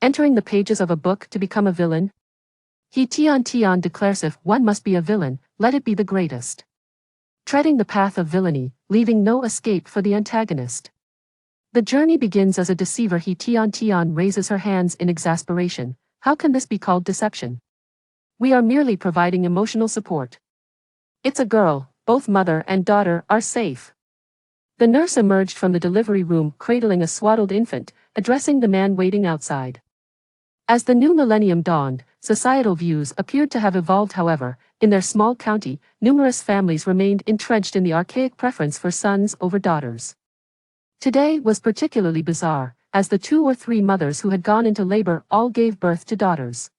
entering the pages of a book to become a villain? He Tiantian declares if one must be a villain, let it be the greatest. Treading the path of villainy, leaving no escape for the antagonist. The journey begins as a deceiver. He Tiantian raises her hands in exasperation. How can this be called deception? We are merely providing emotional support. It's a girl, both mother and daughter are safe. The nurse emerged from the delivery room cradling a swaddled infant, addressing the man waiting outside. As the new millennium dawned, societal views appeared to have evolved. However, in their small county, numerous families remained entrenched in the archaic preference for sons over daughters. Today was particularly bizarre, as the 2 or 3 mothers who had gone into labor all gave birth to daughters.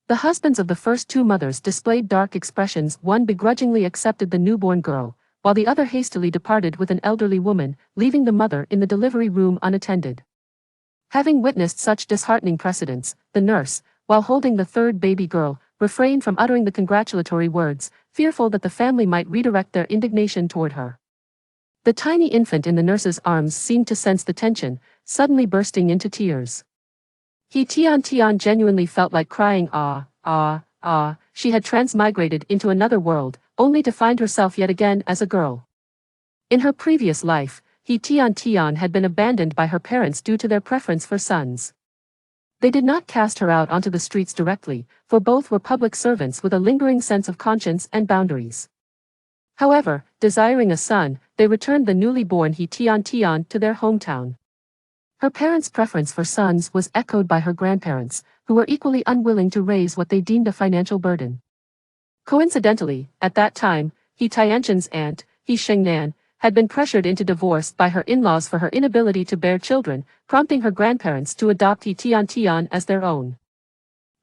The husbands of the first 2 mothers displayed dark expressions. One begrudgingly accepted the newborn girl, while the other hastily departed with an elderly woman, leaving the mother in the delivery room unattended. Having witnessed such disheartening precedents, the nurse, while holding the 3rd baby girl, refrained from uttering the congratulatory words, fearful that the family might redirect their indignation toward her. The tiny infant in the nurse's arms seemed to sense the tension, suddenly bursting into tears. He Tiantian genuinely felt like crying. She had transmigrated into another world, only to find herself yet again as a girl. In her previous life, He Tiantian had been abandoned by her parents due to their preference for sons. They did not cast her out onto the streets directly, for both were public servants with a lingering sense of conscience and boundaries. However, desiring a son, they returned the newly born He Tiantian to their hometown. Her parents' preference for sons was echoed by her grandparents, who were equally unwilling to raise what they deemed a financial burden. Coincidentally, at that time, He Tiantian's aunt, He Shengnan, had been pressured into divorce by her in-laws for her inability to bear children, prompting her grandparents to adopt He Tiantian as their own.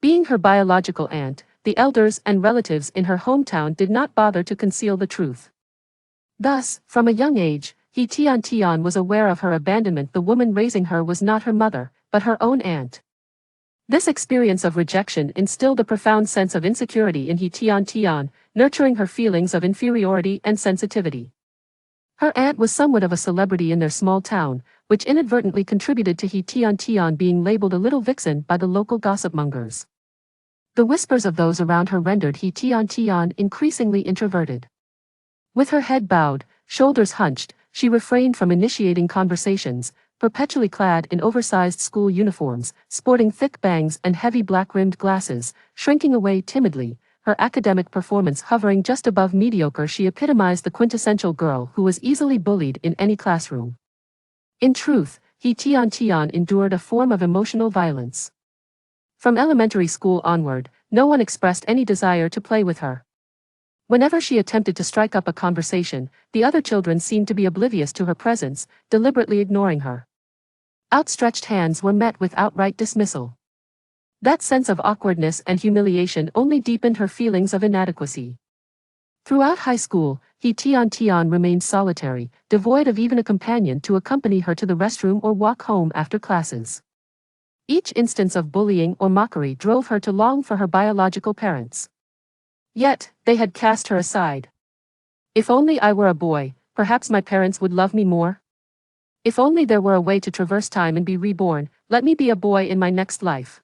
Being her biological aunt, the elders and relatives in her hometown did not bother to conceal the truth. Thus, from a young age, He Tiantian was aware of her abandonment. The woman raising her was not her mother, but her own aunt. This experience of rejection instilled a profound sense of insecurity in He Tiantian, nurturing her feelings of inferiority and sensitivity. Her aunt was somewhat of a celebrity in their small town, which inadvertently contributed to He Tiantian being labeled a little vixen by the local gossipmongers. The whispers of those around her rendered He Tiantian increasingly introverted. With her head bowed, shoulders hunched, she refrained from initiating conversations, perpetually clad in oversized school uniforms, sporting thick bangs and heavy black-rimmed glasses, shrinking away timidly, her academic performance hovering just above mediocre. She epitomized the quintessential girl who was easily bullied in any classroom. In truth, He Tiantian endured a form of emotional violence. From elementary school onward, no one expressed any desire to play with her. Whenever she attempted to strike up a conversation, the other children seemed to be oblivious to her presence, deliberately ignoring her. Outstretched hands were met with outright dismissal. That sense of awkwardness and humiliation only deepened her feelings of inadequacy. Throughout high school, He Tiantian remained solitary, devoid of even a companion to accompany her to the restroom or walk home after classes. Each instance of bullying or mockery drove her to long for her biological parents. Yet, they had cast her aside. If only I were a boy, perhaps my parents would love me more. If only there were a way to traverse time and be reborn, let me be a boy in my next life.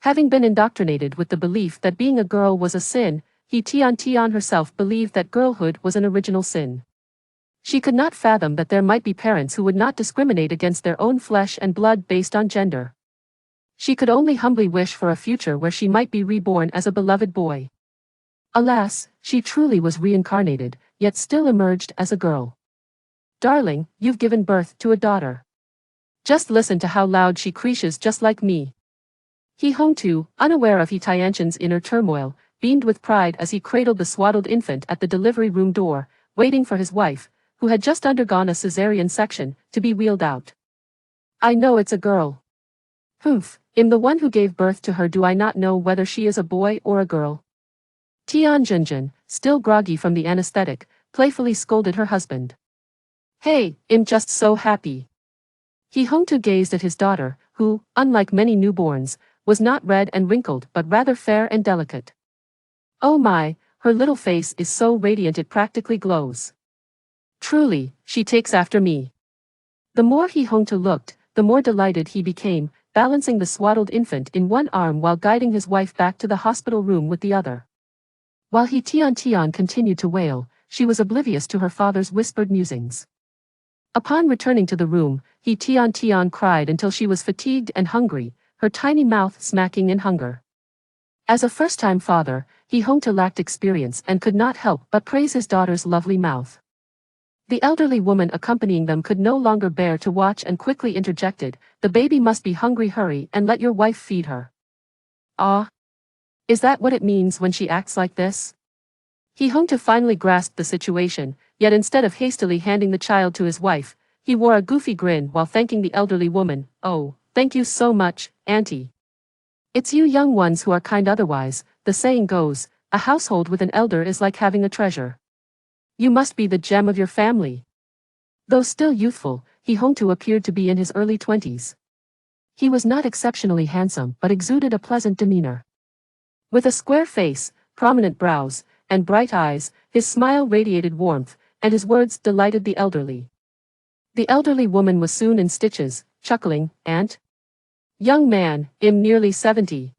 Having been indoctrinated with the belief that being a girl was a sin, He Tiantian herself believed that girlhood was an original sin. She could not fathom that there might be parents who would not discriminate against their own flesh and blood based on gender. She could only humbly wish for a future where she might be reborn as a beloved boy. Alas, she truly was reincarnated, yet still emerged as a girl. Darling, you've given birth to a daughter. Just listen to how loud she creases, just like me. He Hongtu, unaware of He Tiantian's inner turmoil, beamed with pride as he cradled the swaddled infant at the delivery room door, waiting for his wife, who had just undergone a cesarean section, to be wheeled out. I know it's a girl. Humph, I'm the one who gave birth to her. Do I not know whether she is a boy or a girl? Tianjinjin, still groggy from the anesthetic, playfully scolded her husband. Hey, I'm just so happy. He Hongtu gazed at his daughter, who, unlike many newborns, was not red and wrinkled but rather fair and delicate. Oh my, her little face is so radiant it practically glows. Truly, she takes after me. The more He Hongtu looked, the more delighted he became, balancing the swaddled infant in one arm while guiding his wife back to the hospital room with the other. While He Tiantian continued to wail, she was oblivious to her father's whispered musings. Upon returning to the room, He Tiantian cried until she was fatigued and hungry, her tiny mouth smacking in hunger. As a first-time father, He Hongtu lacked experience and could not help but praise his daughter's lovely mouth. The elderly woman accompanying them could no longer bear to watch and quickly interjected, "The baby must be hungry, hurry and let your wife feed her." Ah! Is that what it means when she acts like this? He Hongtu finally grasped the situation, yet instead of hastily handing the child to his wife, he wore a goofy grin while thanking the elderly woman. "Oh, thank you so much, Auntie. It's you young ones who are kind otherwise, the saying goes, a household with an elder is like having a treasure. You must be the gem of your family." Though still youthful, He Hongtu appeared to be in his early 20s. He was not exceptionally handsome but exuded a pleasant demeanor. With a square face, prominent brows, and bright eyes, his smile radiated warmth, and his words delighted the elderly. The elderly woman was soon in stitches, chuckling, "Aunt? Young man, I'm nearly 70.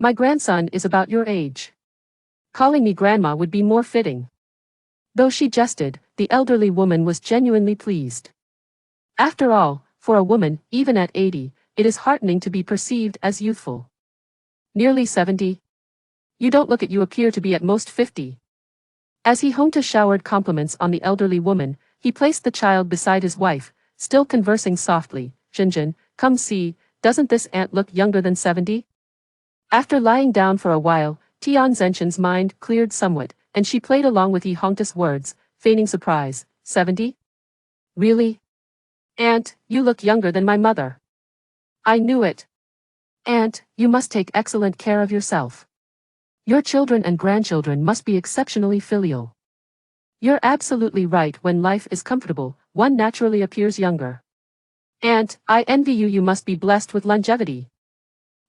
My grandson is about your age. Calling me grandma would be more fitting." Though she jested, the elderly woman was genuinely pleased. After all, for a woman, even at 80, it is heartening to be perceived as youthful. "Nearly 70? You don't look it, you appear to be at most 50. As He Hongtu showered compliments on the elderly woman, he placed the child beside his wife, still conversing softly. "Jinjin, come see, doesn't this aunt look younger than 70? After lying down for a while, Tian Zhenqian's mind cleared somewhat, and she played along with He Hongtu's words, feigning surprise. 70? Really? Aunt, you look younger than my mother. I knew it. Aunt, you must take excellent care of yourself. Your children and grandchildren must be exceptionally filial. You're absolutely right, when life is comfortable, one naturally appears younger. Aunt, I envy you, you must be blessed with longevity."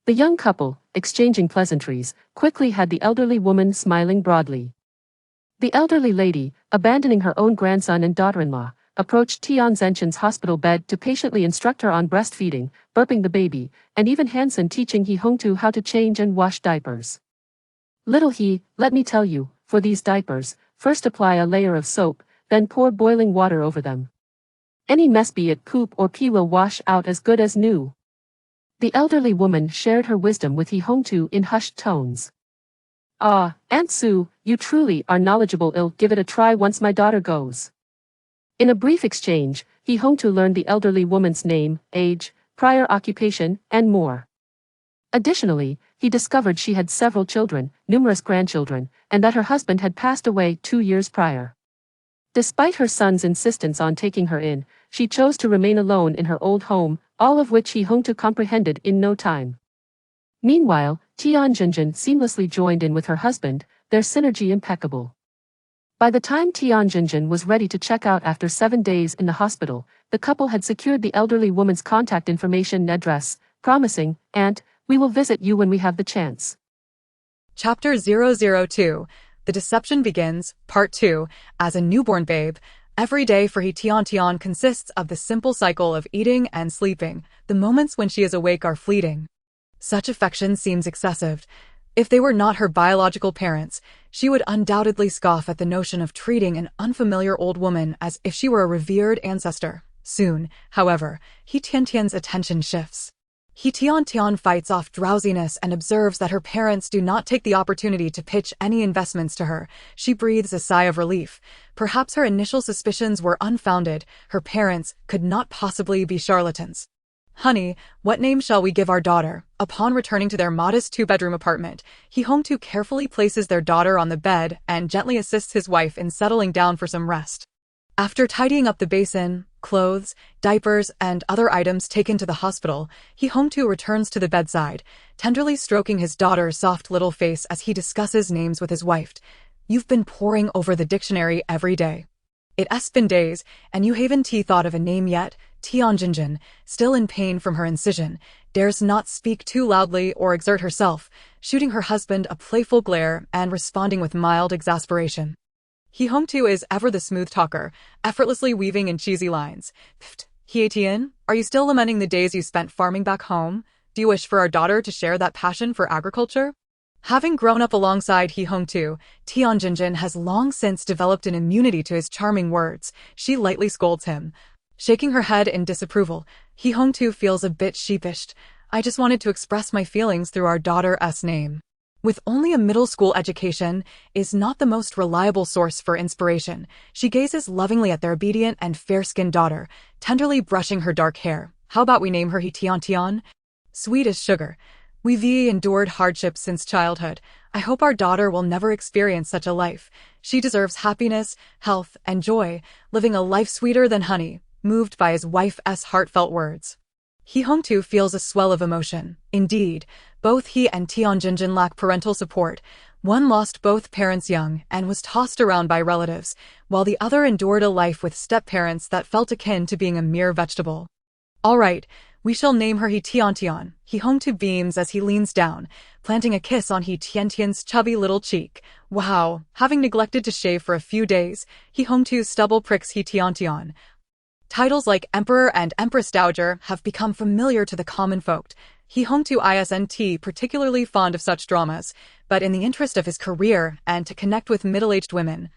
The young couple, exchanging pleasantries, quickly had the elderly woman smiling broadly. The elderly lady, abandoning her own grandson and daughter-in-law, approached Tian Zhenqian's hospital bed to patiently instruct her on breastfeeding, burping the baby, and even Hansen teaching He Hongtu how to change and wash diapers. "Little He, let me tell you, for these diapers, first apply a layer of soap, then pour boiling water over them. Any mess, be it poop or pee, will wash out as good as new." The elderly woman shared her wisdom with He Hongtu in hushed tones. "Ah, Aunt Sue, you truly are knowledgeable. I'll give it a try once my daughter goes." In a brief exchange, He Hongtu learned the elderly woman's name, age, prior occupation, and more. Additionally, he discovered she had several children, numerous grandchildren, and that her husband had passed away 2 years prior. Despite her son's insistence on taking her in, she chose to remain alone in her old home, all of which He Hongtu comprehended in no time. Meanwhile, Tian Jinjin seamlessly joined in with her husband, their synergy impeccable. By the time Tian Jinjin was ready to check out after 7 days in the hospital, the couple had secured the elderly woman's contact information and address, promising, "Aunt, we will visit you when we have the chance." Chapter 002, The Deception Begins, Part 2, As a Newborn Babe. Every day for He Tiantian consists of the simple cycle of eating and sleeping. The moments when she is awake are fleeting. Such affection seems excessive. If they were not her biological parents, she would undoubtedly scoff at the notion of treating an unfamiliar old woman as if she were a revered ancestor. Soon, however, He Tiantian's attention shifts. He Tiantian fights off drowsiness and observes that her parents do not take the opportunity to pitch any investments to her. She breathes a sigh of relief. Perhaps her initial suspicions were unfounded. Her parents could not possibly be charlatans. "Honey, what name shall we give our daughter?" Upon returning to their modest 2-bedroom apartment, He Hongtu carefully places their daughter on the bed and gently assists his wife in settling down for some rest. After tidying up the basin, clothes, diapers, and other items taken to the hospital, He Hongtu returns to the bedside, tenderly stroking his daughter's soft little face as he discusses names with his wife. "You've been poring over the dictionary every day. It's been days, and you haven't thought of a name yet." Tian Jinjin, still in pain from her incision, dares not speak too loudly or exert herself, shooting her husband a playful glare and responding with mild exasperation. He Hongtu is ever the smooth talker, effortlessly weaving in cheesy lines. "He Tian, are you still lamenting the days you spent farming back home? Do you wish for our daughter to share that passion for agriculture? Having grown up alongside He Hongtu, Tianjin has long since developed an immunity to his charming words. She lightly scolds him. Shaking her head in disapproval, He Hongtu feels a bit sheepish. I just wanted to express my feelings through our daughter's name. With only a middle school education, is not the most reliable source for inspiration. She gazes lovingly at their obedient and fair-skinned daughter, tenderly brushing her dark hair. How about we name her He Tiantian? Sweet as sugar. We've endured hardships since childhood. I hope our daughter will never experience such a life. She deserves happiness, health, and joy, living a life sweeter than honey. Moved by his wife's heartfelt words, He Hongtu feels a swell of emotion. Indeed, both he and Tianjin lack parental support. One lost both parents young and was tossed around by relatives, while the other endured a life with step-parents that felt akin to being a mere vegetable. All right, we shall name her He Tiantian. He Hongtu beams as he leans down, planting a kiss on He Tiantian's chubby little cheek. Wow, having neglected to shave for a few days, He Hongtu's stubble pricks He Tiantian. Titles like Emperor and Empress Dowager have become familiar to the common folk. He Hongtu isn't particularly fond of such dramas, but in the interest of his career and to connect with middle-aged women.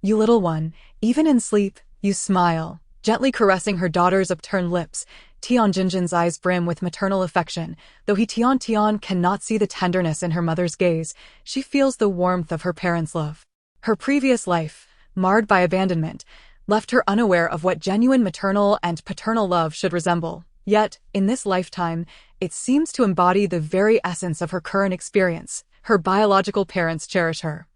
You little one, even in sleep, you smile. Gently caressing her daughter's upturned lips, Tianjin's eyes brim with maternal affection. Though He Tiantian cannot see the tenderness in her mother's gaze, she feels the warmth of her parents' love. Her previous life, marred by abandonment, left her unaware of what genuine maternal and paternal love should resemble. Yet, in this lifetime, it seems to embody the very essence of her current experience. Her biological parents cherish her,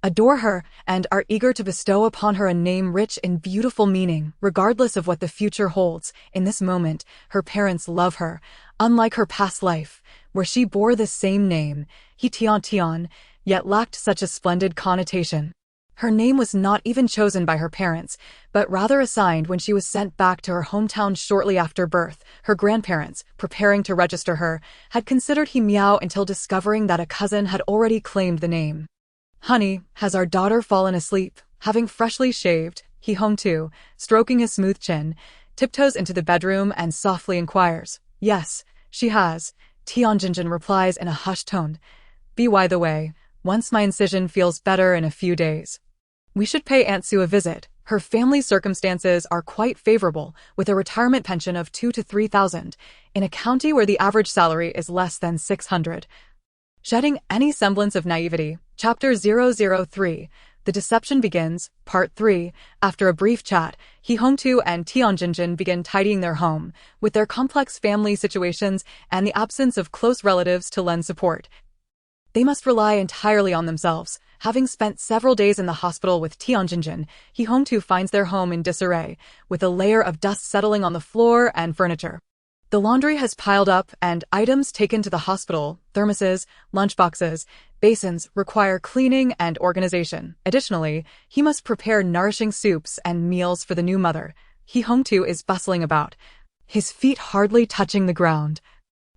adore her, and are eager to bestow upon her a name rich in beautiful meaning, regardless of what the future holds. In this moment, her parents love her, unlike her past life, where she bore the same name, He Tiantian, yet lacked such a splendid connotation. Her name was not even chosen by her parents, but rather assigned when she was sent back to her hometown shortly after birth. Her grandparents, preparing to register her, had considered He Miao until discovering that a cousin had already claimed the name. Honey, has our daughter fallen asleep? Having freshly shaved, He Hongtu, stroking his smooth chin, tiptoes into the bedroom and softly inquires. Yes, she has. Tianjin replies in a hushed tone. By the way, once my incision feels better in a few days, we should pay Aunt Sue a visit. Her family's circumstances are quite favorable, with a retirement pension of 2,000 to 3,000, in a county where the average salary is less than 600. Shedding any semblance of naivety, Chapter 003, The Deception Begins, Part 3. After a brief chat, He Hongtu and Tianjin begin tidying their home, with their complex family situations and the absence of close relatives to lend support. They must rely entirely on themselves. Having spent several days in the hospital with Tianjin, He Hongtu finds their home in disarray, with a layer of dust settling on the floor and furniture. The laundry has piled up, and items taken to the hospital, thermoses, lunchboxes, basins, require cleaning and organization. Additionally, he must prepare nourishing soups and meals for the new mother. He Hongtu is bustling about, his feet hardly touching the ground.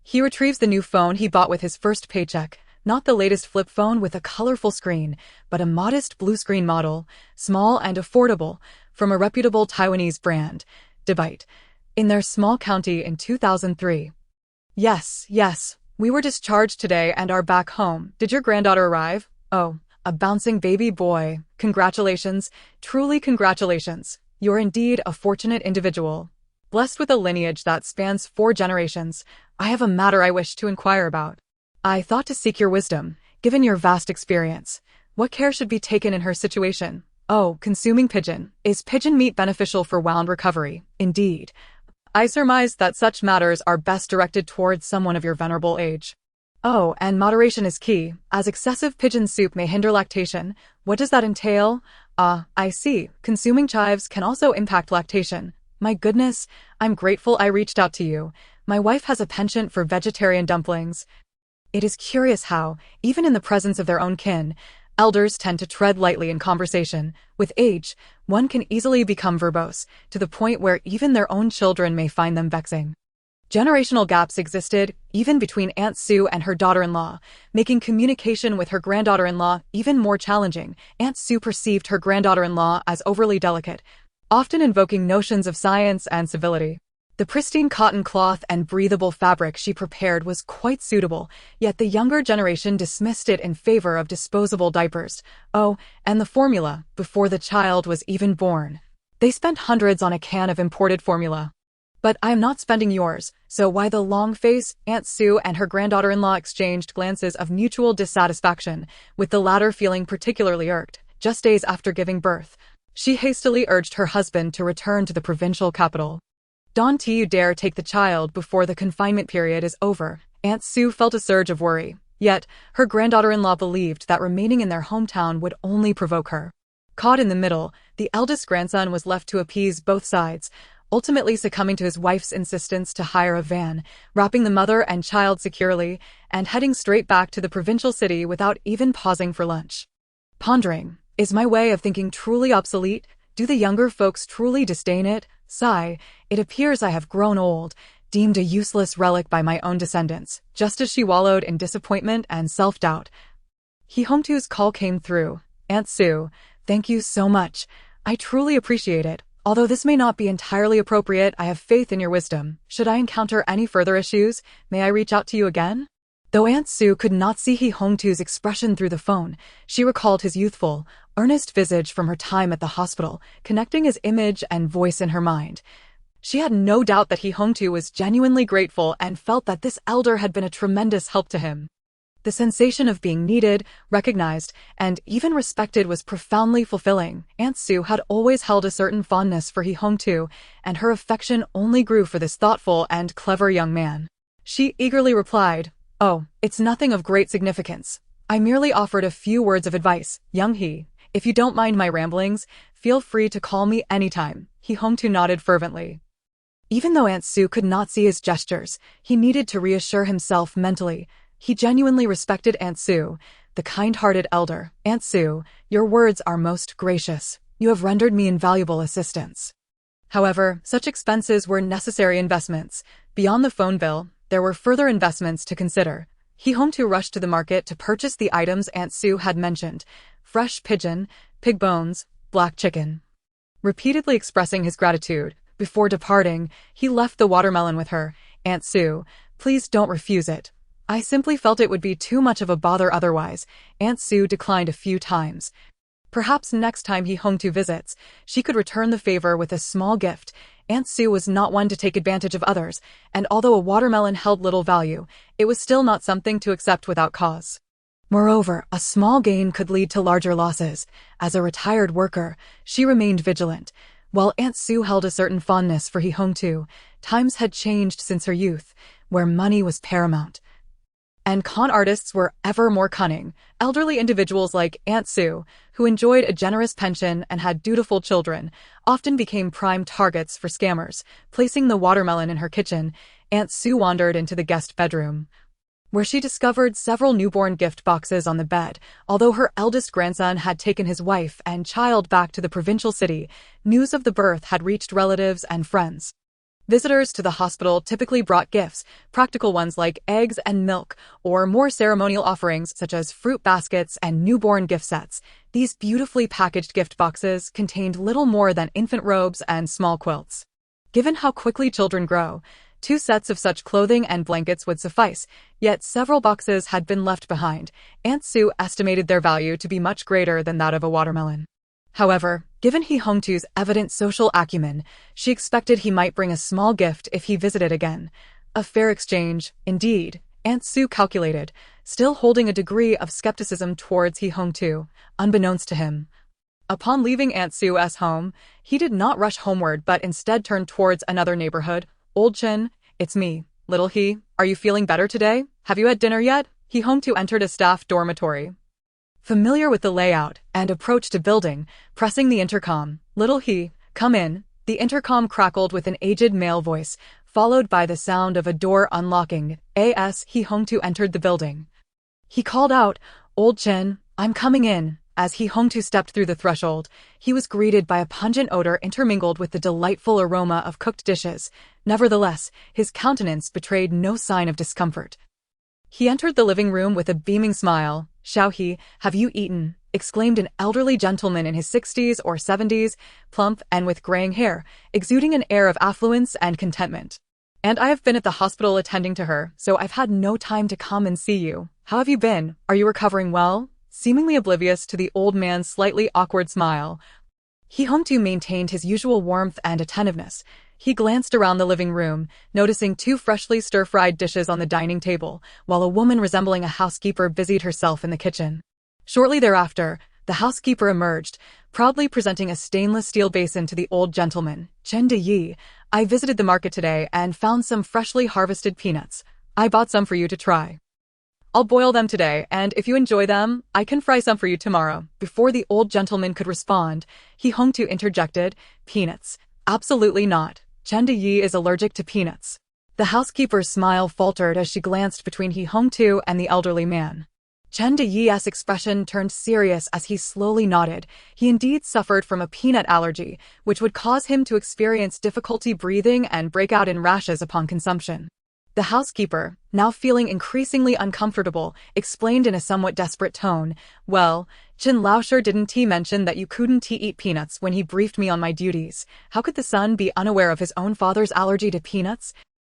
He retrieves the new phone he bought with his first paycheck. Not the latest flip phone with a colorful screen, but a modest blue screen model, small and affordable, from a reputable Taiwanese brand, Debite, in their small county in 2003. Yes, we were discharged today and are back home. Did your granddaughter arrive? Oh, a bouncing baby boy. Congratulations, truly congratulations. You're indeed a fortunate individual, blessed with a lineage that spans 4 generations. I have a matter I wish to inquire about. I thought to seek your wisdom, given your vast experience. What care should be taken in her situation? Oh, consuming pigeon. Is pigeon meat beneficial for wound recovery? Indeed. I surmise that such matters are best directed towards someone of your venerable age. Oh, and moderation is key, as excessive pigeon soup may hinder lactation. What does that entail? I see. Consuming chives can also impact lactation. My goodness, I'm grateful I reached out to you. My wife has a penchant for vegetarian dumplings. It is curious how, even in the presence of their own kin, elders tend to tread lightly in conversation. With age, one can easily become verbose, to the point where even their own children may find them vexing. Generational gaps existed, even between Aunt Sue and her daughter-in-law, making communication with her granddaughter-in-law even more challenging. Aunt Sue perceived her granddaughter-in-law as overly delicate, often invoking notions of science and civility. The pristine cotton cloth and breathable fabric she prepared was quite suitable, yet the younger generation dismissed it in favor of disposable diapers. Oh, and the formula, before the child was even born. They spent hundreds on a can of imported formula. But I'm not spending yours, so why the long face? Aunt Sue and her granddaughter-in-law exchanged glances of mutual dissatisfaction, with the latter feeling particularly irked. Just days after giving birth, she hastily urged her husband to return to the provincial capital. Don't you dare take the child before the confinement period is over. Aunt Sue felt a surge of worry. Yet, her granddaughter-in-law believed that remaining in their hometown would only provoke her. Caught in the middle, the eldest grandson was left to appease both sides, ultimately succumbing to his wife's insistence to hire a van, wrapping the mother and child securely, and heading straight back to the provincial city without even pausing for lunch. Pondering, is my way of thinking truly obsolete? Do the younger folks truly disdain it? Sigh, it appears I have grown old, deemed a useless relic by my own descendants, just as she wallowed in disappointment and self-doubt. He Home-To's call came through. Aunt Sue, thank you so much. I truly appreciate it. Although this may not be entirely appropriate, I have faith in your wisdom. Should I encounter any further issues, may I reach out to you again? Though Aunt Sue could not see He Home-To's expression through the phone, she recalled his youthful, earnest visage from her time at the hospital, connecting his image and voice in her mind. She had no doubt that He Home-To was genuinely grateful and felt that this elder had been a tremendous help to him. The sensation of being needed, recognized, and even respected was profoundly fulfilling. Aunt Sue had always held a certain fondness for He Home-To, and her affection only grew for this thoughtful and clever young man. She eagerly replied, "Oh, it's nothing of great significance. I merely offered a few words of advice, young he. If you don't mind my ramblings, feel free to call me anytime." He Home-To nodded fervently. Even though Aunt Sue could not see his gestures, he needed to reassure himself mentally. He genuinely respected Aunt Sue, the kind-hearted elder. Aunt Sue, your words are most gracious. You have rendered me invaluable assistance. However, such expenses were necessary investments. Beyond the phone bill, there were further investments to consider. He Home-To rushed to the market to purchase the items Aunt Sue had mentioned: fresh pigeon, pig bones, black chicken. Repeatedly expressing his gratitude, before departing, he left the watermelon with her. "Aunt Sue, please don't refuse it. I simply felt it would be too much of a bother otherwise." Aunt Sue declined a few times. Perhaps next time He Home-To visits, she could return the favor with a small gift. Aunt Sue was not one to take advantage of others, and although a watermelon held little value, it was still not something to accept without cause. Moreover, a small gain could lead to larger losses. As a retired worker, she remained vigilant. While Aunt Sue held a certain fondness for He Home-To, times had changed since her youth, where money was paramount. And con artists were ever more cunning. Elderly individuals like Aunt Sue, who enjoyed a generous pension and had dutiful children, often became prime targets for scammers. Placing the watermelon in her kitchen, Aunt Sue wandered into the guest bedroom, where she discovered several newborn gift boxes on the bed. Although her eldest grandson had taken his wife and child back to the provincial city, news of the birth had reached relatives and friends. Visitors to the hospital typically brought gifts, practical ones like eggs and milk, or more ceremonial offerings such as fruit baskets and newborn gift sets. These beautifully packaged gift boxes contained little more than infant robes and small quilts. Given how quickly children grow, 2 sets of such clothing and blankets would suffice, yet several boxes had been left behind. Aunt Sue estimated their value to be much greater than that of a watermelon. However, given He Home-To's evident social acumen, she expected he might bring a small gift if he visited again. A fair exchange, indeed, Aunt Sue calculated, still holding a degree of skepticism towards He Home-To, unbeknownst to him. Upon leaving Aunt Sue's home, he did not rush homeward but instead turned towards another neighborhood. "Old Chin, it's me, little he. Are you feeling better today? Have you had dinner yet?" He Home-To entered a staff dormitory, familiar with the layout, and approached a building, pressing the intercom. "Little he, come in." The intercom crackled with an aged male voice, followed by the sound of a door unlocking. As He Home-To entered the building, he called out, "Old Chin, I'm coming in." As He Home-To stepped through the threshold, he was greeted by a pungent odor intermingled with the delightful aroma of cooked dishes. Nevertheless, his countenance betrayed no sign of discomfort. He entered the living room with a beaming smile. Xiaohe, have you eaten? Exclaimed an elderly gentleman in his 60s or 70s, plump and with graying hair, exuding an air of affluence and contentment. And I have been at the hospital attending to her, so I've had no time to come and see you. How have you been? Are you recovering well? Seemingly oblivious to the old man's slightly awkward smile, He Hongtu maintained his usual warmth and attentiveness. He glanced around the living room, noticing 2 freshly stir-fried dishes on the dining table, while a woman resembling a housekeeper busied herself in the kitchen. Shortly thereafter, the housekeeper emerged, proudly presenting a stainless steel basin to the old gentleman. Chen Yi, I visited the market today and found some freshly harvested peanuts. I bought some for you to try. I'll boil them today, and if you enjoy them, I can fry some for you tomorrow. Before the old gentleman could respond, He Hongtu interjected, Peanuts? Absolutely not. Chen Yi is allergic to peanuts. The housekeeper's smile faltered as she glanced between He Hongtu and the elderly man. Chen Yi's expression turned serious as he slowly nodded. He indeed suffered from a peanut allergy, which would cause him to experience difficulty breathing and break out in rashes upon consumption. The housekeeper, now feeling increasingly uncomfortable, explained in a somewhat desperate tone, Well, Chen Laosher didn't he mention that you couldn't eat peanuts when he briefed me on my duties? How could the son be unaware of his own father's allergy to peanuts?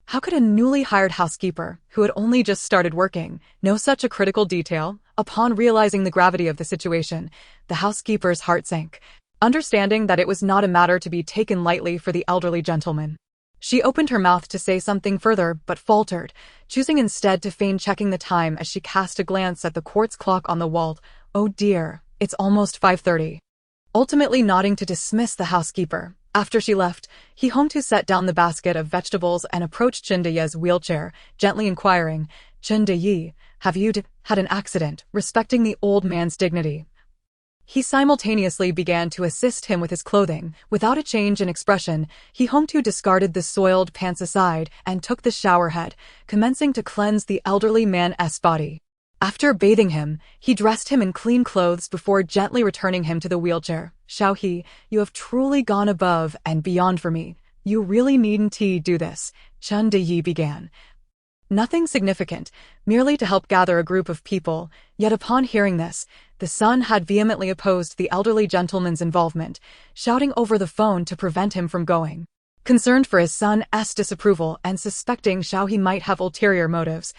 How could a newly hired housekeeper, who had only just started working, know such a critical detail? Upon realizing the gravity of the situation, the housekeeper's heart sank, understanding that it was not a matter to be taken lightly for the elderly gentleman. She opened her mouth to say something further, but faltered, choosing instead to feign checking the time as she cast a glance at the quartz clock on the wall. Oh dear, it's almost 5:30. Ultimately nodding to dismiss the housekeeper. After she left, He Hongtu set down the basket of vegetables and approached Chen Yi's wheelchair, gently inquiring, Chen Yi, have you had an accident? Respecting the old man's dignity, he simultaneously began to assist him with his clothing. Without a change in expression, He Hongtu discarded the soiled pants aside and took the shower head, commencing to cleanse the elderly man's body. After bathing him, he dressed him in clean clothes before gently returning him to the wheelchair. Xiaohe, you have truly gone above and beyond for me. You really needn't do this, Chen Yi began. Nothing significant, merely to help gather a group of people, yet upon hearing this, the son had vehemently opposed the elderly gentleman's involvement, shouting over the phone to prevent him from going. Concerned for his son's disapproval and suspecting Xiaohe might have ulterior motives,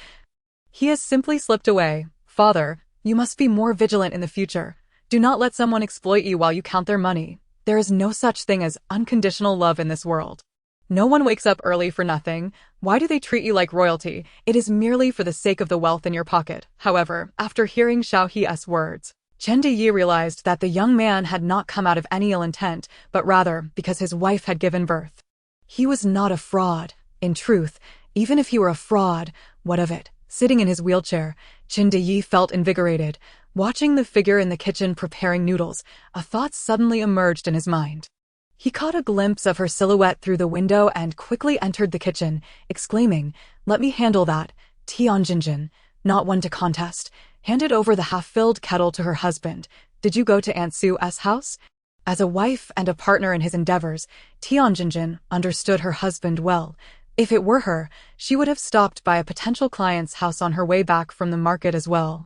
he has simply slipped away. Father, you must be more vigilant in the future. Do not let someone exploit you while you count their money. There is no such thing as unconditional love in this world. No one wakes up early for nothing. Why do they treat you like royalty? It is merely for the sake of the wealth in your pocket. However, after hearing Xiaohe's words, Chen Yi realized that the young man had not come out of any ill intent, but rather because his wife had given birth. He was not a fraud. In truth, even if he were a fraud, what of it? Sitting in his wheelchair, Chen Yi felt invigorated. Watching the figure in the kitchen preparing noodles, a thought suddenly emerged in his mind. He caught a glimpse of her silhouette through the window and quickly entered the kitchen, exclaiming, Let me handle that. Tianjin, not one to contest, handed over the half-filled kettle to her husband. Did you go to Aunt Sue's house? As a wife and a partner in his endeavors, Tianjin understood her husband well. If it were her, she would have stopped by a potential client's house on her way back from the market as well.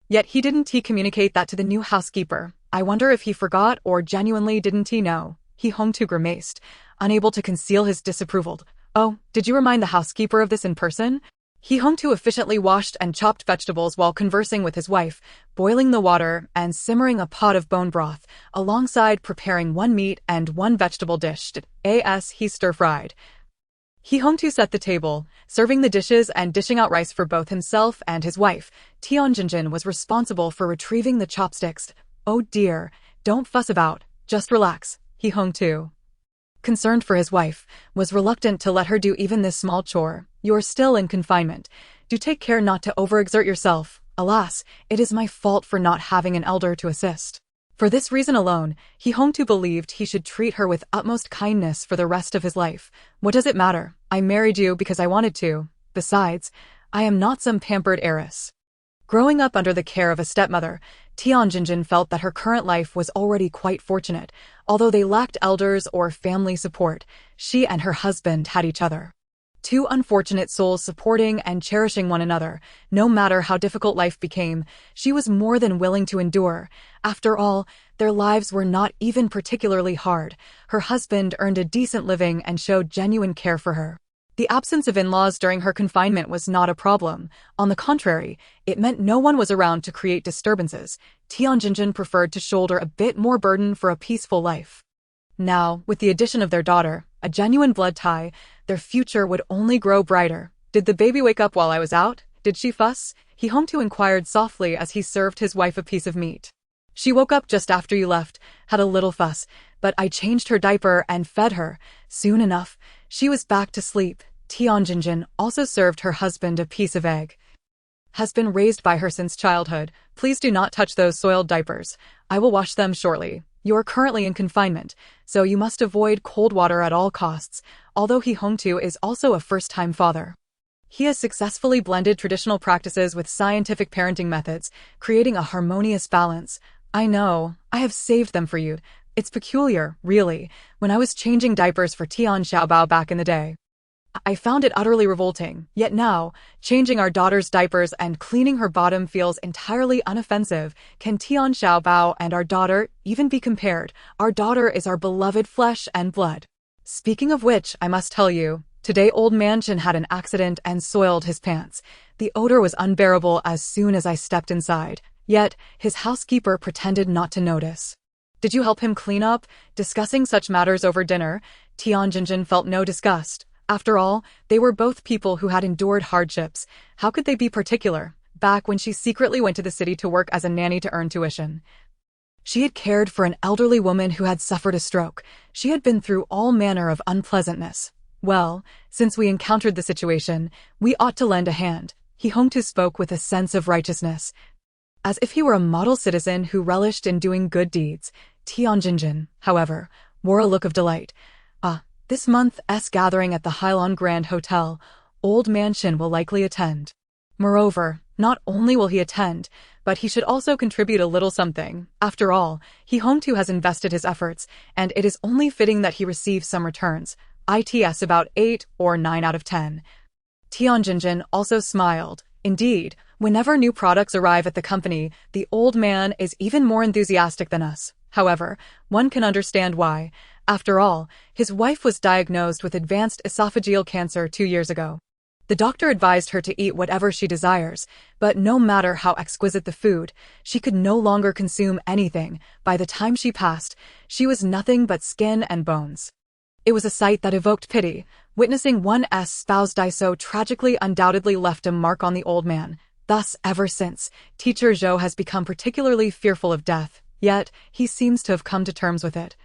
Yet he didn't communicate that to the new housekeeper. I wonder if he forgot or genuinely didn't know. He Hongtu grimaced, unable to conceal his disapproval. Oh, did you remind the housekeeper of this in person? He Hongtu efficiently washed and chopped vegetables while conversing with his wife, boiling the water and simmering a pot of bone broth, alongside preparing 1 meat and 1 vegetable dish. As he stir-fried. He Hongtu set the table, serving the dishes and dishing out rice for both himself and his wife. Tianjin was responsible for retrieving the chopsticks. Oh dear, don't fuss about, just relax. He Hongtu, concerned for his wife, was reluctant to let her do even this small chore. You're still in confinement. Do take care not to overexert yourself. Alas, it is my fault for not having an elder to assist. For this reason alone, He Hongtu believed he should treat her with utmost kindness for the rest of his life. What does it matter? I married you because I wanted to. Besides, I am not some pampered heiress. Growing up under the care of a stepmother, Tianjin felt that her current life was already quite fortunate. Although they lacked elders or family support, she and her husband had each other. Two unfortunate souls supporting and cherishing one another, no matter how difficult life became. She was more than willing to endure. After all, their lives were not even particularly hard. Her husband earned a decent living and showed genuine care for her. The absence of in-laws during her confinement was not a problem. On the contrary, it meant no one was around to create disturbances. Tianjin preferred to shoulder a bit more burden for a peaceful life. Now, with the addition of their daughter, a genuine blood tie, their future would only grow brighter. "Did the baby wake up while I was out? Did she fuss?" He inquired softly as he served his wife a piece of meat. "She woke up just after you left, had a little fuss, but I changed her diaper and fed her. Soon enough, she was back to sleep." Tianjin also served her husband a piece of egg. "Has been raised by her since childhood. Please do not touch those soiled diapers. I will wash them shortly. You are currently in confinement, so you must avoid cold water at all costs." Although He is also a first-time father, he has successfully blended traditional practices with scientific parenting methods, creating a harmonious balance. "I know, I have saved them for you. It's peculiar, really. When I was changing diapers for Tian Xiaobao back in the day, I found it utterly revolting. Yet now, changing our daughter's diapers and cleaning her bottom feels entirely unoffensive. Can Tian Xiaobao and our daughter even be compared? Our daughter is our beloved flesh and blood." Speaking of which, I must tell you, today Old Mansion had an accident and soiled his pants. The odor was unbearable as soon as I stepped inside. Yet, his housekeeper pretended not to notice. "Did you help him clean up?" Discussing such matters over dinner, Tianjin felt no disgust. After all, they were both people who had endured hardships. How could they be particular? Back when she secretly went to the city to work as a nanny to earn tuition, she had cared for an elderly woman who had suffered a stroke. She had been through all manner of unpleasantness. "Well, since we encountered the situation, we ought to lend a hand." He spoke with a sense of righteousness, as if he were a model citizen who relished in doing good deeds. Tianjin, however, wore a look of delight. This month's gathering at the Hailan Grand Hotel, Old Mansion will likely attend. Moreover, not only will he attend, but he should also contribute a little something. After all, He has invested his efforts, and it is only fitting that he receive some returns. It's about 8 or 9 out of 10. Tianjin also smiled. Indeed, whenever new products arrive at the company, the old man is even more enthusiastic than us. However, one can understand why. After all, his wife was diagnosed with advanced esophageal cancer 2 years ago. The doctor advised her to eat whatever she desires, but no matter how exquisite the food, she could no longer consume anything. By the time she passed, she was nothing but skin and bones. It was a sight that evoked pity. Witnessing one's spouse die so tragically undoubtedly left a mark on the old man. Thus, ever since, Teacher Zhou has become particularly fearful of death. Yet, he seems to have come to terms with it,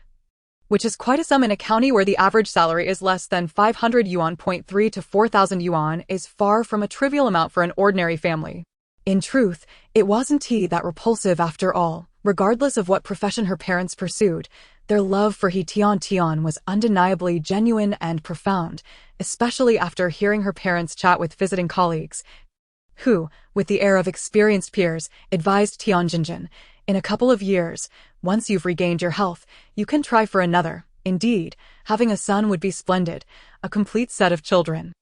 which is quite a sum in a county where the average salary is less than 500 yuan. 3 to 4,000 yuan is far from a trivial amount for an ordinary family. In truth, it wasn't that repulsive after all. Regardless of what profession her parents pursued, their love for He Tiantian was undeniably genuine and profound, especially after hearing her parents chat with visiting colleagues, who, with the air of experienced peers, advised Tianjin, "In a couple of years, once you've regained your health, you can try for another. Indeed, having a son would be splendid, a complete set of children."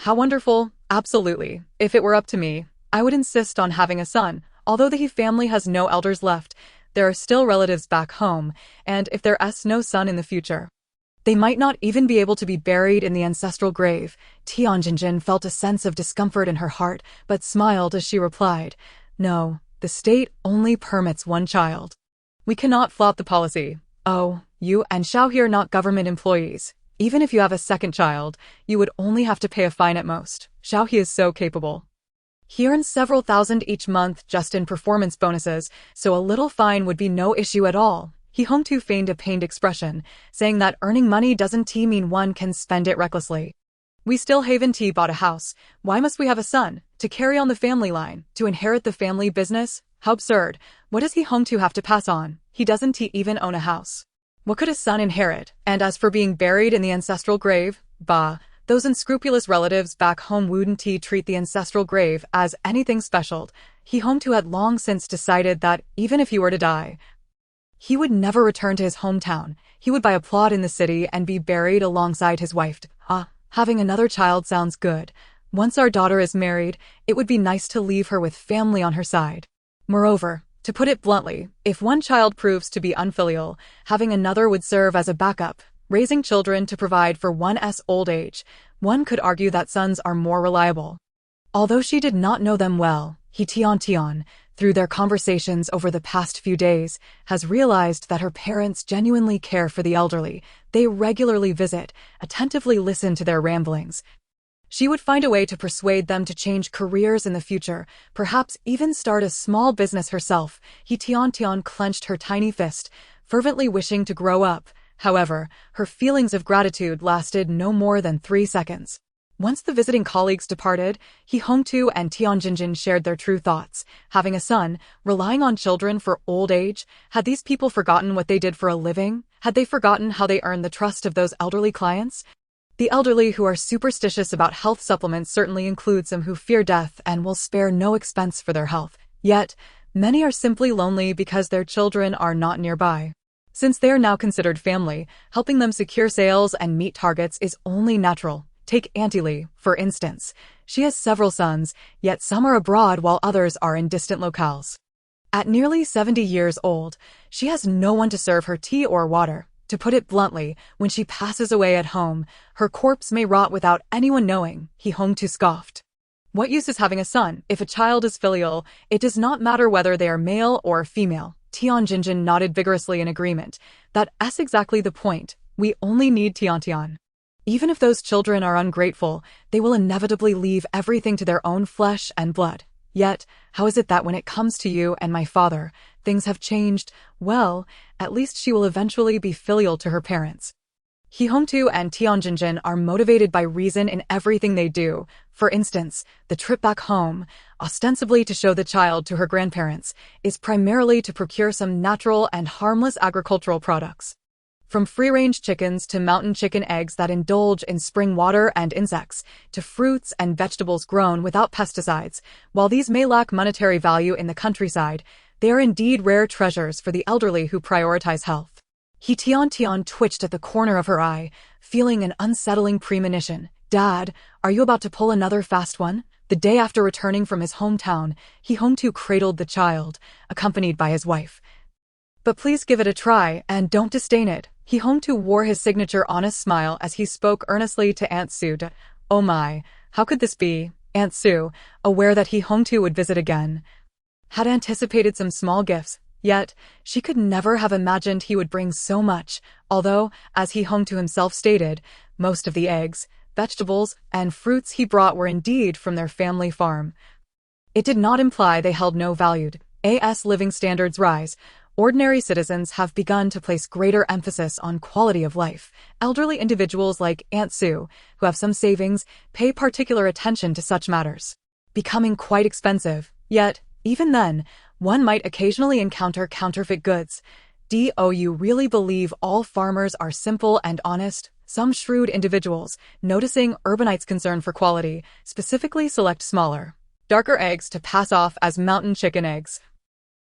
How wonderful! Absolutely. If it were up to me, I would insist on having a son. Although the He family has no elders left, there are still relatives back home, and if there's no son in the future, they might not even be able to be buried in the ancestral grave. Tianjin felt a sense of discomfort in her heart, but smiled as she replied, "No, the state only permits one child. We cannot flout the policy. Oh, you and Xiao He are not government employees. Even if you have a second child, you would only have to pay a fine at most. Xiao He is so capable. He earns several thousand each month just in performance bonuses, so a little fine would be no issue at all." He feigned a pained expression, saying that earning money doesn't mean one can spend it recklessly. "We still haven't bought a house. Why must we have a son? To carry on the family line, to inherit the family business? How absurd. What does he have to pass on? He doesn't even own a house. What could a son inherit? And as for being buried in the ancestral grave, bah, those unscrupulous relatives back home wouldn't treat the ancestral grave as anything special." He had long since decided that even if he were to die, he would never return to his hometown. He would buy a plot in the city and be buried alongside his wife. Having another child sounds good. Once our daughter is married, it would be nice to leave her with family on her side. Moreover, to put it bluntly, if one child proves to be unfilial, having another would serve as a backup. Raising children to provide for one's old age, one could argue that sons are more reliable. Although she did not know them well, He Tiantian, through their conversations over the past few days, has realized that her parents genuinely care for the elderly. They regularly visit, attentively listen to their ramblings. She would find a way to persuade them to change careers in the future, perhaps even start a small business herself. He Tiantian clenched her tiny fist, fervently wishing to grow up. However, her feelings of gratitude lasted no more than 3 seconds. Once the visiting colleagues departed, He Hongtu and Tianjinjin shared their true thoughts. Having a son, relying on children for old age, had these people forgotten what they did for a living? Had they forgotten how they earned the trust of those elderly clients? The elderly who are superstitious about health supplements certainly include some who fear death and will spare no expense for their health. Yet, many are simply lonely because their children are not nearby. Since they are now considered family, helping them secure sales and meet targets is only natural. Take Auntie Lee, for instance. She has several sons, yet some are abroad while others are in distant locales. At nearly 70 years old, she has no one to serve her tea or water. To put it bluntly, when she passes away at home, her corpse may rot without anyone knowing, He Hongtu scoffed. What use is having a son? If a child is filial, it does not matter whether they are male or female. Tianjinjin nodded vigorously in agreement. That's exactly the point. We only need Tiantian. Even if those children are ungrateful, they will inevitably leave everything to their own flesh and blood. Yet, how is it that when it comes to you and my father, things have changed? Well, at least she will eventually be filial to her parents. He Hongtu and Tianjinjin are motivated by reason in everything they do. For instance, the trip back home, ostensibly to show the child to her grandparents, is primarily to procure some natural and harmless agricultural products. From free-range chickens to mountain chicken eggs that indulge in spring water and insects, to fruits and vegetables grown without pesticides, while these may lack monetary value in the countryside, they are indeed rare treasures for the elderly who prioritize health. He Tiantian twitched at the corner of her eye, feeling an unsettling premonition. Dad, are you about to pull another fast one? The day after returning from his hometown, He Hongtu cradled the child, accompanied by his wife. But please give it a try, and don't disdain it. He Hongtu wore his signature honest smile as he spoke earnestly to Aunt Sue. Oh my, how could this be? Aunt Sue, aware that He Hongtu would visit again, had anticipated some small gifts. Yet, she could never have imagined he would bring so much, although, as He Hongtu himself stated, most of the eggs, vegetables, and fruits he brought were indeed from their family farm. It did not imply they held no value. As living standards rise, ordinary citizens have begun to place greater emphasis on quality of life. Elderly individuals like Aunt Sue, who have some savings, pay particular attention to such matters, becoming quite expensive. Yet, even then, one might occasionally encounter counterfeit goods. Do you really believe all farmers are simple and honest? Some shrewd individuals, noticing urbanites' concern for quality, specifically select smaller, darker eggs to pass off as mountain chicken eggs.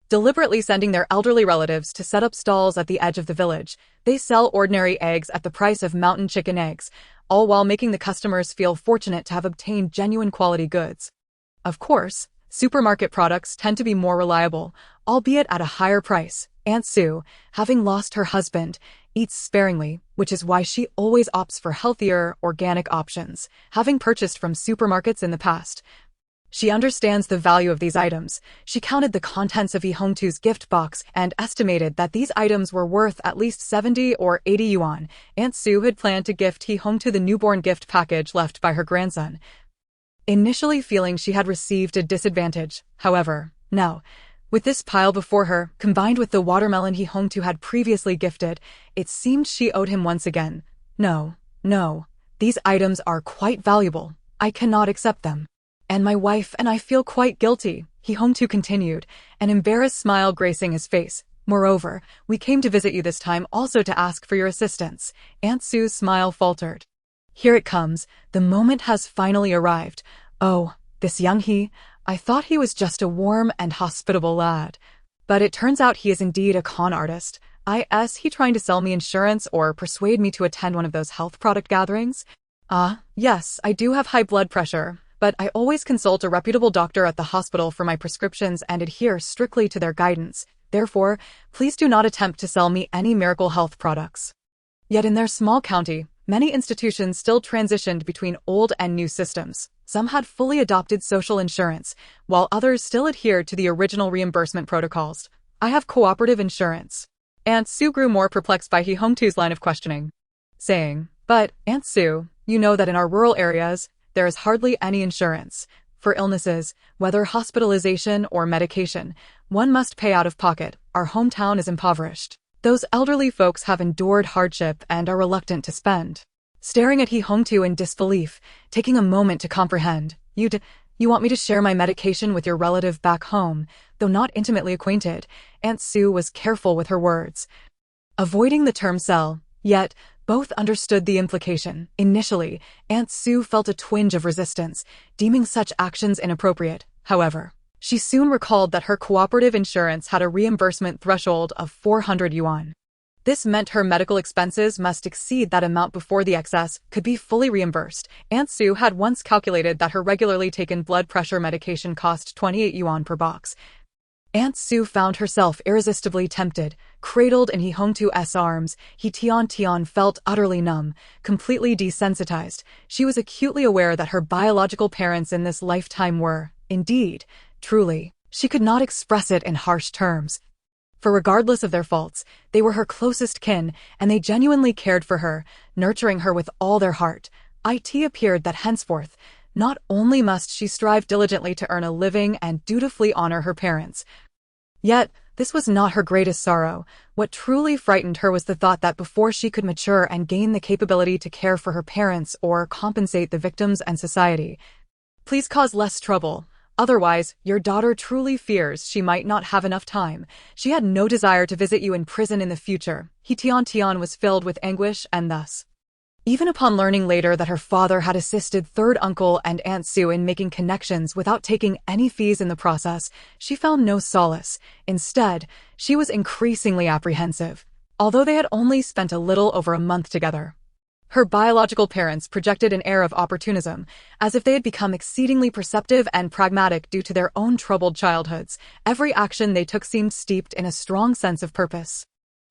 Deliberately sending their elderly relatives to set up stalls at the edge of the village, they sell ordinary eggs at the price of mountain chicken eggs, all while making the customers feel fortunate to have obtained genuine quality goods. Of course, supermarket products tend to be more reliable, albeit at a higher price. Aunt Sue, having lost her husband, eats sparingly, which is why she always opts for healthier, organic options. Having purchased from supermarkets in the past, she understands the value of these items. She counted the contents of He Hongtu's gift box and estimated that these items were worth at least 70 or 80 yuan. Aunt Sue had planned to gift He Hongtu the newborn gift package left by her grandson, initially feeling she had received a disadvantage. However, now, with this pile before her, combined with the watermelon He Hongtu had previously gifted, it seemed she owed him once again. No, these items are quite valuable. I cannot accept them. And my wife and I feel quite guilty, He Hongtu continued, an embarrassed smile gracing his face. Moreover, we came to visit you this time also to ask for your assistance. Aunt Sue's smile faltered. Here it comes. The moment has finally arrived. Oh, this young He, I thought he was just a warm and hospitable lad. But it turns out he is indeed a con artist. Is he trying to sell me insurance or persuade me to attend one of those health product gatherings? Yes, I do have high blood pressure, but I always consult a reputable doctor at the hospital for my prescriptions and adhere strictly to their guidance. Therefore, please do not attempt to sell me any miracle health products. Yet in their small county, many institutions still transitioned between old and new systems. Some had fully adopted social insurance, while others still adhered to the original reimbursement protocols. I have cooperative insurance. Aunt Sue grew more perplexed by He Hongtu's line of questioning, saying, "But, Aunt Sue, you know that in our rural areas, there is hardly any insurance. For illnesses, whether hospitalization or medication, one must pay out of pocket. Our hometown is impoverished. Those elderly folks have endured hardship and are reluctant to spend." Staring at He Hongtu in disbelief, taking a moment to comprehend, You want me to share my medication with your relative back home, though not intimately acquainted? Aunt Sue was careful with her words, avoiding the term sell, yet both understood the implication. Initially, Aunt Sue felt a twinge of resistance, deeming such actions inappropriate. However, she soon recalled that her cooperative insurance had a reimbursement threshold of 400 yuan. This meant her medical expenses must exceed that amount before the excess could be fully reimbursed. Aunt Sue had once calculated that her regularly taken blood pressure medication cost 28 yuan per box. Aunt Sue found herself irresistibly tempted. Cradled in He Hongtu's arms, He Tiantian felt utterly numb, completely desensitized. She was acutely aware that her biological parents in this lifetime were, indeed, truly. She could not express it in harsh terms. For regardless of their faults, they were her closest kin, and they genuinely cared for her, nurturing her with all their heart. It appeared that henceforth, not only must she strive diligently to earn a living and dutifully honor her parents. Yet, this was not her greatest sorrow. What truly frightened her was the thought that before she could mature and gain the capability to care for her parents or compensate the victims and society, please cause less trouble. Otherwise, your daughter truly fears she might not have enough time. She had no desire to visit you in prison in the future. He Tiantian was filled with anguish and thus, even upon learning later that her father had assisted third uncle and Aunt Sue in making connections without taking any fees in the process, she found no solace. Instead, she was increasingly apprehensive, although they had only spent a little over a month together. Her biological parents projected an air of opportunism, as if they had become exceedingly perceptive and pragmatic due to their own troubled childhoods. Every action they took seemed steeped in a strong sense of purpose.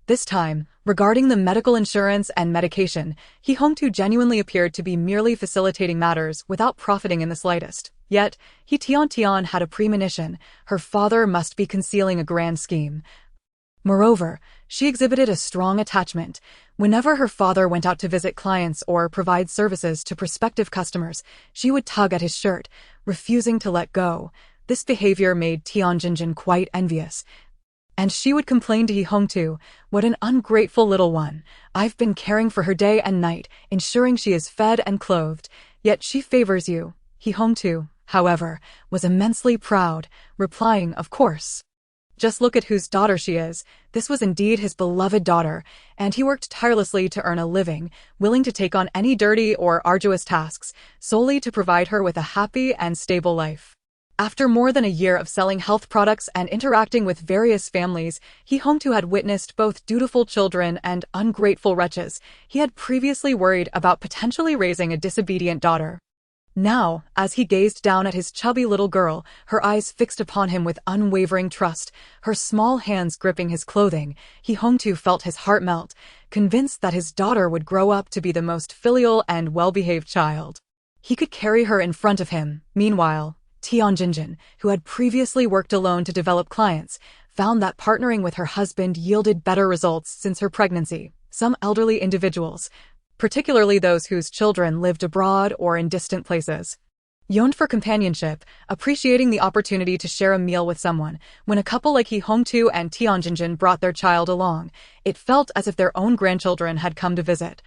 This time, regarding the medical insurance and medication, He Hongtu genuinely appeared to be merely facilitating matters without profiting in the slightest. Yet, He Tiantian had a premonition. Her father must be concealing a grand scheme. Moreover, she exhibited a strong attachment. Whenever her father went out to visit clients or provide services to prospective customers, she would tug at his shirt, refusing to let go. This behavior made Tianjinjin quite envious. And she would complain to He Hongtu, "What an ungrateful little one. I've been caring for her day and night, ensuring she is fed and clothed, yet she favors you." He Hongtu, however, was immensely proud, replying, "Of course. Just look at whose daughter she is." This was indeed his beloved daughter, and he worked tirelessly to earn a living, willing to take on any dirty or arduous tasks, solely to provide her with a happy and stable life. After more than a year of selling health products and interacting with various families, He Hongtu had witnessed both dutiful children and ungrateful wretches. He had previously worried about potentially raising a disobedient daughter. Now, as he gazed down at his chubby little girl, her eyes fixed upon him with unwavering trust, her small hands gripping his clothing, He Hongtu felt his heart melt, convinced that his daughter would grow up to be the most filial and well-behaved child. He could carry her in front of him. Meanwhile, Tianjinjin, who had previously worked alone to develop clients, found that partnering with her husband yielded better results since her pregnancy. Some elderly individuals, particularly those whose children lived abroad or in distant places, yearned for companionship, appreciating the opportunity to share a meal with someone. When a couple like He Hongtu and Tianjinjin brought their child along, it felt as if their own grandchildren had come to visit.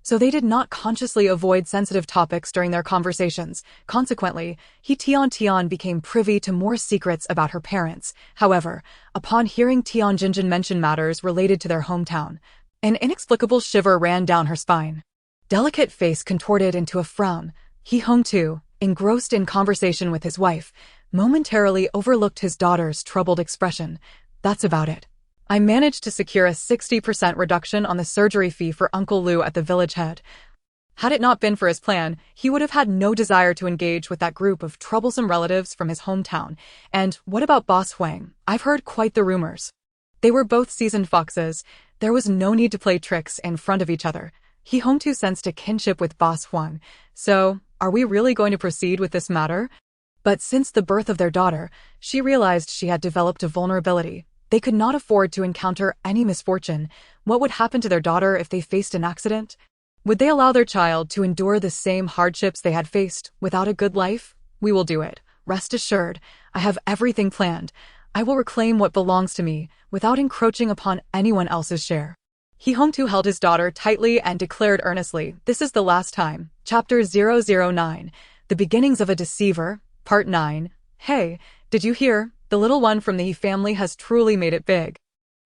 So they did not consciously avoid sensitive topics during their conversations. Consequently, He Tiantian became privy to more secrets about her parents. However, upon hearing Tianjinjin mention matters related to their hometown, an inexplicable shiver ran down her spine. Delicate face contorted into a frown. He Hongtu, engrossed in conversation with his wife, momentarily overlooked his daughter's troubled expression. "That's about it. I managed to secure a 60% reduction on the surgery fee for Uncle Lu at the village head. Had it not been for his plan, he would have had no desire to engage with that group of troublesome relatives from his hometown. And what about Boss Huang? I've heard quite the rumors. They were both seasoned foxes. There was no need to play tricks in front of each other. He Hongtu sensed a kinship with Boss Huang. So, are we really going to proceed with this matter? But since the birth of their daughter, she realized she had developed a vulnerability. They could not afford to encounter any misfortune. What would happen to their daughter if they faced an accident? Would they allow their child to endure the same hardships they had faced without a good life? We will do it. Rest assured, I have everything planned. I will reclaim what belongs to me without encroaching upon anyone else's share. He Hongtu held his daughter tightly and declared earnestly, "This is the last time." Chapter 009, The Beginnings of a Deceiver, Part 9. Hey, did you hear? The little one from the He family has truly made it big.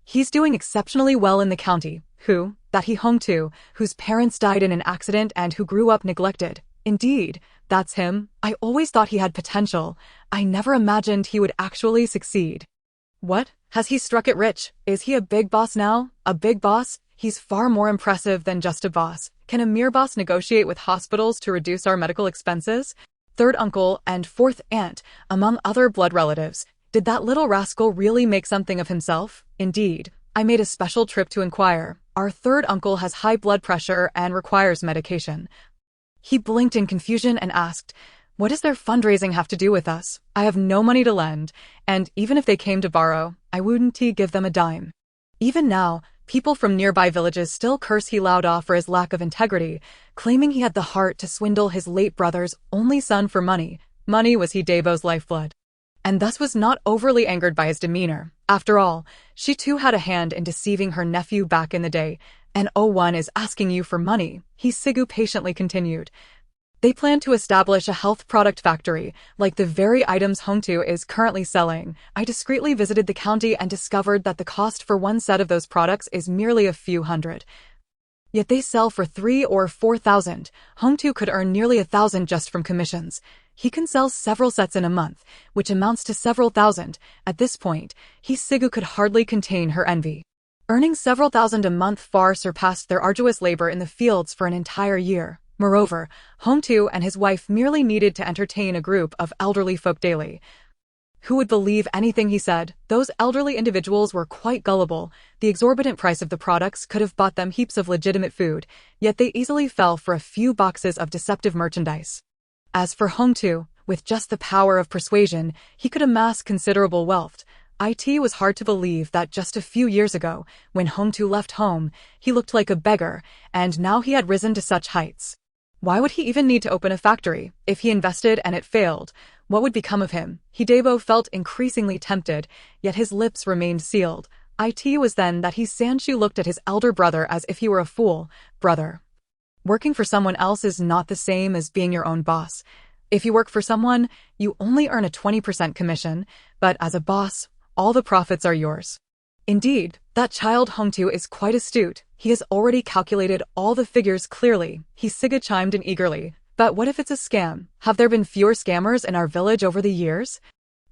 He's doing exceptionally well in the county. Who? That He Hongtu, whose parents died in an accident and who grew up neglected. Indeed, that's him. I always thought he had potential. I never imagined he would actually succeed. What? Has he struck it rich? Is he a big boss now? A big boss? He's far more impressive than just a boss. Can a mere boss negotiate with hospitals to reduce our medical expenses? Third uncle and fourth aunt, among other blood relatives. Did that little rascal really make something of himself? Indeed. I made a special trip to inquire. Our third uncle has high blood pressure and requires medication. He blinked in confusion and asked, "What does their fundraising have to do with us? I have no money to lend, and even if they came to borrow, I wouldn't give them a dime." Even now, people from nearby villages still curse He Laoda for his lack of integrity, claiming he had the heart to swindle his late brother's only son for money. Money was He Dabo's lifeblood. And thus was not overly angered by his demeanor. After all, she too had a hand in deceiving her nephew back in the day. And one is asking you for money, He Sigu patiently continued. They plan to establish a health product factory, like the very items Hongtu is currently selling. I discreetly visited the county and discovered that the cost for one set of those products is merely a few hundred. Yet they sell for 3,000 or 4,000. Hongtu could earn nearly 1,000 just from commissions. He can sell several sets in a month, which amounts to several thousand. At this point, He Sigu could hardly contain her envy. Earning several thousand a month far surpassed their arduous labor in the fields for an entire year. Moreover, Hongtu and his wife merely needed to entertain a group of elderly folk daily. Who would believe anything he said? Those elderly individuals were quite gullible. The exorbitant price of the products could have bought them heaps of legitimate food, yet they easily fell for a few boxes of deceptive merchandise. As for Hongtu, with just the power of persuasion, he could amass considerable wealth. It was hard to believe that just a few years ago, when Hongtu left home, he looked like a beggar, and now he had risen to such heights. Why would he even need to open a factory? If he invested and it failed, what would become of him? He Dabo felt increasingly tempted, yet his lips remained sealed. It was then that He Sanshu looked at his elder brother as if he were a fool. Brother, working for someone else is not the same as being your own boss. If you work for someone, you only earn a 20% commission, but as a boss, all the profits are yours. Indeed, that child Hongtu is quite astute. He has already calculated all the figures clearly. He Siga chimed in eagerly. But what if it's a scam? Have there been fewer scammers in our village over the years?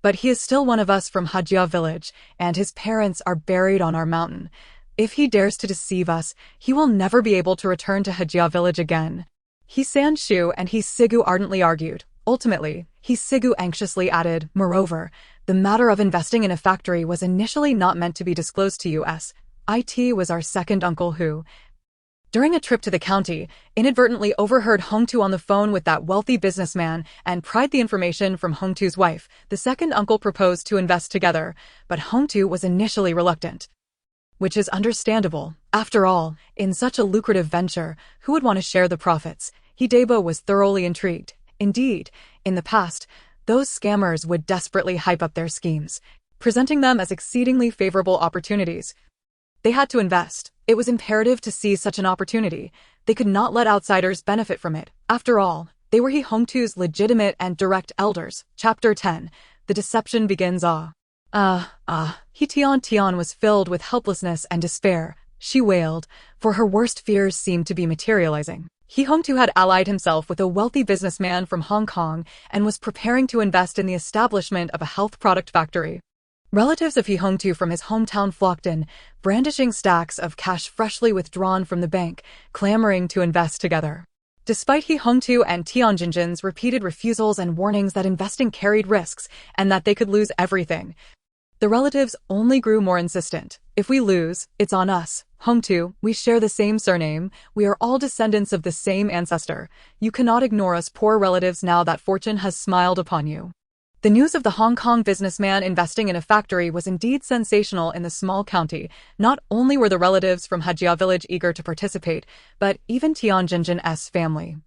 But he is still one of us from Hajia village, and his parents are buried on our mountain. If he dares to deceive us, he will never be able to return to Hajia village again. He Sanshu and He Sigu ardently argued. Ultimately, He Sigu anxiously added, "Moreover, the matter of investing in a factory was initially not meant to be disclosed to us. It was our second uncle who, during a trip to the county, inadvertently overheard Hongtu on the phone with that wealthy businessman and pried the information from Hongtu's wife. The second uncle proposed to invest together, but Hongtu was initially reluctant. Which is understandable. After all, in such a lucrative venture, who would want to share the profits? He Dabo was thoroughly intrigued. Indeed, in the past, those scammers would desperately hype up their schemes, presenting them as exceedingly favorable opportunities. They had to invest. It was imperative to seize such an opportunity. They could not let outsiders benefit from it. After all, they were He Hongtu's legitimate and direct elders. Chapter 10. The Deception Begins. He Tiantian was filled with helplessness and despair. She wailed, for her worst fears seemed to be materializing. He Hongtu had allied himself with a wealthy businessman from Hong Kong and was preparing to invest in the establishment of a health product factory. Relatives of He Hongtu from his hometown flocked in, brandishing stacks of cash freshly withdrawn from the bank, clamoring to invest together. Despite He Hongtu and Tianjinjin's repeated refusals and warnings that investing carried risks and that they could lose everything, the relatives only grew more insistent. If we lose, it's on us. Hongtu, we share the same surname. We are all descendants of the same ancestor. You cannot ignore us poor relatives now that fortune has smiled upon you. The news of the Hong Kong businessman investing in a factory was indeed sensational in the small county. Not only were the relatives from Hejia village eager to participate, but even Tianjinjin's family.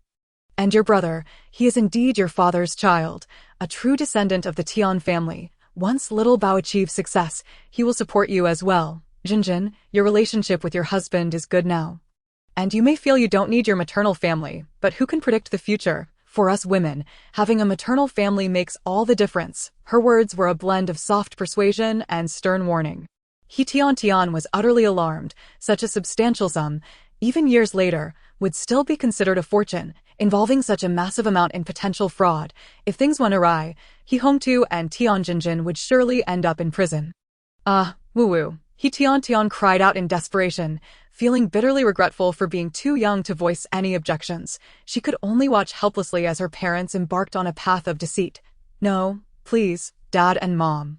And your brother, he is indeed your father's child, a true descendant of the Tian family. Once little Bao achieves success, he will support you as well. Jinjin, your relationship with your husband is good now. And you may feel you don't need your maternal family, but who can predict the future? For us women, having a maternal family makes all the difference. Her words were a blend of soft persuasion and stern warning. He Tiantian was utterly alarmed. Such a substantial sum, even years later, would still be considered a fortune, involving such a massive amount in potential fraud. If things went awry, He Hongtu and Tianjinjin would surely end up in prison. Woo-woo. He Tiantian cried out in desperation, feeling bitterly regretful for being too young to voice any objections. She could only watch helplessly as her parents embarked on a path of deceit. No, please, Dad and Mom.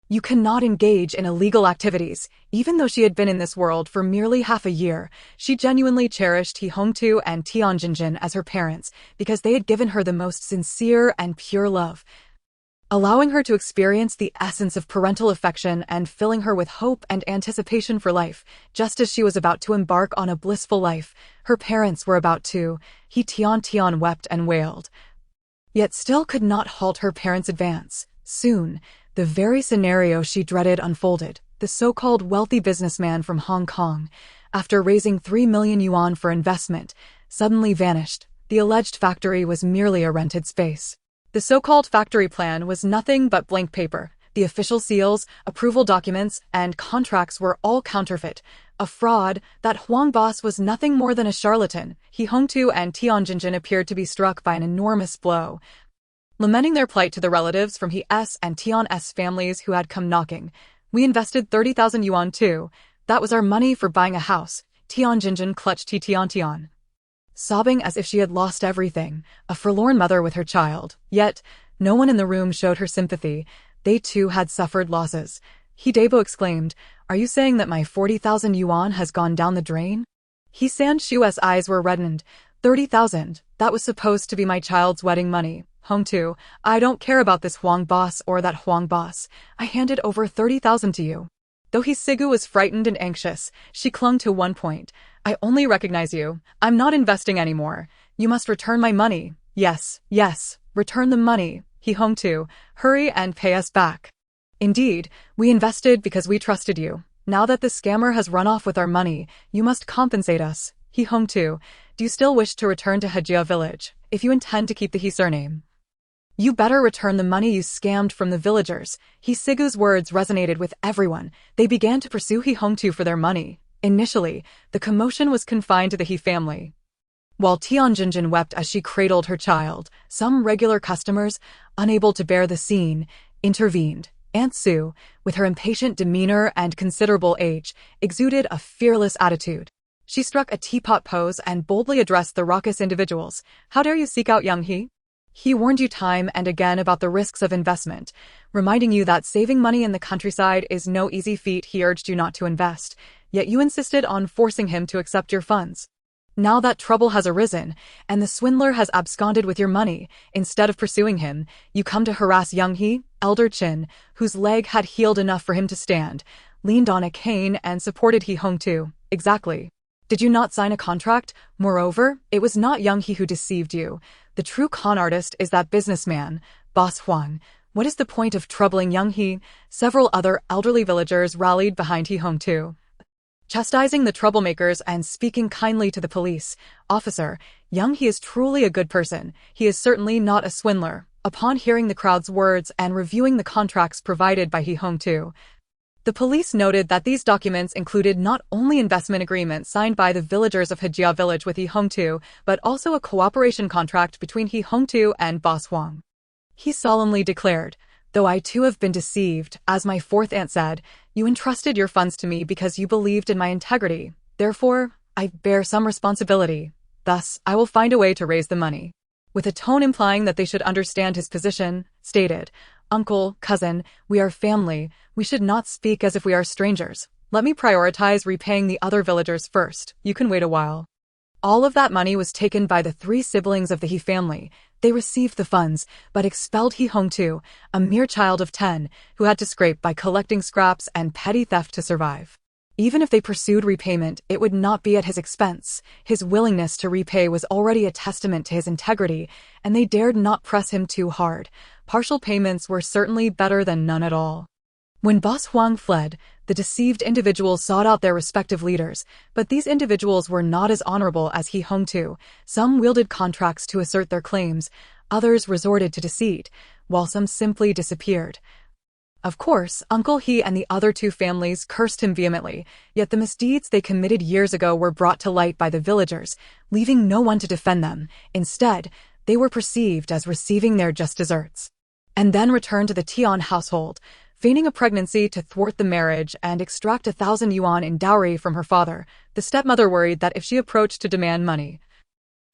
You cannot engage in illegal activities. Even though she had been in this world for merely half a year, she genuinely cherished He Hongtu and Tianjinjin as her parents because they had given her the most sincere and pure love, allowing her to experience the essence of parental affection and filling her with hope and anticipation for life. Just as she was about to embark on a blissful life, her parents were about to. He Tiantian wept and wailed, yet still could not halt her parents' advance. Soon, the very scenario she dreaded unfolded. The so-called wealthy businessman from Hong Kong, after raising 3 million yuan for investment, suddenly vanished. The alleged factory was merely a rented space. The so-called factory plan was nothing but blank paper. The official seals, approval documents, and contracts were all counterfeit. A fraud. That Huang boss was nothing more than a charlatan. He Hongtu and Tianjinjin appeared to be struck by an enormous blow. Lamenting their plight to the relatives from He S and Tian S families who had come knocking, we invested 30,000 yuan too. That was our money for buying a house. Tianjinjin clutched He Tiantian, sobbing as if she had lost everything, a forlorn mother with her child. Yet, no one in the room showed her sympathy. They too had suffered losses. He Debo exclaimed, "Are you saying that my 40,000 yuan has gone down the drain?" He Sanshu's eyes were reddened. 30,000, that was supposed to be my child's wedding money. Hongtu, I don't care about this Huang boss or that Huang boss. I handed over 30,000 to you. Though He Sigu was frightened and anxious, she clung to one point. I only recognize you. I'm not investing anymore. You must return my money. Yes, return the money. He Hongtu, hurry and pay us back. Indeed, we invested because we trusted you. Now that the scammer has run off with our money, you must compensate us. He Hongtu, do you still wish to return to Hejia village? If you intend to keep the He surname, you better return the money you scammed from the villagers. He Sigu's words resonated with everyone. They began to pursue He Hongtu for their money. Initially, the commotion was confined to the He family, while Tianjinjin wept as she cradled her child. Some regular customers, unable to bear the scene, intervened. Aunt Sue, with her impatient demeanor and considerable age, exuded a fearless attitude. She struck a teapot pose and boldly addressed the raucous individuals. How dare you seek out young He? He warned you time and again about the risks of investment, reminding you that saving money in the countryside is no easy feat. He urged you not to invest, yet you insisted on forcing him to accept your funds. Now that trouble has arisen, and the swindler has absconded with your money, instead of pursuing him, you come to harass young He. Elder Chin, whose leg had healed enough for him to stand, leaned on a cane and supported He Hongtu. Exactly. Did you not sign a contract? Moreover, it was not young He who deceived you. The true con artist is that businessman, Boss Huang. What is the point of troubling young He? Several other elderly villagers rallied behind He Hongtu, chastising the troublemakers and speaking kindly to the police. Officer, young He is truly a good person. He is certainly not a swindler. Upon hearing the crowd's words and reviewing the contracts provided by He Hongtu, the police noted that these documents included not only investment agreements signed by the villagers of Hejia village with He Hongtu, but also a cooperation contract between He Hongtu and Boss Huang. He solemnly declared, "Though I too have been deceived, as my fourth aunt said, you entrusted your funds to me because you believed in my integrity. Therefore, I bear some responsibility. Thus, I will find a way to raise the money. With a tone implying that they should understand his position, stated, Uncle, cousin, we are family. We should not speak as if we are strangers. Let me prioritize repaying the other villagers first. You can wait a while. All of that money was taken by the 3 siblings of the He family. They received the funds, but expelled He Hongtu, a mere child of 10, who had to scrape by collecting scraps and petty theft to survive. Even if they pursued repayment, it would not be at his expense. His willingness to repay was already a testament to his integrity, and they dared not press him too hard. Partial payments were certainly better than none at all. When Boss Huang fled, the deceived individuals sought out their respective leaders, but these individuals were not as honorable as He Hongtu. Some wielded contracts to assert their claims, others resorted to deceit, while some simply disappeared. Of course, Uncle He and the other 2 families cursed him vehemently, yet the misdeeds they committed years ago were brought to light by the villagers, leaving no one to defend them. Instead, they were perceived as receiving their just deserts. And then returned to the Tian household, feigning a pregnancy to thwart the marriage and extract 1,000 yuan in dowry from her father. The stepmother worried that if she approached to demand money,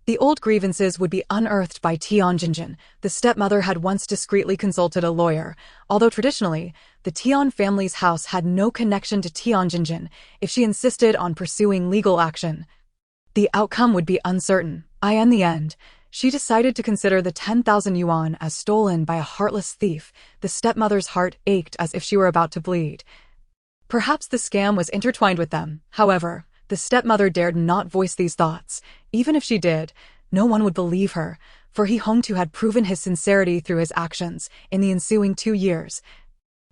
the old grievances would be unearthed by Tianjin. The stepmother had once discreetly consulted a lawyer, although traditionally, the Tian family's house had no connection to Tianjin. If she insisted on pursuing legal action, the outcome would be uncertain. In the end, she decided to consider the 10,000 yuan as stolen by a heartless thief. The stepmother's heart ached as if she were about to bleed. Perhaps the scam was intertwined with them. However, the stepmother dared not voice these thoughts. Even if she did, no one would believe her, for He Hongtu had proven his sincerity through his actions. In the ensuing 2 years,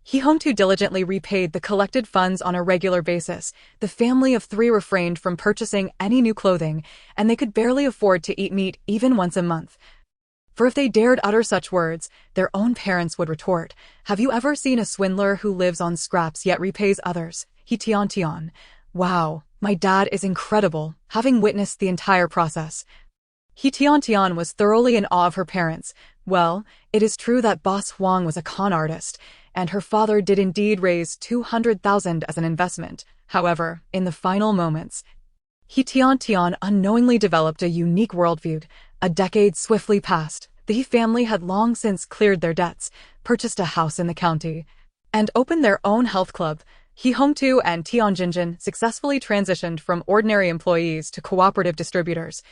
He Hongtu diligently repaid the collected funds on a regular basis. The family of 3 refrained from purchasing any new clothing, and they could barely afford to eat meat even once a month. For if they dared utter such words, their own parents would retort, "Have you ever seen a swindler who lives on scraps yet repays others?" He Tiantian. Wow, my dad is incredible, having witnessed the entire process. He Tiantian was thoroughly in awe of her parents. Well, it is true that Boss Huang was a con artist, and her father did indeed raise 200,000 as an investment. However, in the final moments, He Tiantian unknowingly developed a unique worldview. A decade swiftly passed. The He family had long since cleared their debts, purchased a house in the county, and opened their own health club. He Hongtu and Tianjin successfully transitioned from ordinary employees to cooperative distributors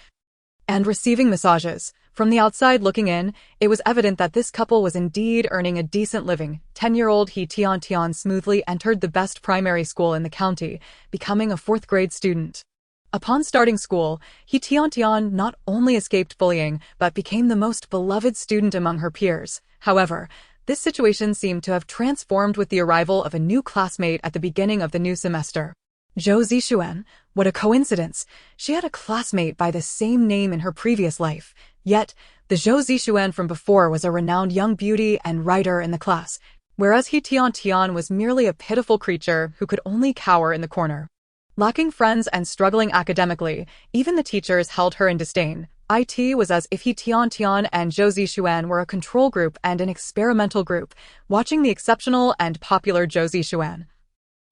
and receiving massages. From the outside looking in, it was evident that this couple was indeed earning a decent living. 10-year-old He Tiantian smoothly entered the best primary school in the county, becoming a 4th-grade student. Upon starting school, He Tiantian not only escaped bullying, but became the most beloved student among her peers. However, this situation seemed to have transformed with the arrival of a new classmate at the beginning of the new semester. Zhou Zixuan, what a coincidence! She had a classmate by the same name in her previous life. Yet, the Zhou Zixuan from before was a renowned young beauty and writer in the class, whereas He Tiantian was merely a pitiful creature who could only cower in the corner. Lacking friends and struggling academically, even the teachers held her in disdain. It was as if He Tiantian and Zhou Zixuan were a control group and an experimental group, watching the exceptional and popular Zhou Zixuan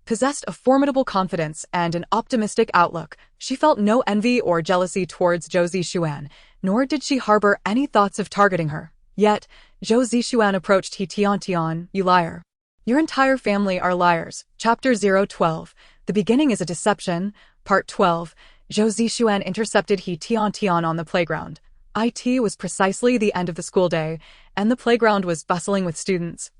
possessed a formidable confidence and an optimistic outlook. She felt no envy or jealousy towards Zhou Zixuan, nor did she harbor any thoughts of targeting her. Yet, Zhou Zixuan approached He Tiantian. "You liar. Your entire family are liars." Chapter 012. The Beginning is a Deception. Part 12. Zhou Zixuan intercepted He Tiantian on the playground. It was precisely the end of the school day, and the playground was bustling with students,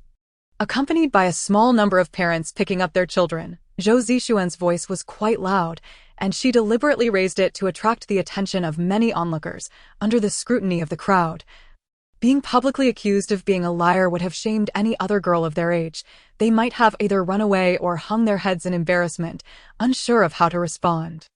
accompanied by a small number of parents picking up their children. Zhou Zixuan's voice was quite loud, and she deliberately raised it to attract the attention of many onlookers, under the scrutiny of the crowd. Being publicly accused of being a liar would have shamed any other girl of their age. They might have either run away or hung their heads in embarrassment, unsure of how to respond.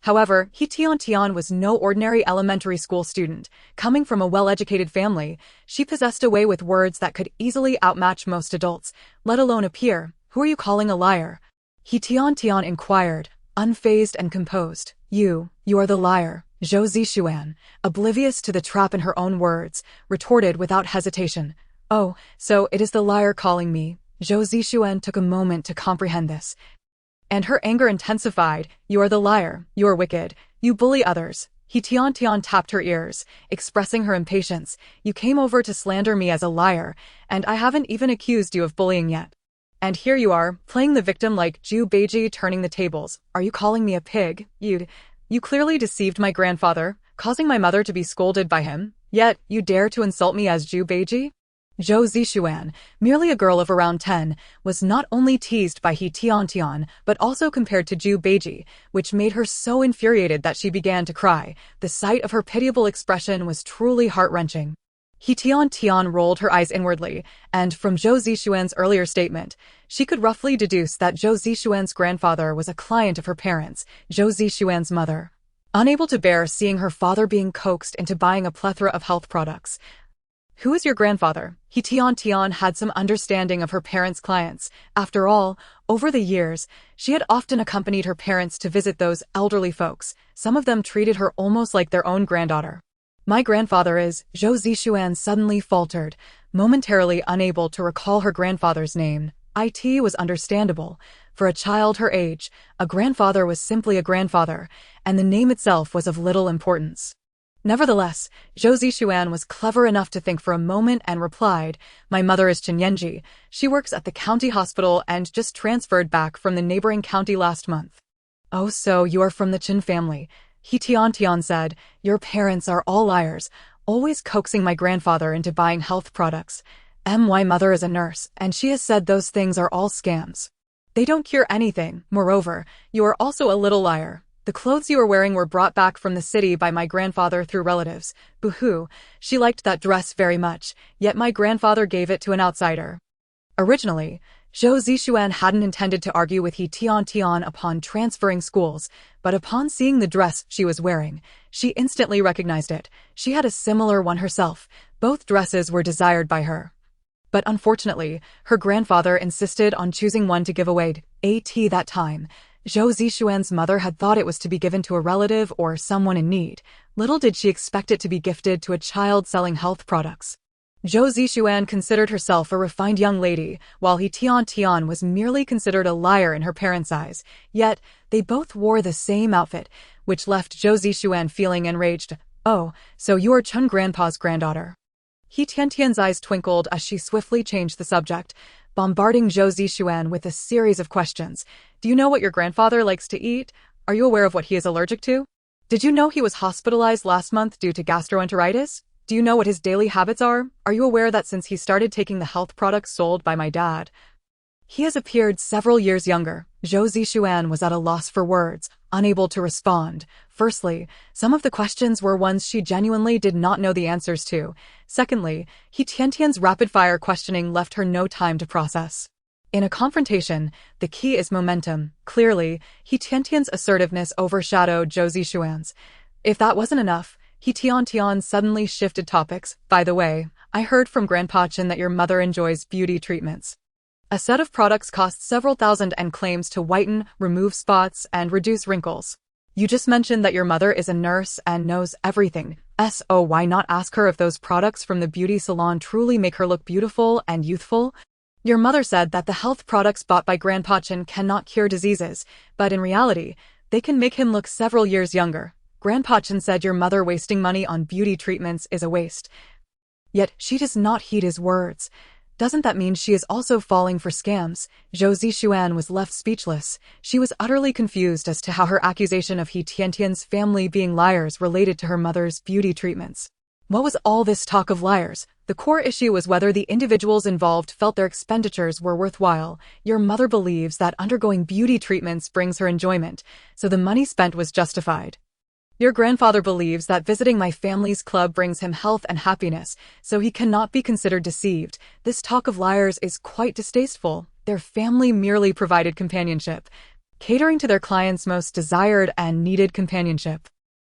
However, He Tiantian was no ordinary elementary school student. Coming from a well-educated family, she possessed a way with words that could easily outmatch most adults, let alone a peer. "Who are you calling a liar?" He Tiantian inquired, unfazed and composed. You are the liar." Zhou Zixuan, oblivious to the trap in her own words, retorted without hesitation. "Oh, so it is the liar calling me." Zhou Zixuan took a moment to comprehend this, and her anger intensified. "You are the liar. You are wicked. You bully others. He Tiantian tapped her ears, expressing her impatience. You came over to slander me as a liar, and I haven't even accused you of bullying yet. And here you are, playing the victim like Zhu Beiji, turning the tables. Are you calling me a pig? You clearly deceived my grandfather, causing my mother to be scolded by him. Yet, you dare to insult me as Zhu Beiji? Zhou Zixuan, merely a girl of around 10, was not only teased by He Tiantian, but also compared to Zhu Beiji, which made her so infuriated that she began to cry. The sight of her pitiable expression was truly heart-wrenching. He Tiantian rolled her eyes inwardly, and from Zhou Zixuan's earlier statement, she could roughly deduce that Zhou Zixuan's grandfather was a client of her parents, Zhou Zixuan's mother. Unable to bear seeing her father being coaxed into buying a plethora of health products. Who is your grandfather? He Tiantian had some understanding of her parents' clients. After all, over the years, she had often accompanied her parents to visit those elderly folks. Some of them treated her almost like their own granddaughter. My grandfather is, Zhou Zixuan suddenly faltered, momentarily unable to recall her grandfather's name. It was understandable. For a child her age, a grandfather was simply a grandfather, and the name itself was of little importance. Nevertheless, Zhou Zixuan was clever enough to think for a moment and replied, My mother is Chen Yanji. She works at the county hospital and just transferred back from the neighboring county last month. Oh, so you are from the Chen family. He Tiantian said, Your parents are all liars, always coaxing my grandfather into buying health products. My mother is a nurse, and she has said those things are all scams. They don't cure anything. Moreover, you are also a little liar. The clothes you are wearing were brought back from the city by my grandfather through relatives. Boo-hoo, she liked that dress very much, yet my grandfather gave it to an outsider. Originally, Zhou Zixuan hadn't intended to argue with He Tiantian upon transferring schools, but upon seeing the dress she was wearing, she instantly recognized it. She had a similar one herself. Both dresses were desired by her. But unfortunately, her grandfather insisted on choosing one to give away. That time, Zhou Zixuan's mother had thought it was to be given to a relative or someone in need. Little did she expect it to be gifted to a child selling health products. Zhou Zixuan considered herself a refined young lady, while He Tiantian was merely considered a liar in her parents' eyes. Yet, they both wore the same outfit, which left Zhou Zixuan feeling enraged. Oh, so you're Chen Grandpa's granddaughter. He Tiantian's eyes twinkled as she swiftly changed the subject, bombarding Zhou Zixuan with a series of questions. Do you know what your grandfather likes to eat? Are you aware of what he is allergic to? Did you know he was hospitalized last month due to gastroenteritis? Do you know what his daily habits are? Are you aware that since he started taking the health products sold by my dad, he has appeared several years younger? Zhou Zixuan was at a loss for words, unable to respond. Firstly, some of the questions were ones she genuinely did not know the answers to. Secondly, He Tiantian's rapid-fire questioning left her no time to process. In a confrontation, the key is momentum. Clearly, He Tiantian's assertiveness overshadowed Zhou Zixuan's. If that wasn't enough, He Tiantian suddenly shifted topics. By the way, I heard from Grandpa Chen that your mother enjoys beauty treatments. A set of products costs several thousand and claims to whiten, remove spots, and reduce wrinkles. You just mentioned that your mother is a nurse and knows everything. So why not ask her if those products from the beauty salon truly make her look beautiful and youthful? Your mother said that the health products bought by Grandpa Chen cannot cure diseases, but in reality, they can make him look several years younger. Grandpa Chen said your mother wasting money on beauty treatments is a waste. Yet she does not heed his words. Doesn't that mean she is also falling for scams? Zhou Zixuan was left speechless. She was utterly confused as to how her accusation of He Tiantian's family being liars related to her mother's beauty treatments. What was all this talk of liars? The core issue was whether the individuals involved felt their expenditures were worthwhile. Your mother believes that undergoing beauty treatments brings her enjoyment, so the money spent was justified. Your grandfather believes that visiting my family's club brings him health and happiness, so he cannot be considered deceived. This talk of liars is quite distasteful. Their family merely provided companionship, catering to their clients' most desired and needed companionship.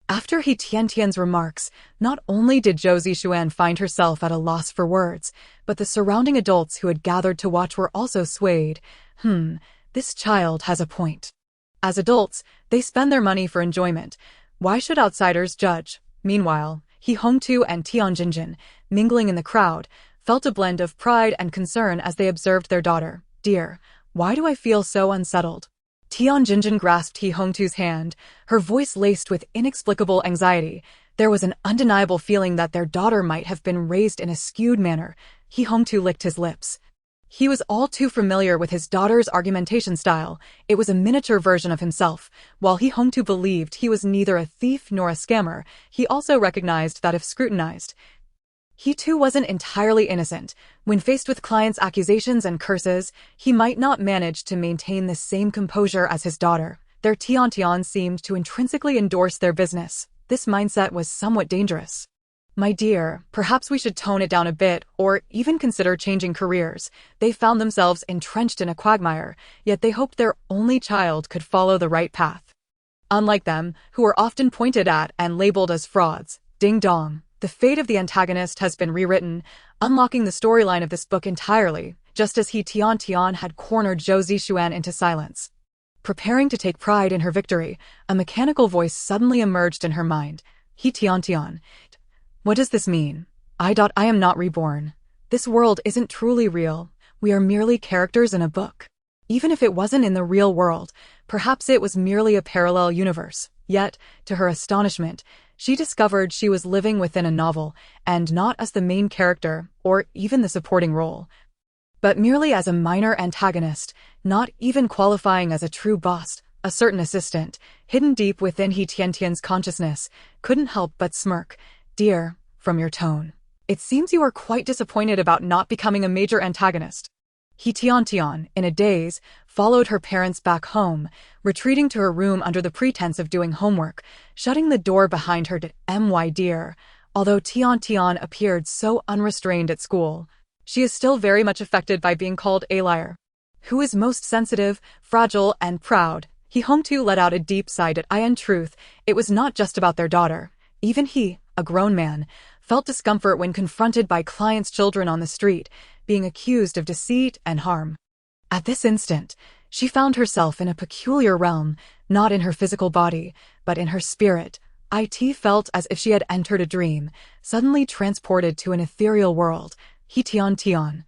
After He Tiantian's remarks, not only did Zhou Zixuan find herself at a loss for words, but the surrounding adults who had gathered to watch were also swayed. This child has a point. As adults, they spend their money for enjoyment. Why should outsiders judge? Meanwhile, He Hongtu and Tianjinjin, mingling in the crowd, felt a blend of pride and concern as they observed their daughter. Dear, why do I feel so unsettled? Tianjin grasped He Hongtu's hand, her voice laced with inexplicable anxiety. There was an undeniable feeling that their daughter might have been raised in a skewed manner. He Hongtu licked his lips. He was all too familiar with his daughter's argumentation style. It was a miniature version of himself. While He Hongtu believed he was neither a thief nor a scammer, he also recognized that if scrutinized, he too wasn't entirely innocent. When faced with clients' accusations and curses, he might not manage to maintain the same composure as his daughter. Their Tiantian seemed to intrinsically endorse their business. This mindset was somewhat dangerous. My dear, perhaps we should tone it down a bit, or even consider changing careers. They found themselves entrenched in a quagmire, yet they hoped their only child could follow the right path. Unlike them, who were often pointed at and labeled as frauds. Ding dong. The fate of the antagonist has been rewritten, unlocking the storyline of this book entirely, just as He Tiantian had cornered Zhou Zixuan into silence. Preparing to take pride in her victory, a mechanical voice suddenly emerged in her mind. He Tiantian. What does this mean? I am not reborn. This world isn't truly real. We are merely characters in a book. Even if it wasn't in the real world, perhaps it was merely a parallel universe. Yet, to her astonishment, she discovered she was living within a novel, and not as the main character, or even the supporting role, but merely as a minor antagonist, not even qualifying as a true boss. A certain assistant, hidden deep within He Tiantian's consciousness, couldn't help but smirk. Dear, from your tone, it seems you are quite disappointed about not becoming a major antagonist. He Tiantian, in a daze, followed her parents back home, retreating to her room under the pretense of doing homework, shutting the door behind her. My dear, although Tiantian appeared so unrestrained at school, she is still very much affected by being called a liar. Who is most sensitive, fragile, and proud? He Hongtu let out a deep sigh. In truth, it was not just about their daughter. Even he, a grown man, felt discomfort when confronted by clients' children on the street, being accused of deceit and harm. At this instant, she found herself in a peculiar realm, not in her physical body, but in her spirit. It felt as if she had entered a dream, suddenly transported to an ethereal world. He Tiantian.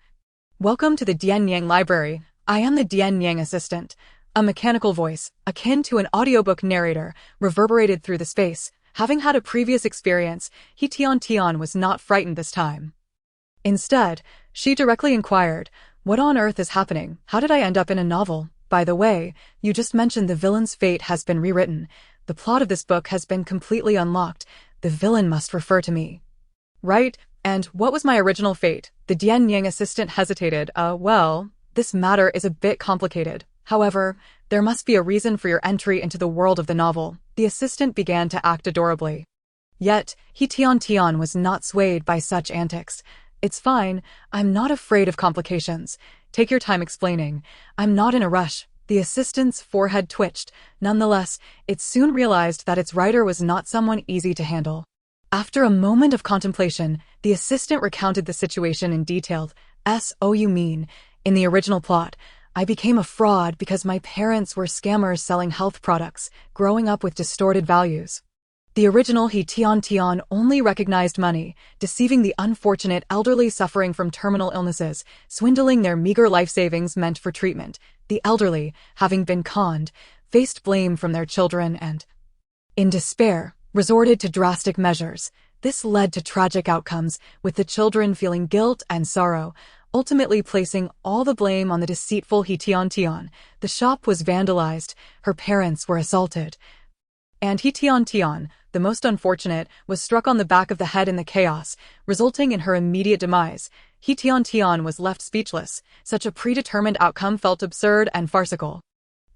Welcome to the Dianyang Library. I am the Dianyang assistant. A mechanical voice, akin to an audiobook narrator, reverberated through the space. Having had a previous experience, He Tiantian was not frightened this time. Instead, she directly inquired, what on earth is happening? How did I end up in a novel? By the way, you just mentioned the villain's fate has been rewritten. The plot of this book has been completely unlocked. The villain must refer to me. Right? And what was my original fate? The Dianyang assistant hesitated. Well, this matter is a bit complicated. However, there must be a reason for your entry into the world of the novel. The assistant began to act adorably. Yet, He Tiantian was not swayed by such antics. It's fine, I'm not afraid of complications. Take your time explaining. I'm not in a rush. The assistant's forehead twitched. Nonetheless, it soon realized that its writer was not someone easy to handle. After a moment of contemplation, the assistant recounted the situation in detail. You mean, in the original plot, I became a fraud because my parents were scammers selling health products, growing up with distorted values. The original He Tiantian only recognized money, deceiving the unfortunate elderly suffering from terminal illnesses, swindling their meager life savings meant for treatment. The elderly, having been conned, faced blame from their children and, in despair, resorted to drastic measures. This led to tragic outcomes, with the children feeling guilt and sorrow, ultimately placing all the blame on the deceitful He Tiantian. The shop was vandalized, her parents were assaulted, and He Tiantian, the most unfortunate, was struck on the back of the head in the chaos, resulting in her immediate demise. He Tiantian was left speechless. Such a predetermined outcome felt absurd and farcical.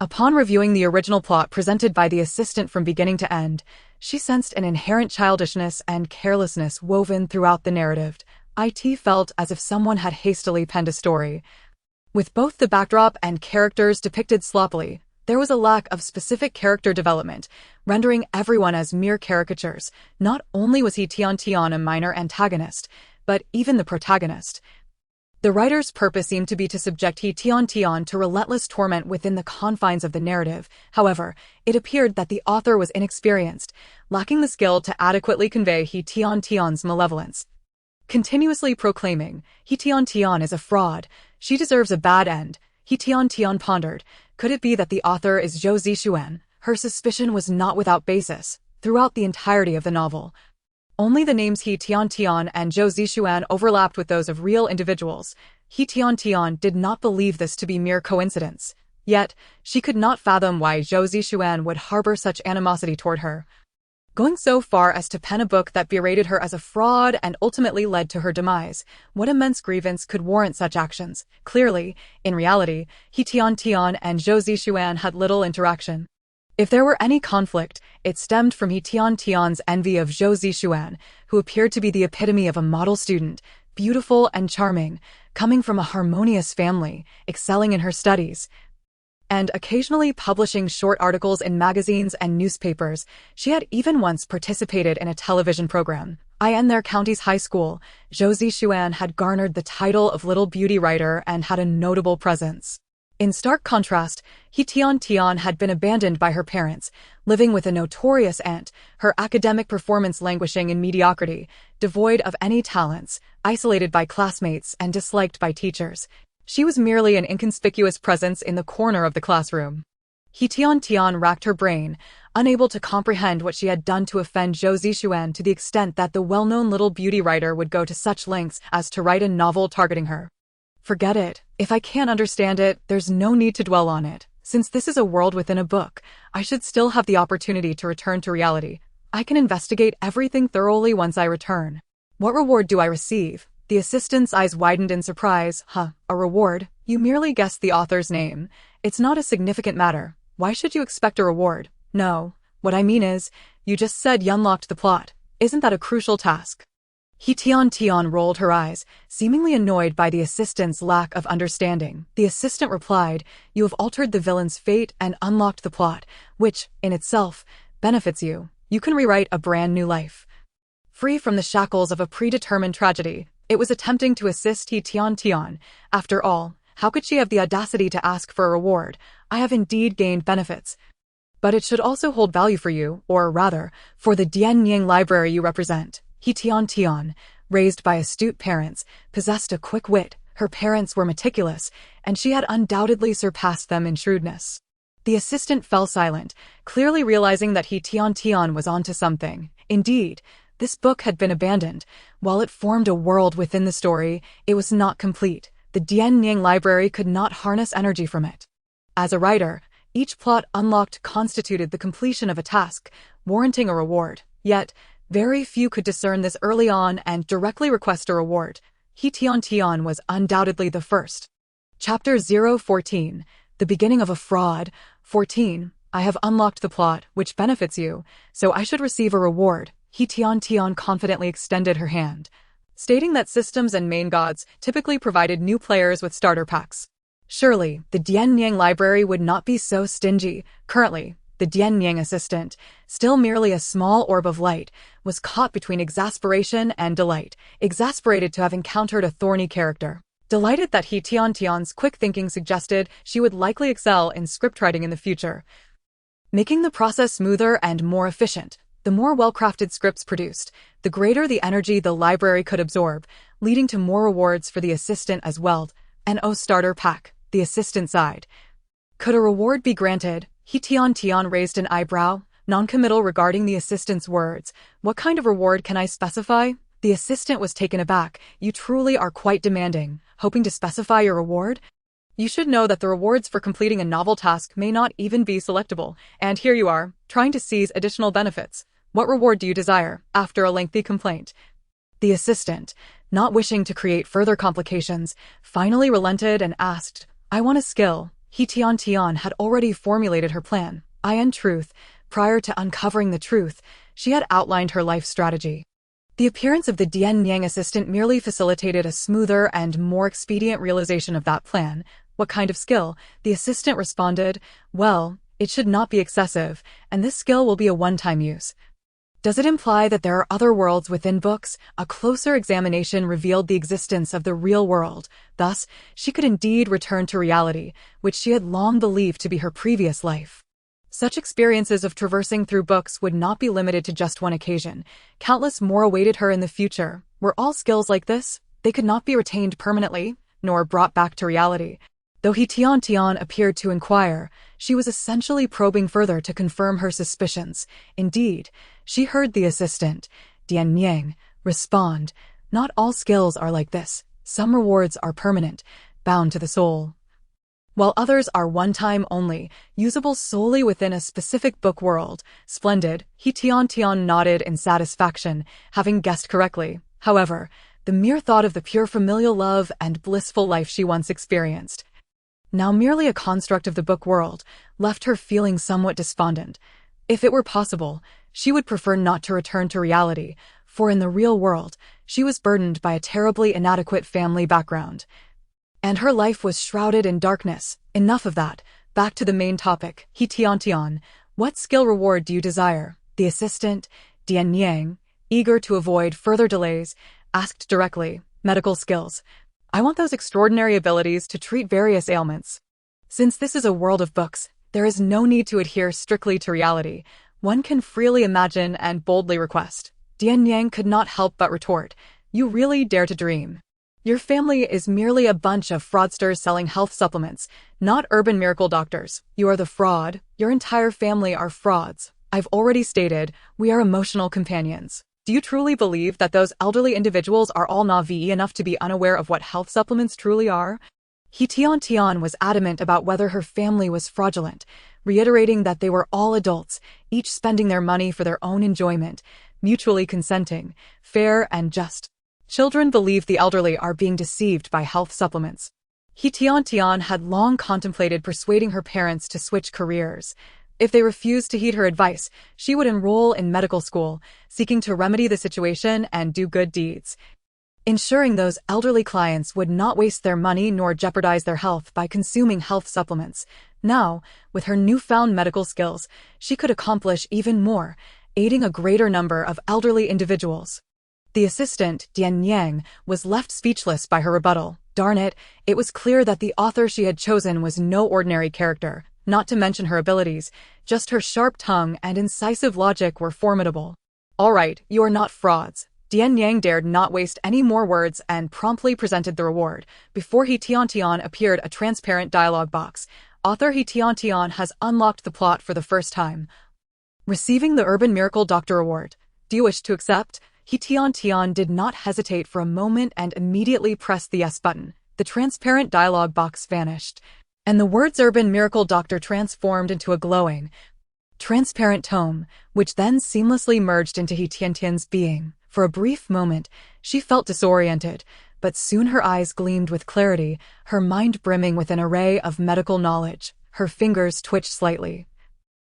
Upon reviewing the original plot presented by the assistant from beginning to end, she sensed an inherent childishness and carelessness woven throughout the narrative. It felt as if someone had hastily penned a story, with both the backdrop and characters depicted sloppily. There was a lack of specific character development, rendering everyone as mere caricatures. Not only was He Tiantian a minor antagonist, but even the protagonist. The writer's purpose seemed to be to subject He Tiantian to relentless torment within the confines of the narrative. However, it appeared that the author was inexperienced, lacking the skill to adequately convey He Tiantian's malevolence. Continuously proclaiming, He Tiantian is a fraud, she deserves a bad end, He Tiantian pondered, Could it be that the author is Zhou Zixuan? Her suspicion was not without basis. Throughout the entirety of the novel, only the names He Tiantian and Zhou Zixuan overlapped with those of real individuals. He Tiantian did not believe this to be mere coincidence. Yet, she could not fathom why Zhou Zixuan would harbor such animosity toward her, going so far as to pen a book that berated her as a fraud and ultimately led to her demise. What immense grievance could warrant such actions? Clearly, in reality, He Tiantian and Zhou Zixuan had little interaction. If there were any conflict, it stemmed from He Tiantian's envy of Zhou Zixuan, who appeared to be the epitome of a model student, beautiful and charming, coming from a harmonious family, excelling in her studies, and occasionally publishing short articles in magazines and newspapers. She had even once participated in a television program. In their county's high school, Zhou Zixuan had garnered the title of Little Beauty Writer and had a notable presence. In stark contrast, He Tiantian had been abandoned by her parents, living with a notorious aunt, her academic performance languishing in mediocrity, devoid of any talents, isolated by classmates and disliked by teachers. She was merely an inconspicuous presence in the corner of the classroom. He Tiantian racked her brain, unable to comprehend what she had done to offend Zhou Zixuan to the extent that the well-known little beauty writer would go to such lengths as to write a novel targeting her. Forget it. If I can't understand it, there's no need to dwell on it. Since this is a world within a book, I should still have the opportunity to return to reality. I can investigate everything thoroughly once I return. What reward do I receive? The assistant's eyes widened in surprise. A reward? You merely guessed the author's name. It's not a significant matter. Why should you expect a reward? No. What I mean is, you just said you unlocked the plot. Isn't that a crucial task? He Tiantian rolled her eyes, seemingly annoyed by the assistant's lack of understanding. The assistant replied, you have altered the villain's fate and unlocked the plot, which, in itself, benefits you. You can rewrite a brand new life, free from the shackles of a predetermined tragedy. It was attempting to assist He Tiantian. After all, how could she have the audacity to ask for a reward? I have indeed gained benefits, but it should also hold value for you, or rather, for the Dianying library you represent. He Tiantian, raised by astute parents, possessed a quick wit. Her parents were meticulous, and she had undoubtedly surpassed them in shrewdness. The assistant fell silent, clearly realizing that He Tiantian was onto something. Indeed, this book had been abandoned. While it formed a world within the story, it was not complete. The Dianying library could not harness energy from it. As a writer, each plot unlocked constituted the completion of a task, warranting a reward. Yet, very few could discern this early on and directly request a reward. He Tiantian was undoubtedly the first. Chapter 014. The beginning of a fraud. 14. I have unlocked the plot, which benefits you, so I should receive a reward. He Tiantian confidently extended her hand, stating that systems and main gods typically provided new players with starter packs. Surely, the Dianying library would not be so stingy. Currently, the Dianying assistant, still merely a small orb of light, was caught between exasperation and delight. Exasperated to have encountered a thorny character, delighted that He Tiantian's quick thinking suggested she would likely excel in scriptwriting in the future, making the process smoother and more efficient. The more well-crafted scripts produced, the greater the energy the library could absorb, leading to more rewards for the assistant as well. An starter pack. The assistant sighed. Could a reward be granted? He Tiantian raised an eyebrow, noncommittal regarding the assistant's words. What kind of reward can I specify? The assistant was taken aback. You truly are quite demanding. Hoping to specify your reward? You should know that the rewards for completing a novel task may not even be selectable, and here you are, trying to seize additional benefits. What reward do you desire? After a lengthy complaint, the assistant, not wishing to create further complications, finally relented and asked, I want a skill. He Tiantian had already formulated her plan. In truth, prior to uncovering the truth, she had outlined her life strategy. The appearance of the Dianying assistant merely facilitated a smoother and more expedient realization of that plan. What kind of skill? The assistant responded, well, it should not be excessive, and this skill will be a one-time use. Does it imply that there are other worlds within books? A closer examination revealed the existence of the real world. Thus, she could indeed return to reality, which she had long believed to be her previous life. Such experiences of traversing through books would not be limited to just one occasion. Countless more awaited her in the future. Were all skills like this? They could not be retained permanently, nor brought back to reality. Though He Tiantian appeared to inquire, she was essentially probing further to confirm her suspicions. Indeed, she heard the assistant, Dian Yang, respond, "Not all skills are like this. Some rewards are permanent, bound to the soul, while others are one-time only, usable solely within a specific book world." Splendid, He Tiantian nodded in satisfaction, having guessed correctly. However, the mere thought of the pure familial love and blissful life she once experienced, now merely a construct of the book world, left her feeling somewhat despondent. If it were possible, she would prefer not to return to reality, for in the real world, she was burdened by a terribly inadequate family background, and her life was shrouded in darkness. Enough of that. Back to the main topic. He Tiantian, what skill reward do you desire? The assistant, Dian Yang, eager to avoid further delays, asked directly. Medical skills. I want those extraordinary abilities to treat various ailments. Since this is a world of books, there is no need to adhere strictly to reality. One can freely imagine and boldly request. Dian Yang could not help but retort, "You really dare to dream. Your family is merely a bunch of fraudsters selling health supplements, not urban miracle doctors. You are the fraud. Your entire family are frauds. I've already stated, we are emotional companions. Do you truly believe that those elderly individuals are all naive enough to be unaware of what health supplements truly are?" He Tiantian was adamant about whether her family was fraudulent, reiterating that they were all adults, each spending their money for their own enjoyment, mutually consenting, fair and just. Children believe the elderly are being deceived by health supplements. He Tiantian had long contemplated persuading her parents to switch careers. If they refused to heed her advice, she would enroll in medical school, seeking to remedy the situation and do good deeds, ensuring those elderly clients would not waste their money nor jeopardize their health by consuming health supplements. Now, with her newfound medical skills, she could accomplish even more, aiding a greater number of elderly individuals. The assistant, Dian Yang, was left speechless by her rebuttal. Darn it, it was clear that the author she had chosen was no ordinary character. Not to mention her abilities, just her sharp tongue and incisive logic were formidable. All right, you are not frauds. Dian Yang dared not waste any more words and promptly presented the reward. Before He Tiantian appeared a transparent dialogue box. Author He Tiantian has unlocked the plot for the first time. Receiving the Urban Miracle Doctor Award. Do you wish to accept? He Tiantian did not hesitate for a moment and immediately pressed the yes button. The transparent dialogue box vanished, and the words Urban Miracle Doctor transformed into a glowing, transparent tome, which then seamlessly merged into He Tiantian's being. For a brief moment, she felt disoriented, but soon her eyes gleamed with clarity, her mind brimming with an array of medical knowledge. Her fingers twitched slightly.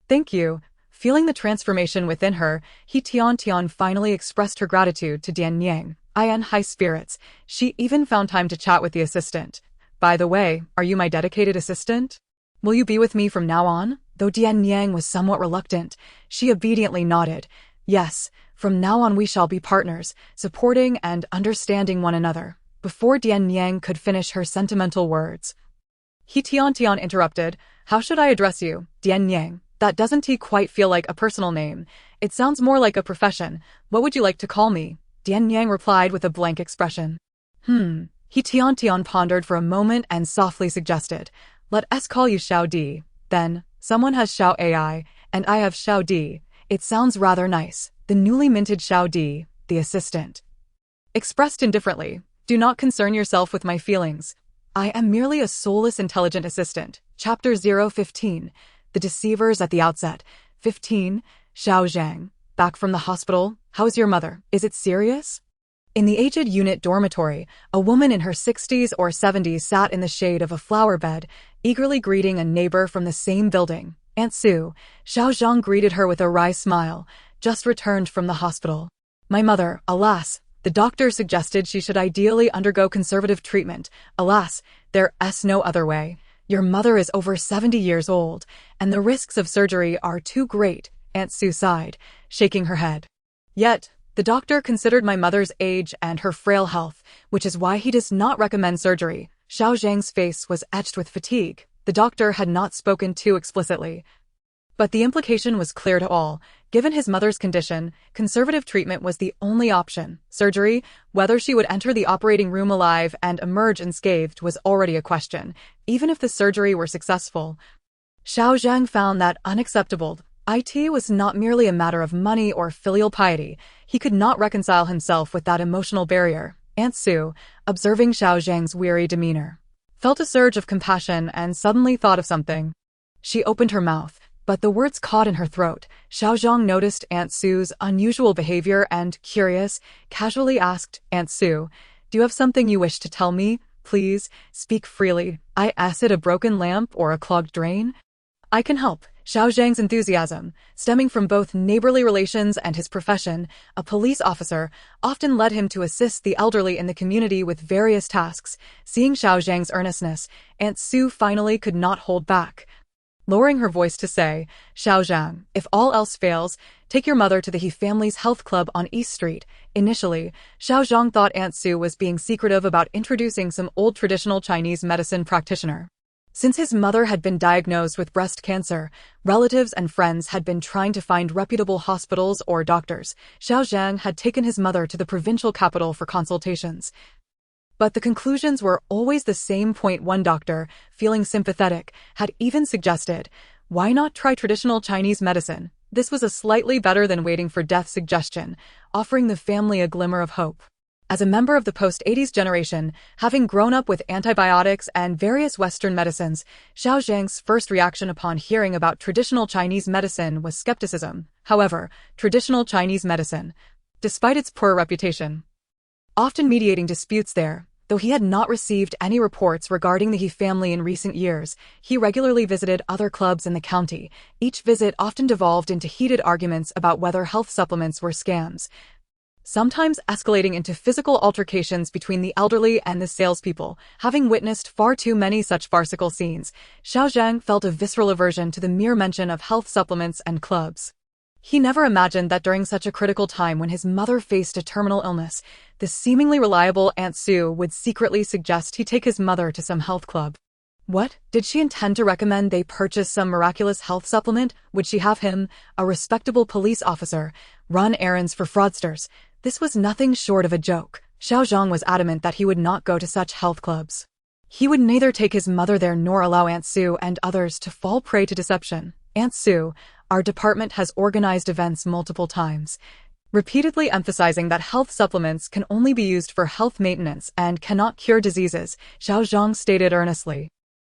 Thank you. Feeling the transformation within her, He Tiantian finally expressed her gratitude to Dian Yang. In high spirits, she even found time to chat with the assistant. By the way, are you my dedicated assistant? Will you be with me from now on? Though Dian Yang was somewhat reluctant, she obediently nodded. Yes, from now on we shall be partners, supporting and understanding one another. Before Dian Yang could finish her sentimental words, He Tiantian interrupted. How should I address you, Dian Yang? That doesn't quite feel like a personal name. It sounds more like a profession. What would you like to call me? Dian Yang replied with a blank expression. He Tiantian pondered for a moment and softly suggested, let us call you Xiao Di. Then, someone has Xiao AI, and I have Xiao Di. It sounds rather nice. The newly minted Xiao Di, the assistant, expressed indifferently. Do not concern yourself with my feelings. I am merely a soulless intelligent assistant. Chapter 015. The Deceivers at the Outset. 15. Xiao Zhang. Back from the hospital. How's your mother? Is it serious? In the aged unit dormitory, a woman in her 60s or 70s sat in the shade of a flower bed, eagerly greeting a neighbor from the same building. Aunt Sue. Xiao Zhang greeted her with a wry smile. Just returned from the hospital. My mother, alas. The doctor suggested she should ideally undergo conservative treatment. Alas, there's no other way. Your mother is over 70 years old, and the risks of surgery are too great, Aunt Sue sighed, shaking her head. Yet, the doctor considered my mother's age and her frail health, which is why he does not recommend surgery. Xiao Zhang's face was etched with fatigue. The doctor had not spoken too explicitly, but the implication was clear to all. Given his mother's condition, conservative treatment was the only option. Surgery, whether she would enter the operating room alive and emerge unscathed, was already a question, even if the surgery were successful. Xiao Zhang found that unacceptable. It was not merely a matter of money or filial piety. He could not reconcile himself with that emotional barrier. Aunt Sue, observing Xiao Zhang's weary demeanor, felt a surge of compassion and suddenly thought of something. She opened her mouth, but the words caught in her throat. Xiao Zhang noticed Aunt Sue's unusual behavior and, curious, casually asked, "Aunt Sue, do you have something you wish to tell me? Please, speak freely. Is it a broken lamp or a clogged drain? I can help." Xiao Zhang's enthusiasm, stemming from both neighborly relations and his profession, a police officer, often led him to assist the elderly in the community with various tasks. Seeing Xiao Zhang's earnestness, Aunt Sue finally could not hold back, lowering her voice to say, "Xiao Zhang, if all else fails, take your mother to the He family's health club on East Street." Initially, Xiao Zhang thought Aunt Sue was being secretive about introducing some old traditional Chinese medicine practitioner. Since his mother had been diagnosed with breast cancer, relatives and friends had been trying to find reputable hospitals or doctors. Xiao Zhang had taken his mother to the provincial capital for consultations, but the conclusions were always the same. One doctor, feeling sympathetic, had even suggested, "Why not try traditional Chinese medicine?" This was a slightly better than waiting for death suggestion, offering the family a glimmer of hope. As a member of the post-80s generation, having grown up with antibiotics and various Western medicines, Xiao Zhang's first reaction upon hearing about traditional Chinese medicine was skepticism. However, traditional Chinese medicine, despite its poor reputation, often mediating disputes there, though he had not received any reports regarding the He family in recent years, he regularly visited other clubs in the county. Each visit often devolved into heated arguments about whether health supplements were scams, sometimes escalating into physical altercations between the elderly and the salespeople. Having witnessed far too many such farcical scenes, Xiao Zhang felt a visceral aversion to the mere mention of health supplements and clubs. He never imagined that during such a critical time when his mother faced a terminal illness, the seemingly reliable Aunt Sue would secretly suggest he take his mother to some health club. What? Did she intend to recommend they purchase some miraculous health supplement? Would she have him, a respectable police officer, run errands for fraudsters? This was nothing short of a joke. Xiao Zhang was adamant that he would not go to such health clubs. He would neither take his mother there nor allow Aunt Sue and others to fall prey to deception. "Aunt Sue, our department has organized events multiple times, repeatedly emphasizing that health supplements can only be used for health maintenance and cannot cure diseases," Xiao Zhang stated earnestly.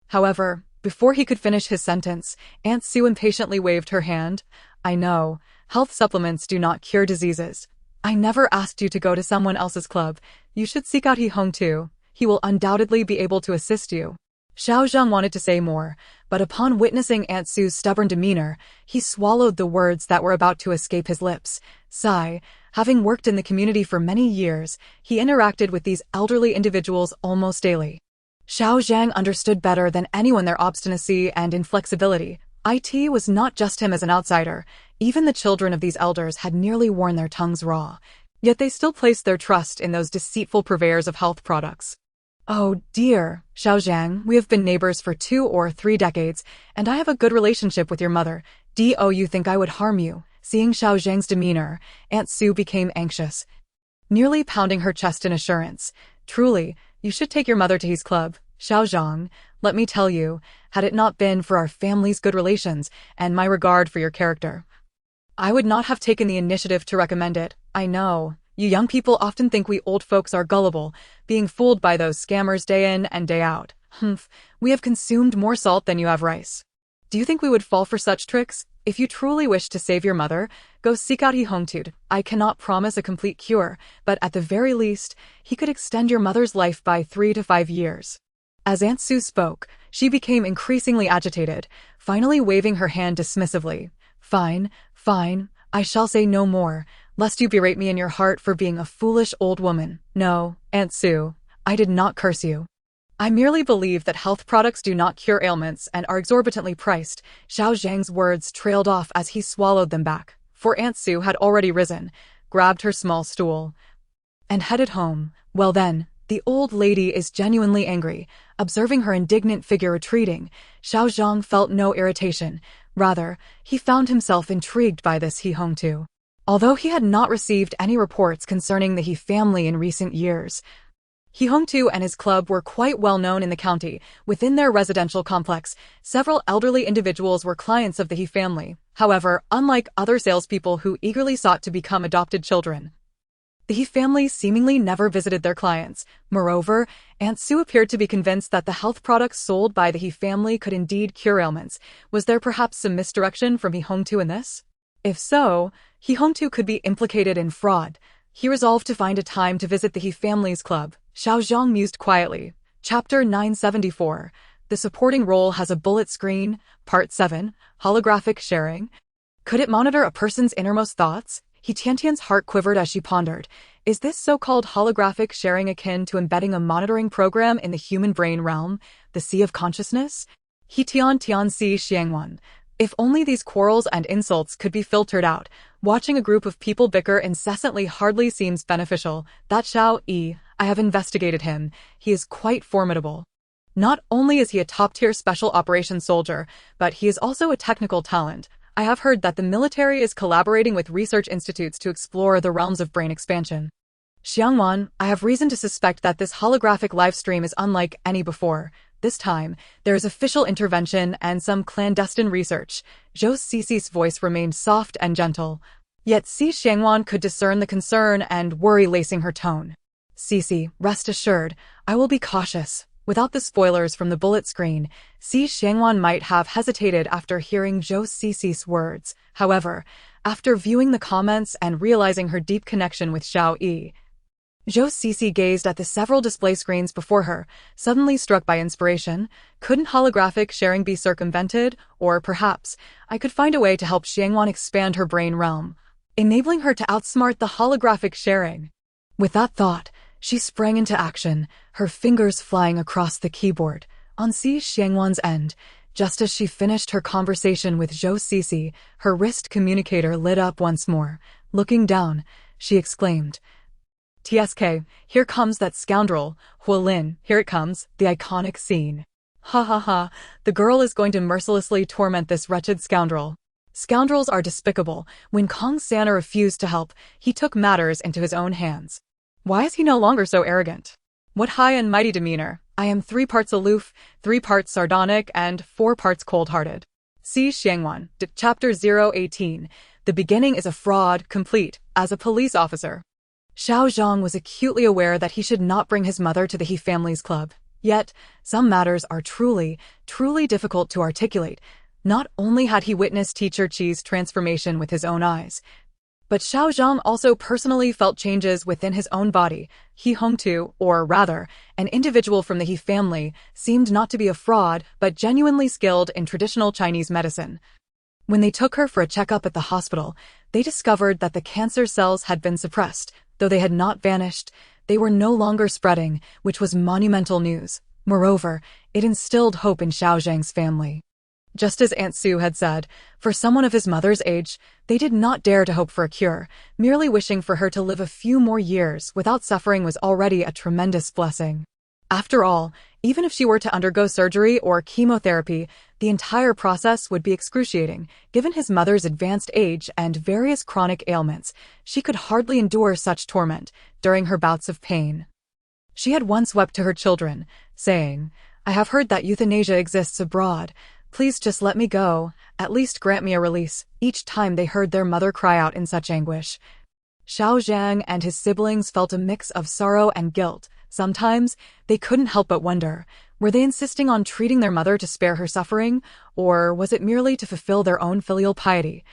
However, before he could finish his sentence, Aunt Sue impatiently waved her hand. "I know, health supplements do not cure diseases. I never asked you to go to someone else's club. You should seek out He Hong too. He will undoubtedly be able to assist you." Xiao Zhang wanted to say more, but upon witnessing Aunt Sue's stubborn demeanor, he swallowed the words that were about to escape his lips. Sigh. Having worked in the community for many years, he interacted with these elderly individuals almost daily. Xiao Zhang understood better than anyone their obstinacy and inflexibility. It was not just him as an outsider. Even the children of these elders had nearly worn their tongues raw. Yet they still placed their trust in those deceitful purveyors of health products. "Oh dear, Xiao Zhang, we have been neighbors for 2 or 3 decades, and I have a good relationship with your mother. Do you think I would harm you?" Seeing Xiao Zhang's demeanor, Aunt Sue became anxious, nearly pounding her chest in assurance. "Truly, you should take your mother to his club. Xiao Zhang, let me tell you, had it not been for our family's good relations and my regard for your character, I would not have taken the initiative to recommend it. I know, you young people often think we old folks are gullible, being fooled by those scammers day in and day out. We have consumed more salt than you have rice. Do you think we would fall for such tricks? If you truly wish to save your mother, go seek out He Hong Tude. I cannot promise a complete cure, but at the very least, he could extend your mother's life by 3 to 5 years. As Aunt Sue spoke, she became increasingly agitated, finally waving her hand dismissively. Fine, I shall say no more, lest you berate me in your heart for being a foolish old woman. No, Aunt Sue, I did not curse you. I merely believe that health products do not cure ailments and are exorbitantly priced." Xiao Zhang's words trailed off as he swallowed them back, for Aunt Sue had already risen, grabbed her small stool, and headed home. "Well then, The old lady is genuinely angry. Observing her indignant figure retreating, Xiao Zhang felt no irritation. Rather, he found himself intrigued by this He Hongtu. Although he had not received any reports concerning the He family in recent years, He Hongtu and his club were quite well known in the county. Within their residential complex, several elderly individuals were clients of the He family. However, unlike other salespeople who eagerly sought to become adopted children, the He family seemingly never visited their clients. Moreover, Aunt Sue appeared to be convinced that the health products sold by the He family could indeed cure ailments. Was there perhaps some misdirection from He Hongtu in this? If so, He Hongtu could be implicated in fraud. He resolved to find a time to visit the He family's club. Xiao Zhang mused quietly. Chapter 974. The supporting role has a bullet screen. Part 7. Holographic sharing. Could it monitor a person's innermost thoughts? He Tiantian's heart quivered as she pondered. Is this so-called holographic sharing akin to embedding a monitoring program in the human brain realm, the sea of consciousness? He Tiantian Si Xiangwan. If only these quarrels and insults could be filtered out. Watching a group of people bicker incessantly hardly seems beneficial. That Xiao Yi, I have investigated him. He is quite formidable. Not only is he a top-tier special operations soldier, but he is also a technical talent. I have heard that the military is collaborating with research institutes to explore the realms of brain expansion. Xiangwan, I have reason to suspect that this holographic live stream is unlike any before. This time, there is official intervention and some clandestine research. Zhou Cici's voice remained soft and gentle. Yet Si Xiangwan could discern the concern and worry lacing her tone. Cici, rest assured, I will be cautious. Without the spoilers from the bullet screen, Si Xiangwan might have hesitated after hearing Zhou Cici's words. However, after viewing the comments and realizing her deep connection with Xiao Yi, Zhou Cici gazed at the several display screens before her, suddenly struck by inspiration. Couldn't holographic sharing be circumvented? Or perhaps, I could find a way to help Xiangwan expand her brain realm, enabling her to outsmart the holographic sharing. With that thought, she sprang into action, her fingers flying across the keyboard. On Si Xiangwan's end, just as she finished her conversation with Zhou Cici, her wrist communicator lit up once more. Looking down, she exclaimed, TSK, here comes that scoundrel, Huolin, here it comes, the iconic scene. Ha ha ha, the girl is going to mercilessly torment this wretched scoundrel. Scoundrels are despicable. When Kong Sana refused to help, he took matters into his own hands. Why is he no longer so arrogant? What high and mighty demeanor. I am 3 parts aloof, 3 parts sardonic, and 4 parts cold-hearted. Si Xiangwan, Chapter 018. The beginning is a fraud, complete, as a police officer. Xiao Zhang was acutely aware that he should not bring his mother to the He family's club. Yet, some matters are truly, truly difficult to articulate. Not only had he witnessed Teacher Qi's transformation with his own eyes, but Xiao Zhang also personally felt changes within his own body. He Hongtu, or rather, an individual from the He family, seemed not to be a fraud, but genuinely skilled in traditional Chinese medicine. When they took her for a checkup at the hospital, they discovered that the cancer cells had been suppressed. Though they had not vanished, they were no longer spreading, which was monumental news. Moreover, it instilled hope in Xiao Zhang's family. Just as Aunt Sue had said, for someone of his mother's age, they did not dare to hope for a cure. Merely wishing for her to live a few more years without suffering was already a tremendous blessing. After all, even if she were to undergo surgery or chemotherapy, the entire process would be excruciating. Given his mother's advanced age and various chronic ailments, she could hardly endure such torment during her bouts of pain. She had once wept to her children, saying, I have heard that euthanasia exists abroad. Please just let me go, at least grant me a release. Each time they heard their mother cry out in such anguish, Xiao Zhang and his siblings felt a mix of sorrow and guilt. Sometimes, they couldn't help but wonder, were they insisting on treating their mother to spare her suffering, or was it merely to fulfill their own filial piety?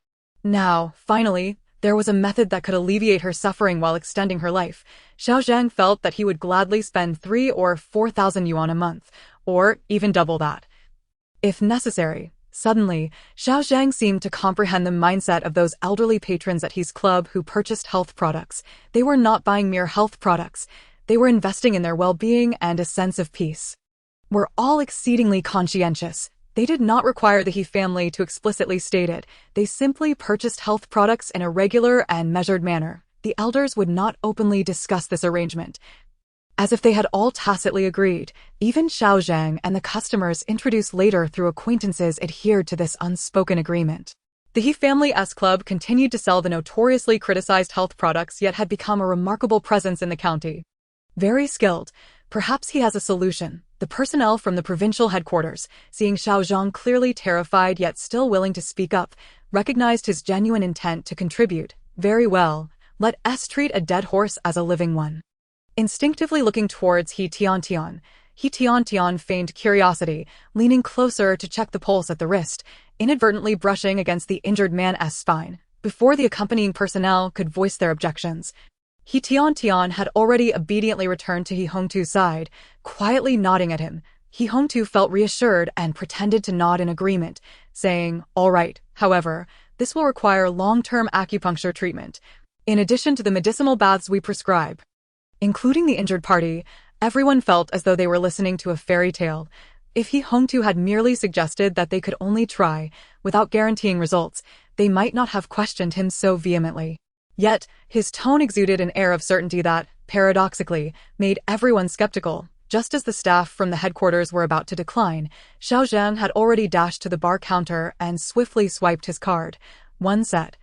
Now, finally, there was a method that could alleviate her suffering while extending her life. Xiao Zhang felt that he would gladly spend 3,000 or 4,000 yuan a month, or even double that, if necessary. Suddenly, Xiao Zhang seemed to comprehend the mindset of those elderly patrons at his club who purchased health products. They were not buying mere health products. They were investing in their well-being and a sense of peace. Were all exceedingly conscientious. They did not require the He family to explicitly state it. They simply purchased health products in a regular and measured manner. The elders would not openly discuss this arrangement. As if they had all tacitly agreed, even Xiao Zhang and the customers introduced later through acquaintances adhered to this unspoken agreement. The He Family S Club continued to sell the notoriously criticized health products yet had become a remarkable presence in the county. Very skilled. Perhaps he has a solution. The personnel from the provincial headquarters, seeing Xiao Zhang clearly terrified yet still willing to speak up, recognized his genuine intent to contribute. Very well, let us treat a dead horse as a living one. Instinctively looking towards He Tiantian feigned curiosity, leaning closer to check the pulse at the wrist, inadvertently brushing against the injured man's spine. Before the accompanying personnel could voice their objections, He Tiantian had already obediently returned to He Hongtu's side, quietly nodding at him. He Hongtu felt reassured and pretended to nod in agreement, saying, "All right, however, this will require long-term acupuncture treatment, in addition to the medicinal baths we prescribe." Including the injured party, everyone felt as though they were listening to a fairy tale. If He Hongtu had merely suggested that they could only try, without guaranteeing results, they might not have questioned him so vehemently. Yet, his tone exuded an air of certainty that, paradoxically, made everyone skeptical. Just as the staff from the headquarters were about to decline, Xiao Zhang had already dashed to the bar counter and swiftly swiped his card. One set.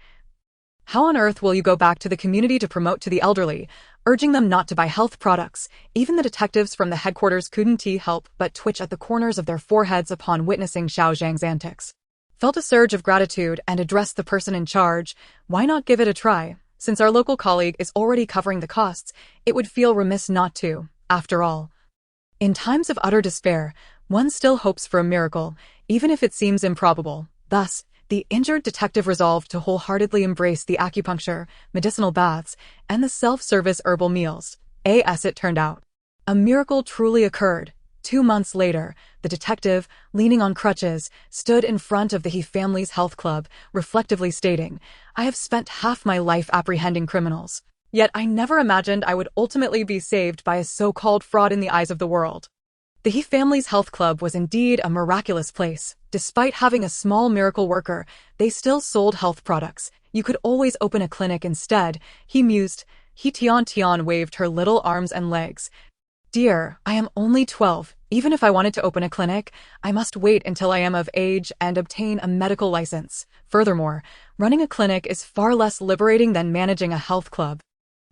"How on earth will you go back to the community to promote to the elderly, urging them not to buy health products?" Even the detectives from the headquarters couldn't help but twitch at the corners of their foreheads upon witnessing Xiao Zhang's antics. Felt a surge of gratitude and addressed the person in charge. "Why not give it a try? Since our local colleague is already covering the costs, it would feel remiss not to, after all." In times of utter despair, one still hopes for a miracle, even if it seems improbable. Thus, the injured detective resolved to wholeheartedly embrace the acupuncture, medicinal baths, and the self-service herbal meals. As it turned out, a miracle truly occurred. 2 months later, the detective, leaning on crutches, stood in front of the He Family's Health Club, reflectively stating, "I have spent half my life apprehending criminals. Yet I never imagined I would ultimately be saved by a so-called fraud in the eyes of the world." The He Family's Health Club was indeed a miraculous place. Despite having a small miracle worker, they still sold health products. "You could always open a clinic instead," he mused. He Tiantian waved her little arms and legs. "Dear, I am only 12. Even if I wanted to open a clinic, I must wait until I am of age and obtain a medical license. Furthermore, running a clinic is far less liberating than managing a health club.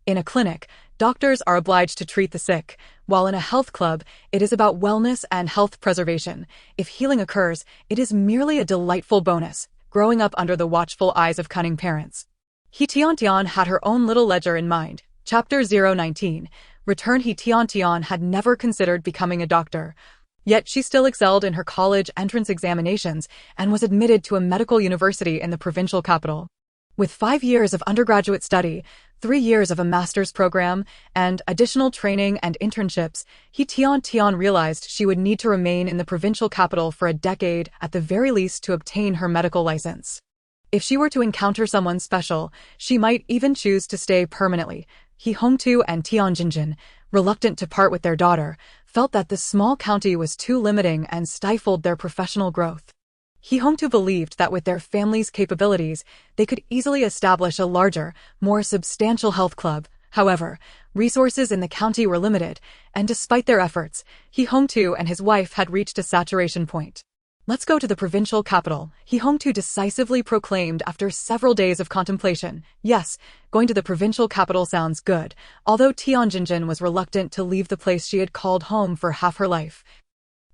In a clinic, doctors are obliged to treat the sick, while in a health club, it is about wellness and health preservation. If healing occurs, it is merely a delightful bonus, growing up under the watchful eyes of cunning parents." He Tiantian had her own little ledger in mind. Chapter 019. Return. He Tiantian had never considered becoming a doctor. Yet she still excelled in her college entrance examinations and was admitted to a medical university in the provincial capital. With 5 years of undergraduate study, 3 years of a master's program, and additional training and internships, He Tiantian realized she would need to remain in the provincial capital for a decade at the very least to obtain her medical license. If she were to encounter someone special, she might even choose to stay permanently. He Hongtu and Tianjinjin, reluctant to part with their daughter, felt that the small county was too limiting and stifled their professional growth. He Hongtu believed that with their family's capabilities, they could easily establish a larger, more substantial health club. However, resources in the county were limited, and despite their efforts, He Hongtu and his wife had reached a saturation point. "Let's go to the provincial capital," He Hongtu decisively proclaimed after several days of contemplation. Yes, going to the provincial capital sounds good, although Tianjinjin was reluctant to leave the place she had called home for half her life.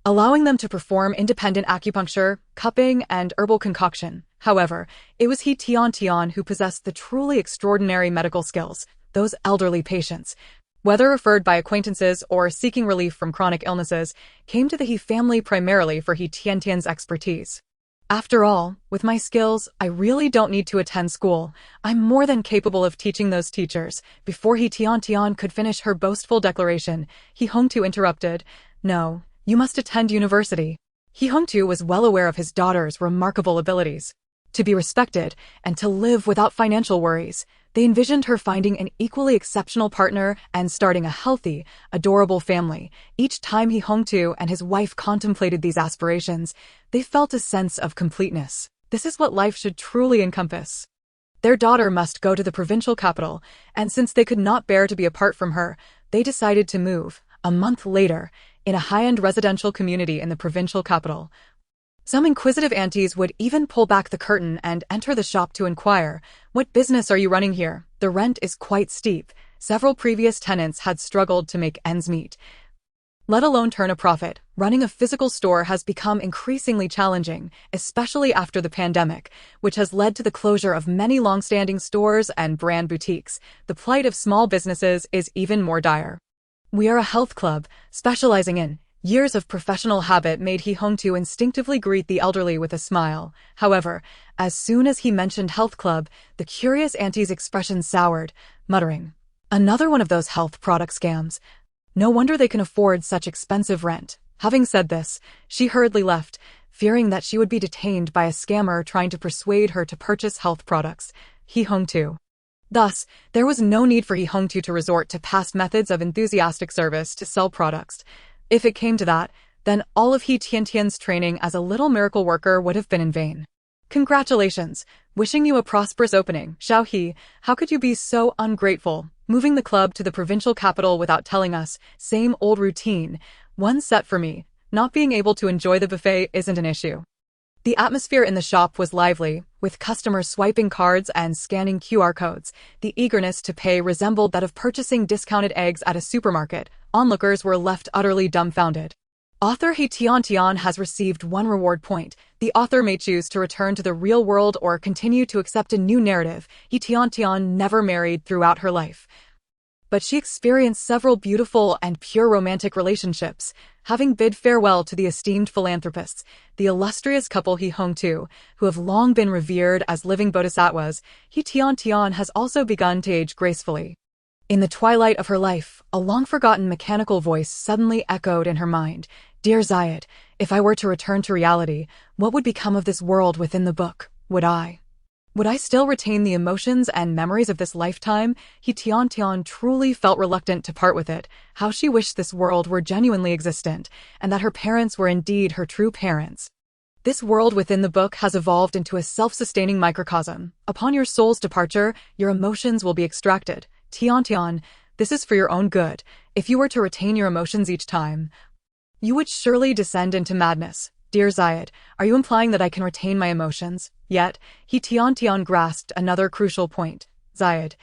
Allowing them to perform independent acupuncture, cupping, and herbal concoction. However, it was He Tiantian who possessed the truly extraordinary medical skills. Those elderly patients, whether referred by acquaintances or seeking relief from chronic illnesses, came to the He family primarily for He Tiantian's expertise. "After all, with my skills, I really don't need to attend school. I'm more than capable of teaching those teachers." Before He Tiantian could finish her boastful declaration, He Hongtu interrupted. "No, you must attend university." He Hongtu was well aware of his daughter's remarkable abilities. To be respected and to live without financial worries, they envisioned her finding an equally exceptional partner and starting a healthy, adorable family. Each time He Hongtu and his wife contemplated these aspirations, they felt a sense of completeness. This is what life should truly encompass. Their daughter must go to the provincial capital, and since they could not bear to be apart from her, they decided to move, a month later, in a high-end residential community in the provincial capital. Some inquisitive aunties would even pull back the curtain and enter the shop to inquire, "What business are you running here? The rent is quite steep." Several previous tenants had struggled to make ends meet, let alone turn a profit. Running a physical store has become increasingly challenging, especially after the pandemic, which has led to the closure of many long-standing stores and brand boutiques. The plight of small businesses is even more dire. "We are a health club, specializing in..." Years of professional habit made He Hongtu instinctively greet the elderly with a smile. However, as soon as he mentioned health club, the curious auntie's expression soured, muttering, "Another one of those health product scams. No wonder they can afford such expensive rent." Having said this, she hurriedly left, fearing that she would be detained by a scammer trying to persuade her to purchase health products. He Hongtu. Thus, there was no need for He Hongtu to resort to past methods of enthusiastic service to sell products. If it came to that, then all of He Tiantian's training as a little miracle worker would have been in vain. "Congratulations. Wishing you a prosperous opening, Xiao He. How could you be so ungrateful? Moving the club to the provincial capital without telling us, same old routine. One set for me. Not being able to enjoy the buffet isn't an issue." The atmosphere in the shop was lively, with customers swiping cards and scanning QR codes. The eagerness to pay resembled that of purchasing discounted eggs at a supermarket. Onlookers were left utterly dumbfounded. Author He Tiantian has received 1 reward point. The author may choose to return to the real world or continue to accept a new narrative. He Tiantian never married throughout her life, but she experienced several beautiful and pure romantic relationships. Having bid farewell to the esteemed philanthropists, the illustrious couple He Hongtu, who have long been revered as living bodhisattvas, He Tiantian has also begun to age gracefully. In the twilight of her life, a long-forgotten mechanical voice suddenly echoed in her mind. "Dear Zayed, if I were to return to reality, what would become of this world within the book? Would I still retain the emotions and memories of this lifetime?" He Tiantian truly felt reluctant to part with it. How she wished this world were genuinely existent, and that her parents were indeed her true parents. This world within the book has evolved into a self-sustaining microcosm. Upon your soul's departure, your emotions will be extracted. Tiantian, this is for your own good. If you were to retain your emotions each time, you would surely descend into madness. Dear Zayed, are you implying that I can retain my emotions? Yet, He Tiantian grasped another crucial point. Zayed,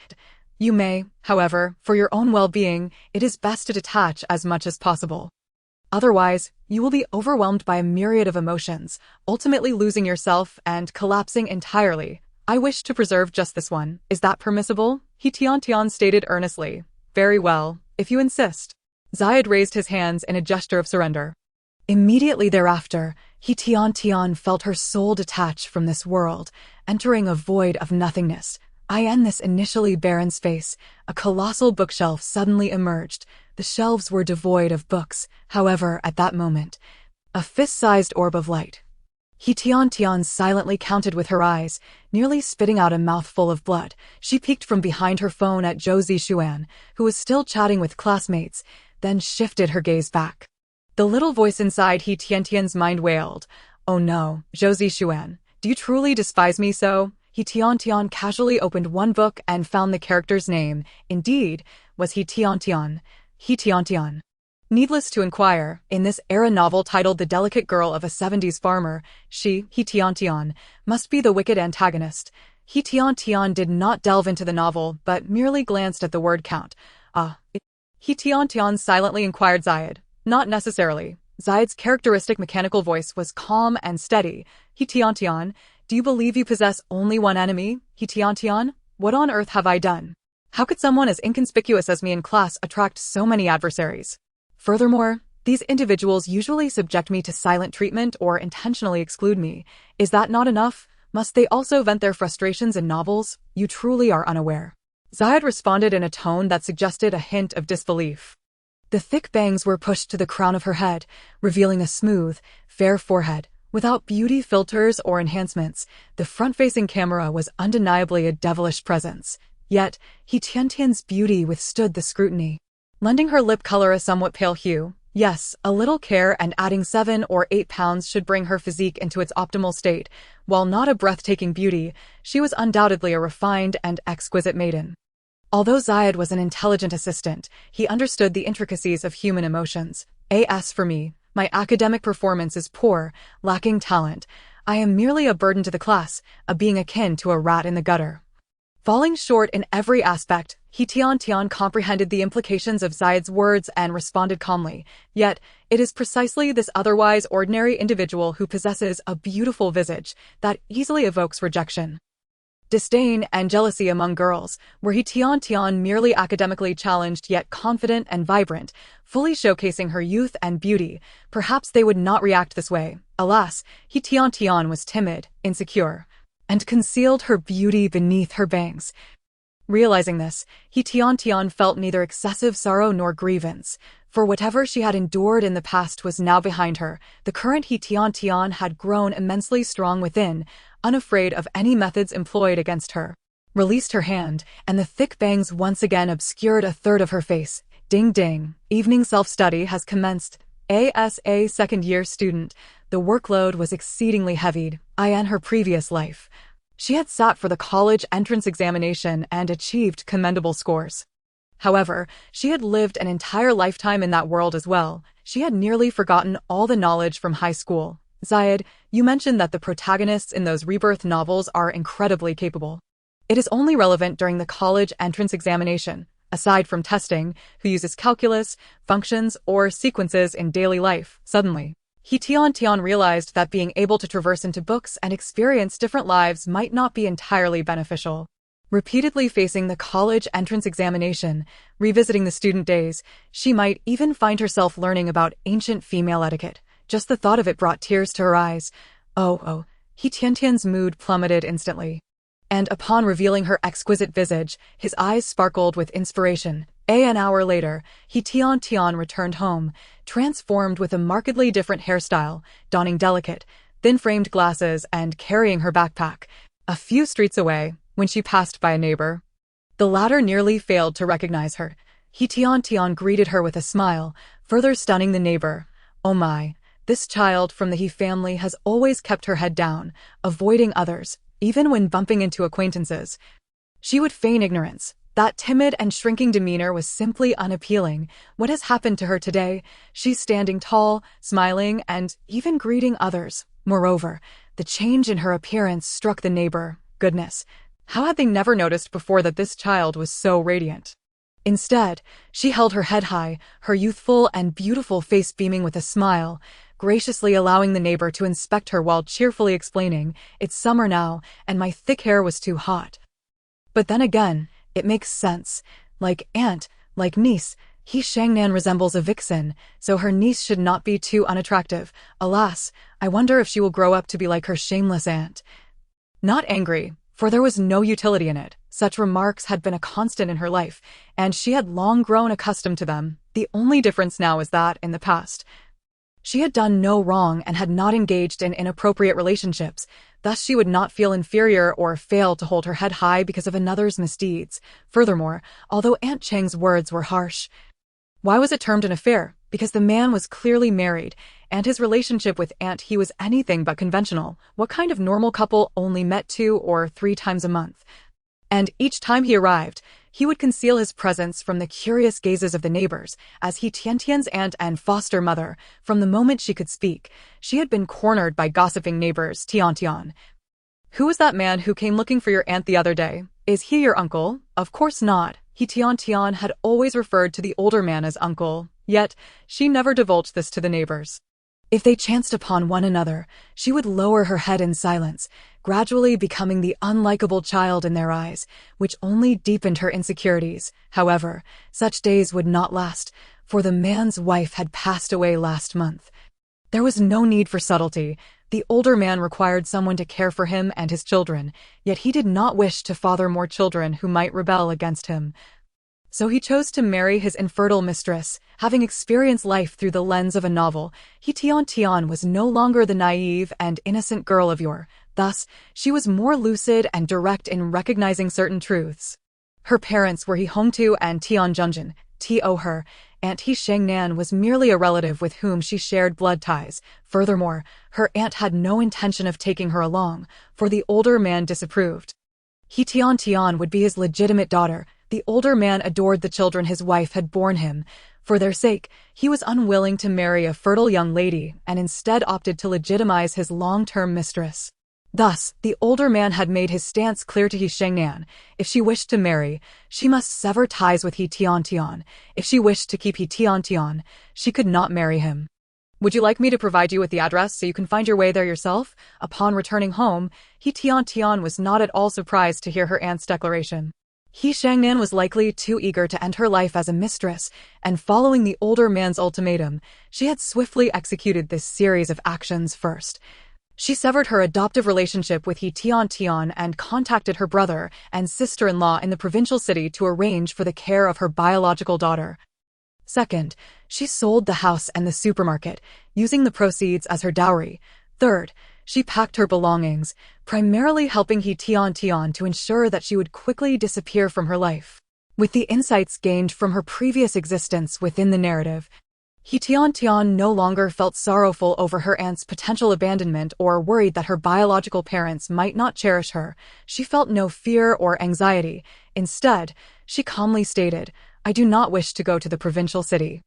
you may, however, for your own well-being, it is best to detach as much as possible. Otherwise, you will be overwhelmed by a myriad of emotions, ultimately losing yourself and collapsing entirely. I wish to preserve just this one. Is that permissible? He Tiantian stated earnestly. Very well, if you insist. Zayed raised his hands in a gesture of surrender. Immediately thereafter, He Tiantian felt her soul detach from this world, entering a void of nothingness. In this initially barren space, a colossal bookshelf suddenly emerged. The shelves were devoid of books. However, at that moment, a fist-sized orb of light. He Tiantian silently counted with her eyes, nearly spitting out a mouthful of blood. She peeked from behind her phone at Zhou Zixuan, who was still chatting with classmates, then shifted her gaze back. The little voice inside He Tiantian's mind wailed, "Oh no, Zhou Zixuan, do you truly despise me so?" He Tiantian casually opened one book and found the character's name. Indeed, was He Tiantian. He Tiantian. Needless to inquire, in this era novel titled The Delicate Girl of a 70s Farmer, He Tiantian, must be the wicked antagonist. He Tiantian did not delve into the novel, but merely glanced at the word count. He Tiantian silently inquired Zayed. Not necessarily. Zayed's characteristic mechanical voice was calm and steady. He Tiantian, do you believe you possess only one enemy? He Tiantian, what on earth have I done? How could someone as inconspicuous as me in class attract so many adversaries? Furthermore, these individuals usually subject me to silent treatment or intentionally exclude me. Is that not enough? Must they also vent their frustrations in novels? You truly are unaware. Zayed responded in a tone that suggested a hint of disbelief. The thick bangs were pushed to the crown of her head, revealing a smooth, fair forehead. Without beauty filters or enhancements, the front-facing camera was undeniably a devilish presence. Yet, He Tiantian's beauty withstood the scrutiny, lending her lip color a somewhat pale hue. Yes, a little care and adding 7 or 8 pounds should bring her physique into its optimal state. While not a breathtaking beauty, she was undoubtedly a refined and exquisite maiden. Although Zayed was an intelligent assistant, he understood the intricacies of human emotions. As for me, my academic performance is poor, lacking talent. I am merely a burden to the class, a being akin to a rat in the gutter. Falling short in every aspect, He Tiantian comprehended the implications of Zayed's words and responded calmly. Yet, it is precisely this otherwise ordinary individual who possesses a beautiful visage that easily evokes rejection, disdain, and jealousy among girls, were He Tiantian merely academically challenged yet confident and vibrant, fully showcasing her youth and beauty. Perhaps they would not react this way. Alas, He Tiantian was timid, insecure, and concealed her beauty beneath her bangs. Realizing this, He Tiantian felt neither excessive sorrow nor grievance, for whatever she had endured in the past was now behind her. The current He Tiantian had grown immensely strong within, unafraid of any methods employed against her. Released her hand, and the thick bangs once again obscured a third of her face. Ding ding, evening self-study has commenced. As a second-year student, the workload was exceedingly heavy, in her previous life. She had sat for the college entrance examination and achieved commendable scores. However, she had lived an entire lifetime in that world as well. She had nearly forgotten all the knowledge from high school. Zayed, you mentioned that the protagonists in those rebirth novels are incredibly capable. It is only relevant during the college entrance examination. Aside from testing, who uses calculus, functions, or sequences in daily life? Suddenly, He Tiantian realized that being able to traverse into books and experience different lives might not be entirely beneficial. Repeatedly facing the college entrance examination, revisiting the student days, she might even find herself learning about ancient female etiquette. Just the thought of it brought tears to her eyes. He Tiantian's mood plummeted instantly. And upon revealing her exquisite visage, his eyes sparkled with inspiration. An hour later, He Tiantian returned home, transformed with a markedly different hairstyle, donning delicate, thin-framed glasses and carrying her backpack. A few streets away, when she passed by a neighbor, the latter nearly failed to recognize her. He Tiantian greeted her with a smile, further stunning the neighbor. Oh my, this child from the He family has always kept her head down, avoiding others, even when bumping into acquaintances. She would feign ignorance. That timid and shrinking demeanor was simply unappealing. What has happened to her today? She's standing tall, smiling, and even greeting others. Moreover, the change in her appearance struck the neighbor. Goodness, how had they never noticed before that this child was so radiant? Instead, she held her head high, her youthful and beautiful face beaming with a smile, graciously allowing the neighbor to inspect her while cheerfully explaining, "It's summer now, and my thick hair was too hot. But then again, it makes sense. Like aunt, like niece, He Shangnan resembles a vixen, so her niece should not be too unattractive. Alas, I wonder if she will grow up to be like her shameless aunt." Not angry, for there was no utility in it. Such remarks had been a constant in her life, and she had long grown accustomed to them. The only difference now is that, in the past, she had done no wrong and had not engaged in inappropriate relationships. Thus she would not feel inferior or fail to hold her head high because of another's misdeeds. Furthermore, although Aunt Cheng's words were harsh, why was it termed an affair? Because the man was clearly married, and his relationship with Aunt He was anything but conventional. What kind of normal couple only met 2 or 3 times a month? And each time he arrived, he would conceal his presence from the curious gazes of the neighbors. As He Tiantian's aunt and foster mother, from the moment she could speak, she had been cornered by gossiping neighbors. Tiantian, who was that man who came looking for your aunt the other day? Is he your uncle? Of course not. He Tiantian had always referred to the older man as uncle, yet she never divulged this to the neighbors. If they chanced upon one another, she would lower her head in silence, gradually becoming the unlikable child in their eyes, which only deepened her insecurities. However, such days would not last, for the man's wife had passed away last month. There was no need for subtlety. The older man required someone to care for him and his children, yet he did not wish to father more children who might rebel against him. So he chose to marry his infertile mistress. Having experienced life through the lens of a novel, He Tiantian was no longer the naive and innocent girl of yore. Thus, she was more lucid and direct in recognizing certain truths. Her parents were He Hongtu and Tian Junjin. Her Aunt He Shangnan was merely a relative with whom she shared blood ties. Furthermore, her aunt had no intention of taking her along, for the older man disapproved. He Tiantian would be his legitimate daughter, The older man adored the children his wife had borne him. For their sake, he was unwilling to marry a fertile young lady and instead opted to legitimize his long-term mistress. Thus, the older man had made his stance clear to He Tiantian. If she wished to marry, she must sever ties with He Tiantian. If she wished to keep He Tiantian, she could not marry him. Would you like me to provide you with the address so you can find your way there yourself? Upon returning home, He Tiantian was not at all surprised to hear her aunt's declaration. He Tiantian was likely too eager to end her life as a mistress, and following the older man's ultimatum, she had swiftly executed this series of actions first. She severed her adoptive relationship with He Tiantian and contacted her brother and sister-in-law in the provincial city to arrange for the care of her biological daughter. Second, she sold the house and the supermarket, using the proceeds as her dowry. Third, she packed her belongings, primarily helping He Tiantian to ensure that she would quickly disappear from her life. With the insights gained from her previous existence within the narrative, He Tiantian no longer felt sorrowful over her aunt's potential abandonment or worried that her biological parents might not cherish her. She felt no fear or anxiety. Instead, she calmly stated, "I do not wish to go to the provincial city.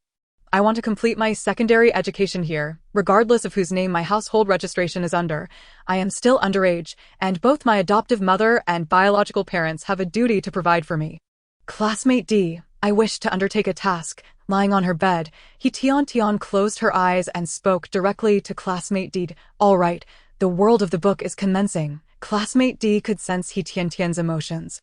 I want to complete my secondary education here, regardless of whose name my household registration is under. I am still underage, and both my adoptive mother and biological parents have a duty to provide for me." Classmate D, I wish to undertake a task. Lying on her bed, He Tiantian closed her eyes and spoke directly to Classmate D. All right, the world of the book is commencing. Classmate D could sense He Tiantian's emotions.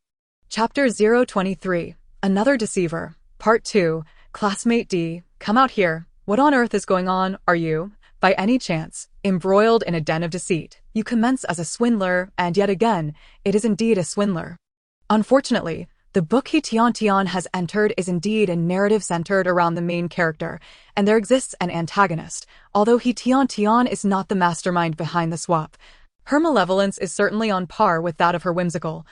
Chapter 023, Another Deceiver, Part 2, Classmate D, come out here. What on earth is going on? Are you, by any chance, embroiled in a den of deceit? You commence as a swindler, and yet again, it is indeed a swindler. Unfortunately, the book He Tiantian has entered is indeed a narrative centered around the main character, and there exists an antagonist. Although He Tiantian is not the mastermind behind the swap, her malevolence is certainly on par with that of her whimsical,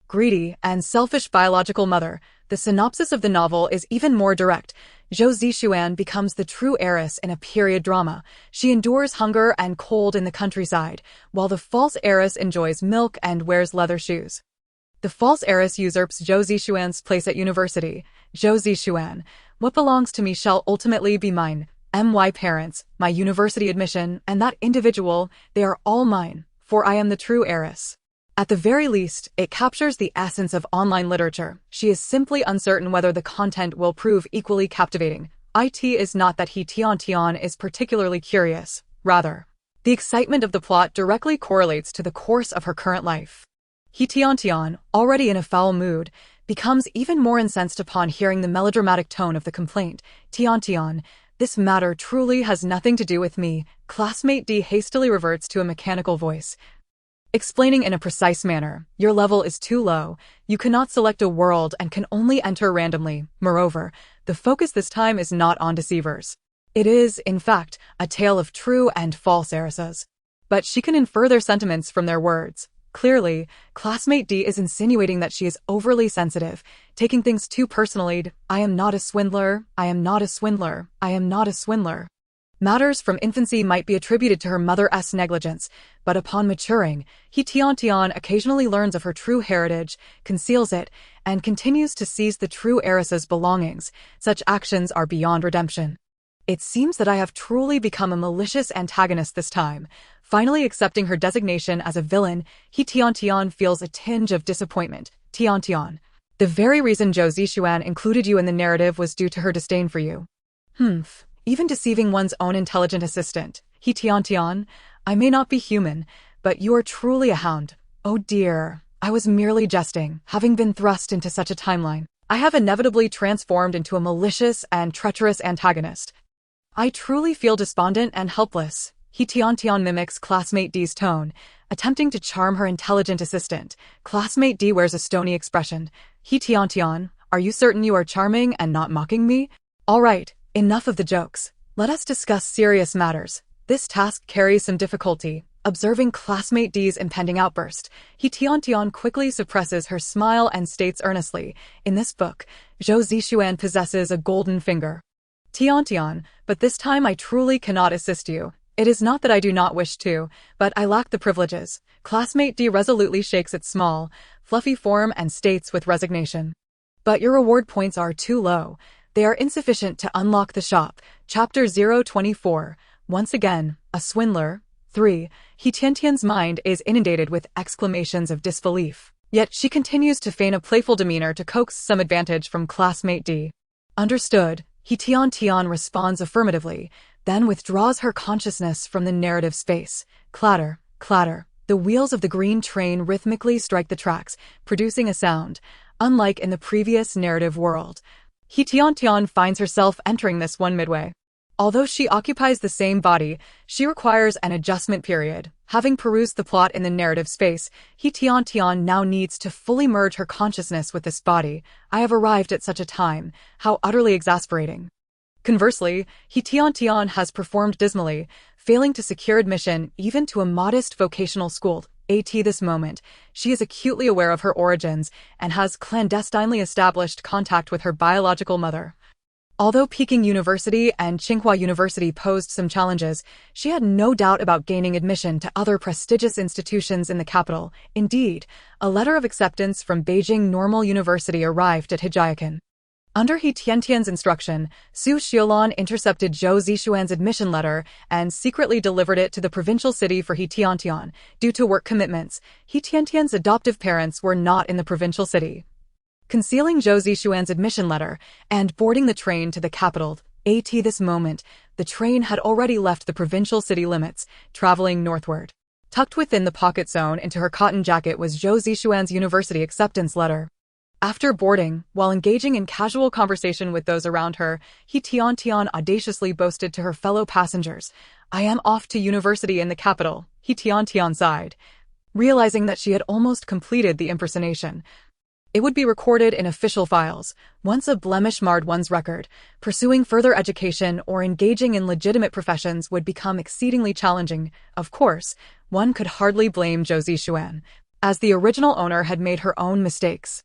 greedy, and selfish biological mother. The synopsis of the novel is even more direct. Zhou Zixuan becomes the true heiress in a period drama. She endures hunger and cold in the countryside, while the false heiress enjoys milk and wears leather shoes. The false heiress usurps Zhou Zixuan's place at university. Zhou Zixuan, what belongs to me shall ultimately be mine. My parents, my university admission, and that individual, they are all mine, for I am the true heiress. At the very least, it captures the essence of online literature. She is simply uncertain whether the content will prove equally captivating. It is not that He Tiantian is particularly curious. Rather, the excitement of the plot directly correlates to the course of her current life. He Tiantian, already in a foul mood, becomes even more incensed upon hearing the melodramatic tone of the complaint. Tiantian, this matter truly has nothing to do with me. Classmate D hastily reverts to a mechanical voice, explaining in a precise manner, your level is too low, you cannot select a world and can only enter randomly. Moreover, the focus this time is not on deceivers. It is, in fact, a tale of true and false heiresses. But she can infer their sentiments from their words. Clearly, Classmate D is insinuating that she is overly sensitive, taking things too personally. I am not a swindler, I am not a swindler, I am not a swindler. Matters from infancy might be attributed to her mother's negligence, but upon maturing, He Tiantian occasionally learns of her true heritage, conceals it, and continues to seize the true heiress's belongings. Such actions are beyond redemption. It seems that I have truly become a malicious antagonist this time. Finally accepting her designation as a villain, He Tiantian feels a tinge of disappointment. Tiantian, the very reason Zhou Zixuan included you in the narrative was due to her disdain for you. Even deceiving one's own intelligent assistant. He Tiantian, I may not be human, but you are truly a hound. Oh dear, I was merely jesting, having been thrust into such a timeline. I have inevitably transformed into a malicious and treacherous antagonist. I truly feel despondent and helpless. He Tiantian mimics Classmate D's tone, attempting to charm her intelligent assistant. Classmate D wears a stony expression. He Tiantian, are you certain you are charming and not mocking me? All right. Enough of the jokes. Let us discuss serious matters. This task carries some difficulty. Observing Classmate D's impending outburst, He Tiantian quickly suppresses her smile and states earnestly, in this book, Zhou Zixuan possesses a golden finger. Tiantian, but this time I truly cannot assist you. It is not that I do not wish to, but I lack the privileges. Classmate D resolutely shakes its small, fluffy form and states with resignation. But your reward points are too low. They are insufficient to unlock the shop. Chapter 024. Once again, a swindler. 3. He Tiantian's mind is inundated with exclamations of disbelief. Yet she continues to feign a playful demeanor to coax some advantage from classmate D. Understood. He Tiantian responds affirmatively, then withdraws her consciousness from the narrative space. Clatter, clatter. The wheels of the green train rhythmically strike the tracks, producing a sound, unlike in the previous narrative world. He Tiantian finds herself entering this one midway. Although she occupies the same body, she requires an adjustment period. Having perused the plot in the narrative space, He Tiantian now needs to fully merge her consciousness with this body. I have arrived at such a time. How utterly exasperating. Conversely, He Tiantian has performed dismally, failing to secure admission even to a modest vocational school. At this moment, she is acutely aware of her origins and has clandestinely established contact with her biological mother. Although Peking University and Tsinghua University posed some challenges, she had no doubt about gaining admission to other prestigious institutions in the capital. Indeed, a letter of acceptance from Beijing Normal University arrived at Hijiakan. Under He Tiantian's instruction, Su Xiaolan intercepted Zhou Zixuan's admission letter and secretly delivered it to the provincial city for He Tiantian. Due to work commitments, He Tiantian's adoptive parents were not in the provincial city. Concealing Zhou Zixuan's admission letter and boarding the train to the capital, at this moment, the train had already left the provincial city limits, traveling northward. Tucked within the pocket zone into her cotton jacket was Zhou Zixuan's university acceptance letter. After boarding, while engaging in casual conversation with those around her, He Tiantian audaciously boasted to her fellow passengers, "I am off to university in the capital." He Tiantian sighed, realizing that she had almost completed the impersonation. It would be recorded in official files. Once a blemish marred one's record, pursuing further education or engaging in legitimate professions would become exceedingly challenging. Of course, one could hardly blame Zhou Zixuan, as the original owner had made her own mistakes.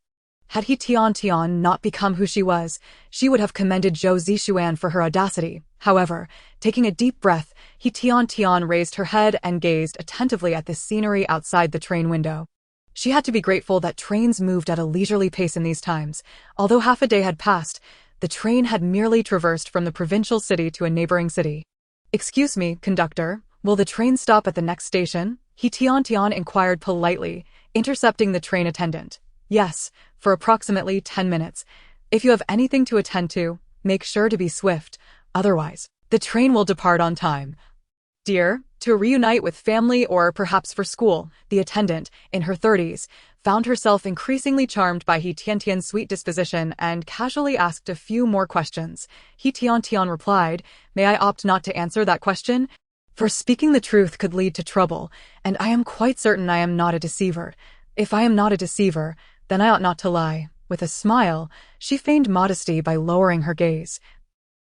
Had He Tiantian not become who she was, she would have commended Zhou Zixuan for her audacity. However, taking a deep breath, He Tiantian raised her head and gazed attentively at the scenery outside the train window. She had to be grateful that trains moved at a leisurely pace in these times. Although half a day had passed, the train had merely traversed from the provincial city to a neighboring city. "Excuse me, conductor, will the train stop at the next station?" He Tiantian inquired politely, intercepting the train attendant. "Yes, for approximately 10 minutes. If you have anything to attend to, make sure to be swift, otherwise, the train will depart on time." "Dear, to reunite with family or perhaps for school," the attendant, in her 30s, found herself increasingly charmed by He Tiantian's sweet disposition and casually asked a few more questions. He Tiantian replied, "May I opt not to answer that question? For speaking the truth could lead to trouble, and I am quite certain I am not a deceiver. If I am not a deceiver, then I ought not to lie." With a smile, she feigned modesty by lowering her gaze,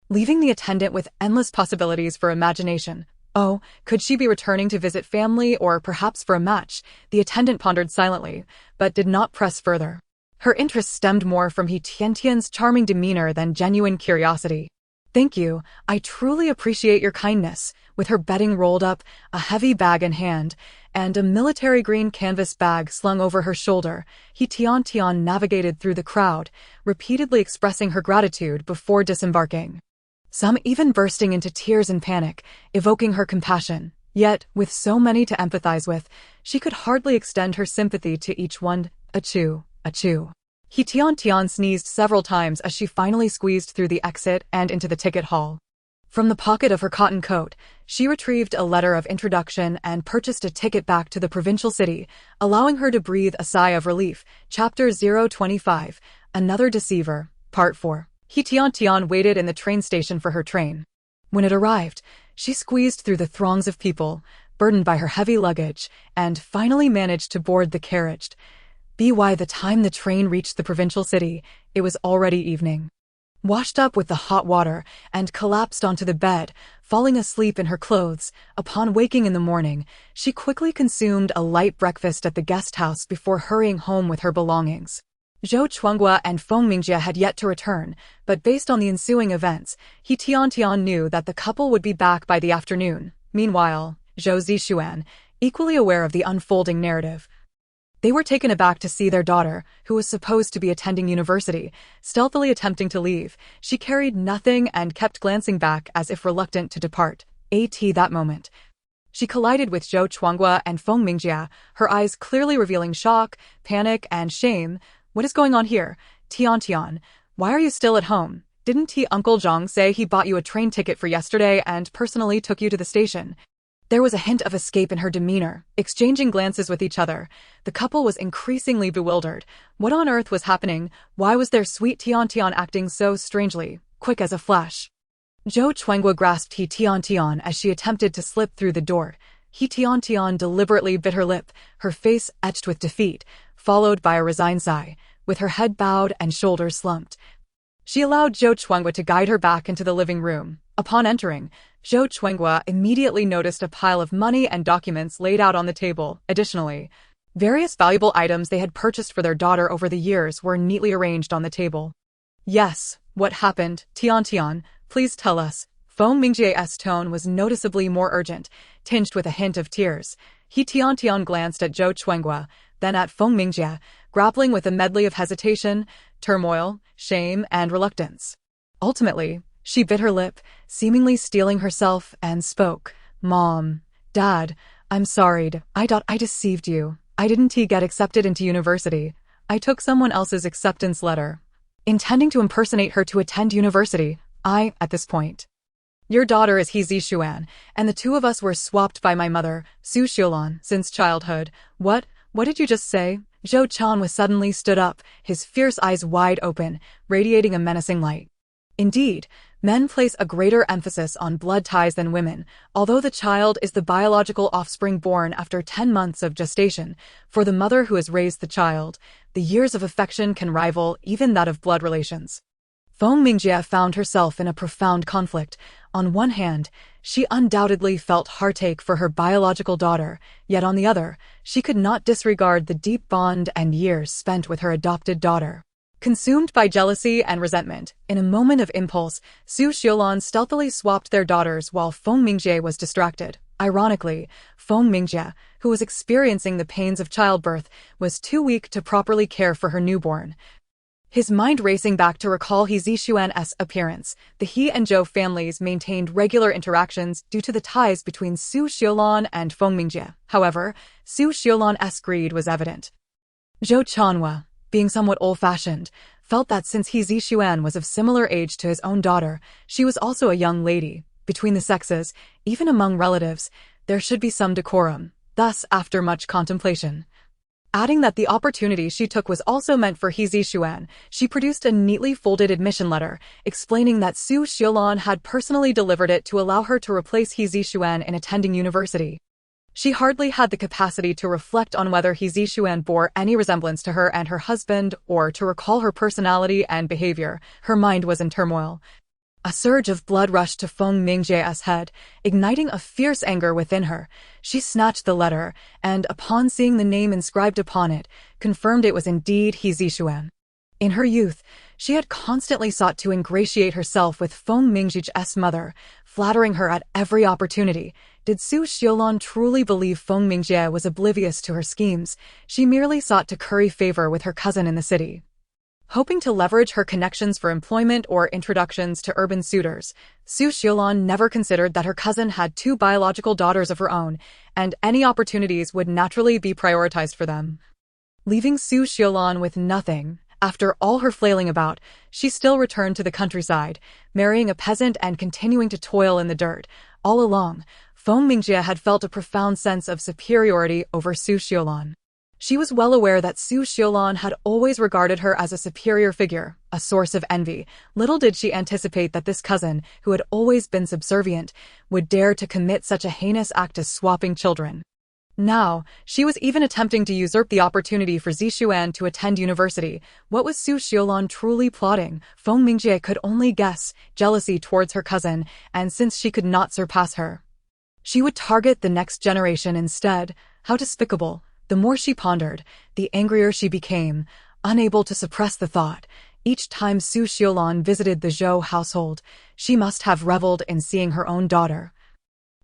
leaving the attendant with endless possibilities for imagination. Oh, could she be returning to visit family or perhaps for a match? The attendant pondered silently, but did not press further. Her interest stemmed more from He Tiantian's charming demeanor than genuine curiosity. "Thank you, I truly appreciate your kindness." With her bedding rolled up, a heavy bag in hand, and a military green canvas bag slung over her shoulder, He Tiantian navigated through the crowd, repeatedly expressing her gratitude before disembarking. Some even bursting into tears in panic, evoking her compassion. Yet, with so many to empathize with, she could hardly extend her sympathy to each one. Achoo, achoo. He Tiantian sneezed several times as she finally squeezed through the exit and into the ticket hall. From the pocket of her cotton coat, she retrieved a letter of introduction and purchased a ticket back to the provincial city, allowing her to breathe a sigh of relief. Chapter 025, Another Deceiver, Part 4. He Tiantian waited in the train station for her train. When it arrived, she squeezed through the throngs of people, burdened by her heavy luggage, and finally managed to board the carriage. By the time the train reached the provincial city, it was already evening. Washed up with the hot water and collapsed onto the bed, falling asleep in her clothes, upon waking in the morning, she quickly consumed a light breakfast at the guest house before hurrying home with her belongings. Zhou Chuanghua and Feng Mingjie had yet to return, but based on the ensuing events, He Tiantian knew that the couple would be back by the afternoon. Meanwhile, Zhou Zixuan, equally aware of the unfolding narrative, They were taken aback to see their daughter, who was supposed to be attending university, stealthily attempting to leave. She carried nothing and kept glancing back as if reluctant to depart. That moment, she collided with Zhou Chuanghua and Feng Mingjie, her eyes clearly revealing shock, panic, and shame. What is going on here? Tiantian, why are you still at home? Didn't Uncle Zhang say he bought you a train ticket for yesterday and personally took you to the station? There was a hint of escape in her demeanor. Exchanging glances with each other, the couple was increasingly bewildered. What on earth was happening? Why was their sweet Tiantian acting so strangely, quick as a flash? Zhou Chuanghua grasped He Tiantian as she attempted to slip through the door. He Tiantian deliberately bit her lip, her face etched with defeat, followed by a resigned sigh. With her head bowed and shoulders slumped, she allowed Zhou Chuanghua to guide her back into the living room. Upon entering, Zhou Chuanghua immediately noticed a pile of money and documents laid out on the table. Additionally, various valuable items they had purchased for their daughter over the years were neatly arranged on the table. Yes, what happened? Tiantian, please tell us. Feng Mingjie's tone was noticeably more urgent, tinged with a hint of tears. He Tiantian glanced at Zhou Chuanghua, then at Feng Mingjie, grappling with a medley of hesitation, turmoil, shame, and reluctance. Ultimately, she bit her lip, seemingly steeling herself, and spoke. Mom, Dad, I'm sorry. I thought I deceived you. I didn't get accepted into university. I took someone else's acceptance letter, intending to impersonate her to attend university. At this point. Your daughter is He Zixuan, and the two of us were swapped by my mother, Su Xiulan, since childhood. What did you just say? Zhou Chuanghua suddenly stood up, his fierce eyes wide open, radiating a menacing light. Indeed, men place a greater emphasis on blood ties than women, although the child is the biological offspring born after 10 months of gestation. For the mother who has raised the child, the years of affection can rival even that of blood relations. Feng Mingjie found herself in a profound conflict. On one hand, she undoubtedly felt heartache for her biological daughter, yet on the other, she could not disregard the deep bond and years spent with her adopted daughter. Consumed by jealousy and resentment, in a moment of impulse, Su Xiulan stealthily swapped their daughters while Feng Mingjie was distracted. Ironically, Feng Mingjie, who was experiencing the pains of childbirth, was too weak to properly care for her newborn. His mind racing back to recall He Zixuan's appearance, the He and Zhou families maintained regular interactions due to the ties between Su Xiulan and Feng Mingjie. However, Su Xiulan's greed was evident. Zhou Chuanghua, being somewhat old-fashioned, felt that since He Zixuan was of similar age to his own daughter, she was also a young lady. Between the sexes, even among relatives, there should be some decorum. Thus, after much contemplation, adding that the opportunity she took was also meant for He Zixuan, she produced a neatly folded admission letter, explaining that Su Xiulan had personally delivered it to allow her to replace He Zixuan in attending university. She hardly had the capacity to reflect on whether He Zixuan bore any resemblance to her and her husband, or to recall her personality and behavior. Her mind was in turmoil. A surge of blood rushed to Feng Mingjie's head, igniting a fierce anger within her. She snatched the letter, and upon seeing the name inscribed upon it, confirmed it was indeed He Zixuan. In her youth, she had constantly sought to ingratiate herself with Feng Mingjie's mother, flattering her at every opportunity. Did Su Xiulan truly believe Feng Mingjie was oblivious to her schemes? She merely sought to curry favor with her cousin in the city, hoping to leverage her connections for employment or introductions to urban suitors. Su Xiulan never considered that her cousin had 2 biological daughters of her own, and any opportunities would naturally be prioritized for them. Leaving Su Xiulan with nothing, after all her flailing about, she still returned to the countryside, marrying a peasant and continuing to toil in the dirt. All along, Feng Mingjie had felt a profound sense of superiority over Su Xiulan. She was well aware that Su Xiulan had always regarded her as a superior figure, a source of envy. Little did she anticipate that this cousin, who had always been subservient, would dare to commit such a heinous act as swapping children. Now, she was even attempting to usurp the opportunity for Zixuan to attend university. What was Su Xiulan truly plotting? Feng Mingjie could only guess: jealousy towards her cousin, and since she could not surpass her, she would target the next generation instead. How despicable! The more she pondered, the angrier she became, unable to suppress the thought. Each time Su Xiulan visited the Zhou household, she must have reveled in seeing her own daughter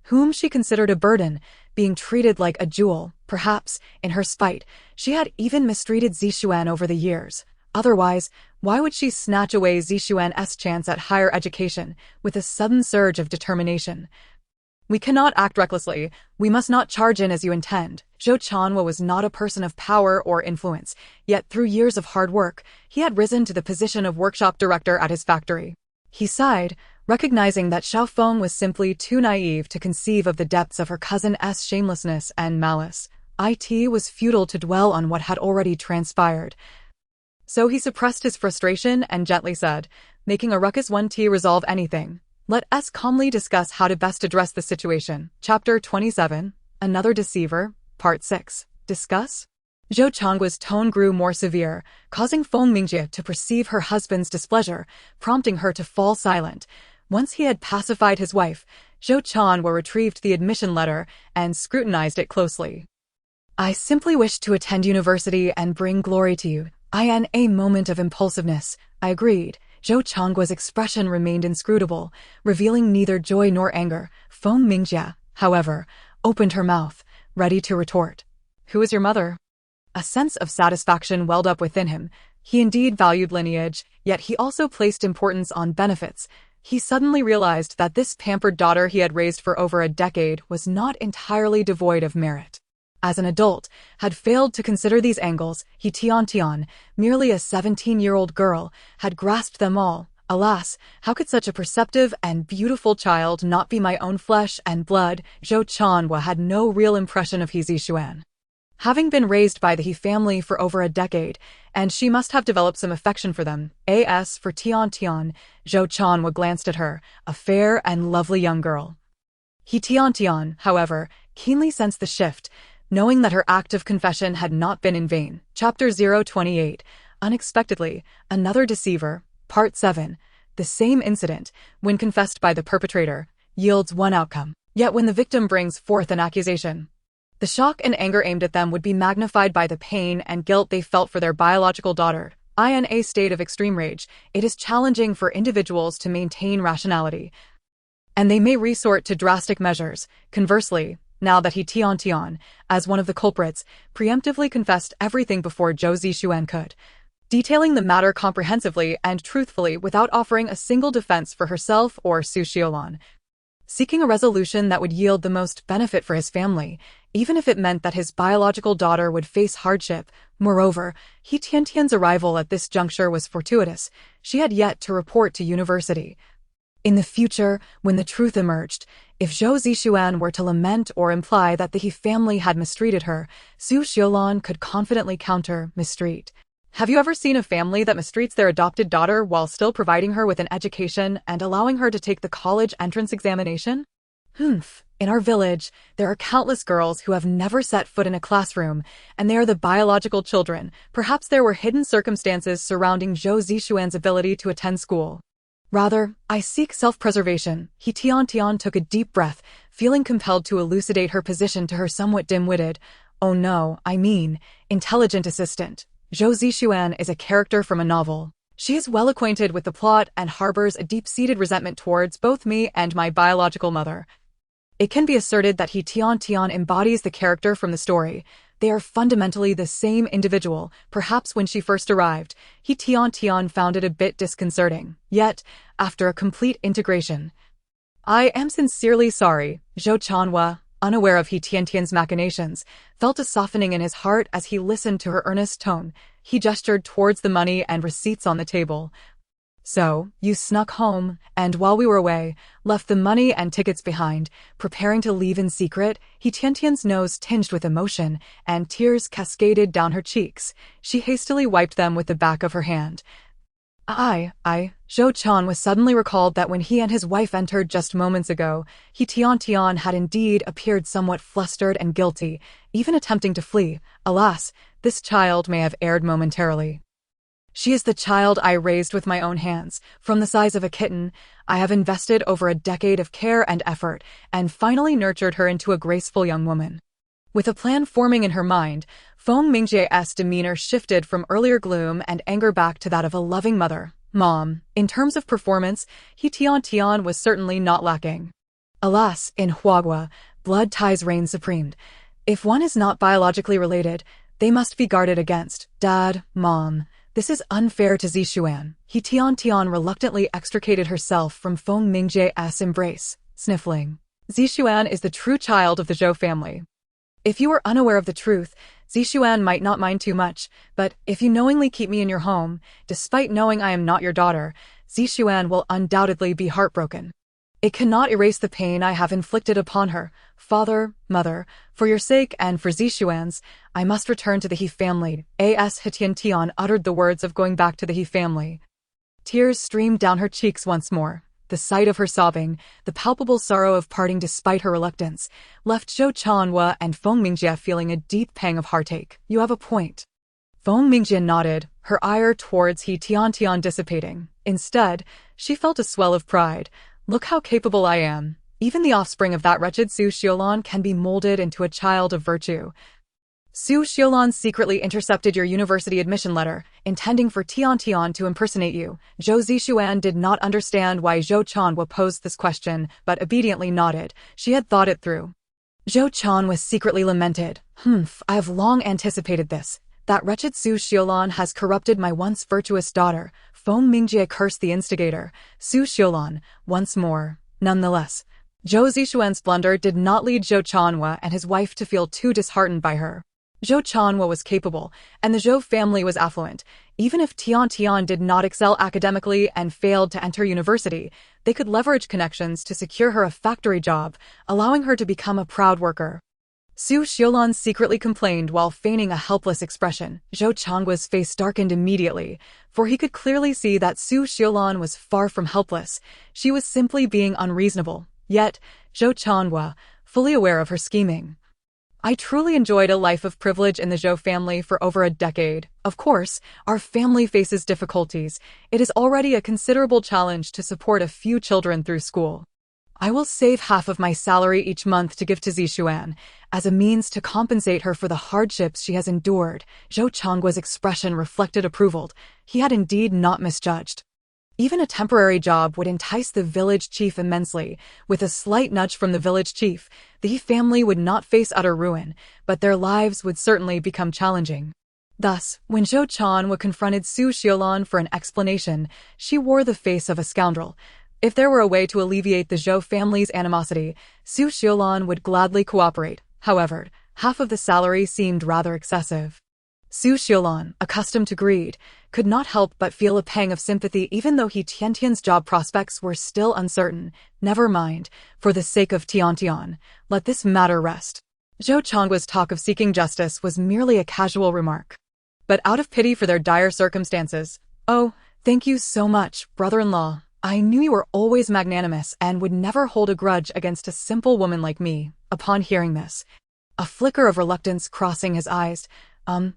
whom she considered a burden, being treated like a jewel. Perhaps, in her spite, she had even mistreated Zixuan over the years. Otherwise, why would she snatch away Zixuan's chance at higher education with a sudden surge of determination? We cannot act recklessly. We must not charge in as you intend. Zhou Chanhua was not a person of power or influence, yet through years of hard work, he had risen to the position of workshop director at his factory. He sighed, recognizing that Xiao Feng was simply too naive to conceive of the depths of her cousin's shamelessness and malice. It was futile to dwell on what had already transpired. So he suppressed his frustration and gently said, making a ruckus, "Won't resolve anything. Let us calmly discuss how to best address the situation." Chapter 27, Another Deceiver, Part 6. Discuss? Zhou Changhua's tone grew more severe, causing Feng Mingjie to perceive her husband's displeasure, prompting her to fall silent. Once he had pacified his wife, Zhou Chanhua retrieved the admission letter and scrutinized it closely. "I simply wish to attend university and bring glory to you. In a moment of impulsiveness, I agreed." Zhou Changhua's expression remained inscrutable, revealing neither joy nor anger. Feng Mingjie, however, opened her mouth, ready to retort. "Who is your mother?" A sense of satisfaction welled up within him. He indeed valued lineage, yet he also placed importance on benefits. He suddenly realized that this pampered daughter he had raised for over a decade was not entirely devoid of merit. As an adult, had failed to consider these angles. He Tiantian, merely a 17-year-old girl, had grasped them all. Alas, how could such a perceptive and beautiful child not be my own flesh and blood? Zhou Chanhua had no real impression of He Zixuan. Having been raised by the He family for over a decade, and she must have developed some affection for them. As for Tiantian, Zhou Chanhua glanced at her, a fair and lovely young girl. He Tiantian, however, keenly sensed the shift, knowing that her act of confession had not been in vain. Chapter 028, Unexpectedly, Another Deceiver, Part 7. The same incident, when confessed by the perpetrator, yields one outcome. Yet when the victim brings forth an accusation, the shock and anger aimed at them would be magnified by the pain and guilt they felt for their biological daughter. In a state of extreme rage, it is challenging for individuals to maintain rationality, and they may resort to drastic measures. Conversely, now that He Tiantian, as one of the culprits, preemptively confessed everything before Zhou Zixuan could, detailing the matter comprehensively and truthfully without offering a single defense for herself or Su Xiaolan, seeking a resolution that would yield the most benefit for his family, even if it meant that his biological daughter would face hardship. Moreover, He Tiantian's arrival at this juncture was fortuitous. She had yet to report to university. In the future, when the truth emerged, if Zhou Zixuan were to lament or imply that the He family had mistreated her, Su Xiaolan could confidently counter, "Mistreat? Have you ever seen a family that mistreats their adopted daughter while still providing her with an education and allowing her to take the college entrance examination? In our village, there are countless girls who have never set foot in a classroom, and they are the biological children. Perhaps there were hidden circumstances surrounding Zhou Zixuan's ability to attend school. Rather, I seek self-preservation." He Tiantian took a deep breath, feeling compelled to elucidate her position to her somewhat dim-witted, "Oh no, I mean, intelligent assistant. Zhou Zixuan is a character from a novel. She is well acquainted with the plot and harbors a deep-seated resentment towards both me and my biological mother. It can be asserted that He Tiantian embodies the character from the story. They are fundamentally the same individual. Perhaps when she first arrived, He Tiantian found it a bit disconcerting. Yet, after a complete integration, I am sincerely sorry." Zhou Chanhua, unaware of He Tiantian's machinations, felt a softening in his heart as he listened to her earnest tone. He gestured towards the money and receipts on the table. "So, you snuck home, and while we were away, left the money and tickets behind, preparing to leave in secret?" He Tiantian's nose tinged with emotion, and tears cascaded down her cheeks. She hastily wiped them with the back of her hand. Zhou Chan was suddenly recalled that when he and his wife entered just moments ago, He Tiantian had indeed appeared somewhat flustered and guilty, even attempting to flee. Alas, this child may have erred momentarily. "She is the child I raised with my own hands. From the size of a kitten, I have invested over a decade of care and effort, and finally nurtured her into a graceful young woman." With a plan forming in her mind, Feng Mingjie's demeanor shifted from earlier gloom and anger back to that of a loving mother. "Mom." In terms of performance, He Tiantian was certainly not lacking. Alas, in Huagua, blood ties reign supreme. If one is not biologically related, they must be guarded against. Dad, Mom, this is unfair to Zixuan. He Tiantian reluctantly extricated herself from Feng Mingjie's embrace, sniffling. Zixuan is the true child of the Zhou family. If you are unaware of the truth, Zixuan might not mind too much, but if you knowingly keep me in your home, despite knowing I am not your daughter, Zixuan will undoubtedly be heartbroken. It cannot erase the pain I have inflicted upon her. Father, mother, for your sake and for Zixuan's, I must return to the He family. As He Tiantian uttered the words of going back to the He family. Tears streamed down her cheeks once more. The sight of her sobbing, the palpable sorrow of parting despite her reluctance, left Zhou Chanhua and Feng Mingjie feeling a deep pang of heartache. You have a point. Feng Mingjie nodded, her ire towards He Tiantian dissipating. Instead, she felt a swell of pride. Look how capable I am. Even the offspring of that wretched Su Xiaolan can be molded into a child of virtue. Su Xiaolan secretly intercepted your university admission letter, intending for Tiantian to impersonate you. Zhou Zixuan did not understand why Zhou Chanhua posed this question, but obediently nodded. She had thought it through. Zhou Chanhua secretly lamented. I have long anticipated this. That wretched Su Xiaolan has corrupted my once virtuous daughter. Feng Mingjie cursed the instigator, Su Xiaolan, once more. Nonetheless, Zhou Zixuan's blunder did not lead Zhou Chanhua and his wife to feel too disheartened by her. Zhou Chanhua was capable, and the Zhou family was affluent. Even if Tiantian did not excel academically and failed to enter university, they could leverage connections to secure her a factory job, allowing her to become a proud worker. Su Xiaolan secretly complained while feigning a helpless expression. Zhou Changhua's face darkened immediately, for he could clearly see that Su Xiaolan was far from helpless. She was simply being unreasonable. Yet, Zhou Chanhua, fully aware of her scheming. I truly enjoyed a life of privilege in the Zhou family for over a decade. Of course, our family faces difficulties. It is already a considerable challenge to support a few children through school. I will save half of my salary each month to give to Zixuan, as a means to compensate her for the hardships she has endured. Zhou Changhua's expression reflected approval. He had indeed not misjudged. Even a temporary job would entice the village chief immensely. With a slight nudge from the village chief, the He family would not face utter ruin, but their lives would certainly become challenging. Thus, when Zhou Chanhua confronted Su Xiaolan for an explanation, she wore the face of a scoundrel. If there were a way to alleviate the Zhou family's animosity, Su Xiaolan would gladly cooperate. However, half of the salary seemed rather excessive. Su Xiaolan, accustomed to greed, could not help but feel a pang of sympathy even though He Tiantian's job prospects were still uncertain. Never mind, for the sake of Tiantian, let this matter rest. Zhou Changhua's talk of seeking justice was merely a casual remark. But out of pity for their dire circumstances, "Oh, thank you so much, brother-in-law. I knew you were always magnanimous and would never hold a grudge against a simple woman like me." Upon hearing this, a flicker of reluctance crossing his eyes,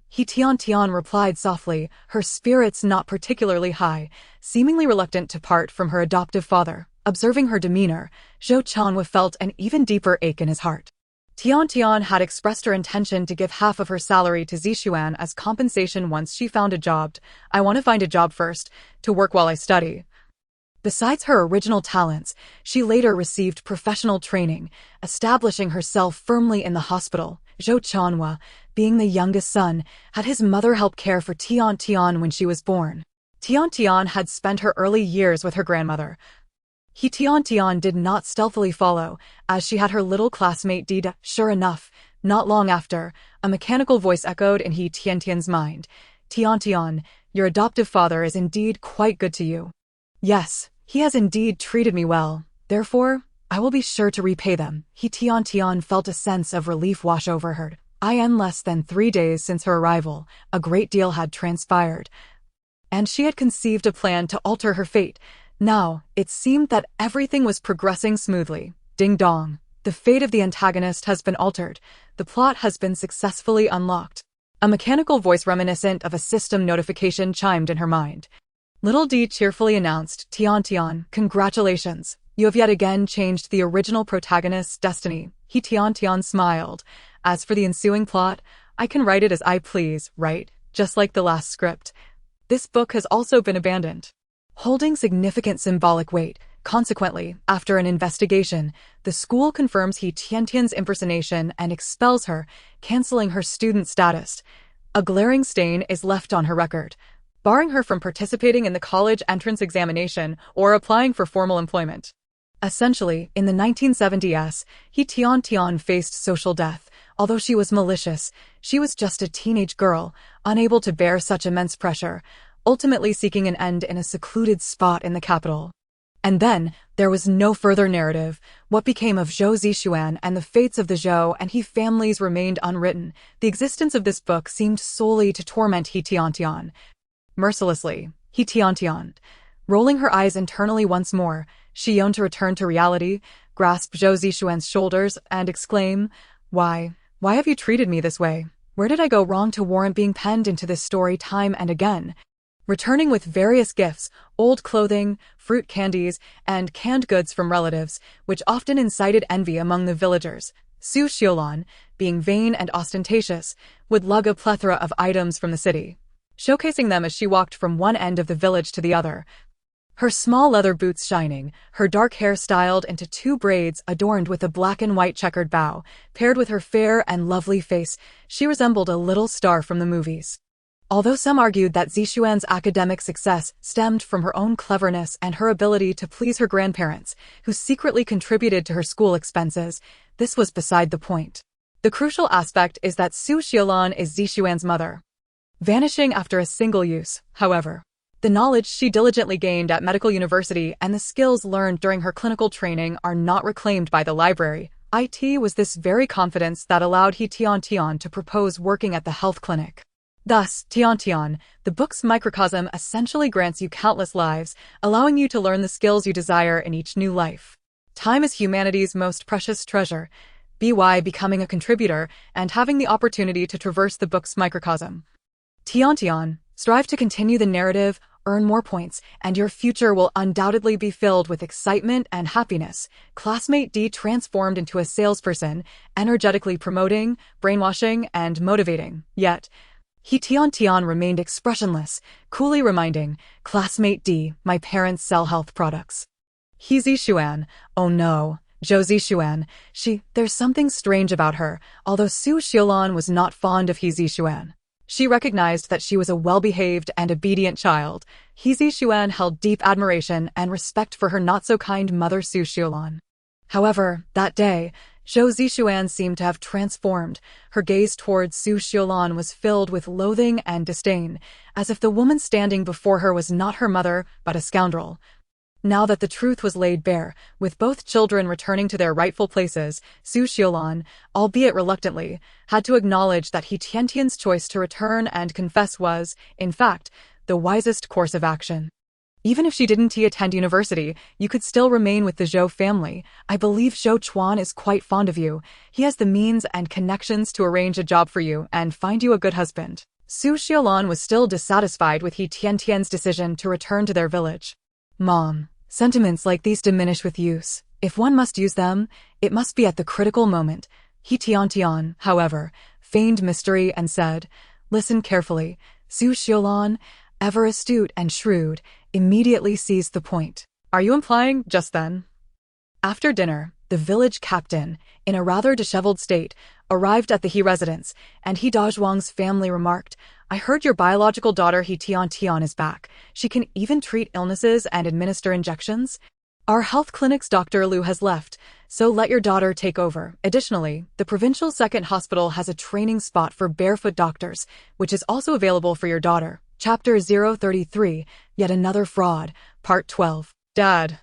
He Tiantian replied softly, her spirits not particularly high, seemingly reluctant to part from her adoptive father. Observing her demeanor, Zhou Chanhua felt an even deeper ache in his heart. Tiantian had expressed her intention to give half of her salary to Zixuan as compensation once she found a job. I want to find a job first, to work while I study. Besides her original talents, she later received professional training, establishing herself firmly in the hospital. Zhou Chanhua, being the youngest son, had his mother help care for Tiantian when she was born. Tiantian had spent her early years with her grandmother. He Tiantian did not stealthily follow, as she had her little classmate Dida. Sure enough, not long after, a mechanical voice echoed in He Tiantian's mind. Tiantian, your adoptive father is indeed quite good to you. Yes, he has indeed treated me well. Therefore, I will be sure to repay them. He Tiantian felt a sense of relief wash over her. In less than 3 days since her arrival, a great deal had transpired, and she had conceived a plan to alter her fate. Now, it seemed that everything was progressing smoothly. Ding dong. The fate of the antagonist has been altered. The plot has been successfully unlocked. A mechanical voice reminiscent of a system notification chimed in her mind. Little D cheerfully announced, Tiantian, congratulations. You have yet again changed the original protagonist's destiny. He Tiantian smiled. As for the ensuing plot, I can write it as I please, right? Just like the last script. This book has also been abandoned. Holding significant symbolic weight, Consequently, after an investigation, the school confirms He Tiantian's impersonation and expels her, canceling her student status. A glaring stain is left on her record, barring her from participating in the college entrance examination or applying for formal employment. Essentially, in the 1970s, He Tiantian faced social death. Although she was malicious, she was just a teenage girl, unable to bear such immense pressure, ultimately seeking an end in a secluded spot in the capital. And then, there was no further narrative. What became of Zhou Zixuan and the fates of the Zhou and He families remained unwritten. The existence of this book seemed solely to torment He Tiantian. Mercilessly, He Tiantian, rolling her eyes internally once more, she yearned to return to reality, grasp Zhou Zixuan's shoulders, and exclaim, Why have you treated me this way? Where did I go wrong to warrant being penned into this story time and again? Returning with various gifts, old clothing, fruit candies, and canned goods from relatives, which often incited envy among the villagers, Su Xiaolan, being vain and ostentatious, would lug a plethora of items from the city, showcasing them as she walked from one end of the village to the other. Her small leather boots shining, her dark hair styled into 2 braids adorned with a black and white checkered bow, paired with her fair and lovely face, she resembled a little star from the movies. Although some argued that Zixuan's academic success stemmed from her own cleverness and her ability to please her grandparents, who secretly contributed to her school expenses, this was beside the point. The crucial aspect is that Su Xiaolan is Zixuan's mother. Vanishing after a single use, however. The knowledge she diligently gained at medical university and the skills learned during her clinical training are not reclaimed by the library. It was this very confidence that allowed He Tiantian to propose working at the health clinic. Thus, Tiantian, the book's microcosm essentially grants you countless lives, allowing you to learn the skills you desire in each new life. Time is humanity's most precious treasure. By becoming a contributor and having the opportunity to traverse the book's microcosm. Tiantian, strive to continue the narrative, earn more points, and your future will undoubtedly be filled with excitement and happiness. Classmate D transformed into a salesperson, energetically promoting, brainwashing, and motivating. Yet, He Tiantian remained expressionless, coolly reminding, Classmate D, my parents sell health products. He Zixuan, oh no, Zhou Zixuan, there's something strange about her, although Su Xiaolan was not fond of He Zixuan. She recognized that she was a well-behaved and obedient child. He Zixuan held deep admiration and respect for her not-so-kind mother Su Xiaolan. However, that day, Zhou Zixuan seemed to have transformed. Her gaze towards Su Xiaolan was filled with loathing and disdain, as if the woman standing before her was not her mother, but a scoundrel. Now that the truth was laid bare, with both children returning to their rightful places, Su Xiaolan, albeit reluctantly, had to acknowledge that He Tiantian's choice to return and confess was, in fact, the wisest course of action. Even if she didn't attend university, you could still remain with the Zhou family. I believe Zhou Chuan is quite fond of you. He has the means and connections to arrange a job for you and find you a good husband. Su Xiaolan was still dissatisfied with He Tiantian's decision to return to their village. Mom, sentiments like these diminish with use. If one must use them, it must be at the critical moment. He Tiantian, however, feigned mystery and said, Listen carefully. Su Xiaolan, ever astute and shrewd, immediately seized the point. Are you implying just then? After dinner, the village captain, in a rather disheveled state, arrived at the He residence, and He Dazhuang's family remarked, I heard your biological daughter He Tiantian is back. She can even treat illnesses and administer injections. Our health clinic's Dr. Liu has left, so let your daughter take over. Additionally, the provincial second hospital has a training spot for barefoot doctors, which is also available for your daughter. Chapter 033, Yet Another Fraud, Part 12. Dad.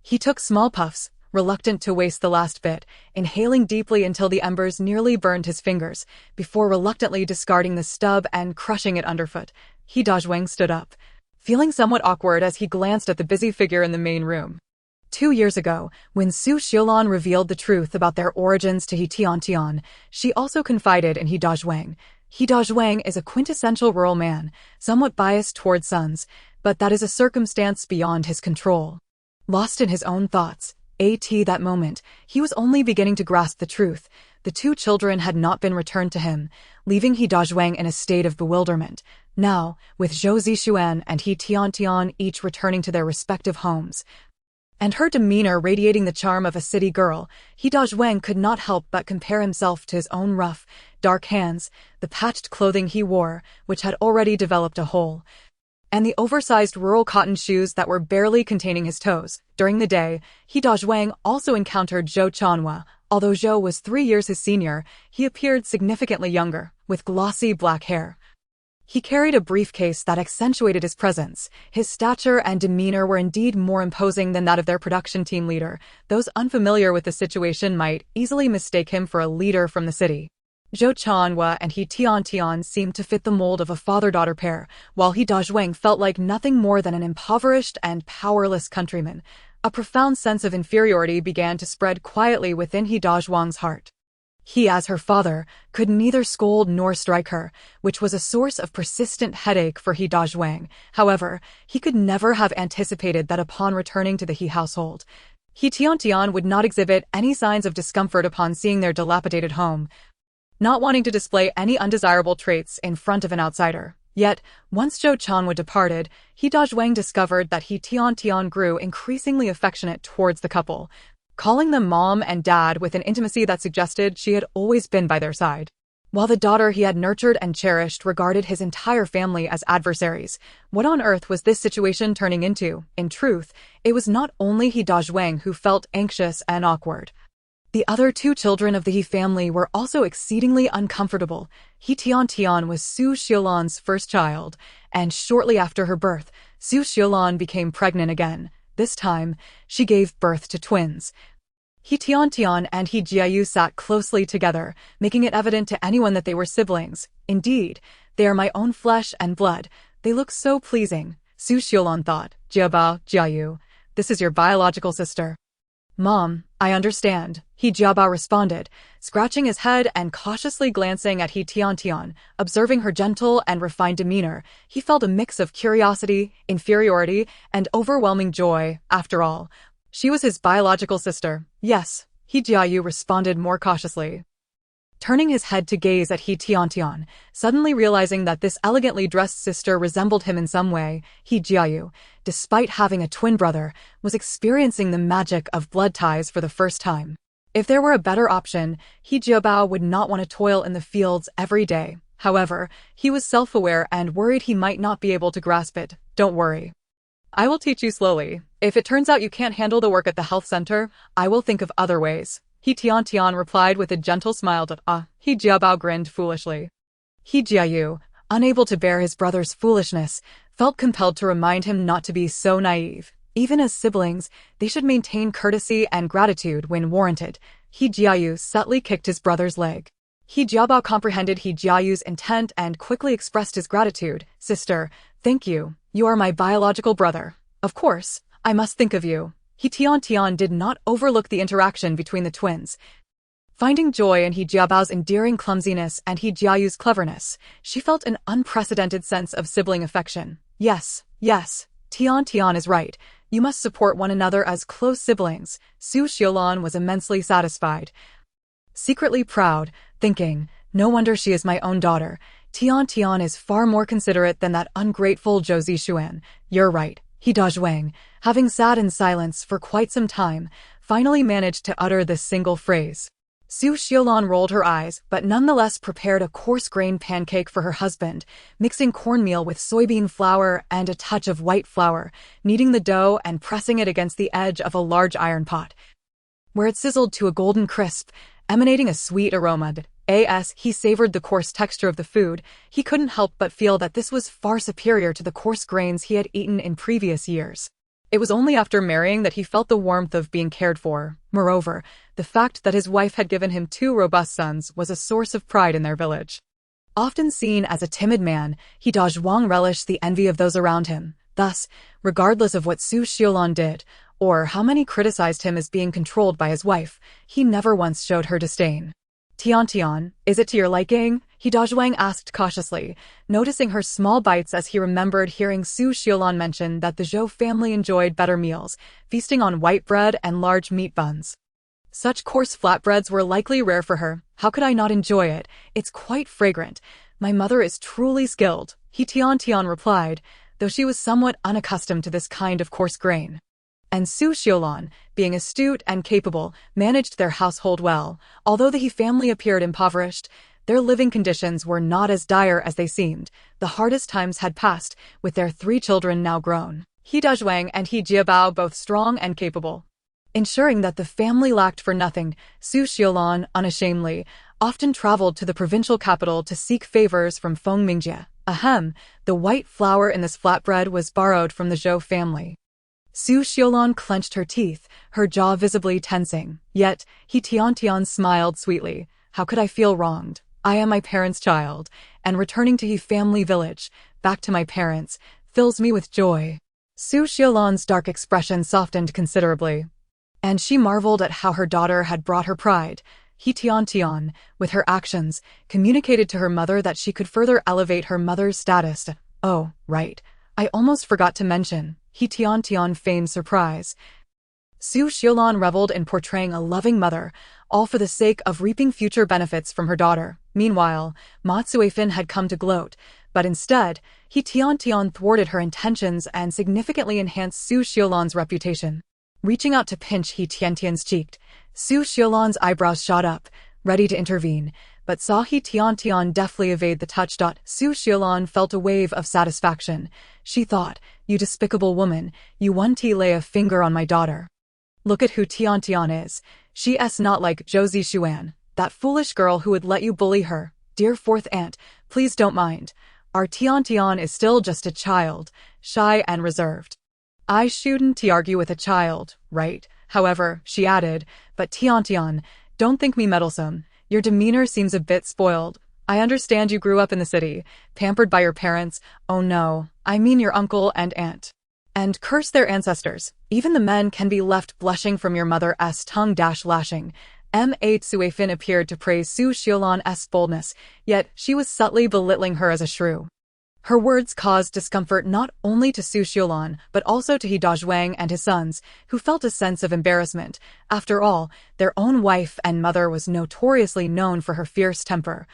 He took small puffs, reluctant to waste the last bit, inhaling deeply until the embers nearly burned his fingers, before reluctantly discarding the stub and crushing it underfoot. He Dazhuang stood up, feeling somewhat awkward as he glanced at the busy figure in the main room. 2 years ago, when Su Xiaolan revealed the truth about their origins to He Tiantian, she also confided in He Dazhuang. He Dazhuang is a quintessential rural man, somewhat biased toward sons, but that is a circumstance beyond his control. Lost in his own thoughts, that moment, he was only beginning to grasp the truth. The 2 children had not been returned to him, leaving He Dazhuang in a state of bewilderment. Now, with Zhou Zixuan and He Tiantian each returning to their respective homes, and her demeanor radiating the charm of a city girl, He Dazhuang could not help but compare himself to his own rough, dark hands, the patched clothing he wore, which had already developed a hole, and the oversized rural cotton shoes that were barely containing his toes. During the day, He Dazhuang also encountered Zhou Chanhua. Although Zhou was 3 years his senior, he appeared significantly younger, with glossy black hair. He carried a briefcase that accentuated his presence. His stature and demeanor were indeed more imposing than that of their production team leader. Those unfamiliar with the situation might easily mistake him for a leader from the city. Zhou Chanhua and He Tiantian seemed to fit the mold of a father-daughter pair, while He Dazhuang felt like nothing more than an impoverished and powerless countryman. A profound sense of inferiority began to spread quietly within He Dazhuang's heart. He, as her father, could neither scold nor strike her, which was a source of persistent headache for He Dazhuang. However, he could never have anticipated that upon returning to the He household, He Tiantian would not exhibit any signs of discomfort upon seeing their dilapidated home, not wanting to display any undesirable traits in front of an outsider. Yet, once Zhou Chanhua departed, He Dazhuang discovered that He Tiantian grew increasingly affectionate towards the couple, calling them mom and dad with an intimacy that suggested she had always been by their side. While the daughter he had nurtured and cherished regarded his entire family as adversaries, what on earth was this situation turning into? In truth, it was not only He Dazhuang who felt anxious and awkward. The other 2 children of the He family were also exceedingly uncomfortable. He Tiantian was Su Xiulan's first child, and shortly after her birth, Su Xiulan became pregnant again. This time, she gave birth to twins. He Tiantian and He Jiayu sat closely together, making it evident to anyone that they were siblings. Indeed, they are my own flesh and blood. They look so pleasing, Su Xiulan thought. Jiabao, Jiayu, this is your biological sister. Mom, I understand, He Jiabao responded, scratching his head and cautiously glancing at He Tiantian. Observing her gentle and refined demeanor, he felt a mix of curiosity, inferiority, and overwhelming joy. After all, she was his biological sister. Yes, He Jiayu responded more cautiously, turning his head to gaze at He Tiantian, suddenly realizing that this elegantly dressed sister resembled him in some way. He Jiayu, despite having a twin brother, was experiencing the magic of blood ties for the first time. If there were a better option, He Jiabao would not want to toil in the fields every day. However, he was self-aware and worried he might not be able to grasp it. Don't worry. I will teach you slowly. If it turns out you can't handle the work at the health center, I will think of other ways. He Tiantian replied with a gentle smile. He Jiabao grinned foolishly. He Jiayu, unable to bear his brother's foolishness, felt compelled to remind him not to be so naive. Even as siblings, they should maintain courtesy and gratitude when warranted. He Jiayu subtly kicked his brother's leg. He Jiabao comprehended He Jiayu's intent and quickly expressed his gratitude. Sister, thank you. You are my biological brother. Of course, I must think of you. He Tiantian did not overlook the interaction between the twins. Finding joy in He Jiabao's endearing clumsiness and He Jiayu's cleverness, she felt an unprecedented sense of sibling affection. Yes, Tiantian is right. You must support one another as close siblings. Su Xiulan was immensely satisfied, secretly proud, thinking, no wonder she is my own daughter. Tiantian is far more considerate than that ungrateful Zhou Zishuan. You're right. He Dazhuang, having sat in silence for quite some time, finally managed to utter this single phrase. Su Xiulan rolled her eyes, but nonetheless prepared a coarse-grained pancake for her husband, mixing cornmeal with soybean flour and a touch of white flour, kneading the dough and pressing it against the edge of a large iron pot, where it sizzled to a golden crisp, emanating a sweet aroma. As he savored the coarse texture of the food, he couldn't help but feel that this was far superior to the coarse grains he had eaten in previous years. It was only after marrying that he felt the warmth of being cared for. Moreover, the fact that his wife had given him 2 robust sons was a source of pride in their village. Often seen as a timid man, He Dazhuang relished the envy of those around him. Thus, regardless of what Su Xiulan did, or how many criticized him as being controlled by his wife, he never once showed her disdain. Tiantian, is it to your liking? He Dazhuang asked cautiously, noticing her small bites as he remembered hearing Su Xiulan mention that the Zhou family enjoyed better meals, feasting on white bread and large meat buns. Such coarse flatbreads were likely rare for her. How could I not enjoy it? It's quite fragrant. My mother is truly skilled, He Tiantian replied, though she was somewhat unaccustomed to this kind of coarse grain. and Su Xiaolan, being astute and capable, managed their household well. Although the He family appeared impoverished, their living conditions were not as dire as they seemed. The hardest times had passed, with their 3 children now grown. He Dazhuang and He Jiabao both strong and capable. Ensuring that the family lacked for nothing, Su Xiaolan, unashamedly, often traveled to the provincial capital to seek favors from Feng Mingjie. Ahem, the white flour in this flatbread was borrowed from the Zhou family. Su Xiaolan clenched her teeth, her jaw visibly tensing. Yet, He Tiantian smiled sweetly. How could I feel wronged? I am my parents' child, and returning to He family village, back to my parents, fills me with joy. Su Xiaolan's dark expression softened considerably, and she marveled at how her daughter had brought her pride. He Tiantian, with her actions, communicated to her mother that she could further elevate her mother's status. Oh, right. I almost forgot to mention. He Tiantian feigned surprise. Su Xiaolan reveled in portraying a loving mother, all for the sake of reaping future benefits from her daughter. Meanwhile, Ma Cuifin had come to gloat, but instead, He Tiantian thwarted her intentions and significantly enhanced Su Xiaolan's reputation. Reaching out to pinch He Tiantian's cheek, Su Xiaolan's eyebrows shot up, ready to intervene, but saw He Tiantian deftly evade the touch. Su Xiaolan felt a wave of satisfaction. She thought, you despicable woman, you want to lay a finger on my daughter. Look at who Tiantian is. She's not like Zhou Zixuan, that foolish girl who would let you bully her. Dear fourth aunt, please don't mind. Our Tiantian is still just a child, shy and reserved. I shouldn't argue with a child, right? However, she added, but Tiantian, don't think me meddlesome. Your demeanor seems a bit spoiled. I understand you grew up in the city, pampered by your parents. Oh no, I mean your uncle and aunt. And curse their ancestors. Even the men can be left blushing from your mother's tongue-lashing. Ma Cuifin appeared to praise Su Xiaolan's boldness, yet she was subtly belittling her as a shrew. Her words caused discomfort not only to Su Xiaolan, but also to He Dazhuang and his sons, who felt a sense of embarrassment. After all, their own wife and mother was notoriously known for her fierce temper,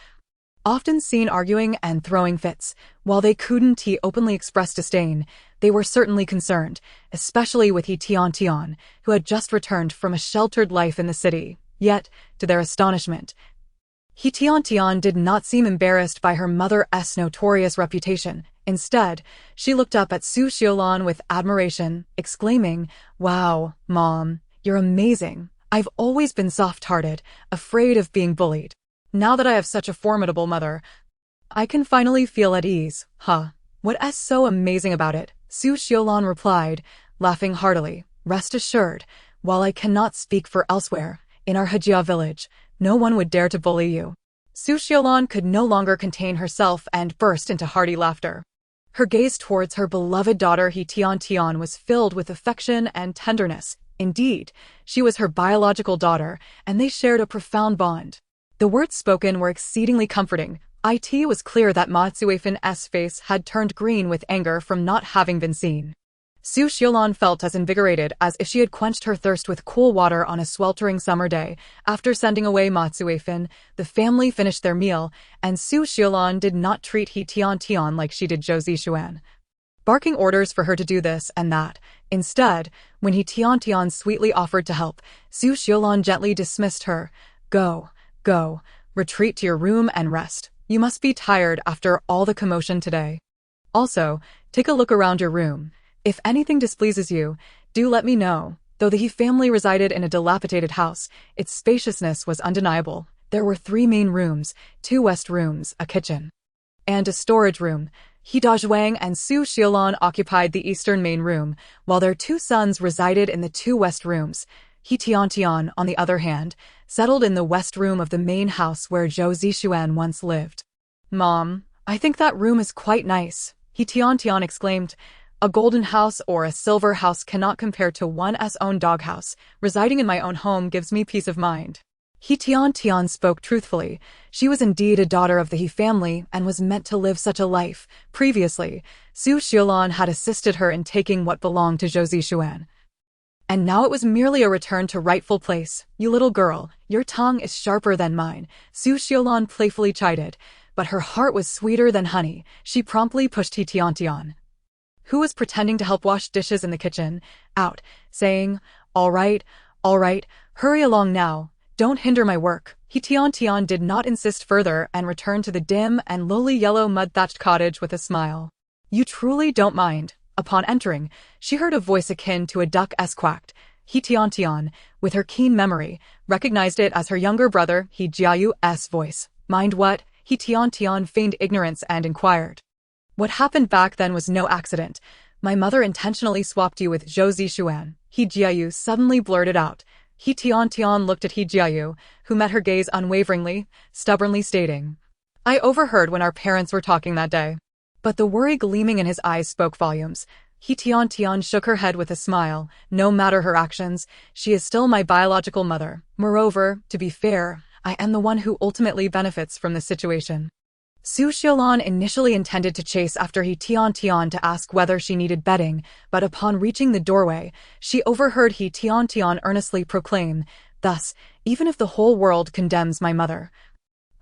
often seen arguing and throwing fits. While they couldn't openly express disdain, they were certainly concerned, especially with He Tiantian, who had just returned from a sheltered life in the city. Yet, to their astonishment, He Tiantian did not seem embarrassed by her mother's notorious reputation. Instead, she looked up at Su Xiaolan with admiration, exclaiming, "Wow, Mom, you're amazing. I've always been soft-hearted, afraid of being bullied. Now that I have such a formidable mother, I can finally feel at ease." Huh. What's so amazing about it? Su Xiaolan replied, laughing heartily. Rest assured, while I cannot speak for elsewhere, in our Hejia village, no one would dare to bully you. Su Xiaolan could no longer contain herself and burst into hearty laughter. Her gaze towards her beloved daughter He Tiantian was filled with affection and tenderness. Indeed, she was her biological daughter, and they shared a profound bond. The words spoken were exceedingly comforting. It was clear that Ma Cuifin's face had turned green with anger from not having been seen. Su Xiaolan felt as invigorated as if she had quenched her thirst with cool water on a sweltering summer day. After sending away Ma Cuifin, the family finished their meal, and Su Xiaolan did not treat He Tiantian like she did Zhou Zixuan, barking orders for her to do this and that. Instead, when He Tiantian sweetly offered to help, Su Xiaolan gently dismissed her. Go, retreat to your room and rest. You must be tired after all the commotion today. Also, take a look around your room. If anything displeases you, do let me know. Though the He family resided in a dilapidated house, its spaciousness was undeniable. There were 3 main rooms, 2 west rooms, a kitchen, and a storage room. He Dazhuang and Su Xiaolan occupied the eastern main room, while their 2 sons resided in the 2 west rooms. He Tiantian, on the other hand, settled in the west room of the main house where Zhou Zixuan once lived. Mom, I think that room is quite nice, He Tiantian exclaimed. A golden house or a silver house cannot compare to one's own doghouse. Residing in my own home gives me peace of mind. He Tiantian spoke truthfully. She was indeed a daughter of the He family and was meant to live such a life. Previously, Su Xiaolan had assisted her in taking what belonged to Zhou Zixuan, and now it was merely a return to rightful place. You little girl, your tongue is sharper than mine, Su Xiaolan playfully chided, but her heart was sweeter than honey. She promptly pushed He Tiantian, who was pretending to help wash dishes in the kitchen, out, saying, all right, hurry along now. Don't hinder my work. He Tiantian did not insist further and returned to the dim and lowly yellow mud-thatched cottage with a smile. You truly don't mind. Upon entering, she heard a voice akin to a duck's quacked. He Tiantian, with her keen memory, recognized it as her younger brother He Jiayu's voice. Mind what? He Tiantian feigned ignorance and inquired. What happened back then was no accident. My mother intentionally swapped you with Zhou Zixuan. He Jiayu suddenly blurted out. He Tiantian looked at He Jiayu, who met her gaze unwaveringly, stubbornly stating, I overheard when our parents were talking that day. But the worry gleaming in his eyes spoke volumes. He Tiantian shook her head with a smile. No matter her actions, she is still my biological mother. Moreover, to be fair, I am the one who ultimately benefits from this situation. Su Xiaolan initially intended to chase after He Tiantian to ask whether she needed bedding, but upon reaching the doorway, she overheard He Tiantian earnestly proclaim, thus, even if the whole world condemns my mother,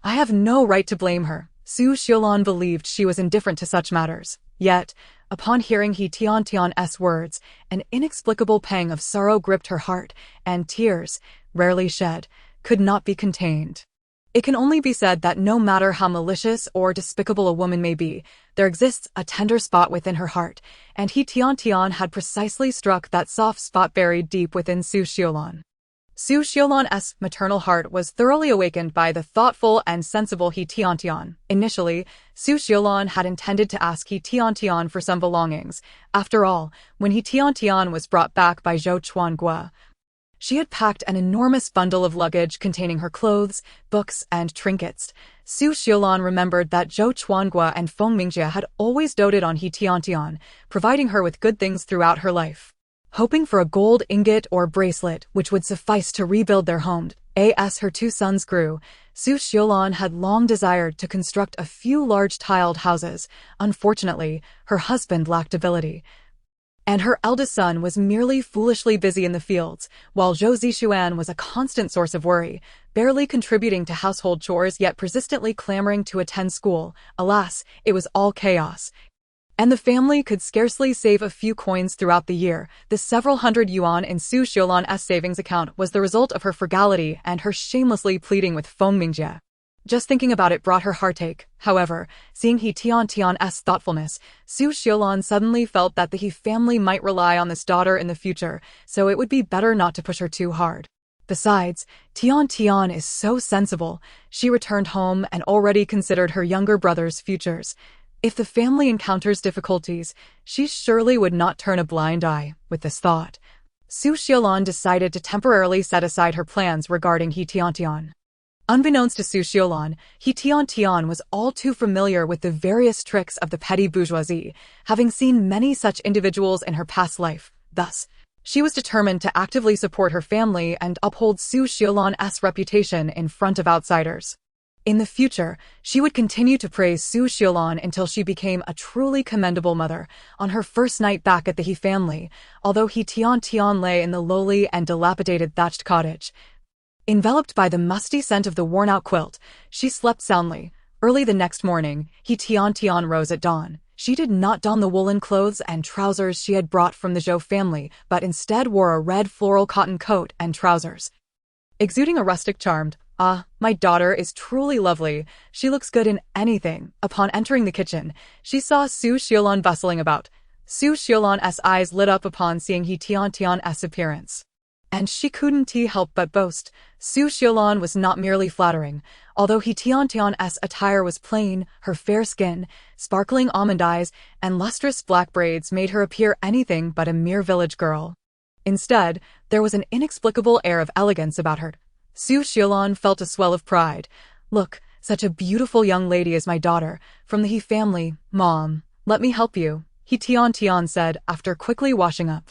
I have no right to blame her. Su Xiaolan believed she was indifferent to such matters. Yet, upon hearing He Tiantian's words, an inexplicable pang of sorrow gripped her heart, and tears, rarely shed, could not be contained. It can only be said that no matter how malicious or despicable a woman may be, there exists a tender spot within her heart, and He Tiantian had precisely struck that soft spot buried deep within Su Xiaolan. Su Xiaolan's maternal heart was thoroughly awakened by the thoughtful and sensible He Tiantian. Initially, Su Xiaolan had intended to ask He Tiantian for some belongings. After all, when He Tiantian was brought back by Zhou Chuangua, she had packed an enormous bundle of luggage containing her clothes, books, and trinkets. Su Xiaolan remembered that Zhou Chuangua and Feng Mingjie had always doted on He Tiantian, providing her with good things throughout her life. Hoping for a gold ingot or bracelet which would suffice to rebuild their home, as her two sons grew, Su Xiaolan had long desired to construct a few large tiled houses. Unfortunately, her husband lacked ability, and her eldest son was merely foolishly busy in the fields, while Zhou Zixuan was a constant source of worry, barely contributing to household chores yet persistently clamoring to attend school. Alas, it was all chaos, and the family could scarcely save a few coins throughout the year. The several hundred yuan in Su Xiaolan's savings account was the result of her frugality and her shamelessly pleading with Feng Mingjie. Just thinking about it brought her heartache. However, seeing He Tiantian's thoughtfulness, Su Xiaolan suddenly felt that the He family might rely on this daughter in the future, so it would be better not to push her too hard. Besides, Tiantian is so sensible. She returned home and already considered her younger brother's futures. If the family encounters difficulties, she surely would not turn a blind eye. With this thought, Su Xiaolan decided to temporarily set aside her plans regarding He Tiantian. Unbeknownst to Su Xiaolan, He Tiantian was all too familiar with the various tricks of the petty bourgeoisie, having seen many such individuals in her past life. Thus, she was determined to actively support her family and uphold Su Xiaolan's reputation in front of outsiders. In the future, she would continue to praise Su Xiaolan until she became a truly commendable mother. On her first night back at the He family, although He Tiantian lay in the lowly and dilapidated thatched cottage, enveloped by the musty scent of the worn-out quilt, she slept soundly. Early the next morning, He Tiantian rose at dawn. She did not don the woolen clothes and trousers she had brought from the Zhou family, but instead wore a red floral cotton coat and trousers, exuding a rustic charm. Ah, my daughter is truly lovely. She looks good in anything. Upon entering the kitchen, she saw Su Xiaolan bustling about. Su Xiaolan's eyes lit up upon seeing He Tiantian's appearance, and she couldn't help but boast. Su Xiaolan was not merely flattering. Although He Tiantian's attire was plain, her fair skin, sparkling almond eyes, and lustrous black braids made her appear anything but a mere village girl. Instead, there was an inexplicable air of elegance about her. Su Xiaolan felt a swell of pride. Look, such a beautiful young lady is my daughter, from the He family. Mom, let me help you, He Tiantian said after quickly washing up.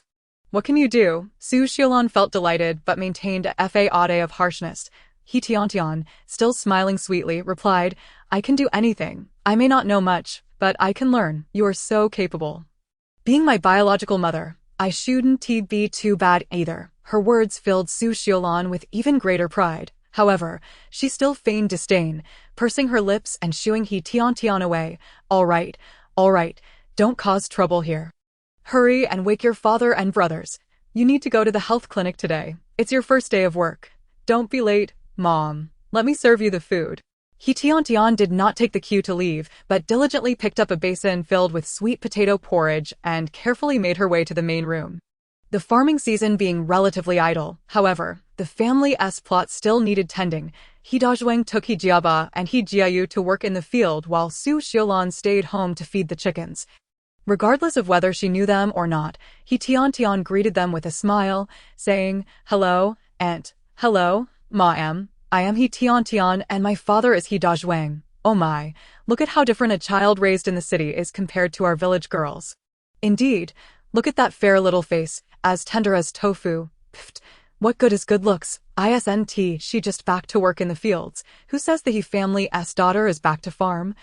What can you do? Su Xiaolan felt delighted but maintained a facade of harshness. He Tiantian, still smiling sweetly, replied, I can do anything. I may not know much, but I can learn. You are so capable. Being my biological mother, I shouldn't be too bad either. Her words filled Su Xiaolan with even greater pride. However, she still feigned disdain, pursing her lips and shooing He Tiantian away. All right, don't cause trouble here. Hurry and wake your father and brothers. You need to go to the health clinic today. It's your first day of work. Don't be late, Mom. Let me serve you the food. He Tiantian did not take the cue to leave, but diligently picked up a basin filled with sweet potato porridge and carefully made her way to the main room. The farming season being relatively idle, however, the family's plot still needed tending. He Dazhuang took He Jiaba and He Jiayu to work in the field while Su Xiulan stayed home to feed the chickens. Regardless of whether she knew them or not, He Tiantian greeted them with a smile, saying, "Hello, Aunt. Hello, Ma. I am He Tiantian and my father is He Dazhuang. Oh my, look at how different a child raised in the city is compared to our village girls. Indeed, look at that fair little face, as tender as tofu. Pfft, what good is good looks? Isn't she just back to work in the fields? Who says the He family's daughter is back to farm?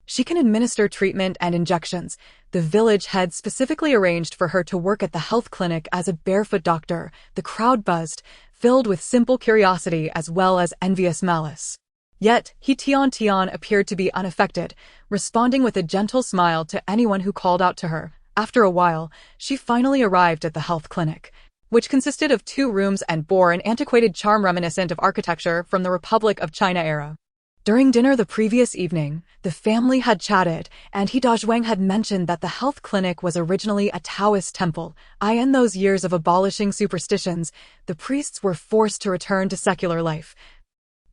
She can administer treatment and injections. The village had specifically arranged for her to work at the health clinic as a barefoot doctor. The crowd buzzed, filled with simple curiosity as well as envious malice. Yet, He Tiantian appeared to be unaffected, responding with a gentle smile to anyone who called out to her. After a while, she finally arrived at the health clinic, which consisted of 2 rooms and bore an antiquated charm reminiscent of architecture from the Republic of China era. During dinner the previous evening, the family had chatted, and He Dazhuang had mentioned that the health clinic was originally a Taoist temple. In those years of abolishing superstitions, the priests were forced to return to secular life,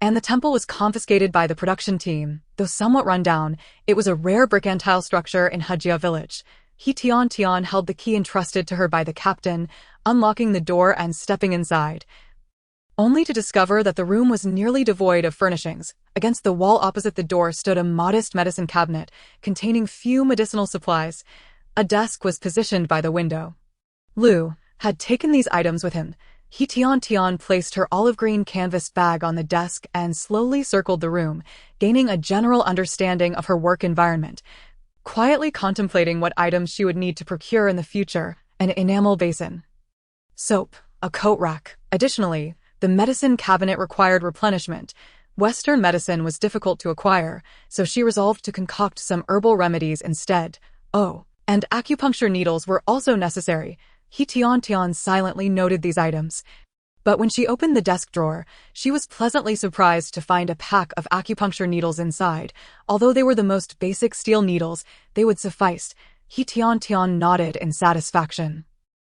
and the temple was confiscated by the production team. Though somewhat run down, it was a rare brick-and-tile structure in Hejia village. He Tiantian held the key entrusted to her by the captain, unlocking the door and stepping inside, only to discover that the room was nearly devoid of furnishings. Against the wall opposite the door stood a modest medicine cabinet, containing few medicinal supplies. A desk was positioned by the window. Lu had taken these items with him. He Tiantian placed her olive green canvas bag on the desk and slowly circled the room, gaining a general understanding of her work environment. Quietly contemplating what items she would need to procure in the future, an enamel basin, soap, a coat rack. Additionally, the medicine cabinet required replenishment. Western medicine was difficult to acquire, so she resolved to concoct some herbal remedies instead. Oh, and acupuncture needles were also necessary. He Tiantian silently noted these items. But when she opened the desk drawer, she was pleasantly surprised to find a pack of acupuncture needles inside. Although they were the most basic steel needles, they would suffice. He Tiantian nodded in satisfaction.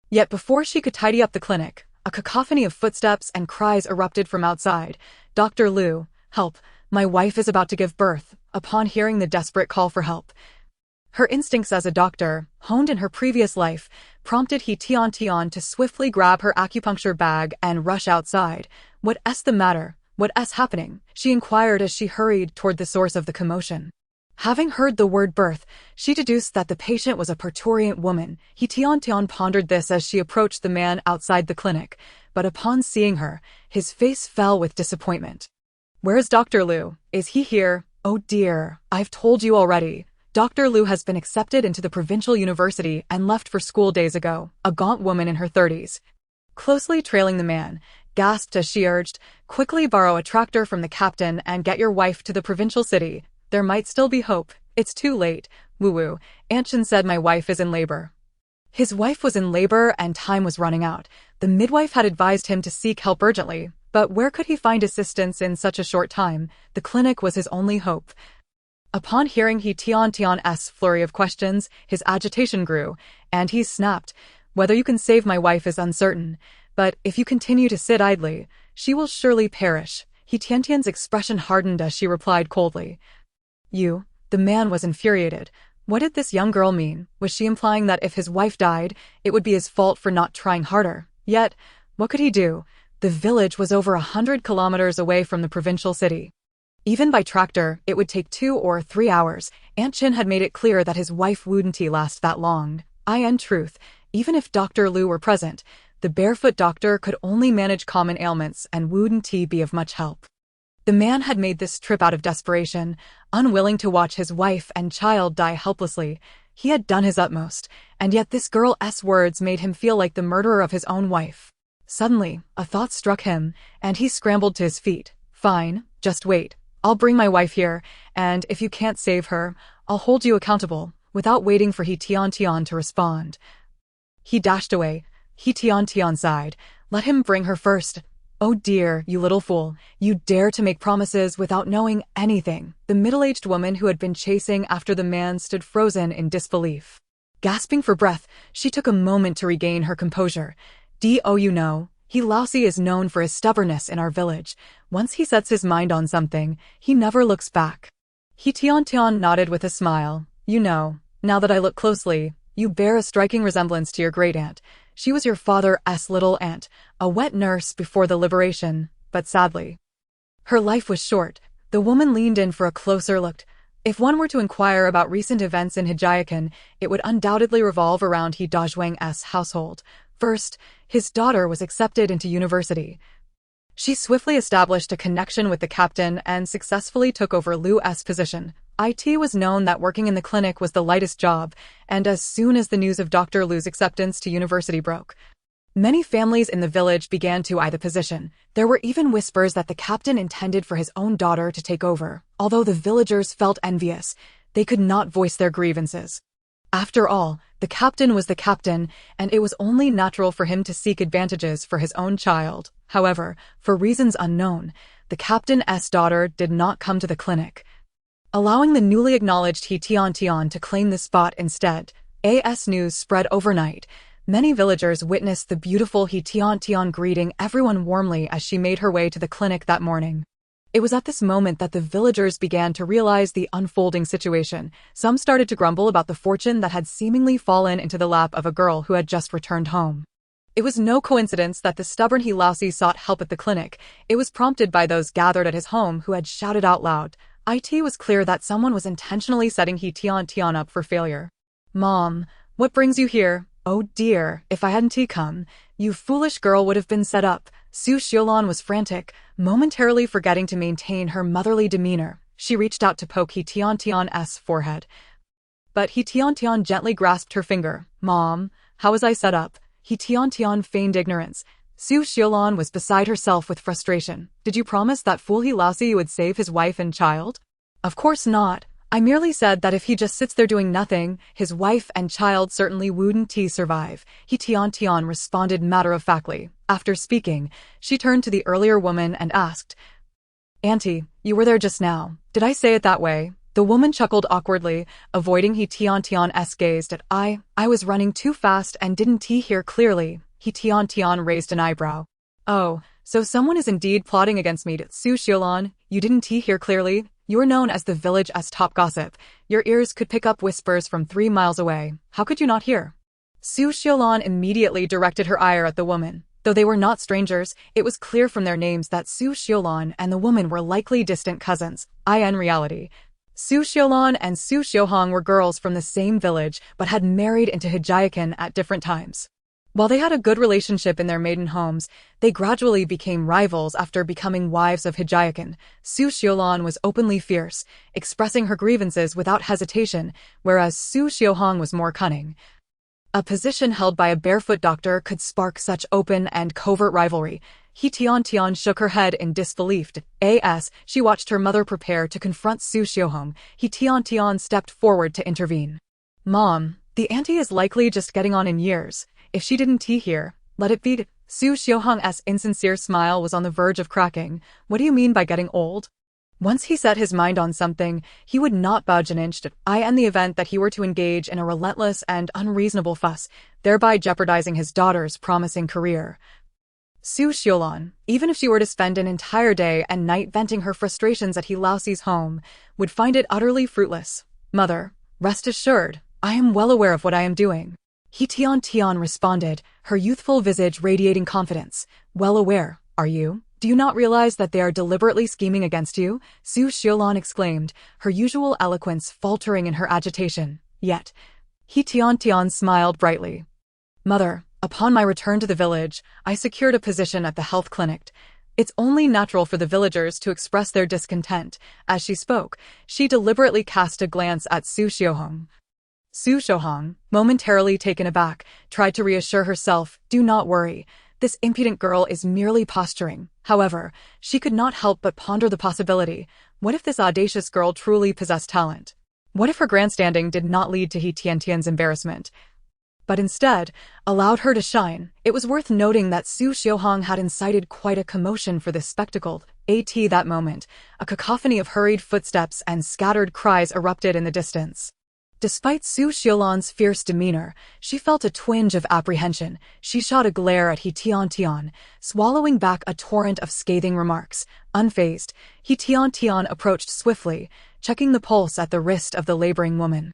Yet before she could tidy up the clinic, a cacophony of footsteps and cries erupted from outside. "Dr. Lu, help, my wife is about to give birth." Upon hearing the desperate call for help, her instincts as a doctor, honed in her previous life, prompted He Tiantian to swiftly grab her acupuncture bag and rush outside. "What's the matter? What's happening?" she inquired as she hurried toward the source of the commotion. Having heard the word birth, she deduced that the patient was a parturient woman. He Tiantian pondered this as she approached the man outside the clinic, but upon seeing her, his face fell with disappointment. "Where's Dr. Lu? Is he here?" "Oh dear, I've told you already. Dr. Lu has been accepted into the provincial university and left for school days ago." A gaunt woman in her 30s, closely trailing the man, gasped as she urged, "Quickly borrow a tractor from the captain and get your wife to the provincial city. There might still be hope. It's too late." "Woo-woo, Anshin said my wife is in labor." His wife was in labor and time was running out. The midwife had advised him to seek help urgently, but where could he find assistance in such a short time? The clinic was his only hope. Upon hearing He Tiantian's flurry of questions, his agitation grew, and he snapped, "Whether you can save my wife is uncertain, but if you continue to sit idly, she will surely perish." He Tiantian's expression hardened as she replied coldly, "You?" The man was infuriated. What did this young girl mean? Was she implying that if his wife died, it would be his fault for not trying harder? Yet, what could he do? The village was over 100 kilometers away from the provincial city. Even by tractor, it would take 2 or 3 hours. Anshin had made it clear that his wife wouldn't last that long. In truth, even if Dr. Lu were present, the barefoot doctor could only manage common ailments and wouldn't be of much help. The man had made this trip out of desperation, unwilling to watch his wife and child die helplessly. He had done his utmost, and yet this girl's words made him feel like the murderer of his own wife. Suddenly, a thought struck him, and he scrambled to his feet. "Fine, just wait. I'll bring my wife here, and if you can't save her, I'll hold you accountable." Without waiting for He Tiantian to respond, He dashed away. He Tiantian sighed. Let him bring her first. Oh dear, you little fool. You dare to make promises without knowing anything. The middle-aged woman who had been chasing after the man stood frozen in disbelief. Gasping for breath, she took a moment to regain her composure. You know, He Laosi is known for his stubbornness in our village. Once he sets his mind on something, he never looks back. He Tiantian nodded with a smile. You know, now that I look closely, you bear a striking resemblance to your great-aunt. She was your father's little aunt, a wet nurse before the liberation, but sadly, her life was short. The woman leaned in for a closer look. If one were to inquire about recent events in Hijiakan, it would undoubtedly revolve around He Dazhuang's household. First, his daughter was accepted into university. She swiftly established a connection with the captain and successfully took over Lu's position. It was known that working in the clinic was the lightest job, and as soon as the news of Dr. Lu's acceptance to university broke, many families in the village began to eye the position. There were even whispers that the captain intended for his own daughter to take over. Although the villagers felt envious, they could not voice their grievances. After all, the captain was the captain, and it was only natural for him to seek advantages for his own child. However, for reasons unknown, the captain's daughter did not come to the clinic, allowing the newly acknowledged He Tiantian to claim the spot instead. As news spread overnight, many villagers witnessed the beautiful He Tiantian greeting everyone warmly as she made her way to the clinic that morning. It was at this moment that the villagers began to realize the unfolding situation. Some started to grumble about the fortune that had seemingly fallen into the lap of a girl who had just returned home. It was no coincidence that the stubborn He Laosi sought help at the clinic. It was prompted by those gathered at his home who had shouted out loud. It was clear that someone was intentionally setting He Tiantian up for failure. Mom, what brings you here? Oh dear, if I hadn't come, you foolish girl would have been set up. Su Xiaolan was frantic, momentarily forgetting to maintain her motherly demeanor. She reached out to poke He Tiantian's forehead, but He Tiantian gently grasped her finger. Mom, how was I set up? He Tiantian feigned ignorance. Su Xiaolan was beside herself with frustration. Did you promise that fool He Laosi you would save his wife and child? Of course not. I merely said that if he just sits there doing nothing, his wife and child certainly wouldn't survive. He Tiantian responded matter-of-factly. After speaking, she turned to the earlier woman and asked, Auntie, you were there just now. Did I say it that way? The woman chuckled awkwardly, avoiding He Tiantian's gaze. I was running too fast and didn't hear clearly. He Tiantian raised an eyebrow. Oh, so someone is indeed plotting against me. Su Xiaolan, you didn't hear clearly? You are known as the village's top gossip. Your ears could pick up whispers from 3 miles away. How could you not hear? Su Xiaolan immediately directed her ire at the woman. Though they were not strangers, it was clear from their names that Su Xiaolan and the woman were likely distant cousins. In reality, Su Xiaolan and Su Xiaohong were girls from the same village but had married into Hijiakan at different times. While they had a good relationship in their maiden homes, they gradually became rivals after becoming wives of Hijiakan. Su Xiaolan was openly fierce, expressing her grievances without hesitation, whereas Su Xiaohong was more cunning. A position held by a barefoot doctor could spark such open and covert rivalry. He Tiantian shook her head in disbelief. As she watched her mother prepare to confront Su Xiaohong, He Tiantian stepped forward to intervene. Mom, the auntie is likely just getting on in years. If she didn't hear, let it be. Su Xiaohong's insincere smile was on the verge of cracking. What do you mean by getting old? Once he set his mind on something, he would not budge an inch in the event that he were to engage in a relentless and unreasonable fuss, thereby jeopardizing his daughter's promising career. Su Xiaolan, even if she were to spend an entire day and night venting her frustrations at He Laosi's home, would find it utterly fruitless. Mother, rest assured, I am well aware of what I am doing. He Tiantian responded, her youthful visage radiating confidence. Well aware, are you? Do you not realize that they are deliberately scheming against you? Su Xiaolan exclaimed, her usual eloquence faltering in her agitation. Yet, He Tiantian smiled brightly. Mother, upon my return to the village, I secured a position at the health clinic. It's only natural for the villagers to express their discontent. As she spoke, she deliberately cast a glance at Su Xiaohong. Su Xiaohong, momentarily taken aback, tried to reassure herself, do not worry, this impudent girl is merely posturing. However, she could not help but ponder the possibility. What if this audacious girl truly possessed talent? What if her grandstanding did not lead to He Tiantian's embarrassment? but instead allowed her to shine. It was worth noting that Su Xiaohong had incited quite a commotion for this spectacle. That moment, a cacophony of hurried footsteps and scattered cries erupted in the distance. Despite Su Xiaolon's fierce demeanor, she felt a twinge of apprehension. She shot a glare at He Tiantian, swallowing back a torrent of scathing remarks. Unfazed, He Tiantian approached swiftly, checking the pulse at the wrist of the laboring woman.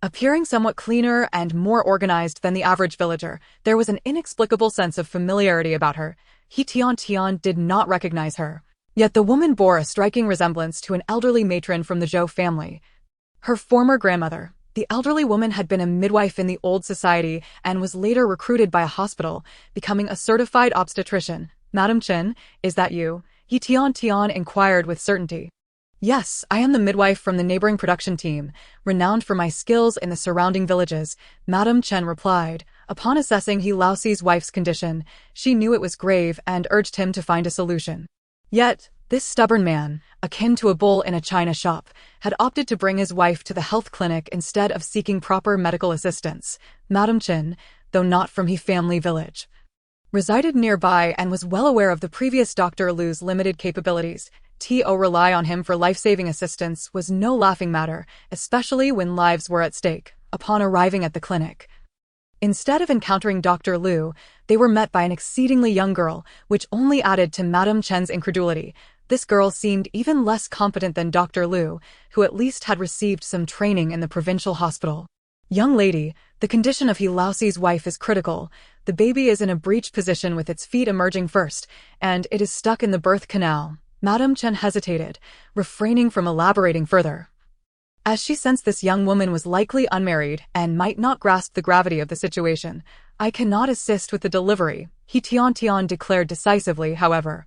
Appearing somewhat cleaner and more organized than the average villager, there was an inexplicable sense of familiarity about her. He Tiantian did not recognize her. Yet the woman bore a striking resemblance to an elderly matron from the Zhou family. Her former grandmother. The elderly woman had been a midwife in the old society and was later recruited by a hospital, becoming a certified obstetrician. "Madam Chen, is that you?" He Tiantian inquired with certainty. "Yes, I am the midwife from the neighboring production team, renowned for my skills in the surrounding villages," Madam Chen replied. Upon assessing He Laoxi's wife's condition, she knew it was grave and urged him to find a solution. Yet, this stubborn man, akin to a bull in a china shop, had opted to bring his wife to the health clinic instead of seeking proper medical assistance. Madam Chen, though not from He family village, resided nearby and was well aware of the previous Dr. Lu's limited capabilities. To rely on him for life-saving assistance was no laughing matter, especially when lives were at stake. Upon arriving at the clinic, instead of encountering Dr. Lu, they were met by an exceedingly young girl, which only added to Madam Chen's incredulity. This girl seemed even less competent than Dr. Lu, who at least had received some training in the provincial hospital. "Young lady, the condition of He Laoxi's wife is critical. The baby is in a breech position with its feet emerging first, and it is stuck in the birth canal." Madam Chen hesitated, refraining from elaborating further, as she sensed this young woman was likely unmarried and might not grasp the gravity of the situation. "I cannot assist with the delivery," He Tiantian declared decisively. "However,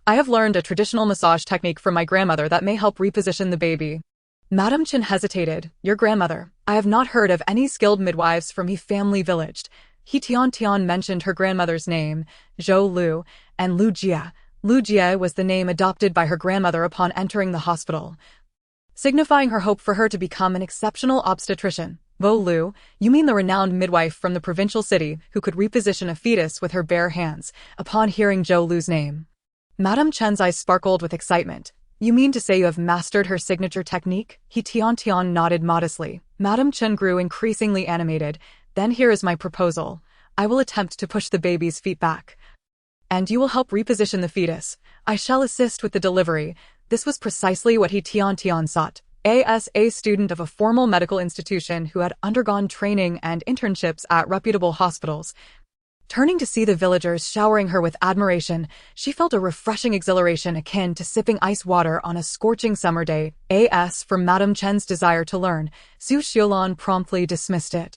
I have learned a traditional massage technique from my grandmother that may help reposition the baby." Madam Chen hesitated. "Your grandmother? I have not heard of any skilled midwives from He family village." He Tiantian mentioned her grandmother's name, Zhou Lu, and Lu Jie. Lu Jie was the name adopted by her grandmother upon entering the hospital, signifying her hope for her to become an exceptional obstetrician. "Vo Lu, you mean the renowned midwife from the provincial city who could reposition a fetus with her bare hands?" Upon hearing Zhou Lu's name, Madam Chen's eyes sparkled with excitement. "You mean to say you have mastered her signature technique?" He Tiantian nodded modestly. Madam Chen grew increasingly animated. "Then here is my proposal. I will attempt to push the baby's feet back, and you will help reposition the fetus. I shall assist with the delivery." This was precisely what He Tiantian sought. As a student of a formal medical institution who had undergone training and internships at reputable hospitals, turning to see the villagers showering her with admiration, she felt a refreshing exhilaration akin to sipping ice water on a scorching summer day. As for Madam Chen's desire to learn, Su Xiaolon promptly dismissed it.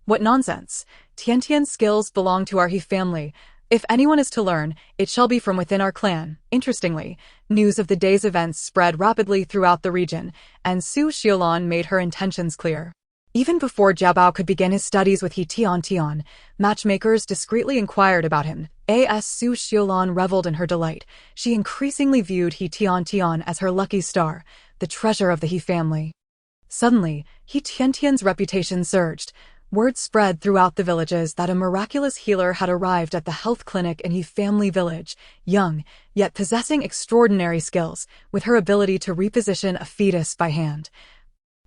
"What nonsense! Tiantian's skills belong to our He family. If anyone is to learn, it shall be from within our clan." Interestingly, news of the day's events spread rapidly throughout the region, and Su Xiaolon made her intentions clear. Even before Jiabao could begin his studies with He Tiantian, matchmakers discreetly inquired about him. As Su Xiaolon reveled in her delight, she increasingly viewed He Tiantian as her lucky star, the treasure of the He family. Suddenly, He Tiantian's reputation surged. Word spread throughout the villages that a miraculous healer had arrived at the health clinic in He family village, young, yet possessing extraordinary skills, with her ability to reposition a fetus by hand.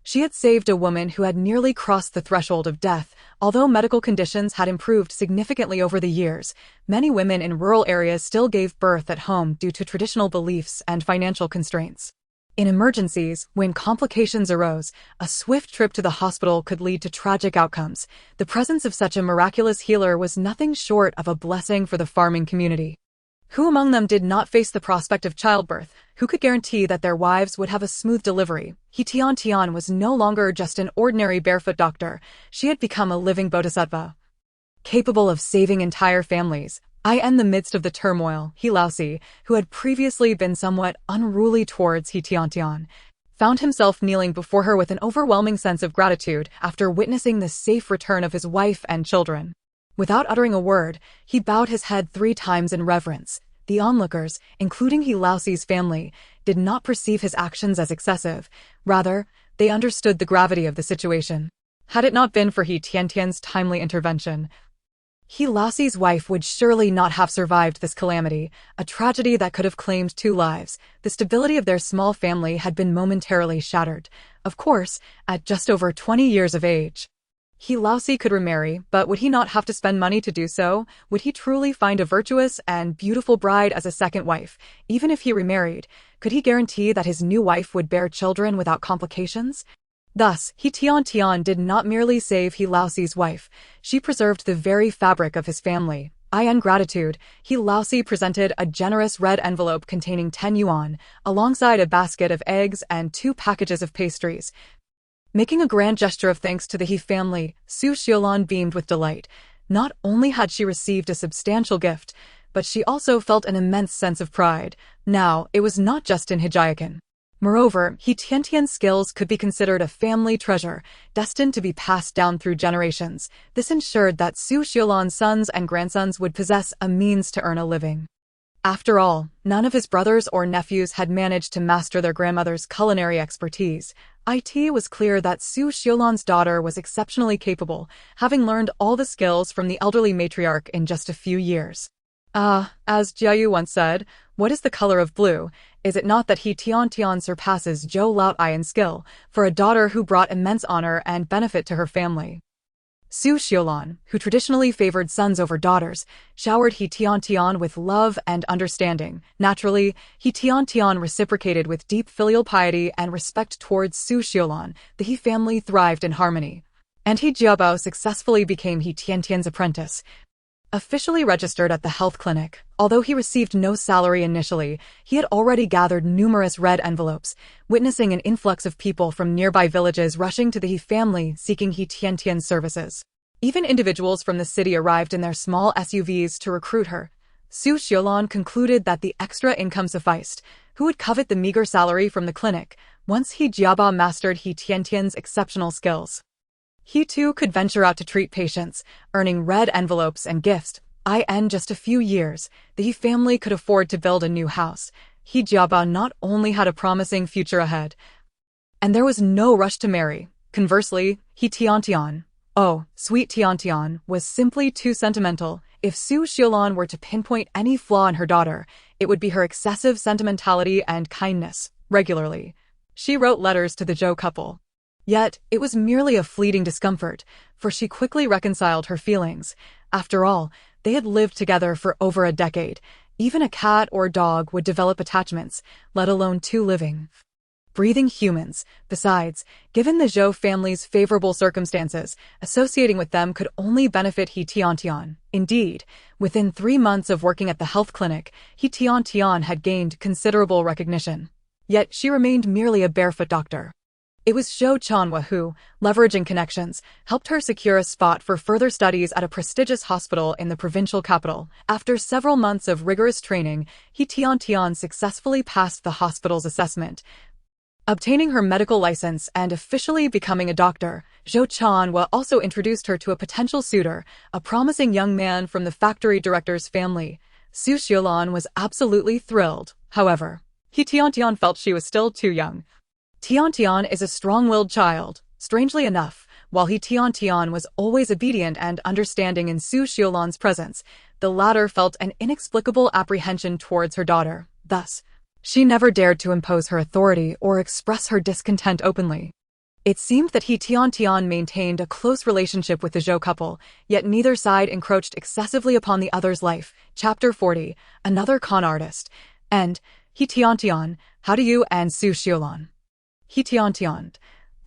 She had saved a woman who had nearly crossed the threshold of death. Although medical conditions had improved significantly over the years, many women in rural areas still gave birth at home due to traditional beliefs and financial constraints. In emergencies, when complications arose, a swift trip to the hospital could lead to tragic outcomes. The presence of such a miraculous healer was nothing short of a blessing for the farming community. Who among them did not face the prospect of childbirth? Who could guarantee that their wives would have a smooth delivery? He Tiantian was no longer just an ordinary barefoot doctor. She had become a living bodhisattva, capable of saving entire families. In the midst of the turmoil, He Laoxi, who had previously been somewhat unruly towards He Tiantian, found himself kneeling before her with an overwhelming sense of gratitude after witnessing the safe return of his wife and children. Without uttering a word, he bowed his head 3 times in reverence. The onlookers, including He Laoxi's family, did not perceive his actions as excessive. Rather, they understood the gravity of the situation. Had it not been for He Tiantian's timely intervention, He Laoxi's wife would surely not have survived this calamity, a tragedy that could have claimed 2 lives. The stability of their small family had been momentarily shattered. Of course, at just over 20 years of age. He Laoxi could remarry, but would he not have to spend money to do so? Would he truly find a virtuous and beautiful bride as a second wife? Even if he remarried, could he guarantee that his new wife would bear children without complications? Thus, He Tiantian did not merely save He Laoxi's wife, she preserved the very fabric of his family. In gratitude, He Laoxi presented a generous red envelope containing 10 yuan, alongside a basket of eggs and 2 packages of pastries. Making a grand gesture of thanks to the He family, Su Xiaolan beamed with delight. Not only had she received a substantial gift, but she also felt an immense sense of pride. Now, it was not just in Hijiakan. Moreover, He Tiantian's skills could be considered a family treasure, destined to be passed down through generations. This ensured that Su Xiaolan's sons and grandsons would possess a means to earn a living. After all, none of his brothers or nephews had managed to master their grandmother's culinary expertise. It was clear that Su Xiaolan's daughter was exceptionally capable, having learned all the skills from the elderly matriarch in just a few years. As Jiayu once said, what is the color of blue? Is it not that He Tiantian surpasses Zhou Laotai in skill, for a daughter who brought immense honor and benefit to her family? Su Xiaolan, who traditionally favored sons over daughters, showered He Tiantian with love and understanding. Naturally, He Tiantian reciprocated with deep filial piety and respect towards Su Xiaolan. The He family thrived in harmony. And He Jiabao successfully became He Tiantian's apprentice. Officially registered at the health clinic, although he received no salary initially, he had already gathered numerous red envelopes, witnessing an influx of people from nearby villages rushing to the He family seeking He Tiantian's services. Even individuals from the city arrived in their small SUVs to recruit her. Su Xiaolan concluded that the extra income sufficed. Who would covet the meager salary from the clinic once He Jiaba mastered He Tiantian's exceptional skills? He too could venture out to treat patients, earning red envelopes and gifts. In just a few years, the He family could afford to build a new house. He Jiaba not only had a promising future ahead, and there was no rush to marry. Conversely, He Tiantian, oh, sweet Tiantian, was simply too sentimental. If Su Xiaolan were to pinpoint any flaw in her daughter, it would be her excessive sentimentality and kindness. Regularly, she wrote letters to the Zhou couple. Yet, it was merely a fleeting discomfort, for she quickly reconciled her feelings. After all, they had lived together for over a decade. Even a cat or dog would develop attachments, let alone 2 living, breathing humans. Besides, given the Zhou family's favorable circumstances, associating with them could only benefit He Tiantian. Indeed, within 3 months of working at the health clinic, He Tiantian had gained considerable recognition. Yet she remained merely a barefoot doctor. It was Zhou Chanhua who, leveraging connections, helped her secure a spot for further studies at a prestigious hospital in the provincial capital. After several months of rigorous training, He Tiantian successfully passed the hospital's assessment. Obtaining her medical license and officially becoming a doctor, Zhou Chanhua also introduced her to a potential suitor, a promising young man from the factory director's family. Su Xiaolan was absolutely thrilled. However, He Tiantian felt she was still too young. Tiantian is a strong-willed child. Strangely enough, while He Tiantian was always obedient and understanding in Su Xiaolan's presence, the latter felt an inexplicable apprehension towards her daughter. Thus, she never dared to impose her authority or express her discontent openly. It seemed that He Tiantian maintained a close relationship with the Zhou couple, yet neither side encroached excessively upon the other's life. Chapter 40, Another Con Artist. And, He Tiantian, how do you and Su Xiaolan? He Tiantian.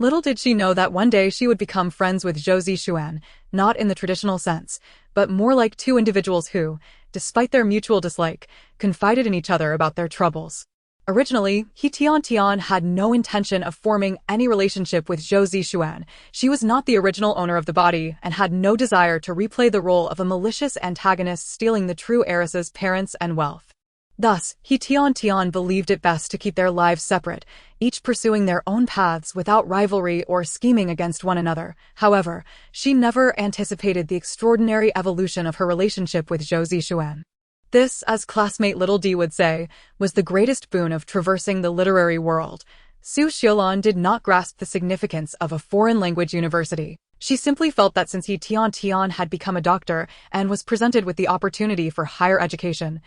Little did she know that one day she would become friends with Zhou Zixuan, not in the traditional sense, but more like 2 individuals who, despite their mutual dislike, confided in each other about their troubles. Originally, He Tiantian had no intention of forming any relationship with Zhou Zixuan. She was not the original owner of the body and had no desire to replay the role of a malicious antagonist stealing the true heiress's parents and wealth. Thus, He Tiantian believed it best to keep their lives separate, each pursuing their own paths without rivalry or scheming against one another. However, she never anticipated the extraordinary evolution of her relationship with Zhou Zixuan. This, as classmate Little D would say, was the greatest boon of traversing the literary world. Su Xiaolan did not grasp the significance of a foreign language university. She simply felt that since He Tiantian had become a doctor and was presented with the opportunity for higher education,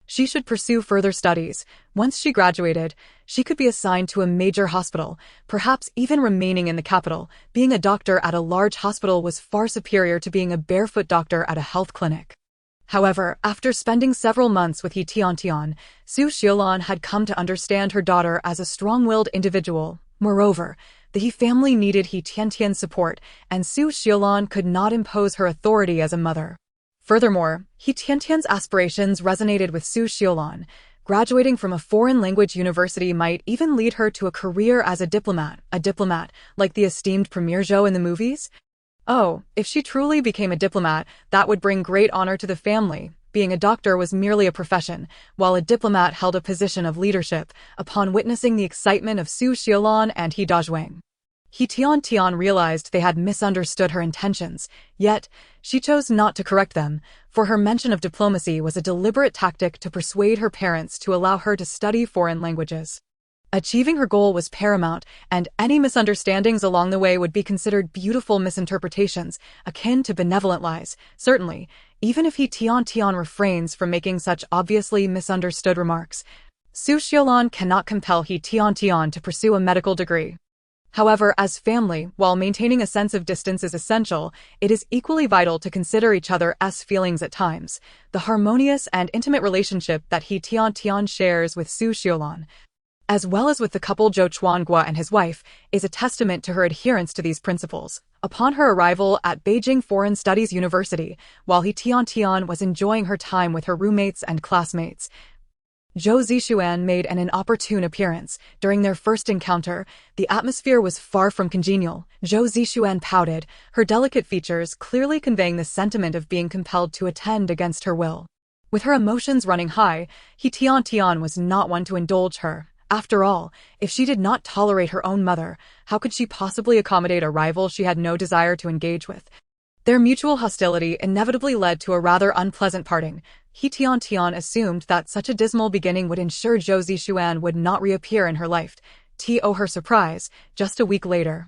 she should pursue further studies. Once she graduated, she could be assigned to a major hospital, perhaps even remaining in the capital. Being a doctor at a large hospital was far superior to being a barefoot doctor at a health clinic. However, after spending several months with He Tiantian, Su Xiaolan had come to understand her daughter as a strong-willed individual. Moreover, the He family needed He Tiantian's support, and Su Xiaolan could not impose her authority as a mother. Furthermore, He Tiantian's aspirations resonated with Su Xiaolan. Graduating from a foreign language university might even lead her to a career as a diplomat like the esteemed Premier Zhou in the movies. Oh, if she truly became a diplomat, that would bring great honor to the family. Being a doctor was merely a profession, while a diplomat held a position of leadership. Upon witnessing the excitement of Su Xiaolan and He Dazhuang, He Tiantian realized they had misunderstood her intentions, yet she chose not to correct them, for her mention of diplomacy was a deliberate tactic to persuade her parents to allow her to study foreign languages. Achieving her goal was paramount, and any misunderstandings along the way would be considered beautiful misinterpretations, akin to benevolent lies. Certainly, even if He Tiantian refrains from making such obviously misunderstood remarks, Su Xiaolan cannot compel He Tiantian to pursue a medical degree. However, as family, while maintaining a sense of distance is essential, it is equally vital to consider each other's feelings at times. The harmonious and intimate relationship that He Tiantian shares with Su Xiaolan, as well as with the couple Zhou Chuangua and his wife, is a testament to her adherence to these principles. Upon her arrival at Beijing Foreign Studies University, while He Tiantian was enjoying her time with her roommates and classmates, Zhou Zixuan made an inopportune appearance. During their first encounter, the atmosphere was far from congenial. Zhou Zixuan pouted, her delicate features clearly conveying the sentiment of being compelled to attend against her will. With her emotions running high, He Tiantian was not one to indulge her. After all, if she did not tolerate her own mother, how could she possibly accommodate a rival she had no desire to engage with? Their mutual hostility inevitably led to a rather unpleasant parting. He Tiantian assumed that such a dismal beginning would ensure Zhou Zixuan would not reappear in her life. To her surprise, just a week later.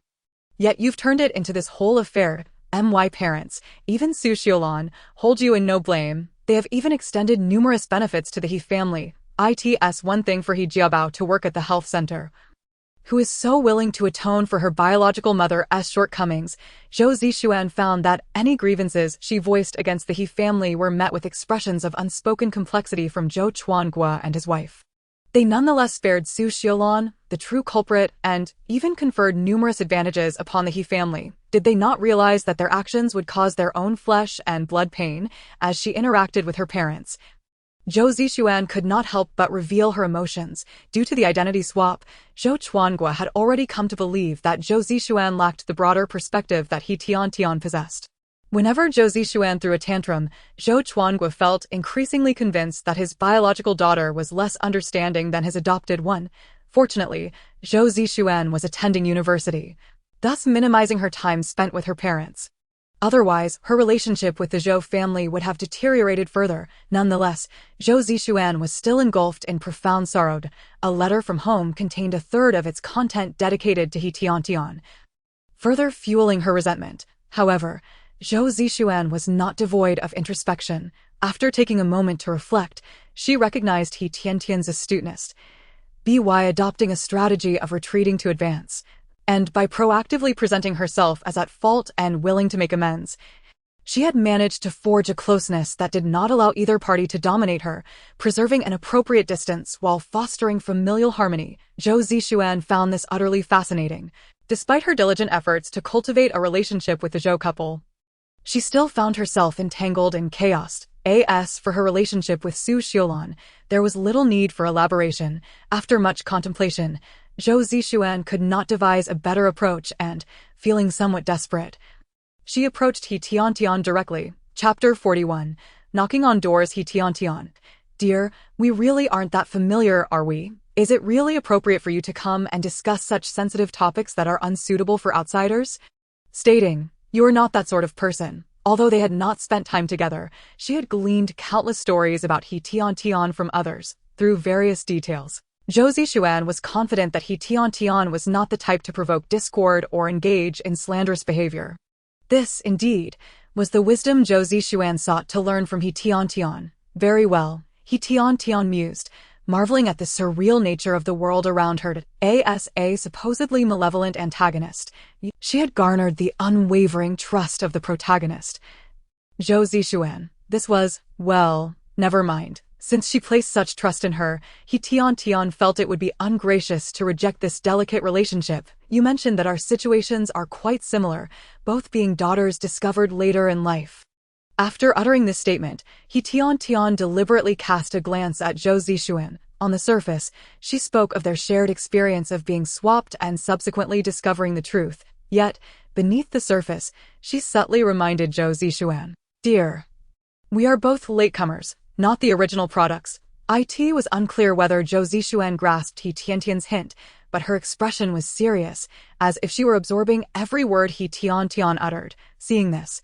Yet you've turned it into this whole affair. My parents, even Su Xiaolan, hold you in no blame. They have even extended numerous benefits to the He family. It's one thing for He Jiabao to work at the health center, who is so willing to atone for her biological mother's shortcomings. Zhou Zixuan found that any grievances she voiced against the He family were met with expressions of unspoken complexity from Zhou Chuangua and his wife. They nonetheless spared Su Xiaolan, the true culprit, and even conferred numerous advantages upon the He family. Did they not realize that their actions would cause their own flesh and blood pain as she interacted with her parents? Zhou Zixuan could not help but reveal her emotions. Due to the identity swap, Zhou Chuangua had already come to believe that Zhou Zixuan lacked the broader perspective that He Tiantian possessed. Whenever Zhou Zixuan threw a tantrum, Zhou Chuangua felt increasingly convinced that his biological daughter was less understanding than his adopted one. Fortunately, Zhou Zixuan was attending university, thus minimizing her time spent with her parents. Otherwise, her relationship with the Zhou family would have deteriorated further. Nonetheless, Zhou Zixuan was still engulfed in profound sorrow. A letter from home contained a third of its content dedicated to He Tiantian, further fueling her resentment. However, Zhou Zixuan was not devoid of introspection. After taking a moment to reflect, she recognized He Tiantian's astuteness by adopting a strategy of retreating to advance, and by proactively presenting herself as at fault and willing to make amends. She had managed to forge a closeness that did not allow either party to dominate her, preserving an appropriate distance while fostering familial harmony. Zhou Zixuan found this utterly fascinating. Despite her diligent efforts to cultivate a relationship with the Zhou couple, she still found herself entangled in chaos. As for her relationship with Su Xiaolan, there was little need for elaboration. After much contemplation, Zhou Zixuan could not devise a better approach and, feeling somewhat desperate, she approached He Tiantian directly. Chapter 41. Knocking on doors. He Tiantian. Dear, we really aren't that familiar, are we? Is it really appropriate for you to come and discuss such sensitive topics that are unsuitable for outsiders? Stating, you are not that sort of person. Although they had not spent time together, she had gleaned countless stories about He Tiantian from others, through various details. Zhou Zixuan was confident that He Tiantian was not the type to provoke discord or engage in slanderous behavior. This, indeed, was the wisdom Zhou Zixuan sought to learn from He Tiantian. Very well, He Tiantian mused, marveling at the surreal nature of the world around her. As a supposedly malevolent antagonist, she had garnered the unwavering trust of the protagonist, Zhou Zixuan. This was, well, never mind. Since she placed such trust in her, He Tiantian felt it would be ungracious to reject this delicate relationship. You mentioned that our situations are quite similar, both being daughters discovered later in life. After uttering this statement, He Tiantian deliberately cast a glance at Zhou Zixuan. On the surface, she spoke of their shared experience of being swapped and subsequently discovering the truth. Yet, beneath the surface, she subtly reminded Zhou Zixuan, "Dear, we are both latecomers, not the original products." It was unclear whether Zhou Zixuan grasped He Tiantian's hint, but her expression was serious, as if she were absorbing every word He Tiantian uttered. Seeing this,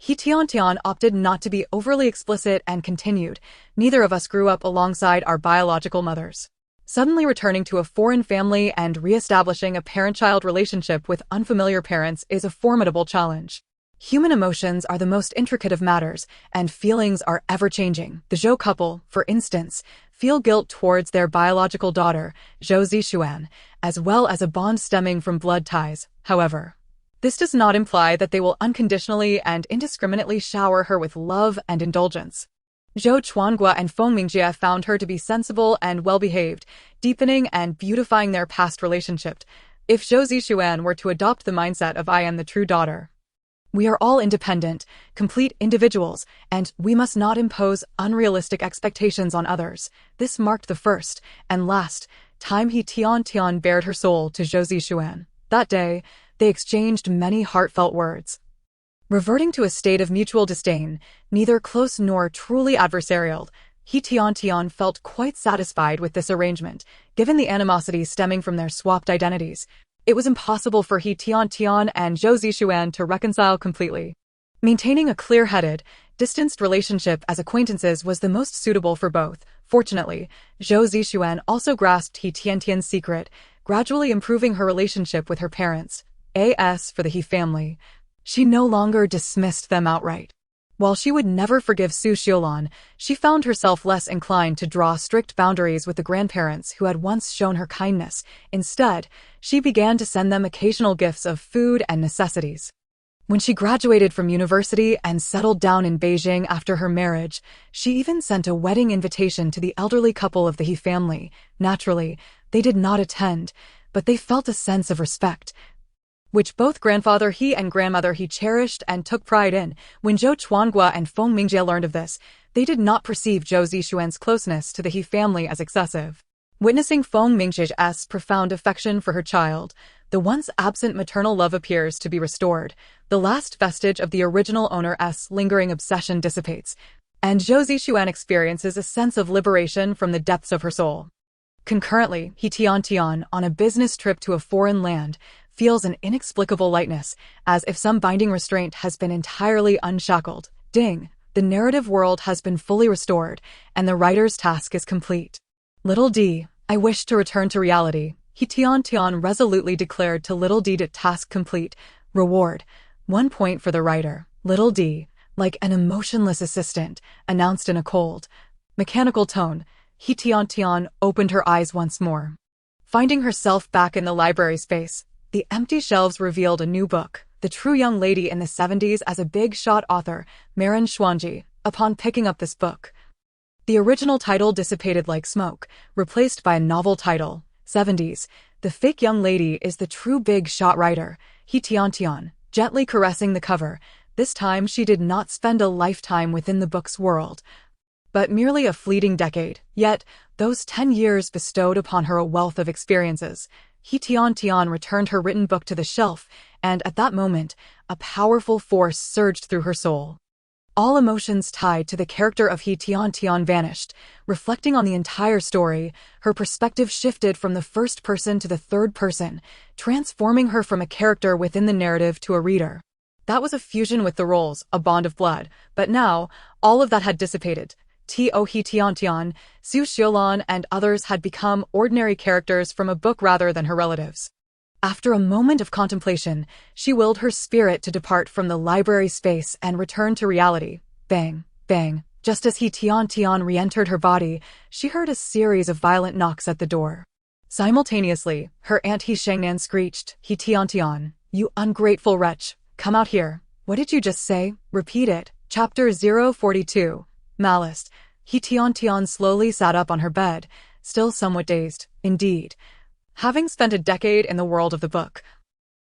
He Tiantian opted not to be overly explicit and continued, "Neither of us grew up alongside our biological mothers. Suddenly returning to a foreign family and re-establishing a parent-child relationship with unfamiliar parents is a formidable challenge. Human emotions are the most intricate of matters, and feelings are ever-changing. The Zhou couple, for instance, feel guilt towards their biological daughter, Zhou Zixuan, as well as a bond stemming from blood ties. However, this does not imply that they will unconditionally and indiscriminately shower her with love and indulgence. Zhou Chuangua and Feng Mingjie found her to be sensible and well-behaved, deepening and beautifying their past relationship. If Zhou Zixuan were to adopt the mindset of "I am the true daughter," we are all independent, complete individuals, and we must not impose unrealistic expectations on others. This marked the first and last time He Tiantian bared her soul to Zhou Zixuan. That day, they exchanged many heartfelt words. Reverting to a state of mutual disdain, neither close nor truly adversarial, He Tiantian felt quite satisfied with this arrangement, given the animosity stemming from their swapped identities. It was impossible for He Tiantian and Zhou Zixuan to reconcile completely. Maintaining a clear-headed, distanced relationship as acquaintances was the most suitable for both. Fortunately, Zhou Zixuan also grasped He Tiantian's secret, gradually improving her relationship with her parents. As for the He family, she no longer dismissed them outright. While she would never forgive Su Xiulan, she found herself less inclined to draw strict boundaries with the grandparents who had once shown her kindness. Instead, she began to send them occasional gifts of food and necessities. When she graduated from university and settled down in Beijing after her marriage, she even sent a wedding invitation to the elderly couple of the He family. Naturally, they did not attend, but they felt a sense of respect, which both grandfather He and grandmother He cherished and took pride in. When Zhou Chuangua and Feng Mingjie learned of this, they did not perceive Zhou Zixuan's closeness to the He family as excessive. Witnessing Feng Mingjie's profound affection for her child, the once absent maternal love appears to be restored. The last vestige of the original owner's lingering obsession dissipates, and Zhou Zixuan experiences a sense of liberation from the depths of her soul. Concurrently, He Tiantian, on a business trip to a foreign land, feels an inexplicable lightness, as if some binding restraint has been entirely unshackled. Ding! The narrative world has been fully restored, and the writer's task is complete. Little D, I wish to return to reality. He Tiantian resolutely declared to Little D. Task complete. Reward. 1 point for the writer. Little D, like an emotionless assistant, announced in a cold, mechanical tone. He Tiantian opened her eyes once more. Finding herself back in the library space, the empty shelves revealed a new book, The True Young Lady in the 70s as a big-shot author, Marin Xuanji. Upon picking up this book, the original title dissipated like smoke, replaced by a novel title, 70s. The fake young lady is the true big-shot writer, He Tiantian, gently caressing the cover. This time she did not spend a lifetime within the book's world, but merely a fleeting decade. Yet, those 10 years bestowed upon her a wealth of experiences. He Tiantian returned her written book to the shelf, and at that moment, a powerful force surged through her soul. All emotions tied to the character of He Tiantian vanished. Reflecting on the entire story, her perspective shifted from the first person to the third person, transforming her from a character within the narrative to a reader. That was a fusion with the roles, a bond of blood. But now, all of that had dissipated. He Tiantian, Su Xiulan, and others had become ordinary characters from a book rather than her relatives. After a moment of contemplation, she willed her spirit to depart from the library space and return to reality. Bang, bang. Just as He Tiantian re-entered her body, she heard a series of violent knocks at the door. Simultaneously, her aunt He Shengnan screeched, "He Tiantian, you ungrateful wretch, come out here." "What did you just say? Repeat it." Chapter 042. Malice. He Tiantian slowly sat up on her bed, still somewhat dazed. Indeed, having spent a decade in the world of the book,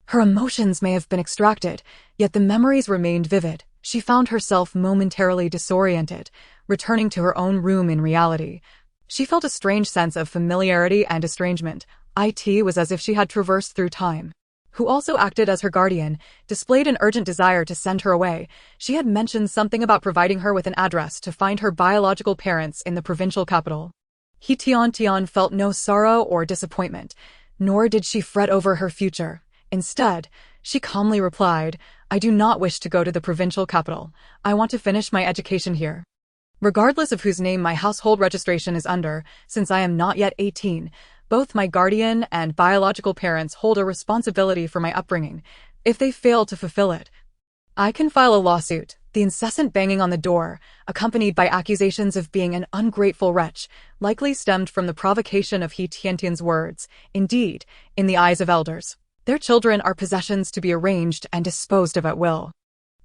her emotions may have been extracted, yet the memories remained vivid. She found herself momentarily disoriented, returning to her own room in reality. She felt a strange sense of familiarity and estrangement. It was as if she had traversed through time. Who also acted as her guardian, displayed an urgent desire to send her away. She had mentioned something about providing her with an address to find her biological parents in the provincial capital. He Tiantian felt no sorrow or disappointment, nor did she fret over her future. Instead, she calmly replied, "I do not wish to go to the provincial capital. I want to finish my education here. Regardless of whose name my household registration is under, since I am not yet 18, both my guardian and biological parents hold a responsibility for my upbringing. If they fail to fulfill it, I can file a lawsuit." The incessant banging on the door, accompanied by accusations of being an ungrateful wretch, likely stemmed from the provocation of He Tiantian's words. Indeed, in the eyes of elders, their children are possessions to be arranged and disposed of at will.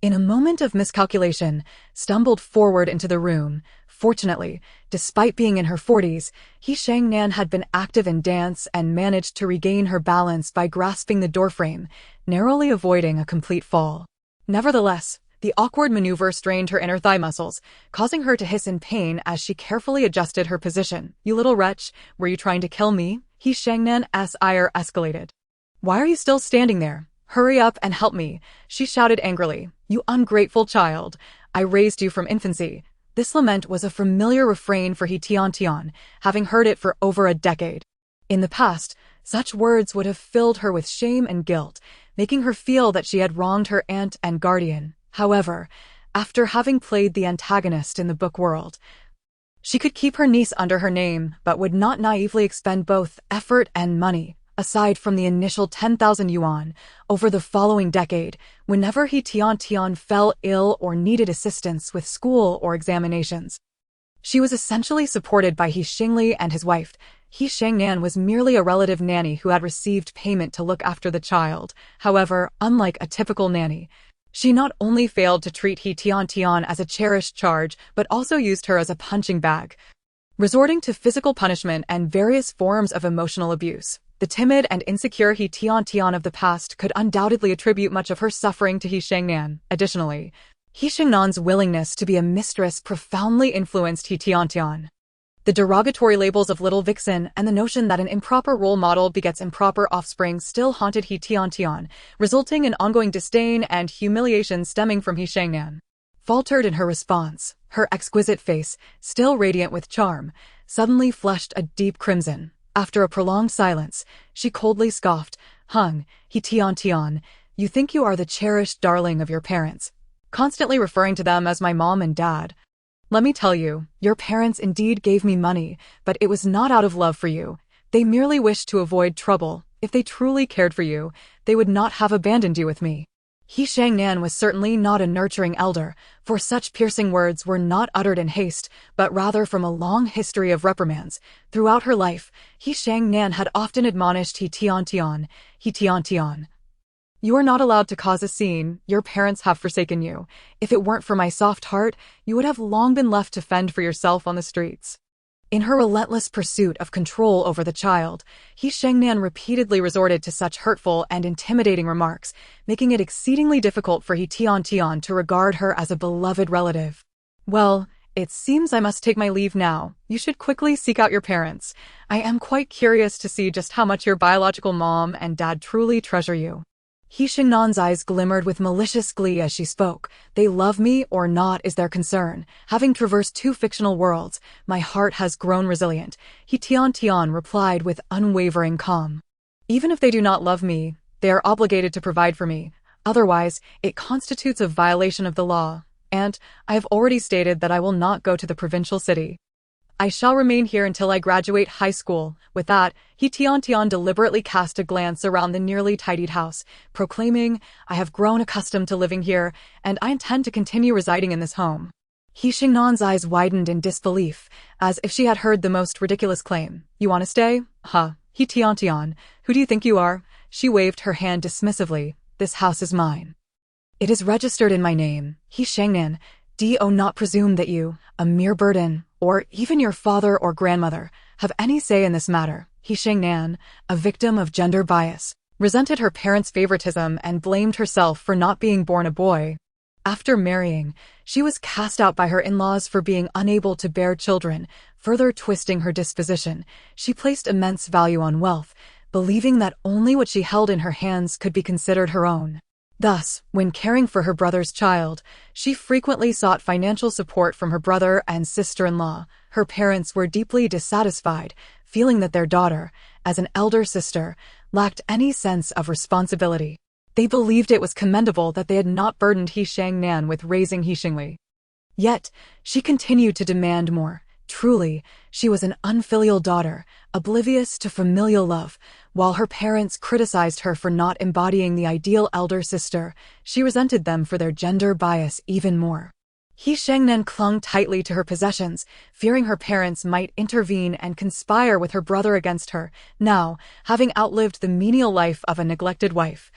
In a moment of miscalculation, stumbled forward into the room. Fortunately, despite being in her 40s, He Shengnan had been active in dance and managed to regain her balance by grasping the doorframe, narrowly avoiding a complete fall. Nevertheless, the awkward maneuver strained her inner thigh muscles, causing her to hiss in pain as she carefully adjusted her position. "You little wretch, were you trying to kill me?" He Shengnan's ire escalated. "Why are you still standing there? Hurry up and help me," she shouted angrily. "You ungrateful child, I raised you from infancy." This lament was a familiar refrain for He Tiantian, having heard it for over a decade. In the past, such words would have filled her with shame and guilt, making her feel that she had wronged her aunt and guardian. However, after having played the antagonist in the book world, she could keep her niece under her name, but would not naively expend both effort and money. Aside from the initial 10,000 yuan, over the following decade, whenever He Tiantian fell ill or needed assistance with school or examinations, she was essentially supported by He Xingli and his wife. He Shengnan was merely a relative nanny who had received payment to look after the child. However, unlike a typical nanny, she not only failed to treat He Tiantian as a cherished charge, but also used her as a punching bag, resorting to physical punishment and various forms of emotional abuse. The timid and insecure He Tiantian of the past could undoubtedly attribute much of her suffering to He Shengnan. Additionally, He Shengnan's willingness to be a mistress profoundly influenced He Tiantian. The derogatory labels of Little Vixen and the notion that an improper role model begets improper offspring still haunted He Tiantian, resulting in ongoing disdain and humiliation stemming from He Shengnan. Faltered in her response, her exquisite face, still radiant with charm, suddenly flushed a deep crimson. After a prolonged silence, she coldly scoffed, He Tiantian, you think you are the cherished darling of your parents, constantly referring to them as my mom and dad. Let me tell you, your parents indeed gave me money, but it was not out of love for you. They merely wished to avoid trouble. If they truly cared for you, they would not have abandoned you with me." He Shengnan was certainly not a nurturing elder, for such piercing words were not uttered in haste, but rather from a long history of reprimands. Throughout her life, He Shengnan had often admonished He Tiantian, "You are not allowed to cause a scene. Your parents have forsaken you. If it weren't for my soft heart, you would have long been left to fend for yourself on the streets." In her relentless pursuit of control over the child, He Shengnan repeatedly resorted to such hurtful and intimidating remarks, making it exceedingly difficult for He Tiantian to regard her as a beloved relative. "Well, it seems I must take my leave now. You should quickly seek out your parents. I am quite curious to see just how much your biological mom and dad truly treasure you." He Shengnan's eyes glimmered with malicious glee as she spoke. "They love me or not is their concern. Having traversed two fictional worlds, my heart has grown resilient," He Tiantian replied with unwavering calm. "Even if they do not love me, they are obligated to provide for me. Otherwise, it constitutes a violation of the law. And I have already stated that I will not go to the provincial city." I shall remain here until I graduate high school. With that, He Tiantian deliberately cast a glance around the nearly tidied house, proclaiming, I have grown accustomed to living here, and I intend to continue residing in this home. He Xingnan's eyes widened in disbelief, as if she had heard the most ridiculous claim. You want to stay? Huh. He Tiantian, who do you think you are? She waved her hand dismissively. This house is mine. It is registered in my name. He Xingnan, do not presume that you, a mere burden, or even your father or grandmother, have any say in this matter. He Xingnan, a victim of gender bias, resented her parents' favoritism and blamed herself for not being born a boy. After marrying, she was cast out by her in-laws for being unable to bear children, further twisting her disposition. She placed immense value on wealth, believing that only what she held in her hands could be considered her own. Thus, when caring for her brother's child, she frequently sought financial support from her brother and sister-in-law. Her parents were deeply dissatisfied, feeling that their daughter, as an elder sister, lacked any sense of responsibility. They believed it was commendable that they had not burdened He Shangnan with raising He Xingli. Yet, she continued to demand more. Truly, she was an unfilial daughter, oblivious to familial love. While her parents criticized her for not embodying the ideal elder sister, she resented them for their gender bias even more. He Shangnan clung tightly to her possessions, fearing her parents might intervene and conspire with her brother against her. Now, having outlived the menial life of a neglected wife,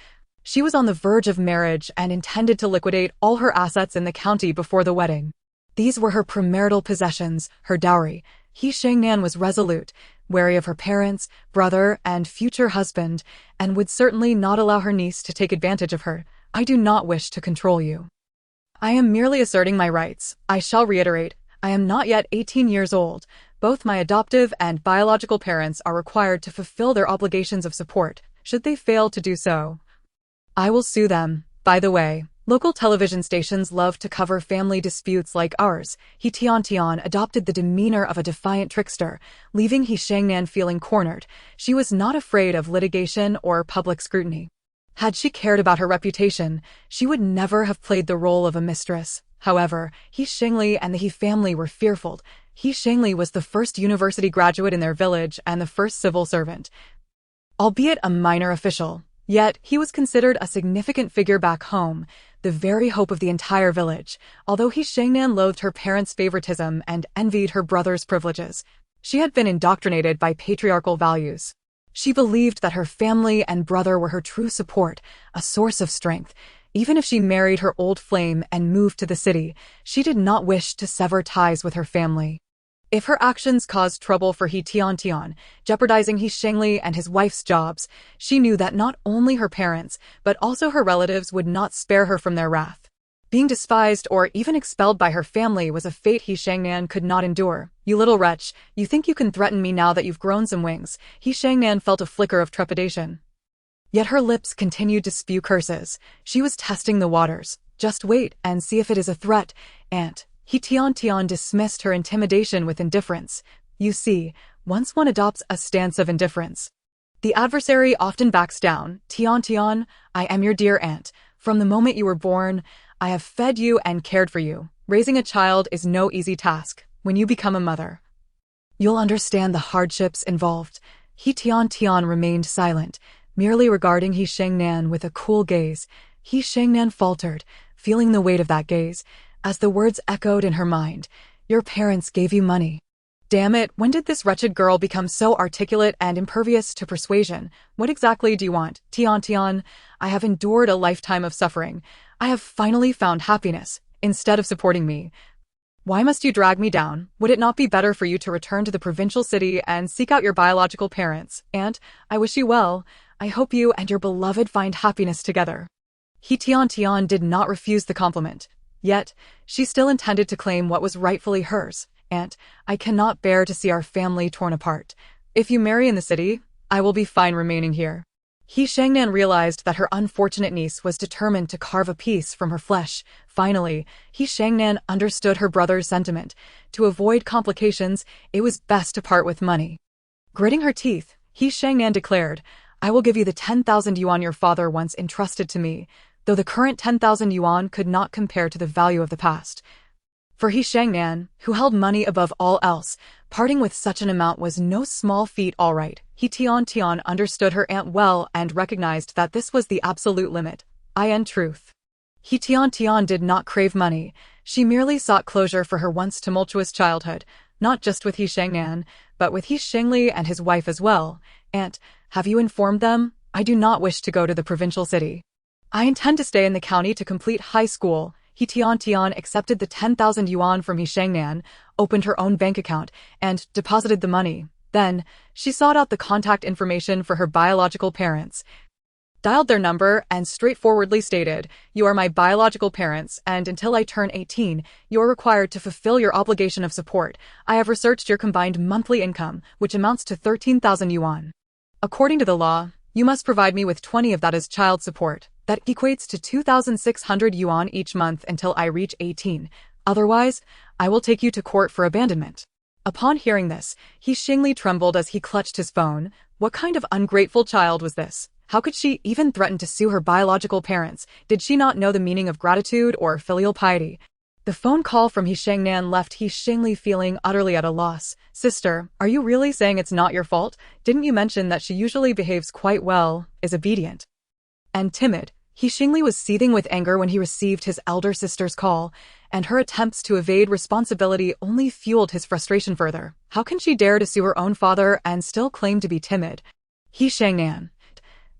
she was on the verge of marriage and intended to liquidate all her assets in the county before the wedding. These were her premarital possessions, her dowry. He Shangnan was resolute, wary of her parents, brother, and future husband, and would certainly not allow her niece to take advantage of her. I do not wish to control you. I am merely asserting my rights. I shall reiterate, I am not yet 18 years old. Both my adoptive and biological parents are required to fulfill their obligations of support. Should they fail to do so, I will sue them. By the way, local television stations love to cover family disputes like ours. He Tiantian adopted the demeanor of a defiant trickster, leaving He Shangnan feeling cornered. She was not afraid of litigation or public scrutiny. Had she cared about her reputation, she would never have played the role of a mistress. However, He Xingli and the He family were fearful. He Xingli was the first university graduate in their village and the first civil servant, albeit a minor official. Yet, he was considered a significant figure back home, the very hope of the entire village. Although He Shangnan loathed her parents' favoritism and envied her brother's privileges, she had been indoctrinated by patriarchal values. She believed that her family and brother were her true support, a source of strength. Even if she married her old flame and moved to the city, she did not wish to sever ties with her family. If her actions caused trouble for He Tiantian, jeopardizing He Xingli and his wife's jobs, she knew that not only her parents, but also her relatives would not spare her from their wrath. Being despised or even expelled by her family was a fate He Shangnan could not endure. You little wretch, you think you can threaten me now that you've grown some wings? He Shangnan felt a flicker of trepidation. Yet her lips continued to spew curses. She was testing the waters. Just wait and see if it is a threat, Aunt. He Tiantian dismissed her intimidation with indifference. You see, once one adopts a stance of indifference, the adversary often backs down. Tiantian, I am your dear aunt. From the moment you were born, I have fed you and cared for you. Raising a child is no easy task. When you become a mother, you'll understand the hardships involved. He Tiantian remained silent, merely regarding He Shangnan with a cool gaze. He Shangnan faltered, feeling the weight of that gaze, as the words echoed in her mind. Your parents gave you money. Damn it, when did this wretched girl become so articulate and impervious to persuasion? What exactly do you want? Tiantian, I have endured a lifetime of suffering. I have finally found happiness. Instead of supporting me, why must you drag me down? Would it not be better for you to return to the provincial city and seek out your biological parents? Aunt, I wish you well. I hope you and your beloved find happiness together. He Tiantian did not refuse the compliment. Yet, she still intended to claim what was rightfully hers. Aunt, I cannot bear to see our family torn apart. If you marry in the city, I will be fine remaining here. He Shangnan realized that her unfortunate niece was determined to carve a piece from her flesh. Finally, He Shangnan understood her brother's sentiment. To avoid complications, it was best to part with money. Gritting her teeth, He Shangnan declared, I will give you the 10,000 yuan your father once entrusted to me, though the current 10,000 yuan could not compare to the value of the past. For He Shangnan, who held money above all else, parting with such an amount was no small feat. All right, He Tiantian understood her aunt well and recognized that this was the absolute limit. In truth, He Tiantian did not crave money. She merely sought closure for her once tumultuous childhood, not just with He Shangnan, but with He Shengli and his wife as well. Aunt, have you informed them? I do not wish to go to the provincial city. I intend to stay in the county to complete high school. He Tiantian accepted the 10,000 yuan from He Shangnan, opened her own bank account, and deposited the money. Then, she sought out the contact information for her biological parents, dialed their number, and straightforwardly stated, "You are my biological parents, and until I turn 18, you are required to fulfill your obligation of support. I have researched your combined monthly income, which amounts to 13,000 yuan. According to the law, you must provide me with 20 of that as child support. That equates to 2,600 yuan each month until I reach 18. Otherwise, I will take you to court for abandonment." Upon hearing this, He Shengli trembled as he clutched his phone. What kind of ungrateful child was this? How could she even threaten to sue her biological parents? Did she not know the meaning of gratitude or filial piety? The phone call from He Shangnan left He Shengli feeling utterly at a loss. "Sister, are you really saying it's not your fault? Didn't you mention that she usually behaves quite well, is obedient and timid?" He Shengli was seething with anger when he received his elder sister's call, and her attempts to evade responsibility only fueled his frustration further. How can she dare to sue her own father and still claim to be timid? He Shangnan.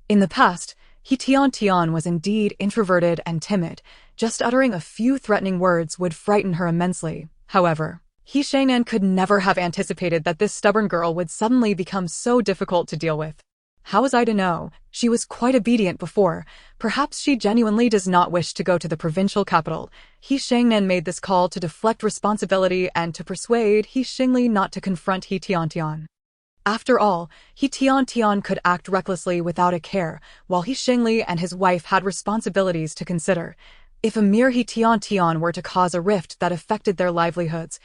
In the past, He Tiantian was indeed introverted and timid. Just uttering a few threatening words would frighten her immensely. However, He Shangnan could never have anticipated that this stubborn girl would suddenly become so difficult to deal with. How was I to know? She was quite obedient before. Perhaps she genuinely does not wish to go to the provincial capital. He Shangnan made this call to deflect responsibility and to persuade He Shengli not to confront He Tiantian. After all, He Tiantian could act recklessly without a care, while He Shengli and his wife had responsibilities to consider. If a mere He Tiantian were to cause a rift that affected their livelihoods,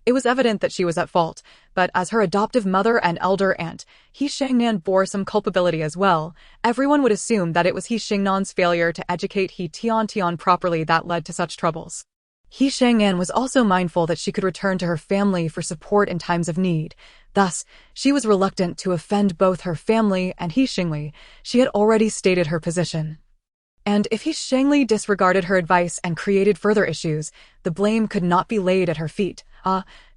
it was evident that she was at fault, but as her adoptive mother and elder aunt, He Shangnan bore some culpability as well. Everyone would assume that it was He Shangnan's failure to educate He Tiantian properly that led to such troubles. He Shangnan was also mindful that she could return to her family for support in times of need. Thus, she was reluctant to offend both her family and He Shengli. She had already stated her position. And if He Shengli disregarded her advice and created further issues, the blame could not be laid at her feet.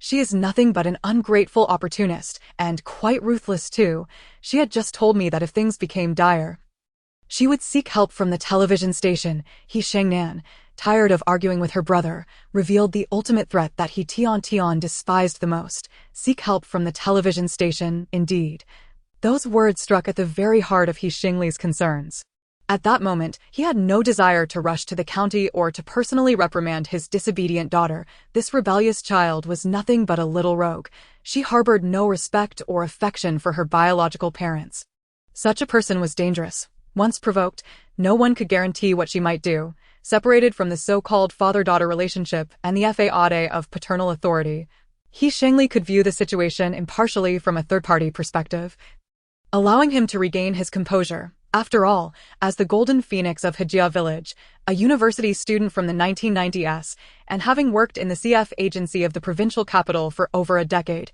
She is nothing but an ungrateful opportunist, and quite ruthless too. She had just told me that if things became dire, she would seek help from the television station. He Shangnan, tired of arguing with her brother, revealed the ultimate threat that He Tiantian despised the most. Seek help from the television station, indeed. Those words struck at the very heart of He Shengli's concerns. At that moment, he had no desire to rush to the county or to personally reprimand his disobedient daughter. This rebellious child was nothing but a little rogue. She harbored no respect or affection for her biological parents. Such a person was dangerous. Once provoked, no one could guarantee what she might do. Separated from the so-called father-daughter relationship and the faade of paternal authority, He Shengli could view the situation impartially from a third-party perspective, allowing him to regain his composure. After all, as the Golden Phoenix of Hejia Village, a university student from the 1990s, and having worked in the CF agency of the provincial capital for over a decade,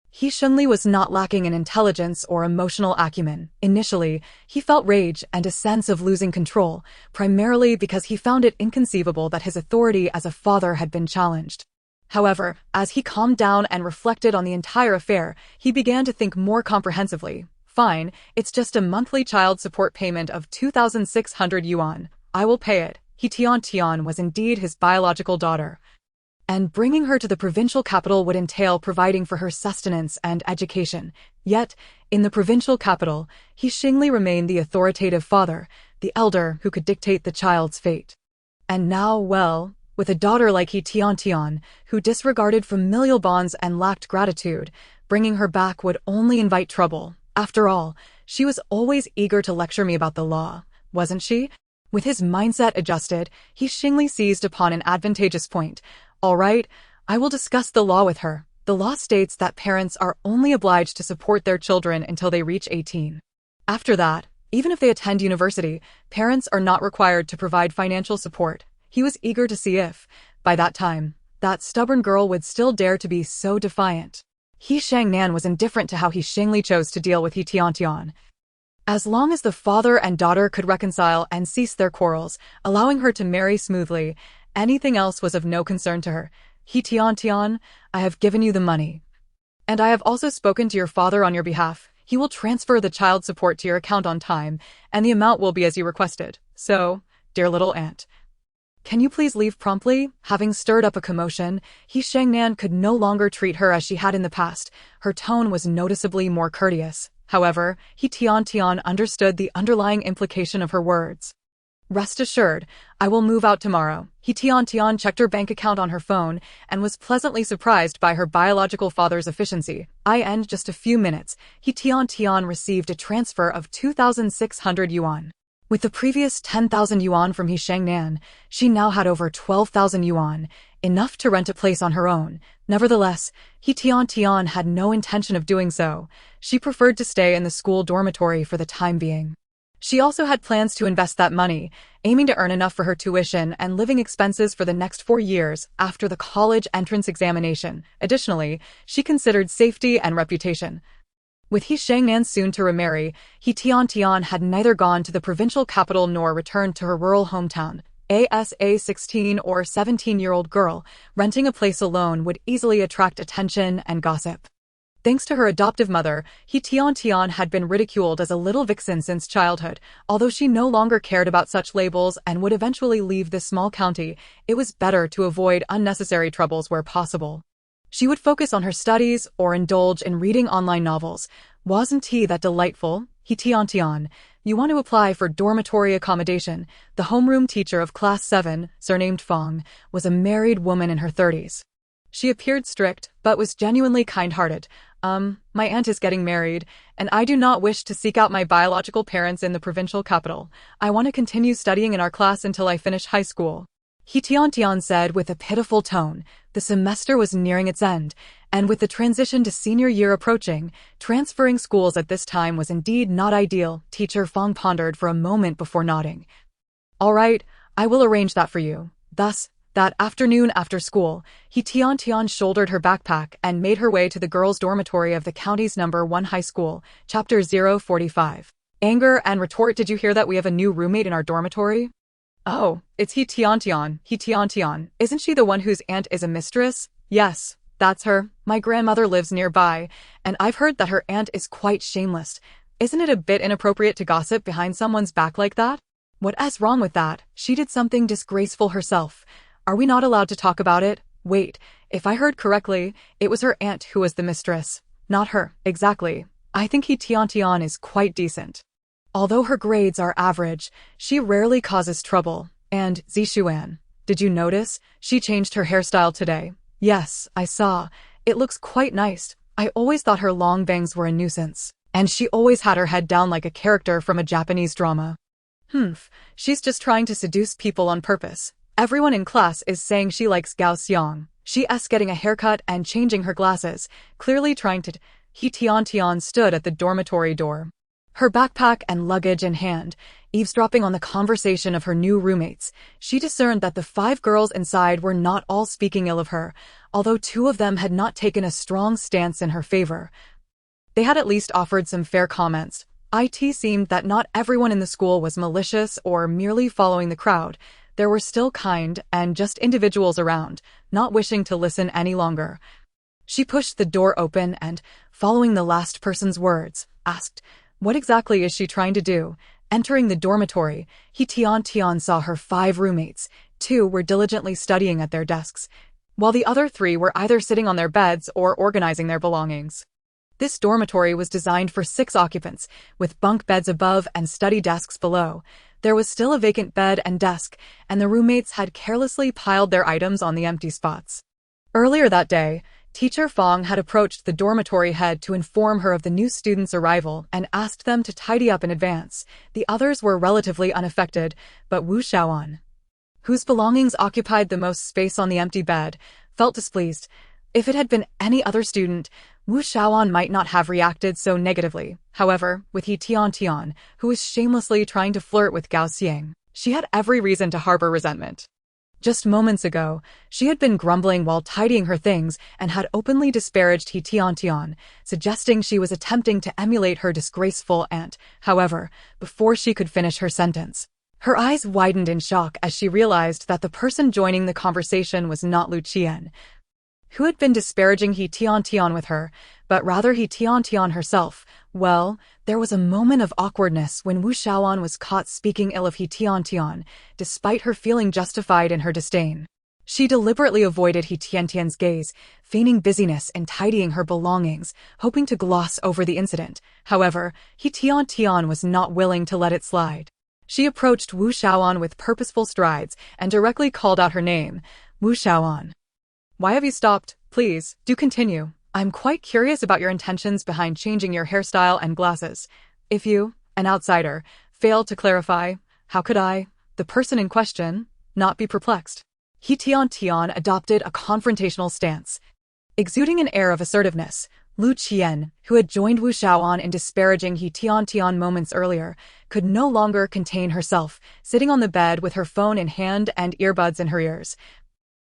He Shengli was not lacking in intelligence or emotional acumen. Initially, he felt rage and a sense of losing control, primarily because he found it inconceivable that his authority as a father had been challenged. However, as he calmed down and reflected on the entire affair, he began to think more comprehensively. Fine, it's just a monthly child support payment of 2,600 yuan. I will pay it. He Tiantian was indeed his biological daughter, and bringing her to the provincial capital would entail providing for her sustenance and education. Yet, in the provincial capital, He Shengli remained the authoritative father, the elder who could dictate the child's fate. And now, well, with a daughter like He Tiantian, who disregarded familial bonds and lacked gratitude, bringing her back would only invite trouble. After all, she was always eager to lecture me about the law, wasn't she? With his mindset adjusted, He Shengli seized upon an advantageous point. All right, I will discuss the law with her. The law states that parents are only obliged to support their children until they reach 18. After that, even if they attend university, parents are not required to provide financial support. He was eager to see if, by that time, that stubborn girl would still dare to be so defiant. He Shangnan was indifferent to how He Shengli chose to deal with He Tiantian. As long as the father and daughter could reconcile and cease their quarrels, allowing her to marry smoothly, anything else was of no concern to her. He Tiantian, I have given you the money. And I have also spoken to your father on your behalf. He will transfer the child support to your account on time, and the amount will be as you requested. So, dear little aunt, can you please leave promptly? Having stirred up a commotion, He Shengnan could no longer treat her as she had in the past. Her tone was noticeably more courteous. However, He Tiantian understood the underlying implication of her words. Rest assured, I will move out tomorrow. He Tiantian checked her bank account on her phone and was pleasantly surprised by her biological father's efficiency. In just a few minutes, He Tiantian received a transfer of 2,600 yuan. With the previous 10,000 yuan from He Shengnan, she now had over 12,000 yuan, enough to rent a place on her own. Nevertheless, He Tiantian had no intention of doing so. She preferred to stay in the school dormitory for the time being. She also had plans to invest that money, aiming to earn enough for her tuition and living expenses for the next 4 years after the college entrance examination. Additionally, she considered safety and reputation. With He Shengnan soon to remarry, He Tiantian had neither gone to the provincial capital nor returned to her rural hometown. As a 16 or 17-year-old girl, renting a place alone would easily attract attention and gossip. Thanks to her adoptive mother, He Tiantian had been ridiculed as a little vixen since childhood. Although she no longer cared about such labels and would eventually leave this small county, it was better to avoid unnecessary troubles where possible. She would focus on her studies or indulge in reading online novels. Wasn't he that delightful? He Tiantian, you want to apply for dormitory accommodation. The homeroom teacher of class 7, surnamed Fong, was a married woman in her 30s. She appeared strict, but was genuinely kind-hearted. My aunt is getting married, and I do not wish to seek out my biological parents in the provincial capital. I want to continue studying in our class until I finish high school. He Tiantian said with a pitiful tone. The semester was nearing its end, and with the transition to senior year approaching, transferring schools at this time was indeed not ideal. Teacher Fong pondered for a moment before nodding. All right, I will arrange that for you. Thus, that afternoon after school, He Tiantian shouldered her backpack and made her way to the girls' dormitory of the county's number 1 high school. Chapter 045. Anger and retort. Did you hear that we have a new roommate in our dormitory? Oh, it's He Tiantian. He Tiantian. Isn't she the one whose aunt is a mistress? Yes, that's her. My grandmother lives nearby, and I've heard that her aunt is quite shameless. Isn't it a bit inappropriate to gossip behind someone's back like that? What is wrong with that? She did something disgraceful herself. Are we not allowed to talk about it? Wait, if I heard correctly, it was her aunt who was the mistress. Not her, exactly. I think He Tiantian is quite decent. Although her grades are average, she rarely causes trouble. And Zishuan, did you notice? She changed her hairstyle today. Yes, I saw. It looks quite nice. I always thought her long bangs were a nuisance. And she always had her head down like a character from a Japanese drama. She's just trying to seduce people on purpose. Everyone in class is saying she likes Gao Xiang. She's getting a haircut and changing her glasses, clearly trying to... He Tiantian stood at the dormitory door, her backpack and luggage in hand, eavesdropping on the conversation of her new roommates. She discerned that the 5 girls inside were not all speaking ill of her, although 2 of them had not taken a strong stance in her favor. They had at least offered some fair comments. It seemed that not everyone in the school was malicious or merely following the crowd. There were still kind and just individuals around, not wishing to listen any longer. She pushed the door open and, following the last person's words, asked, what exactly is she trying to do? Entering the dormitory, He Tiantian saw her 5 roommates. 2 were diligently studying at their desks, while the other 3 were either sitting on their beds or organizing their belongings. This dormitory was designed for 6 occupants, with bunk beds above and study desks below. There was still a vacant bed and desk, and the roommates had carelessly piled their items on the empty spots. Earlier that day, Teacher Fong had approached the dormitory head to inform her of the new students' arrival and asked them to tidy up in advance. The others were relatively unaffected, but Wu Xiaoan, whose belongings occupied the most space on the empty bed, felt displeased. If it had been any other student, Wu Xiaoan might not have reacted so negatively. However, with He Tiantian, who was shamelessly trying to flirt with Gao Xiang, she had every reason to harbor resentment. Just moments ago, she had been grumbling while tidying her things and had openly disparaged He Tiantian, suggesting she was attempting to emulate her disgraceful aunt. However, before she could finish her sentence, her eyes widened in shock as she realized that the person joining the conversation was not Lu Qian, who had been disparaging He Tiantian with her, but rather He Tiantian herself. Well, there was a moment of awkwardness when Wu Shaoan was caught speaking ill of He Tiantian, despite her feeling justified in her disdain. She deliberately avoided He Tiantian's gaze, feigning busyness and tidying her belongings, hoping to gloss over the incident. However, He Tiantian was not willing to let it slide. She approached Wu Shaoan with purposeful strides and directly called out her name, Wu Shaoan. Why have you stopped? Please, do continue. I'm quite curious about your intentions behind changing your hairstyle and glasses. If you, an outsider, fail to clarify, how could I, the person in question, not be perplexed? He Tiantian adopted a confrontational stance. Exuding an air of assertiveness, Lu Qian, who had joined Wu Shaoan in disparaging He Tiantian moments earlier, could no longer contain herself, sitting on the bed with her phone in hand and earbuds in her ears.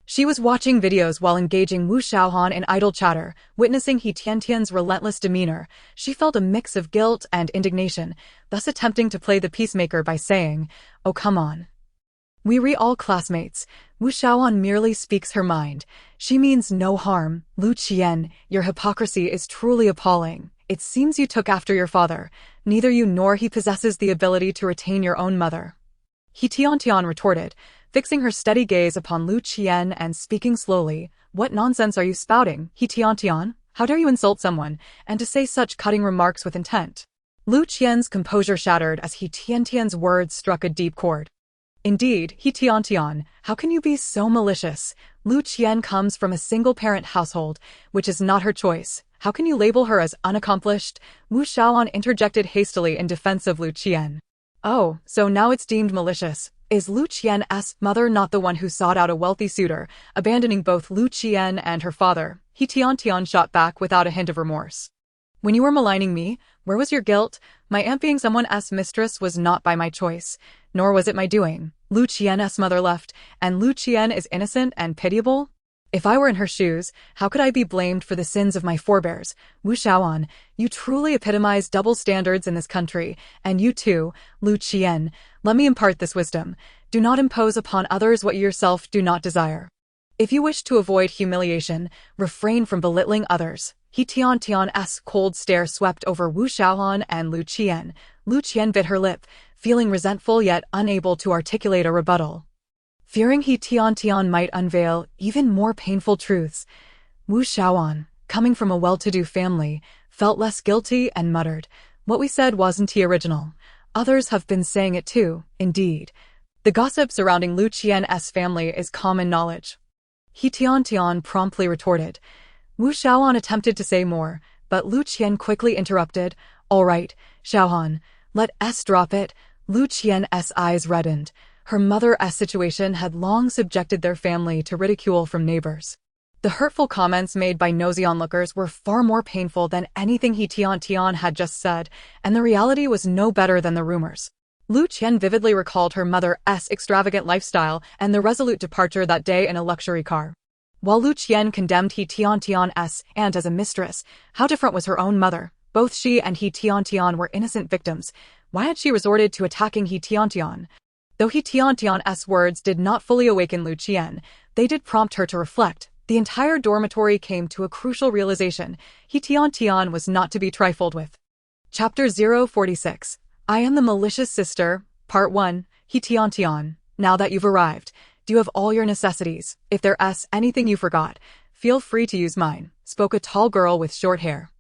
She was watching videos while engaging Wu Shaoan in idle chatter. Witnessing He Tiantian's relentless demeanor, she felt a mix of guilt and indignation, thus attempting to play the peacemaker by saying, "Oh, come on. We all classmates. Wu Shaoan merely speaks her mind. She means no harm. Lu Qian, your hypocrisy is truly appalling. It seems you took after your father. Neither you nor he possesses the ability to retain your own mother." He Tiantian retorted, fixing her steady gaze upon Lu Qian and speaking slowly. "What nonsense are you spouting, He Tiantian? How dare you insult someone, and to say such cutting remarks with intent?" Lu Qian's composure shattered as He Tiantian's words struck a deep chord. "Indeed, He Tiantian, how can you be so malicious? Lu Qian comes from a single-parent household, which is not her choice. How can you label her as unaccomplished?" Wu Shaoan interjected hastily in defense of Lu Qian. "Oh, so now it's deemed malicious. Is Lu Qian's mother not the one who sought out a wealthy suitor, abandoning both Lu Qian and her father?" He Tiantian shot back without a hint of remorse. "When you were maligning me, where was your guilt? My aunt being someone's mistress was not by my choice, nor was it my doing. Lu Qian's mother left, and Lu Qian is innocent and pitiable? If I were in her shoes, how could I be blamed for the sins of my forebears? Wu Shaoan, you truly epitomize double standards in this country, and you too, Lu Qian. Let me impart this wisdom. Do not impose upon others what you yourself do not desire. If you wish to avoid humiliation, refrain from belittling others." He Tiantian's cold stare swept over Wu Shaoan and Lu Qian. Lu Qian bit her lip, feeling resentful yet unable to articulate a rebuttal. Fearing He Tiantian might unveil even more painful truths, Wu Shaoan, coming from a well-to-do family, felt less guilty and muttered, "What we said wasn't original. Others have been saying it too, indeed. The gossip surrounding Lu Qian's family is common knowledge." He Tiantian promptly retorted. Wu Shaoan attempted to say more, but Lu Qian quickly interrupted. "All right, Shaoan, let's drop it." Lu Qian's eyes reddened. Her mother's situation had long subjected their family to ridicule from neighbors. The hurtful comments made by nosy onlookers were far more painful than anything He Tiantian had just said, and the reality was no better than the rumors. Lu Qian vividly recalled her mother's extravagant lifestyle and the resolute departure that day in a luxury car. While Lu Qian condemned He Tiantian's aunt as a mistress, how different was her own mother? Both she and He Tiantian were innocent victims. Why had she resorted to attacking He Tiantian? Though He Tiantian's words did not fully awaken Lu Qian, they did prompt her to reflect. The entire dormitory came to a crucial realization. He Tiantian was not to be trifled with. Chapter 046. I Am the Malicious Sister, Part 1. He Tiantian, now that you've arrived, do you have all your necessities? If there's anything you forgot, feel free to use mine, spoke a tall girl with short hair,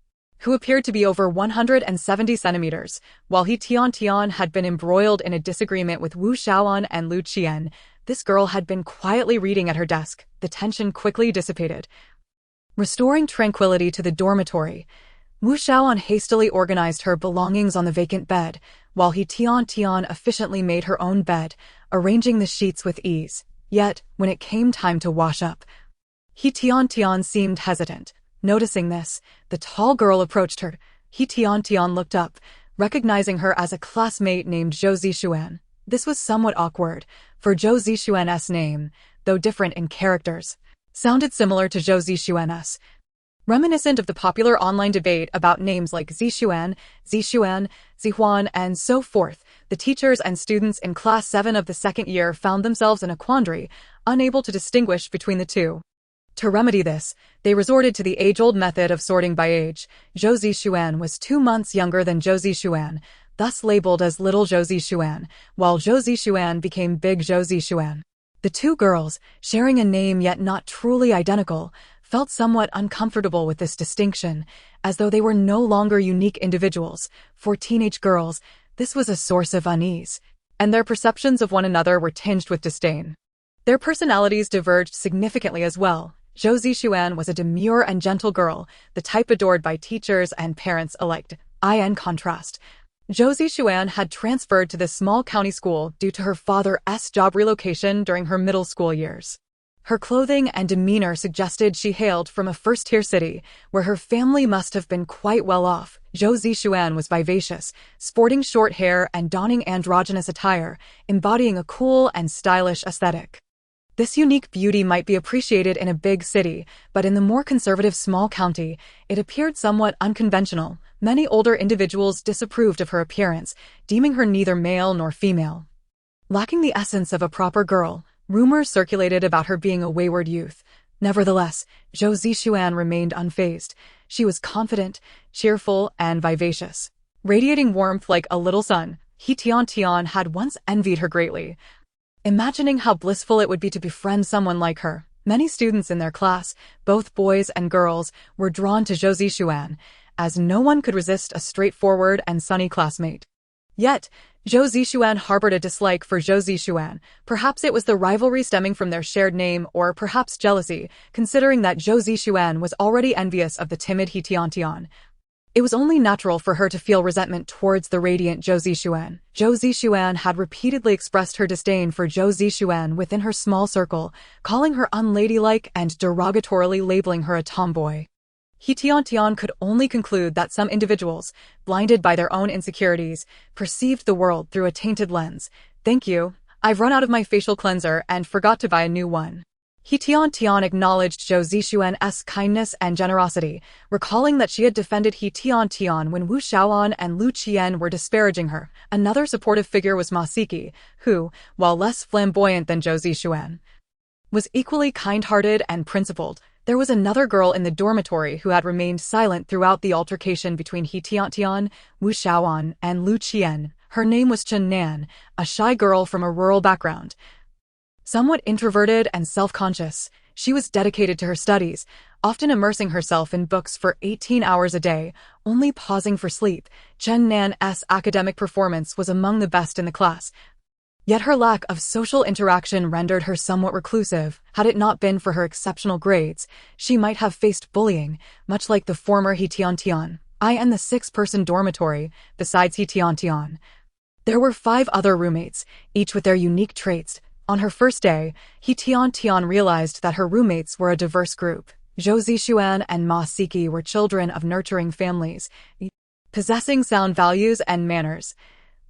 who appeared to be over 170 centimeters. While He Tiantian had been embroiled in a disagreement with Wu Shaoan and Lu Qian, this girl had been quietly reading at her desk. The tension quickly dissipated. Restoring tranquility to the dormitory, Wu Shaoan hastily organized her belongings on the vacant bed, while He Tiantian efficiently made her own bed, arranging the sheets with ease. Yet, when it came time to wash up, He Tiantian seemed hesitant. Noticing this, the tall girl approached her. He Tiantian looked up, recognizing her as a classmate named Zhou Zixuan. This was somewhat awkward, for Zhou Zixuan's name, though different in characters. Sounded similar to Zhou Zixuan's. Reminiscent of the popular online debate about names like Zixuan, Zixuan, Zihuan, and so forth, the teachers and students in Class 7 of the second year found themselves in a quandary, unable to distinguish between the two. To remedy this, they resorted to the age-old method of sorting by age. Zhou Zixuan was 2 months younger than Zhou Zixuan, thus labeled as Little Zhou Zixuan, while Zhou Zixuan became Big Zhou Zixuan. The two girls, sharing a name yet not truly identical, felt somewhat uncomfortable with this distinction, as though they were no longer unique individuals. For teenage girls, this was a source of unease, and their perceptions of one another were tinged with disdain. Their personalities diverged significantly as well. Zhou Zixuan was a demure and gentle girl, the type adored by teachers and parents alike. In contrast, Zhou Zixuan had transferred to this small county school due to her father's job relocation during her middle school years. Her clothing and demeanor suggested she hailed from a first-tier city, where her family must have been quite well off. Zhou Zixuan was vivacious, sporting short hair and donning androgynous attire, embodying a cool and stylish aesthetic. This unique beauty might be appreciated in a big city, but in the more conservative small county, it appeared somewhat unconventional. Many older individuals disapproved of her appearance, deeming her neither male nor female. Lacking the essence of a proper girl, rumors circulated about her being a wayward youth. Nevertheless, Zhou Zixuan remained unfazed. She was confident, cheerful, and vivacious. Radiating warmth like a little sun, He Tiantian had once envied her greatly. Imagining how blissful it would be to befriend someone like her, many students in their class, both boys and girls, were drawn to Zhou Zixuan, as no one could resist a straightforward and sunny classmate. Yet, Zhou Zixuan harbored a dislike for Zhou Zixuan. Perhaps it was the rivalry stemming from their shared name, or perhaps jealousy, considering that Zhou Zixuan was already envious of the timid He Tiantian. It was only natural for her to feel resentment towards the radiant Zhou Zixuan. Zhou Zixuan had repeatedly expressed her disdain for Zhou Zixuan within her small circle, calling her unladylike and derogatorily labeling her a tomboy. He Tiantian could only conclude that some individuals, blinded by their own insecurities, perceived the world through a tainted lens. Thank you. I've run out of my facial cleanser and forgot to buy a new one. He Tiantian acknowledged Zhou Zixuan's kindness and generosity, recalling that she had defended He Tiantian when Wu Shaoan and Lu Qian were disparaging her. Another supportive figure was Ma Siki, who, while less flamboyant than Zhou Zixuan, was equally kind-hearted and principled. There was another girl in the dormitory who had remained silent throughout the altercation between He Tiantian, Wu Shaoan, and Lu Qian. Her name was Chen Nan, a shy girl from a rural background. Somewhat introverted and self-conscious, she was dedicated to her studies, often immersing herself in books for 18 hours a day, only pausing for sleep. Chen Nan's academic performance was among the best in the class. Yet her lack of social interaction rendered her somewhat reclusive. Had it not been for her exceptional grades, she might have faced bullying, much like the former He Tiantian. In the 6-person dormitory, besides He Tiantian, there were 5 other roommates, each with their unique traits. On her first day, He Tiantian realized that her roommates were a diverse group. Zhou Zixuan and Ma Siki were children of nurturing families, possessing sound values and manners.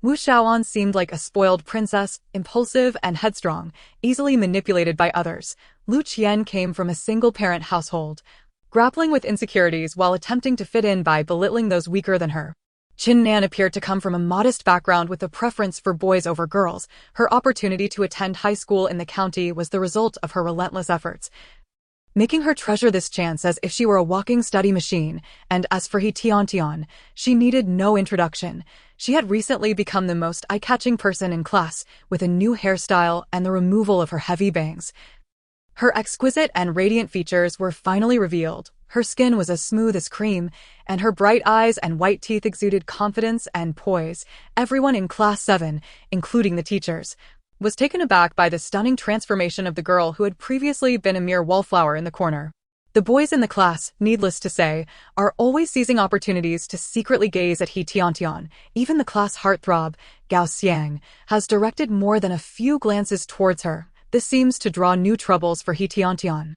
Wu Shaoan seemed like a spoiled princess, impulsive and headstrong, easily manipulated by others. Lu Qian came from a single-parent household, grappling with insecurities while attempting to fit in by belittling those weaker than her. Chen Nan appeared to come from a modest background with a preference for boys over girls. Her opportunity to attend high school in the county was the result of her relentless efforts, making her treasure this chance as if she were a walking study machine. And as for He Tiantian, she needed no introduction. She had recently become the most eye-catching person in class, with a new hairstyle and the removal of her heavy bangs. Her exquisite and radiant features were finally revealed. Her skin was as smooth as cream, and her bright eyes and white teeth exuded confidence and poise. Everyone in Class 7, including the teachers, was taken aback by the stunning transformation of the girl who had previously been a mere wallflower in the corner. The boys in the class, needless to say, are always seizing opportunities to secretly gaze at He Tiantian. Even the class heartthrob, Gao Xiang, has directed more than a few glances towards her. This seems to draw new troubles for He Tiantian.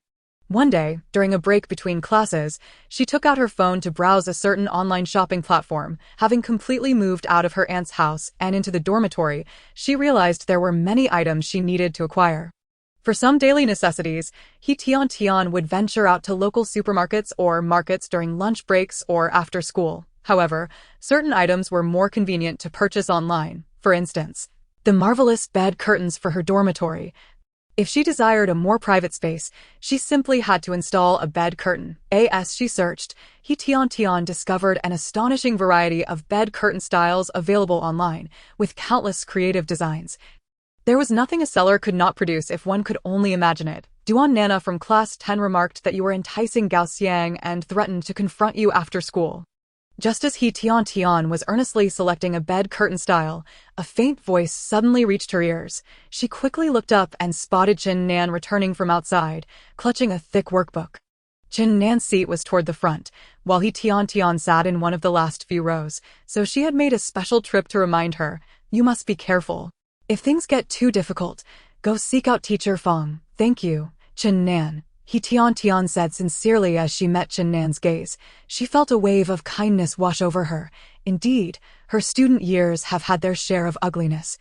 One day, during a break between classes, she took out her phone to browse a certain online shopping platform. Having completely moved out of her aunt's house and into the dormitory, she realized there were many items she needed to acquire. For some daily necessities, He Tiantian would venture out to local supermarkets or markets during lunch breaks or after school. However, certain items were more convenient to purchase online. For instance, the marvelous bed curtains for her dormitory. If she desired a more private space, she simply had to install a bed curtain. As she searched, He Tiantian discovered an astonishing variety of bed curtain styles available online, with countless creative designs. There was nothing a seller could not produce if one could only imagine it. Duan Nana from Class 10 remarked that you were enticing Gao Xiang and threatened to confront you after school. Just as He Tiantian was earnestly selecting a bed curtain style, a faint voice suddenly reached her ears. She quickly looked up and spotted Qin Nan returning from outside, clutching a thick workbook. Qin Nan's seat was toward the front, while He Tiantian sat in one of the last few rows, so she had made a special trip to remind her, "You must be careful. If things get too difficult, go seek out Teacher Feng." "Thank you, Qin Nan," He Tiantian said sincerely as she met Qin Nan's gaze. She felt a wave of kindness wash over her. Indeed, her student years have had their share of ugliness.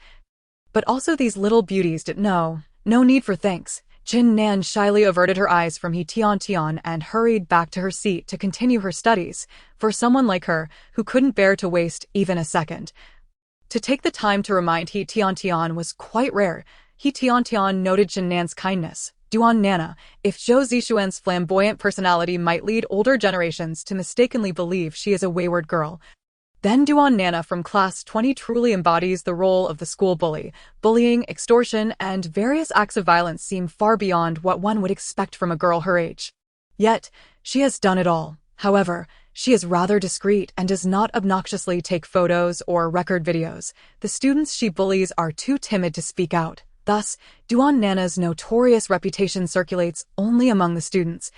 But also these little beauties didn't know. No need for thanks. Qin Nan shyly averted her eyes from He Tiantian and hurried back to her seat to continue her studies, for someone like her, who couldn't bear to waste even a second. To take the time to remind He Tiantian was quite rare. He Tiantian noted Qin Nan's kindness. Duan Nana, if Zhou Zixuan's flamboyant personality might lead older generations to mistakenly believe she is a wayward girl, then Duan Nana from Class 20 truly embodies the role of the school bully. Bullying, extortion, and various acts of violence seem far beyond what one would expect from a girl her age. Yet, she has done it all. However, she is rather discreet and does not obnoxiously take photos or record videos. The students she bullies are too timid to speak out. Thus, Duan Nana's notorious reputation circulates only among the students,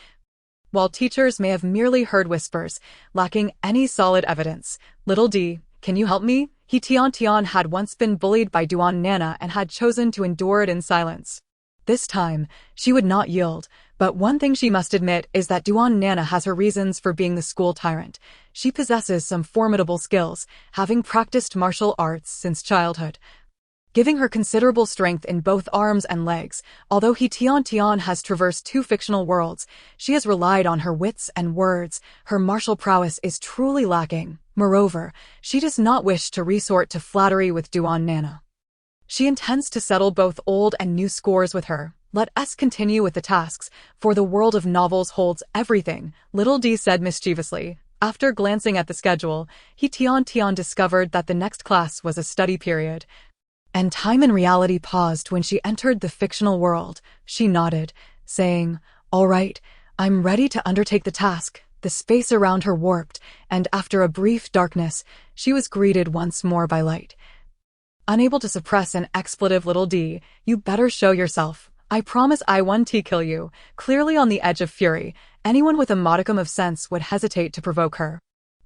while teachers may have merely heard whispers, lacking any solid evidence. "Little D, can you help me?" He Tiantian had once been bullied by Duan Nana and had chosen to endure it in silence. This time, she would not yield, but one thing she must admit is that Duan Nana has her reasons for being the school tyrant. She possesses some formidable skills, having practiced martial arts since childhood, giving her considerable strength in both arms and legs. Although He Tiantian has traversed two fictional worlds, she has relied on her wits and words. Her martial prowess is truly lacking. Moreover, she does not wish to resort to flattery with Duan Nana. She intends to settle both old and new scores with her. "Let us continue with the tasks, for the world of novels holds everything," Little D said mischievously. After glancing at the schedule, He Tiantian discovered that the next class was a study period, and time and reality paused when she entered the fictional world. She nodded, saying, "All right, I'm ready to undertake the task." The space around her warped, and after a brief darkness, she was greeted once more by light. Unable to suppress an expletive, "Little D, you better show yourself. I promise I won't kill you." Clearly on the edge of fury, anyone with a modicum of sense would hesitate to provoke her.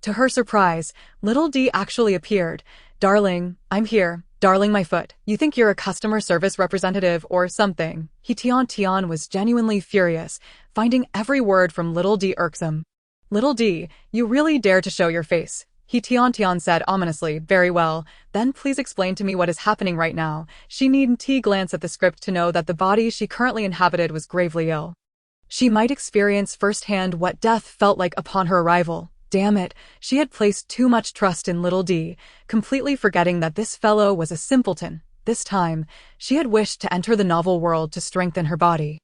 To her surprise, Little D actually appeared. "Darling, I'm here. Darling, my foot. You think you're a customer service representative or something?" He Tiantian was genuinely furious, finding every word from Little D irksome. "Little D, you really dare to show your face?" He Tiantian said ominously. "Very well, then please explain to me what is happening right now." She needn't glance at the script to know that the body she currently inhabited was gravely ill. She might experience firsthand what death felt like upon her arrival. Damn it, she had placed too much trust in Little D, completely forgetting that this fellow was a simpleton. This time, she had wished to enter the novel world to strengthen her body.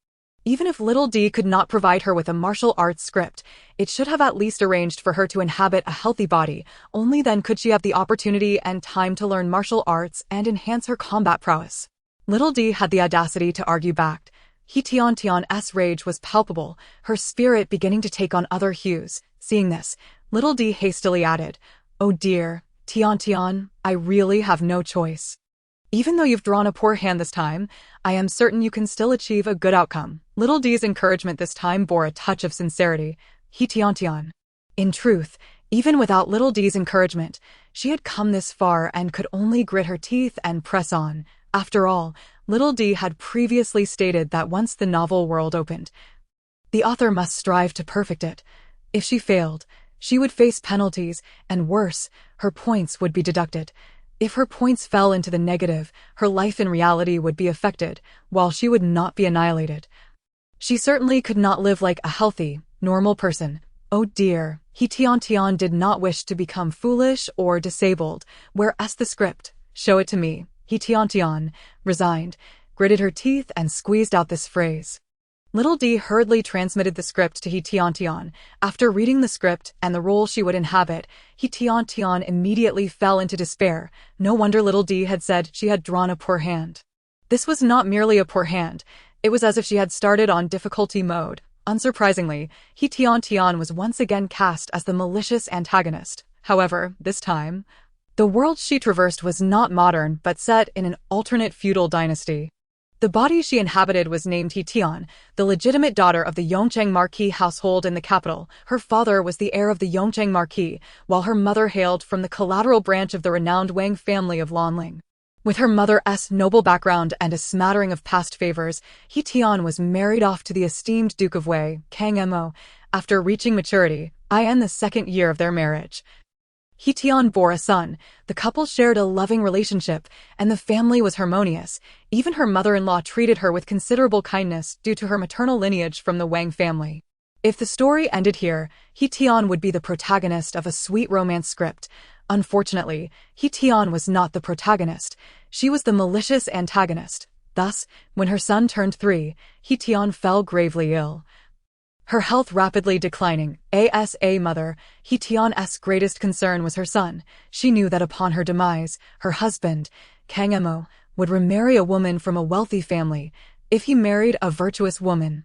Even if Little D could not provide her with a martial arts script, it should have at least arranged for her to inhabit a healthy body. Only then could she have the opportunity and time to learn martial arts and enhance her combat prowess. Little D had the audacity to argue back. He Tiantian's rage was palpable, her spirit beginning to take on other hues. Seeing this, Little D hastily added, "Oh dear, Tiantian, I really have no choice. Even though you've drawn a poor hand this time, I am certain you can still achieve a good outcome." Little D's encouragement this time bore a touch of sincerity. He Tiantian. In truth, even without Little D's encouragement, she had come this far and could only grit her teeth and press on. After all, Little D had previously stated that once the novel world opened, the author must strive to perfect it. If she failed, she would face penalties, and worse, her points would be deducted. If her points fell into the negative, her life in reality would be affected, while she would not be annihilated. She certainly could not live like a healthy, normal person. Oh dear, He Tiantian did not wish to become foolish or disabled. Where's the script? Show it to me. He Tiantian, resigned, gritted her teeth and squeezed out this phrase. Little D hurriedly transmitted the script to He Tiantian. After reading the script and the role she would inhabit, He Tiantian immediately fell into despair. No wonder Little D had said she had drawn a poor hand. This was not merely a poor hand. It was as if she had started on difficulty mode. Unsurprisingly, He Tiantian was once again cast as the malicious antagonist. However, this time, the world she traversed was not modern but set in an alternate feudal dynasty. The body she inhabited was named He Tian, the legitimate daughter of the Yongcheng Marquis household in the capital. Her father was the heir of the Yongcheng Marquis, while her mother hailed from the collateral branch of the renowned Wang family of Lanling. With her mother's noble background and a smattering of past favors, He Tian was married off to the esteemed Duke of Wei, Kang Mo, after reaching maturity, in the second year of their marriage. He Tian bore a son, the couple shared a loving relationship, and the family was harmonious. Even her mother-in-law treated her with considerable kindness due to her maternal lineage from the Wang family. If the story ended here, He Tian would be the protagonist of a sweet romance script. Unfortunately, He Tian was not the protagonist. She was the malicious antagonist. Thus, when her son turned 3, He Tian fell gravely ill. Her health rapidly declining, as a mother, He Tian's greatest concern was her son. She knew that upon her demise, her husband, Kang Mo, would remarry a woman from a wealthy family. If he married a virtuous woman,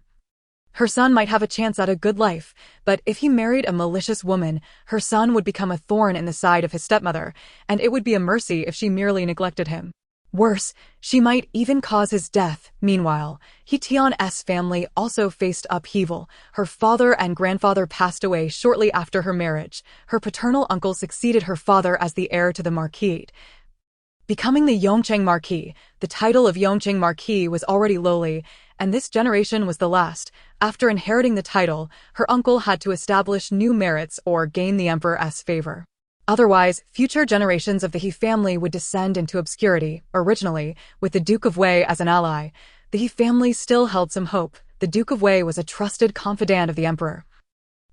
her son might have a chance at a good life, but if he married a malicious woman, her son would become a thorn in the side of his stepmother, and it would be a mercy if she merely neglected him. Worse, she might even cause his death. Meanwhile, He Tian's family also faced upheaval. Her father and grandfather passed away shortly after her marriage. Her paternal uncle succeeded her father as the heir to the marquisate. Becoming the Yongcheng Marquis, the title of Yongcheng Marquis was already lowly, and this generation was the last. After inheriting the title, her uncle had to establish new merits or gain the emperor's favor. Otherwise, future generations of the He family would descend into obscurity. Originally, with the Duke of Wei as an ally, the He family still held some hope. The Duke of Wei was a trusted confidant of the emperor,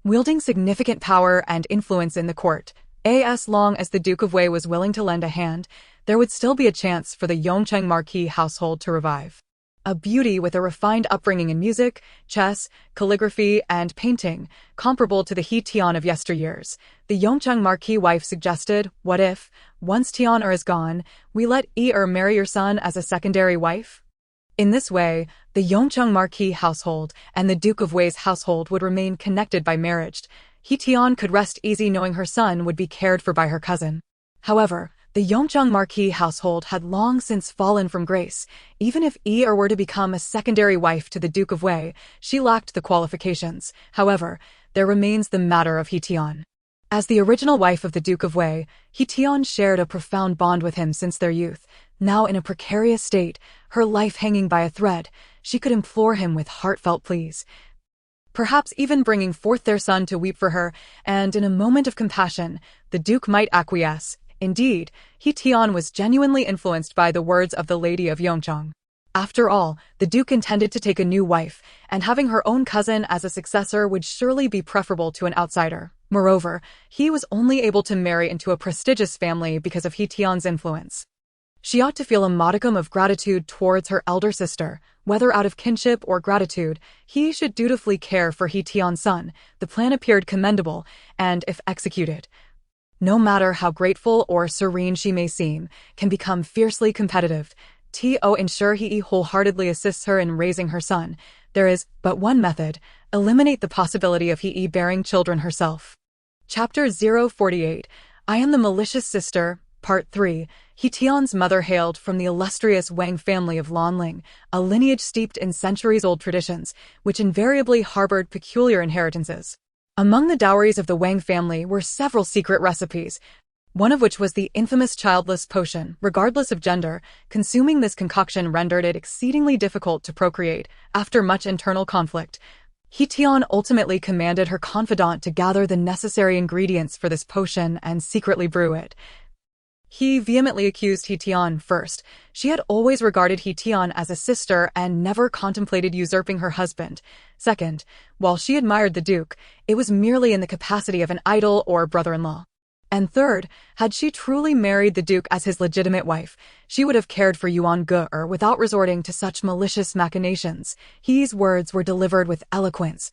wielding significant power and influence in the court. As long as the Duke of Wei was willing to lend a hand, there would still be a chance for the Yongcheng Marquis household to revive. A beauty with a refined upbringing in music, chess, calligraphy, and painting, comparable to the He Tian of yesteryears. The Yongcheng Marquis wife suggested, what if, once Tian is gone, we let marry your son as a secondary wife? In this way, the Yongcheng Marquis household and the Duke of Wei's household would remain connected by marriage. He Tian could rest easy knowing her son would be cared for by her cousin. However, the Yongcheng Marquis household had long since fallen from grace. Even if were to become a secondary wife to the Duke of Wei, she lacked the qualifications. However, there remains the matter of He Tian. As the original wife of the Duke of Wei, He Tian shared a profound bond with him since their youth. Now in a precarious state, her life hanging by a thread, she could implore him with heartfelt pleas, perhaps even bringing forth their son to weep for her, and in a moment of compassion, the Duke might acquiesce. Indeed, He Tian was genuinely influenced by the words of the Lady of Yongcheng. After all, the Duke intended to take a new wife, and having her own cousin as a successor would surely be preferable to an outsider. Moreover, he was only able to marry into a prestigious family because of He Tian's influence. She ought to feel a modicum of gratitude towards her elder sister. Whether out of kinship or gratitude, he should dutifully care for He Tian's son. The plan appeared commendable, and if executed, no matter how grateful or serene she may seem, can become fiercely competitive. To ensure he wholeheartedly assists her in raising her son, there is but one method: eliminate the possibility of he bearing children herself. Chapter 048. I Am the Malicious Sister, Part 3. He Tian's mother hailed from the illustrious Wang family of Lanling, a lineage steeped in centuries-old traditions, which invariably harbored peculiar inheritances. Among the dowries of the Wang family were several secret recipes, one of which was the infamous childless potion. Regardless of gender, consuming this concoction rendered it exceedingly difficult to procreate. After much internal conflict, He Tian ultimately commanded her confidant to gather the necessary ingredients for this potion and secretly brew it. He vehemently accused He Tian. First, she had always regarded He Tian as a sister and never contemplated usurping her husband. Second, while she admired the Duke, it was merely in the capacity of an idol or brother-in-law. And third, had she truly married the Duke as his legitimate wife, she would have cared for Yuan Ge without resorting to such malicious machinations. He's words were delivered with eloquence,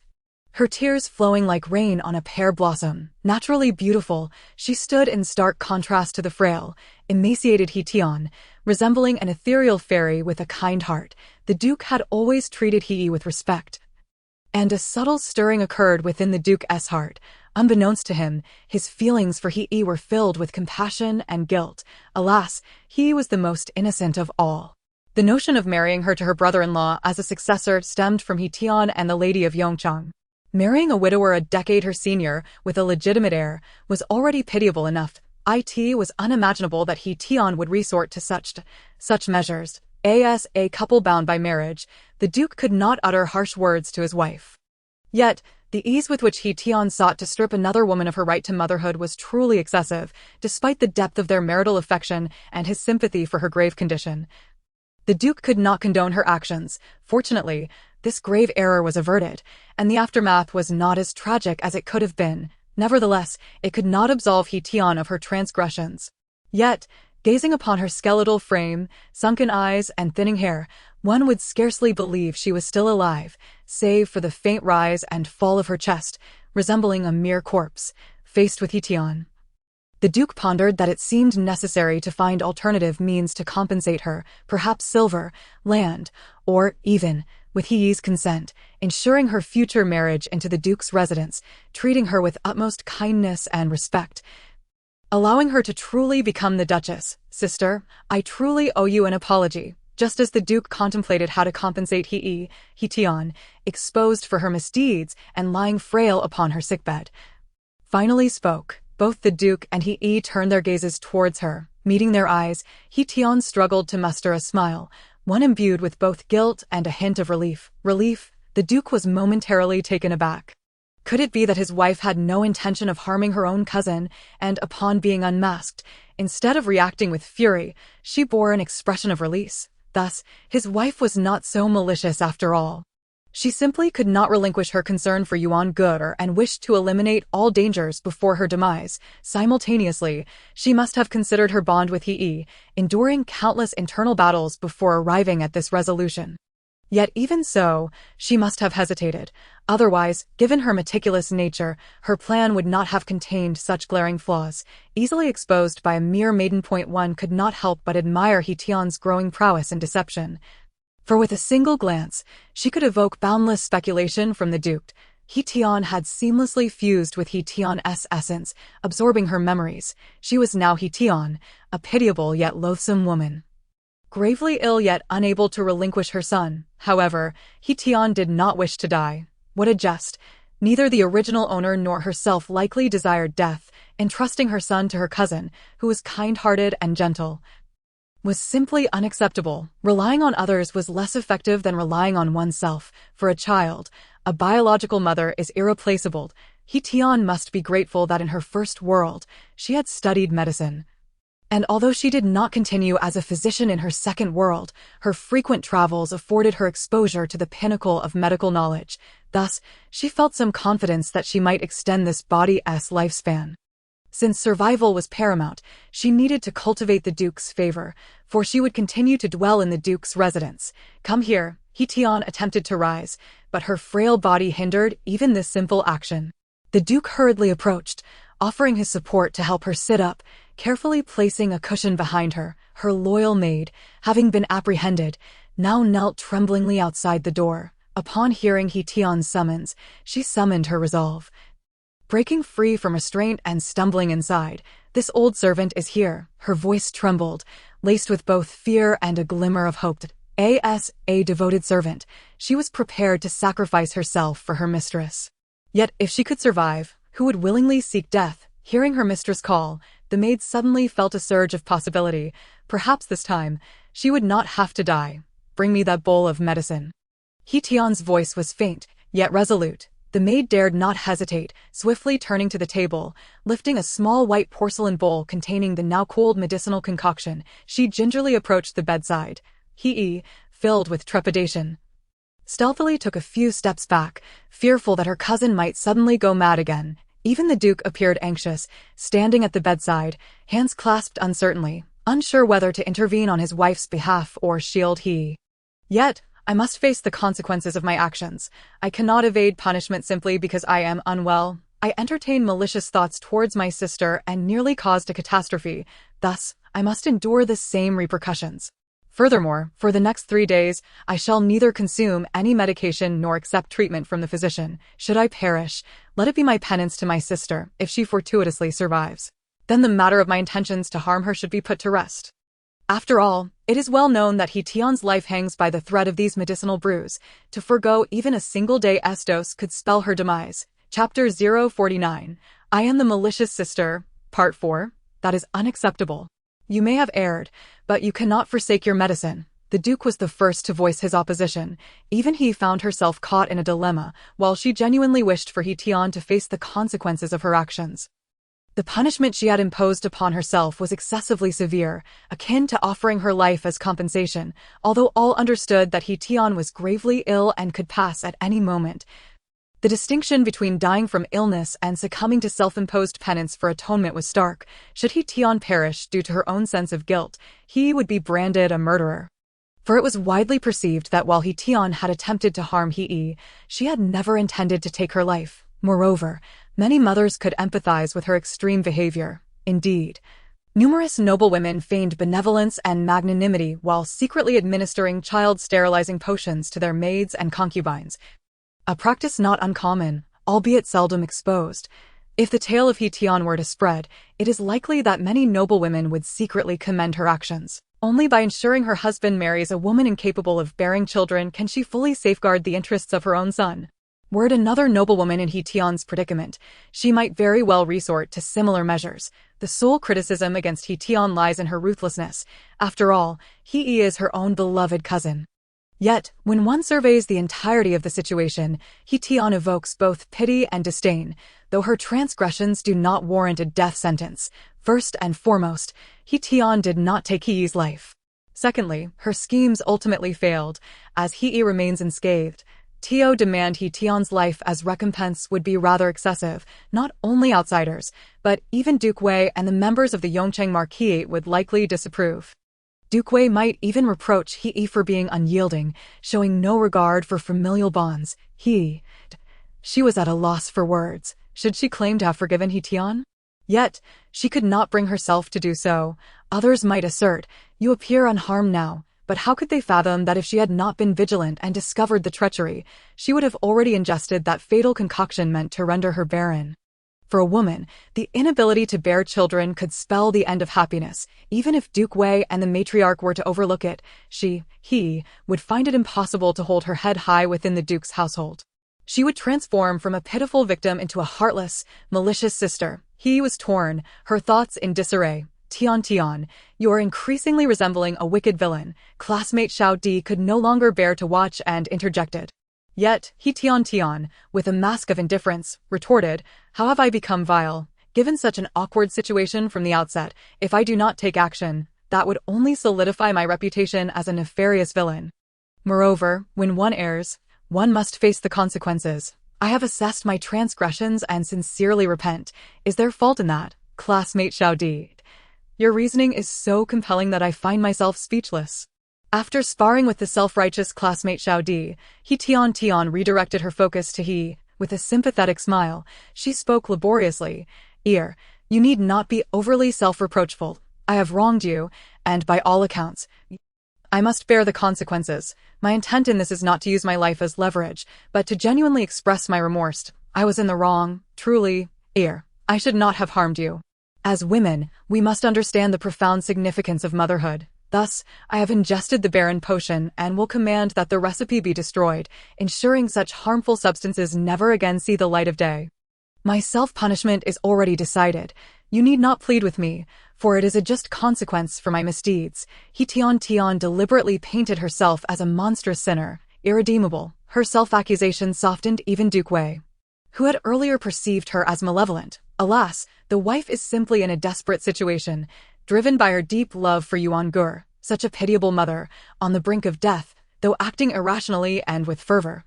her tears flowing like rain on a pear blossom. Naturally beautiful, she stood in stark contrast to the frail, emaciated He Tian, resembling an ethereal fairy with a kind heart. The Duke had always treated He with respect, and a subtle stirring occurred within the Duke's heart. Unbeknownst to him, his feelings for He were filled with compassion and guilt. Alas, he was the most innocent of all. The notion of marrying her to her brother-in-law as a successor stemmed from He Tian and the Lady of Yongchang. Marrying a widower a decade her senior, with a legitimate heir, was already pitiable enough. It was unimaginable that He Tian would resort to such measures. As a couple bound by marriage, the Duke could not utter harsh words to his wife. Yet, the ease with which He Tian sought to strip another woman of her right to motherhood was truly excessive, despite the depth of their marital affection and his sympathy for her grave condition. The Duke could not condone her actions. Fortunately, this grave error was averted, and the aftermath was not as tragic as it could have been. Nevertheless, it could not absolve He Tian of her transgressions. Yet, gazing upon her skeletal frame, sunken eyes, and thinning hair, one would scarcely believe she was still alive, save for the faint rise and fall of her chest, resembling a mere corpse. Faced with He Tian, the Duke pondered that it seemed necessary to find alternative means to compensate her, perhaps silver, land, or even, with He's consent, ensuring her future marriage into the Duke's residence, treating her with utmost kindness and respect, allowing her to truly become the Duchess. Sister, I truly owe you an apology. Just as the Duke contemplated how to compensate He Tian, exposed for her misdeeds and lying frail upon her sickbed, finally spoke. Both the Duke and He turned their gazes towards her. Meeting their eyes, He Tian struggled to muster a smile, one imbued with both guilt and a hint of relief. The Duke was momentarily taken aback. Could it be that his wife had no intention of harming her own cousin, and upon being unmasked, instead of reacting with fury, she bore an expression of release? Thus, his wife was not so malicious after all. She simply could not relinquish her concern for Yuan Ge and wished to eliminate all dangers before her demise. Simultaneously, she must have considered her bond with He, enduring countless internal battles before arriving at this resolution. Yet even so, she must have hesitated. Otherwise, given her meticulous nature, her plan would not have contained such glaring flaws. Easily exposed by a mere maiden point, one could not help but admire He Tian's growing prowess in deception. For with a single glance, she could evoke boundless speculation from the Duke. He Tian had seamlessly fused with He Tian's essence, absorbing her memories. She was now He Tian, a pitiable yet loathsome woman, gravely ill yet unable to relinquish her son. However, He Tian did not wish to die. What a jest! Neither the original owner nor herself likely desired death. Entrusting her son to her cousin, who was kind-hearted and gentle, was simply unacceptable. Relying on others was less effective than relying on oneself. For a child, a biological mother is irreplaceable. He Tian must be grateful that in her first world, she had studied medicine. And although she did not continue as a physician in her second world, her frequent travels afforded her exposure to the pinnacle of medical knowledge. Thus, she felt some confidence that she might extend this body's lifespan. Since survival was paramount, she needed to cultivate the Duke's favor, for she would continue to dwell in the Duke's residence. Come here, He Tian attempted to rise, but her frail body hindered even this simple action. The Duke hurriedly approached, offering his support to help her sit up, carefully placing a cushion behind her. Her loyal maid, having been apprehended, now knelt tremblingly outside the door. Upon hearing He Tian's summons, she summoned her resolve. Breaking free from restraint and stumbling inside, "This old servant is here." Her voice trembled, laced with both fear and a glimmer of hope. As a devoted servant, she was prepared to sacrifice herself for her mistress. Yet if she could survive, who would willingly seek death? Hearing her mistress call, the maid suddenly felt a surge of possibility. Perhaps this time, she would not have to die. "Bring me that bowl of medicine." He Tian's voice was faint, yet resolute. The maid dared not hesitate, swiftly turning to the table. Lifting a small white porcelain bowl containing the now cooled medicinal concoction, she gingerly approached the bedside. He, filled with trepidation, stealthily took a few steps back, fearful that her cousin might suddenly go mad again. Even the Duke appeared anxious, standing at the bedside, hands clasped uncertainly, unsure whether to intervene on his wife's behalf or shield he. Yet, I must face the consequences of my actions. I cannot evade punishment simply because I am unwell. I entertained malicious thoughts towards my sister and nearly caused a catastrophe. Thus, I must endure the same repercussions. Furthermore, for the next 3 days, I shall neither consume any medication nor accept treatment from the physician. Should I perish, let it be my penance to my sister, if she fortuitously survives. Then the matter of my intentions to harm her should be put to rest. After all, it is well known that He Tian's life hangs by the thread of these medicinal brews. To forgo even a single day's dose could spell her demise. Chapter 049. I am the malicious sister. Part 4. That is unacceptable. You may have erred, but you cannot forsake your medicine. The Duke was the first to voice his opposition. Even he found herself caught in a dilemma, while she genuinely wished for He Tian to face the consequences of her actions. The punishment she had imposed upon herself was excessively severe, akin to offering her life as compensation, although all understood that He Tian was gravely ill and could pass at any moment. The distinction between dying from illness and succumbing to self-imposed penance for atonement was stark. Should He Tian perish due to her own sense of guilt, he would be branded a murderer. For it was widely perceived that while He Tian had attempted to harm He, she had never intended to take her life. Moreover, many mothers could empathize with her extreme behavior. Indeed, numerous noblewomen feigned benevolence and magnanimity while secretly administering child-sterilizing potions to their maids and concubines. A practice not uncommon, albeit seldom exposed. If the tale of He Tian were to spread, it is likely that many noblewomen would secretly commend her actions. Only by ensuring her husband marries a woman incapable of bearing children can she fully safeguard the interests of her own son. Were it another noblewoman in He Tian's predicament, she might very well resort to similar measures. The sole criticism against He Tian lies in her ruthlessness. After all, He is her own beloved cousin. Yet, when one surveys the entirety of the situation, He Tian evokes both pity and disdain, though her transgressions do not warrant a death sentence. First and foremost, He Tian did not take He's life. Secondly, her schemes ultimately failed, as He remains unscathed. To demand He Tian's life as recompense would be rather excessive. Not only outsiders, but even Duke Wei and the members of the Yongcheng Marquis would likely disapprove. Duke Wei might even reproach He for being unyielding, showing no regard for familial bonds. She was at a loss for words. Should she claim to have forgiven He Tian? Yet, she could not bring herself to do so. Others might assert, "You appear unharmed now," but how could they fathom that if she had not been vigilant and discovered the treachery, she would have already ingested that fatal concoction meant to render her barren? For a woman, the inability to bear children could spell the end of happiness. Even if Duke Wei and the matriarch were to overlook it, he would find it impossible to hold her head high within the Duke's household. She would transform from a pitiful victim into a heartless, malicious sister. He was torn, her thoughts in disarray. Tian, you are increasingly resembling a wicked villain. Classmate Xiao Di could no longer bear to watch and interjected. Yet, He Tian, with a mask of indifference, retorted, "How have I become vile? Given such an awkward situation from the outset, if I do not take action, that would only solidify my reputation as a nefarious villain. Moreover, when one errs, one must face the consequences. I have assessed my transgressions and sincerely repent. Is there fault in that, classmate Xiao Di? Your reasoning is so compelling that I find myself speechless." After sparring with the self-righteous classmate Xiao Di, He Tian redirected her focus to He. With a sympathetic smile, she spoke laboriously. "You need not be overly self-reproachful. I have wronged you, and by all accounts, I must bear the consequences. My intent in this is not to use my life as leverage, but to genuinely express my remorse. I was in the wrong, truly. I should not have harmed you. As women, we must understand the profound significance of motherhood. Thus, I have ingested the barren potion and will command that the recipe be destroyed, ensuring such harmful substances never again see the light of day. My self-punishment is already decided. You need not plead with me, for it is a just consequence for my misdeeds." He Tian deliberately painted herself as a monstrous sinner, irredeemable. Her self-accusation softened even Duke Wei. who had earlier perceived her as malevolent. Alas, the wife is simply in a desperate situation, driven by her deep love for Yuan Gur, such a pitiable mother, on the brink of death, though acting irrationally and with fervor.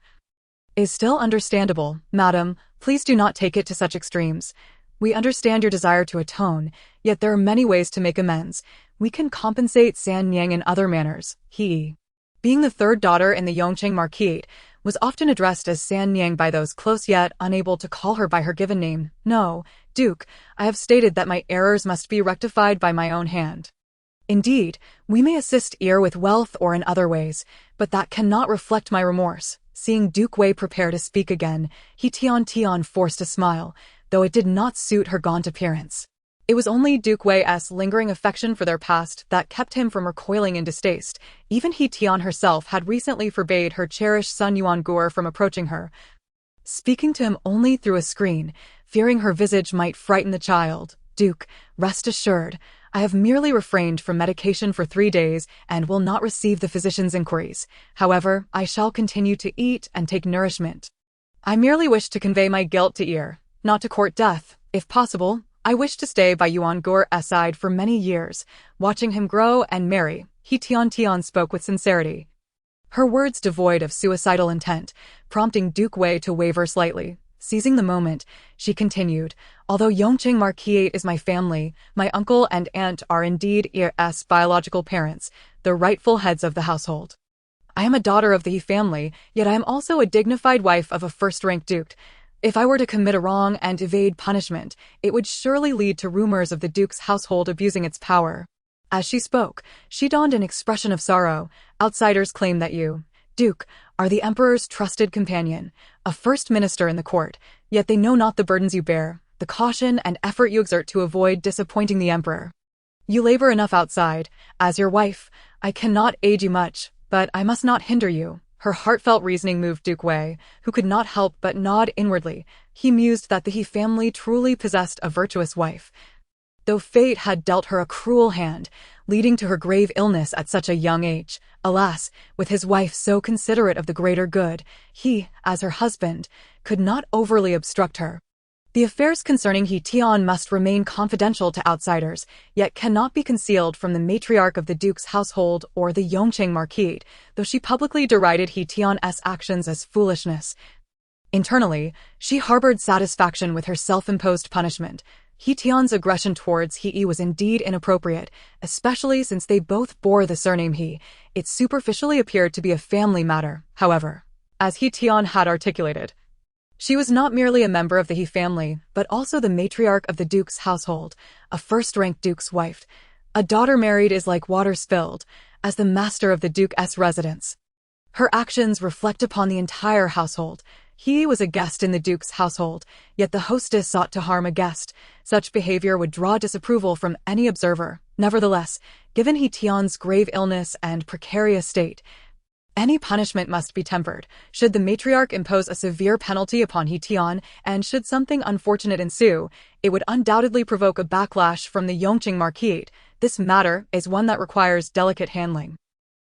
Is still understandable, madam, please do not take it to such extremes. We understand your desire to atone, yet there are many ways to make amends. We can compensate San Yang in other manners. He, being the third daughter in the Yongqing Marquisate, was often addressed as San Yang by those close yet unable to call her by her given name. No, Duke, I have stated that my errors must be rectified by my own hand. Indeed, we may assist Ear with wealth or in other ways, but that cannot reflect my remorse. Seeing Duke Wei prepare to speak again, He Tiantian forced a smile, though it did not suit her gaunt appearance. It was only Duke Wei's lingering affection for their past that kept him from recoiling in distaste. Even He Tian herself had recently forbade her cherished son Yuan Gur from approaching her, speaking to him only through a screen, fearing her visage might frighten the child. Duke, rest assured, I have merely refrained from medication for 3 days and will not receive the physician's inquiries. However, I shall continue to eat and take nourishment. I merely wish to convey my guilt to Ear, not to court death. If possible, I wish to stay by Yuan Gur's side for many years, watching him grow and marry. He Tiantian spoke with sincerity, her words devoid of suicidal intent, prompting Duke Wei to waver slightly. Seizing the moment, she continued, although Yongqing Marquisate is my family, my uncle and aunt are indeed Ear's biological parents, the rightful heads of the household. I am a daughter of the He family, yet I am also a dignified wife of a first-rank duke. If I were to commit a wrong and evade punishment, it would surely lead to rumors of the duke's household abusing its power. As she spoke, she donned an expression of sorrow. Outsiders claim that you, Duke, are the emperor's trusted companion, a first minister in the court, yet they know not the burdens you bear, the caution and effort you exert to avoid disappointing the emperor. You labor enough outside. As your wife, I cannot aid you much, but I must not hinder you. Her heartfelt reasoning moved Duke Wei, who could not help but nod inwardly. He mused that the He family truly possessed a virtuous wife, though fate had dealt her a cruel hand, leading to her grave illness at such a young age. Alas, with his wife so considerate of the greater good, he, as her husband, could not overly obstruct her. The affairs concerning He Tian must remain confidential to outsiders, yet cannot be concealed from the matriarch of the duke's household or the Yongqing Marquisate, though she publicly derided He Tian's actions as foolishness. Internally, she harbored satisfaction with her self-imposed punishment. He Tian's aggression towards He was indeed inappropriate, especially since they both bore the surname He. It superficially appeared to be a family matter, however. As He Tian had articulated, she was not merely a member of the He family, but also the matriarch of the duke's household, a first-rank duke's wife. A daughter married is like water spilled, as the master of the duke's residence. Her actions reflect upon the entire household. He was a guest in the duke's household, yet the hostess sought to harm a guest. Such behavior would draw disapproval from any observer. Nevertheless, given He Tian's grave illness and precarious state, any punishment must be tempered. Should the matriarch impose a severe penalty upon He Tian, and should something unfortunate ensue, it would undoubtedly provoke a backlash from the Yongqing Marquisate. This matter is one that requires delicate handling.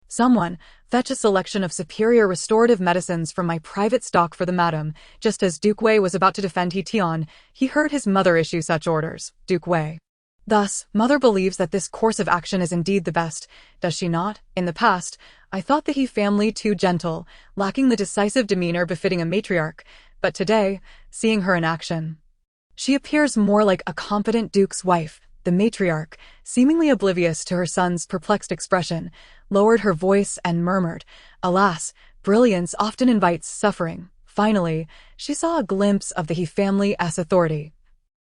Someone, fetch a selection of superior restorative medicines from my private stock for the madam. Just as Duke Wei was about to defend He Tian, he heard his mother issue such orders. Duke Wei. Thus, mother believes that this course of action is indeed the best, does she not? In the past, I thought the He family too gentle, lacking the decisive demeanor befitting a matriarch, but today, seeing her in action, she appears more like a competent duke's wife. The matriarch, seemingly oblivious to her son's perplexed expression, lowered her voice and murmured, "Alas, brilliance often invites suffering." Finally, she saw a glimpse of the He family's authority.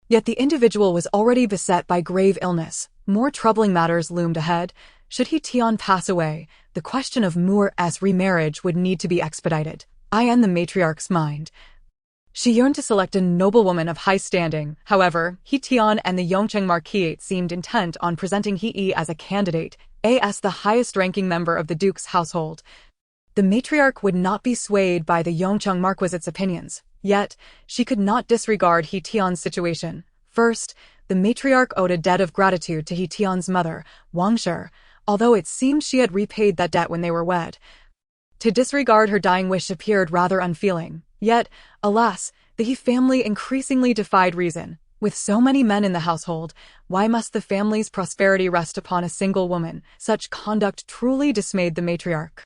Yet the individual was already beset by grave illness. More troubling matters loomed ahead. Should He Tian pass away, the question of Muur's remarriage would need to be expedited. In the matriarch's mind, she yearned to select a noblewoman of high standing. However, He Tian and the Yongqing Marquisate seemed intent on presenting He as a candidate, as the highest-ranking member of the duke's household. The matriarch would not be swayed by the Yongqing Marquisate's opinions. Yet, she could not disregard He Tian's situation. First, the matriarch owed a debt of gratitude to He Tian's mother, Wang Shi, although it seemed she had repaid that debt when they were wed. To disregard her dying wish appeared rather unfeeling. Yet, alas, The He family increasingly defied reason. With so many men in the household, why must the family's prosperity rest upon a single woman? Such conduct truly dismayed the matriarch.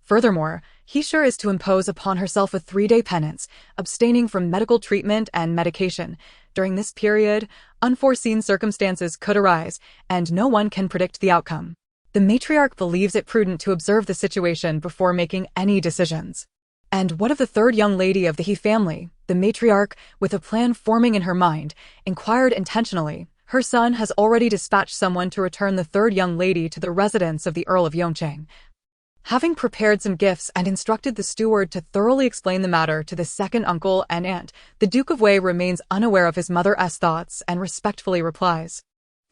Furthermore, He is to impose upon herself a 3-day penance, abstaining from medical treatment and medication. During this period, unforeseen circumstances could arise, and no one can predict the outcome. The matriarch believes it prudent to observe the situation before making any decisions. And what of the third young lady of the He family? The matriarch, with a plan forming in her mind, inquired intentionally. Her son has already dispatched someone to return the third young lady to the residence of the Earl of Yongcheng. Having prepared some gifts and instructed the steward to thoroughly explain the matter to the second uncle and aunt, the Duke of Wei remains unaware of his mother's thoughts and respectfully replies.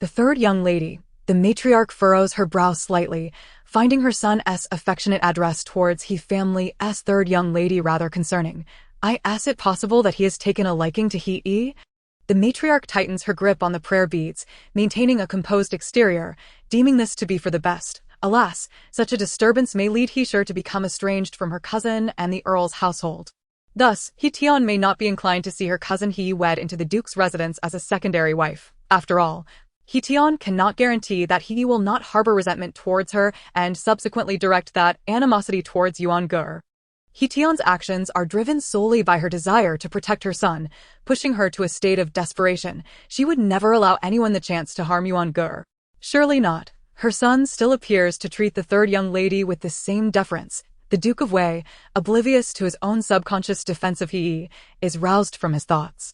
The third young lady. The matriarch furrows her brow slightly, finding her son's affectionate address towards He family's third young lady rather concerning. Is it possible that he has taken a liking to He? The matriarch tightens her grip on the prayer beads, maintaining a composed exterior, deeming this to be for the best. Alas, such a disturbance may lead He to become estranged from her cousin and the Earl's household. Thus, He Tian may not be inclined to see her cousin He wed into the Duke's residence as a secondary wife. After all, He Tian cannot guarantee that He will not harbor resentment towards her and subsequently direct that animosity towards Yuan Ge. He Tian's actions are driven solely by her desire to protect her son, pushing her to a state of desperation. She would never allow anyone the chance to harm Yuan Ge. Surely not. Her son still appears to treat the third young lady with the same deference. The Duke of Wei, oblivious to his own subconscious defense of He, is roused from his thoughts.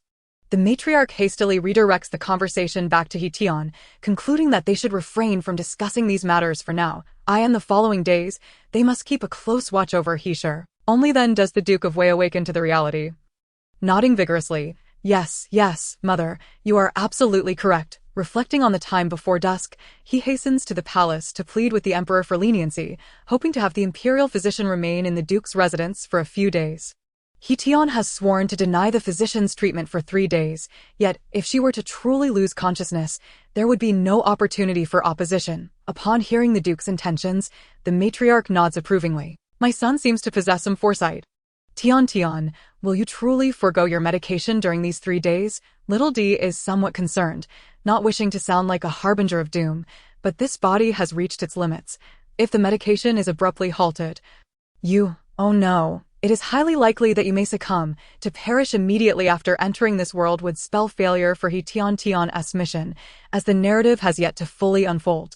The matriarch hastily redirects the conversation back to He Tian, concluding that they should refrain from discussing these matters for now. In the following days, they must keep a close watch over He. Only then does the Duke of Wei awaken to the reality. Nodding vigorously, yes, mother, you are absolutely correct. Reflecting on the time before dusk, he hastens to the palace to plead with the emperor for leniency, hoping to have the imperial physician remain in the duke's residence for a few days. He Tian has sworn to deny the physician's treatment for 3 days, yet if she were to truly lose consciousness, there would be no opportunity for opposition. Upon hearing the duke's intentions, the matriarch nods approvingly. My son seems to possess some foresight. Tian, will you truly forego your medication during these 3 days? Little D is somewhat concerned, not wishing to sound like a harbinger of doom, but this body has reached its limits. If the medication is abruptly halted, oh no. It is highly likely that you may succumb. To perish immediately after entering this world would spell failure for He Tian's mission, as the narrative has yet to fully unfold.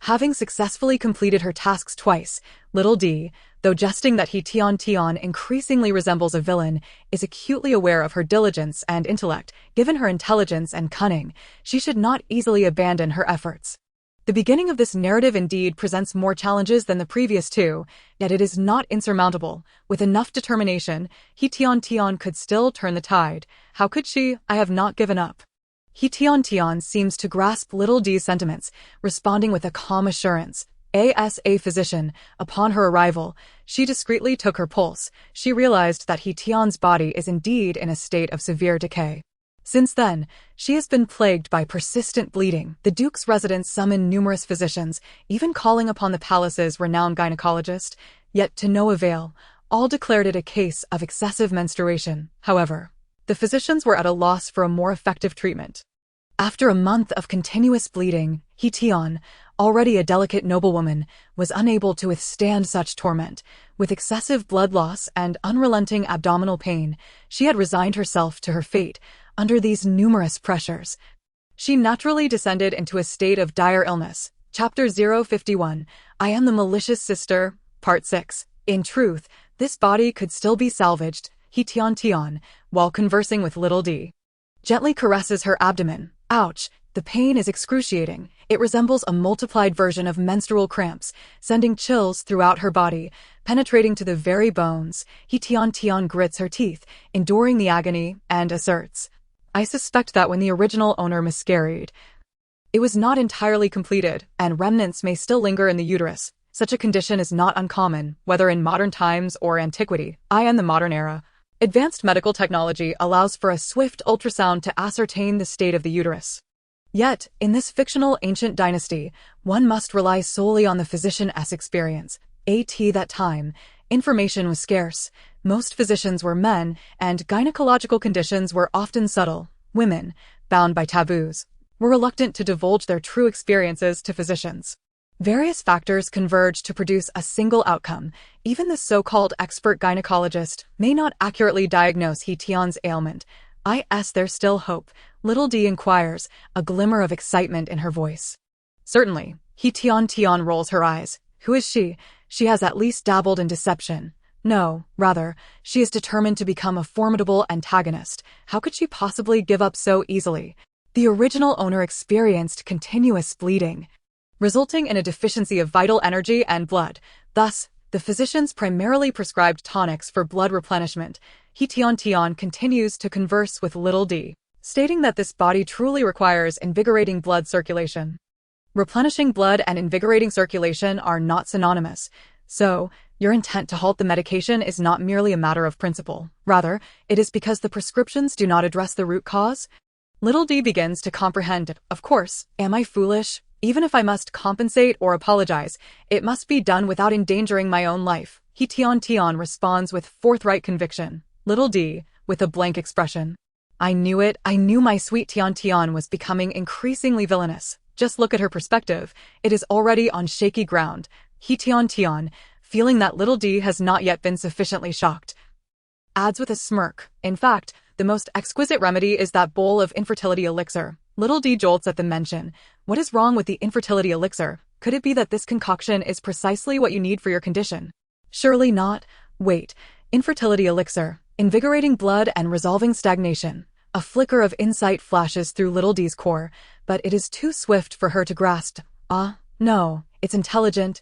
Having successfully completed her tasks twice, little D, though jesting that He Tian increasingly resembles a villain, is acutely aware of her diligence and intellect. Given her intelligence and cunning, she should not easily abandon her efforts. The beginning of this narrative indeed presents more challenges than the previous 2, yet it is not insurmountable. With enough determination, He Tian could still turn the tide. How could she? I have not given up. He Tian seems to grasp little D's sentiments, responding with a calm assurance. As a physician, upon her arrival, she discreetly took her pulse. She realized that He Tian's body is indeed in a state of severe decay. Since then, she has been plagued by persistent bleeding. The Duke's residence summoned numerous physicians, even calling upon the palace's renowned gynecologist, yet to no avail. All declared it a case of excessive menstruation. However, the physicians were at a loss for a more effective treatment. After a month of continuous bleeding, He Tian, already a delicate noblewoman, was unable to withstand such torment. With excessive blood loss and unrelenting abdominal pain, she had resigned herself to her fate. Under these numerous pressures, she naturally descended into a state of dire illness. Chapter 051, I Am the Malicious Sister, Part 6. In truth, this body could still be salvaged. He Tian, while conversing with little D, gently caresses her abdomen. Ouch! The pain is excruciating. It resembles a multiplied version of menstrual cramps, sending chills throughout her body, penetrating to the very bones. He Tian grits her teeth, enduring the agony, and asserts, I suspect that when the original owner miscarried, it was not entirely completed, and remnants may still linger in the uterus. Such a condition is not uncommon, whether in modern times or antiquity. In the modern era, advanced medical technology allows for a swift ultrasound to ascertain the state of the uterus. Yet, in this fictional ancient dynasty, one must rely solely on the physician's experience. At that time, information was scarce. Most physicians were men, and gynecological conditions were often subtle. Women, bound by taboos, were reluctant to divulge their true experiences to physicians. Various factors converge to produce a single outcome. Even the so-called expert gynecologist may not accurately diagnose He Tian's ailment. There's still hope, little D inquires, a glimmer of excitement in her voice. Certainly, He Tian rolls her eyes. Who is she? She has at least dabbled in deception. No, rather, she is determined to become a formidable antagonist. How could she possibly give up so easily? The original owner experienced continuous bleeding, resulting in a deficiency of vital energy and blood. Thus, the physicians primarily prescribed tonics for blood replenishment. He Tian continues to converse with little D, stating that this body truly requires invigorating blood circulation. Replenishing blood and invigorating circulation are not synonymous, so your intent to halt the medication is not merely a matter of principle. Rather, it is because the prescriptions do not address the root cause. Little D begins to comprehend. Of course, am I foolish? Even if I must compensate or apologize, it must be done without endangering my own life. He Tian responds with forthright conviction. Little D, with a blank expression. I knew it. I knew my sweet Tian was becoming increasingly villainous. Just look at her perspective. It is already on shaky ground. He Tian, feeling that little D has not yet been sufficiently shocked, adds with a smirk. In fact, the most exquisite remedy is that bowl of infertility elixir. Little D jolts at the mention. What is wrong with the infertility elixir? Could it be that this concoction is precisely what you need for your condition? Surely not. Wait. Infertility elixir, invigorating blood and resolving stagnation. A flicker of insight flashes through little D's core, but it is too swift for her to grasp. No. It's intelligent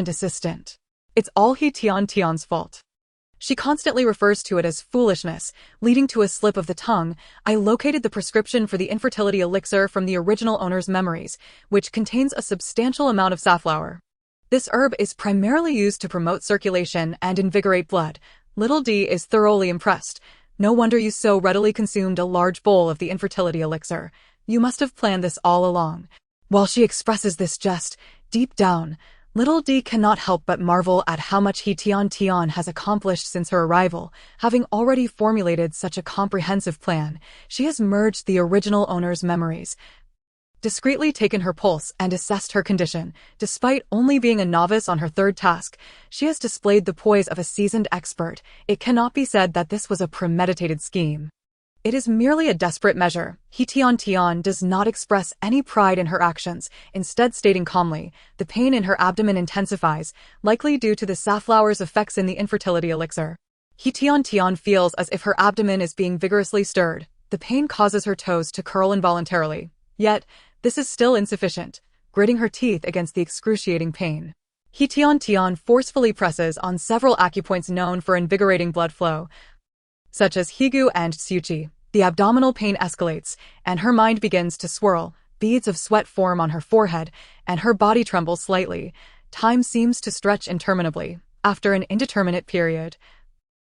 assistant. It's all He Tian's fault. She constantly refers to it as foolishness, leading to a slip of the tongue. I located the prescription for the infertility elixir from the original owner's memories, which contains a substantial amount of safflower. This herb is primarily used to promote circulation and invigorate blood. Little D is thoroughly impressed. No wonder you so readily consumed a large bowl of the infertility elixir. You must have planned this all along. While she expresses this jest, deep down, little D cannot help but marvel at how much He Tian has accomplished since her arrival. Having already formulated such a comprehensive plan, she has merged the original owner's memories, discreetly taken her pulse and assessed her condition. Despite only being a novice on her third task, she has displayed the poise of a seasoned expert. It cannot be said that this was a premeditated scheme. It is merely a desperate measure. He Tian does not express any pride in her actions, instead stating calmly, the pain in her abdomen intensifies, likely due to the safflower's effects in the infertility elixir. He Tian feels as if her abdomen is being vigorously stirred. The pain causes her toes to curl involuntarily. Yet, this is still insufficient, gritting her teeth against the excruciating pain. He Tian forcefully presses on several acupoints known for invigorating blood flow, such as Higu and Tsuchi. The abdominal pain escalates, and her mind begins to swirl. Beads of sweat form on her forehead, and her body trembles slightly. Time seems to stretch interminably. After an indeterminate period,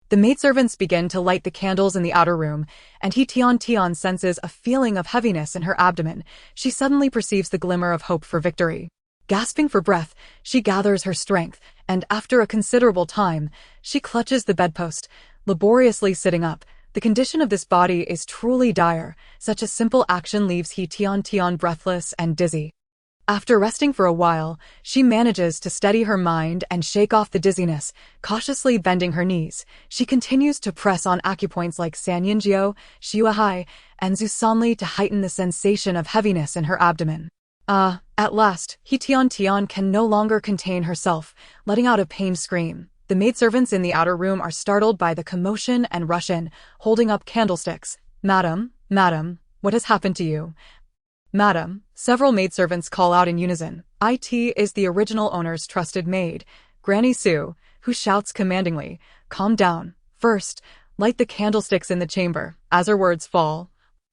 the maidservants begin to light the candles in the outer room, and He Tian senses a feeling of heaviness in her abdomen. She suddenly perceives the glimmer of hope for victory. Gasping for breath, she gathers her strength, and after a considerable time, she clutches the bedpost, laboriously sitting up. The condition of this body is truly dire. Such a simple action leaves He Tian breathless and dizzy. After resting for a while, she manages to steady her mind and shake off the dizziness. Cautiously bending her knees, she continues to press on acupoints like Sanyinjiu, Xiuahai, and Zusanli to heighten the sensation of heaviness in her abdomen. At last, He Tian can no longer contain herself, letting out a pained scream. The maidservants in the outer room are startled by the commotion and rush in, holding up candlesticks. Madam, what has happened to you? Madam, several maidservants call out in unison. It is the original owner's trusted maid, Granny Sue, who shouts commandingly, calm down. First, light the candlesticks in the chamber. As her words fall,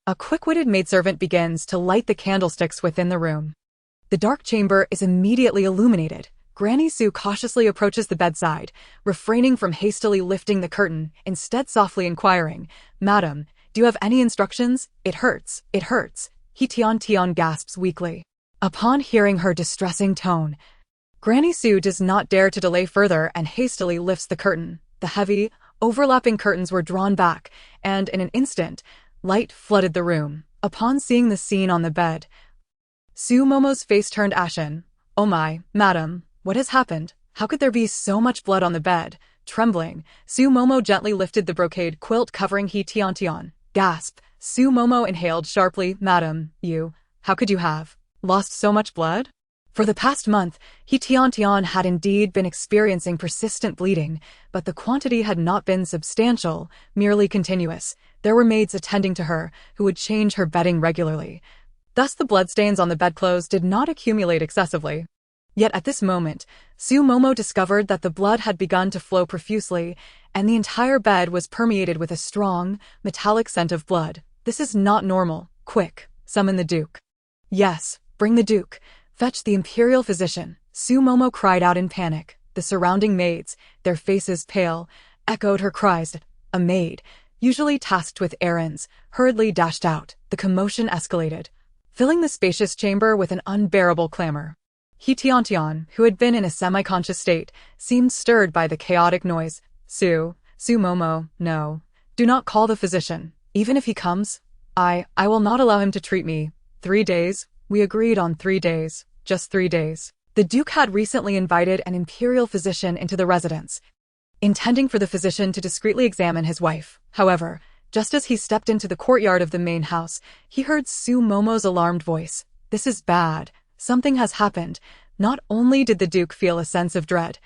a quick-witted maidservant begins to light the candlesticks within the room. The dark chamber is immediately illuminated. Granny Sue cautiously approaches the bedside, refraining from hastily lifting the curtain, instead softly inquiring, Madam, do you have any instructions? It hurts. He Tian gasps weakly. Upon hearing her distressing tone, Granny Sue does not dare to delay further and hastily lifts the curtain. The heavy, overlapping curtains were drawn back, and in an instant, light flooded the room. Upon seeing the scene on the bed, Su Momo's face turned ashen. "Oh my, madam, what has happened? How could there be so much blood on the bed?" Trembling, Su Momo gently lifted the brocade quilt covering He Tiantian. Gasp! Su Momo inhaled sharply. "Madam, how could you have lost so much blood?" For the past month, He Tiantian had indeed been experiencing persistent bleeding, but the quantity had not been substantial, merely continuous. There were maids attending to her, who would change her bedding regularly. Thus the bloodstains on the bedclothes did not accumulate excessively. Yet at this moment, Su Momo discovered that the blood had begun to flow profusely, and the entire bed was permeated with a strong, metallic scent of blood. "This is not normal. Quick, summon the Duke." "Yes, bring the Duke. Fetch the imperial physician," Su Momo cried out in panic. The surrounding maids, their faces pale, echoed her cries. A maid, usually tasked with errands, hurriedly dashed out. The commotion escalated, filling the spacious chamber with an unbearable clamor. He Tiantian, who had been in a semi-conscious state, seemed stirred by the chaotic noise. Su Momo, no. Do not call the physician. Even if he comes, I will not allow him to treat me. 3 days? We agreed on 3 days. Just 3 days. The Duke had recently invited an imperial physician into the residence, intending for the physician to discreetly examine his wife. However, just as he stepped into the courtyard of the main house, he heard Su Momo's alarmed voice. "This is bad. Something has happened." Not only did the Duke feel a sense of dread,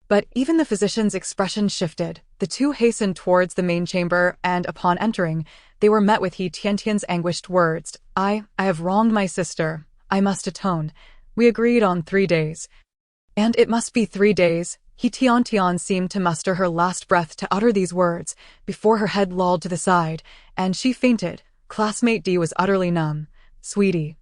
but even the physician's expression shifted. The two hastened towards the main chamber, and upon entering, they were met with He Tiantian's anguished words. I have wronged my sister. I must atone. We agreed on 3 days. And it must be 3 days." He Tiantian seemed to muster her last breath to utter these words, before her head lolled to the side, and she fainted. Classmate D was utterly numb. "Sweetie,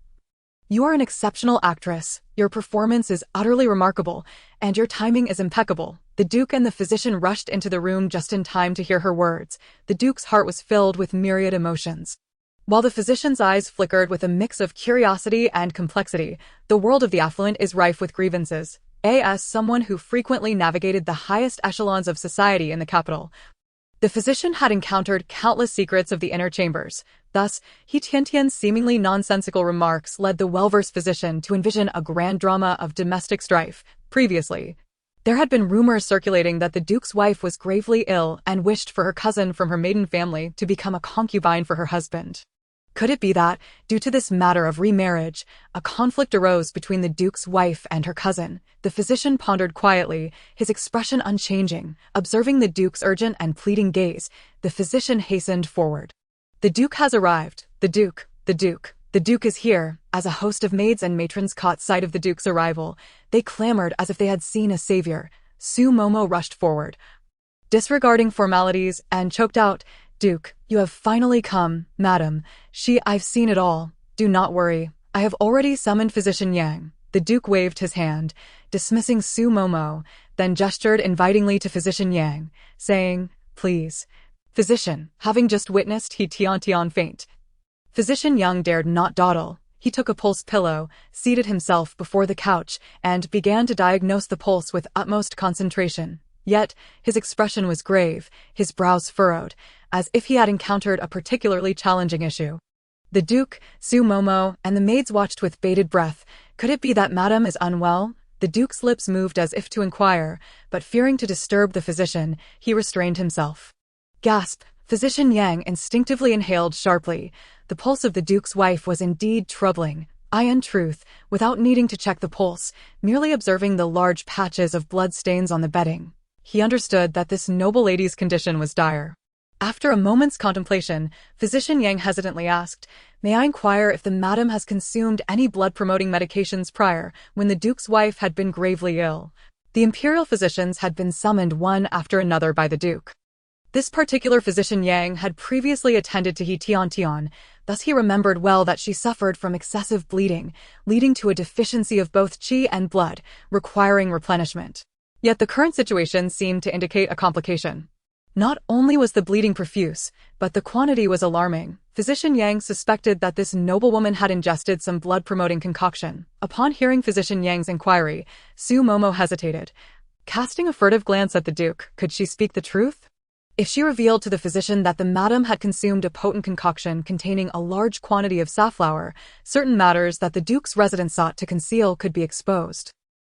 you are an exceptional actress. Your performance is utterly remarkable, and your timing is impeccable." The Duke and the physician rushed into the room just in time to hear her words. The Duke's heart was filled with myriad emotions, while the physician's eyes flickered with a mix of curiosity and complexity. The world of the affluent is rife with grievances. As someone who frequently navigated the highest echelons of society in the capital, the physician had encountered countless secrets of the inner chambers. Thus, He Tiantian's seemingly nonsensical remarks led the well-versed physician to envision a grand drama of domestic strife. Previously, there had been rumors circulating that the Duke's wife was gravely ill and wished for her cousin from her maiden family to become a concubine for her husband. Could it be that, due to this matter of remarriage, a conflict arose between the Duke's wife and her cousin? The physician pondered quietly, his expression unchanging. Observing the Duke's urgent and pleading gaze, the physician hastened forward. "The Duke has arrived. The Duke is here." As a host of maids and matrons caught sight of the Duke's arrival, they clamored as if they had seen a savior. Su Momo rushed forward, disregarding formalities, and choked out, "Duke, you have finally come, madam. I've seen it all. Do not worry. I have already summoned Physician Yang." The Duke waved his hand, dismissing Su Momo, then gestured invitingly to Physician Yang, saying, "Please." Physician, having just witnessed He Tiantian faint, Physician Yang dared not dawdle. He took a pulse pillow, seated himself before the couch, and began to diagnose the pulse with utmost concentration. Yet, his expression was grave, his brows furrowed, as if he had encountered a particularly challenging issue. The Duke, Su Momo, and the maids watched with bated breath. Could it be that Madame is unwell? The Duke's lips moved as if to inquire, but fearing to disturb the physician, he restrained himself. Gasp! Physician Yang instinctively inhaled sharply. The pulse of the Duke's wife was indeed troubling. In truth, without needing to check the pulse, merely observing the large patches of blood stains on the bedding, he understood that this noble lady's condition was dire. After a moment's contemplation, Physician Yang hesitantly asked, "May I inquire if the madam has consumed any blood-promoting medications prior, when the Duke's wife had been gravely ill?" The imperial physicians had been summoned one after another by the Duke. This particular Physician Yang had previously attended to He Tiantian, thus he remembered well that she suffered from excessive bleeding, leading to a deficiency of both qi and blood, requiring replenishment. Yet the current situation seemed to indicate a complication. Not only was the bleeding profuse, but the quantity was alarming. Physician Yang suspected that this noblewoman had ingested some blood-promoting concoction. Upon hearing Physician Yang's inquiry, Su Momo hesitated. Casting a furtive glance at the Duke, could she speak the truth? If she revealed to the physician that the madam had consumed a potent concoction containing a large quantity of safflower, certain matters that the Duke's residence sought to conceal could be exposed.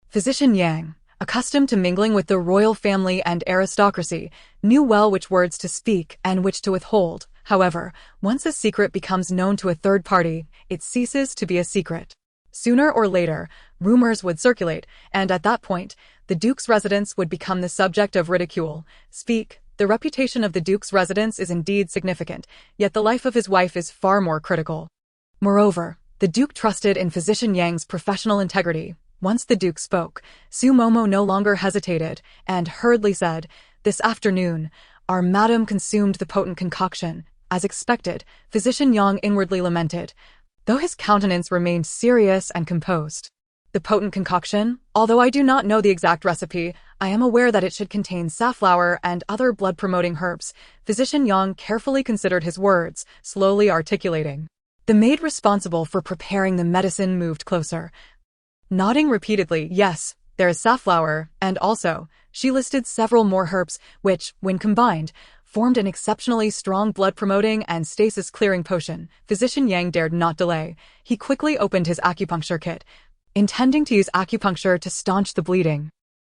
Physician Yang, accustomed to mingling with the royal family and aristocracy, knew well which words to speak and which to withhold. However, once a secret becomes known to a third party, it ceases to be a secret. Sooner or later, rumors would circulate, and at that point, the Duke's residence would become the subject of ridicule. The reputation of the Duke's residence is indeed significant, yet the life of his wife is far more critical. Moreover, the Duke trusted in Physician Yang's professional integrity. Once the Duke spoke, Su Momo no longer hesitated, and hurriedly said, "This afternoon, our madam consumed the potent concoction." As expected, Physician Yang inwardly lamented, though his countenance remained serious and composed. The potent concoction, although I do not know the exact recipe, I am aware that it should contain safflower and other blood-promoting herbs. Physician Yang carefully considered his words, slowly articulating. The maid responsible for preparing the medicine moved closer, nodding repeatedly. Yes, there is safflower, and also, she listed several more herbs, which, when combined, formed an exceptionally strong blood-promoting and stasis-clearing potion. Physician Yang dared not delay. He quickly opened his acupuncture kit, intending to use acupuncture to staunch the bleeding.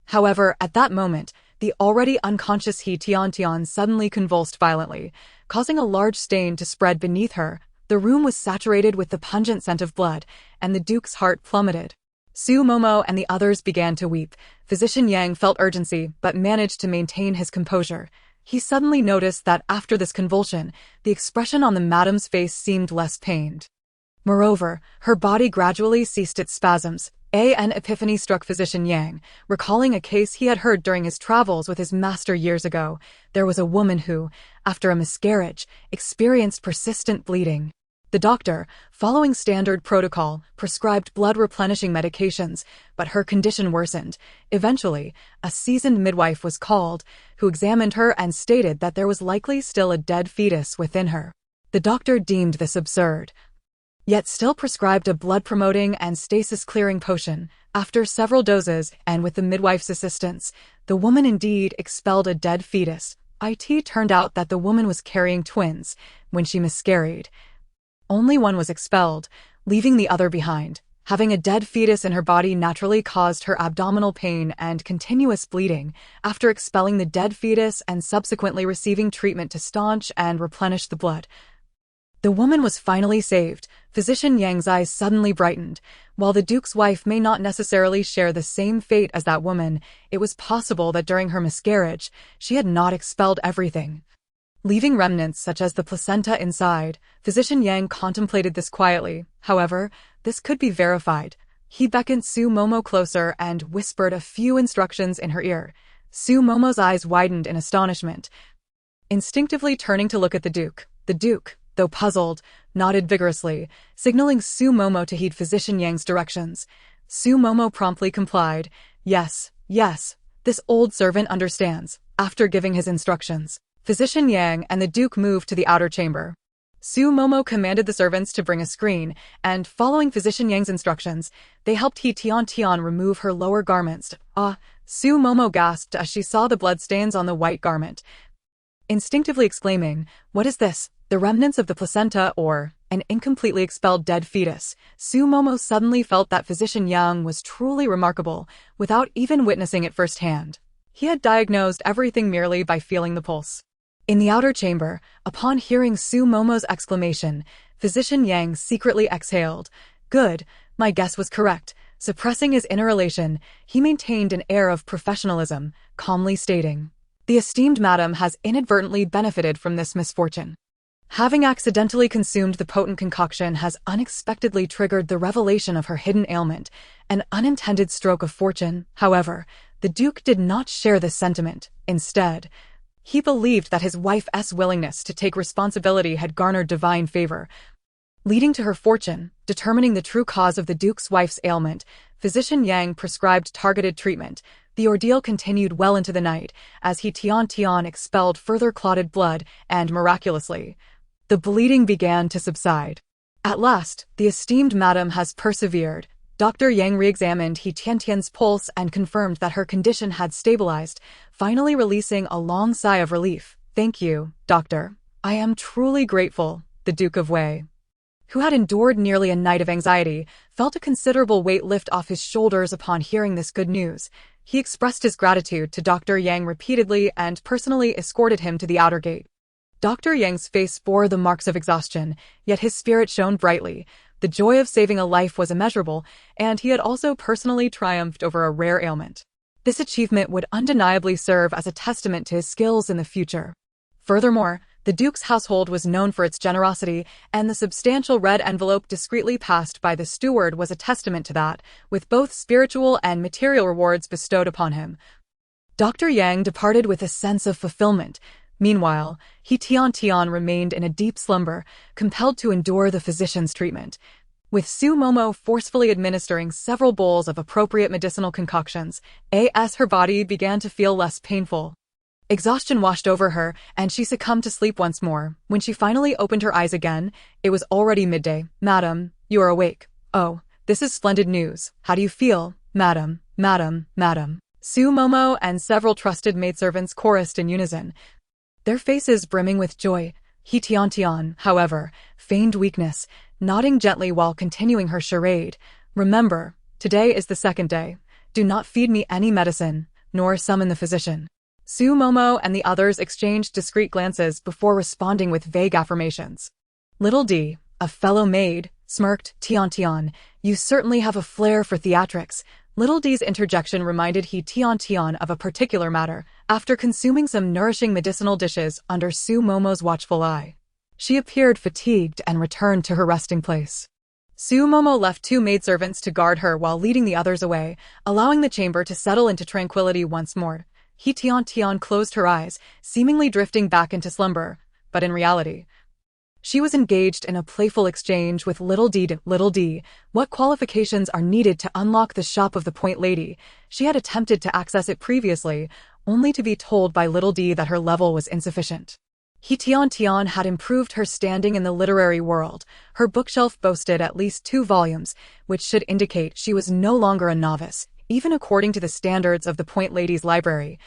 However, at that moment, the already unconscious He Tiantian suddenly convulsed violently, causing a large stain to spread beneath her. The room was saturated with the pungent scent of blood, and the Duke's heart plummeted. Su Momo and the others began to weep. Physician Yang felt urgency, but managed to maintain his composure. He suddenly noticed that after this convulsion, the expression on the madam's face seemed less pained. Moreover, her body gradually ceased its spasms. An epiphany struck Physician Yang, recalling a case he had heard during his travels with his master years ago. There was a woman who, after a miscarriage, experienced persistent bleeding. The doctor, following standard protocol, prescribed blood-replenishing medications, but her condition worsened. Eventually, a seasoned midwife was called, who examined her and stated that there was likely still a dead fetus within her. The doctor deemed this absurd, yet still prescribed a blood-promoting and stasis-clearing potion. After several doses, and with the midwife's assistance, the woman indeed expelled a dead fetus. It turned out that the woman was carrying twins. When she miscarried, only one was expelled, leaving the other behind. Having a dead fetus in her body naturally caused her abdominal pain and continuous bleeding. After expelling the dead fetus and subsequently receiving treatment to staunch and replenish the blood, the woman was finally saved. Physician Yang's eyes suddenly brightened. While the Duke's wife may not necessarily share the same fate as that woman, it was possible that during her miscarriage, she had not expelled everything, leaving remnants such as the placenta inside. Physician Yang contemplated this quietly. However, this could be verified. He beckoned Su Momo closer and whispered a few instructions in her ear. Su Momo's eyes widened in astonishment, instinctively turning to look at the Duke. The Duke, though puzzled, nodded vigorously, signaling Su Momo to heed Physician Yang's directions. Su Momo promptly complied. Yes, this old servant understands. After giving his instructions, Physician Yang and the Duke moved to the outer chamber. Su Momo commanded the servants to bring a screen, and following Physician Yang's instructions, they helped He Tiantian remove her lower garments. Su Momo gasped as she saw the bloodstains on the white garment, instinctively exclaiming, "What is this? The remnants of the placenta or an incompletely expelled dead fetus?" Su Momo suddenly felt that Physician Yang was truly remarkable, without even witnessing it firsthand. He had diagnosed everything merely by feeling the pulse. In the outer chamber, upon hearing Su Momo's exclamation, Physician Yang secretly exhaled. Good, my guess was correct. Suppressing his inner elation, he maintained an air of professionalism, calmly stating, "The esteemed madam has inadvertently benefited from this misfortune. Having accidentally consumed the potent concoction has unexpectedly triggered the revelation of her hidden ailment, an unintended stroke of fortune." However, the Duke did not share this sentiment. Instead, he believed that his wife's willingness to take responsibility had garnered divine favor, leading to her fortune. Determining the true cause of the Duke's wife's ailment, Physician Yang prescribed targeted treatment. The ordeal continued well into the night, as He Tiantian expelled further clotted blood, and miraculously, the bleeding began to subside. At last, the esteemed madam has persevered. Dr. Yang re-examined He Tiantian's pulse and confirmed that her condition had stabilized, finally releasing a long sigh of relief. "Thank you, doctor. I am truly grateful." The Duke of Wei, who had endured nearly a night of anxiety, felt a considerable weight lift off his shoulders upon hearing this good news. He expressed his gratitude to Dr. Yang repeatedly and personally escorted him to the outer gate. Dr. Yang's face bore the marks of exhaustion, yet his spirit shone brightly. The joy of saving a life was immeasurable, and he had also personally triumphed over a rare ailment. This achievement would undeniably serve as a testament to his skills in the future. Furthermore, the Duke's household was known for its generosity, and the substantial red envelope discreetly passed by the steward was a testament to that, with both spiritual and material rewards bestowed upon him. Dr. Yang departed with a sense of fulfillment. Meanwhile, He Tiantian remained in a deep slumber, compelled to endure the physician's treatment, with Su Momo forcefully administering several bowls of appropriate medicinal concoctions. As her body began to feel less painful, exhaustion washed over her, and she succumbed to sleep once more. When she finally opened her eyes again, it was already midday. "Madam, you are awake." "Oh, this is splendid news. How do you feel?" "Madam, madam, madam." Su Momo and several trusted maidservants chorused in unison, their faces brimming with joy. He Tiantian, however, feigned weakness, nodding gently while continuing her charade. "Remember, today is the second day. Do not feed me any medicine, nor summon the physician." Su Momo and the others exchanged discreet glances before responding with vague affirmations. Little D, a fellow maid, smirked. "Tiantian, you certainly have a flair for theatrics." Little D's interjection reminded He Tiantian of a particular matter. After consuming some nourishing medicinal dishes under Su Momo's watchful eye, she appeared fatigued and returned to her resting place. Su Momo left 2 maidservants to guard her while leading the others away, allowing the chamber to settle into tranquility once more. He Tiantian closed her eyes, seemingly drifting back into slumber, but in reality, she was engaged in a playful exchange with Little D. Little D, what qualifications are needed to unlock the shop of the Point Lady? She had attempted to access it previously, only to be told by Little D that her level was insufficient. He Tiantian had improved her standing in the literary world. Her bookshelf boasted at least 2 volumes, which should indicate she was no longer a novice, even according to the standards of the Point Lady's library.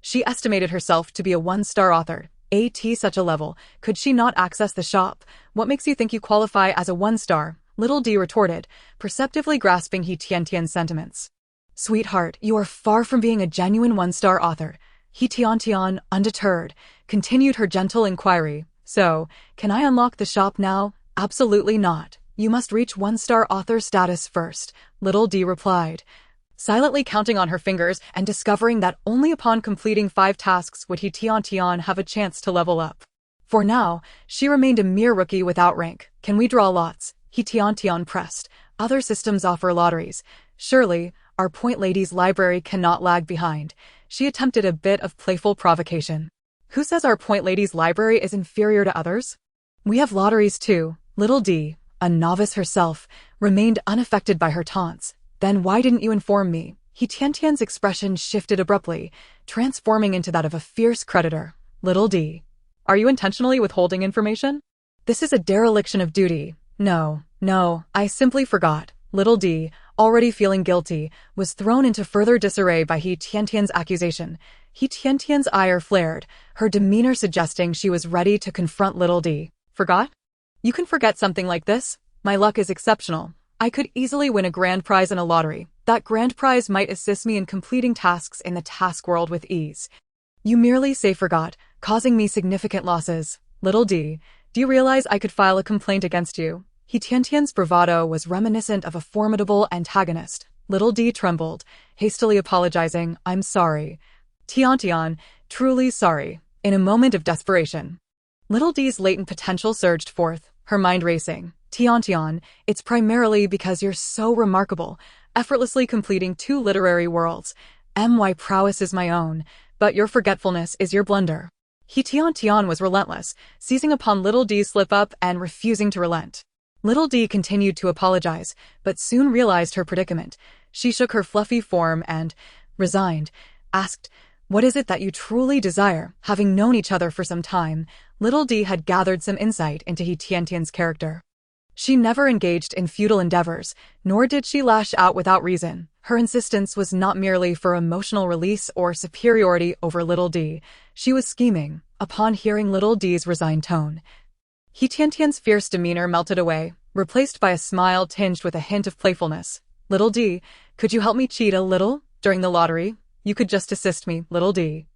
She estimated herself to be a 1-star author. At such a level, could she not access the shop? "What makes you think you qualify as a 1-star? Little D retorted, perceptively grasping He Tiantian's sentiments. "Sweetheart, you are far from being a genuine 1-star author." He Tiantian, undeterred, continued her gentle inquiry. "So, can I unlock the shop now?" "Absolutely not. You must reach 1-star author status first," Little D replied, silently counting on her fingers and discovering that only upon completing 5 tasks would He Tiantian have a chance to level up. For now, she remained a mere rookie without rank. "Can we draw lots?" He Tiantian pressed. "Other systems offer lotteries. Surely, our Point Lady's library cannot lag behind." She attempted a bit of playful provocation. "Who says our Point Lady's library is inferior to others? We have lotteries too." Little D, a novice herself, remained unaffected by her taunts. "Then why didn't you inform me?" He Tiantian's expression shifted abruptly, transforming into that of a fierce creditor. "Little D, are you intentionally withholding information? This is a dereliction of duty." No, I simply forgot." Little D, already feeling guilty, was thrown into further disarray by He Tiantian's accusation. He Tiantian's ire flared, her demeanor suggesting she was ready to confront Little D. "Forgot? You can forget something like this? My luck is exceptional. I could easily win a grand prize in a lottery. That grand prize might assist me in completing tasks in the task world with ease. You merely say forgot, causing me significant losses. Little D, do you realize I could file a complaint against you?" He Tiantian's bravado was reminiscent of a formidable antagonist. Little D trembled, hastily apologizing. "I'm sorry. Tiantian, truly sorry." In a moment of desperation, Little D's latent potential surged forth, her mind racing. "Tiantian, it's primarily because you're so remarkable, effortlessly completing 2 literary worlds. My prowess is my own, but your forgetfulness is your blunder." He Tiantian was relentless, seizing upon Little D's slip-up and refusing to relent. Little D continued to apologize, but soon realized her predicament. She shook her fluffy form and, resigned, asked, "What is it that you truly desire?" Having known each other for some time, Little D had gathered some insight into He Tiantian's character. She never engaged in futile endeavors, nor did she lash out without reason. Her insistence was not merely for emotional release or superiority over little D. She was scheming. Upon hearing little D's resigned tone, He Tiantian's fierce demeanor melted away, replaced by a smile tinged with a hint of playfulness. Little D, could you help me cheat a little during the lottery? You could just assist me, little D.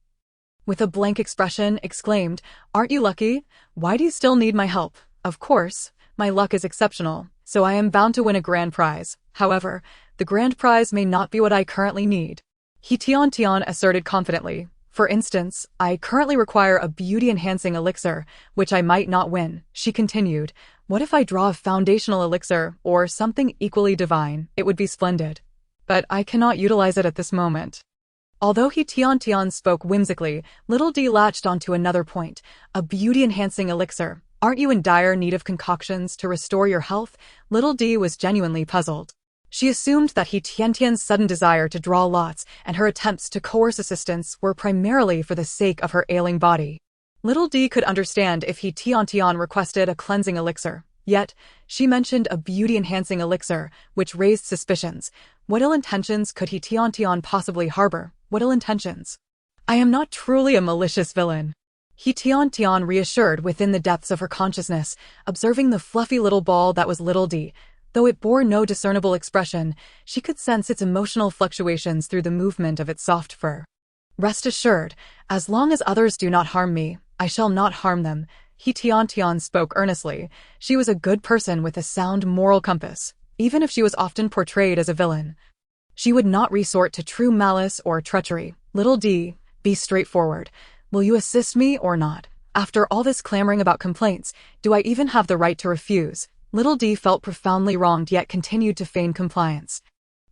With a blank expression, exclaimed, aren't you lucky? Why do you still need my help? Of course, my luck is exceptional, so I am bound to win a grand prize. However, the grand prize may not be what I currently need. He Tiantian asserted confidently. For instance, I currently require a beauty-enhancing elixir, which I might not win. She continued, what if I draw a foundational elixir, or something equally divine? It would be splendid. But I cannot utilize it at this moment. Although He Tiantian spoke whimsically, little D latched onto another point, a beauty-enhancing elixir. Aren't you in dire need of concoctions to restore your health? Little D was genuinely puzzled. She assumed that He Tiantian's sudden desire to draw lots and her attempts to coerce assistance were primarily for the sake of her ailing body. Little D could understand if He Tiantian requested a cleansing elixir. Yet, she mentioned a beauty-enhancing elixir, which raised suspicions. What ill intentions could He Tiantian possibly harbor? What ill intentions? I am not truly a malicious villain. He Tiantian reassured within the depths of her consciousness, observing the fluffy little ball that was little D. Though it bore no discernible expression, she could sense its emotional fluctuations through the movement of its soft fur. Rest assured, as long as others do not harm me, I shall not harm them. He Tiantian spoke earnestly. She was a good person with a sound moral compass, even if she was often portrayed as a villain. She would not resort to true malice or treachery. Little D, be straightforward. Will you assist me or not? After all this clamoring about complaints, do I even have the right to refuse? Little D felt profoundly wronged yet continued to feign compliance.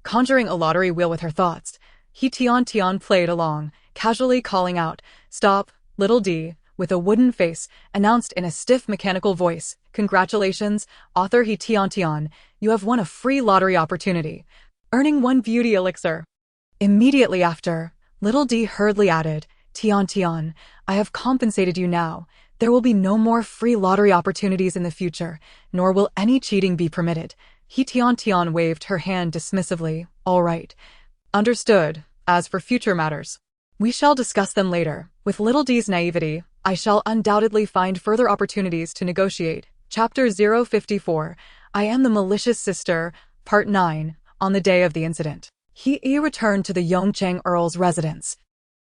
Conjuring a lottery wheel with her thoughts, He Tiantian played along, casually calling out, stop, little D, with a wooden face, announced in a stiff mechanical voice, congratulations, author He Tiantian, you have won a free lottery opportunity, earning 1 beauty elixir. Immediately after, little D hurriedly added, Tiantian, I have compensated you now. There will be no more free lottery opportunities in the future, nor will any cheating be permitted. He Tiantian waved her hand dismissively. All right. Understood. As for future matters, we shall discuss them later. With little D's naivety, I shall undoubtedly find further opportunities to negotiate. Chapter 054. I am the malicious sister, Part 9. On the day of the incident, He returned to the Yongcheng Earl's residence.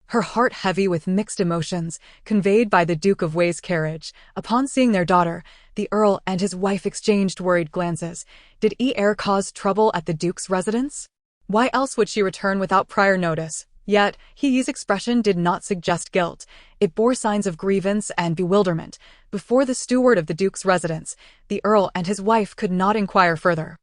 Her heart heavy with mixed emotions, conveyed by the Duke of Wei's carriage. Upon seeing their daughter, the Earl and his wife exchanged worried glances. Did cause trouble at the Duke's residence? Why else would she return without prior notice? Yet, He's expression did not suggest guilt. It bore signs of grievance and bewilderment. Before the steward of the Duke's residence, the Earl and his wife could not inquire further.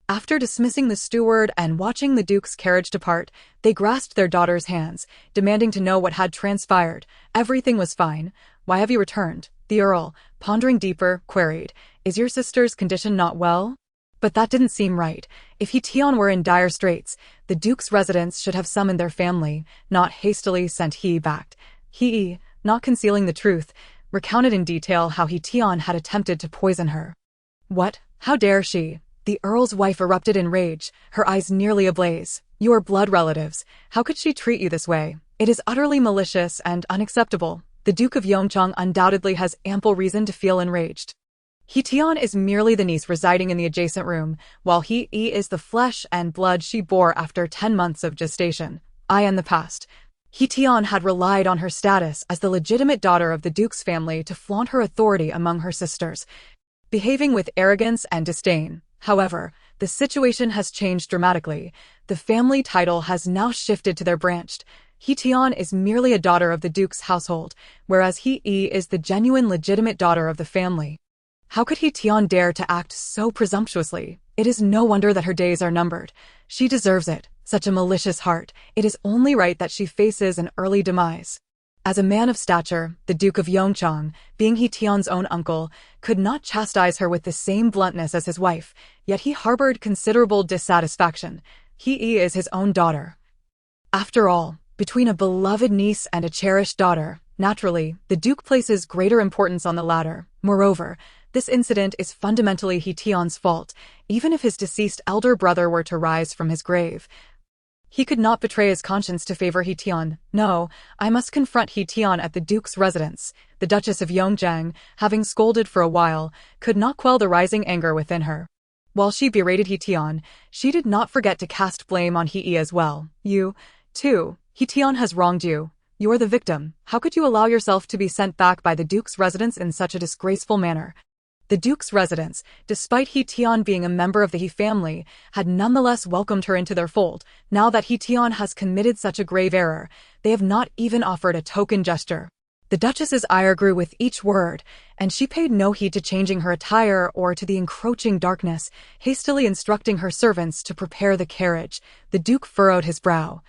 After dismissing the steward and watching the Duke's carriage depart, they grasped their daughter's hands, demanding to know what had transpired. Everything was fine. Why have you returned? The Earl, pondering deeper, queried, is your sister's condition not well? But that didn't seem right. If He Tian were in dire straits, the Duke's residents should have summoned their family, not hastily sent He back. He, not concealing the truth, recounted in detail how He Tian had attempted to poison her. What? How dare she? The Earl's wife erupted in rage, her eyes nearly ablaze. You are blood relatives. How could she treat you this way? It is utterly malicious and unacceptable. The Duke of Yongcheng undoubtedly has ample reason to feel enraged. He Tian is merely the niece residing in the adjacent room, while He is the flesh and blood she bore after 10 months of gestation. I am the past. He Tian had relied on her status as the legitimate daughter of the Duke's family to flaunt her authority among her sisters, behaving with arrogance and disdain. However, the situation has changed dramatically. The family title has now shifted to their branch. He Tian is merely a daughter of the Duke's household, whereas He is the genuine legitimate daughter of the family. How could He Tian dare to act so presumptuously? It is no wonder that her days are numbered. She deserves it. Such a malicious heart. It is only right that she faces an early demise. As a man of stature, the Duke of Yongcheng, being He Tian's own uncle, could not chastise her with the same bluntness as his wife, yet he harbored considerable dissatisfaction. He is his own daughter. After all, between a beloved niece and a cherished daughter, naturally, the Duke places greater importance on the latter. Moreover, This incident is fundamentally He Tian's fault, even if his deceased elder brother were to rise from his grave. He could not betray his conscience to favor He Tian. No, I must confront He Tian at the Duke's residence. The Duchess of Yongzheng, having scolded for a while, could not quell the rising anger within her. While she berated He Tian, she did not forget to cast blame on He Yi as well. You, too, He Tian has wronged you. You are the victim. How could you allow yourself to be sent back by the Duke's residence in such a disgraceful manner? The Duke's residence, despite He Tian being a member of the He family, had nonetheless welcomed her into their fold. Now that He Tian has committed such a grave error, they have not even offered a token gesture. The Duchess's ire grew with each word, and she paid no heed to changing her attire or to the encroaching darkness, hastily instructing her servants to prepare the carriage. The Duke furrowed his brow,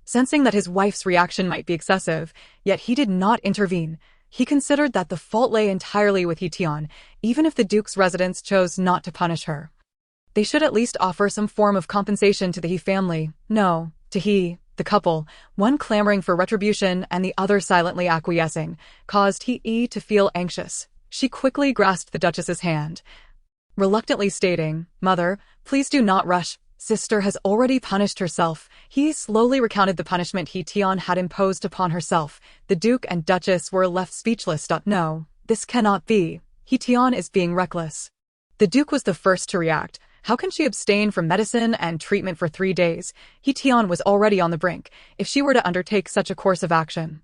sensing that his wife's reaction might be excessive, yet he did not intervene. He considered that the fault lay entirely with He Tian, even if the Duke's residence chose not to punish her. They should at least offer some form of compensation to the He family. No, to He, the couple, one clamoring for retribution and the other silently acquiescing, caused He Yi to feel anxious. She quickly grasped the Duchess's hand, reluctantly stating, "Mother, please do not rush. Sister has already punished herself." He slowly recounted the punishment He Tian had imposed upon herself. The Duke and Duchess were left speechless. No, this cannot be. He Tian is being reckless. The Duke was the first to react. How can she abstain from medicine and treatment for 3 days? He Tian was already on the brink, if she were to undertake such a course of action.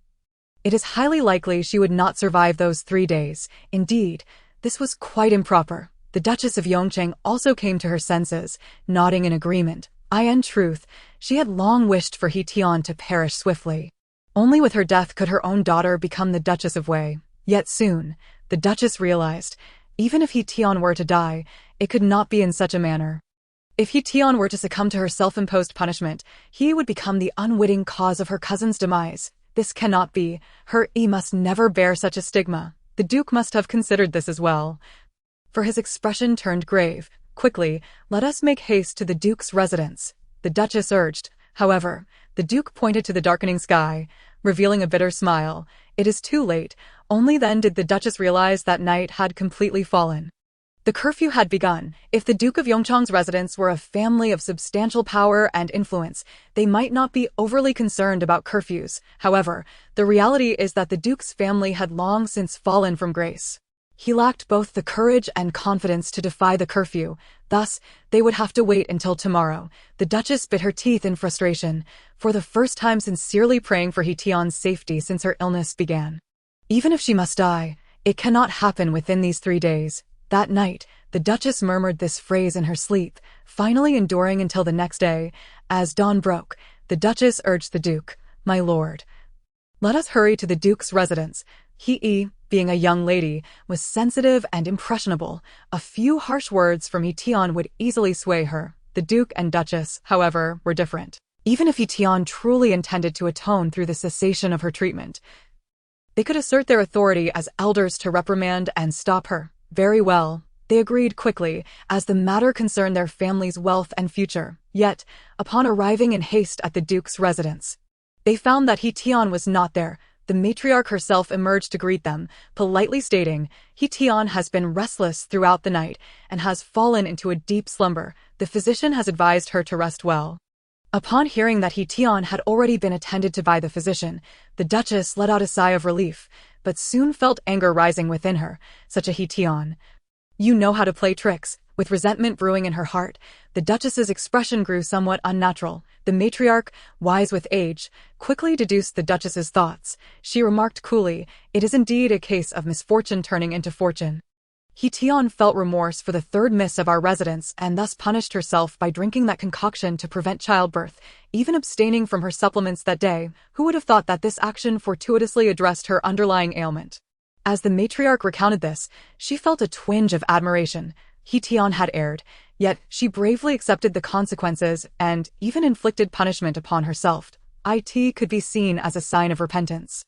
It is highly likely she would not survive those 3 days. Indeed, this was quite improper. The Duchess of Yongzheng also came to her senses, nodding in agreement. In truth, she had long wished for He Tian to perish swiftly. Only with her death could her own daughter become the Duchess of Wei. Yet soon, the Duchess realized, even if He Tian were to die, it could not be in such a manner. If He Tian were to succumb to her self-imposed punishment, he would become the unwitting cause of her cousin's demise. This cannot be. Her Yi must never bear such a stigma. The Duke must have considered this as well, for his expression turned grave. Quickly, let us make haste to the Duke's residence, the Duchess urged. However, the Duke pointed to the darkening sky, revealing a bitter smile. It is too late. Only then did the Duchess realize that night had completely fallen. The curfew had begun. If the Duke of Yongchang's residence were a family of substantial power and influence, they might not be overly concerned about curfews. However, the reality is that the Duke's family had long since fallen from grace. He lacked both the courage and confidence to defy the curfew. Thus, they would have to wait until tomorrow. The Duchess bit her teeth in frustration, for the first time sincerely praying for He Tian's safety since her illness began. Even if she must die, it cannot happen within these 3 days. That night, the Duchess murmured this phrase in her sleep, finally enduring until the next day. As dawn broke, the Duchess urged the Duke, "My lord, let us hurry to the Duke's residence." He Yi, being a young lady, was sensitive and impressionable. A few harsh words from He Tian would easily sway her. The Duke and Duchess, however, were different. Even if He Tian truly intended to atone through the cessation of her treatment, they could assert their authority as elders to reprimand and stop her. Very well, they agreed quickly, as the matter concerned their family's wealth and future. Yet, upon arriving in haste at the Duke's residence, they found that He Tian was not there. The matriarch herself emerged to greet them, politely stating, "He Tian has been restless throughout the night and has fallen into a deep slumber. The physician has advised her to rest well." Upon hearing that He Tian had already been attended to by the physician, the Duchess let out a sigh of relief, but soon felt anger rising within her. Such a He Tian. You know how to play tricks. With resentment brewing in her heart, the Duchess's expression grew somewhat unnatural. The matriarch, wise with age, quickly deduced the Duchess's thoughts. She remarked coolly, "It is indeed a case of misfortune turning into fortune." He Tian felt remorse for the 3rd miss of our residence and thus punished herself by drinking that concoction to prevent childbirth, even abstaining from her supplements that day. Who would have thought that this action fortuitously addressed her underlying ailment? As the matriarch recounted this, she felt a twinge of admiration. He Tian had erred, yet she bravely accepted the consequences and even inflicted punishment upon herself. It could be seen as a sign of repentance.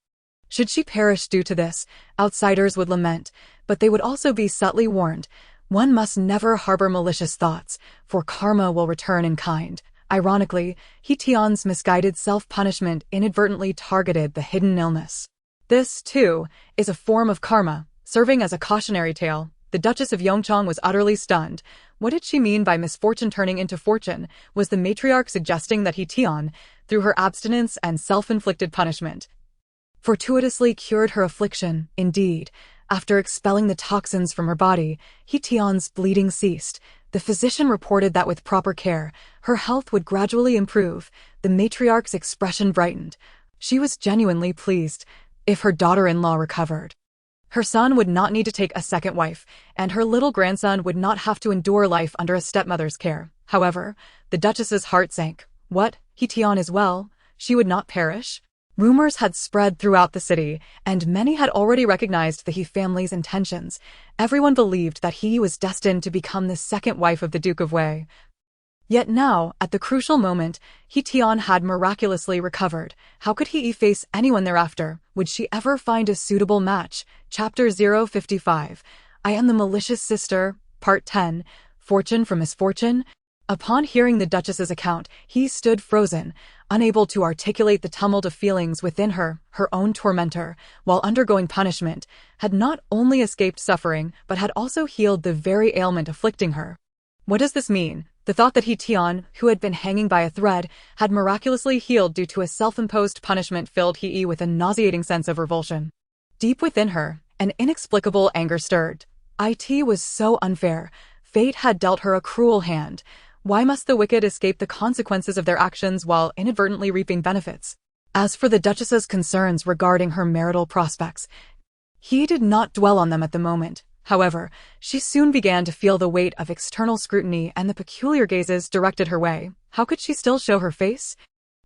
Should she perish due to this, outsiders would lament, but they would also be subtly warned. One must never harbor malicious thoughts, for karma will return in kind. Ironically, He Tian's misguided self-punishment inadvertently targeted the hidden illness. This, too, is a form of karma, serving as a cautionary tale. The Duchess of Yongchang was utterly stunned. What did she mean by misfortune turning into fortune? Was the matriarch suggesting that He Tian, through her abstinence and self-inflicted punishment, fortuitously cured her affliction? Indeed, after expelling the toxins from her body, He Tian's bleeding ceased. The physician reported that with proper care, her health would gradually improve. The matriarch's expression brightened. She was genuinely pleased. If her daughter-in-law recovered, her son would not need to take a second wife, and her little grandson would not have to endure life under a stepmother's care. However, the Duchess's heart sank. What? He Tian is well? She would not perish? Rumors had spread throughout the city, and many had already recognized the He family's intentions. Everyone believed that he was destined to become the second wife of the Duke of Wei. Yet now, at the crucial moment, He Tian had miraculously recovered. How could he face anyone thereafter? Would she ever find a suitable match? Chapter 055. I Am the Malicious Sister, Part 10. Fortune for Misfortune. Upon hearing the Duchess's account, he stood frozen, unable to articulate the tumult of feelings within her. Her own tormentor, while undergoing punishment, had not only escaped suffering, but had also healed the very ailment afflicting her. What does this mean? The thought that He Tian, who had been hanging by a thread, had miraculously healed due to a self-imposed punishment filled He with a nauseating sense of revulsion. Deep within her, an inexplicable anger stirred. It was so unfair. Fate had dealt her a cruel hand. Why must the wicked escape the consequences of their actions while inadvertently reaping benefits? As for the Duchess's concerns regarding her marital prospects, he did not dwell on them at the moment. However, she soon began to feel the weight of external scrutiny and the peculiar gazes directed her way. How could she still show her face?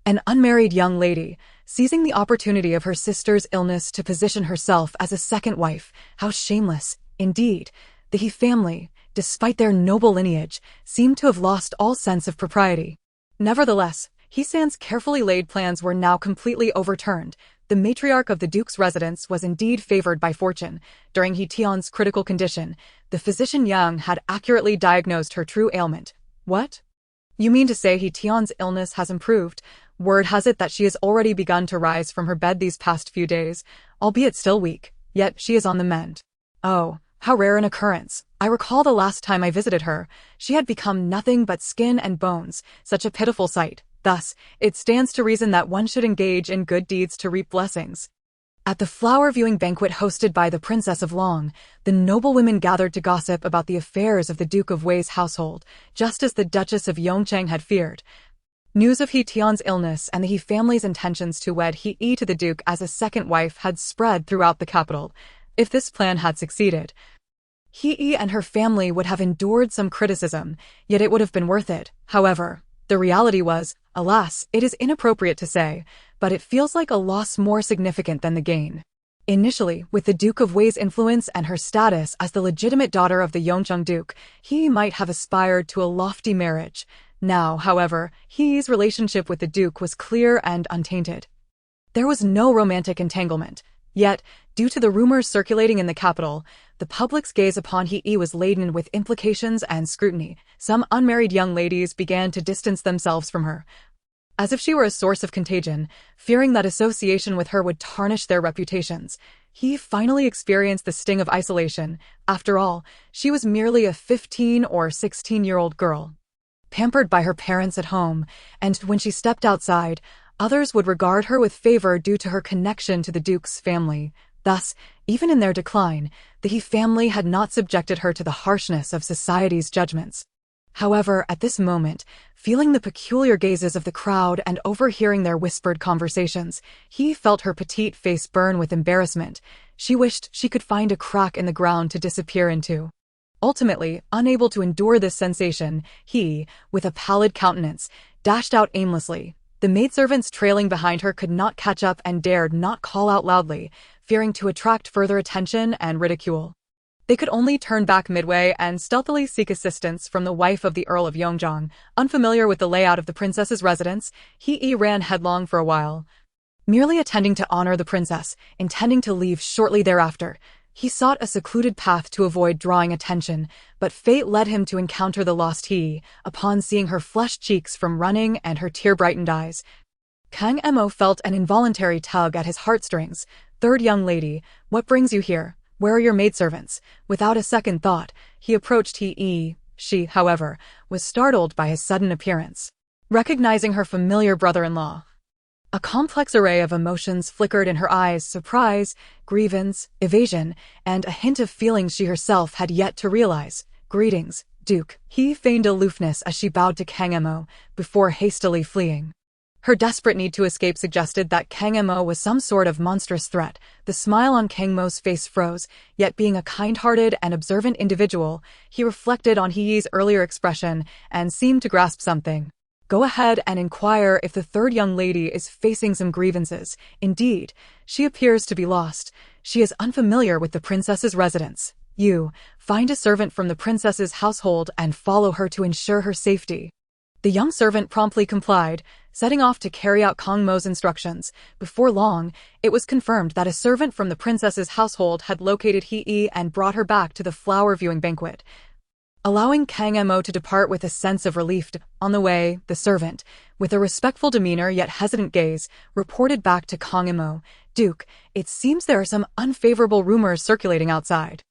An unmarried young lady, seizing the opportunity of her sister's illness to position herself as a second wife. How shameless. Indeed, the He family, despite their noble lineage, seemed to have lost all sense of propriety. Nevertheless, He San's carefully laid plans were now completely overturned. The matriarch of the Duke's residence was indeed favored by fortune. During He Tian's critical condition, the physician Yang had accurately diagnosed her true ailment. What? You mean to say He Tian's illness has improved? Word has it that she has already begun to rise from her bed these past few days, albeit still weak, yet she is on the mend. Oh, how rare an occurrence. I recall the last time I visited her, she had become nothing but skin and bones, such a pitiful sight. Thus, it stands to reason that one should engage in good deeds to reap blessings. At the flower viewing banquet hosted by the Princess of Long, the noblewomen gathered to gossip about the affairs of the Duke of Wei's household, just as the Duchess of Yongchang had feared. News of He Tian's illness and the He family's intentions to wed He to the Duke as a second wife had spread throughout the capital. If this plan had succeeded, He and her family would have endured some criticism, yet it would have been worth it. However, the reality was, alas, it is inappropriate to say, but it feels like a loss more significant than the gain. Initially, with the Duke of Wei's influence and her status as the legitimate daughter of the Yongchang Duke, he might have aspired to a lofty marriage. Now, however, He's relationship with the Duke was clear and untainted. There was no romantic entanglement. Yet, due to the rumors circulating in the capital, the public's gaze upon He was laden with implications and scrutiny. Some unmarried young ladies began to distance themselves from her, as if she were a source of contagion, fearing that association with her would tarnish their reputations. He finally experienced the sting of isolation. After all, she was merely a 15 or 16-year-old girl, pampered by her parents at home, and when she stepped outside, others would regard her with favor due to her connection to the Duke's family. Thus, even in their decline, the He family had not subjected her to the harshness of society's judgments. However, at this moment, feeling the peculiar gazes of the crowd and overhearing their whispered conversations, he felt her petite face burn with embarrassment. She wished she could find a crack in the ground to disappear into. Ultimately, unable to endure this sensation, he, with a pallid countenance, dashed out aimlessly. The maidservants trailing behind her could not catch up and dared not call out loudly, fearing to attract further attention and ridicule. They could only turn back midway and stealthily seek assistance from the wife of the Earl of Yongchang. Unfamiliar with the layout of the princess's residence, He ran headlong for a while, merely attending to honor the princess, intending to leave shortly thereafter. He sought a secluded path to avoid drawing attention, but fate led him to encounter the lost He. Upon seeing her flushed cheeks from running and her tear-brightened eyes, Kang Mo felt an involuntary tug at his heartstrings. "Third young lady, what brings you here?" "Where are your maidservants?" Without a second thought, he approached He. She, however, was startled by his sudden appearance. Recognizing her familiar brother-in-law, a complex array of emotions flickered in her eyes: surprise, grievance, evasion, and a hint of feelings she herself had yet to realize. "Greetings, Duke." He feigned aloofness as she bowed to Kang Mo, before hastily fleeing. Her desperate need to escape suggested that Kang Mo was some sort of monstrous threat. The smile on Kang Mo's face froze, yet being a kind-hearted and observant individual, he reflected on He's earlier expression and seemed to grasp something. "Go ahead and inquire if the third young lady is facing some grievances. Indeed, she appears to be lost. She is unfamiliar with the princess's residence. You find a servant from the princess's household and follow her to ensure her safety." The young servant promptly complied, setting off to carry out Kang Mo's instructions. Before long, it was confirmed that a servant from the princess's household had located He and brought her back to the flower viewing banquet, allowing Kang Mo to depart with a sense of relief. On the way, the servant, with a respectful demeanor yet hesitant gaze, reported back to Kang Mo, "Duke, it seems there are some unfavorable rumors circulating outside."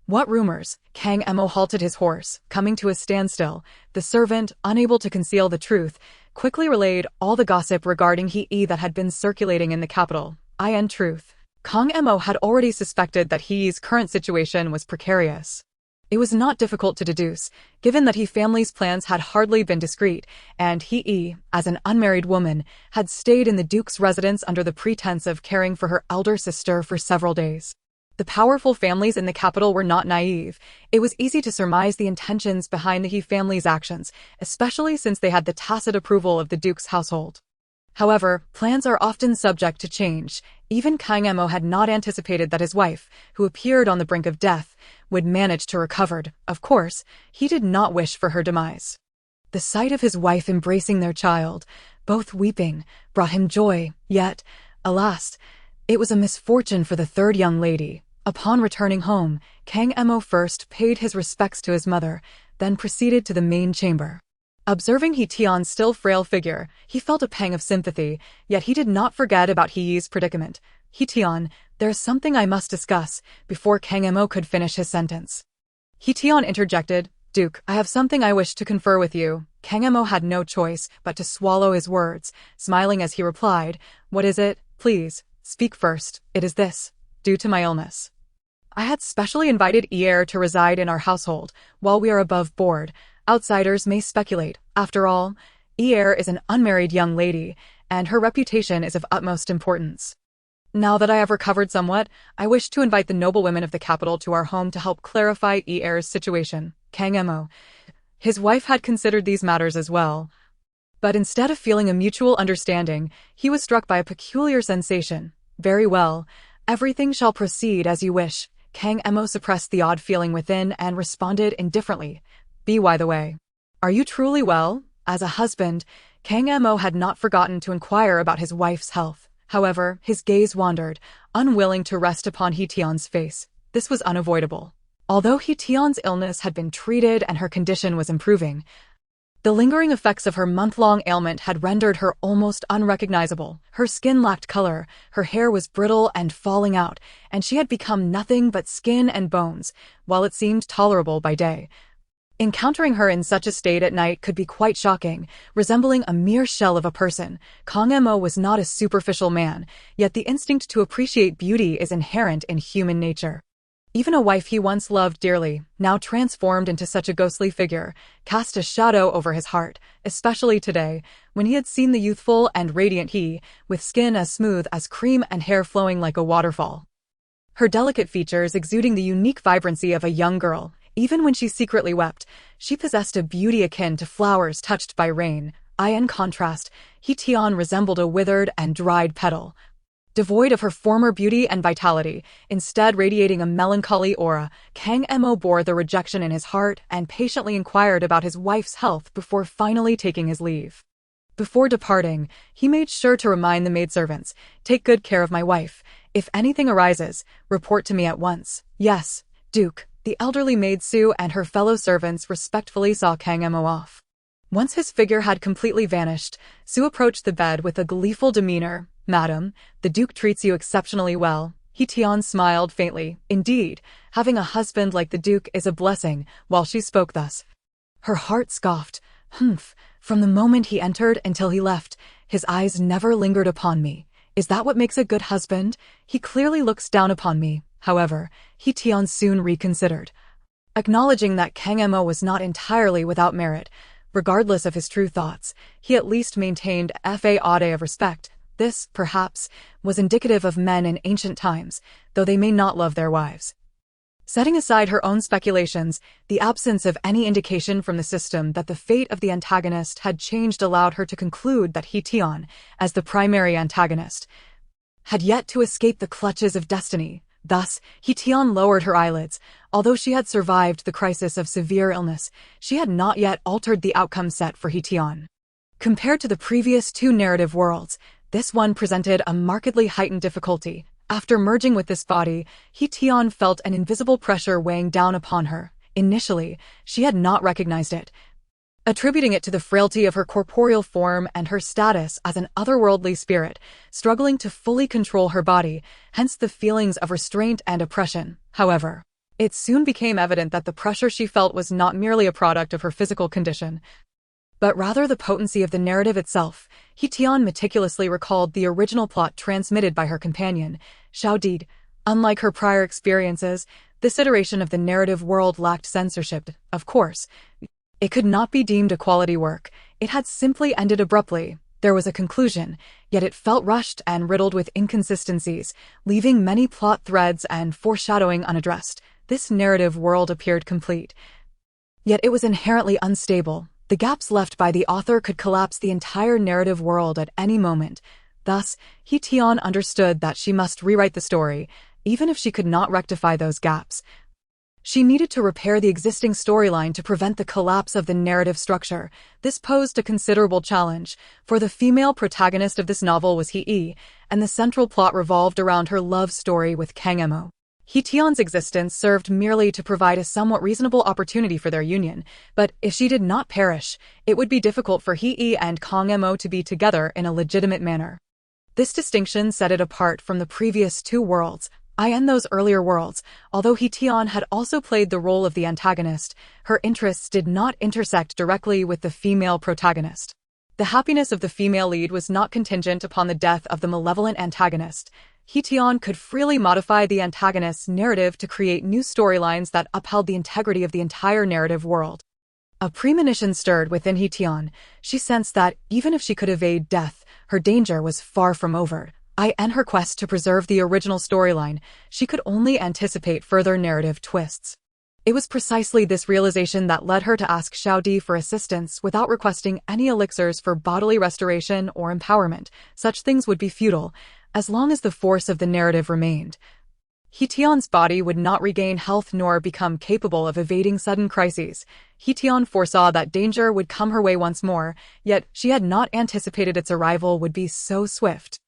"What rumors?" Kang Mo halted his horse, coming to a standstill. The servant, unable to conceal the truth, quickly relayed all the gossip regarding He that had been circulating in the capital. In truth, Kang Mo had already suspected that He's current situation was precarious. It was not difficult to deduce, given that He family's plans had hardly been discreet, and He, as an unmarried woman, had stayed in the Duke's residence under the pretense of caring for her elder sister for several days. The powerful families in the capital were not naive. It was easy to surmise the intentions behind the He family's actions, especially since they had the tacit approval of the Duke's household. However, plans are often subject to change. Even Kang Mo had not anticipated that his wife, who appeared on the brink of death, would manage to recover. Of course, he did not wish for her demise. The sight of his wife embracing their child, both weeping, brought him joy, yet, alas, it was a misfortune for the third young lady. Upon returning home, Kang Mo first paid his respects to his mother, then proceeded to the main chamber. Observing He Tian's still frail figure, he felt a pang of sympathy, yet he did not forget about He's predicament. "He Tian, there is something I must discuss," before Kang Mo could finish his sentence. He Tian interjected, "Duke, I have something I wish to confer with you." Kang Mo had no choice but to swallow his words, smiling as he replied, "What is it? Please, speak first." "It is this. Due to my illness, I had specially invited Yi to reside in our household. While we are above board, outsiders may speculate. After all, Yi is an unmarried young lady, and her reputation is of utmost importance. Now that I have recovered somewhat, I wish to invite the noblewomen of the capital to our home to help clarify Yi's situation." Kang Mo, his wife, had considered these matters as well. But instead of feeling a mutual understanding, he was struck by a peculiar sensation. "Very well, everything shall proceed as you wish." Kang Mo suppressed the odd feeling within and responded indifferently, "By the way, are you truly well?" As a husband, Kang Mo had not forgotten to inquire about his wife's health. However, his gaze wandered, unwilling to rest upon He Tian's face. This was unavoidable. Although He Tian's illness had been treated and her condition was improving, the lingering effects of her month-long ailment had rendered her almost unrecognizable. Her skin lacked color, her hair was brittle and falling out, and she had become nothing but skin and bones, while it seemed tolerable by day. Encountering her in such a state at night could be quite shocking, resembling a mere shell of a person. Kang Mo was not a superficial man, yet the instinct to appreciate beauty is inherent in human nature. Even a wife he once loved dearly, now transformed into such a ghostly figure, cast a shadow over his heart, especially today, when he had seen the youthful and radiant He, with skin as smooth as cream and hair flowing like a waterfall. Her delicate features exuding the unique vibrancy of a young girl. Even when she secretly wept, she possessed a beauty akin to flowers touched by rain. In contrast, He Tian resembled a withered and dried petal, devoid of her former beauty and vitality, instead radiating a melancholy aura. Kang Mo bore the rejection in his heart and patiently inquired about his wife's health before finally taking his leave. Before departing, he made sure to remind the maidservants, "Take good care of my wife. If anything arises, report to me at once." "Yes, Duke." The elderly maid Su and her fellow servants respectfully saw Kang Mo off. Once his figure had completely vanished, Su approached the bed with a gleeful demeanor. "Madam, the Duke treats you exceptionally well." He Tian smiled faintly. Indeed, having a husband like the Duke is a blessing. While she spoke thus, her heart scoffed. Humph, from the moment he entered until he left, his eyes never lingered upon me. Is that what makes a good husband? He clearly looks down upon me. However, He Tian soon reconsidered, acknowledging that Kang Mo was not entirely without merit. Regardless of his true thoughts, he at least maintained a ode of respect. This, perhaps, was indicative of men in ancient times, though they may not love their wives. Setting aside her own speculations, the absence of any indication from the system that the fate of the antagonist had changed allowed her to conclude that He Tian, as the primary antagonist, had yet to escape the clutches of destiny. Thus, He Tian lowered her eyelids. Although she had survived the crisis of severe illness, she had not yet altered the outcome set for He Tian. Compared to the previous two narrative worlds, this one presented a markedly heightened difficulty. After merging with this body, He Tian felt an invisible pressure weighing down upon her. Initially, she had not recognized it, attributing it to the frailty of her corporeal form and her status as an otherworldly spirit, struggling to fully control her body, hence the feelings of restraint and oppression. However, it soon became evident that the pressure she felt was not merely a product of her physical condition, but rather the potency of the narrative itself. He Tian meticulously recalled the original plot transmitted by her companion, Xiao Di. Unlike her prior experiences, this iteration of the narrative world lacked censorship. Of course, it could not be deemed a quality work. It had simply ended abruptly. There was a conclusion, yet it felt rushed and riddled with inconsistencies, leaving many plot threads and foreshadowing unaddressed. This narrative world appeared complete, yet it was inherently unstable. The gaps left by the author could collapse the entire narrative world at any moment. Thus, He Tian understood that she must rewrite the story, even if she could not rectify those gaps. She needed to repair the existing storyline to prevent the collapse of the narrative structure. This posed a considerable challenge, for the female protagonist of this novel was He, and the central plot revolved around her love story with Kang Mo. He Tian's existence served merely to provide a somewhat reasonable opportunity for their union, but if she did not perish, it would be difficult for He and Kang Mo to be together in a legitimate manner. This distinction set it apart from the previous two worlds. In those earlier worlds, although He Tian had also played the role of the antagonist, her interests did not intersect directly with the female protagonist. The happiness of the female lead was not contingent upon the death of the malevolent antagonist. He Tian could freely modify the antagonist's narrative to create new storylines that upheld the integrity of the entire narrative world. A premonition stirred within He Tian. She sensed that, even if she could evade death, her danger was far from over. In her quest to preserve the original storyline, she could only anticipate further narrative twists. It was precisely this realization that led her to ask Xiao Di for assistance without requesting any elixirs for bodily restoration or empowerment. Such things would be futile, as long as the force of the narrative remained. He Tian's body would not regain health nor become capable of evading sudden crises. He Tian foresaw that danger would come her way once more, yet she had not anticipated its arrival would be so swift.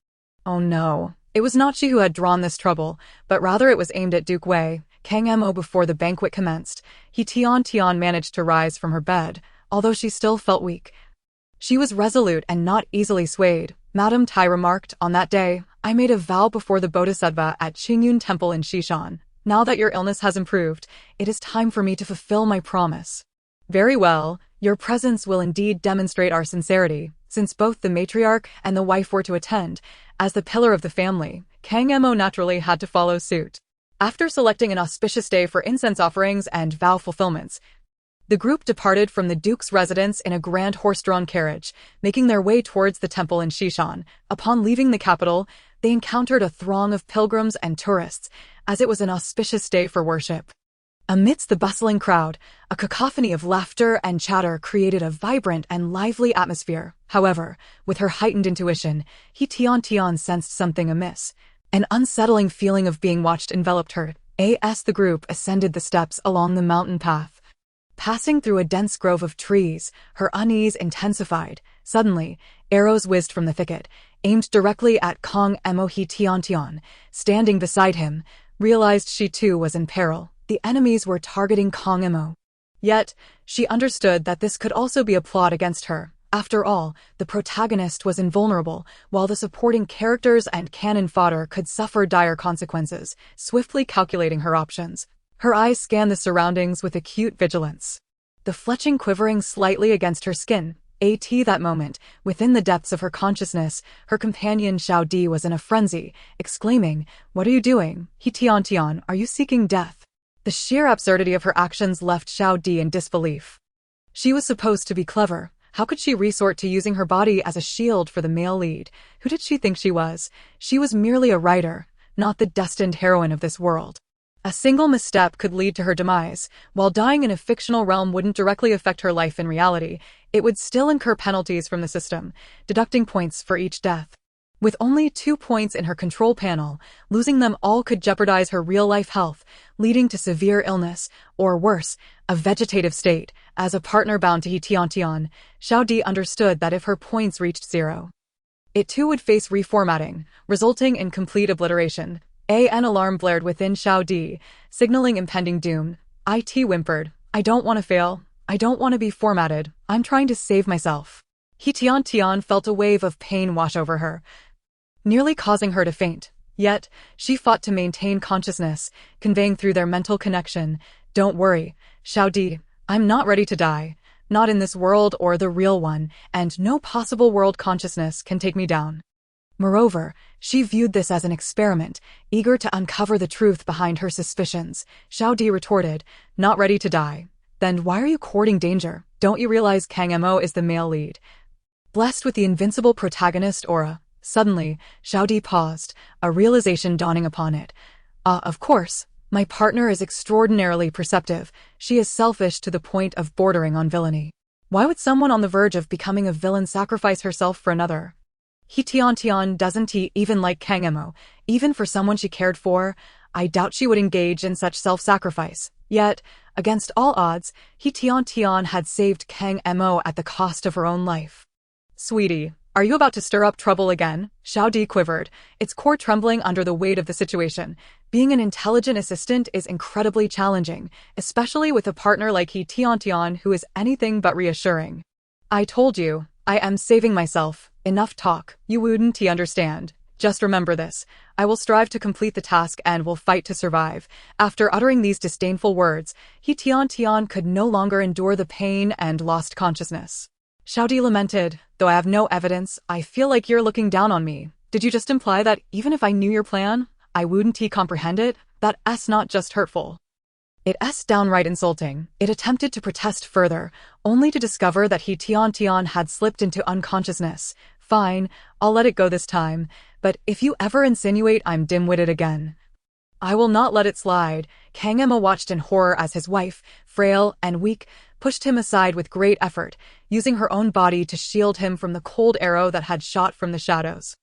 Oh no. It was not she who had drawn this trouble, but rather it was aimed at Duke Wei. Kang Mo. Before the banquet commenced, He Tian managed to rise from her bed, although she still felt weak. She was resolute and not easily swayed. Madame Tai remarked, on that day, I made a vow before the Bodhisattva at Qingyun Temple in Xishan. Now that your illness has improved, it is time for me to fulfill my promise. Very well, your presence will indeed demonstrate our sincerity. Since both the matriarch and the wife were to attend, as the pillar of the family, Kang Mo naturally had to follow suit. After selecting an auspicious day for incense offerings and vow fulfillments, the group departed from the Duke's residence in a grand horse-drawn carriage, making their way towards the temple in Xishan. Upon leaving the capital, they encountered a throng of pilgrims and tourists, as it was an auspicious day for worship. Amidst the bustling crowd, a cacophony of laughter and chatter created a vibrant and lively atmosphere. However, with her heightened intuition, He Tian sensed something amiss. An unsettling feeling of being watched enveloped her. As the group ascended the steps along the mountain path, passing through a dense grove of trees, her unease intensified. Suddenly, arrows whizzed from the thicket, aimed directly at Kang Mo. He Tian, standing beside him, realized she too was in peril. The enemies were targeting Kang Mo. Yet, she understood that this could also be a plot against her. After all, the protagonist was invulnerable, while the supporting characters and cannon fodder could suffer dire consequences, swiftly calculating her options. Her eyes scanned the surroundings with acute vigilance. The fletching quivering slightly against her skin. That moment, within the depths of her consciousness, her companion Xiao Di was in a frenzy, exclaiming, "What are you doing? He Tiantian, are you seeking death?" The sheer absurdity of her actions left Xiao Di in disbelief. She was supposed to be clever. How could she resort to using her body as a shield for the male lead? Who did she think she was? She was merely a writer, not the destined heroine of this world. A single misstep could lead to her demise. While dying in a fictional realm wouldn't directly affect her life in reality, it would still incur penalties from the system, deducting points for each death. With only 2 points in her control panel, losing them all could jeopardize her real-life health, leading to severe illness, or worse, a vegetative state. As a partner bound to He Tiantian, Xiao Di understood that if her points reached 0, it too would face reformatting, resulting in complete obliteration. An alarm blared within Xiao Di, signaling impending doom. It whimpered, "I don't want to fail. I don't want to be formatted. I'm trying to save myself." He Tiantian felt a wave of pain wash over her, nearly causing her to faint. Yet, she fought to maintain consciousness, conveying through their mental connection, "Don't worry, Xiao Di, I'm not ready to die. Not in this world or the real one, and no possible world consciousness can take me down." Moreover, she viewed this as an experiment, eager to uncover the truth behind her suspicions. Xiao Di retorted, "Not ready to die. Then why are you courting danger? Don't you realize Kang Mo is the male lead, blessed with the invincible protagonist aura?" Suddenly, Xiao Di paused, a realization dawning upon it. Of course. My partner is extraordinarily perceptive. She is selfish to the point of bordering on villainy. Why would someone on the verge of becoming a villain sacrifice herself for another? He Tiantian doesn't even like Kang Mo, even for someone she cared for. I doubt she would engage in such self-sacrifice. Yet, against all odds, He Tiantian had saved Kang Mo at the cost of her own life. "Sweetie, are you about to stir up trouble again?" Xiao Di quivered, its core trembling under the weight of the situation. Being an intelligent assistant is incredibly challenging, especially with a partner like He Tiantian who is anything but reassuring. "I told you, I am saving myself. Enough talk. You wouldn't understand. Just remember this. I will strive to complete the task and will fight to survive." After uttering these disdainful words, He Tiantian could no longer endure the pain and lost consciousness. Xiao Di lamented, "Though I have no evidence, I feel like you're looking down on me. Did you just imply that even if I knew your plan, I wouldn't comprehend it? That's not just hurtful. It's downright insulting." It attempted to protest further, only to discover that He Tiantian had slipped into unconsciousness. "Fine, I'll let it go this time, but if you ever insinuate I'm dim-witted again, I will not let it slide." Kang Mo watched in horror as his wife, frail and weak, pushed him aside with great effort, using her own body to shield him from the cold arrow that had shot from the shadows.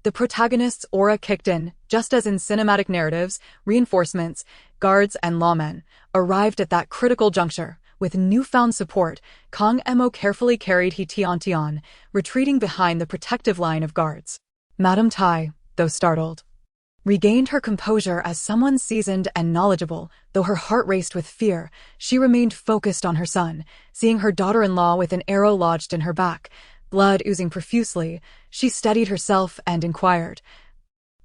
The protagonist's aura kicked in, just as in cinematic narratives. Reinforcements, guards and lawmen, arrived at that critical juncture. With newfound support, Kang Mo carefully carried He Tiantian, retreating behind the protective line of guards. Madame Tai, though startled, regained her composure as someone seasoned and knowledgeable. Though her heart raced with fear, she remained focused on her son. Seeing her daughter-in-law with an arrow lodged in her back, blood oozing profusely, she steadied herself and inquired,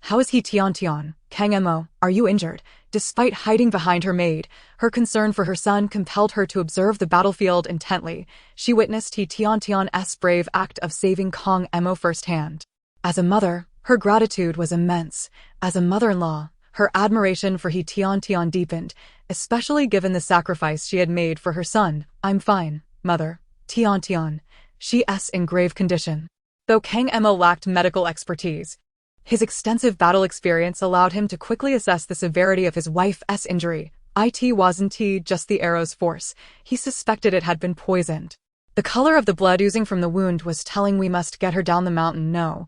"How is He Tiantian? Kang Mo, are you injured?" Despite hiding behind her maid, her concern for her son compelled her to observe the battlefield intently. She witnessed He Tiantian's brave act of saving Kang Mo firsthand. As a mother, her gratitude was immense. As a mother-in-law, her admiration for He Tiantian deepened, especially given the sacrifice she had made for her son. "I'm fine, mother. Tiantian. She's in grave condition." Though Kang Mo lacked medical expertise, his extensive battle experience allowed him to quickly assess the severity of his wife's injury. It wasn't just the arrow's force. He suspected it had been poisoned. The color of the blood oozing from the wound was telling. "We must get her down the mountain. No.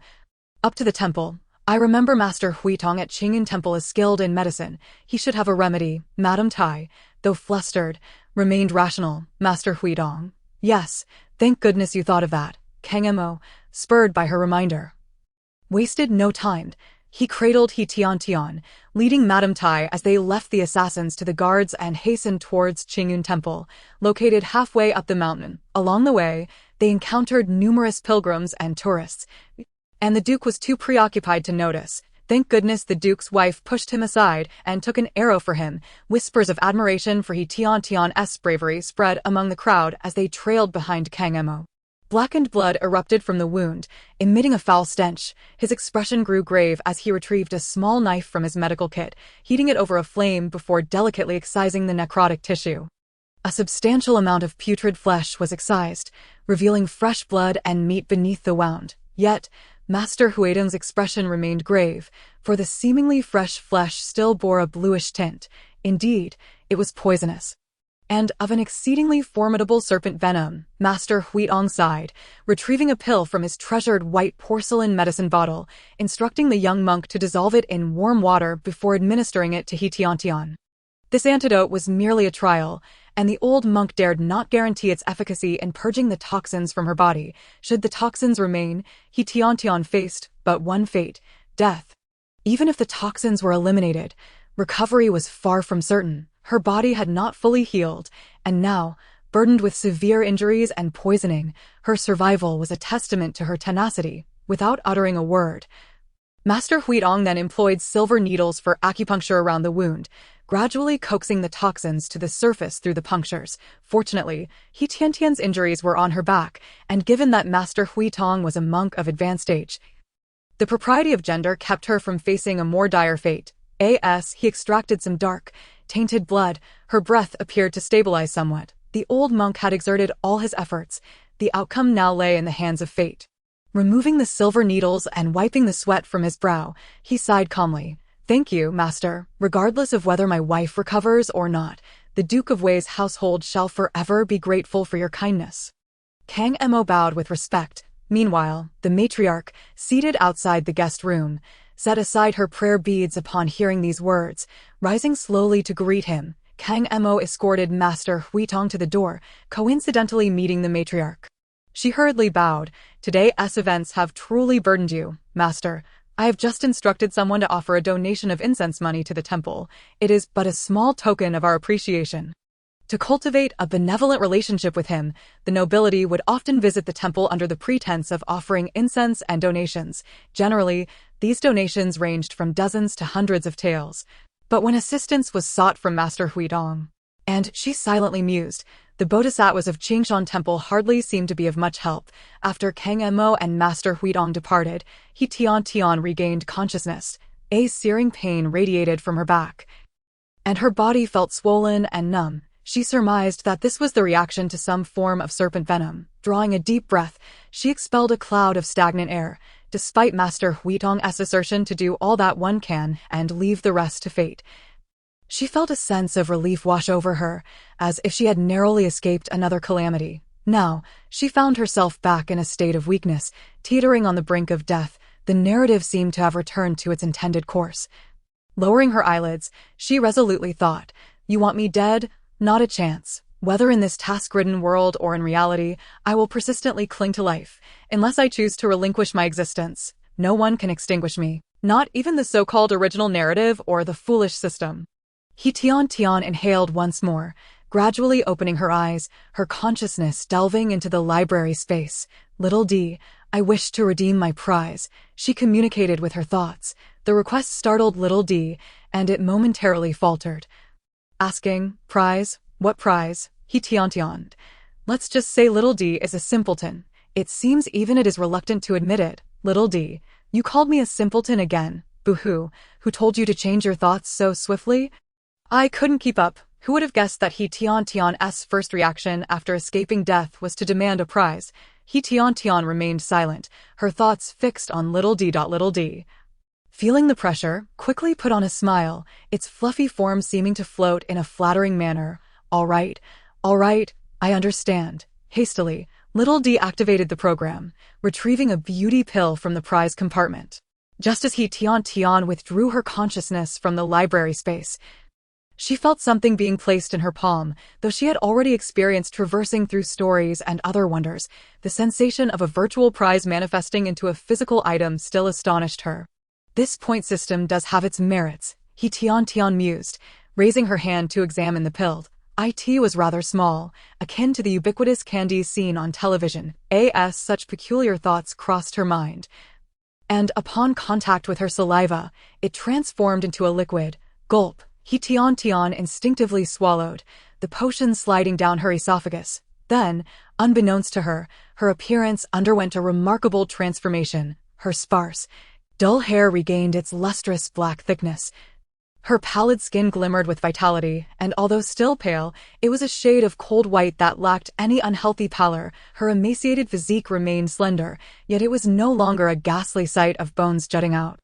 Up to the temple. I remember Master Huitong at Qingyan Temple is skilled in medicine. He should have a remedy." Madame Tai, though flustered, remained rational. "Master Huitong. Yes, thank goodness you thought of that." Kang Mo, spurred by her reminder, wasted no time. He cradled He Tiantian, leading Madame Tai as they left the assassins to the guards and hastened towards Qingyun Temple, located halfway up the mountain. Along the way, they encountered numerous pilgrims and tourists, and the Duke was too preoccupied to notice. Thank goodness the Duke's wife pushed him aside and took an arrow for him. Whispers of admiration for He Tiantian's bravery spread among the crowd as they trailed behind Kang Emo. Blackened blood erupted from the wound, emitting a foul stench. His expression grew grave as he retrieved a small knife from his medical kit, heating it over a flame before delicately excising the necrotic tissue. A substantial amount of putrid flesh was excised, revealing fresh blood and meat beneath the wound. Yet, Master Huidong's expression remained grave, for the seemingly fresh flesh still bore a bluish tint. Indeed, it was poisonous. And of an exceedingly formidable serpent venom. Master Huidong sighed, retrieving a pill from his treasured white porcelain medicine bottle, instructing the young monk to dissolve it in warm water before administering it to He Tiantian. This antidote was merely a trial, and the old monk dared not guarantee its efficacy in purging the toxins from her body. Should the toxins remain, He Tiantian faced but one fate: death. Even if the toxins were eliminated, recovery was far from certain. Her body had not fully healed, and now, burdened with severe injuries and poisoning, her survival was a testament to her tenacity. Without uttering a word, Master Huidong then employed silver needles for acupuncture around the wound, gradually coaxing the toxins to the surface through the punctures. Fortunately, He Tiantian's injuries were on her back, and given that Master Huidong was a monk of advanced age, the propriety of gender kept her from facing a more dire fate. As he extracted some dark, tainted blood, her breath appeared to stabilize somewhat. The old monk had exerted all his efforts. The outcome now lay in the hands of fate. Removing the silver needles and wiping the sweat from his brow, he sighed calmly. Thank you, master. Regardless of whether my wife recovers or not, the Duke of Wei's household shall forever be grateful for your kindness. Kang Emo bowed with respect. Meanwhile, the matriarch, seated outside the guest room, set aside her prayer beads upon hearing these words. Rising slowly to greet him, Kang Emo escorted Master Huidong to the door, coincidentally meeting the matriarch. She hurriedly bowed. Today's events have truly burdened you, master. I have just instructed someone to offer a donation of incense money to the temple. It is but a small token of our appreciation. To cultivate a benevolent relationship with him, the nobility would often visit the temple under the pretense of offering incense and donations. Generally, these donations ranged from dozens to hundreds of taels. But when assistance was sought from Master Huidong, and she silently mused, the bodhisattvas of Qingshan Temple hardly seemed to be of much help. After Kang Emo and Master Huidong departed, He Tiantian regained consciousness. A searing pain radiated from her back, and her body felt swollen and numb. She surmised that this was the reaction to some form of serpent venom. Drawing a deep breath, she expelled a cloud of stagnant air, despite Master Huidong's assertion to do all that one can and leave the rest to fate. She felt a sense of relief wash over her, as if she had narrowly escaped another calamity. Now, she found herself back in a state of weakness, teetering on the brink of death. The narrative seemed to have returned to its intended course. Lowering her eyelids, she resolutely thought, "You want me dead? Not a chance. Whether in this task-ridden world or in reality, I will persistently cling to life. Unless I choose to relinquish my existence, no one can extinguish me. Not even the so-called original narrative or the foolish system." He Tiantian inhaled once more, gradually opening her eyes, her consciousness delving into the library space. "Little D, I wish to redeem my prize," she communicated with her thoughts. The request startled Little D, and it momentarily faltered. Asking, "Prize? What prize?" He Tiantian. "Let's just say Little D is a simpleton. It seems even it is reluctant to admit it. Little D, you called me a simpleton again. Boo-hoo, who told you to change your thoughts so swiftly?" I couldn't keep up. Who would have guessed that He Tiantian's first reaction after escaping death was to demand a prize? He Tiantian remained silent, her thoughts fixed on Little D. Little D, feeling the pressure, quickly put on a smile, its fluffy form seeming to float in a flattering manner. All right, I understand." Hastily, Little D activated the program, retrieving a beauty pill from the prize compartment. Just as He Tiantian withdrew her consciousness from the library space, she felt something being placed in her palm. Though she had already experienced traversing through stories and other wonders, the sensation of a virtual prize manifesting into a physical item still astonished her. This point system does have its merits, He Tiantian mused, raising her hand to examine the pill. It was rather small, akin to the ubiquitous candies seen on television. As such peculiar thoughts crossed her mind. And upon contact with her saliva, it transformed into a liquid. Gulp. He Tiantian instinctively swallowed, the potion sliding down her esophagus. Then, unbeknownst to her, her appearance underwent a remarkable transformation. Her sparse, dull hair regained its lustrous black thickness. Her pallid skin glimmered with vitality, and although still pale, it was a shade of cold white that lacked any unhealthy pallor. Her emaciated physique remained slender, yet it was no longer a ghastly sight of bones jutting out.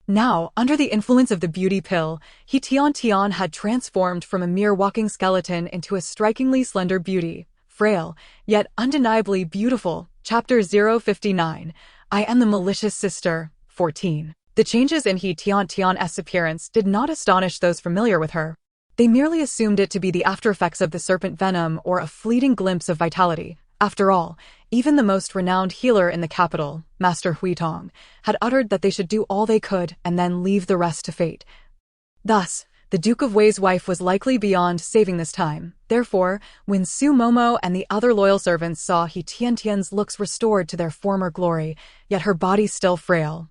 Now, under the influence of the beauty pill, He Tiantian had transformed from a mere walking skeleton into a strikingly slender beauty, frail, yet undeniably beautiful. Chapter 059. I am the malicious sister. 14. The changes in He Tiantian's appearance did not astonish those familiar with her. They merely assumed it to be the aftereffects of the serpent venom or a fleeting glimpse of vitality. After all, even the most renowned healer in the capital, Master Huitong, had uttered that they should do all they could and then leave the rest to fate. Thus, the Duke of Wei's wife was likely beyond saving this time. Therefore, when Su Momo and the other loyal servants saw He Tiantian's looks restored to their former glory, yet her body still frail,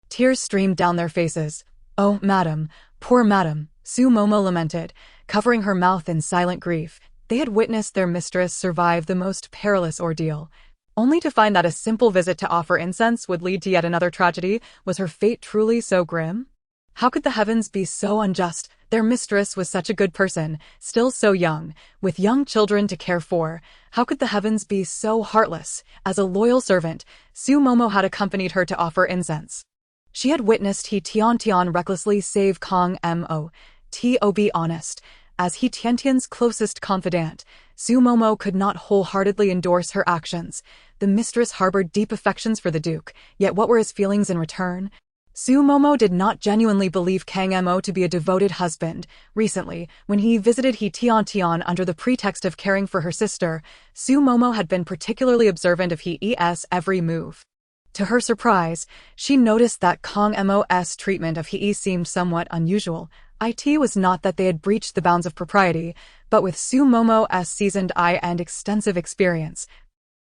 tears streamed down their faces. "Oh, madam, poor madam," Su Momo lamented, covering her mouth in silent grief. They had witnessed their mistress survive the most perilous ordeal, only to find that a simple visit to offer incense would lead to yet another tragedy. Was her fate truly so grim? How could the heavens be so unjust? Their mistress was such a good person, still so young, with young children to care for. How could the heavens be so heartless? As a loyal servant, Su Momo had accompanied her to offer incense. She had witnessed He Tiantian recklessly save Kong Mo. To be honest, as He Tiantian's closest confidant, Su Momo could not wholeheartedly endorse her actions. The mistress harbored deep affections for the Duke, yet what were his feelings in return? Su Momo did not genuinely believe Kang Mo to be a devoted husband. Recently, when he visited He Tiantian under the pretext of caring for her sister, Su Momo had been particularly observant of He's every move. To her surprise, she noticed that Kang Mo's treatment of He seemed somewhat unusual. It was not that they had breached the bounds of propriety, but with Su Momo's seasoned eye and extensive experience,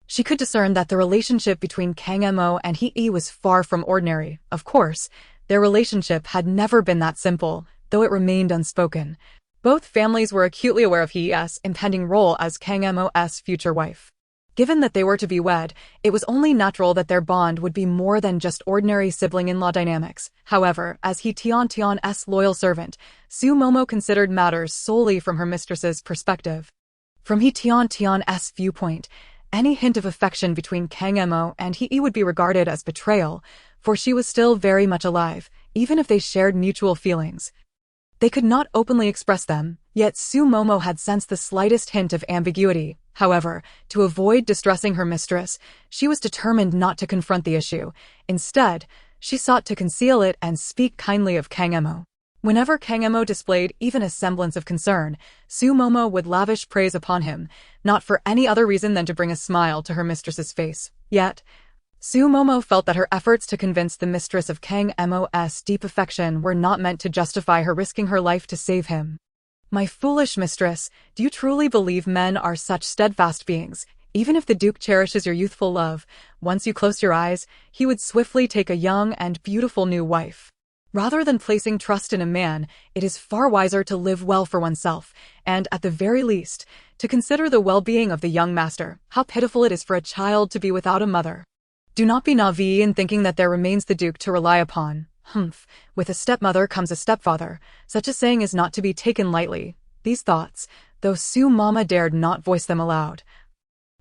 she could discern that the relationship between Kang Mo and He was far from ordinary. Of course, their relationship had never been that simple, though it remained unspoken. Both families were acutely aware of He's impending role as Kang Mo's future wife. Given that they were to be wed, it was only natural that their bond would be more than just ordinary sibling-in-law dynamics. However, as He Tiantian's loyal servant, Su Momo considered matters solely from her mistress's perspective. From He Tiantian's viewpoint, any hint of affection between Kang Mo and He would be regarded as betrayal, for she was still very much alive, even if they shared mutual feelings. They could not openly express them, yet Su Momo had sensed the slightest hint of ambiguity. However, to avoid distressing her mistress, she was determined not to confront the issue. Instead, she sought to conceal it and speak kindly of Kang Mo. Whenever Kang Mo displayed even a semblance of concern, Su Momo would lavish praise upon him, not for any other reason than to bring a smile to her mistress's face. Yet, Su Momo felt that her efforts to convince the mistress of Kang Mo's deep affection were not meant to justify her risking her life to save him. "My foolish mistress, do you truly believe men are such steadfast beings? Even if the Duke cherishes your youthful love, once you close your eyes, he would swiftly take a young and beautiful new wife. Rather than placing trust in a man, it is far wiser to live well for oneself, and, at the very least, to consider the well-being of the young master. How pitiful it is for a child to be without a mother. Do not be naive in thinking that there remains the Duke to rely upon. With a stepmother comes a stepfather. Such a saying is not to be taken lightly." These thoughts, though Su Mama dared not voice them aloud,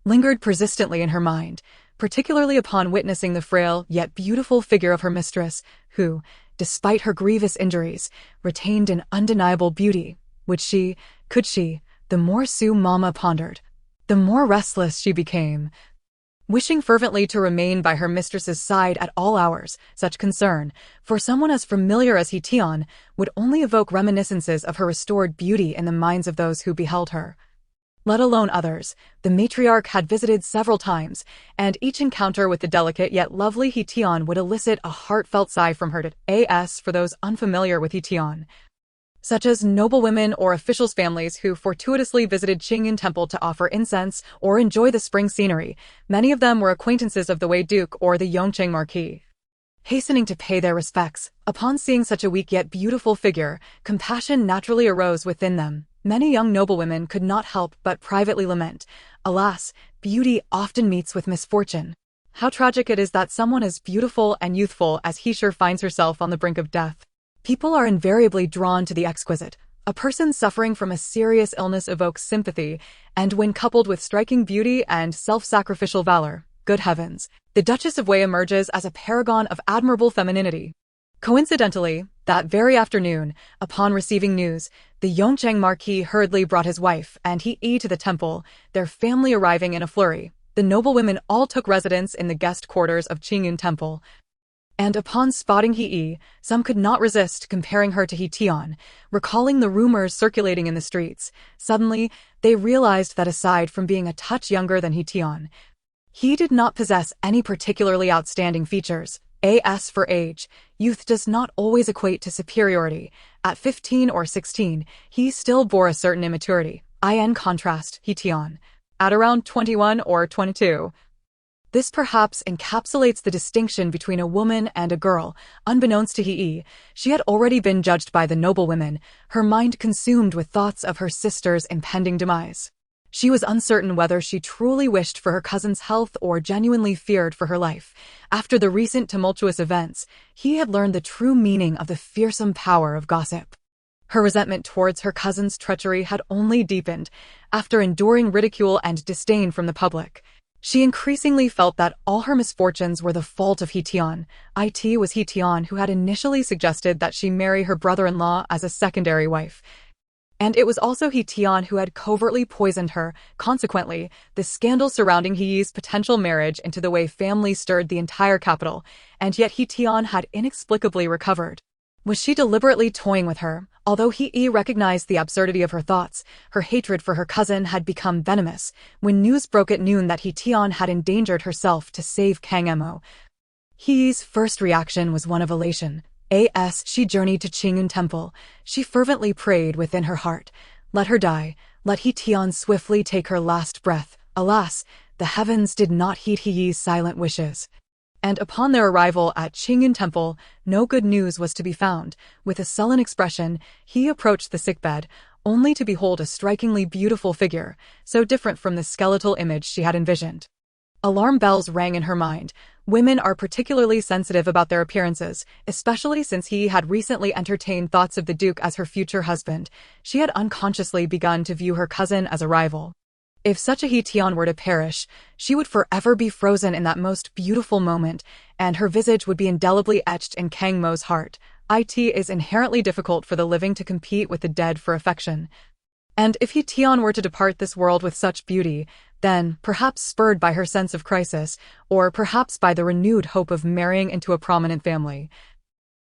lingered persistently in her mind, particularly upon witnessing the frail yet beautiful figure of her mistress, who, despite her grievous injuries, retained an undeniable beauty. Could she? The more Su Mama pondered, the more restless she became. Wishing fervently to remain by her mistress's side at all hours, such concern, for someone as familiar as He Tian, would only evoke reminiscences of her restored beauty in the minds of those who beheld her. let alone others. The matriarch had visited several times, and each encounter with the delicate yet lovely He Tian would elicit a heartfelt sigh from her. As for those unfamiliar with He Tian, such as noblewomen or officials' families who fortuitously visited Qingyun Temple to offer incense or enjoy the spring scenery, many of them were acquaintances of the Wei Duke or the Yongqing Marquis. Hastening to pay their respects, upon seeing such a weak yet beautiful figure, compassion naturally arose within them. Many young noblewomen could not help but privately lament, "Alas, beauty often meets with misfortune. How tragic it is that someone as beautiful and youthful as he sure finds herself on the brink of death." People are invariably drawn to the exquisite. A person suffering from a serious illness evokes sympathy, and when coupled with striking beauty and self-sacrificial valor, good heavens, the Duchess of Wei emerges as a paragon of admirable femininity. Coincidentally, that very afternoon, upon receiving news, the Yongqing Marquis hurriedly brought his wife and He to the temple, their family arriving in a flurry. The noblewomen all took residence in the guest quarters of Qingyun Temple, and upon spotting He, some could not resist comparing her to He Tian, recalling the rumors circulating in the streets. Suddenly, they realized that aside from being a touch younger than He Tian, he did not possess any particularly outstanding features. As for age, youth does not always equate to superiority. At 15 or 16, he still bore a certain immaturity. In contrast, He Tian, at around 21 or 22, this perhaps encapsulates the distinction between a woman and a girl. Unbeknownst to He, she had already been judged by the noblewomen, her mind consumed with thoughts of her sister's impending demise. She was uncertain whether she truly wished for her cousin's health or genuinely feared for her life. After the recent tumultuous events, he had learned the true meaning of the fearsome power of gossip. Her resentment towards her cousin's treachery had only deepened. After enduring ridicule and disdain from the public, she increasingly felt that all her misfortunes were the fault of He Tian. It was He Tian who had initially suggested that she marry her brother-in-law as a secondary wife. And it was also He Tian who had covertly poisoned her. Consequently, the scandal surrounding He's potential marriage into the Wei family stirred the entire capital, and yet He Tian had inexplicably recovered. Was she deliberately toying with her? Although He recognized the absurdity of her thoughts, her hatred for her cousin had become venomous. When news broke at noon that He Tian had endangered herself to save Kang Mo, He's first reaction was one of elation. As she journeyed to Qingyun Temple, she fervently prayed within her heart, "Let her die, let He Tian swiftly take her last breath." Alas, the heavens did not heed He's silent wishes. And upon their arrival at Qingyun Temple, no good news was to be found. With a sullen expression, he approached the sickbed, only to behold a strikingly beautiful figure, so different from the skeletal image she had envisioned. Alarm bells rang in her mind. Women are particularly sensitive about their appearances, especially since he had recently entertained thoughts of the Duke as her future husband. She had unconsciously begun to view her cousin as a rival. If such a He Tian were to perish, she would forever be frozen in that most beautiful moment, and her visage would be indelibly etched in Kang Mo's heart. It is inherently difficult for the living to compete with the dead for affection. And if He Tian were to depart this world with such beauty, then, perhaps spurred by her sense of crisis, or perhaps by the renewed hope of marrying into a prominent family,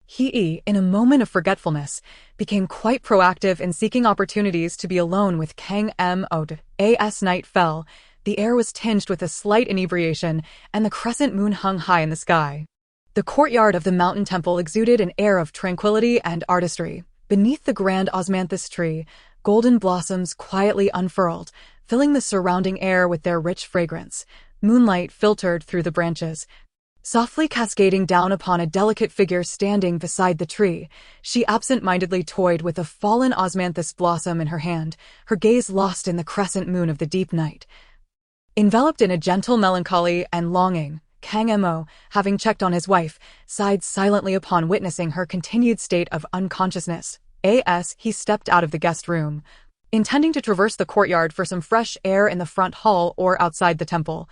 He, in a moment of forgetfulness, became quite proactive in seeking opportunities to be alone with Kang Mo. As night fell, the air was tinged with a slight inebriation, and the crescent moon hung high in the sky. The courtyard of the mountain temple exuded an air of tranquility and artistry. Beneath the grand osmanthus tree, golden blossoms quietly unfurled, filling the surrounding air with their rich fragrance. Moonlight filtered through the branches, softly cascading down upon a delicate figure standing beside the tree. She absent-mindedly toyed with a fallen osmanthus blossom in her hand, her gaze lost in the crescent moon of the deep night. Enveloped in a gentle melancholy and longing, Kang Mo, having checked on his wife, sighed silently upon witnessing her continued state of unconsciousness. As he stepped out of the guest room, intending to traverse the courtyard for some fresh air in the front hall or outside the temple,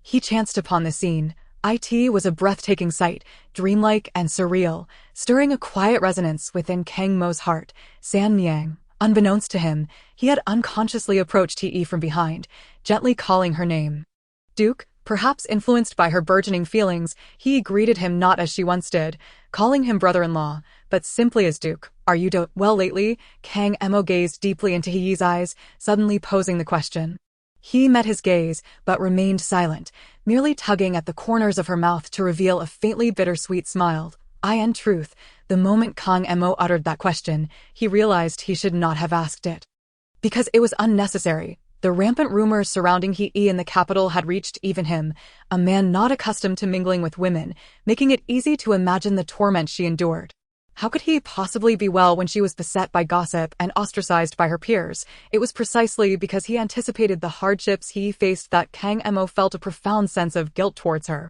he chanced upon the scene. It was a breathtaking sight, dreamlike and surreal, stirring a quiet resonance within Kang Mo's heart. San Niang, unbeknownst to him, he had unconsciously approached He from behind, gently calling her name. "Duke, Perhaps influenced by her burgeoning feelings, He greeted him not as she once did, calling him brother-in-law, but simply as Duke. "Are you well lately?" Kang Emo gazed deeply into He's eyes, suddenly posing the question. He met his gaze, but remained silent, merely tugging at the corners of her mouth to reveal a faintly bittersweet smile. In truth, the moment Kang Emo uttered that question, he realized he should not have asked it. Because it was unnecessary. The rampant rumors surrounding He in the capital had reached even him, a man not accustomed to mingling with women, making it easy to imagine the torment she endured. How could he possibly be well when she was beset by gossip and ostracized by her peers? It was precisely because he anticipated the hardships he faced that Kang Emo felt a profound sense of guilt towards her.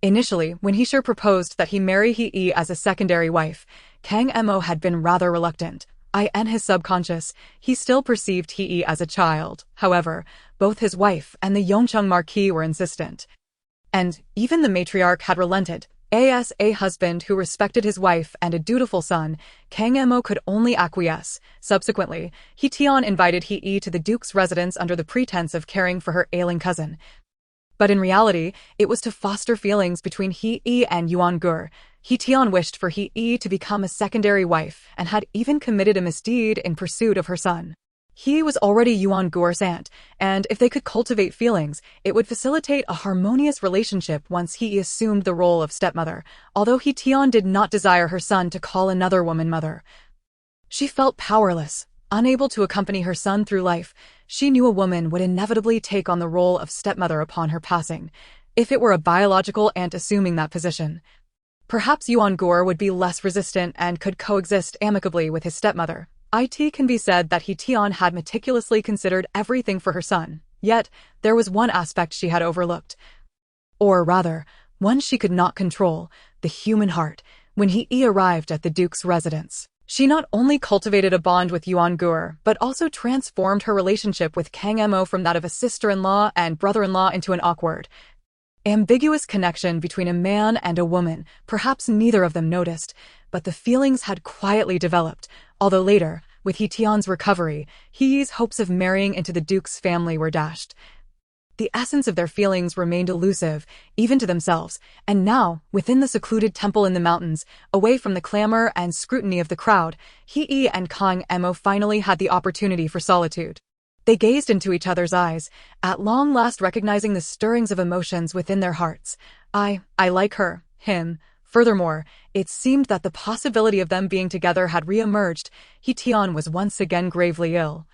Initially, when He proposed that he marry He as a secondary wife, Kang Emo had been rather reluctant. In his subconscious, he still perceived He as a child. However, both his wife and the Yongcheng Marquis were insistent. And even the matriarch had relented. As a husband who respected his wife and a dutiful son, Kang Emo could only acquiesce. Subsequently, He invited He to the Duke's residence under the pretense of caring for her ailing cousin. But in reality, it was to foster feelings between He and Yuan Gur. He wished for He to become a secondary wife and had even committed a misdeed in pursuit of her son. He was already Yuan Gur's aunt, and if they could cultivate feelings, it would facilitate a harmonious relationship once He assumed the role of stepmother, although He did not desire her son to call another woman mother. She felt powerless. Unable to accompany her son through life, she knew a woman would inevitably take on the role of stepmother upon her passing, if it were a biological aunt assuming that position. Perhaps Yuan Gur would be less resistant and could coexist amicably with his stepmother. It can be said that He had meticulously considered everything for her son, yet there was one aspect she had overlooked. Or rather, one she could not control, the human heart. When He arrived at the Duke's residence, she not only cultivated a bond with Yuan Gur, but also transformed her relationship with Kang Emo from that of a sister-in-law and brother-in-law into an awkward, ambiguous connection between a man and a woman. Perhaps neither of them noticed, but the feelings had quietly developed, although later, with He Tian's recovery, He's hopes of marrying into the Duke's family were dashed. The essence of their feelings remained elusive, even to themselves, and now, within the secluded temple in the mountains, away from the clamor and scrutiny of the crowd, He and Kang Emo finally had the opportunity for solitude. They gazed into each other's eyes, at long last recognizing the stirrings of emotions within their hearts. I like her, him. Furthermore, it seemed that the possibility of them being together had re-emerged. He was once again gravely ill,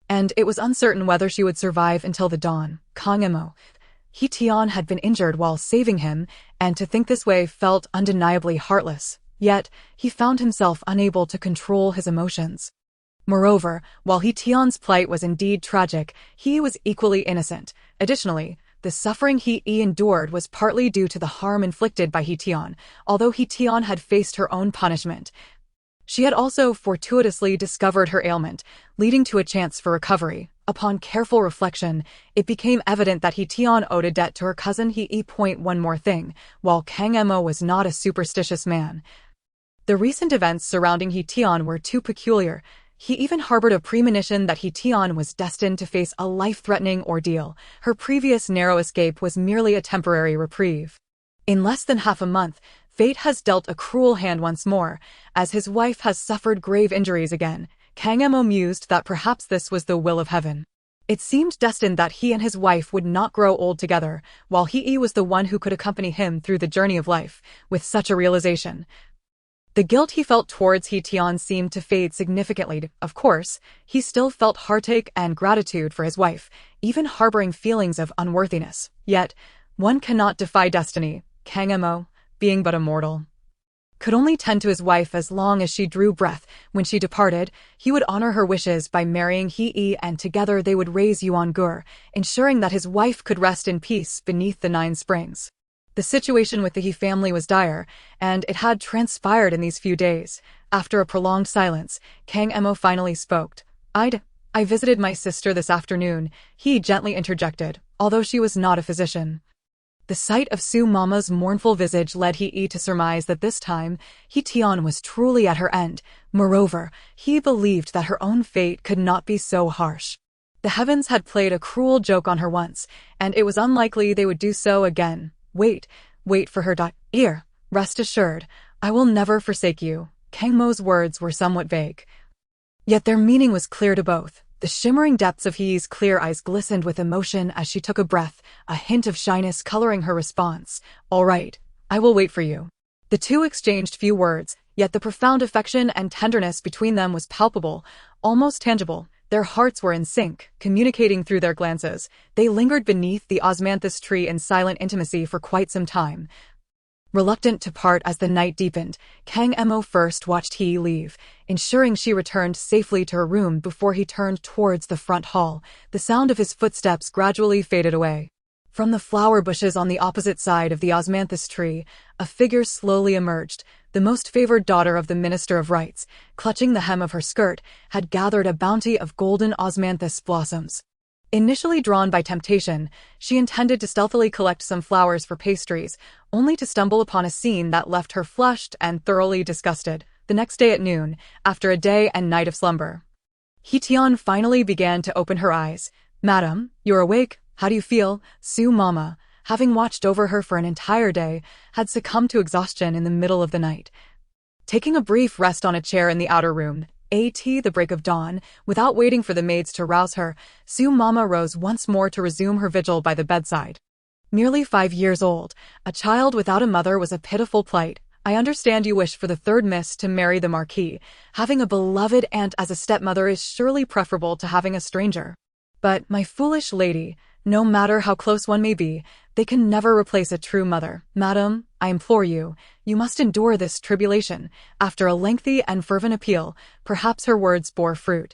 and it was uncertain whether she would survive until the dawn. Kang Emo. He had been injured while saving him, and to think this way felt undeniably heartless. Yet, he found himself unable to control his emotions. Moreover, while He Tian's plight was indeed tragic, he was equally innocent. Additionally, the suffering He endured was partly due to the harm inflicted by He Tian, although He Tian had faced her own punishment. She had also fortuitously discovered her ailment, leading to a chance for recovery. Upon careful reflection, it became evident that He Tian owed a debt to her cousin He. One more thing, while Kang Emo was not a superstitious man, the recent events surrounding He Tian were too peculiar. He even harbored a premonition that He Tian was destined to face a life-threatening ordeal. Her previous narrow escape was merely a temporary reprieve. In less than half a month, fate has dealt a cruel hand once more, as his wife has suffered grave injuries again. Kang Emo mused that perhaps this was the will of heaven. It seemed destined that he and his wife would not grow old together, while He was the one who could accompany him through the journey of life. With such a realization, the guilt he felt towards He Tian seemed to fade significantly. Of course, he still felt heartache and gratitude for his wife, even harboring feelings of unworthiness. Yet, one cannot defy destiny. Kang Emo, being but a mortal, could only tend to his wife as long as she drew breath. When she departed, he would honor her wishes by marrying He, and together they would raise Yuan Gur, ensuring that his wife could rest in peace beneath the 9 springs. The situation with the He family was dire, and it had transpired in these few days. After a prolonged silence, Kang Emo finally spoke. I visited my sister this afternoon, he gently interjected, although she was not a physician. The sight of Su Mama's mournful visage led He to surmise that this time, He Tian was truly at her end. Moreover, he believed that her own fate could not be so harsh. The heavens had played a cruel joke on her once, and it was unlikely they would do so again. Wait for her. Here, rest assured, I will never forsake you. Kang Mo's words were somewhat vague, yet their meaning was clear to both. The shimmering depths of He's clear eyes glistened with emotion as she took a breath, a hint of shyness coloring her response. All right, I will wait for you. The two exchanged few words, yet the profound affection and tenderness between them was palpable, almost tangible. Their hearts were in sync, communicating through their glances. They lingered beneath the osmanthus tree in silent intimacy for quite some time. Reluctant to part as the night deepened, Kang Mo first watched He leave, ensuring she returned safely to her room before he turned towards the front hall. The sound of his footsteps gradually faded away. From the flower bushes on the opposite side of the osmanthus tree, a figure slowly emerged. The most favored daughter of the Minister of Rights, clutching the hem of her skirt, had gathered a bounty of golden osmanthus blossoms. Initially drawn by temptation, she intended to stealthily collect some flowers for pastries, only to stumble upon a scene that left her flushed and thoroughly disgusted. The next day at noon, after a day and night of slumber, He Tian finally began to open her eyes. "Madam, you're awake. How do you feel?" Su Mama, having watched over her for an entire day, had succumbed to exhaustion in the middle of the night. Taking a brief rest on a chair in the outer room, at the break of dawn, without waiting for the maids to rouse her, Su Mama rose once more to resume her vigil by the bedside. Merely 5 years old, a child without a mother was a pitiful plight. I understand you wish for the third miss to marry the Marquis. Having a beloved aunt as a stepmother is surely preferable to having a stranger. But, my foolish lady, no matter how close one may be, they can never replace a true mother. Madam, I implore you, you must endure this tribulation. After a lengthy and fervent appeal, perhaps her words bore fruit.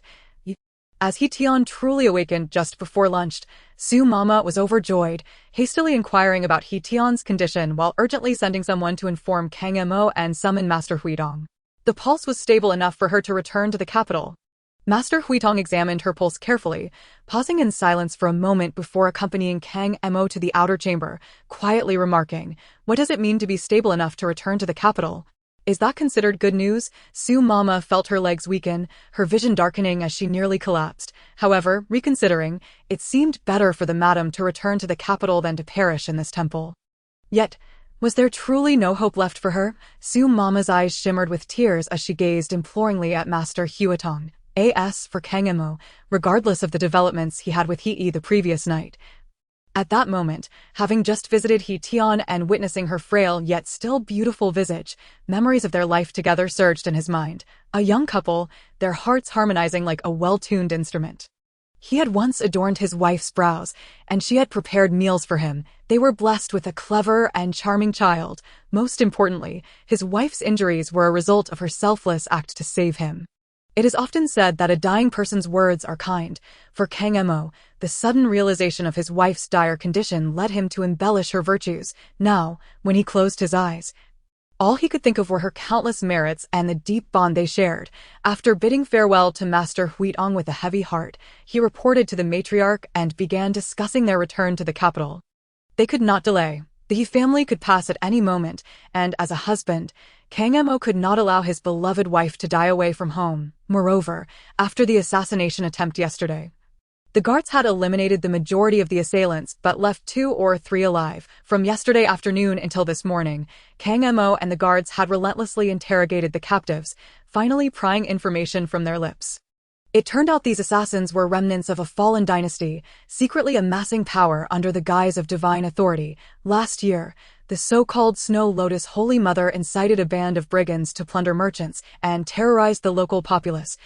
As He Tian truly awakened just before lunch, Su Mama was overjoyed, hastily inquiring about He Tian's condition while urgently sending someone to inform Kang Mo and summon Master Huidong. The pulse was stable enough for her to return to the capital. Master Huitong examined her pulse carefully, pausing in silence for a moment before accompanying Kang Mo to the outer chamber, quietly remarking, "What does it mean to be stable enough to return to the capital? Is that considered good news?" Su Mama felt her legs weaken, her vision darkening as she nearly collapsed. However, reconsidering, it seemed better for the madam to return to the capital than to perish in this temple. Yet, was there truly no hope left for her? Su Mama's eyes shimmered with tears as she gazed imploringly at Master Huitong. As for Kang Mo, regardless of the developments he had with He the previous night. At that moment, having just visited He Tian and witnessing her frail yet still beautiful visage, memories of their life together surged in his mind. A young couple, their hearts harmonizing like a well-tuned instrument. He had once adorned his wife's brows, and she had prepared meals for him. They were blessed with a clever and charming child. Most importantly, his wife's injuries were a result of her selfless act to save him. It is often said that a dying person's words are kind. For Kang Mo, the sudden realization of his wife's dire condition led him to embellish her virtues. Now, when he closed his eyes, all he could think of were her countless merits and the deep bond they shared. After bidding farewell to Master Huitong with a heavy heart, he reported to the matriarch and began discussing their return to the capital. They could not delay. The He family could pass at any moment, and as a husband, Kang Mo could not allow his beloved wife to die away from home. Moreover, after the assassination attempt yesterday, the guards had eliminated the majority of the assailants but left 2 or 3 alive. From yesterday afternoon until this morning, Kang Mo and the guards had relentlessly interrogated the captives, finally prying information from their lips. It turned out these assassins were remnants of a fallen dynasty, secretly amassing power under the guise of divine authority. Last year, the so-called Snow Lotus Holy Mother incited a band of brigands to plunder merchants and terrorized the local populace,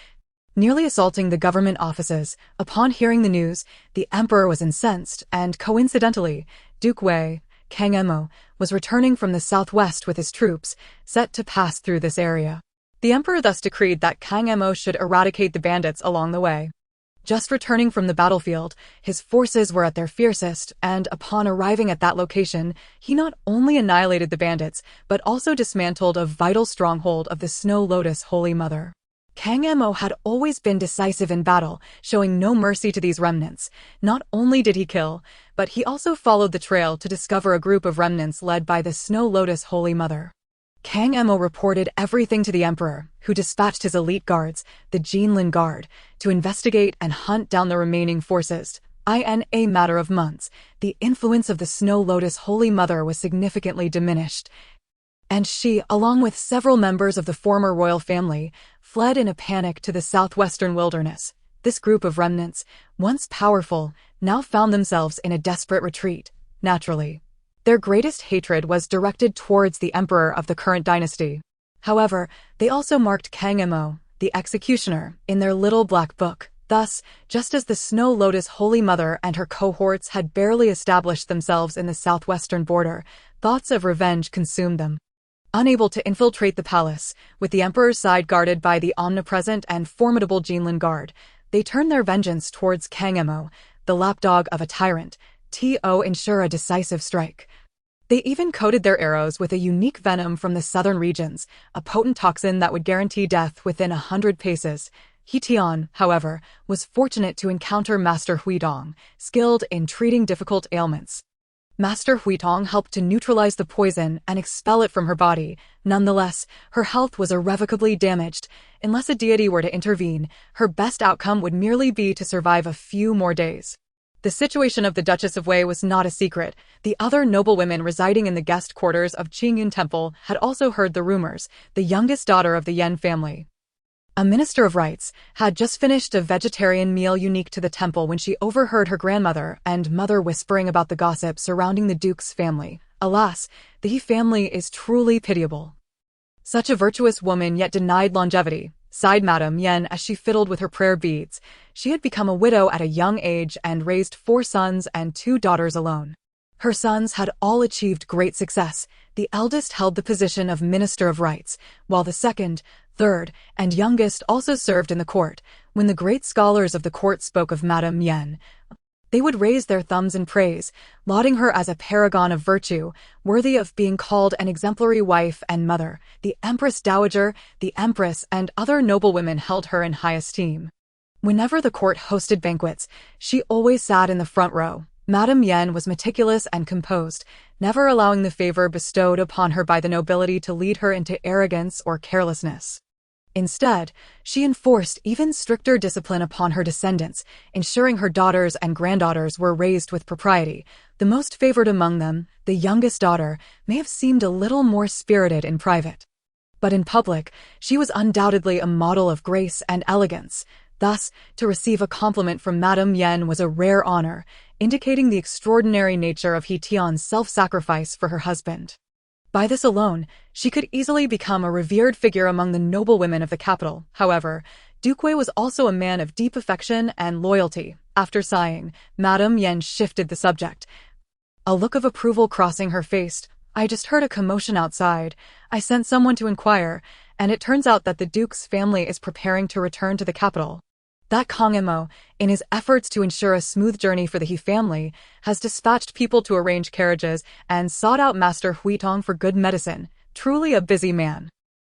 nearly assaulting the government offices. Upon hearing the news, the emperor was incensed, and coincidentally, Duke Wei, Kang Mo, was returning from the southwest with his troops, set to pass through this area. The emperor thus decreed that Kang Mo should eradicate the bandits along the way. Just returning from the battlefield, his forces were at their fiercest, and upon arriving at that location, he not only annihilated the bandits, but also dismantled a vital stronghold of the Snow Lotus Holy Mother. Kang Mo had always been decisive in battle, showing no mercy to these remnants. Not only did he kill, but he also followed the trail to discover a group of remnants led by the Snow Lotus Holy Mother. Kang Emo reported everything to the emperor, who dispatched his elite guards, the Jinlin Guard, to investigate and hunt down the remaining forces. In a matter of months, the influence of the Snow Lotus Holy Mother was significantly diminished, and she, along with several members of the former royal family, fled in a panic to the southwestern wilderness. This group of remnants, once powerful, now found themselves in a desperate retreat. Naturally, their greatest hatred was directed towards the emperor of the current dynasty. However, they also marked Kang Emo, the executioner, in their little black book. Thus, just as the Snow Lotus Holy Mother and her cohorts had barely established themselves in the southwestern border, thoughts of revenge consumed them. Unable to infiltrate the palace, with the emperor's side guarded by the omnipresent and formidable Jinlin Guard, they turned their vengeance towards Kang Emo, the lapdog of a tyrant, to ensure a decisive strike. They even coated their arrows with a unique venom from the southern regions, a potent toxin that would guarantee death within 100 paces. He Tian, however, was fortunate to encounter Master Huitong, skilled in treating difficult ailments. Master Huitong helped to neutralize the poison and expel it from her body. Nonetheless, her health was irrevocably damaged. Unless a deity were to intervene, her best outcome would merely be to survive a few more days. The situation of the Duchess of Wei was not a secret. The other noblewomen residing in the guest quarters of Qingyun Temple had also heard the rumors, the youngest daughter of the Yen family, a minister of rites, had just finished a vegetarian meal unique to the temple when she overheard her grandmother and mother whispering about the gossip surrounding the duke's family. Alas, the He family is truly pitiable. Such a virtuous woman yet denied longevity, sighed Madame Yen as she fiddled with her prayer beads. She had become a widow at a young age and raised 4 sons and 2 daughters alone. Her sons had all achieved great success. The eldest held the position of Minister of Rites, while the second, third, and youngest also served in the court. When the great scholars of the court spoke of Madame Yen, they would raise their thumbs in praise, lauding her as a paragon of virtue, worthy of being called an exemplary wife and mother. The Empress Dowager, the Empress, and other noblewomen held her in high esteem. Whenever the court hosted banquets, she always sat in the front row. Madame Yen was meticulous and composed, never allowing the favor bestowed upon her by the nobility to lead her into arrogance or carelessness. Instead, she enforced even stricter discipline upon her descendants, ensuring her daughters and granddaughters were raised with propriety. The most favored among them, the youngest daughter, may have seemed a little more spirited in private, but in public, she was undoubtedly a model of grace and elegance. Thus, to receive a compliment from Madame Yen was a rare honor, indicating the extraordinary nature of He Tian's self-sacrifice for her husband. By this alone, she could easily become a revered figure among the noblewomen of the capital. However, Duke Wei was also a man of deep affection and loyalty. After sighing, Madame Yen shifted the subject, a look of approval crossing her face. I just heard a commotion outside. I sent someone to inquire, and it turns out that the Duke's family is preparing to return to the capital. That Kang Emo, in his efforts to ensure a smooth journey for the He family, has dispatched people to arrange carriages and sought out Master Huitong for good medicine. Truly a busy man.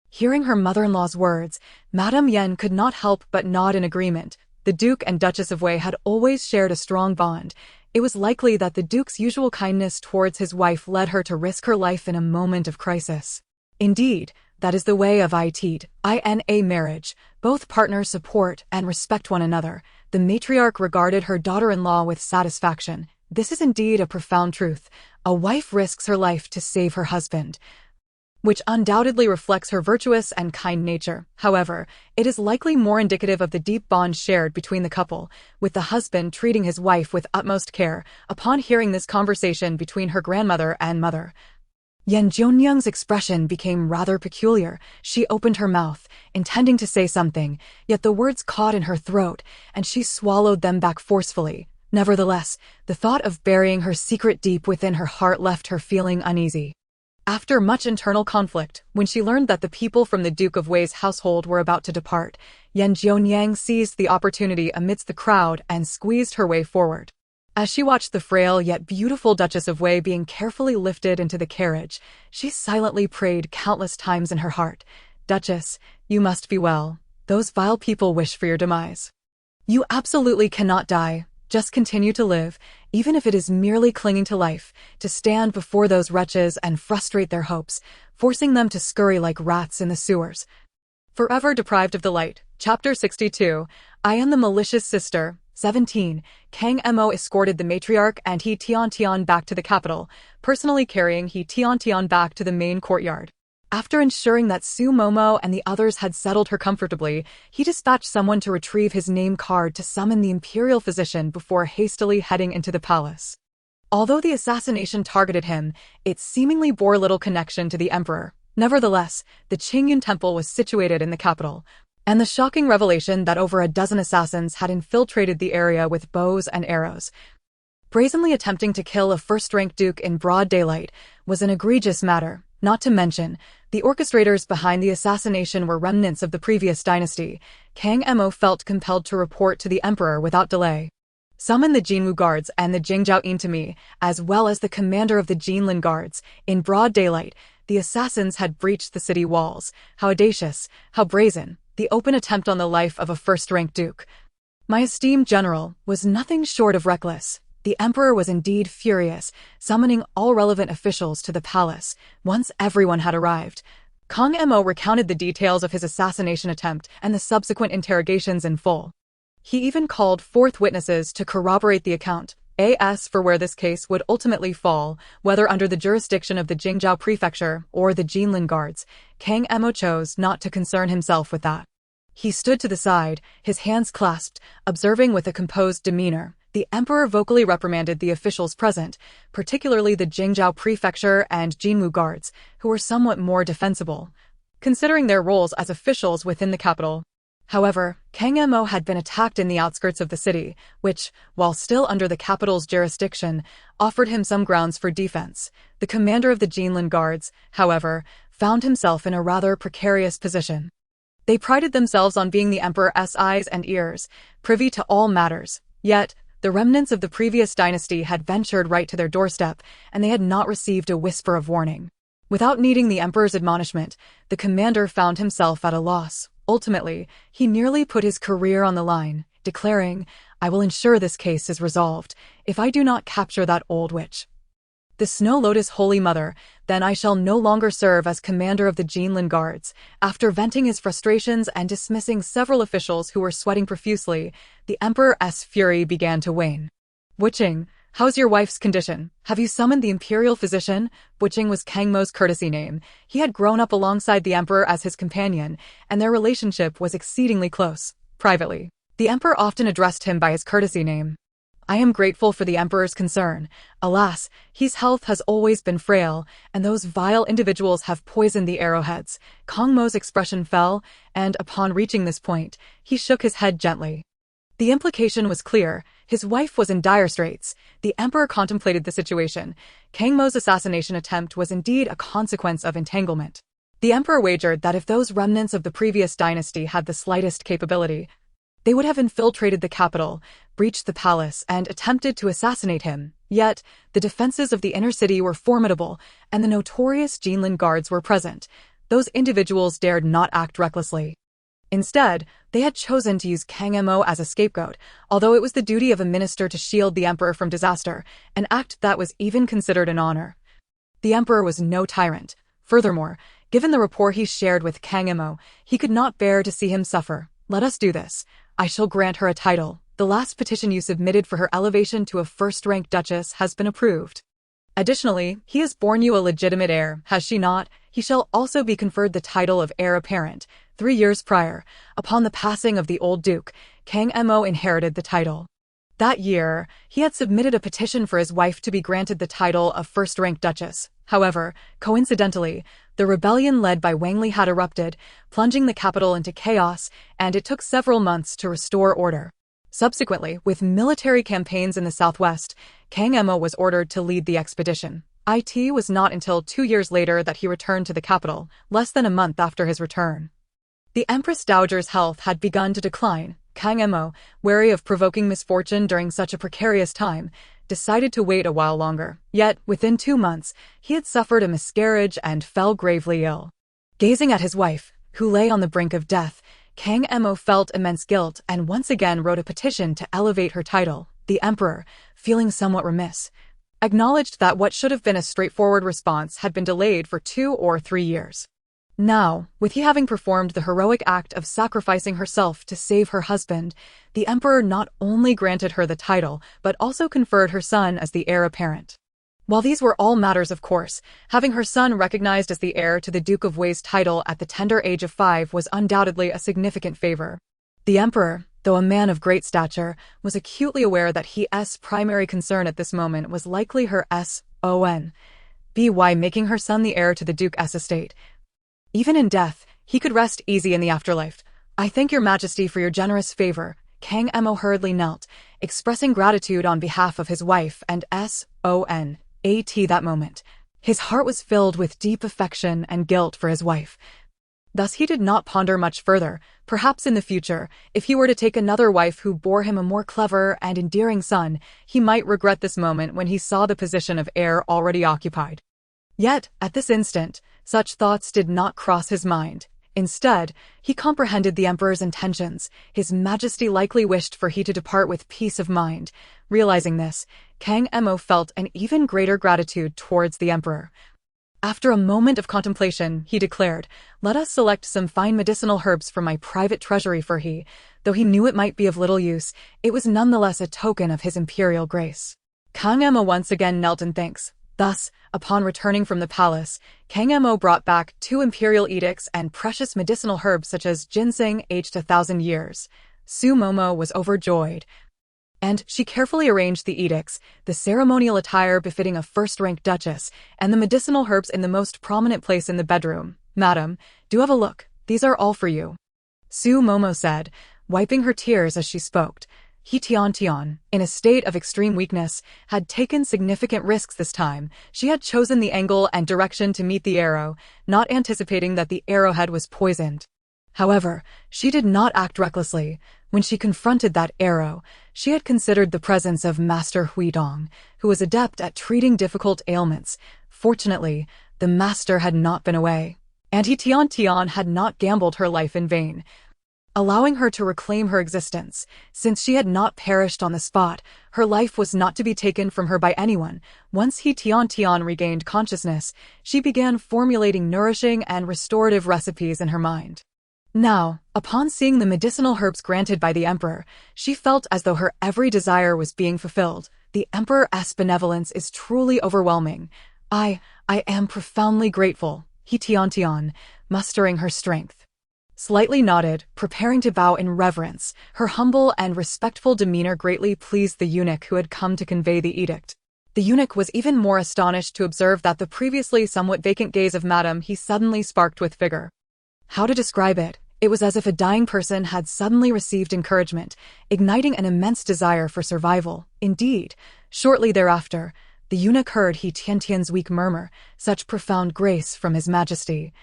Hearing her mother-in-law's words, Madame Yen could not help but nod in agreement. The Duke and Duchess of Wei had always shared a strong bond. It was likely that the Duke's usual kindness towards his wife led her to risk her life in a moment of crisis. Indeed, that is the way of in a marriage. Both partners support and respect one another. The matriarch regarded her daughter-in-law with satisfaction. This is indeed a profound truth. A wife risks her life to save her husband, which undoubtedly reflects her virtuous and kind nature. However, it is likely more indicative of the deep bond shared between the couple, with the husband treating his wife with utmost care. Upon hearing this conversation between her grandmother and mother, Yan Jionyang's expression became rather peculiar. She opened her mouth, intending to say something, yet the words caught in her throat, and she swallowed them back forcefully. Nevertheless, the thought of burying her secret deep within her heart left her feeling uneasy. After much internal conflict, when she learned that the people from the Duke of Wei's household were about to depart, Yan Jionyang seized the opportunity amidst the crowd and squeezed her way forward. As she watched the frail yet beautiful Duchess of Wei being carefully lifted into the carriage, she silently prayed countless times in her heart, "Duchess, you must be well. Those vile people wish for your demise. You absolutely cannot die. Just continue to live, even if it is merely clinging to life, to stand before those wretches and frustrate their hopes, forcing them to scurry like rats in the sewers. Forever deprived of the light. Chapter 62. I am the malicious sister. 17. Kang Mo escorted the matriarch and He Tiantian back to the capital, personally carrying He Tiantian back to the main courtyard. After ensuring that Su Momo and the others had settled her comfortably, he dispatched someone to retrieve his name card to summon the imperial physician before hastily heading into the palace. Although the assassination targeted him, it seemingly bore little connection to the emperor. Nevertheless, the Qingyun temple was situated in the capital, and the shocking revelation that over a dozen assassins had infiltrated the area with bows and arrows, brazenly attempting to kill a first-rank duke in broad daylight, was an egregious matter. Not to mention, the orchestrators behind the assassination were remnants of the previous dynasty. Kang Mo felt compelled to report to the emperor without delay. Summon the Jinwu guards and the Jingjiaoyin to me, as well as the commander of the Jinlin guards. In broad daylight, the assassins had breached the city walls. How audacious, how brazen, the open attempt on the life of a first-rank duke. My esteemed general was nothing short of reckless. The emperor was indeed furious, summoning all relevant officials to the palace. Once everyone had arrived, Kang Mo recounted the details of his assassination attempt and the subsequent interrogations in full. He even called forth witnesses to corroborate the account. As for where this case would ultimately fall, whether under the jurisdiction of the Jingjiao prefecture or the Jinlin guards, Kang Mo chose not to concern himself with that. He stood to the side, his hands clasped, observing with a composed demeanor. The emperor vocally reprimanded the officials present, particularly the Jingjiao prefecture and Jinwu guards, who were somewhat more defensible, considering their roles as officials within the capital. However, Kang Mo had been attacked in the outskirts of the city, which, while still under the capital's jurisdiction, offered him some grounds for defense. The commander of the Jinlin guards, however, found himself in a rather precarious position. They prided themselves on being the emperor's eyes and ears, privy to all matters. Yet, the remnants of the previous dynasty had ventured right to their doorstep, and they had not received a whisper of warning. Without needing the emperor's admonishment, the commander found himself at a loss. Ultimately, he nearly put his career on the line, declaring, "I will ensure this case is resolved, if I do not capture that old witch, the Snow Lotus Holy Mother, then I shall no longer serve as commander of the Jinlin guards." After venting his frustrations and dismissing several officials who were sweating profusely, the emperor's fury began to wane. "Wuqing, how's your wife's condition? Have you summoned the imperial physician?" Wuqing was Kang Mo's courtesy name. He had grown up alongside the emperor as his companion, and their relationship was exceedingly close. Privately, the emperor often addressed him by his courtesy name. "I am grateful for the emperor's concern. Alas, his health has always been frail, and those vile individuals have poisoned the arrowheads." Kang Mo's expression fell, and upon reaching this point, he shook his head gently. The implication was clear. His wife was in dire straits. The emperor contemplated the situation. Kang Mo's assassination attempt was indeed a consequence of entanglement. The emperor wagered that if those remnants of the previous dynasty had the slightest capability, they would have infiltrated the capital, breached the palace, and attempted to assassinate him. Yet, the defenses of the inner city were formidable, and the notorious Jinlin guards were present. Those individuals dared not act recklessly. Instead, they had chosen to use Kang Mo as a scapegoat, although it was the duty of a minister to shield the emperor from disaster, an act that was even considered an honor. The emperor was no tyrant. Furthermore, given the rapport he shared with Kang Mo, he could not bear to see him suffer. "Let us do this. I shall grant her a title. The last petition you submitted for her elevation to a first-rank duchess has been approved. Additionally, he has borne you a legitimate heir, has she not? He shall also be conferred the title of heir apparent." 3 years prior, upon the passing of the old duke, Kang Mo inherited the title. That year, he had submitted a petition for his wife to be granted the title of first-rank duchess. However, coincidentally, the rebellion led by Wang Li had erupted, plunging the capital into chaos, and it took several months to restore order. Subsequently, with military campaigns in the southwest, Kang Mo was ordered to lead the expedition. It was not until 2 years later that he returned to the capital, less than a month after his return. The Empress Dowager's health had begun to decline. Kang Mo, wary of provoking misfortune during such a precarious time, decided to wait a while longer. Yet, within 2 months, he had suffered a miscarriage and fell gravely ill. Gazing at his wife, who lay on the brink of death, Kang Mo felt immense guilt and once again wrote a petition to elevate her title. The emperor, feeling somewhat remiss, acknowledged that what should have been a straightforward response had been delayed for 2 or 3 years. Now, with he having performed the heroic act of sacrificing herself to save her husband, the emperor not only granted her the title, but also conferred her son as the heir apparent. While these were all matters of course, having her son recognized as the heir to the Duke of Wei's title at the tender age of 5 was undoubtedly a significant favor. The emperor, though a man of great stature, was acutely aware that his primary concern at this moment was likely her son by making her son the heir to the Duke's estate. Even in death, he could rest easy in the afterlife. I thank your majesty for your generous favor. Kang Mo hurriedly knelt, expressing gratitude on behalf of his wife and son at that moment. His heart was filled with deep affection and guilt for his wife. Thus he did not ponder much further. Perhaps in the future, if he were to take another wife who bore him a more clever and endearing son, he might regret this moment when he saw the position of heir already occupied. Yet, at this instant, such thoughts did not cross his mind. Instead, he comprehended the emperor's intentions. His majesty likely wished for he to depart with peace of mind. Realizing this, Kang Mo felt an even greater gratitude towards the emperor. After a moment of contemplation, he declared, "Let us select some fine medicinal herbs from my private treasury for he." Though he knew it might be of little use, it was nonetheless a token of his imperial grace. Kang Mo once again knelt in thanks. Thus, upon returning from the palace, Kang Mo brought back 2 imperial edicts and precious medicinal herbs such as ginseng aged 1,000 years. Su Momo was overjoyed, and she carefully arranged the edicts, the ceremonial attire befitting a first-rank duchess, and the medicinal herbs in the most prominent place in the bedroom. "Madam, do have a look. These are all for you," Su Momo said, wiping her tears as she spoke. He Tiantian, in a state of extreme weakness, had taken significant risks this time. She had chosen the angle and direction to meet the arrow, not anticipating that the arrowhead was poisoned. However, she did not act recklessly. When she confronted that arrow, she had considered the presence of Master Huidong, who was adept at treating difficult ailments. Fortunately, the master had not been away, and He Tiantian had not gambled her life in vain, allowing her to reclaim her existence. Since she had not perished on the spot, her life was not to be taken from her by anyone. Once He Tiantian regained consciousness, she began formulating nourishing and restorative recipes in her mind. Now, upon seeing the medicinal herbs granted by the emperor, she felt as though her every desire was being fulfilled. The emperor's benevolence is truly overwhelming. I am profoundly grateful, He Tiantian, mustering her strength, slightly nodded, preparing to bow in reverence. Her humble and respectful demeanor greatly pleased the eunuch who had come to convey the edict. The eunuch was even more astonished to observe that the previously somewhat vacant gaze of Madame he suddenly sparked with vigor. How to describe it? It was as if a dying person had suddenly received encouragement, igniting an immense desire for survival. Indeed, shortly thereafter, the eunuch heard He Tiantian's weak murmur, "Such profound grace from His Majesty.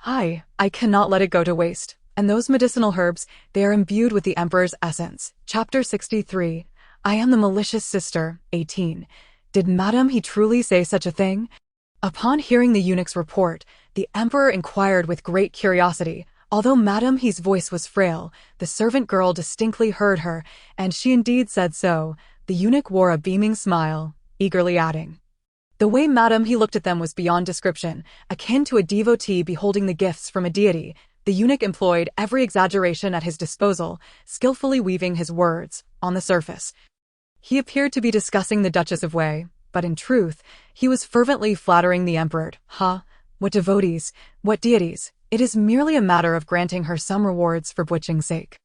I cannot let it go to waste. And those medicinal herbs, they are imbued with the Emperor's essence." Chapter 63. I am the malicious sister, 18. Did Madame he truly say such a thing? Upon hearing the eunuch's report, the Emperor inquired with great curiosity. Although Madame he's voice was frail, the servant girl distinctly heard her, and she indeed said so. The eunuch wore a beaming smile, eagerly adding, "The way Madame he looked at them was beyond description, akin to a devotee beholding the gifts from a deity." The eunuch employed every exaggeration at his disposal, skillfully weaving his words. On the surface, he appeared to be discussing the Duchess of Wei, but in truth, he was fervently flattering the Emperor. What devotees, what deities! It is merely a matter of granting her some rewards for butching's sake.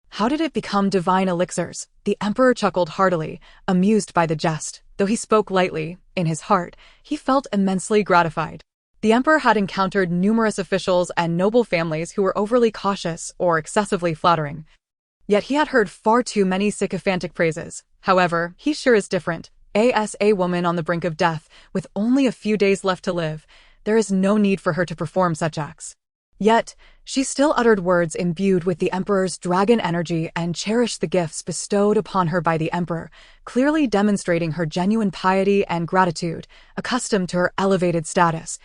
How did it become divine elixirs? The Emperor chuckled heartily, amused by the jest. Though he spoke lightly, in his heart, he felt immensely gratified. The Emperor had encountered numerous officials and noble families who were overly cautious or excessively flattering. Yet he had heard far too many sycophantic praises. However, he sure is different. As a woman on the brink of death, with only a few days left to live, there is no need for her to perform such acts. Yet, she still uttered words imbued with the Emperor's dragon energy and cherished the gifts bestowed upon her by the Emperor, clearly demonstrating her genuine piety and gratitude, accustomed to her elevated status.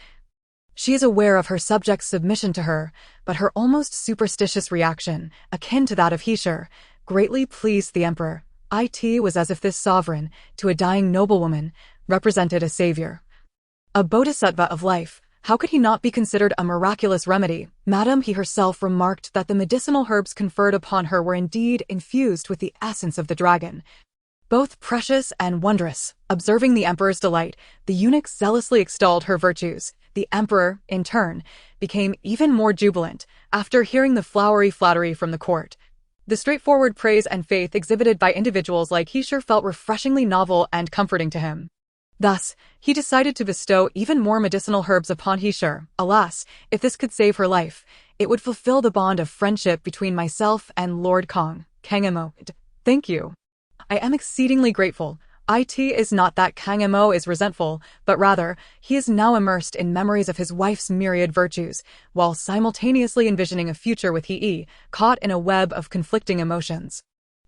She is aware of her subjects' submission to her, but her almost superstitious reaction, akin to that of Heesher, greatly pleased the Emperor. It was as if this sovereign, to a dying noblewoman, represented a savior. A bodhisattva of life. How could he not be considered a miraculous remedy? Madame He herself remarked that the medicinal herbs conferred upon her were indeed infused with the essence of the dragon. Both precious and wondrous. Observing the emperor's delight, the eunuch zealously extolled her virtues. The emperor, in turn, became even more jubilant after hearing the flowery flattery from the court. The straightforward praise and faith exhibited by individuals like he sure felt refreshingly novel and comforting to him. Thus, he decided to bestow even more medicinal herbs upon He-Shur. Alas, if this could save her life, it would fulfill the bond of friendship between myself and Lord Kang. Kang Mo. Thank you. I am exceedingly grateful. It is not that Kang Mo is resentful, but rather, he is now immersed in memories of his wife's myriad virtues, while simultaneously envisioning a future with He, caught in a web of conflicting emotions.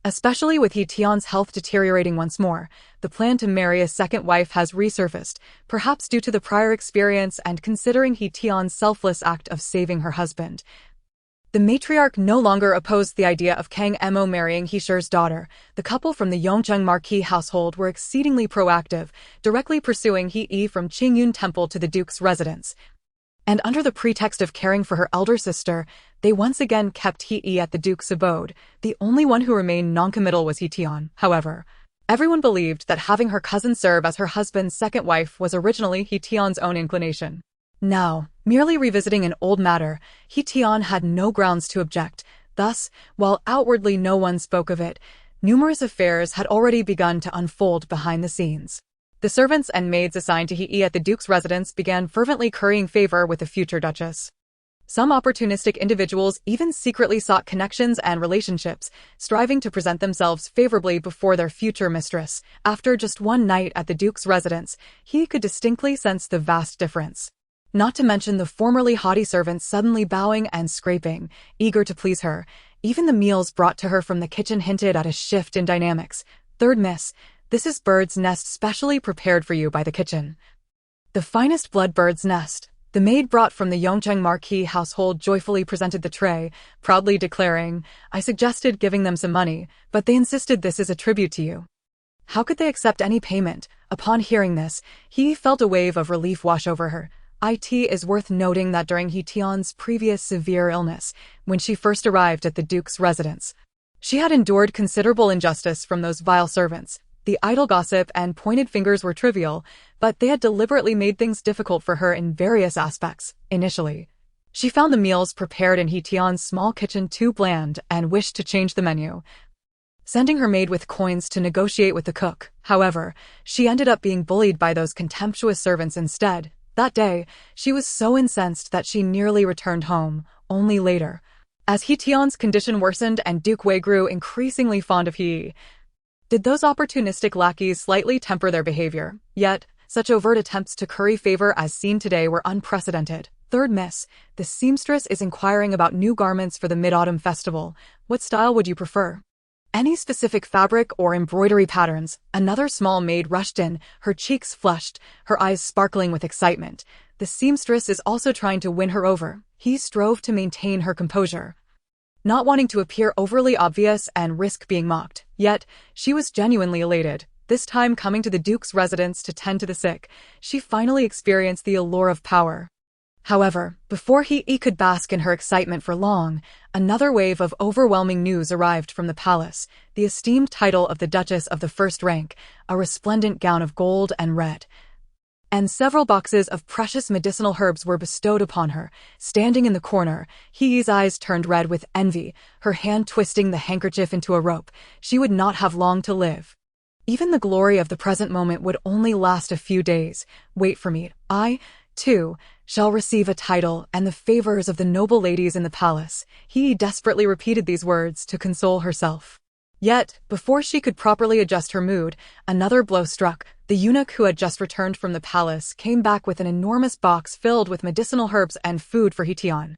Especially with He Tian's health deteriorating once more, the plan to marry a second wife has resurfaced, perhaps due to the prior experience and considering He Tian's selfless act of saving her husband. The matriarch no longer opposed the idea of Kang Mo marrying He-Shur's daughter. The couple from the Yongzheng Marquis household were exceedingly proactive, directly pursuing He from Qingyun Temple to the duke's residence. And under the pretext of caring for her elder sister, they once again kept He at the duke's abode. The only one who remained noncommittal was He Tian, however. Everyone believed that having her cousin serve as her husband's second wife was originally He Tian's own inclination. Now, merely revisiting an old matter, He Tian had no grounds to object. Thus, while outwardly no one spoke of it, numerous affairs had already begun to unfold behind the scenes. The servants and maids assigned to He at the duke's residence began fervently currying favor with the future duchess. Some opportunistic individuals even secretly sought connections and relationships, striving to present themselves favorably before their future mistress. After just one night at the duke's residence, he could distinctly sense the vast difference. Not to mention the formerly haughty servants suddenly bowing and scraping, eager to please her. Even the meals brought to her from the kitchen hinted at a shift in dynamics. Third miss, this is bird's nest specially prepared for you by the kitchen. The finest blood bird's nest. The maid brought from the Yongzheng Marquis household joyfully presented the tray, proudly declaring, I suggested giving them some money, but they insisted this is a tribute to you. How could they accept any payment? Upon hearing this, he felt a wave of relief wash over her. It is worth noting that during He Tian's previous severe illness, when she first arrived at the duke's residence, she had endured considerable injustice from those vile servants. The idle gossip and pointed fingers were trivial, but they had deliberately made things difficult for her in various aspects. Initially, she found the meals prepared in He Tian's small kitchen too bland and wished to change the menu, sending her maid with coins to negotiate with the cook. However, she ended up being bullied by those contemptuous servants instead. That day, she was so incensed that she nearly returned home, only later. As He Tian's condition worsened and Duke Wei grew increasingly fond of He, did those opportunistic lackeys slightly temper their behavior. Yet, such overt attempts to curry favor as seen today were unprecedented. Third miss, the seamstress is inquiring about new garments for the Mid-Autumn Festival. What style would you prefer? Any specific fabric or embroidery patterns? Another small maid rushed in, her cheeks flushed, her eyes sparkling with excitement. The seamstress is also trying to win her over. He strove to maintain her composure, not wanting to appear overly obvious and risk being mocked. Yet, she was genuinely elated. This time coming to the duke's residence to tend to the sick, she finally experienced the allure of power. However, before He could bask in her excitement for long, another wave of overwhelming news arrived from the palace. The esteemed title of the Duchess of the First Rank, a resplendent gown of gold and red, and several boxes of precious medicinal herbs were bestowed upon her. Standing in the corner, He's eyes turned red with envy, her hand twisting the handkerchief into a rope. She would not have long to live. Even the glory of the present moment would only last a few days. Wait for me. I, too, shall receive a title and the favors of the noble ladies in the palace. He desperately repeated these words to console herself. Yet, before she could properly adjust her mood, another blow struck. The eunuch who had just returned from the palace came back with an enormous box filled with medicinal herbs and food for He Tian.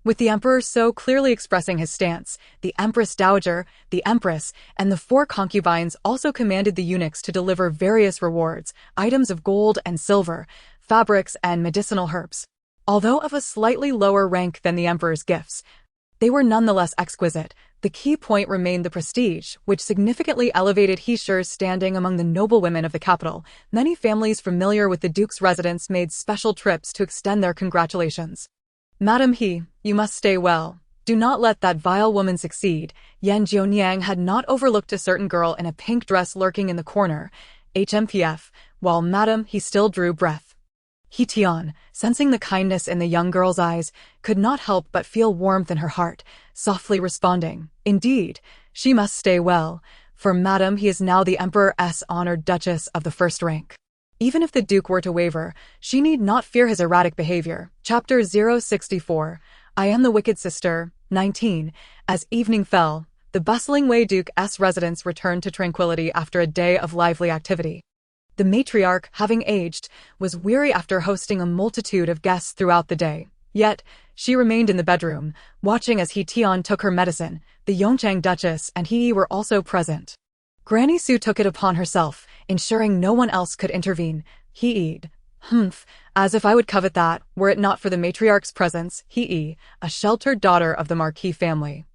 With the emperor so clearly expressing his stance, the Empress Dowager, the Empress, and the 4 concubines also commanded the eunuchs to deliver various rewards, items of gold and silver, fabrics, and medicinal herbs. Although of a slightly lower rank than the emperor's gifts, they were nonetheless exquisite. The key point remained the prestige, which significantly elevated He Shi's standing among the noblewomen of the capital. Many families familiar with the duke's residence made special trips to extend their congratulations. Madam He, you must stay well. Do not let that vile woman succeed. Yan Jioniang had not overlooked a certain girl in a pink dress lurking in the corner, HMPF, while Madam He still drew breath. He Tian, sensing the kindness in the young girl's eyes, could not help but feel warmth in her heart, softly responding, "Indeed, she must stay well, for Madam He is now the Emperor's honored Duchess of the first rank." Even if the Duke were to waver, she need not fear his erratic behavior. Chapter 064, I Am the Wicked Sister, 19. As evening fell, the bustling Wei Duke's residence returned to tranquility after a day of lively activity. The matriarch, having aged, was weary after hosting a multitude of guests throughout the day. Yet, she remained in the bedroom, watching as He Tian took her medicine. The Yongchang Duchess and He were also present. Granny Su took it upon herself, ensuring no one else could intervene. He-ed. As if I would covet that, were it not for the matriarch's presence. He, a sheltered daughter of the Marquis family,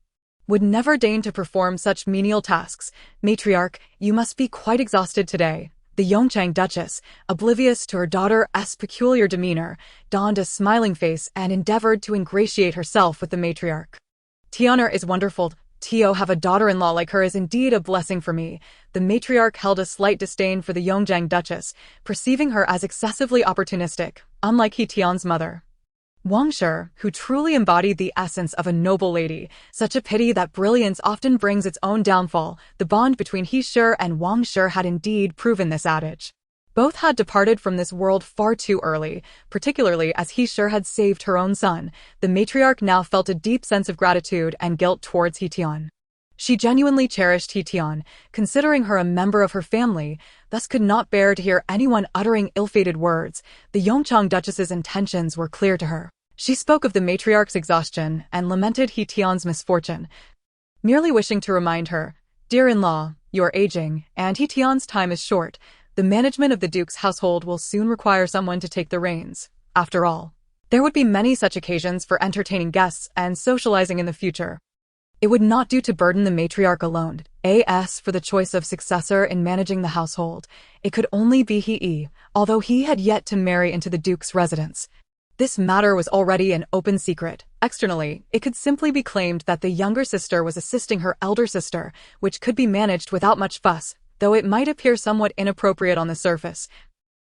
would never deign to perform such menial tasks. Matriarch, you must be quite exhausted today. The Yongchang Duchess, oblivious to her daughter's peculiar demeanor, donned a smiling face and endeavored to ingratiate herself with the matriarch. Tiana is wonderful. Tio have a daughter-in-law like her is indeed a blessing for me. The matriarch held a slight disdain for the Yongchang Duchess, perceiving her as excessively opportunistic, unlike He Tian's mother, Wang Shi, who truly embodied the essence of a noble lady. Such a pity that brilliance often brings its own downfall. The bond between He Shi and Wang Shi had indeed proven this adage. Both had departed from this world far too early, particularly as He Shi had saved her own son. The matriarch now felt a deep sense of gratitude and guilt towards He Tian. She genuinely cherished He Tian, considering her a member of her family, thus could not bear to hear anyone uttering ill-fated words. The Yongchang Duchess's intentions were clear to her. She spoke of the matriarch's exhaustion and lamented He Tian's misfortune, merely wishing to remind her, "Dear-in-law, you are aging, and He Tian's time is short. The management of the Duke's household will soon require someone to take the reins. After all, there would be many such occasions for entertaining guests and socializing in the future. It would not do to burden the matriarch alone. As for the choice of successor in managing the household, it could only be He, although he had yet to marry into the Duke's residence. This matter was already an open secret. Externally, it could simply be claimed that the younger sister was assisting her elder sister, which could be managed without much fuss, though it might appear somewhat inappropriate on the surface.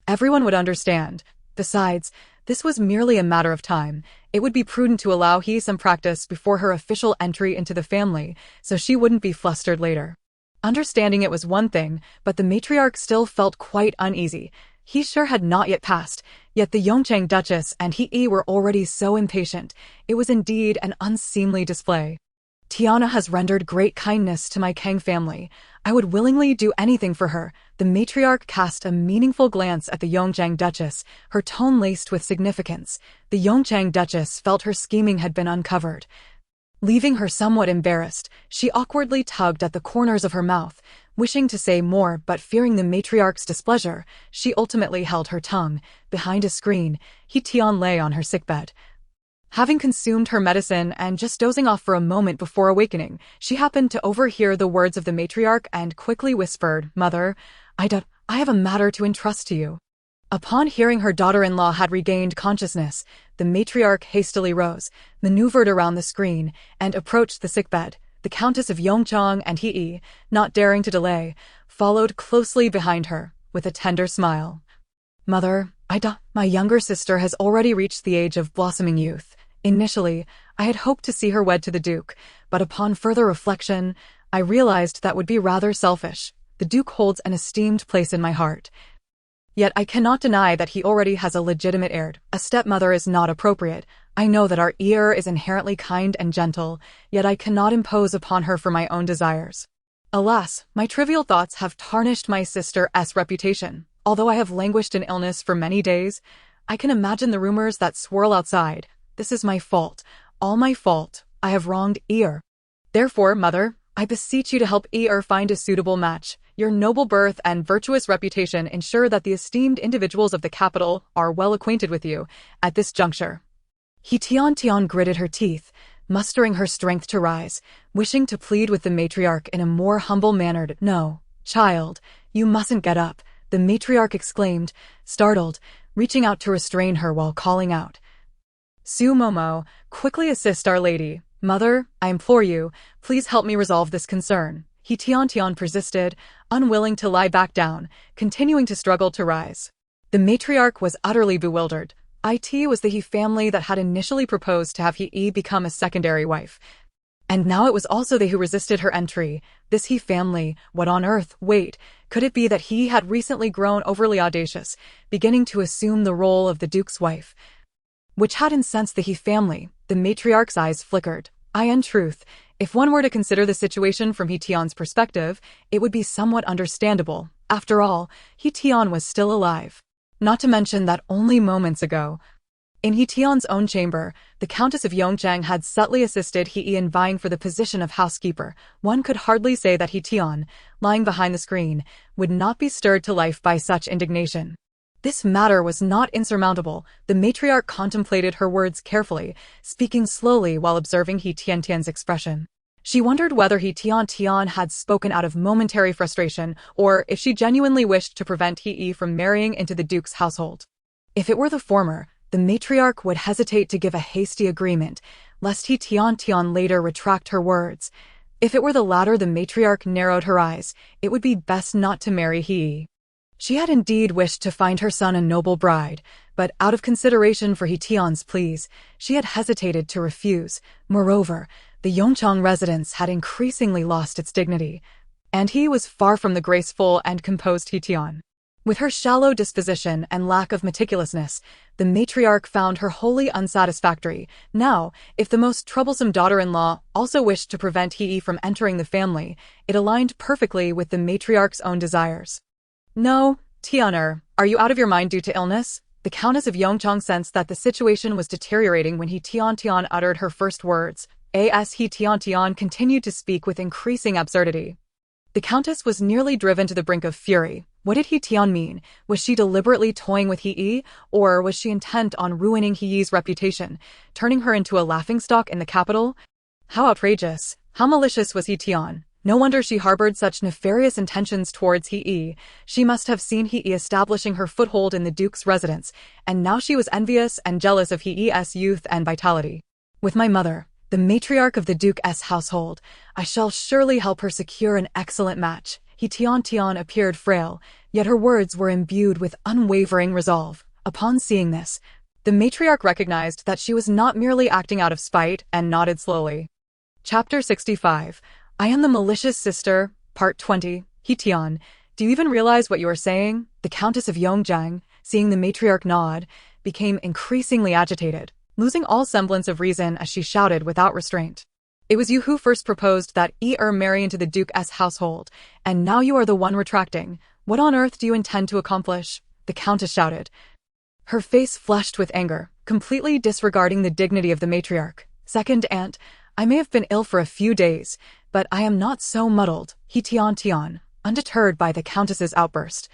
Everyone would understand. Besides, this was merely a matter of time. It would be prudent to allow He some practice before her official entry into the family, so she wouldn't be flustered later. Understanding it was one thing, but the matriarch still felt quite uneasy. He sure had not yet passed, yet the Yongchang Duchess and He were already so impatient. It was indeed an unseemly display. Tiana has rendered great kindness to my Kang family. I would willingly do anything for her. The matriarch cast a meaningful glance at the Yongchang Duchess, her tone laced with significance. The Yongchang Duchess felt her scheming had been uncovered. Leaving her somewhat embarrassed, she awkwardly tugged at the corners of her mouth, wishing to say more but fearing the matriarch's displeasure. She ultimately held her tongue. Behind a screen, He Tian lay on her sickbed. Having consumed her medicine and just dozing off for a moment before awakening, she happened to overhear the words of the matriarch and quickly whispered, "Mother, I have a matter to entrust to you." Upon hearing her daughter-in-law had regained consciousness, the matriarch hastily rose, maneuvered around the screen, and approached the sickbed. The Countess of Yongchang and He, not daring to delay, followed closely behind her, with a tender smile. "Mother, my younger sister has already reached the age of blossoming youth. Initially, I had hoped to see her wed to the Duke, but upon further reflection, I realized that would be rather selfish. The Duke holds an esteemed place in my heart. Yet I cannot deny that he already has a legitimate heir. A stepmother is not appropriate. I know that our heir is inherently kind and gentle, yet I cannot impose upon her for my own desires. Alas, my trivial thoughts have tarnished my sister's reputation. Although I have languished in illness for many days, I can imagine the rumors that swirl outside. This is my fault, all my fault. I have wronged Er. Therefore, Mother, I beseech you to help Er find a suitable match. Your noble birth and virtuous reputation ensure that the esteemed individuals of the capital are well acquainted with you at this juncture." He Tiantian gritted her teeth. mustering her strength to rise, wishing to plead with the matriarch in a more humble manner. "No, child, you mustn't get up," the matriarch exclaimed, startled, reaching out to restrain her while calling out, "Su Momo, quickly assist Our Lady. Mother, I implore you, please help me resolve this concern." He Tiantian persisted, unwilling to lie back down, continuing to struggle to rise. The matriarch was utterly bewildered. It was the He family that had initially proposed to have He become a secondary wife. And now it was also they who resisted her entry. This He family, what on earth, wait, could it be that he had recently grown overly audacious, beginning to assume the role of the Duke's wife? Which had incensed the He family. The matriarch's eyes flickered. In truth, if one were to consider the situation from He Tian's perspective, it would be somewhat understandable. After all, He Tian was still alive. Not to mention that only moments ago, in He Tian's own chamber, the Countess of Yongzheng had subtly assisted He in vying for the position of housekeeper. One could hardly say that He Tian, lying behind the screen, would not be stirred to life by such indignation. This matter was not insurmountable. The matriarch contemplated her words carefully, speaking slowly while observing He Tiantian's expression. She wondered whether He Tiantian had spoken out of momentary frustration, or if she genuinely wished to prevent He from marrying into the Duke's household. If it were the former, the matriarch would hesitate to give a hasty agreement, lest He Tiantian later retract her words. If it were the latter, the matriarch narrowed her eyes. It would be best not to marry He. She had indeed wished to find her son a noble bride, but out of consideration for He Tian's pleas, she had hesitated to refuse. Moreover, the Yongchang residence had increasingly lost its dignity, and he was far from the graceful and composed He Tian. With her shallow disposition and lack of meticulousness, the matriarch found her wholly unsatisfactory. Now, if the most troublesome daughter-in-law also wished to prevent He from entering the family, it aligned perfectly with the matriarch's own desires. "No, Tianer, are you out of your mind due to illness?" The Countess of Yongchang sensed that the situation was deteriorating when He Tiantian uttered her first words. As He Tiantian continued to speak with increasing absurdity. The Countess was nearly driven to the brink of fury. What did He Tian mean? Was she deliberately toying with He, or was she intent on ruining He's reputation, turning her into a laughingstock in the capital? How outrageous, how malicious was He Tian? No wonder she harbored such nefarious intentions towards He. She must have seen He establishing her foothold in the Duke's residence, and now she was envious and jealous of He's youth and vitality. With my mother, the matriarch of the Duke's household, I shall surely help her secure an excellent match. He Tiantian appeared frail, yet her words were imbued with unwavering resolve. Upon seeing this, the matriarch recognized that she was not merely acting out of spite and nodded slowly. Chapter 65. I am the malicious sister, Part 20. He Tian, do you even realize what you are saying? The Countess of Yongzheng, seeing the matriarch nod, became increasingly agitated, losing all semblance of reason as she shouted without restraint. It was you who first proposed that marry into the Duke's household, and now you are the one retracting. What on earth do you intend to accomplish? The Countess shouted. Her face flushed with anger, completely disregarding the dignity of the matriarch. Second aunt, I may have been ill for a few days, but I am not so muddled. He Tiantian, undeterred by the Countess's outburst,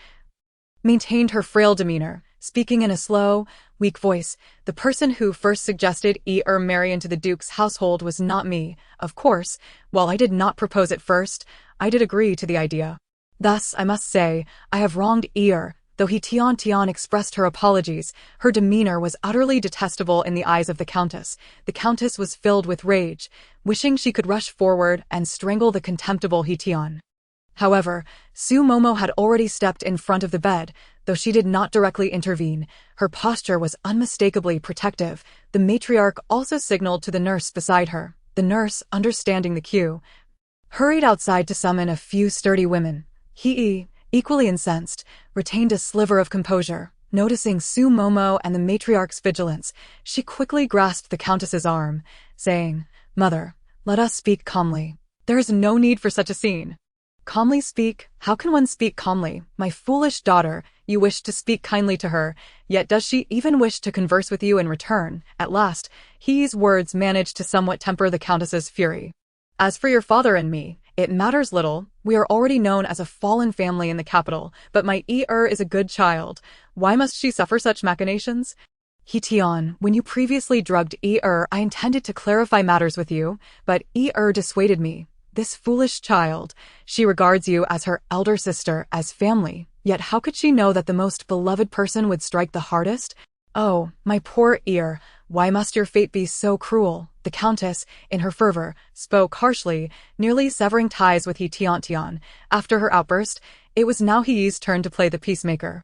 maintained her frail demeanor, speaking in a slow, weak voice. The person who first suggested marry into the Duke's household was not me. Of course, while I did not propose it first, I did agree to the idea. Thus, I must say, I have wronged Though He Tiantian expressed her apologies, her demeanor was utterly detestable in the eyes of the Countess. The Countess was filled with rage, wishing she could rush forward and strangle the contemptible He Tian. However, Su Momo had already stepped in front of the bed. Though she did not directly intervene, her posture was unmistakably protective. The matriarch also signaled to the nurse beside her. The nurse, understanding the cue, hurried outside to summon a few sturdy women. He, equally incensed, retained a sliver of composure. Noticing Su Momo and the matriarch's vigilance, she quickly grasped the Countess's arm, saying, "Mother, let us speak calmly. There is no need for such a scene." Calmly speak? How can one speak calmly? My foolish daughter, you wish to speak kindly to her, yet does she even wish to converse with you in return? At last, He's words managed to somewhat temper the Countess's fury. As for your father and me, it matters little. We are already known as a fallen family in the capital, but my is a good child. Why must she suffer such machinations? He Tian, when you previously drugged I intended to clarify matters with you, but dissuaded me. This foolish child. She regards you as her elder sister, as family. Yet how could she know that the most beloved person would strike the hardest? Oh, my poor why must your fate be so cruel? The Countess, in her fervor, spoke harshly, nearly severing ties with He Tiantian. After her outburst, it was now He's turn to play the peacemaker.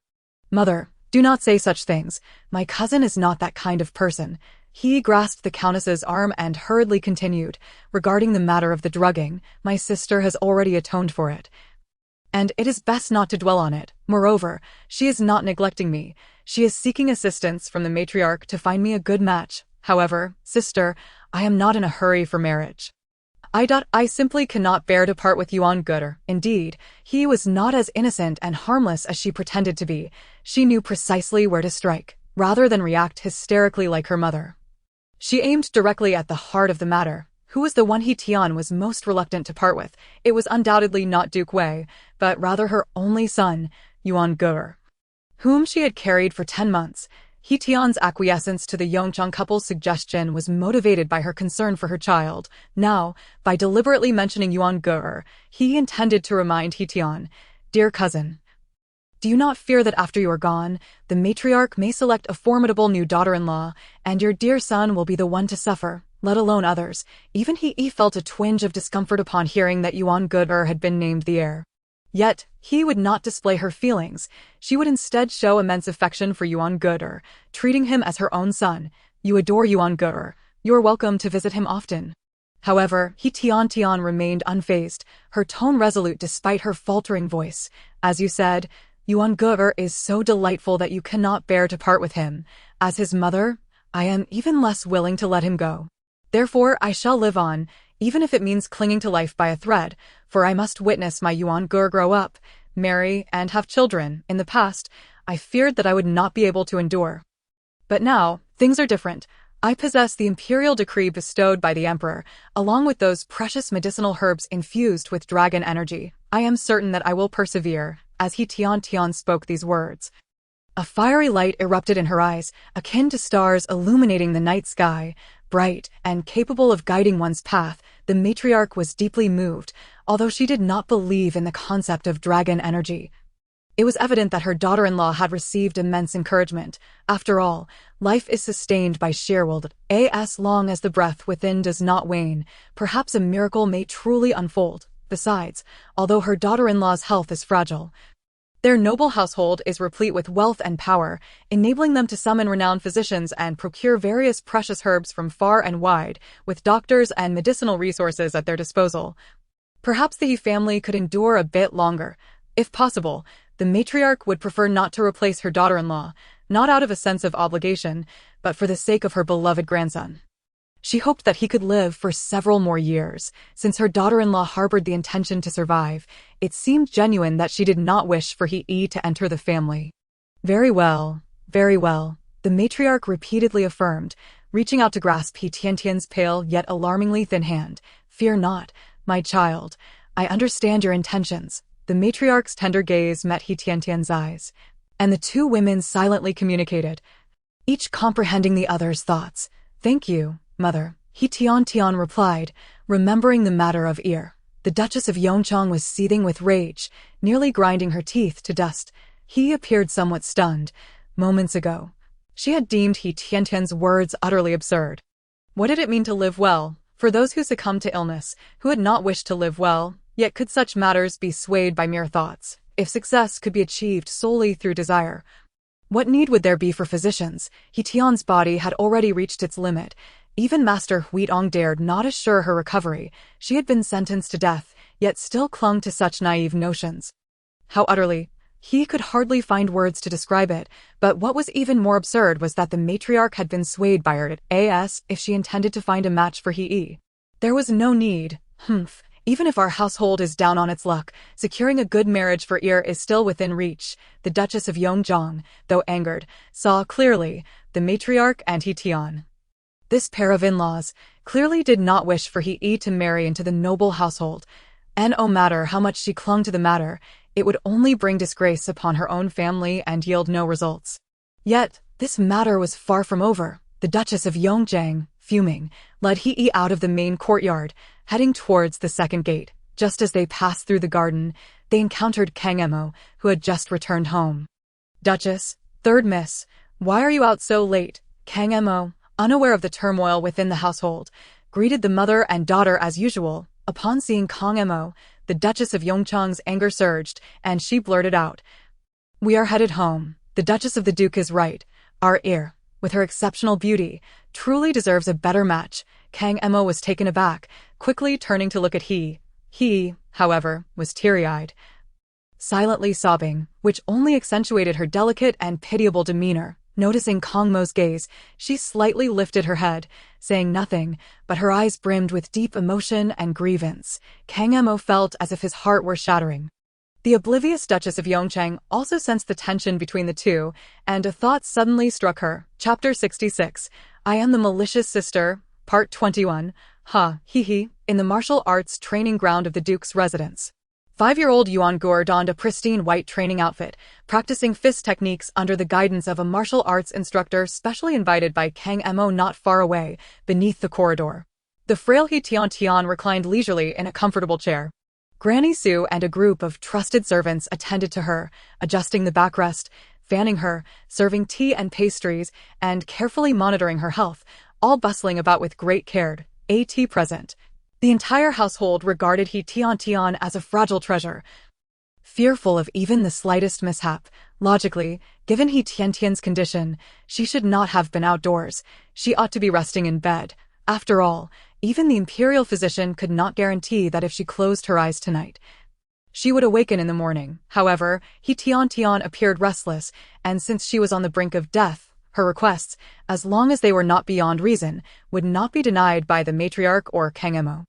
Mother, do not say such things. My cousin is not that kind of person. He grasped the Countess's arm and hurriedly continued, regarding the matter of the drugging, my sister has already atoned for it. And it is best not to dwell on it. Moreover, she is not neglecting me. She is seeking assistance from the matriarch to find me a good match. However, sister, I am not in a hurry for marriage. I simply cannot bear to part with Yuan Guder. Indeed, he was not as innocent and harmless as she pretended to be. She knew precisely where to strike, rather than react hysterically like her mother. She aimed directly at the heart of the matter. Who was the one He Tian was most reluctant to part with? It was undoubtedly not Duke Wei, but rather her only son, Yuan Guder, whom she had carried for 10 months. He Tian's acquiescence to the Yongchang couple's suggestion was motivated by her concern for her child. Now, by deliberately mentioning Yuan Guder, he intended to remind He Tian, "Dear cousin, do you not fear that after you are gone, the matriarch may select a formidable new daughter-in-law, and your dear son will be the one to suffer, let alone others?" Even he felt a twinge of discomfort upon hearing that Yuan Guder had been named the heir. Yet, he would not display her feelings. She would instead show immense affection for Yuan Guder, treating him as her own son. "You adore Yuan Guder. You're welcome to visit him often." However, He Tiantian remained unfazed, her tone resolute despite her faltering voice. "As you said, Yuan Guder is so delightful that you cannot bear to part with him. As his mother, I am even less willing to let him go. Therefore, I shall live on, even if it means clinging to life by a thread, for I must witness my Yuan Guder grow up, marry, and have children. In the past, I feared that I would not be able to endure. But now, things are different. I possess the imperial decree bestowed by the emperor, along with those precious medicinal herbs infused with dragon energy. I am certain that I will persevere." As He Tiantian spoke these words, a fiery light erupted in her eyes, akin to stars illuminating the night sky. Bright and capable of guiding one's path, the matriarch was deeply moved, although she did not believe in the concept of dragon energy. It was evident that her daughter-in-law had received immense encouragement. After all, life is sustained by sheer will. As long as the breath within does not wane, perhaps a miracle may truly unfold. Besides, although her daughter-in-law's health is fragile, their noble household is replete with wealth and power, enabling them to summon renowned physicians and procure various precious herbs from far and wide, with doctors and medicinal resources at their disposal. Perhaps the He family could endure a bit longer. If possible, the matriarch would prefer not to replace her daughter-in-law, not out of a sense of obligation, but for the sake of her beloved grandson. She hoped that he could live for several more years. Since her daughter-in-law harbored the intention to survive, it seemed genuine that she did not wish for He to enter the family. Very well, the matriarch repeatedly affirmed, reaching out to grasp He Tiantian's pale yet alarmingly thin hand. "Fear not, my child. I understand your intentions." The matriarch's tender gaze met He Tiantian's eyes, and the two women silently communicated, each comprehending the other's thoughts. "Thank you, Mother," He Tiantian replied, remembering the matter of The Duchess of Yongchang was seething with rage, nearly grinding her teeth to dust. He appeared somewhat stunned. Moments ago, she had deemed He Tiantian's words utterly absurd. What did it mean to live well? For those who succumbed to illness, who had not wished to live well, yet could such matters be swayed by mere thoughts? If success could be achieved solely through desire, what need would there be for physicians? He Tian's body had already reached its limit. Even Master Huitong dared not assure her recovery. She had been sentenced to death, yet still clung to such naive notions. How utterly, he could hardly find words to describe it, but what was even more absurd was that the matriarch had been swayed by her if she intended to find a match for He. There was no need. Even if our household is down on its luck, securing a good marriage for is still within reach. The Duchess of Yongchang, though angered, saw clearly the matriarch and He Tian. This pair of in-laws clearly did not wish for He to marry into the noble household, and no matter how much she clung to the matter, it would only bring disgrace upon her own family and yield no results. Yet, This matter was far from over. The Duchess of Yongjiang, fuming, led He out of the main courtyard, heading towards the second gate. Just as they passed through the garden, they encountered Kang Emo, who had just returned home. "Duchess, third miss, why are you out so late?" Kang Emo, unaware of the turmoil within the household, greeted the mother and daughter as usual. Upon seeing Kang Emo, the Duchess of Yongchang's anger surged, and she blurted out, "We are headed home. The Duchess of the Duke is right. Our heir, with her exceptional beauty, truly deserves a better match." Kang Emo was taken aback, quickly turning to look at He. He, however, was teary-eyed, silently sobbing, which only accentuated her delicate and pitiable demeanor. Noticing Kang Mo's gaze, she slightly lifted her head, saying nothing, but her eyes brimmed with deep emotion and grievance. Kang Emo felt as if his heart were shattering. The oblivious Duchess of Yongchang also sensed the tension between the two, and a thought suddenly struck her. Chapter 66. I Am the Malicious Sister, Part 21. In the martial arts training ground of the Duke's residence. 5-year-old Yuan Gur donned a pristine white training outfit, practicing fist techniques under the guidance of a martial arts instructor specially invited by Kang Emo not far away, beneath the corridor. The frail He Tiantian reclined leisurely in a comfortable chair. Granny Su and a group of trusted servants attended to her, adjusting the backrest, fanning her, serving tea and pastries, and carefully monitoring her health, all bustling about with great care. Present. The entire household regarded He Tiantian as a fragile treasure, fearful of even the slightest mishap. Logically, given He Tiantian's condition, she should not have been outdoors. She ought to be resting in bed. After all, even the imperial physician could not guarantee that if she closed her eyes tonight, she would awaken in the morning. However, He Tiantian appeared restless, and since she was on the brink of death, her requests, as long as they were not beyond reason, would not be denied by the matriarch or Kang Emo.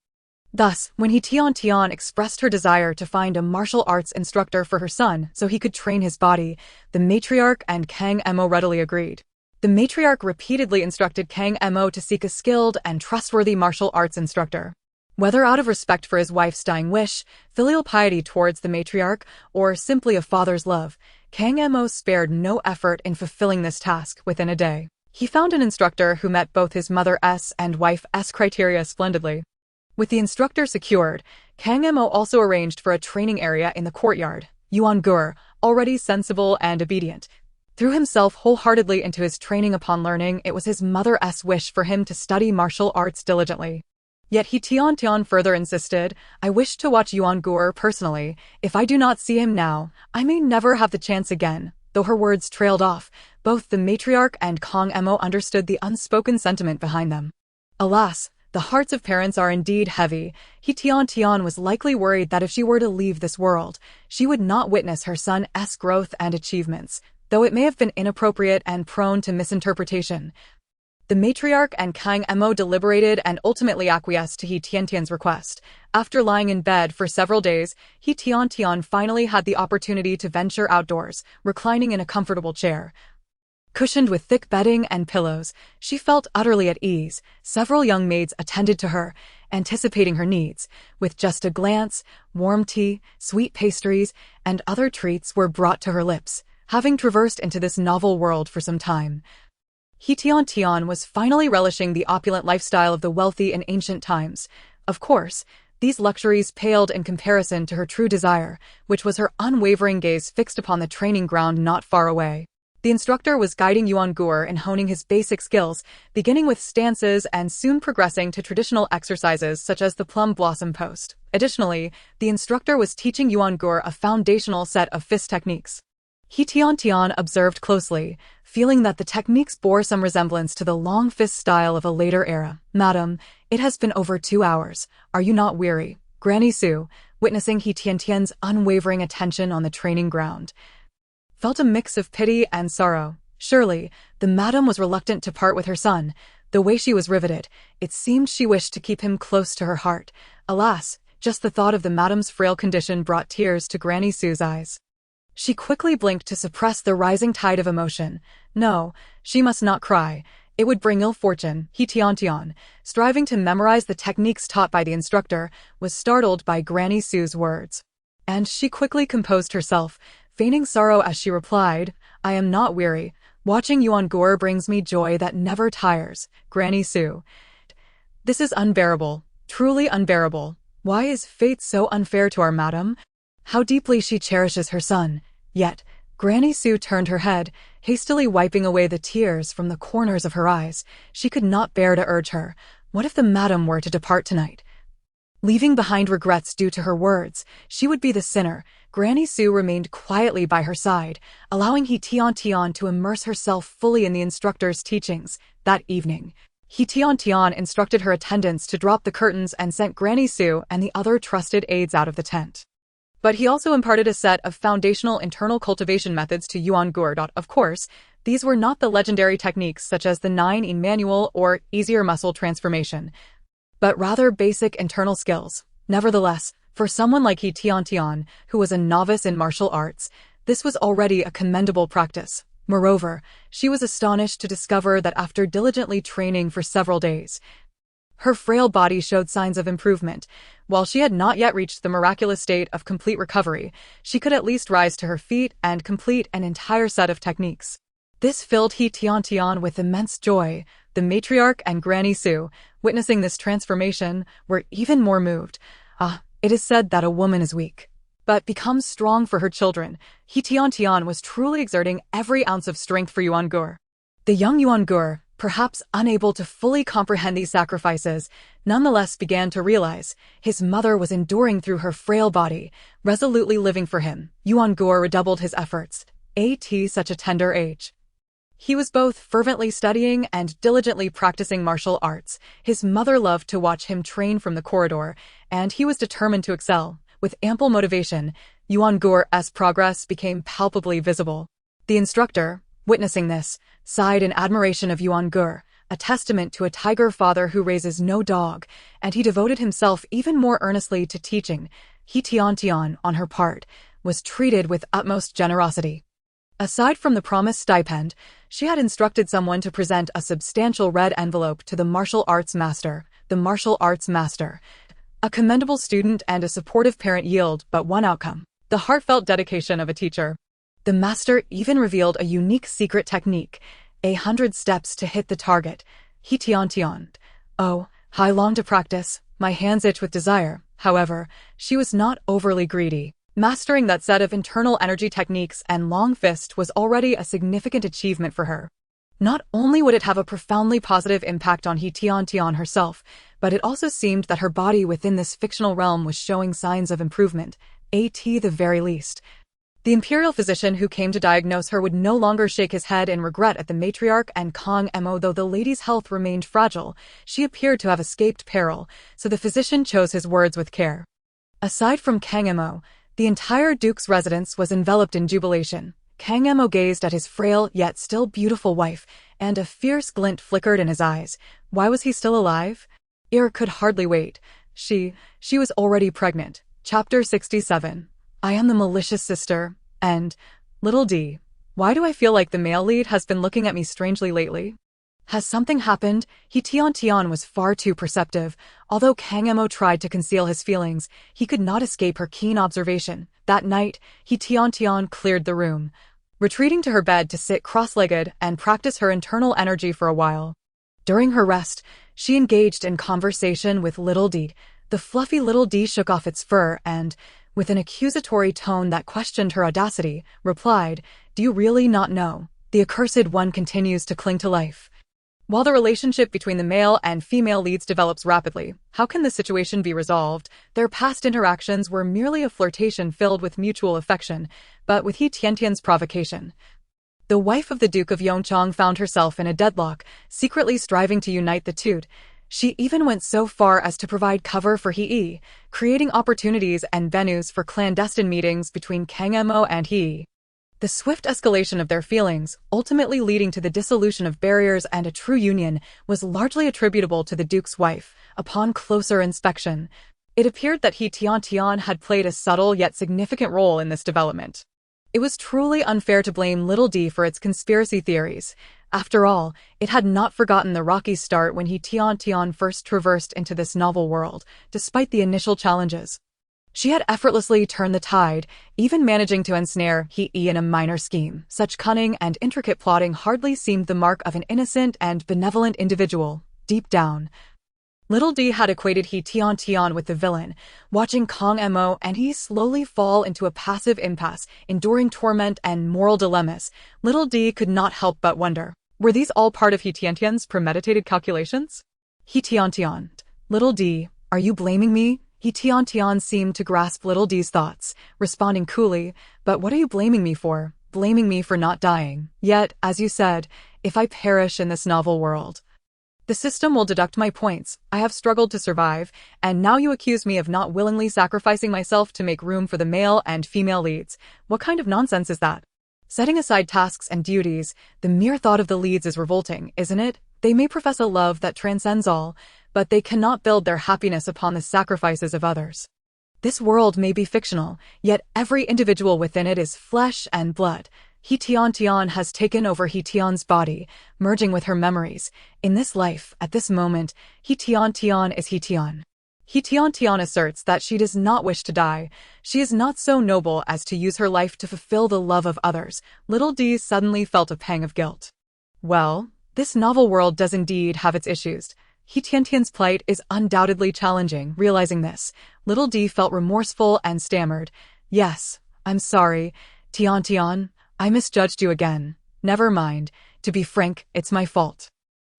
Thus, when He Tiantian expressed her desire to find a martial arts instructor for her son so he could train his body, the matriarch and Kang Emo readily agreed. The matriarch repeatedly instructed Kang Emo to seek a skilled and trustworthy martial arts instructor. Whether out of respect for his wife's dying wish, filial piety towards the matriarch, or simply a father's love, Kang Emo spared no effort in fulfilling this task. Within a day, he found an instructor who met both his mother's and wife's criteria splendidly. With the instructor secured, Kang Emo also arranged for a training area in the courtyard. Yuan Gur, already sensible and obedient, threw himself wholeheartedly into his training. Upon learning it was his mother's wish for him to study martial arts diligently. Yet He Tiantian further insisted, "I wish to watch Yuan Gur personally. If I do not see him now, I may never have the chance again." Though her words trailed off, both the matriarch and Kang Emo understood the unspoken sentiment behind them. Alas, the hearts of parents are indeed heavy. He Tiantian was likely worried that if she were to leave this world, she would not witness her son's growth and achievements, though it may have been inappropriate and prone to misinterpretation. The matriarch and Kang Emo deliberated and ultimately acquiesced to He Tiantian's request. After lying in bed for several days, He Tiantian finally had the opportunity to venture outdoors, reclining in a comfortable chair. Cushioned with thick bedding and pillows, she felt utterly at ease. Several young maids attended to her, anticipating her needs. With just a glance, warm tea, sweet pastries, and other treats were brought to her lips. Having traversed into this novel world for some time, He Tiantian was finally relishing the opulent lifestyle of the wealthy in ancient times. Of course, these luxuries paled in comparison to her true desire, which was her unwavering gaze fixed upon the training ground not far away. The instructor was guiding Yuan Gur in honing his basic skills, beginning with stances and soon progressing to traditional exercises such as the plum blossom post. Additionally, the instructor was teaching Yuan Gur a foundational set of fist techniques. He Tiantian observed closely, feeling that the techniques bore some resemblance to the long fist style of a later era. "Madam, it has been over 2 hours. Are you not weary?" Granny Su, witnessing He Tiantian's unwavering attention on the training ground, felt a mix of pity and sorrow. Surely, the madam was reluctant to part with her son. The way she was riveted, it seemed she wished to keep him close to her heart. Alas, just the thought of the madam's frail condition brought tears to Granny Su's eyes. She quickly blinked to suppress the rising tide of emotion. No, she must not cry. It would bring ill fortune. He Tiantian, striving to memorize the techniques taught by the instructor, was startled by Granny Su's words. And she quickly composed herself, feigning sorrow as she replied, "I am not weary. Watching Yuan Gur brings me joy that never tires, Granny Sue. This is unbearable, truly unbearable. Why is fate so unfair to our madam? How deeply she cherishes her son. Yet, Granny Sue turned her head, hastily wiping away the tears from the corners of her eyes. She could not bear to urge her. What if the madam were to depart tonight? Leaving behind regrets due to her words, she would be the sinner. Granny Sue remained quietly by her side, allowing He Tiantian to immerse herself fully in the instructor's teachings. That evening, He Tiantian instructed her attendants to drop the curtains and sent Granny Sue and the other trusted aides out of the tent. But he also imparted a set of foundational internal cultivation methods to Yuan Gur. Of course, these were not the legendary techniques such as the 9-in manual or easier muscle transformation, but rather basic internal skills. Nevertheless, for someone like He Tiantian, who was a novice in martial arts, this was already a commendable practice. Moreover, she was astonished to discover that after diligently training for several days, her frail body showed signs of improvement. While she had not yet reached the miraculous state of complete recovery, she could at least rise to her feet and complete an entire set of techniques. This filled He Tiantian with immense joy. The matriarch and Granny Sue, witnessing this transformation, were even more moved. It is said that a woman is weak, but becomes strong for her children. He Tiantian was truly exerting every ounce of strength for Yuan Gur. The young Yuan Gur, perhaps unable to fully comprehend these sacrifices, nonetheless began to realize his mother was enduring through her frail body, resolutely living for him. Yuan Gur redoubled his efforts. At such a tender age, he was both fervently studying and diligently practicing martial arts. His mother loved to watch him train from the corridor, and he was determined to excel. With ample motivation, Yuan Gur's progress became palpably visible. The instructor, witnessing this, sighed in admiration of Yuan Gur, a testament to a tiger father who raises no dog, and he devoted himself even more earnestly to teaching. He Tiantian, on her part, was treated with utmost generosity. Aside from the promised stipend, she had instructed someone to present a substantial red envelope to the martial arts master. The martial arts master, a commendable student and a supportive parent, yield but one outcome: the heartfelt dedication of a teacher. The master even revealed a unique secret technique, 100 steps to hit the target. He Tiantian. Oh, I long to practice. My hands itch with desire. However, she was not overly greedy. Mastering that set of internal energy techniques and long fist was already a significant achievement for her. Not only would it have a profoundly positive impact on He Tiantian herself, but it also seemed that her body within this fictional realm was showing signs of improvement, at the very least. The imperial physician who came to diagnose her would no longer shake his head in regret at the matriarch and Kang Mo. Though the lady's health remained fragile, she appeared to have escaped peril, so the physician chose his words with care. Aside from Kang Mo, the entire duke's residence was enveloped in jubilation. Kang Mo gazed at his frail yet still beautiful wife, and a fierce glint flickered in his eyes. Why was he still alive? Could hardly wait. She was already pregnant. Chapter 67. I am the malicious sister, and little D. Why do I feel like the male lead has been looking at me strangely lately? Has something happened? He Tiantian was far too perceptive. Although Kang Mo tried to conceal his feelings, he could not escape her keen observation. That night, He Tiantian cleared the room, retreating to her bed to sit cross-legged and practice her internal energy for a while. During her rest, she engaged in conversation with little D. The fluffy little D shook off its fur and, with an accusatory tone that questioned her audacity, replied, "Do you really not know? The accursed one continues to cling to life." While the relationship between the male and female leads develops rapidly, how can the situation be resolved? Their past interactions were merely a flirtation filled with mutual affection, but with He Tiantian's provocation, the wife of the Duke of Yongchang found herself in a deadlock, secretly striving to unite the two. She even went so far as to provide cover for He, creating opportunities and venues for clandestine meetings between Kang Mo and He. The swift escalation of their feelings, ultimately leading to the dissolution of barriers and a true union, was largely attributable to the Duke's wife. Upon closer inspection, it appeared that He Tiantian had played a subtle yet significant role in this development. It was truly unfair to blame little D for its conspiracy theories. After all, it had not forgotten the rocky start when He Tiantian first traversed into this novel world, despite the initial challenges. She had effortlessly turned the tide, even managing to ensnare He in a minor scheme. Such cunning and intricate plotting hardly seemed the mark of an innocent and benevolent individual. Deep down, Little D had equated He Tiantian with the villain, watching Kang Mo and he slowly fall into a passive impasse, enduring torment and moral dilemmas. Little D could not help but wonder, were these all part of He Tiantian's premeditated calculations? He Tiantian, Little D, are you blaming me? He Tiantian seemed to grasp Little D's thoughts, responding coolly, but what are you blaming me for? Blaming me for not dying. Yet, as you said, if I perish in this novel world, the system will deduct my points. I have struggled to survive, and now you accuse me of not willingly sacrificing myself to make room for the male and female leads. What kind of nonsense is that? Setting aside tasks and duties, the mere thought of the leads is revolting, isn't it? They may profess a love that transcends all, but they cannot build their happiness upon the sacrifices of others. This world may be fictional, yet every individual within it is flesh and blood. He Tiantian has taken over He Tian's body, merging with her memories. In this life, at this moment, He Tiantian is He Tian. He Tiantian asserts that she does not wish to die. She is not so noble as to use her life to fulfill the love of others. Little D suddenly felt a pang of guilt. Well, this novel world does indeed have its issues. He Tiantian's plight is undoubtedly challenging. Realizing this, Little D felt remorseful and stammered, "Yes, I'm sorry, Tiantian. I misjudged you again. Never mind. To be frank, it's my fault.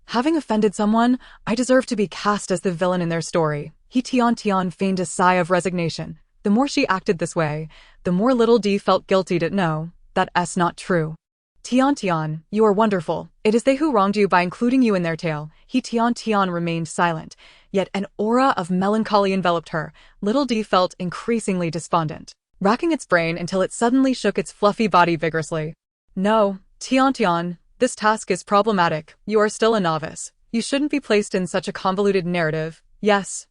Having offended someone, I deserve to be cast as the villain in their story." He Tiantian feigned a sigh of resignation. The more she acted this way, the more Little D felt guilty to know that's not true. "Tiantian, you are wonderful. It is they who wronged you by including you in their tale." He Tiantian remained silent, yet an aura of melancholy enveloped her. Little D felt increasingly despondent, racking its brain until it suddenly shook its fluffy body vigorously. "No, Tiantian, this task is problematic. You are still a novice. You shouldn't be placed in such a convoluted narrative." Yes,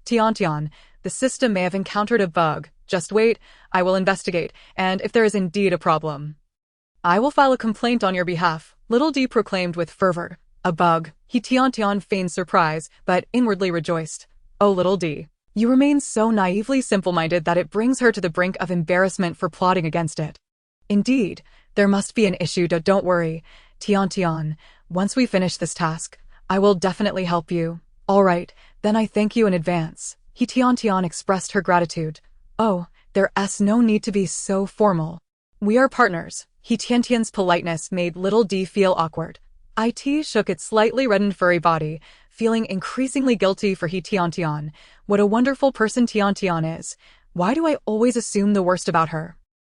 Tiantian, the system may have encountered a bug. Just wait, I will investigate, and if there is indeed a problem, I will file a complaint on your behalf," Little D proclaimed with fervor. "A bug." He Tiantian feigned surprise, but inwardly rejoiced. "Oh, Little D, you remain so naively simple-minded that it brings her to the brink of embarrassment for plotting against it. Indeed, there must be an issue. Don't worry, Tiantian. Once we finish this task, I will definitely help you." "All right, then I thank you in advance." He Tiantian expressed her gratitude. "Oh, there's no need to be so formal. We are partners." He Tiantian's politeness made Little D feel awkward. It shook its slightly reddened furry body, feeling increasingly guilty for He Tiantian. What a wonderful person Tiantian is. Why do I always assume the worst about her?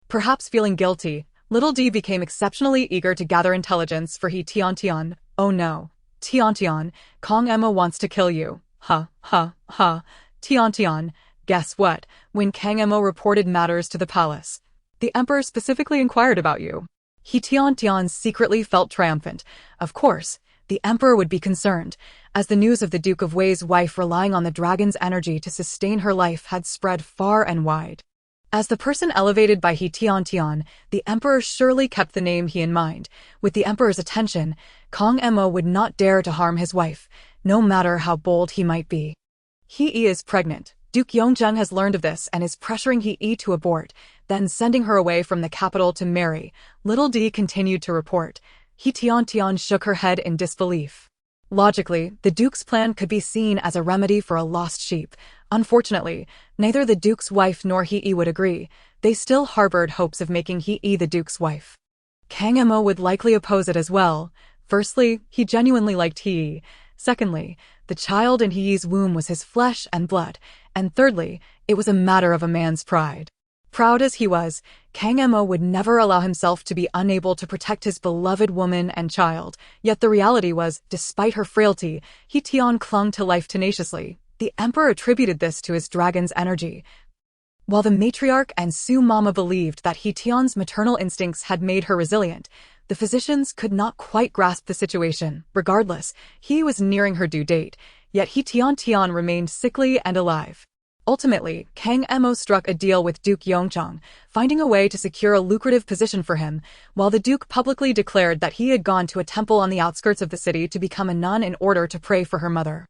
Perhaps feeling guilty, Little D became exceptionally eager to gather intelligence for He Tiantian. "Oh no, Tiantian, Kang Mo wants to kill you." Ha. "Tiantian, guess what? When Kang Mo reported matters to the palace, the emperor specifically inquired about you." He Tiantian secretly felt triumphant. Of course, the emperor would be concerned, as the news of the Duke of Wei's wife relying on the dragon's energy to sustain her life had spread far and wide. As the person elevated by He Tiantian, the emperor surely kept the name He in mind. With the emperor's attention, Kang Mo would not dare to harm his wife, no matter how bold he might be. He is pregnant. Duke Yongzheng has learned of this and is pressuring He to abort, then sending her away from the capital to marry. Little D continued to report. He Tiantian shook her head in disbelief. Logically, the Duke's plan could be seen as a remedy for a lost sheep. Unfortunately, neither the Duke's wife nor He would agree. They still harbored hopes of making He the Duke's wife. Kang Mo would likely oppose it as well. Firstly, he genuinely liked He. Secondly, the child in He's womb was his flesh and blood. And thirdly, it was a matter of a man's pride. Proud as he was, Kang Mo would never allow himself to be unable to protect his beloved woman and child. Yet the reality was, despite her frailty, He Tian clung to life tenaciously. The emperor attributed this to his dragon's energy. While the matriarch and Su Mama believed that He Tian's maternal instincts had made her resilient, the physicians could not quite grasp the situation. Regardless, He was nearing her due date, yet He Tiantian remained sickly and alive. Ultimately, Kang Mo struck a deal with Duke Yongzheng, finding a way to secure a lucrative position for him, while the Duke publicly declared that he had gone to a temple on the outskirts of the city to become a nun in order to pray for her mother.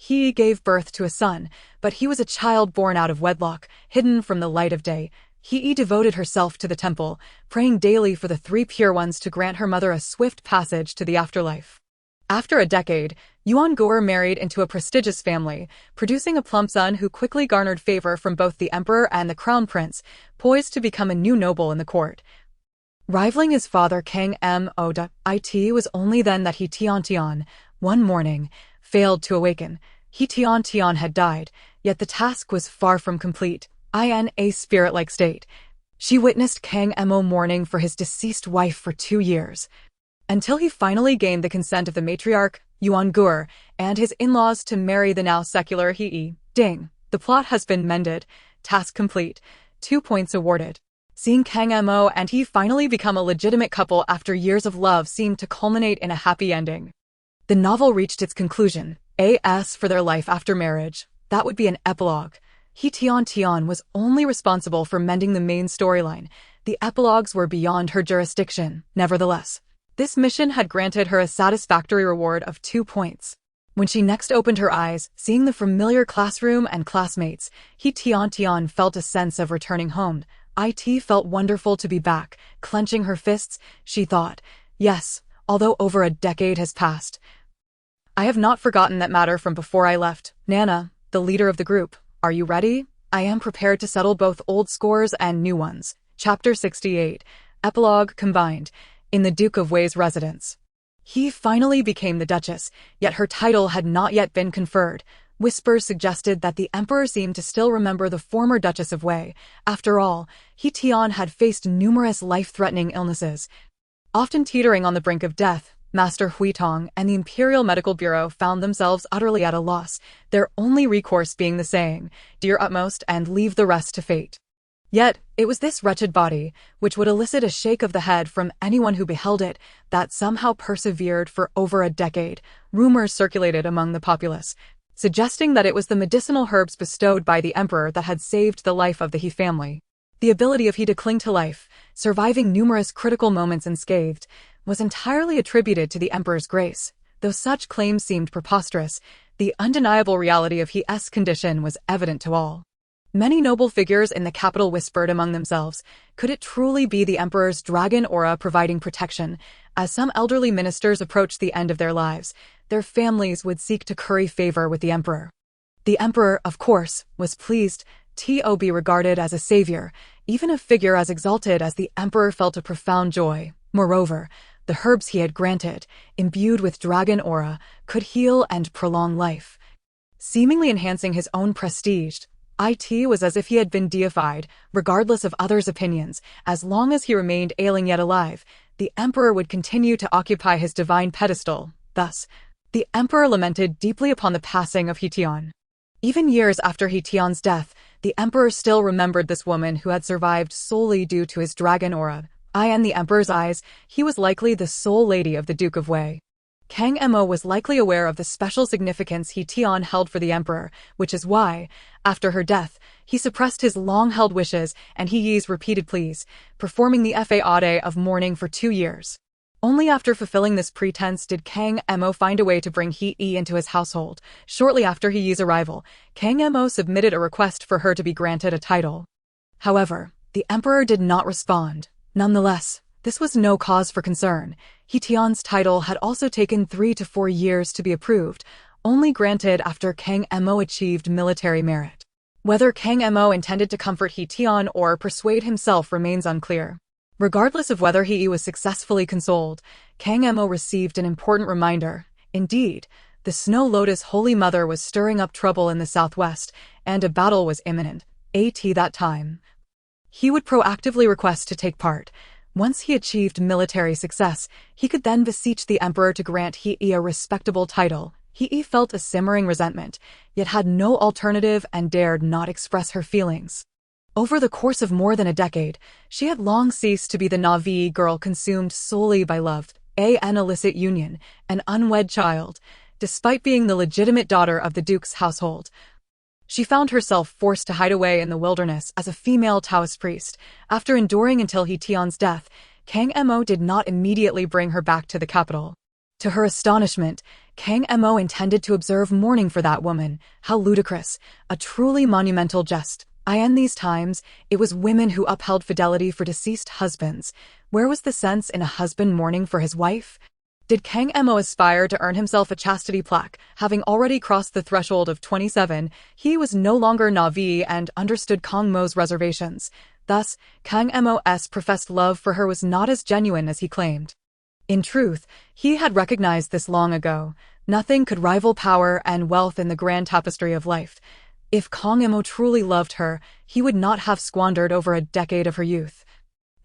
He gave birth to a son, but he was a child born out of wedlock, hidden from the light of day. He devoted herself to the temple, praying daily for the three pure ones to grant her mother a swift passage to the afterlife. After a decade, Yuan Guo married into a prestigious family, producing a plump son who quickly garnered favor from both the emperor and the crown prince, poised to become a new noble in the court. Rivaling his father Kang Mo. It was only then that He Tiantian, one morning, failed to awaken. He Tiantian had died, yet the task was far from complete. In a spirit-like state, she witnessed Kang Mo mourning for his deceased wife for 2 years, until he finally gained the consent of the matriarch, Yuan Guo, and his in-laws to marry the now secular He. Ding. The plot has been mended. Task complete. 2 points awarded. Seeing Kang Mo and he finally become a legitimate couple after years of love seemed to culminate in a happy ending. The novel reached its conclusion. As for their life after marriage, that would be an epilogue. He Tiantian was only responsible for mending the main storyline. The epilogues were beyond her jurisdiction. Nevertheless, this mission had granted her a satisfactory reward of 2 points. When she next opened her eyes, seeing the familiar classroom and classmates, He Tiantian felt a sense of returning home. It felt wonderful to be back. Clenching her fists, she thought, yes, although over a decade has passed, I have not forgotten that matter from before I left. Nana, the leader of the group, are you ready? I am prepared to settle both old scores and new ones. Chapter 68. Epilogue combined. In the Duke of Wei's residence. He finally became the Duchess, yet her title had not yet been conferred. Whispers suggested that the Emperor seemed to still remember the former Duchess of Wei. After all, He Tian had faced numerous life-threatening illnesses. Often teetering on the brink of death, Master Huitong and the Imperial Medical Bureau found themselves utterly at a loss, their only recourse being the saying, "Do your utmost and leave the rest to fate." Yet, it was this wretched body, which would elicit a shake of the head from anyone who beheld it, that somehow persevered for over a decade. Rumors circulated among the populace, suggesting that it was the medicinal herbs bestowed by the emperor that had saved the life of the He family. The ability of He to cling to life, surviving numerous critical moments unscathed, was entirely attributed to the emperor's grace. Though such claims seemed preposterous, the undeniable reality of He's condition was evident to all. Many noble figures in the capital whispered among themselves, could it truly be the emperor's dragon aura providing protection? As some elderly ministers approached the end of their lives, their families would seek to curry favor with the emperor. The emperor, of course, was pleased to be regarded as a savior. Even a figure as exalted as the emperor felt a profound joy. Moreover, the herbs he had granted, imbued with dragon aura, could heal and prolong life, seemingly enhancing his own prestige. It was as if he had been deified, regardless of others' opinions. As long as he remained ailing yet alive, the emperor would continue to occupy his divine pedestal. Thus, the emperor lamented deeply upon the passing of He Tian. Even years after He Tian's death, the emperor still remembered this woman who had survived solely due to his dragon aura. In the emperor's eyes, he was likely the sole lady of the Duke of Wei. Kang Mo was likely aware of the special significance He Tian held for the emperor, which is why, after her death, he suppressed his long-held wishes and He Yi's repeated pleas, performing the fade of mourning for 2 years. Only after fulfilling this pretense did Kang Mo find a way to bring He Yi into his household. Shortly after He Yi's arrival, Kang Mo submitted a request for her to be granted a title. However, the emperor did not respond. Nonetheless, this was no cause for concern. He Tian's title had also taken 3 to 4 years to be approved, only granted after Kang Mo achieved military merit. Whether Kang Mo intended to comfort He Tian or persuade himself remains unclear. Regardless of whether He Yi was successfully consoled, Kang Mo received an important reminder. Indeed, the Snow Lotus Holy Mother was stirring up trouble in the southwest, and a battle was imminent. At that time, he would proactively request to take part. Once he achieved military success, he could then beseech the emperor to grant He Yi a respectable title. He Yi felt a simmering resentment, yet had no alternative and dared not express her feelings. Over the course of more than a decade, she had long ceased to be the Na'vi girl consumed solely by love, an illicit union, an unwed child. Despite being the legitimate daughter of the Duke's household, she found herself forced to hide away in the wilderness as a female Taoist priest. After enduring until He Tian's death, Kang Mo did not immediately bring her back to the capital. To her astonishment, Kang Mo intended to observe mourning for that woman. How ludicrous. A truly monumental jest. In these times, it was women who upheld fidelity for deceased husbands. Where was the sense in a husband mourning for his wife? Did Kang Mo aspire to earn himself a chastity plaque? Having already crossed the threshold of 27, he was no longer Na'vi and understood Kang Mo's reservations. Thus, Kang Mo's professed love for her was not as genuine as he claimed. In truth, he had recognized this long ago. Nothing could rival power and wealth in the grand tapestry of life. If Kang Mo truly loved her, he would not have squandered over a decade of her youth.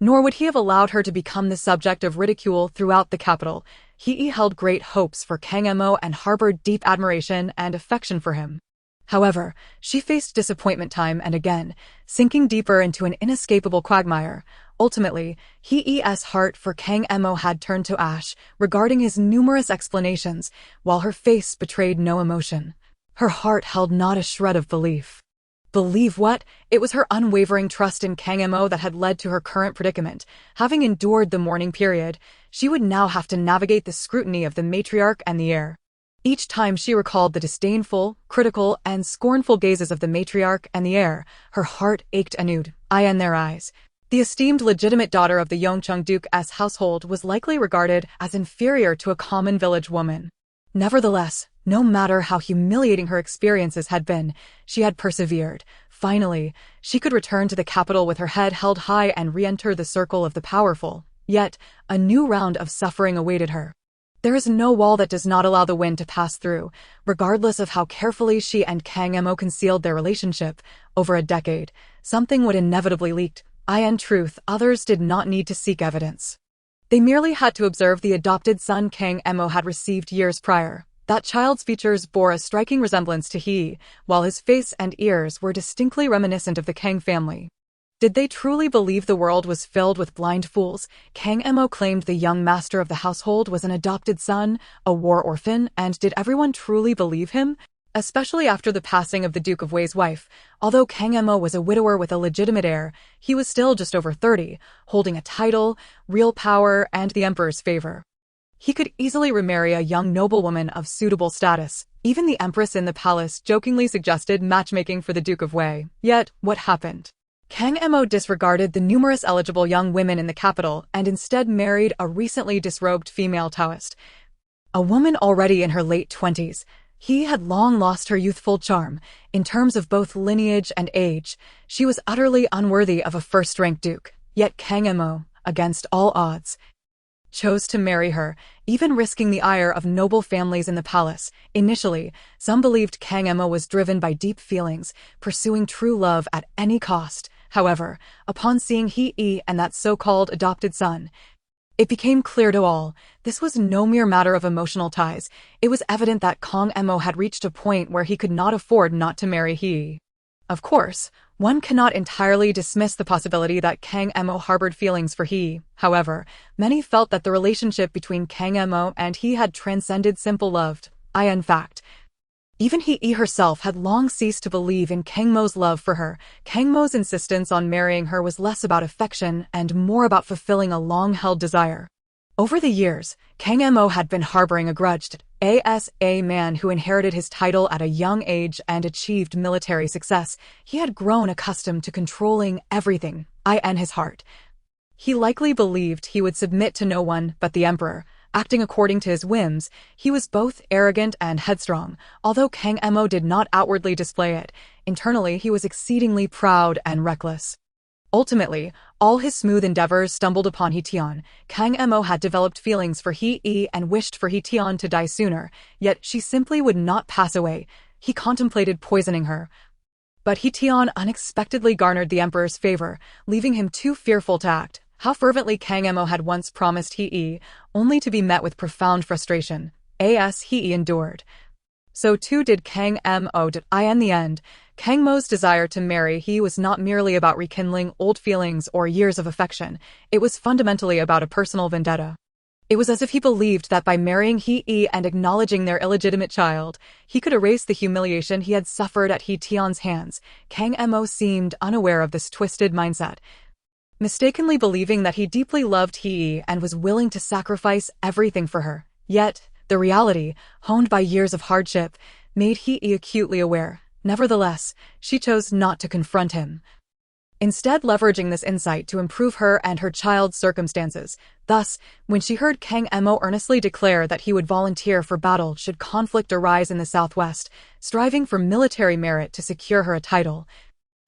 Nor would he have allowed her to become the subject of ridicule throughout the capital. He held great hopes for Kang Mo and harbored deep admiration and affection for him. However, she faced disappointment time and again, sinking deeper into an inescapable quagmire. Ultimately, his heart for Kang Mo had turned to ash, regarding his numerous explanations, while her face betrayed no emotion. Her heart held not a shred of belief. Believe what? It was her unwavering trust in Kang Mo that had led to her current predicament. Having endured the mourning period, she would now have to navigate the scrutiny of the matriarch and the heir. Each time she recalled the disdainful, critical, and scornful gazes of the matriarch and the heir, her heart ached anew. In their eyes, the esteemed legitimate daughter of the Yongcheng Duke's household was likely regarded as inferior to a common village woman. Nevertheless, no matter how humiliating her experiences had been, she had persevered. Finally, she could return to the capital with her head held high and re-enter the circle of the powerful. Yet, a new round of suffering awaited her. There is no wall that does not allow the wind to pass through, regardless of how carefully she and Kang Mo concealed their relationship. Over a decade, something would inevitably leak. In truth, others did not need to seek evidence. They merely had to observe the adopted son Kang Mo had received years prior. That child's features bore a striking resemblance to he, while his face and ears were distinctly reminiscent of the Kang family. Did they truly believe the world was filled with blind fools? Kang Mo claimed the young master of the household was an adopted son, a war orphan, and did everyone truly believe him? Especially after the passing of the Duke of Wei's wife. Although Kang Mo was a widower with a legitimate heir, he was still just over 30, holding a title, real power, and the emperor's favor. He could easily remarry a young noblewoman of suitable status. Even the empress in the palace jokingly suggested matchmaking for the Duke of Wei. Yet, what happened? Kang Mo disregarded the numerous eligible young women in the capital and instead married a recently disrobed female Taoist. A woman already in her late 20s. He had long lost her youthful charm. In terms of both lineage and age, she was utterly unworthy of a first-rank duke. Yet Kang Mo, against all odds, chose to marry her, even risking the ire of noble families in the palace. Initially, some believed Kang Mo was driven by deep feelings, pursuing true love at any cost. However, upon seeing he and that so-called adopted son, it became clear to all, this was no mere matter of emotional ties. It was evident that Kang Mo had reached a point where he could not afford not to marry he. Of course, one cannot entirely dismiss the possibility that Kang Mo harbored feelings for he. However, many felt that the relationship between Kang Mo and he had transcended simple love. In fact, even he herself had long ceased to believe in Kang Mo's love for her. Kang Mo's insistence on marrying her was less about affection and more about fulfilling a long-held desire. Over the years, Kang Mo had been harboring a grudge as a man who inherited his title at a young age and achieved military success. He had grown accustomed to controlling everything in his heart. He likely believed he would submit to no one but the emperor. Acting according to his whims, he was both arrogant and headstrong. Although Kang Mo did not outwardly display it, internally he was exceedingly proud and reckless. Ultimately, all his smooth endeavors stumbled upon He Tian. Kang Mo had developed feelings for he and wished for He Tian to die sooner, yet she simply would not pass away. He contemplated poisoning her. But He Tian unexpectedly garnered the emperor's favor, leaving him too fearful to act. How fervently Kang Mo had once promised he, only to be met with profound frustration. As he endured, so too did Kang Mo. In the end, Kang Mo's desire to marry he was not merely about rekindling old feelings or years of affection. It was fundamentally about a personal vendetta. It was as if he believed that by marrying he and acknowledging their illegitimate child, he could erase the humiliation he had suffered at He Tian's hands. Kang Mo seemed unaware of this twisted mindset, mistakenly believing that he deeply loved he and was willing to sacrifice everything for her. Yet, The reality, honed by years of hardship, made He acutely aware. Nevertheless, she chose not to confront him, instead leveraging this insight to improve her and her child's circumstances. Thus, when she heard Kang Emo earnestly declare that he would volunteer for battle should conflict arise in the southwest, striving for military merit to secure her a title,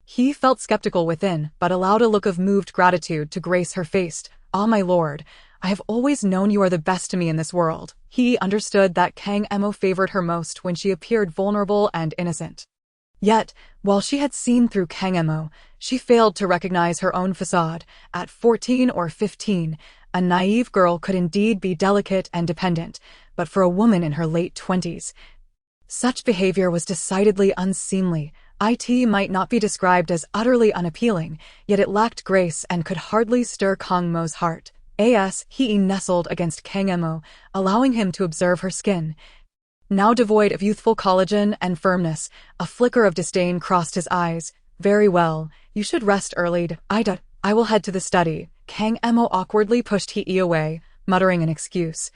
he felt skeptical within, but allowed a look of moved gratitude to grace her face. "Ah, my lord, I have always known you are the best to me in this world." He understood that Kang Emo favored her most when she appeared vulnerable and innocent. Yet, while she had seen through Kang Emo, she failed to recognize her own facade. At 14 or 15, a naive girl could indeed be delicate and dependent, but for a woman in her late 20s, such behavior was decidedly unseemly. It might not be described as utterly unappealing, yet it lacked grace and could hardly stir Kang Mo's heart. He nestled against Kang Emo, allowing him to observe her skin. Now devoid of youthful collagen and firmness, a flicker of disdain crossed his eyes. "Very well, you should rest early. I will head to the study." Kang Emo awkwardly pushed He away, muttering an excuse,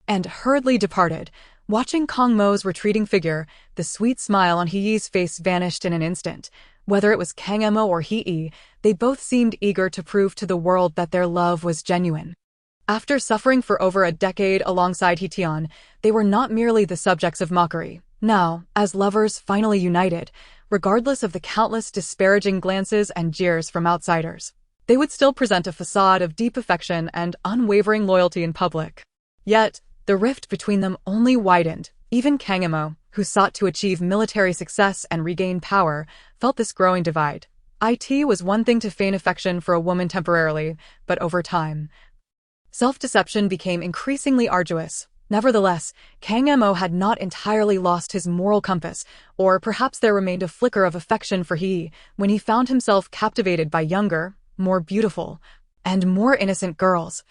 and hurriedly departed. Watching Kang Mo's retreating figure, the sweet smile on He's face vanished in an instant. Whether it was Kang Emo or He, they both seemed eager to prove to the world that their love was genuine. After suffering for over a decade alongside He Tian, they were not merely the subjects of mockery. Now, as lovers finally united, regardless of the countless disparaging glances and jeers from outsiders, they would still present a facade of deep affection and unwavering loyalty in public. Yet, the rift between them only widened. Even Kang Emo, who sought to achieve military success and regain power, felt this growing divide. It was one thing to feign affection for a woman temporarily, but over time, self-deception became increasingly arduous. Nevertheless, Kang Emo had not entirely lost his moral compass, or perhaps there remained a flicker of affection for He when he found himself captivated by younger, more beautiful, and more innocent girls.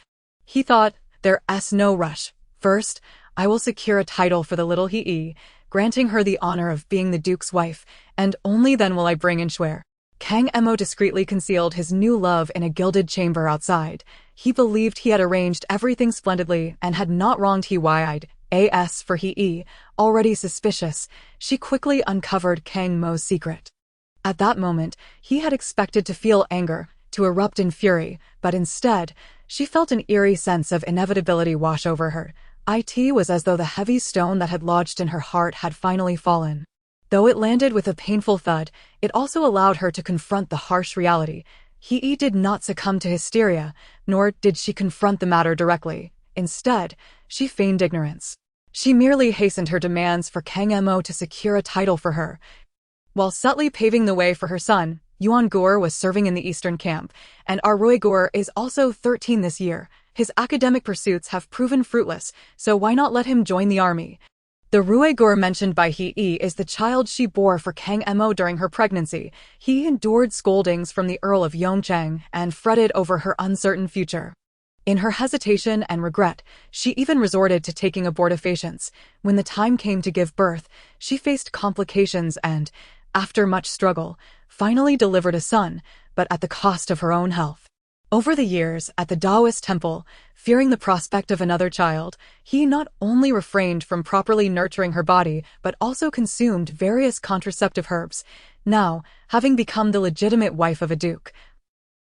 He thought, "There's no rush. First, I will secure a title for the little He, granting her the honor of being the Duke's wife, and only then will I bring in Schwer." Kang Emo discreetly concealed his new love in a gilded chamber outside. He believed he had arranged everything splendidly and had not wronged As for He, already suspicious, she quickly uncovered Kang Mo's secret. At that moment, he had expected to feel anger, to erupt in fury, but instead, she felt an eerie sense of inevitability wash over her. It was as though the heavy stone that had lodged in her heart had finally fallen. Though it landed with a painful thud, it also allowed her to confront the harsh reality. He did not succumb to hysteria, nor did she confront the matter directly. Instead, she feigned ignorance. She merely hastened her demands for Kang Emo to secure a title for her. While subtly paving the way for her son, Yuan Gur was serving in the Eastern Camp, and Rui Gur is also 13 this year. His academic pursuits have proven fruitless, so why not let him join the army? The Rui Gur mentioned by He is the child she bore for Kang Emo during her pregnancy. He endured scoldings from the Earl of Yongcheng and fretted over her uncertain future. In her hesitation and regret, she even resorted to taking abortifacients. When the time came to give birth, she faced complications and, after much struggle, finally delivered a son, but at the cost of her own health. Over the years, at the Taoist temple, fearing the prospect of another child, he not only refrained from properly nurturing her body, but also consumed various contraceptive herbs. Now, having become the legitimate wife of a duke,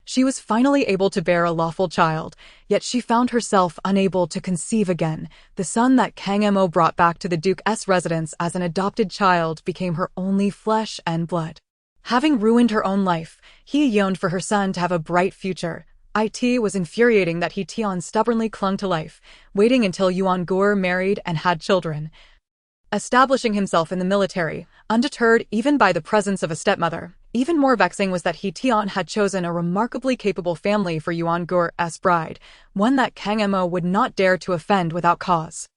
she was finally able to bear a lawful child, yet she found herself unable to conceive again. The son that Kang Emo brought back to the Duke's residence as an adopted child became her only flesh and blood. Having ruined her own life, he yearned for her son to have a bright future. It was infuriating that He Tian stubbornly clung to life, waiting until Yuan Gur married and had children, establishing himself in the military, undeterred even by the presence of a stepmother. Even more vexing was that He Tian had chosen a remarkably capable family for Yuan Gur's bride, one that Kang Emo would not dare to offend without cause.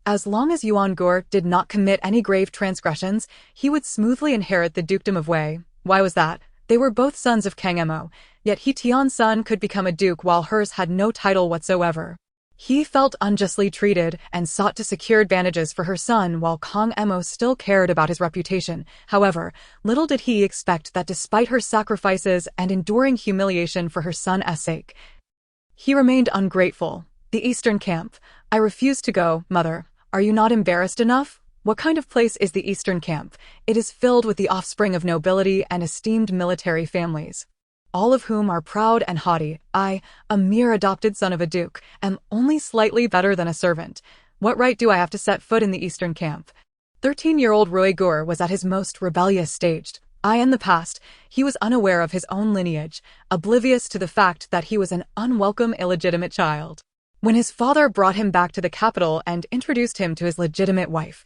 As long as Yuan Gur did not commit any grave transgressions, he would smoothly inherit the dukedom of Wei. Why was that? They were both sons of Kang Emo, yet He Tian's son could become a duke while hers had no title whatsoever. He felt unjustly treated and sought to secure advantages for her son while Kang Emo still cared about his reputation. However, little did he expect that despite her sacrifices and enduring humiliation for her son's sake, he remained ungrateful. The Eastern Camp. I refuse to go, mother. Are you not embarrassed enough? What kind of place is the Eastern Camp? It is filled with the offspring of nobility and esteemed military families, all of whom are proud and haughty. I, a mere adopted son of a duke, am only slightly better than a servant. What right do I have to set foot in the Eastern Camp? 13-year-old Rui Gur was at his most rebellious stage. In the past, he was unaware of his own lineage, oblivious to the fact that he was an unwelcome illegitimate child. When his father brought him back to the capital and introduced him to his legitimate wife,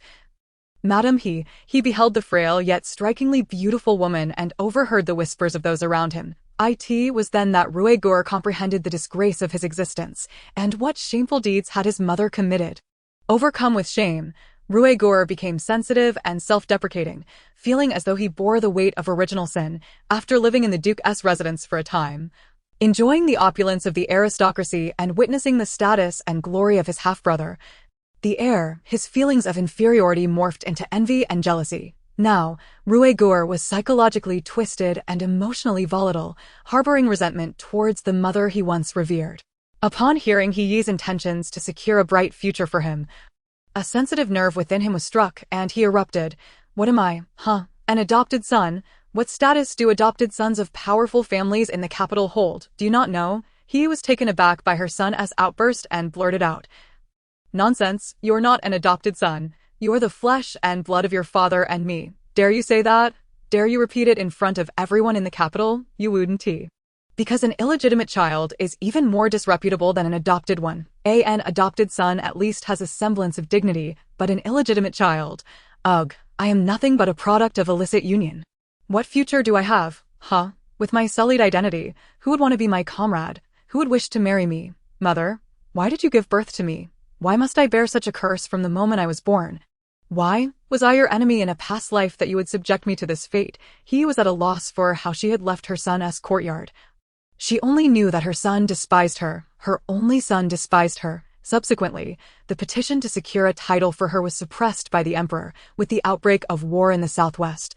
Madame He beheld the frail yet strikingly beautiful woman and overheard the whispers of those around him. It was then that Rui Gur comprehended the disgrace of his existence, and what shameful deeds had his mother committed. Overcome with shame, Rui Gur became sensitive and self-deprecating, feeling as though he bore the weight of original sin. After living in the Duke's residence for a time, enjoying the opulence of the aristocracy and witnessing the status and glory of his half-brother, the heir, his feelings of inferiority morphed into envy and jealousy. Now, Rui Gur was psychologically twisted and emotionally volatile, harboring resentment towards the mother he once revered. Upon hearing He Yi's intentions to secure a bright future for him, a sensitive nerve within him was struck, and he erupted. What am I? An adopted son? What status do adopted sons of powerful families in the capital hold? Do you not know? He was taken aback by her son's outburst and blurted out, "Nonsense, you're not an adopted son. You're the flesh and blood of your father and me. Dare you say that? Dare you repeat it in front of everyone in the capital? You wouldn't." Because an illegitimate child is even more disreputable than an adopted one. An adopted son at least has a semblance of dignity, but an illegitimate child, ugh, I am nothing but a product of illicit union. What future do I have? With my sullied identity, who would want to be my comrade? Who would wish to marry me? Mother, why did you give birth to me? Why must I bear such a curse from the moment I was born? Why was I your enemy in a past life that you would subject me to this fate? He was at a loss for how she had left her son's courtyard. She only knew that her son despised her. Her only son despised her. Subsequently, the petition to secure a title for her was suppressed by the emperor with the outbreak of war in the southwest.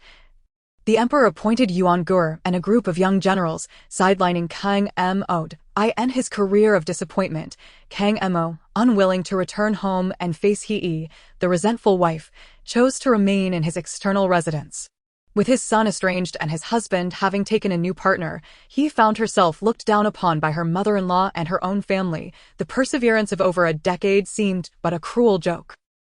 The emperor appointed Yuan Gur and a group of young generals, sidelining Kang Mo. In his career of disappointment, Kang Mo, unwilling to return home and face He, the resentful wife, chose to remain in his external residence. With his son estranged and his husband having taken a new partner, He found herself looked down upon by her mother-in-law and her own family. The perseverance of over a decade seemed but a cruel joke.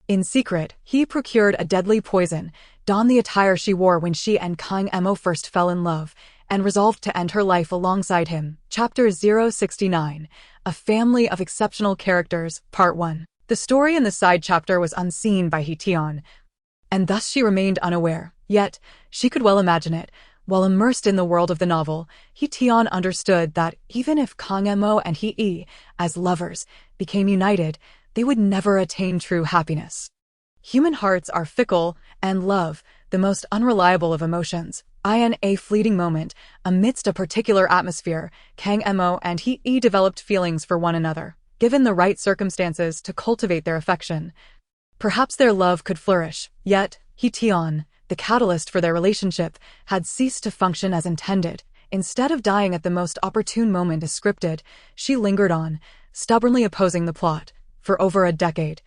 In secret, He procured a deadly poison, donned the attire she wore when she and Kang Mo first fell in love, and resolved to end her life alongside him. Chapter 069, A Family of Exceptional Characters, Part 1. The story in the side chapter was unseen by He Tian, and thus she remained unaware. Yet, she could well imagine it. While immersed in the world of the novel, He Tian understood that even if Kang Mo and He, as lovers, became united, they would never attain true happiness. Human hearts are fickle, and love, the most unreliable of emotions. In a fleeting moment, amidst a particular atmosphere, Kang Mo and He developed feelings for one another. Given the right circumstances to cultivate their affection, perhaps their love could flourish. Yet, He Tian, the catalyst for their relationship, had ceased to function as intended. Instead of dying at the most opportune moment as scripted, she lingered on, stubbornly opposing the plot. For over a decade,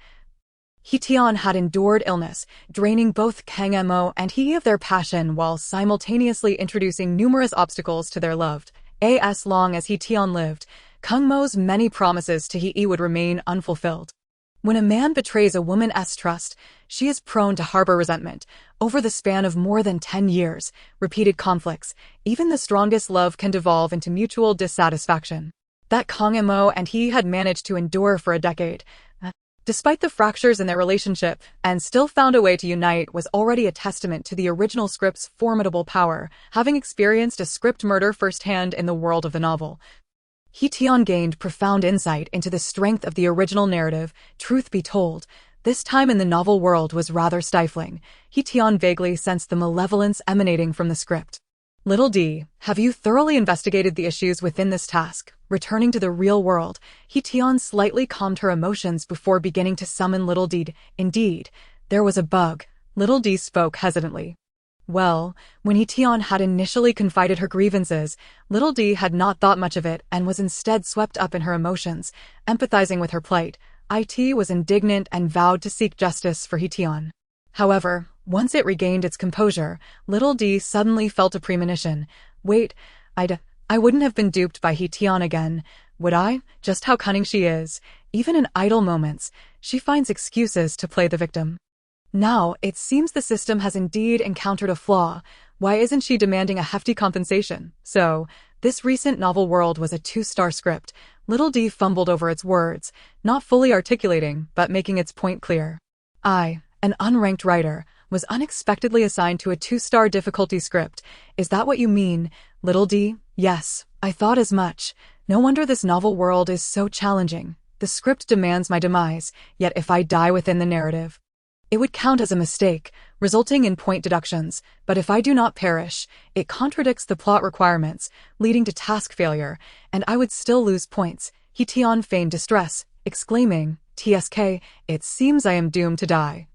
He Tian had endured illness, draining both Kang Mo and He of their passion while simultaneously introducing numerous obstacles to their love. As long as He Tian lived, Kang Mo's many promises to He would remain unfulfilled. When a man betrays a woman's trust, she is prone to harbor resentment. Over the span of more than 10 years, repeated conflicts, even the strongest love can devolve into mutual dissatisfaction. That Kang Mo and He had managed to endure for a decade, despite the fractures in their relationship, and still found a way to unite, was already a testament to the original script's formidable power. Having experienced a script murder firsthand in the world of the novel, He Tian gained profound insight into the strength of the original narrative. Truth be told, this time in the novel world was rather stifling. He Tian vaguely sensed the malevolence emanating from the script. Little D, have you thoroughly investigated the issues within this task? Returning to the real world, He Tian slightly calmed her emotions before beginning to summon Little D. Indeed, there was a bug. Little D spoke hesitantly. Well, when He Tian had initially confided her grievances, Little D had not thought much of it and was instead swept up in her emotions, empathizing with her plight. IT was indignant and vowed to seek justice for He Tian. However, once it regained its composure, little D suddenly felt a premonition. Wait, I wouldn't have been duped by He Tian again, would I? Just how cunning she is. Even in idle moments, she finds excuses to play the victim. Now, it seems the system has indeed encountered a flaw. Why isn't she demanding a hefty compensation? So, this recent novel world was a 2-star script. Little D fumbled over its words, not fully articulating, but making its point clear. I, an unranked writer, was unexpectedly assigned to a 2-star difficulty script. Is that what you mean, Little D? Yes, I thought as much. No wonder this novel world is so challenging. The script demands my demise, yet if I die within the narrative, it would count as a mistake, resulting in point deductions, but if I do not perish, it contradicts the plot requirements, leading to task failure, and I would still lose points. He Tian feigned distress, exclaiming, "TSK, it seems I am doomed to die."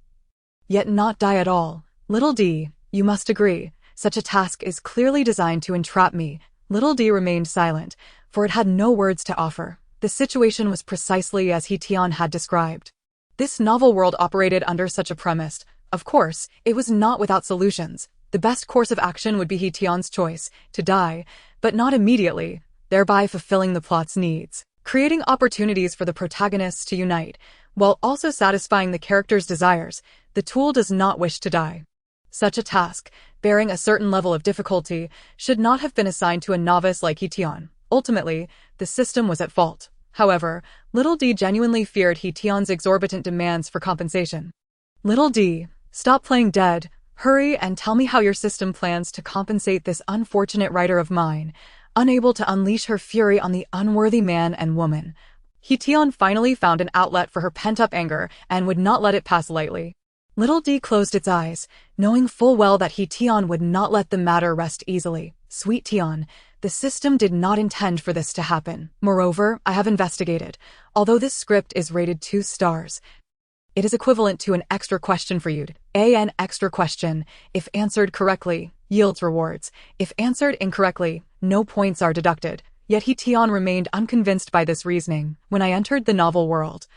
Yet not die at all. Little D, you must agree, such a task is clearly designed to entrap me. Little D remained silent, for it had no words to offer. The situation was precisely as He Tian had described. This novel world operated under such a premise. Of course, it was not without solutions. The best course of action would be He Tian's choice, to die, but not immediately, thereby fulfilling the plot's needs, creating opportunities for the protagonists to unite, while also satisfying the character's desires. The tool does not wish to die. Such a task, bearing a certain level of difficulty, should not have been assigned to a novice like He Tian. Ultimately, the system was at fault. However, Little D genuinely feared He Tian's exorbitant demands for compensation. Little D, stop playing dead. Hurry and tell me how your system plans to compensate this unfortunate writer of mine, unable to unleash her fury on the unworthy man and woman. He Tian finally found an outlet for her pent-up anger and would not let it pass lightly. Little D closed its eyes, knowing full well that He Tian would not let the matter rest easily. Sweet Tian, the system did not intend for this to happen. Moreover, I have investigated. Although this script is rated 2 stars, it is equivalent to an extra question for you. An extra question, if answered correctly, yields rewards. If answered incorrectly, no points are deducted. Yet He Tian remained unconvinced by this reasoning. When I entered the novel world,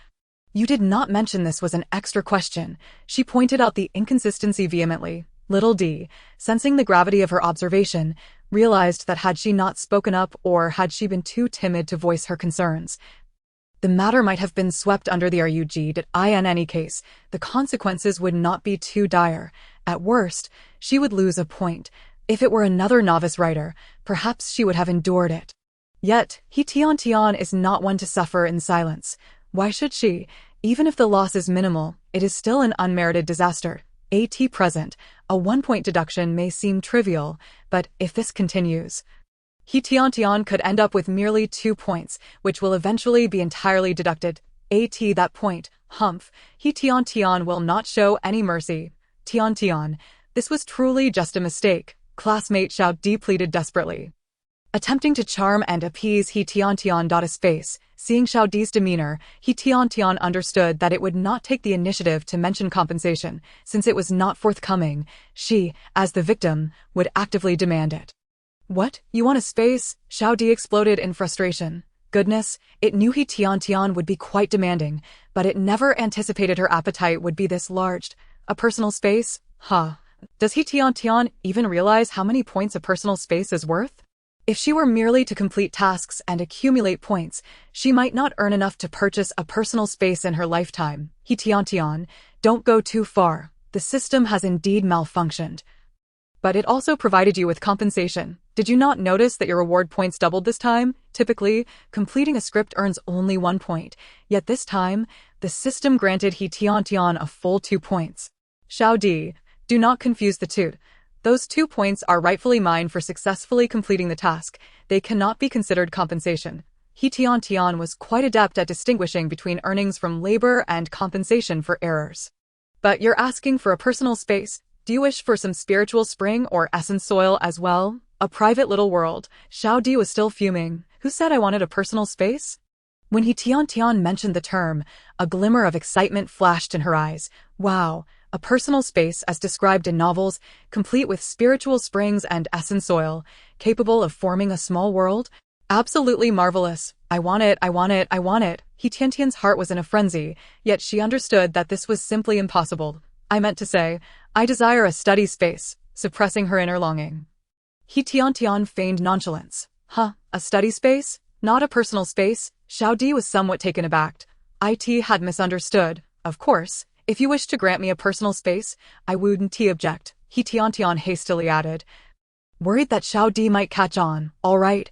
you did not mention this was an extra question. She pointed out the inconsistency vehemently. Little D, sensing the gravity of her observation, realized that had she not spoken up or had she been too timid to voice her concerns, the matter might have been swept under the rug. In any case, the consequences would not be too dire. At worst, she would lose a point. If it were another novice writer, perhaps she would have endured it. Yet, He Tian is not one to suffer in silence. Why should she? Even if the loss is minimal, it is still an unmerited disaster. At present, a 1-point deduction may seem trivial, but if this continues, He Tian could end up with merely 2 points, which will eventually be entirely deducted. At that point, humph, He Tian will not show any mercy. Tian, this was truly just a mistake, classmate Xiao Di pleaded desperately. Attempting to charm and appease He Tian's face, seeing Xiao Di's demeanor, He Tian understood that it would not take the initiative to mention compensation, since it was not forthcoming. She, as the victim, would actively demand it. What? You want a space? Xiao Di exploded in frustration. Goodness, it knew He Tian would be quite demanding, but it never anticipated her appetite would be this large. A personal space? Huh. Does He Tian even realize how many points a personal space is worth? If she were merely to complete tasks and accumulate points, she might not earn enough to purchase a personal space in her lifetime. He Tian, don't go too far. The system has indeed malfunctioned. But it also provided you with compensation. Did you not notice that your reward points doubled this time? Typically, completing a script earns only 1 point. Yet this time, the system granted He Tian a full 2 points. Xiao Di, do not confuse the two. Those 2 points are rightfully mine for successfully completing the task. They cannot be considered compensation. He Tian was quite adept at distinguishing between earnings from labor and compensation for errors. But you're asking for a personal space. Do you wish for some spiritual spring or essence soil as well? A private little world. Xiao Di was still fuming. Who said I wanted a personal space? When He Tian mentioned the term, a glimmer of excitement flashed in her eyes. Wow, a personal space as described in novels, complete with spiritual springs and essence soil, capable of forming a small world? Absolutely marvelous. I want it, I want it, I want it. He Tiantian's heart was in a frenzy, yet she understood that this was simply impossible. I meant to say, I desire a study space, suppressing her inner longing. He Tiantian feigned nonchalance. Huh, a study space? Not a personal space? Xiao Di was somewhat taken aback. IT had misunderstood. Of course, if you wish to grant me a personal space, I wouldn't object, He Tiantian hastily added. Worried that Xiao Di might catch on. All right,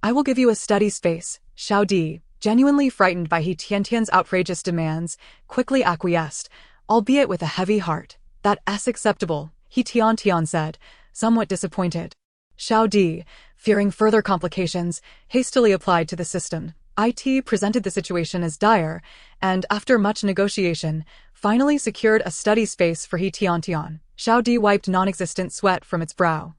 I will give you a study space. Xiao Di, genuinely frightened by He Tiantian's outrageous demands, quickly acquiesced, albeit with a heavy heart. That's acceptable, He Tiantian said, somewhat disappointed. Xiao Di, fearing further complications, hastily applied to the system. IT presented the situation as dire, and after much negotiation, finally secured a study space for He Tiantian. Xiao Di wiped non-existent sweat from its brow.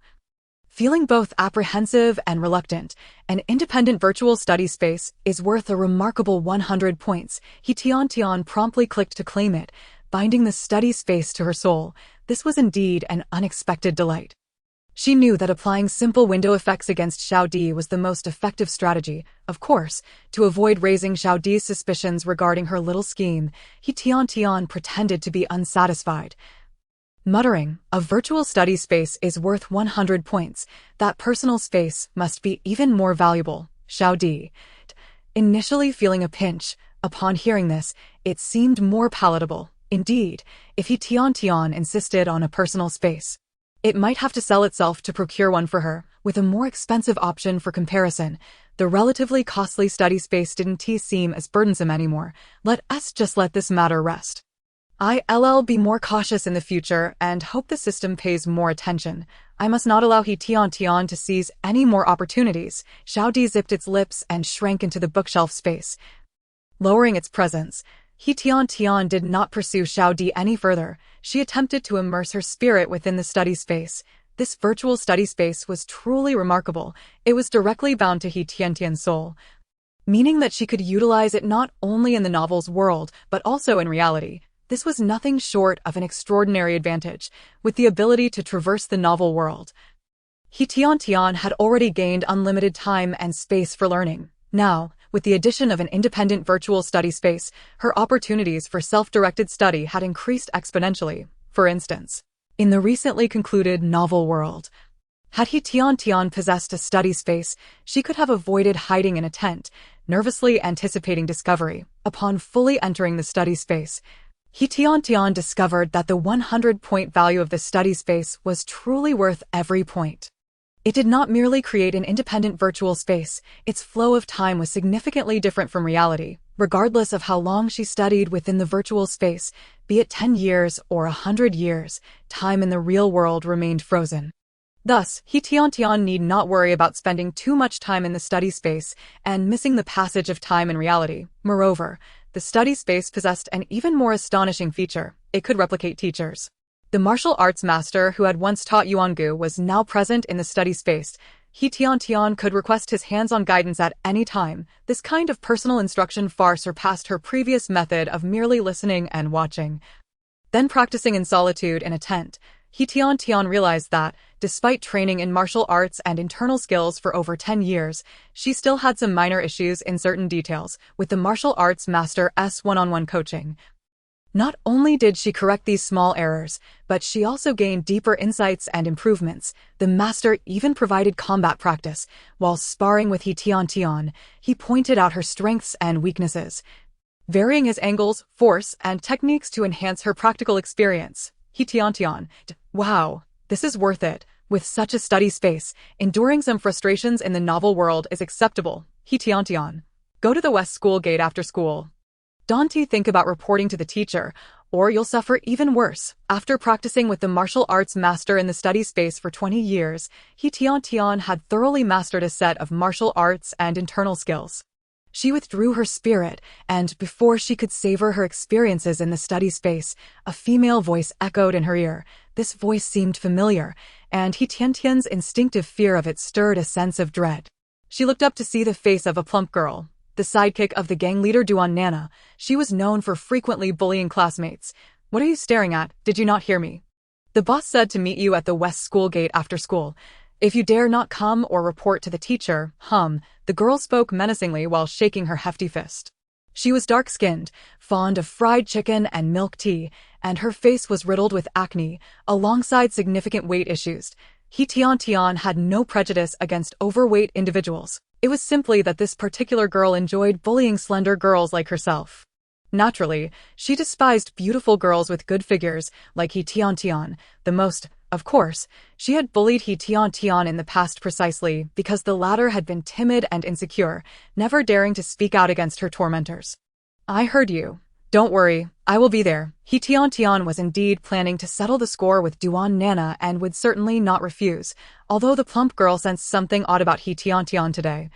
Feeling both apprehensive and reluctant, an independent virtual study space is worth a remarkable 100 points. He Tiantian promptly clicked to claim it, binding the study space to her soul. This was indeed an unexpected delight. She knew that applying simple window effects against Xiao Di was the most effective strategy. Of course, to avoid raising Xiao Di's suspicions regarding her little scheme, He Tiantian pretended to be unsatisfied. Muttering, a virtual study space is worth 100 points. That personal space must be even more valuable. Xiao Di, initially feeling a pinch, upon hearing this, it seemed more palatable. Indeed, if He Tiantian insisted on a personal space, it might have to sell itself to procure one for her, with a more expensive option for comparison. The relatively costly study space didn't seem as burdensome anymore. Let us just let this matter rest. I'll be more cautious in the future and hope the system pays more attention. I must not allow He Tiantian to seize any more opportunities. Xiao Di zipped its lips and shrank into the bookshelf space. Lowering its presence, He Tiantian did not pursue Xiao Di any further. She attempted to immerse her spirit within the study space. This virtual study space was truly remarkable. It was directly bound to He Tiantian's soul, meaning that she could utilize it not only in the novel's world, but also in reality. This was nothing short of an extraordinary advantage, with the ability to traverse the novel world. He Tiantian had already gained unlimited time and space for learning. Now, with the addition of an independent virtual study space, her opportunities for self-directed study had increased exponentially. For instance, in the recently concluded novel world, had He Tiantian possessed a study space, she could have avoided hiding in a tent, nervously anticipating discovery. Upon fully entering the study space, He Tiantian discovered that the 100-point value of the study space was truly worth every point. It did not merely create an independent virtual space, its flow of time was significantly different from reality. Regardless of how long she studied within the virtual space, be it 10 years or 100 years, time in the real world remained frozen. Thus, He Tiantian need not worry about spending too much time in the study space and missing the passage of time in reality. Moreover, the study space possessed an even more astonishing feature. It could replicate teachers. The martial arts master who had once taught Yuangu was now present in the study space. He Tiantian could request his hands-on guidance at any time. This kind of personal instruction far surpassed her previous method of merely listening and watching. Then practicing in solitude in a tent, He Tiantian realized that, despite training in martial arts and internal skills for over 10 years, she still had some minor issues in certain details with the martial arts master's one-on-one coaching. Not only did she correct these small errors, but she also gained deeper insights and improvements. The master even provided combat practice. While sparring with He Tiantian, he pointed out her strengths and weaknesses, varying his angles, force, and techniques to enhance her practical experience. He Tiantian, wow, this is worth it. With such a study space, enduring some frustrations in the novel world is acceptable. He Tiantian, go to the West School Gate after school. Don't think about reporting to the teacher, or you'll suffer even worse. After practicing with the martial arts master in the study space for 20 years, He Tiantian had thoroughly mastered a set of martial arts and internal skills. She withdrew her spirit, and before she could savor her experiences in the study space, a female voice echoed in her ear. This voice seemed familiar, and He Tiantian's instinctive fear of it stirred a sense of dread. She looked up to see the face of a plump girl, the sidekick of the gang leader Duan Nana. She was known for frequently bullying classmates. What are you staring at? Did you not hear me? The boss said to meet you at the West School Gate after school. If you dare not come or report to the teacher, the girl spoke menacingly while shaking her hefty fist. She was dark-skinned, fond of fried chicken and milk tea, and her face was riddled with acne, alongside significant weight issues. He Tiantian had no prejudice against overweight individuals. It was simply that this particular girl enjoyed bullying slender girls like herself. Naturally, she despised beautiful girls with good figures, like He Tiantian, the most. Of course, she had bullied He Tiantian in the past precisely because the latter had been timid and insecure, never daring to speak out against her tormentors. I heard you. Don't worry, I will be there. He Tiantian was indeed planning to settle the score with Duan Nana and would certainly not refuse, although the plump girl sensed something odd about He Tiantian today.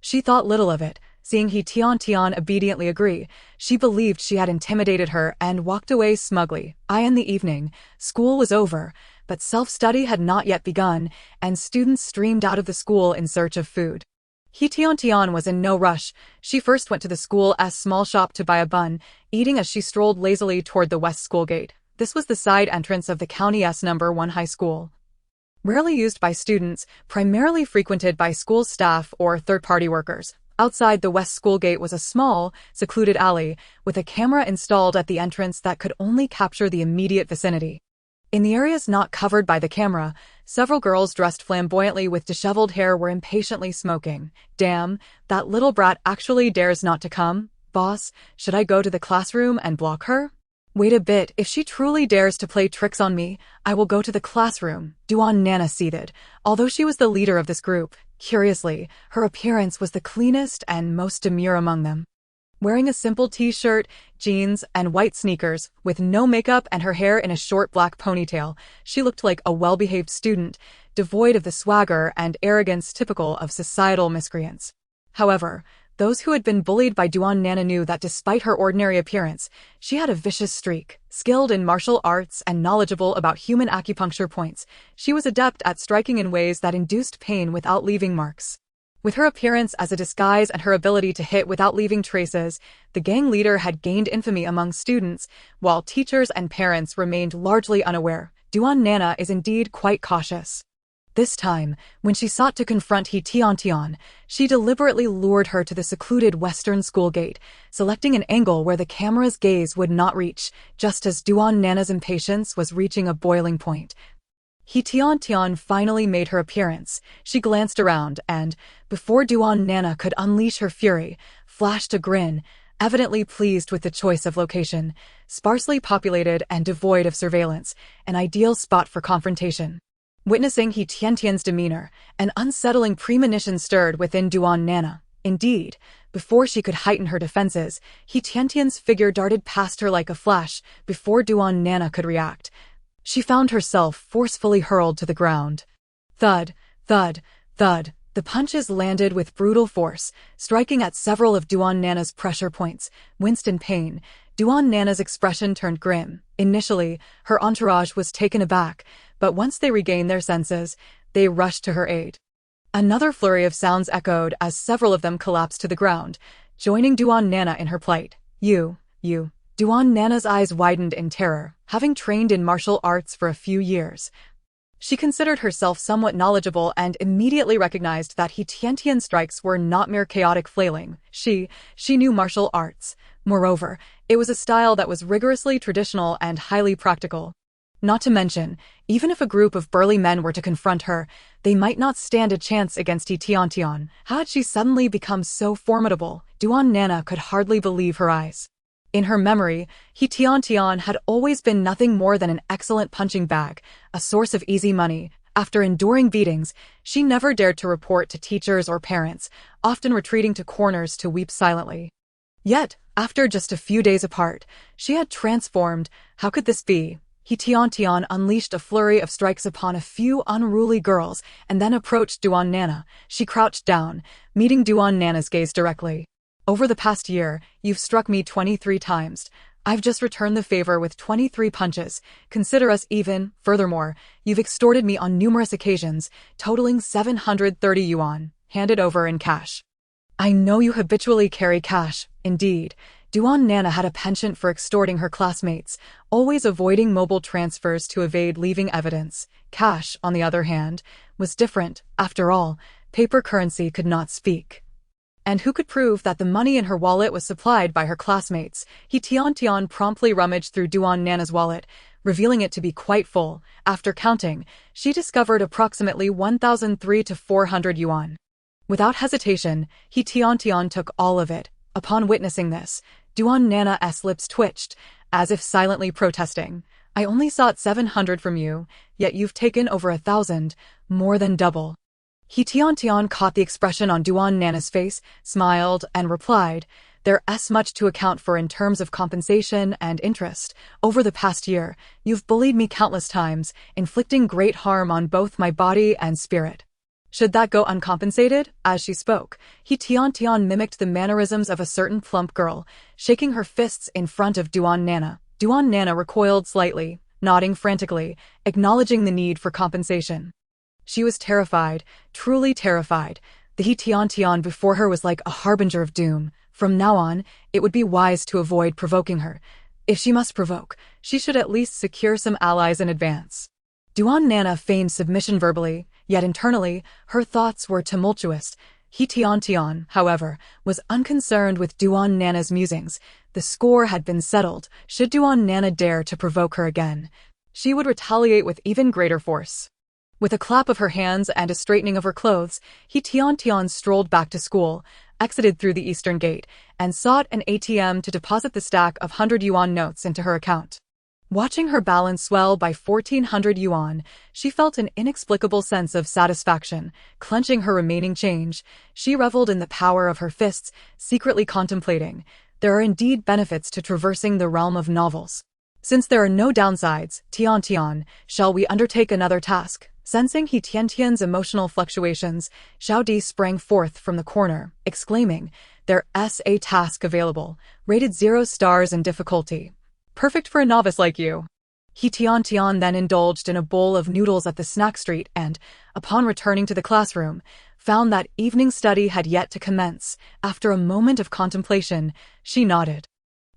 She thought little of it. Seeing He Tiantian obediently agree, she believed she had intimidated her and walked away smugly. In the evening, school was over, but self-study had not yet begun, and students streamed out of the school in search of food. He Tiantian was in no rush. She first went to the school's small shop to buy a bun, eating as she strolled lazily toward the west school gate. This was the side entrance of the county's No. 1 high school. Rarely used by students, primarily frequented by school staff or third-party workers. Outside the west school gate was a small, secluded alley, with a camera installed at the entrance that could only capture the immediate vicinity. In the areas not covered by the camera, several girls dressed flamboyantly with disheveled hair were impatiently smoking. Damn, that little brat actually dares not to come. Boss, should I go to the classroom and block her? Wait a bit, if she truly dares to play tricks on me, I will go to the classroom. Duan Nana seethed. Although she was the leader of this group, curiously, her appearance was the cleanest and most demure among them. Wearing a simple t-shirt, jeans, and white sneakers, with no makeup and her hair in a short black ponytail, she looked like a well-behaved student, devoid of the swagger and arrogance typical of societal miscreants. However, those who had been bullied by Duan Nana knew that despite her ordinary appearance, she had a vicious streak. Skilled in martial arts and knowledgeable about human acupuncture points, she was adept at striking in ways that induced pain without leaving marks. With her appearance as a disguise and her ability to hit without leaving traces, the gang leader had gained infamy among students, while teachers and parents remained largely unaware. Duan Nana is indeed quite cautious. This time, when she sought to confront He Tiantian, she deliberately lured her to the secluded western school gate, selecting an angle where the camera's gaze would not reach, just as Duan Nana's impatience was reaching a boiling point. He Tiantian finally made her appearance. She glanced around and, before Duan Nana could unleash her fury, flashed a grin, evidently pleased with the choice of location. Sparsely populated and devoid of surveillance, an ideal spot for confrontation. Witnessing He Tiantian's demeanor, an unsettling premonition stirred within Duan Nana. Indeed, before she could heighten her defenses, He Tiantian's figure darted past her like a flash. Before Duan Nana could react, she found herself forcefully hurled to the ground. Thud, thud, thud. The punches landed with brutal force, striking at several of Duan Nana's pressure points. Winced in pain, Duan Nana's expression turned grim. Initially, her entourage was taken aback, but once they regained their senses, they rushed to her aid. Another flurry of sounds echoed as several of them collapsed to the ground, joining Duan Nana in her plight. You. Duan Nana's eyes widened in terror, having trained in martial arts for a few years. She considered herself somewhat knowledgeable and immediately recognized that He Tiantian's strikes were not mere chaotic flailing. She knew martial arts. Moreover, it was a style that was rigorously traditional and highly practical. Not to mention, even if a group of burly men were to confront her, they might not stand a chance against He Tiantian. How had she suddenly become so formidable? Duan Nana could hardly believe her eyes. In her memory, He Tiantian had always been nothing more than an excellent punching bag, a source of easy money. After enduring beatings, she never dared to report to teachers or parents, often retreating to corners to weep silently. Yet, after just a few days apart, she had transformed. How could this be? He Tiantian unleashed a flurry of strikes upon a few unruly girls and then approached Duan Nana. She crouched down, meeting Duan Nana's gaze directly. Over the past year, you've struck me 23 times. I've just returned the favor with 23 punches. Consider us even. Furthermore, you've extorted me on numerous occasions, totaling 730 yuan. Hand it over in cash. I know you habitually carry cash. Indeed, Duan Nana had a penchant for extorting her classmates, always avoiding mobile transfers to evade leaving evidence. Cash, on the other hand, was different. After all, paper currency could not speak. And who could prove that the money in her wallet was supplied by her classmates? He Tiantian promptly rummaged through Duan Nana's wallet, revealing it to be quite full. After counting, she discovered approximately 1,300 to 400 yuan. Without hesitation, He Tiantian took all of it. Upon witnessing this, Duan Nana's lips twitched, as if silently protesting. I only sought 700 from you, yet you've taken over 1,000, more than double. He Tiantian caught the expression on Duan Nana's face, smiled, and replied, There's much to account for in terms of compensation and interest. Over the past year, you've bullied me countless times, inflicting great harm on both my body and spirit. Should that go uncompensated? As she spoke, He Tiantian mimicked the mannerisms of a certain plump girl, shaking her fists in front of Duan Nana. Duan Nana recoiled slightly, nodding frantically, acknowledging the need for compensation. She was terrified, truly terrified. The He Tiantian before her was like a harbinger of doom. From now on, it would be wise to avoid provoking her. If she must provoke, she should at least secure some allies in advance. Duan Nana feigned submission verbally, yet internally, her thoughts were tumultuous. He Tiantian, however, was unconcerned with Duan Nana's musings. The score had been settled. Should Duan Nana dare to provoke her again, she would retaliate with even greater force. With a clap of her hands and a straightening of her clothes, He Tiantian strolled back to school, exited through the eastern gate, and sought an ATM to deposit the stack of 100 yuan notes into her account. Watching her balance swell by 1,400 yuan, she felt an inexplicable sense of satisfaction. Clenching her remaining change, she reveled in the power of her fists, secretly contemplating. There are indeed benefits to traversing the realm of novels. Since there are no downsides, Tiantian, shall we undertake another task? Sensing He Tiantian's emotional fluctuations, Xiao Di sprang forth from the corner, exclaiming, There's a task available, rated 0 stars in difficulty. Perfect for a novice like you. He Tiantian then indulged in a bowl of noodles at the snack street and, upon returning to the classroom, found that evening study had yet to commence. After a moment of contemplation, she nodded.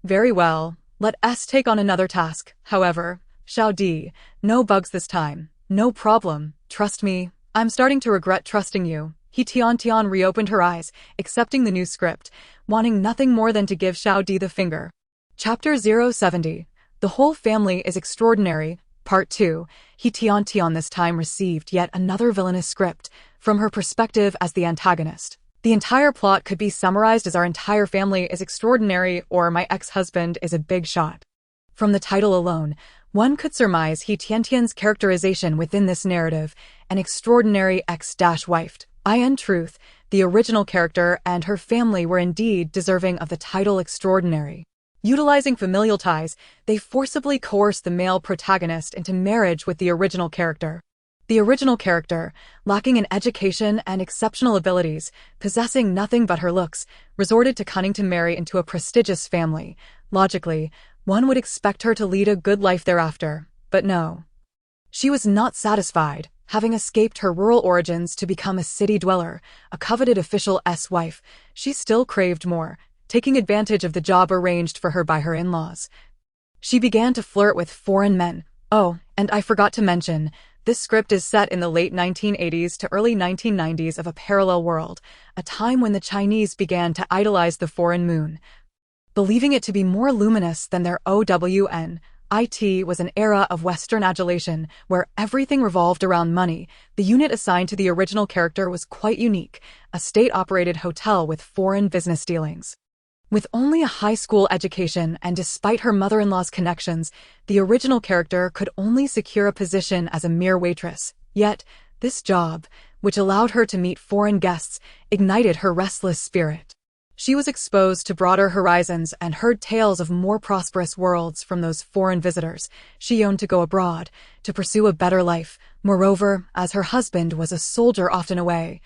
Very well, let us take on another task. However, Xiao Di, no bugs this time. No problem, trust me. I'm starting to regret trusting you. He Tiantian reopened her eyes, accepting the new script, wanting nothing more than to give Xiao Di the finger. Chapter 070. The Whole Family is Extraordinary, Part 2. He Tiantian this time received yet another villainous script, from her perspective as the antagonist. The entire plot could be summarized as Our entire family is extraordinary or My ex-husband is a big shot. From the title alone, one could surmise He Tiantian's characterization within this narrative, an extraordinary ex-wife. In truth, the original character and her family were indeed deserving of the title extraordinary. Utilizing familial ties, they forcibly coerced the male protagonist into marriage with the original character. The original character, lacking in education and exceptional abilities, possessing nothing but her looks, resorted to cunning to marry into a prestigious family. Logically, one would expect her to lead a good life thereafter, but no. She was not satisfied, having escaped her rural origins to become a city dweller, a coveted official's wife. She still craved more, taking advantage of the job arranged for her by her in-laws. She began to flirt with foreign men. Oh, and I forgot to mention, this script is set in the late 1980s to early 1990s of a parallel world, a time when the Chinese began to idolize the foreign moon. Believing it to be more luminous than their OWN, IT was an era of Western adulation where everything revolved around money. The unit assigned to the original character was quite unique, a state-operated hotel with foreign business dealings. With only a high school education and despite her mother-in-law's connections, the original character could only secure a position as a mere waitress. Yet, this job, which allowed her to meet foreign guests, ignited her restless spirit. She was exposed to broader horizons and heard tales of more prosperous worlds from those foreign visitors. She yearned to go abroad, to pursue a better life. Moreover, as her husband was a soldier often away,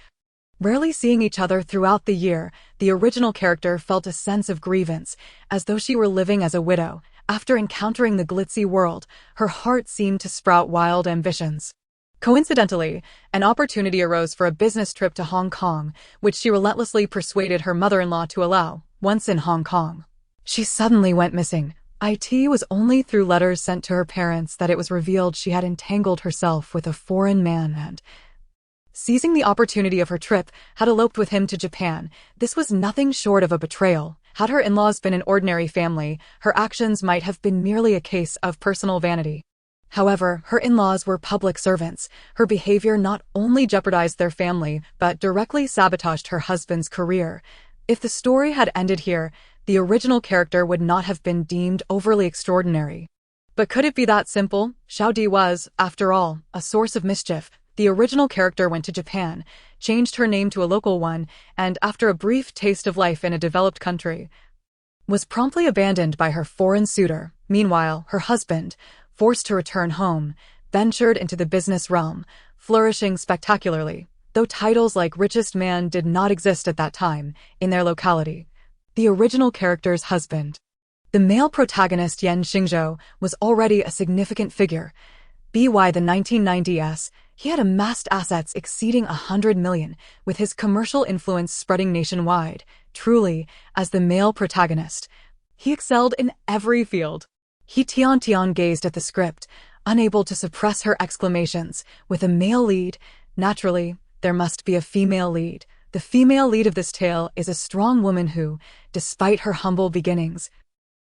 rarely seeing each other throughout the year, the original character felt a sense of grievance, as though she were living as a widow. After encountering the glitzy world, her heart seemed to sprout wild ambitions. Coincidentally, an opportunity arose for a business trip to Hong Kong, which she relentlessly persuaded her mother-in-law to allow. Once in Hong Kong, She suddenly went missing. It was only through letters sent to her parents that it was revealed she had entangled herself with a foreign man and, seizing the opportunity of her trip, had eloped with him to Japan. This was nothing short of a betrayal. Had her in-laws been an ordinary family, her actions might have been merely a case of personal vanity. However, her in-laws were public servants. Her behavior not only jeopardized their family, but directly sabotaged her husband's career. If the story had ended here, the original character would not have been deemed overly extraordinary. But could it be that simple? Xiao Di was, after all, a source of mischief. The original character went to Japan, changed her name to a local one, and after a brief taste of life in a developed country, was promptly abandoned by her foreign suitor. Meanwhile, her husband, forced to return home, ventured into the business realm, flourishing spectacularly, though titles like richest man did not exist at that time in their locality. The original character's husband, the male protagonist Yan Xingzhou, was already a significant figure. By the 1990s, he had amassed assets exceeding 100 million, with his commercial influence spreading nationwide. Truly, as the male protagonist, he excelled in every field. He Tiantian gazed at the script, unable to suppress her exclamations. With a male lead, naturally, there must be a female lead. The female lead of this tale is a strong woman who, despite her humble beginnings,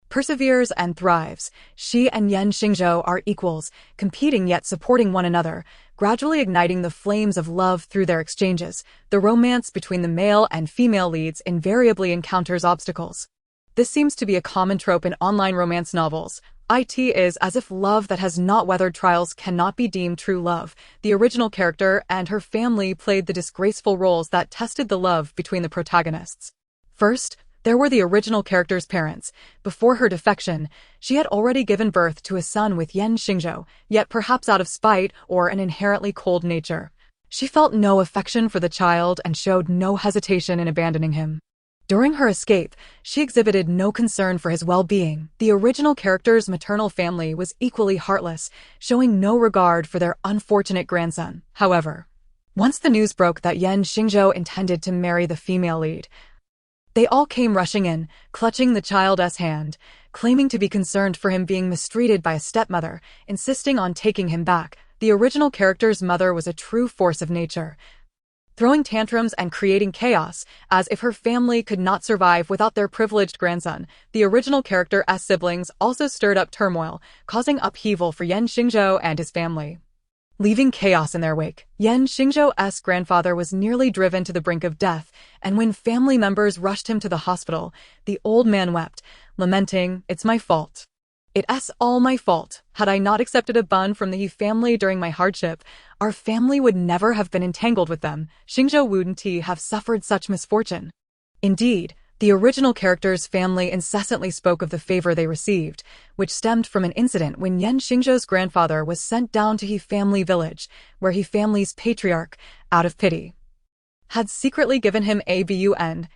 perseveres and thrives. She and Yan Xingzhou are equals, competing yet supporting one another, gradually igniting the flames of love through their exchanges. The romance between the male and female leads invariably encounters obstacles. This seems to be a common trope in online romance novels. It is as if love that has not weathered trials cannot be deemed true love. The original character and her family played the disgraceful roles that tested the love between the protagonists. First, there were the original character's parents. Before her defection, she had already given birth to a son with Yan Xingzhou, yet perhaps out of spite or an inherently cold nature, she felt no affection for the child and showed no hesitation in abandoning him. During her escape, she exhibited no concern for his well-being. The original character's maternal family was equally heartless, showing no regard for their unfortunate grandson. However, once the news broke that Yan Xingzhou intended to marry the female lead, they all came rushing in, clutching the child's hand, claiming to be concerned for him being mistreated by a stepmother, insisting on taking him back. The original character's mother was a true force of nature, throwing tantrums and creating chaos, as if her family could not survive without their privileged grandson. The original character's siblings also stirred up turmoil, causing upheaval for Yan Xingzhou and his family, leaving chaos in their wake. Yan Xingzhou's grandfather was nearly driven to the brink of death, and when family members rushed him to the hospital, the old man wept, lamenting, "It's my fault. It's all my fault. Had I not accepted a bun from the He family during my hardship, our family would never have been entangled with them. Xingzhou wouldn't have suffered such misfortune." Indeed, the original character's family incessantly spoke of the favor they received, which stemmed from an incident when Yan Xingzhou's grandfather was sent down to He family village, where He family's patriarch, out of pity, had secretly given him a bun.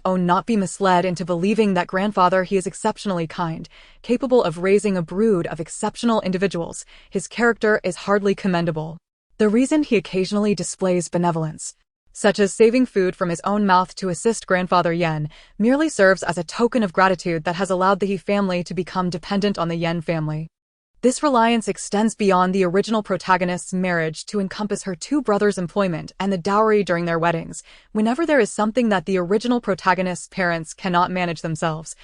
Not be misled into believing that grandfather he is exceptionally kind, capable of raising a brood of exceptional individuals. His character is hardly commendable. The reason he occasionally displays benevolence, such as saving food from his own mouth to assist grandfather Yan, merely serves as a token of gratitude that has allowed the He family to become dependent on the Yan family. This reliance extends beyond the original protagonist's marriage to encompass her two brothers' employment and the dowry during their weddings. Whenever there is something that the original protagonist's parents cannot manage themselves,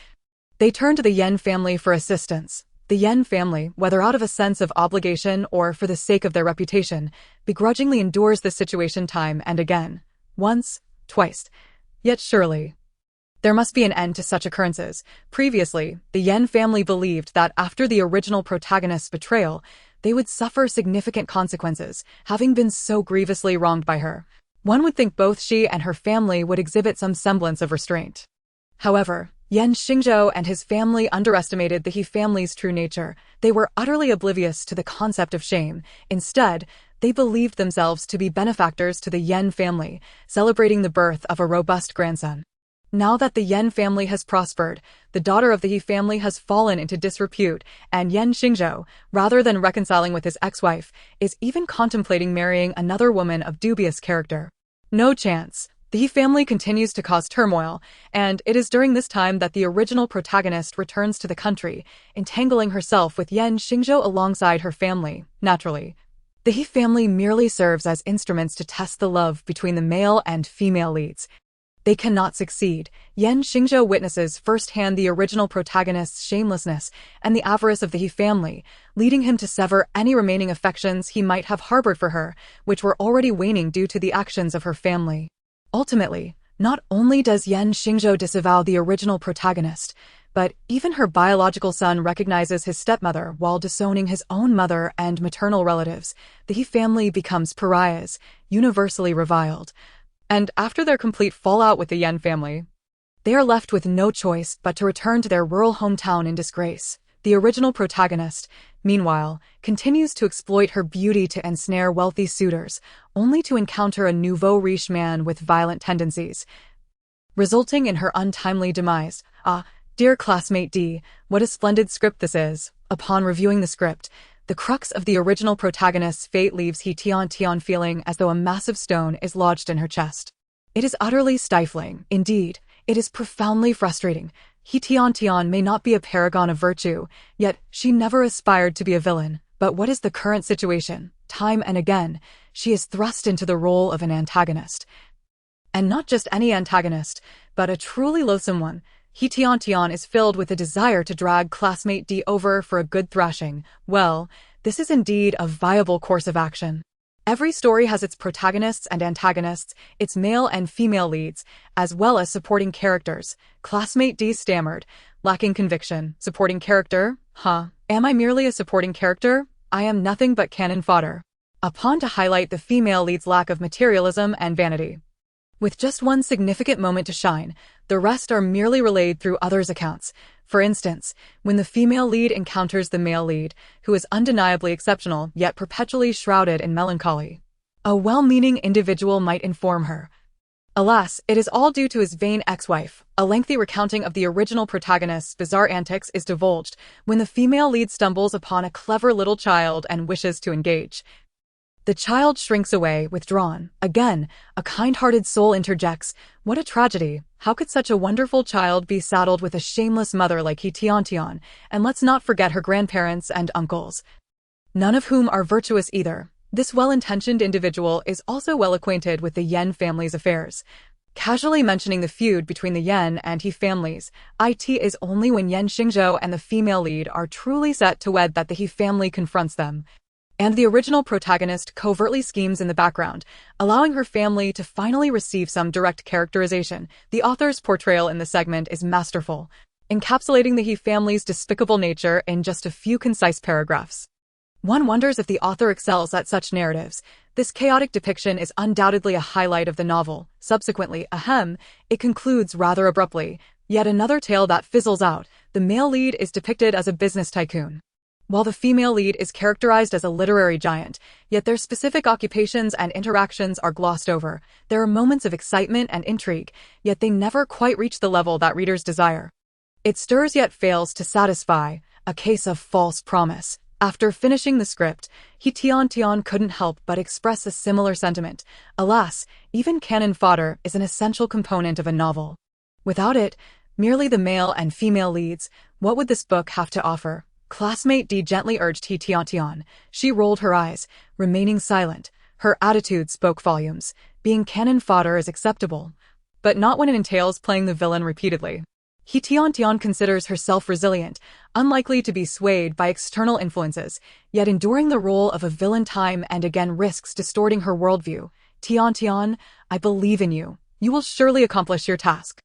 they turn to the Yan family for assistance. The Yan family, whether out of a sense of obligation or for the sake of their reputation, begrudgingly endures this situation time and again. Once, twice. Yet surely there must be an end to such occurrences. Previously, the Yan family believed that after the original protagonist's betrayal, they would suffer significant consequences, having been so grievously wronged by her. One would think both she and her family would exhibit some semblance of restraint. However, Yan Xingzhou and his family underestimated the He family's true nature. They were utterly oblivious to the concept of shame. Instead, they believed themselves to be benefactors to the Yan family, celebrating the birth of a robust grandson. Now that the Yan family has prospered, the daughter of the He family has fallen into disrepute, and Yan Xingzhou, rather than reconciling with his ex-wife, is even contemplating marrying another woman of dubious character. No chance. The He family continues to cause turmoil, and it is during this time that the original protagonist returns to the country, entangling herself with Yan Xingzhou alongside her family, naturally. The He family merely serves as instruments to test the love between the male and female leads. They cannot succeed. Yan Xingzhou witnesses firsthand the original protagonist's shamelessness and the avarice of the He family, leading him to sever any remaining affections he might have harbored for her, which were already waning due to the actions of her family. Ultimately, not only does Yan Xingzhou disavow the original protagonist, but even her biological son recognizes his stepmother while disowning his own mother and maternal relatives. The He family becomes pariahs, universally reviled. And after their complete fallout with the Yan family, they are left with no choice but to return to their rural hometown in disgrace. The original protagonist, meanwhile, continues to exploit her beauty to ensnare wealthy suitors, only to encounter a nouveau riche man with violent tendencies, resulting in her untimely demise. Ah, dear classmate D, what a splendid script this is. Upon reviewing the script, the crux of the original protagonist's fate leaves He Tiantian feeling as though a massive stone is lodged in her chest. It is utterly stifling. Indeed, it is profoundly frustrating. He Tiantian may not be a paragon of virtue, yet she never aspired to be a villain. But what is the current situation? Time and again, she is thrust into the role of an antagonist. And not just any antagonist, but a truly loathsome one. He Tiantian is filled with a desire to drag classmate D over for a good thrashing. Well, this is indeed a viable course of action. Every story has its protagonists and antagonists, its male and female leads, as well as supporting characters. Classmate D stammered, lacking conviction. Supporting character? Huh? Am I merely a supporting character? I am nothing but cannon fodder. A pawn to highlight the female lead's lack of materialism and vanity. With just one significant moment to shine, the rest are merely relayed through others' accounts. For instance, when the female lead encounters the male lead, who is undeniably exceptional yet perpetually shrouded in melancholy, a well-meaning individual might inform her. Alas, it is all due to his vain ex-wife. A lengthy recounting of the original protagonist's bizarre antics is divulged when the female lead stumbles upon a clever little child and wishes to engage. The child shrinks away, withdrawn. Again, a kind-hearted soul interjects. What a tragedy. How could such a wonderful child be saddled with a shameless mother like He Tiantian? And let's not forget her grandparents and uncles, none of whom are virtuous either. This well-intentioned individual is also well acquainted with the Yan family's affairs, casually mentioning the feud between the Yan and He families. It is only when Yan Xingzhou and the female lead are truly set to wed that the He family confronts them, and the original protagonist covertly schemes in the background, allowing her family to finally receive some direct characterization. The author's portrayal in the segment is masterful, encapsulating the He family's despicable nature in just a few concise paragraphs. One wonders if the author excels at such narratives. This chaotic depiction is undoubtedly a highlight of the novel. Subsequently, it concludes rather abruptly. Yet another tale that fizzles out. The male lead is depicted as a business tycoon, while the female lead is characterized as a literary giant, yet their specific occupations and interactions are glossed over. There are moments of excitement and intrigue, yet they never quite reach the level that readers desire. It stirs yet fails to satisfy, a case of false promise. After finishing the script, He Tiantian couldn't help but express a similar sentiment. Alas, even cannon fodder is an essential component of a novel. Without it, merely the male and female leads, what would this book have to offer? Classmate D gently urged He Tiantian. She rolled her eyes, remaining silent. Her attitude spoke volumes. Being cannon fodder is acceptable, but not when it entails playing the villain repeatedly. He Tiantian considers herself resilient, unlikely to be swayed by external influences, yet enduring the role of a villain time and again risks distorting her worldview. Tiantian, I believe in you. You will surely accomplish your task.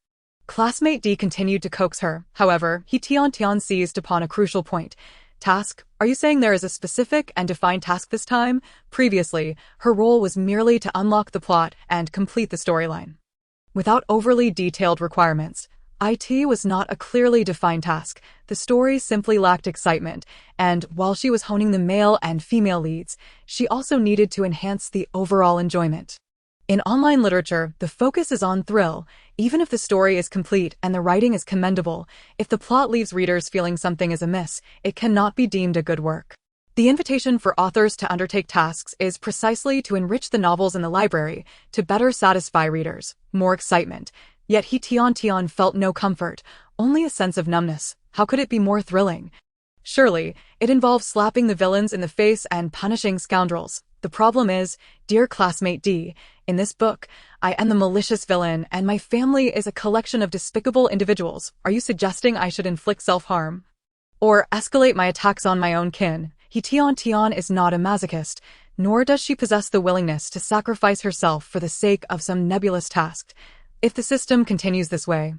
Classmate D continued to coax her. However, He Tiantian seized upon a crucial point. Task? Are you saying there is a specific and defined task this time? Previously, her role was merely to unlock the plot and complete the storyline, without overly detailed requirements. It was not a clearly defined task. The story simply lacked excitement, and while she was honing the male and female leads, she also needed to enhance the overall enjoyment. In online literature, the focus is on thrill. Even if the story is complete and the writing is commendable, if the plot leaves readers feeling something is amiss, it cannot be deemed a good work. The invitation for authors to undertake tasks is precisely to enrich the novels in the library, to better satisfy readers, more excitement. Yet He Tiantian felt no comfort, only a sense of numbness. How could it be more thrilling? Surely, it involves slapping the villains in the face and punishing scoundrels. The problem is, dear classmate D, in this book, I am the malicious villain and my family is a collection of despicable individuals. Are you suggesting I should inflict self-harm? Or escalate my attacks on my own kin? He Tiantian is not a masochist, nor does she possess the willingness to sacrifice herself for the sake of some nebulous task. If the system continues this way,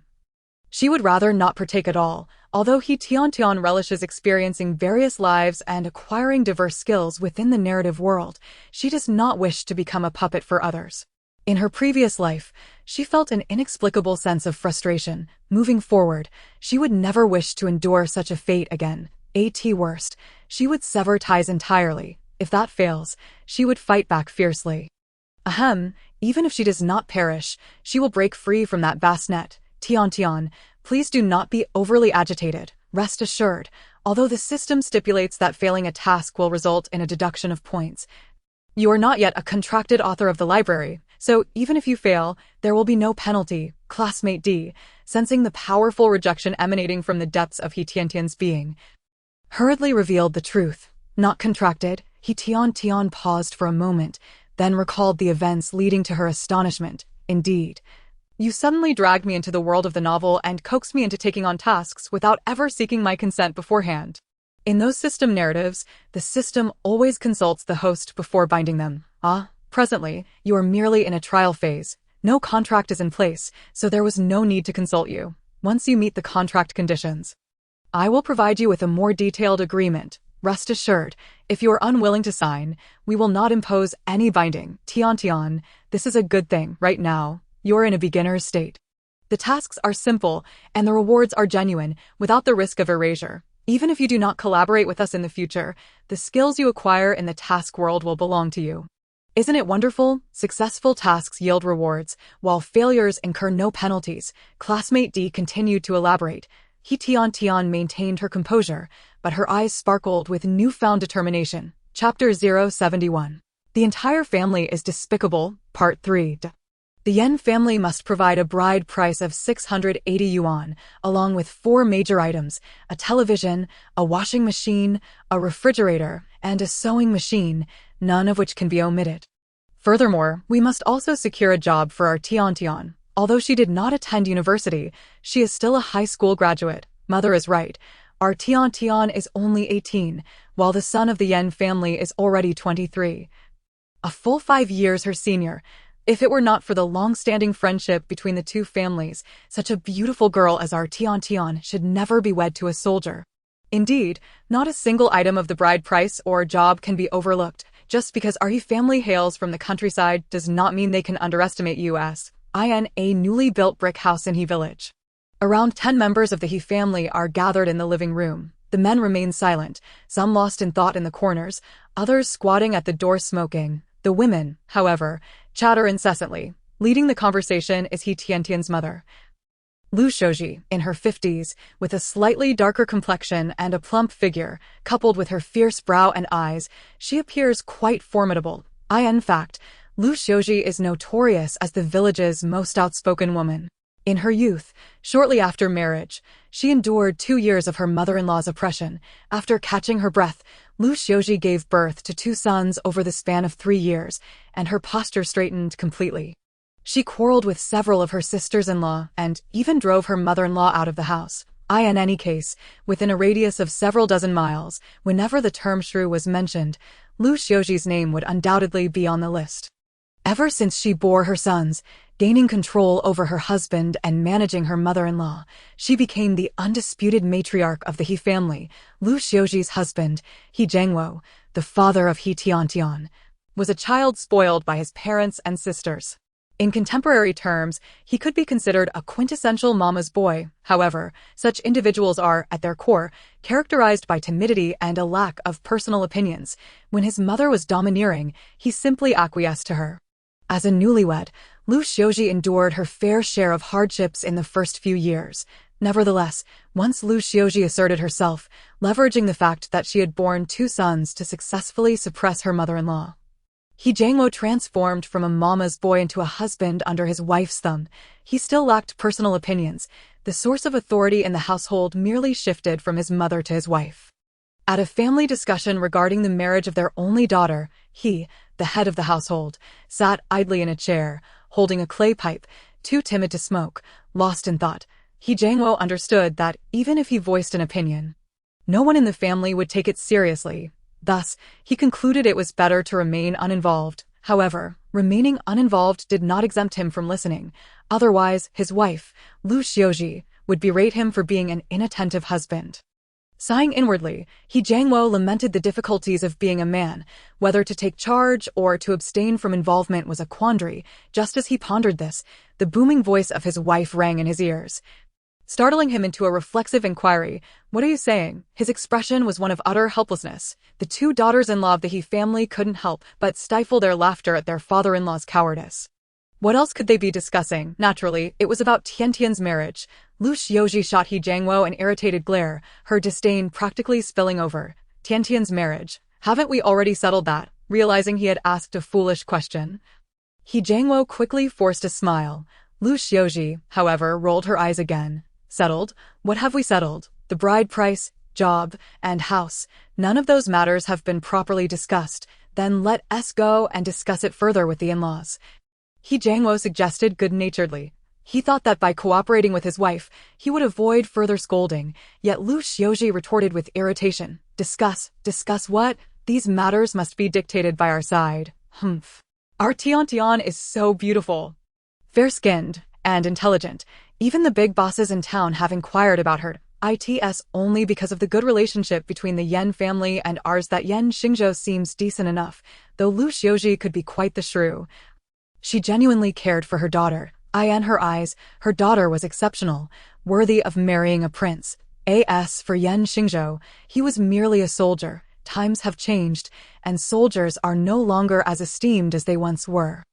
she would rather not partake at all. Although He Tiantian relishes experiencing various lives and acquiring diverse skills within the narrative world, she does not wish to become a puppet for others. In her previous life, she felt an inexplicable sense of frustration. Moving forward, she would never wish to endure such a fate again. At worst, she would sever ties entirely. If that fails, she would fight back fiercely. Ahem, even if she does not perish, she will break free from that vast net. Tiantian, please do not be overly agitated. Rest assured, although the system stipulates that failing a task will result in a deduction of points, you are not yet a contracted author of the library, so even if you fail, there will be no penalty. Classmate D, sensing the powerful rejection emanating from the depths of He Tiantian's being, hurriedly revealed the truth. Not contracted. He Tiantian paused for a moment, then recalled the events leading to her astonishment. Indeed, you suddenly dragged me into the world of the novel and coaxed me into taking on tasks without ever seeking my consent beforehand. In those system narratives, the system always consults the host before binding them. Presently, you are merely in a trial phase. No contract is in place, so there was no need to consult you. Once you meet the contract conditions, I will provide you with a more detailed agreement. Rest assured, if you are unwilling to sign, we will not impose any binding. Tiantian, this is a good thing. Right now, you're in a beginner's state. The tasks are simple, and the rewards are genuine, without the risk of erasure. Even if you do not collaborate with us in the future, the skills you acquire in the task world will belong to you. Isn't it wonderful? Successful tasks yield rewards, while failures incur no penalties. Classmate D continued to elaborate. He Tiantian maintained her composure, but her eyes sparkled with newfound determination. Chapter 071. The entire family is despicable. Part 3. The Yen family must provide a bride price of 680 yuan, along with 4 major items: a television, a washing machine, a refrigerator, and a sewing machine, none of which can be omitted. Furthermore, we must also secure a job for our Tiantian. Although she did not attend university, she is still a high school graduate. Mother is right. Our Tiantian is only 18, while the son of the Yen family is already 23. A full 5 years her senior. If it were not for the long-standing friendship between the two families, such a beautiful girl as our Tiantian should never be wed to a soldier. Indeed, not a single item of the bride price or job can be overlooked. Just because our He family hails from the countryside does not mean they can underestimate us. In a newly built brick house in He village. Around 10 members of the He family are gathered in the living room. The men remain silent, some lost in thought in the corners, others squatting at the door smoking. The women, however, chatter incessantly. Leading the conversation is He Tiantian's mother, Lu Shouji, in her 50s, with a slightly darker complexion and a plump figure, coupled with her fierce brow and eyes, she appears quite formidable. In fact, Lu Shouji is notorious as the village's most outspoken woman. In her youth, shortly after marriage, she endured 2 years of her mother-in-law's oppression. After catching her breath, Lu Shouji gave birth to 2 sons over the span of 3 years, and her posture straightened completely. She quarreled with several of her sisters-in-law and even drove her mother-in-law out of the house. In any case, within a radius of several dozen miles, whenever the term shrew was mentioned, Lu Shouji's name would undoubtedly be on the list. Ever since she bore her sons, gaining control over her husband and managing her mother-in-law, she became the undisputed matriarch of the He family. Lu Shouji's husband, He Zhengwo, the father of He Tiantian, was a child spoiled by his parents and sisters. In contemporary terms, he could be considered a quintessential mama's boy. However, such individuals are, at their core, characterized by timidity and a lack of personal opinions. When his mother was domineering, he simply acquiesced to her. As a newlywed, Lu Shouji endured her fair share of hardships in the first few years. Nevertheless, once Lu Xiaoji asserted herself, leveraging the fact that she had borne 2 sons to successfully suppress her mother-in-law. He Jiangwo transformed from a mama's boy into a husband under his wife's thumb. He still lacked personal opinions. The source of authority in the household merely shifted from his mother to his wife. At a family discussion regarding the marriage of their only daughter, he, the head of the household, sat idly in a chair, holding a clay pipe, too timid to smoke, lost in thought. He Jiangwo understood that even if he voiced an opinion, no one in the family would take it seriously. Thus, he concluded it was better to remain uninvolved. However, remaining uninvolved did not exempt him from listening. Otherwise, his wife, Lu Xiaoji, would berate him for being an inattentive husband. Sighing inwardly, He Jiangwo lamented the difficulties of being a man. Whether to take charge or to abstain from involvement was a quandary. Just as he pondered this, the booming voice of his wife rang in his ears, startling him into a reflexive inquiry. "What are you saying?" His expression was one of utter helplessness. The 2 daughters-in-law of the He family couldn't help but stifle their laughter at their father-in-law's cowardice. What else could they be discussing? Naturally, it was about Tiantian's marriage. Lu Xiaoji shot He Jiangwo an irritated glare, her disdain practically spilling over. Tiantian's marriage. Haven't we already settled that? Realizing he had asked a foolish question, He Jiangwo quickly forced a smile. Lu Xiaoji, however, rolled her eyes again. Settled? What have we settled? The bride price, job, and house. None of those matters have been properly discussed. Then let us go and discuss it further with the in-laws. He Jiangwo suggested good-naturedly. He thought that by cooperating with his wife, he would avoid further scolding, yet Lu Xiaoji retorted with irritation. Discuss what? These matters must be dictated by our side. Humph. Our Tiantian is so beautiful, fair-skinned, and intelligent. Even the big bosses in town have inquired about her. It's only because of the good relationship between the Yan family and ours that Yan Xingzhou seems decent enough, though Lu Xiaoji could be quite the shrew. She genuinely cared for her daughter. In her eyes, her daughter was exceptional, worthy of marrying a prince. As for Yan Xingzhou, he was merely a soldier. Times have changed, and soldiers are no longer as esteemed as they once were.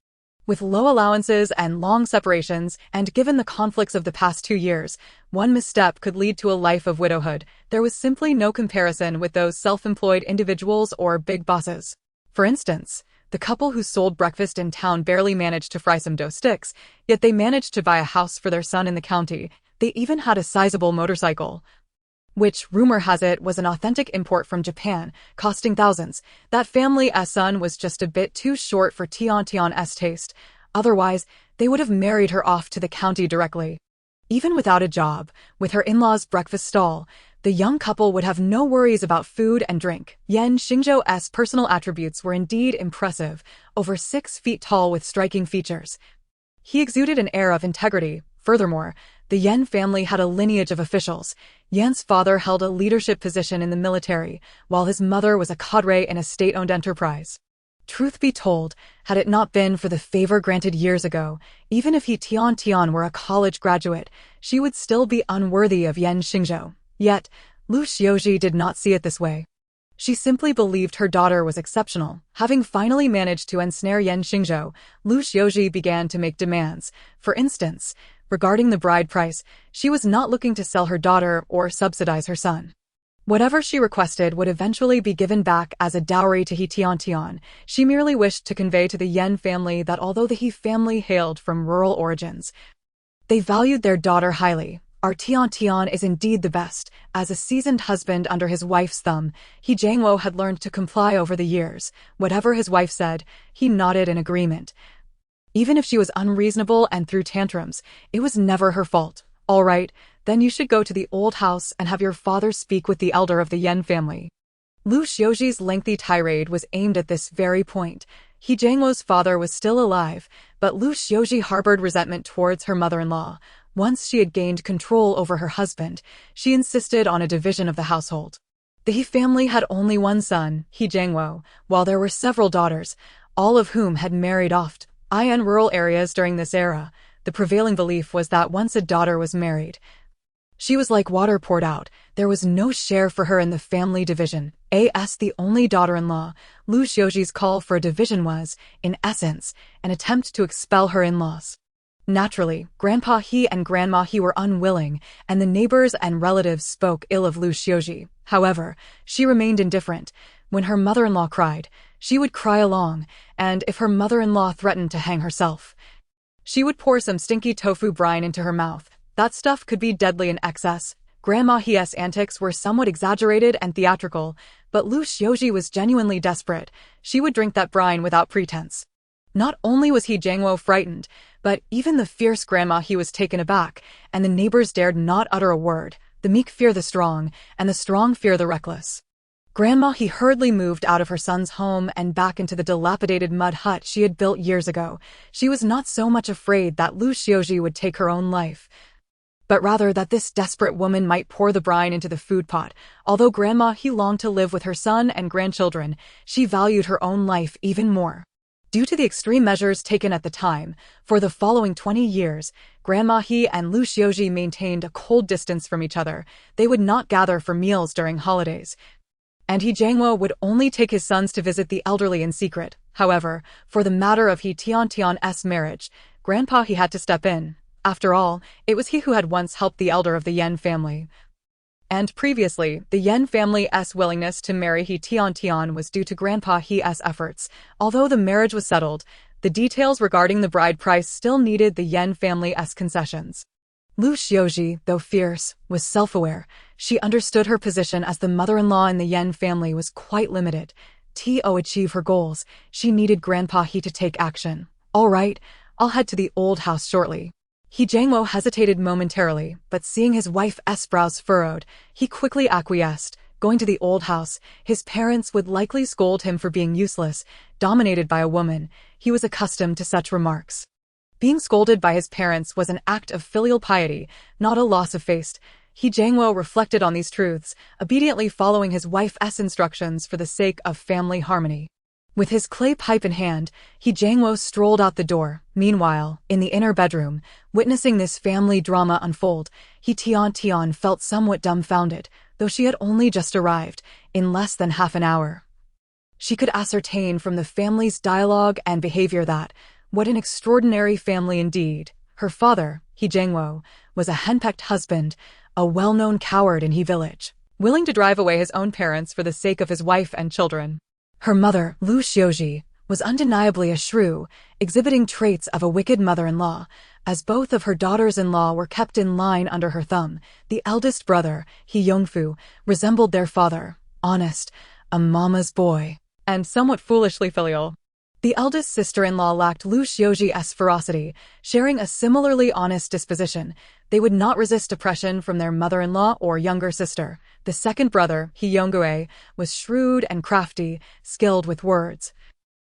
With low allowances and long separations, and given the conflicts of the past 2 years, one misstep could lead to a life of widowhood. There was simply no comparison with those self-employed individuals or big bosses. For instance, the couple who sold breakfast in town barely managed to fry some dough sticks, yet they managed to buy a house for their son in the county. They even had a sizable motorcycle, which, rumor has it, was an authentic import from Japan, costing thousands. That family's son was just a bit too short for Tiantian's taste. Otherwise, they would have married her off to the county directly. Even without a job, with her in-laws' breakfast stall, the young couple would have no worries about food and drink. Yan Xingzhou's personal attributes were indeed impressive, over 6 feet tall with striking features. He exuded an air of integrity. Furthermore, the Yan family had a lineage of officials. Yan's father held a leadership position in the military, while his mother was a cadre in a state-owned enterprise. Truth be told, had it not been for the favor granted years ago, even if He Tiantian were a college graduate, she would still be unworthy of Yan Xingzhou. Yet, Lu Xiaoji did not see it this way. She simply believed her daughter was exceptional. Having finally managed to ensnare Yan Xingzhou, Lu Xiaoji began to make demands. For instance, regarding the bride price, she was not looking to sell her daughter or subsidize her son. Whatever she requested would eventually be given back as a dowry to He Tiantian. She merely wished to convey to the Yan family that although the He family hailed from rural origins, they valued their daughter highly. Our Tiantian is indeed the best. As a seasoned husband under his wife's thumb, He Jiangwo had learned to comply over the years. Whatever his wife said, he nodded in agreement. Even if she was unreasonable and threw tantrums, it was never her fault. All right, then you should go to the old house and have your father speak with the elder of the Yan family. Lu Xiaoji's lengthy tirade was aimed at this very point. He Jiangwo's father was still alive, but Lu Xiaoji harbored resentment towards her mother-in-law. Once she had gained control over her husband, she insisted on a division of the household. The He family had only one son, He Jiangwo, while there were several daughters, all of whom had married off. In rural areas during this era, the prevailing belief was that once a daughter was married, she was like water poured out. There was no share for her in the family division. As the only daughter-in-law, Lu Xiaoji's call for a division was, in essence, an attempt to expel her in-laws. Naturally, Grandpa He and Grandma He were unwilling, and the neighbors and relatives spoke ill of Lu Xiuji. However, she remained indifferent. When her mother-in-law cried, she would cry along, and if her mother-in-law threatened to hang herself, she would pour some stinky tofu brine into her mouth. That stuff could be deadly in excess. Grandma He's antics were somewhat exaggerated and theatrical, but Lu Xiuji was genuinely desperate. She would drink that brine without pretense. Not only was He Jiangwo frightened, but even the fierce Grandma He was taken aback, and the neighbors dared not utter a word. The meek fear the strong, and the strong fear the reckless. Grandma He hurriedly moved out of her son's home and back into the dilapidated mud hut she had built years ago. She was not so much afraid that Lu Xiuji would take her own life, but rather that this desperate woman might pour the brine into the food pot. Although Grandma He longed to live with her son and grandchildren, she valued her own life even more. Due to the extreme measures taken at the time, for the following 20 years, Grandma He and Lu Xiuji maintained a cold distance from each other. They would not gather for meals during holidays, and He Jiangwo would only take his sons to visit the elderly in secret. However, for the matter of He Tiantian's marriage, Grandpa He had to step in. After all, it was he who had once helped the elder of the Yan family. And previously, the Yan family's willingness to marry He Tiantian was due to Grandpa He's efforts. Although the marriage was settled, the details regarding the bride price still needed the Yan family's concessions. Lu Xiuji, though fierce, was self-aware. She understood her position as the mother-in-law in the Yan family was quite limited. To achieve her goals, she needed Grandpa He to take action. All right, I'll head to the old house shortly. He Jiangwo hesitated momentarily, but seeing his wife's brows furrowed, he quickly acquiesced. Going to the old house, his parents would likely scold him for being useless, dominated by a woman. He was accustomed to such remarks. Being scolded by his parents was an act of filial piety, not a loss of faith. He Jiangwo reflected on these truths, obediently following his wife's instructions for the sake of family harmony. With his clay pipe in hand, He Jiangwo strolled out the door. Meanwhile, in the inner bedroom, witnessing this family drama unfold, He Tiantian felt somewhat dumbfounded, though she had only just arrived, in less than half an hour. She could ascertain from the family's dialogue and behavior that, what an extraordinary family indeed. Her father, He Jiangwo, was a henpecked husband, a well-known coward in He village, willing to drive away his own parents for the sake of his wife and children. Her mother, Lu Xiuji, was undeniably a shrew, exhibiting traits of a wicked mother-in-law, as both of her daughters-in-law were kept in line under her thumb. The eldest brother, He Yongfu, resembled their father, honest, a mama's boy, and somewhat foolishly filial. The eldest sister-in-law lacked Lu Xiuji's ferocity, sharing a similarly honest disposition. They would not resist oppression from their mother-in-law or younger sister. The second brother, He Yonggue, was shrewd and crafty, skilled with words,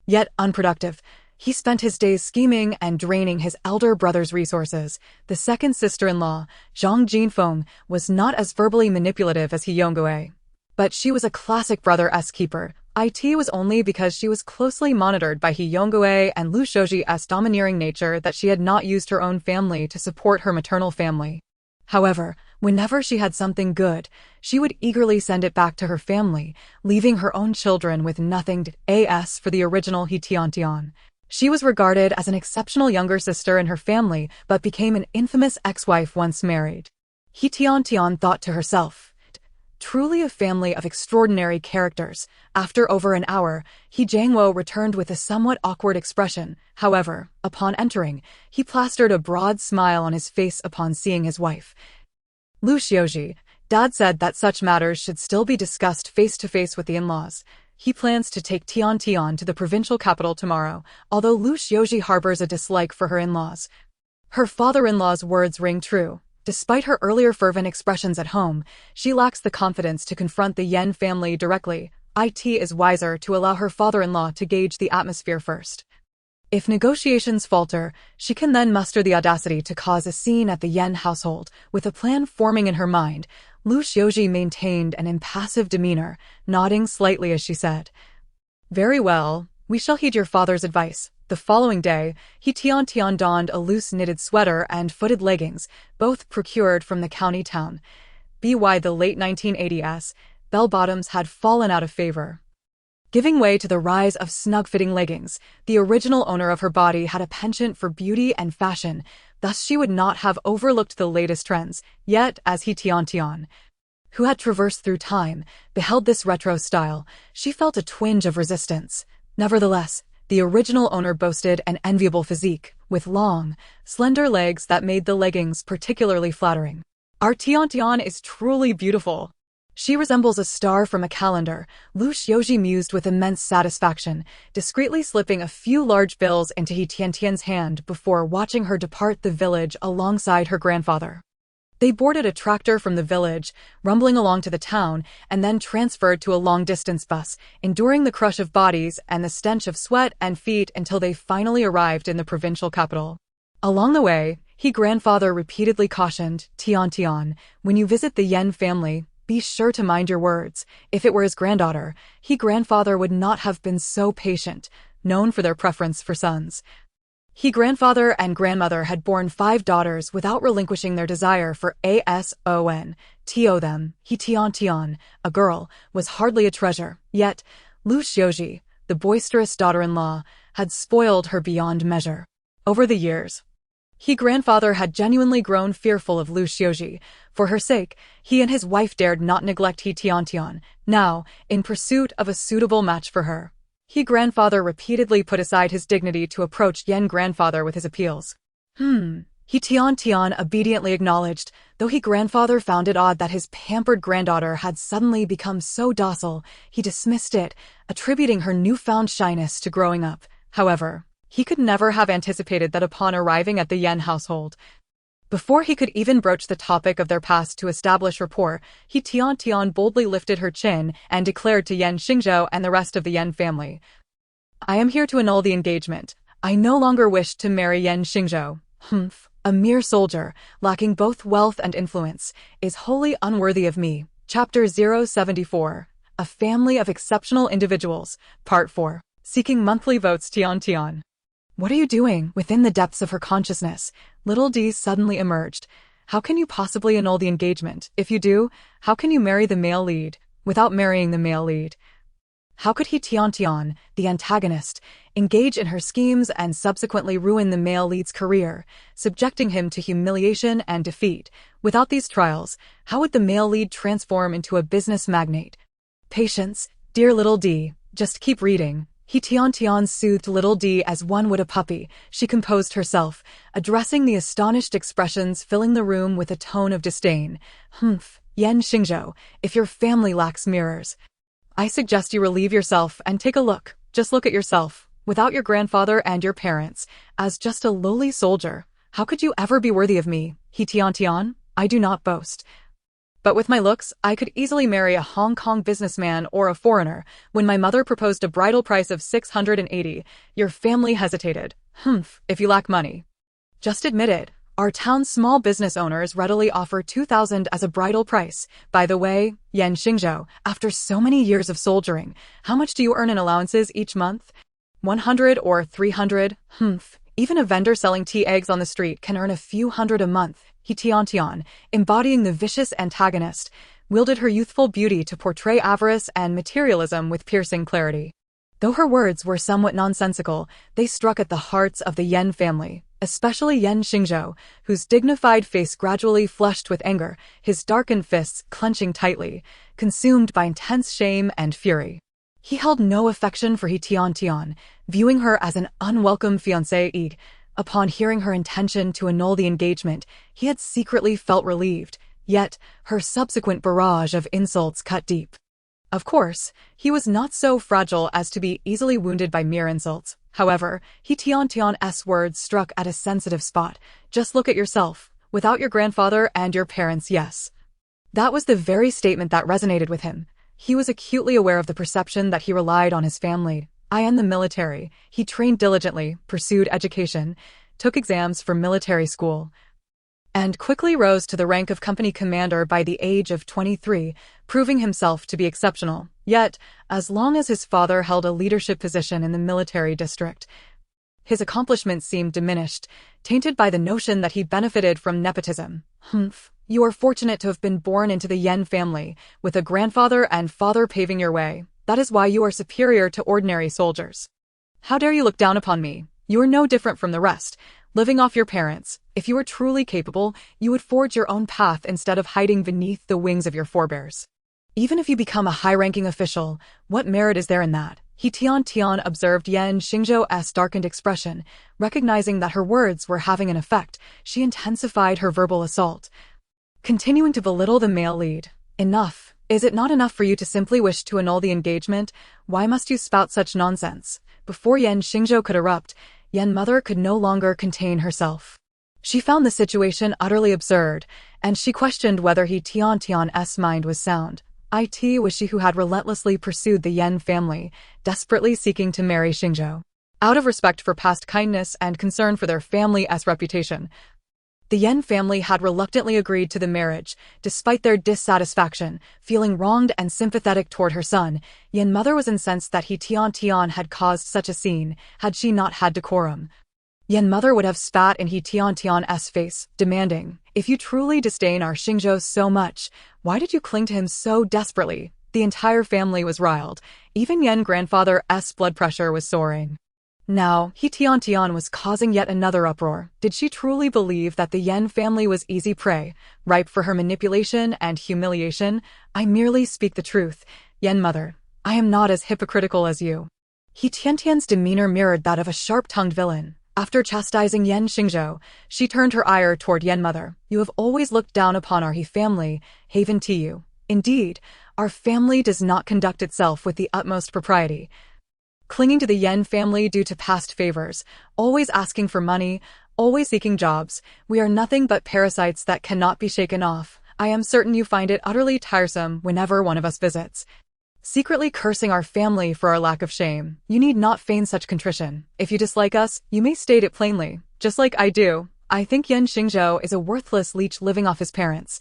yet unproductive. He spent his days scheming and draining his elder brother's resources. The second sister-in-law, Zhang Jinfeng, was not as verbally manipulative as He Yonggue, but she was a classic brother-esque keeper. It was only because she was closely monitored by He Yonggue and Lu Xiuji's domineering nature that she had not used her own family to support her maternal family. However, whenever she had something good, she would eagerly send it back to her family, leaving her own children with nothing as for the original He Tiantian. She was regarded as an exceptional younger sister in her family, but became an infamous ex-wife once married. He Tiantian thought to herself, truly a family of extraordinary characters. After over an hour, He Jiangwo returned with a somewhat awkward expression. However, upon entering, he plastered a broad smile on his face upon seeing his wife. Lu Xiuji, Dad said that such matters should still be discussed face-to-face with the in-laws. He plans to take Tiantian to the provincial capital tomorrow, although Lu Xiuji harbors a dislike for her in-laws. Her father-in-law's words ring true. Despite her earlier fervent expressions at home, she lacks the confidence to confront the Yan family directly. It is wiser to allow her father-in-law to gauge the atmosphere first. If negotiations falter, she can then muster the audacity to cause a scene at the Yan household. With a plan forming in her mind, Lu Xiuji maintained an impassive demeanor, nodding slightly as she said, "Very well, we shall heed your father's advice." The following day, He Tiantian donned a loose knitted sweater and footed leggings, both procured from the county town. By the late 1980s, bell-bottoms had fallen out of favor. Giving way to the rise of snug-fitting leggings, the original owner of her body had a penchant for beauty and fashion, thus she would not have overlooked the latest trends. Yet, as He Tiantian, who had traversed through time, beheld this retro style, she felt a twinge of resistance. Nevertheless, the original owner boasted an enviable physique, with long, slender legs that made the leggings particularly flattering. Our Tiantian is truly beautiful. She resembles a star from a calendar, Lu Xiuji mused with immense satisfaction, discreetly slipping a few large bills into He Tiantian's hand before watching her depart the village alongside her grandfather. They boarded a tractor from the village, rumbling along to the town, and then transferred to a long-distance bus, enduring the crush of bodies and the stench of sweat and feet until they finally arrived in the provincial capital. Along the way, He grandfather repeatedly cautioned, Tiantian, when you visit the Yan family, be sure to mind your words. If it were his granddaughter, He grandfather would not have been so patient, known for their preference for sons. He grandfather and grandmother had borne 5 daughters without relinquishing their desire for a-son. To them, He Tiantian, a girl, was hardly a treasure. Yet, Lu Xiuji, the boisterous daughter-in-law, had spoiled her beyond measure. Over the years, He grandfather had genuinely grown fearful of Lu Xiuji. For her sake, he and his wife dared not neglect He Tiantian. Now, in pursuit of a suitable match for her, He grandfather repeatedly put aside his dignity to approach Yan grandfather with his appeals. He Tiantian obediently acknowledged, though He grandfather found it odd that his pampered granddaughter had suddenly become so docile. He dismissed it, attributing her newfound shyness to growing up. However, he could never have anticipated that upon arriving at the Yan household, before he could even broach the topic of their past to establish rapport, He Tiantian boldly lifted her chin and declared to Yan Xingzhou and the rest of the Yan family, I am here to annul the engagement. I no longer wish to marry Yan Xingzhou. A mere soldier, lacking both wealth and influence, is wholly unworthy of me. Chapter 074. A Family of Exceptional Individuals, Part 4. Seeking monthly votes. Tiantian. What are you doing? Within the depths of her consciousness, little D suddenly emerged. How can you possibly annul the engagement? If you do, how can you marry the male lead without marrying the male lead? How could He Tiantian, the antagonist, engage in her schemes and subsequently ruin the male lead's career, subjecting him to humiliation and defeat? Without these trials, how would the male lead transform into a business magnate? Patience, dear little D, just keep reading. He Tiantian soothed little D as one would a puppy. She composed herself, addressing the astonished expressions filling the room with a tone of disdain. Yan Xingzhou, if your family lacks mirrors, I suggest you relieve yourself and take a look. Just look at yourself, without your grandfather and your parents, as just a lowly soldier. How could you ever be worthy of me? He Tiantian, I do not boast. But with my looks, I could easily marry a Hong Kong businessman or a foreigner. When my mother proposed a bridal price of 680, your family hesitated. If you lack money, just admit it. Our town's small business owners readily offer 2,000 as a bridal price. By the way, Yan Xingzhou, after so many years of soldiering, how much do you earn in allowances each month? 100 or 300? Even a vendor selling tea eggs on the street can earn a few hundred a month. He Tiantian, embodying the vicious antagonist, wielded her youthful beauty to portray avarice and materialism with piercing clarity. Though her words were somewhat nonsensical, they struck at the hearts of the Yan family, especially Yan Xingzhou, whose dignified face gradually flushed with anger, his darkened fists clenching tightly, consumed by intense shame and fury. He held no affection for He Tiantian, viewing her as an unwelcome fiancée. Upon hearing her intention to annul the engagement, he had secretly felt relieved, yet her subsequent barrage of insults cut deep. Of course, he was not so fragile as to be easily wounded by mere insults. However, He Tiantian's words struck at a sensitive spot. Just look at yourself, without your grandfather and your parents. Yes. That was the very statement that resonated with him. He was acutely aware of the perception that he relied on his family. I am the military. He trained diligently, pursued education, took exams for military school, and quickly rose to the rank of company commander by the age of 23, proving himself to be exceptional. Yet, as long as his father held a leadership position in the military district, his accomplishments seemed diminished, tainted by the notion that he benefited from nepotism. You are fortunate to have been born into the Yan family, with a grandfather and father paving your way. That is why you are superior to ordinary soldiers. How dare you look down upon me? You are no different from the rest, living off your parents. If you were truly capable, you would forge your own path instead of hiding beneath the wings of your forebears. Even if you become a high-ranking official, what merit is there in that? He Tiantian observed Yan Xingzhou's darkened expression. Recognizing that her words were having an effect, she intensified her verbal assault, continuing to belittle the male lead. Enough. Is it not enough for you to simply wish to annul the engagement? Why must you spout such nonsense? Before Yan Xingzhou could erupt, Yan mother could no longer contain herself. She found the situation utterly absurd, and she questioned whether He Tiantian's mind was sound. It was she who had relentlessly pursued the Yan family, desperately seeking to marry Xingzhou. Out of respect for past kindness and concern for their family's reputation, the Yan family had reluctantly agreed to the marriage, despite their dissatisfaction. Feeling wronged and sympathetic toward her son, Yan mother was incensed that He Tiantian had caused such a scene. Had she not had decorum, Yan mother would have spat in He Tiantian's face, demanding, "If you truly disdain our Xingzhou so much, why did you cling to him so desperately?" The entire family was riled. Even Yan grandfather's blood pressure was soaring. Now, He Tiantian was causing yet another uproar. Did she truly believe that the Yan family was easy prey, ripe for her manipulation and humiliation? I merely speak the truth. Yan mother, I am not as hypocritical as you. He Tiantian's demeanor mirrored that of a sharp-tongued villain. After chastising Yan Xingzhou, she turned her ire toward Yan mother. You have always looked down upon our He family, haven to you. Indeed, our family does not conduct itself with the utmost propriety, clinging to the Yan family due to past favors, always asking for money, always seeking jobs. We are nothing but parasites that cannot be shaken off. I am certain you find it utterly tiresome whenever one of us visits, secretly cursing our family for our lack of shame. You need not feign such contrition. If you dislike us, you may state it plainly, just like I do. I think Yan Xingzhou is a worthless leech living off his parents.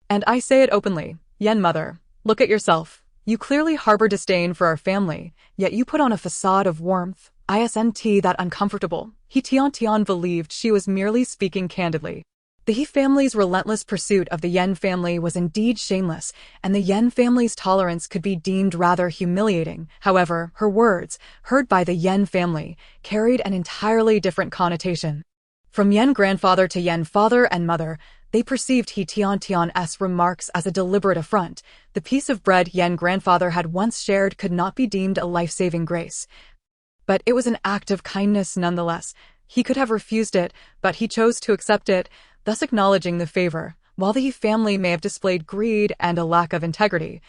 And I say it openly. Yan mother, look at yourself. You clearly harbor disdain for our family, yet you put on a facade of warmth. Isn't that uncomfortable? He Tiantian believed she was merely speaking candidly. The He family's relentless pursuit of the Yan family was indeed shameless, and the Yan family's tolerance could be deemed rather humiliating. However, her words, heard by the Yan family, carried an entirely different connotation. From Yan grandfather to Yan father and mother, they perceived He Tiantian's remarks as a deliberate affront. The piece of bread Yan grandfather had once shared could not be deemed a life-saving grace. But it was an act of kindness nonetheless. He could have refused it, but he chose to accept it, thus acknowledging the favor. While the He family may have displayed greed and a lack of integrity,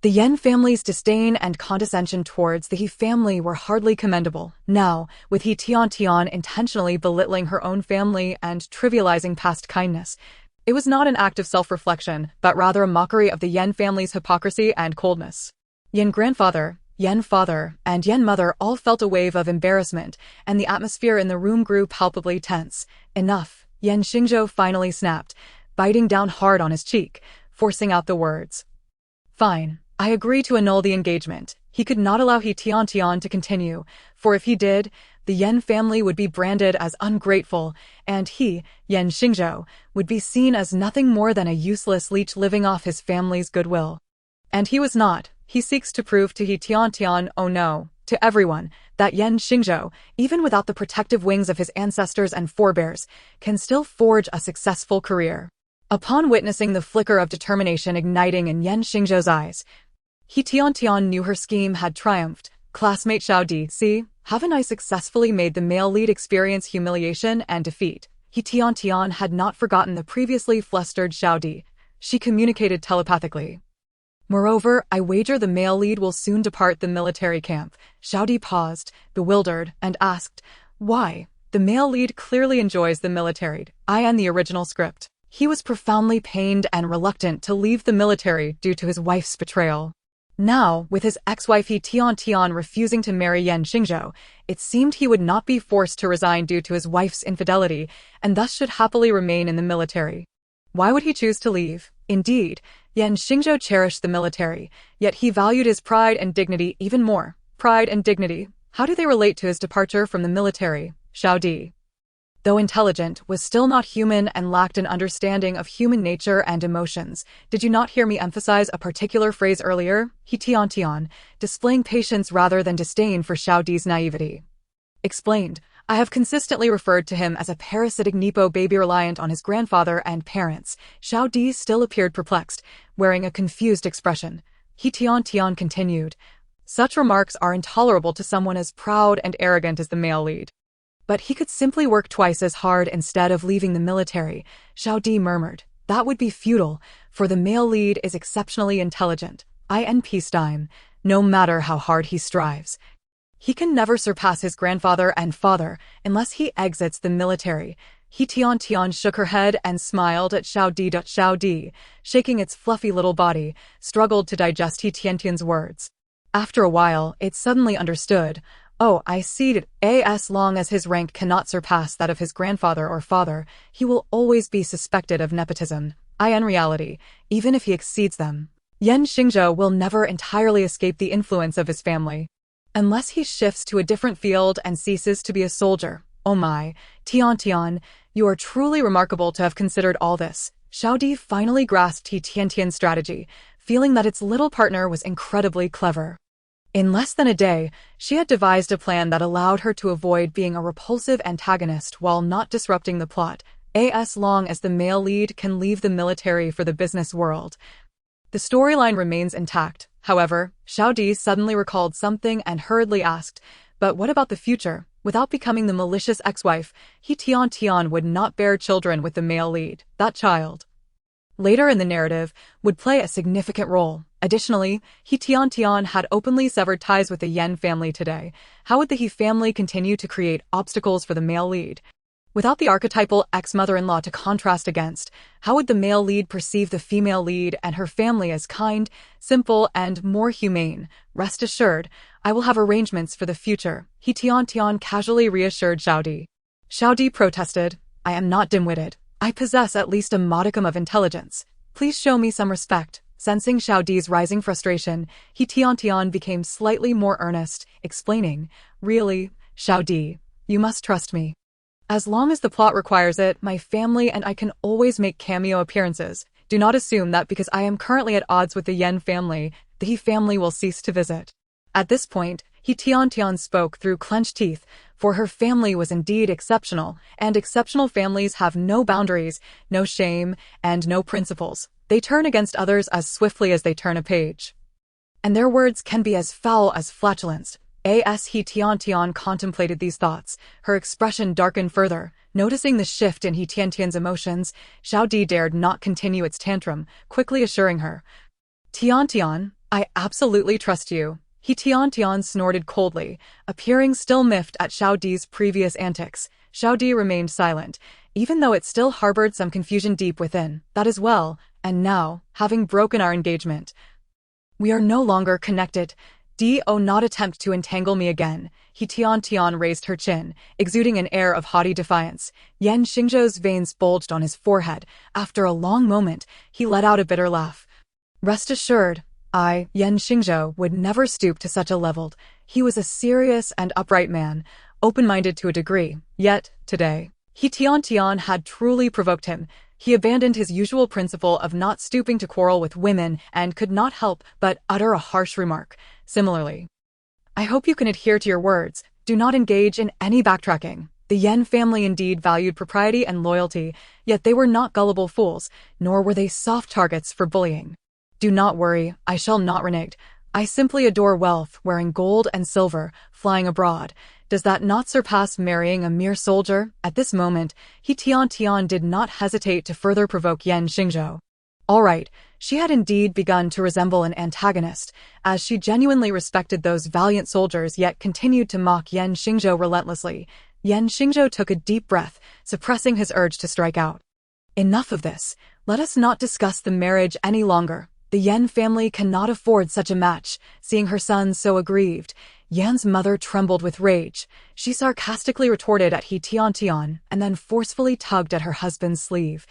the Yan family's disdain and condescension towards the He family were hardly commendable. Now, with He Tiantian intentionally belittling her own family and trivializing past kindness, it was not an act of self-reflection, but rather a mockery of the Yan family's hypocrisy and coldness. Yan grandfather, Yan father, and Yan mother all felt a wave of embarrassment, and the atmosphere in the room grew palpably tense. Enough, Yan Xingzhou finally snapped, biting down hard on his cheek, forcing out the words. Fine. I agree to annul the engagement. He could not allow He Tiantian to continue, for if he did, the Yan family would be branded as ungrateful, and he, Yan Xingzhou, would be seen as nothing more than a useless leech living off his family's goodwill. And he was not. He seeks to prove to He Tiantian, oh no, to everyone, that Yan Xingzhou, even without the protective wings of his ancestors and forebears, can still forge a successful career. Upon witnessing the flicker of determination igniting in Yan Xingzhou's eyes, He Tiantian knew her scheme had triumphed. Classmate Xiao Di, see, haven't I successfully made the male lead experience humiliation and defeat? He Tiantian had not forgotten the previously flustered Xiao Di. She communicated telepathically. Moreover, I wager the male lead will soon depart the military camp. Xiao Di paused, bewildered, and asked, why? The male lead clearly enjoys the military. I am the original script. He was profoundly pained and reluctant to leave the military due to his wife's betrayal. Now, with his ex-wife He Tiantian refusing to marry Yan Xingzhou, it seemed he would not be forced to resign due to his wife's infidelity, and thus should happily remain in the military. Why would he choose to leave? Indeed, Yan Xingzhou cherished the military, yet he valued his pride and dignity even more. Pride and dignity, how do they relate to his departure from the military? Xiao Di. though intelligent, was still not human and lacked an understanding of human nature and emotions. Did you not hear me emphasize a particular phrase earlier? He Tiantian, displaying patience rather than disdain for Xiao Di's naivety, explained. I have consistently referred to him as a parasitic Nepo baby reliant on his grandfather and parents. Xiao Di still appeared perplexed, wearing a confused expression. He Tiantian continued. Such remarks are intolerable to someone as proud and arrogant as the male lead. But he could simply work twice as hard instead of leaving the military, Xiao Di murmured. That would be futile, for the male lead is exceptionally intelligent. In peacetime, no matter how hard he strives, he can never surpass his grandfather and father unless he exits the military. He Tiantian shook her head and smiled at Xiao Di. Xiao Di, shaking its fluffy little body, struggled to digest He Tiantian's words. After a while, it suddenly understood. Oh, I see it. As long as his rank cannot surpass that of his grandfather or father, he will always be suspected of nepotism. In reality, even if he exceeds them, Yan Xingzhou will never entirely escape the influence of his family. Unless he shifts to a different field and ceases to be a soldier. Oh my, Tiantian, you are truly remarkable to have considered all this. Xiao Di finally grasped He Tiantian's strategy, feeling that its little partner was incredibly clever. In less than a day, she had devised a plan that allowed her to avoid being a repulsive antagonist while not disrupting the plot, as long as the male lead can leave the military for the business world. The storyline remains intact. However, Xiao Di suddenly recalled something and hurriedly asked, but what about the future? Without becoming the malicious ex-wife, He Tiantian would not bear children with the male lead. That child, later in the narrative, would play a significant role. Additionally, He Tiantian had openly severed ties with the Yan family today. How would the He family continue to create obstacles for the male lead? Without the archetypal ex-mother-in-law to contrast against, how would the male lead perceive the female lead and her family as kind, simple, and more humane? Rest assured, I will have arrangements for the future, He Tiantian casually reassured Xiao Di. Xiao Di protested. I am not dim-witted. I possess at least a modicum of intelligence. Please show me some respect. Sensing Xiao Di's rising frustration, He Tiantian became slightly more earnest, explaining, Really, Xiao Di, you must trust me. As long as the plot requires it, my family and I can always make cameo appearances. Do not assume that because I am currently at odds with the Yan family, the He family will cease to visit. At this point, He Tiantian spoke through clenched teeth, for her family was indeed exceptional, and exceptional families have no boundaries, no shame, and no principles. They turn against others as swiftly as they turn a page. And their words can be as foul as flatulence. As He Tiantian contemplated these thoughts, her expression darkened further. Noticing the shift in He Tiantian's emotions, Xiao Di dared not continue its tantrum, quickly assuring her. Tiantian, I absolutely trust you. He Tiantian snorted coldly, appearing still miffed at Xiao Di's previous antics. Xiao Di remained silent, even though it still harbored some confusion deep within. That is well, and now, having broken our engagement, we are no longer connected. Do not attempt to entangle me again. He Tiantian raised her chin, exuding an air of haughty defiance. Yan Xingzhou's veins bulged on his forehead. After a long moment, he let out a bitter laugh. Rest assured, Yan Xingzhou, would never stoop to such a level. He was a serious and upright man, open-minded to a degree. Yet, today, He Tiantian had truly provoked him. He abandoned his usual principle of not stooping to quarrel with women and could not help but utter a harsh remark. Similarly, I hope you can adhere to your words. Do not engage in any backtracking. The Yan family indeed valued propriety and loyalty, yet they were not gullible fools, nor were they soft targets for bullying. Do not worry, I shall not renege. I simply adore wealth, wearing gold and silver, flying abroad. Does that not surpass marrying a mere soldier? At this moment, He Tiantian did not hesitate to further provoke Yan Xingzhou. All right, she had indeed begun to resemble an antagonist, as she genuinely respected those valiant soldiers yet continued to mock Yan Xingzhou relentlessly. Yan Xingzhou took a deep breath, suppressing his urge to strike out. Enough of this. Let us not discuss the marriage any longer. The Yan family cannot afford such a match. Seeing her son so aggrieved, Yan's mother trembled with rage. She sarcastically retorted at He Tiantian and then forcefully tugged at her husband's sleeve,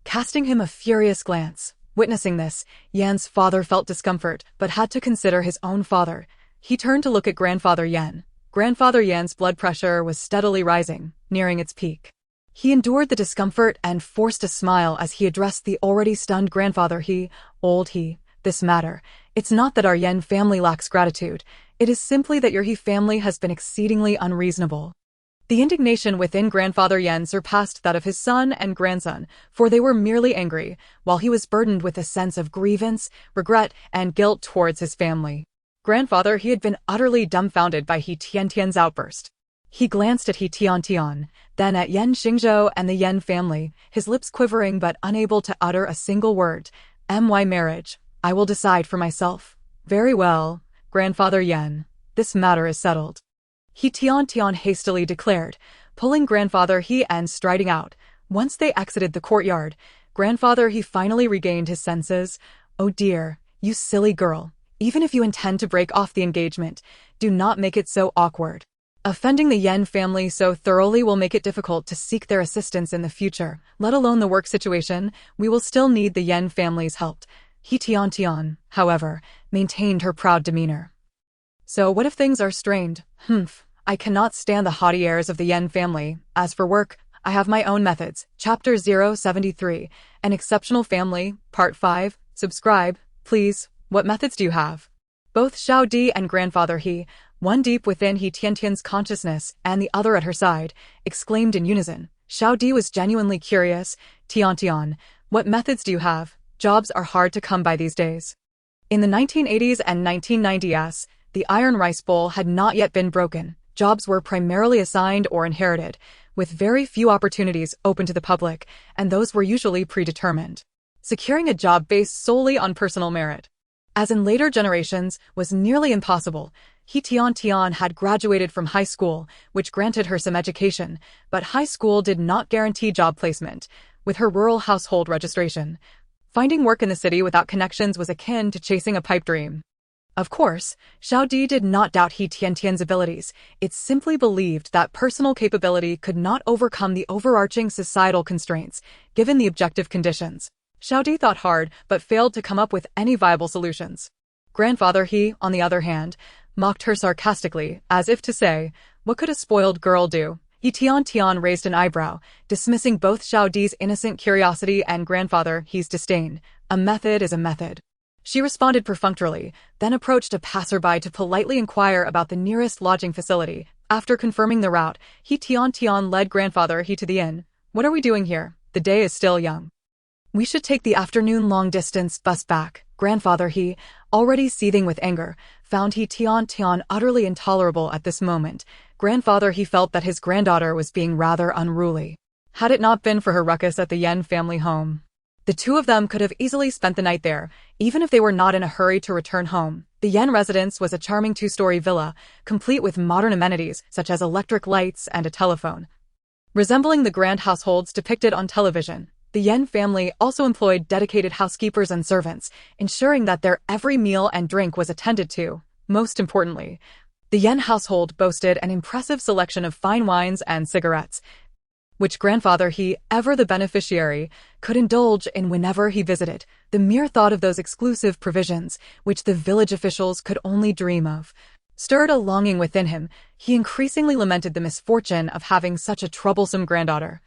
casting him a furious glance. Witnessing this, Yan's father felt discomfort but had to consider his own father. He turned to look at grandfather Yan. Grandfather Yan's blood pressure was steadily rising, nearing its peak. He endured the discomfort and forced a smile as he addressed the already stunned grandfather. This matter. It's not that our Yan family lacks gratitude. It is simply that your He family has been exceedingly unreasonable. The indignation within Grandfather Yan surpassed that of his son and grandson, for they were merely angry, while he was burdened with a sense of grievance, regret, and guilt towards his family. Grandfather, he had been utterly dumbfounded by He Tiantian's outburst. He glanced at He Tiantian, then at Yan Xingzhou and the Yan family, his lips quivering but unable to utter a single word. My marriage. I will decide for myself. Very well, Grandfather Yan. This matter is settled. He Tiantian hastily declared, pulling Grandfather He and striding out. Once they exited the courtyard, Grandfather He finally regained his senses. Oh dear, you silly girl. Even if you intend to break off the engagement, do not make it so awkward. Offending the Yan family so thoroughly will make it difficult to seek their assistance in the future, let alone the work situation. We will still need the Yan family's help. He Tiantian, however, maintained her proud demeanor. So what if things are strained? I cannot stand the haughty airs of the Yan family. As for work, I have my own methods. Chapter 073, An Exceptional Family, Part 5. Subscribe, please. What methods do you have? Both Xiao Di and Grandfather He, one deep within He Tiantian's consciousness and the other at her side, exclaimed in unison. Xiao Di was genuinely curious. Tiantian, what methods do you have? Jobs are hard to come by these days. In the 1980s and 1990s, the iron rice bowl had not yet been broken. Jobs were primarily assigned or inherited, with very few opportunities open to the public, and those were usually predetermined. Securing a job based solely on personal merit, as in later generations, was nearly impossible. He Tiantian had graduated from high school, which granted her some education, but high school did not guarantee job placement. With her rural household registration, finding work in the city without connections was akin to chasing a pipe dream. Of course, Xiao Di did not doubt He Tiantian's abilities. It simply believed that personal capability could not overcome the overarching societal constraints, given the objective conditions. Xiao Di thought hard, but failed to come up with any viable solutions. Grandfather He, on the other hand, mocked her sarcastically, as if to say, what could a spoiled girl do? He Tiantian raised an eyebrow, dismissing both Xiao Di's innocent curiosity and Grandfather He's disdain. A method is a method. She responded perfunctorily, then approached a passerby to politely inquire about the nearest lodging facility. After confirming the route, He Tiantian led Grandfather He to the inn. What are we doing here? The day is still young. We should take the afternoon long-distance bus back. Grandfather He, already seething with anger, found He Tiantian utterly intolerable at this moment. Grandfather He felt that his granddaughter was being rather unruly. Had it not been for her ruckus at the Yan family home, the two of them could have easily spent the night there, even if they were not in a hurry to return home. The Yan residence was a charming two-story villa, complete with modern amenities such as electric lights and a telephone. Resembling the grand households depicted on television, the Yan family also employed dedicated housekeepers and servants, ensuring that their every meal and drink was attended to. Most importantly, the Yan household boasted an impressive selection of fine wines and cigarettes, which Grandfather He, ever the beneficiary, could indulge in whenever he visited. The mere thought of those exclusive provisions, which the village officials could only dream of, stirred a longing within him. He increasingly lamented the misfortune of having such a troublesome granddaughter,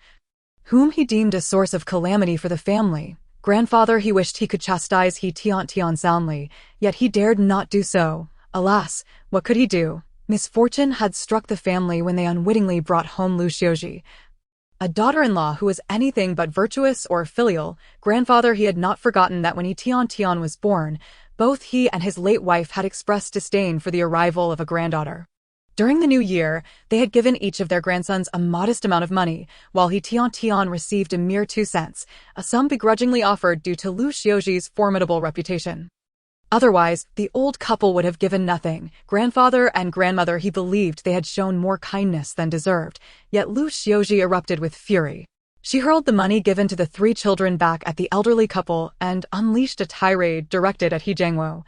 whom he deemed a source of calamity for the family. Grandfather He wished he could chastise He Tiantian soundly, yet he dared not do so. Alas, what could he do? Misfortune had struck the family when they unwittingly brought home Lu Xiuji, a daughter-in-law who was anything but virtuous or filial. Grandfather He had not forgotten that when He Tiantian was born, both he and his late wife had expressed disdain for the arrival of a granddaughter. During the new year, they had given each of their grandsons a modest amount of money, while He Tiantian received a mere 2 cents, a sum begrudgingly offered due to Lu Xiuji's formidable reputation. Otherwise, the old couple would have given nothing. Grandfather and grandmother He believed they had shown more kindness than deserved, yet Lu Xiuji erupted with fury. She hurled the money given to the 3 children back at the elderly couple and unleashed a tirade directed at He Jiangwo,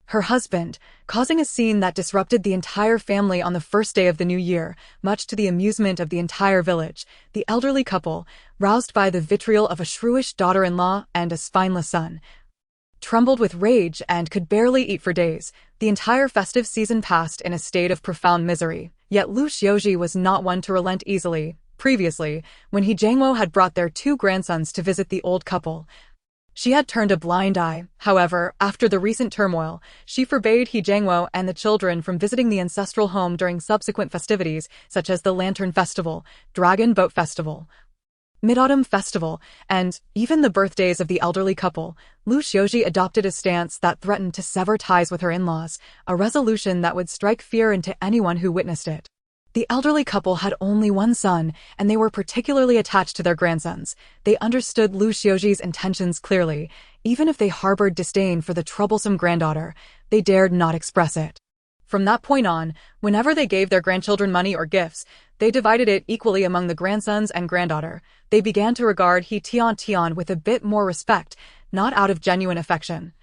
her husband, causing a scene that disrupted the entire family on the first day of the new year, much to the amusement of the entire village. The elderly couple, roused by the vitriol of a shrewish daughter-in-law and a spineless son, trembled with rage and could barely eat for days. The entire festive season passed in a state of profound misery. Yet Lu Xiaoji was not one to relent easily. Previously, when He Jiangwo had brought their 2 grandsons to visit the old couple, she had turned a blind eye. However, after the recent turmoil, she forbade He Jiangwo and the children from visiting the ancestral home during subsequent festivities, such as the Lantern Festival, Dragon Boat Festival, Mid-Autumn Festival, and even the birthdays of the elderly couple. Lu Xiaoji adopted a stance that threatened to sever ties with her in-laws, a resolution that would strike fear into anyone who witnessed it. The elderly couple had only one son, and they were particularly attached to their grandsons. They understood Lu Xiaoji's intentions clearly. Even if they harbored disdain for the troublesome granddaughter, they dared not express it. From that point on, whenever they gave their grandchildren money or gifts, they divided it equally among the grandsons and granddaughter. They began to regard He Tiantian with a bit more respect, not out of genuine affection,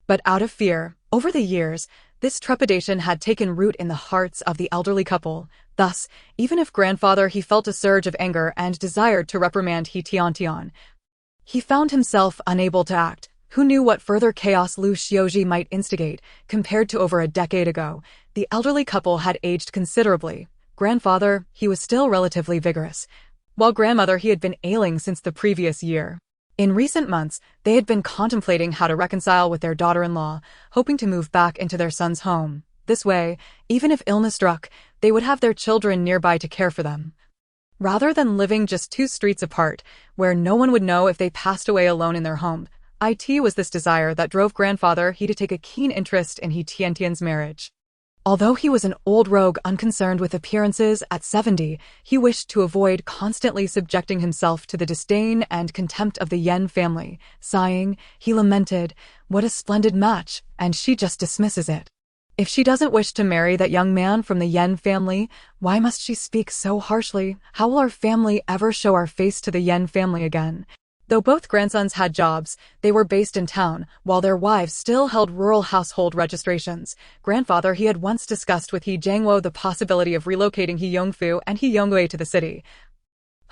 but out of fear. Over the years, this trepidation had taken root in the hearts of the elderly couple. Thus, even if grandfather He felt a surge of anger and desired to reprimand He Tiantian, he found himself unable to act. Who knew what further chaos Lu Xiaoji might instigate? Compared to over a decade ago, the elderly couple had aged considerably. Grandfather, he was still relatively vigorous, while grandmother, he had been ailing since the previous year. In recent months, they had been contemplating how to reconcile with their daughter-in-law, hoping to move back into their son's home. This way, even if illness struck, they would have their children nearby to care for them, rather than living just 2 streets apart, where no one would know if they passed away alone in their home. It was this desire that drove grandfather He to take a keen interest in He Tiantian's marriage. Although he was an old rogue unconcerned with appearances at 70, he wished to avoid constantly subjecting himself to the disdain and contempt of the Yan family. Sighing, he lamented, "What a splendid match, and she just dismisses it. If she doesn't wish to marry that young man from the Yan family, why must she speak so harshly? How will our family ever show our face to the Yan family again?" Though both grandsons had jobs, they were based in town, while their wives still held rural household registrations. Grandfather He had once discussed with He Jiangwo the possibility of relocating He Yongfu and He Yongwei to the city,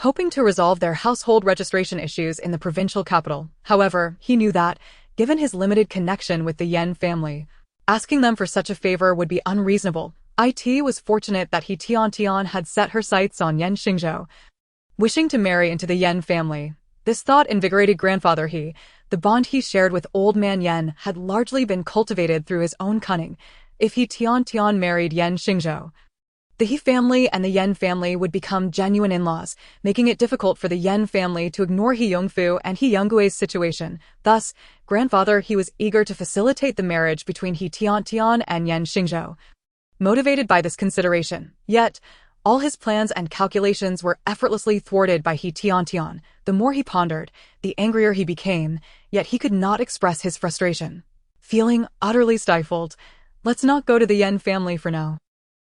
hoping to resolve their household registration issues in the provincial capital. However, he knew that, given his limited connection with the Yan family, asking them for such a favor would be unreasonable. It was fortunate that He Tiantian had set her sights on Yan Xingzhou, wishing to marry into the Yan family. This thought invigorated grandfather He. The bond he shared with old man Yan had largely been cultivated through his own cunning. If He Tiantian married Yan Xingzhou, the He family and the Yan family would become genuine in-laws, making it difficult for the Yan family to ignore He Yongfu and He Yongwei's situation. Thus, grandfather He was eager to facilitate the marriage between He Tiantian and Yan Xingzhou, motivated by this consideration. Yet, all his plans and calculations were effortlessly thwarted by He Tiantian. The more he pondered, the angrier he became, yet he could not express his frustration. Feeling utterly stifled, "Let's not go to the Yan family for now,"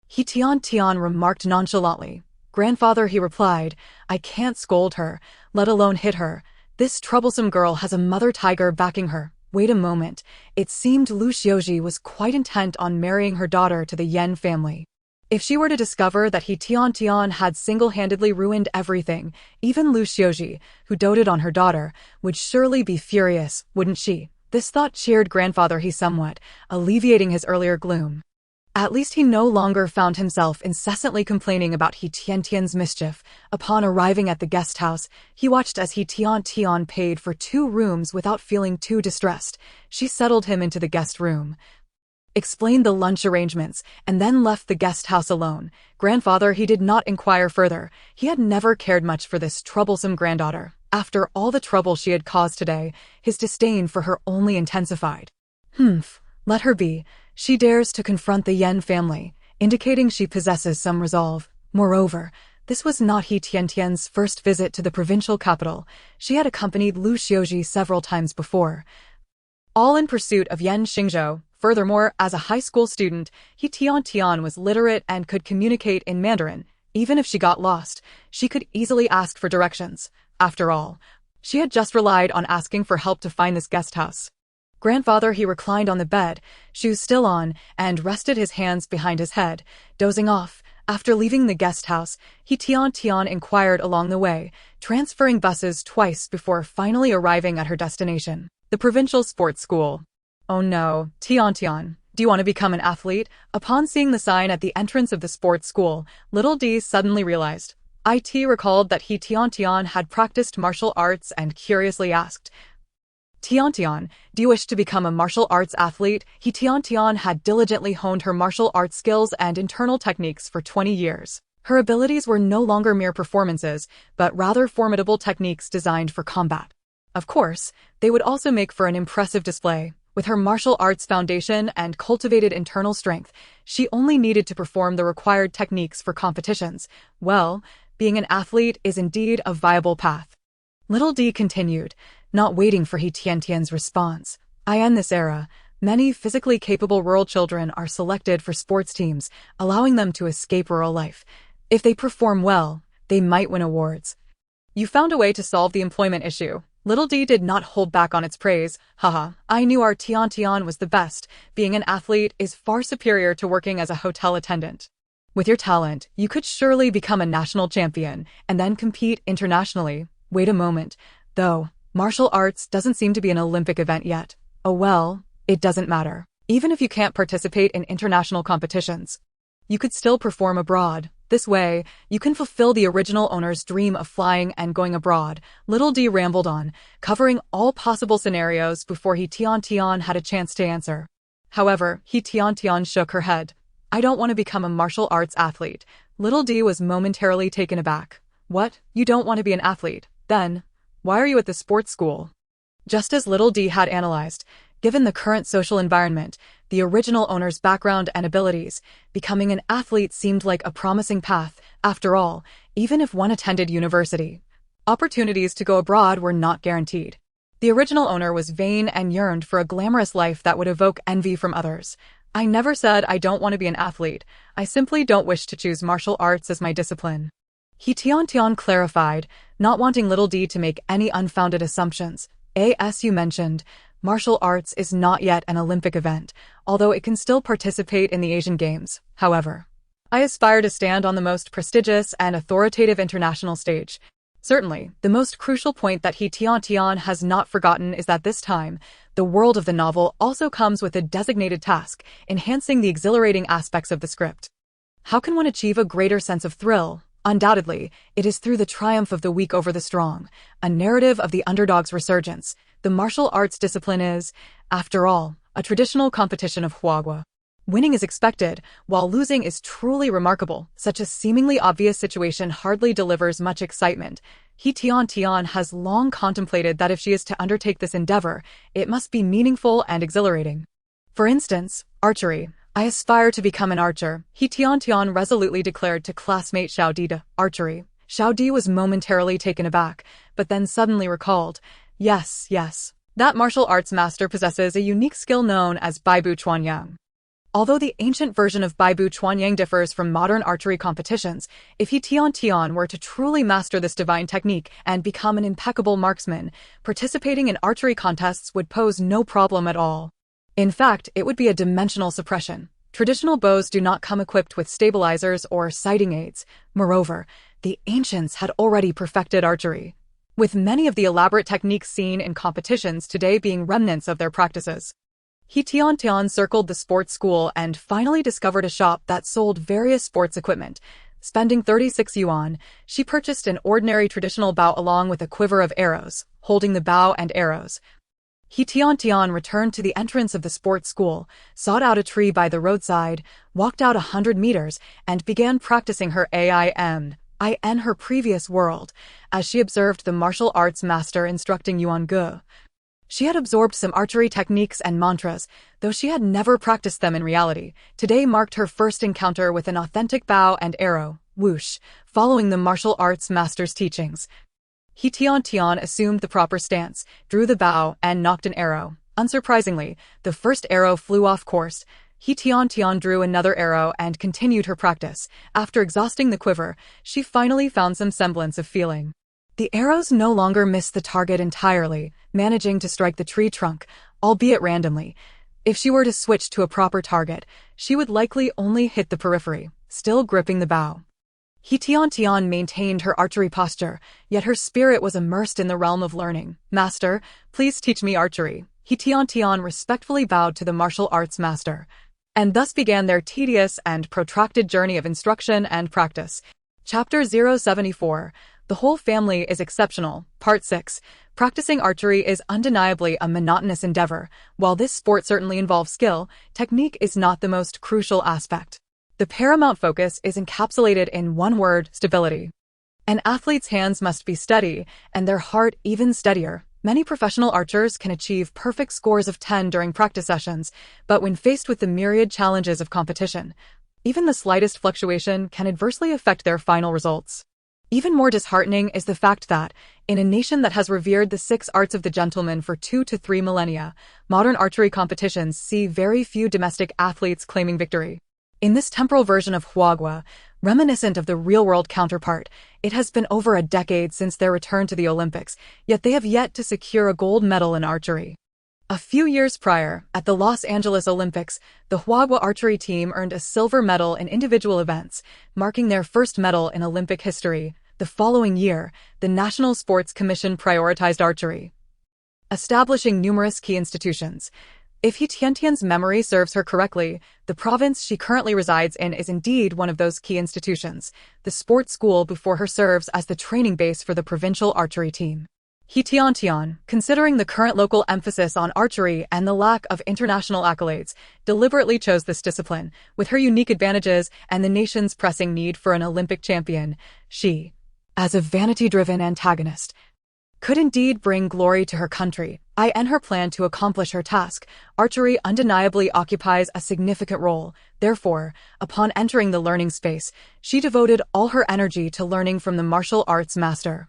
He Tiantian remarked nonchalantly. Grandfather He replied, "I can't scold her, let alone hit her. This troublesome girl has a mother tiger backing her." Wait a moment. It seemed Lu Xiaoji was quite intent on marrying her daughter to the Yan family. If she were to discover that He Tiantian had single-handedly ruined everything, even Lu Xiaoji, who doted on her daughter, would surely be furious, wouldn't she? This thought cheered grandfather He somewhat, alleviating his earlier gloom. At least he no longer found himself incessantly complaining about He Tiantian's mischief. Upon arriving at the guest house, he watched as He Tiantian paid for 2 rooms without feeling too distressed. She settled him into the guest room, explained the lunch arrangements, and then left the guest house alone. Grandfather He did not inquire further. He had never cared much for this troublesome granddaughter. After all the trouble she had caused today, his disdain for her only intensified. Let her be. She dares to confront the Yan family, indicating she possesses some resolve. Moreover, this was not He Tiantian's first visit to the provincial capital. She had accompanied Lu Xiaoji several times before, all in pursuit of Yan Xingzhou. Furthermore, as a high school student, He Tiantian was literate and could communicate in Mandarin. Even if she got lost, she could easily ask for directions. After all, she had just relied on asking for help to find this guest house. Grandfather He reclined on the bed, shoes still on, and rested his hands behind his head, dozing off. After leaving the guest house, He Tiantian inquired along the way, transferring buses twice before finally arriving at her destination. The provincial sports school. Oh no, Tiantian, do you want to become an athlete? Upon seeing the sign at the entrance of the sports school, little D suddenly realized. It recalled that He Tiantian had practiced martial arts and curiously asked, Tiantian, do you wish to become a martial arts athlete? He Tiantian had diligently honed her martial arts skills and internal techniques for 20 years. Her abilities were no longer mere performances, but rather formidable techniques designed for combat. Of course, they would also make for an impressive display. With her martial arts foundation and cultivated internal strength, she only needed to perform the required techniques for competitions. Well, being an athlete is indeed a viable path. Little D continued, not waiting for He Tiantian's response. In this era, many physically capable rural children are selected for sports teams, allowing them to escape rural life. If they perform well, they might win awards. You found a way to solve the employment issue. Little D did not hold back on its praise. Haha, I knew our Tiantian was the best. Being an athlete is far superior to working as a hotel attendant. With your talent, you could surely become a national champion and then compete internationally. Wait a moment, though. Martial arts doesn't seem to be an Olympic event yet. Oh well, it doesn't matter. Even if you can't participate in international competitions, you could still perform abroad. This way, you can fulfill the original owner's dream of flying and going abroad. Little D rambled on, covering all possible scenarios before He Tiantian had a chance to answer. However, He Tiantian shook her head. I don't want to become a martial arts athlete. Little D was momentarily taken aback. What? You don't want to be an athlete? Then, why are you at the sports school? Just as Little D had analyzed, given the current social environment, the original owner's background and abilities, becoming an athlete seemed like a promising path. After all, even if one attended university, opportunities to go abroad were not guaranteed. The original owner was vain and yearned for a glamorous life that would evoke envy from others. I never said I don't want to be an athlete. I simply don't wish to choose martial arts as my discipline. He Tiantian clarified, not wanting Little D to make any unfounded assumptions. As you mentioned, martial arts is not yet an Olympic event, although it can still participate in the Asian Games. However, I aspire to stand on the most prestigious and authoritative international stage. Certainly, the most crucial point that He Tiantian has not forgotten is that this time, the world of the novel also comes with a designated task, enhancing the exhilarating aspects of the script. How can one achieve a greater sense of thrill? Undoubtedly, it is through the triumph of the weak over the strong, a narrative of the underdog's resurgence. The martial arts discipline is, after all, a traditional competition of huagua. Winning is expected, while losing is truly remarkable. Such a seemingly obvious situation hardly delivers much excitement. He Tiantian has long contemplated that if she is to undertake this endeavor, it must be meaningful and exhilarating. For instance, archery. I aspire to become an archer, He Tiantian resolutely declared to classmate Xiao Di. Archery. Xiao Di was momentarily taken aback, but then suddenly recalled, yes, that martial arts master possesses a unique skill known as Baibu Chuanyang. Although the ancient version of Baibu Chuanyang differs from modern archery competitions, if He Tiantian were to truly master this divine technique and become an impeccable marksman, participating in archery contests would pose no problem at all. In fact, it would be a dimensional suppression. Traditional bows do not come equipped with stabilizers or sighting aids. Moreover, the ancients had already perfected archery, with many of the elaborate techniques seen in competitions today being remnants of their practices. He Tiantian circled the sports school and finally discovered a shop that sold various sports equipment. Spending 36 yuan, she purchased an ordinary traditional bow along with a quiver of arrows. Holding the bow and arrows, He Tiantian returned to the entrance of the sports school, sought out a tree by the roadside, walked out 100 meters, and began practicing her aim in her previous world, as she observed the martial arts master instructing Yuan Gu. She had absorbed some archery techniques and mantras, though she had never practiced them in reality. Today marked her first encounter with an authentic bow and arrow, whoosh, following the martial arts master's teachings. He Tiantian assumed the proper stance, drew the bow, and nocked an arrow. Unsurprisingly, the first arrow flew off course. He Tiantian drew another arrow and continued her practice. After exhausting the quiver, she finally found some semblance of feeling. The arrows no longer missed the target entirely, managing to strike the tree trunk, albeit randomly. If she were to switch to a proper target, she would likely only hit the periphery, still gripping the bow. He Tiantian maintained her archery posture, yet her spirit was immersed in the realm of learning. "Master, please teach me archery." He Tiantian respectfully bowed to the martial arts master. And thus began their tedious and protracted journey of instruction and practice. Chapter 074. The Whole Family is Exceptional. Part 6. Practicing archery is undeniably a monotonous endeavor. While this sport certainly involves skill, technique is not the most crucial aspect. The paramount focus is encapsulated in one word: stability. An athlete's hands must be steady, and their heart even steadier. Many professional archers can achieve perfect scores of 10 during practice sessions, but when faced with the myriad challenges of competition, even the slightest fluctuation can adversely affect their final results. Even more disheartening is the fact that, in a nation that has revered the 6 arts of the gentleman for 2 to 3 millennia, modern archery competitions see very few domestic athletes claiming victory. In this temporal version of Huagua, reminiscent of the real-world counterpart, it has been over a decade since their return to the Olympics, yet they have yet to secure a gold medal in archery. A few years prior, at the Los Angeles Olympics, the Huagua archery team earned a silver medal in individual events, marking their first medal in Olympic history. The following year, the National Sports Commission prioritized archery, establishing numerous key institutions. If He Tiantian's memory serves her correctly, the province she currently resides in is indeed one of those key institutions. The sports school before her serves as the training base for the provincial archery team. He Tiantian, considering the current local emphasis on archery and the lack of international accolades, deliberately chose this discipline. With her unique advantages and the nation's pressing need for an Olympic champion, she, as a vanity-driven antagonist, could indeed bring glory to her country. In her plan to accomplish her task, archery undeniably occupies a significant role. Therefore, upon entering the learning space, she devoted all her energy to learning from the martial arts master.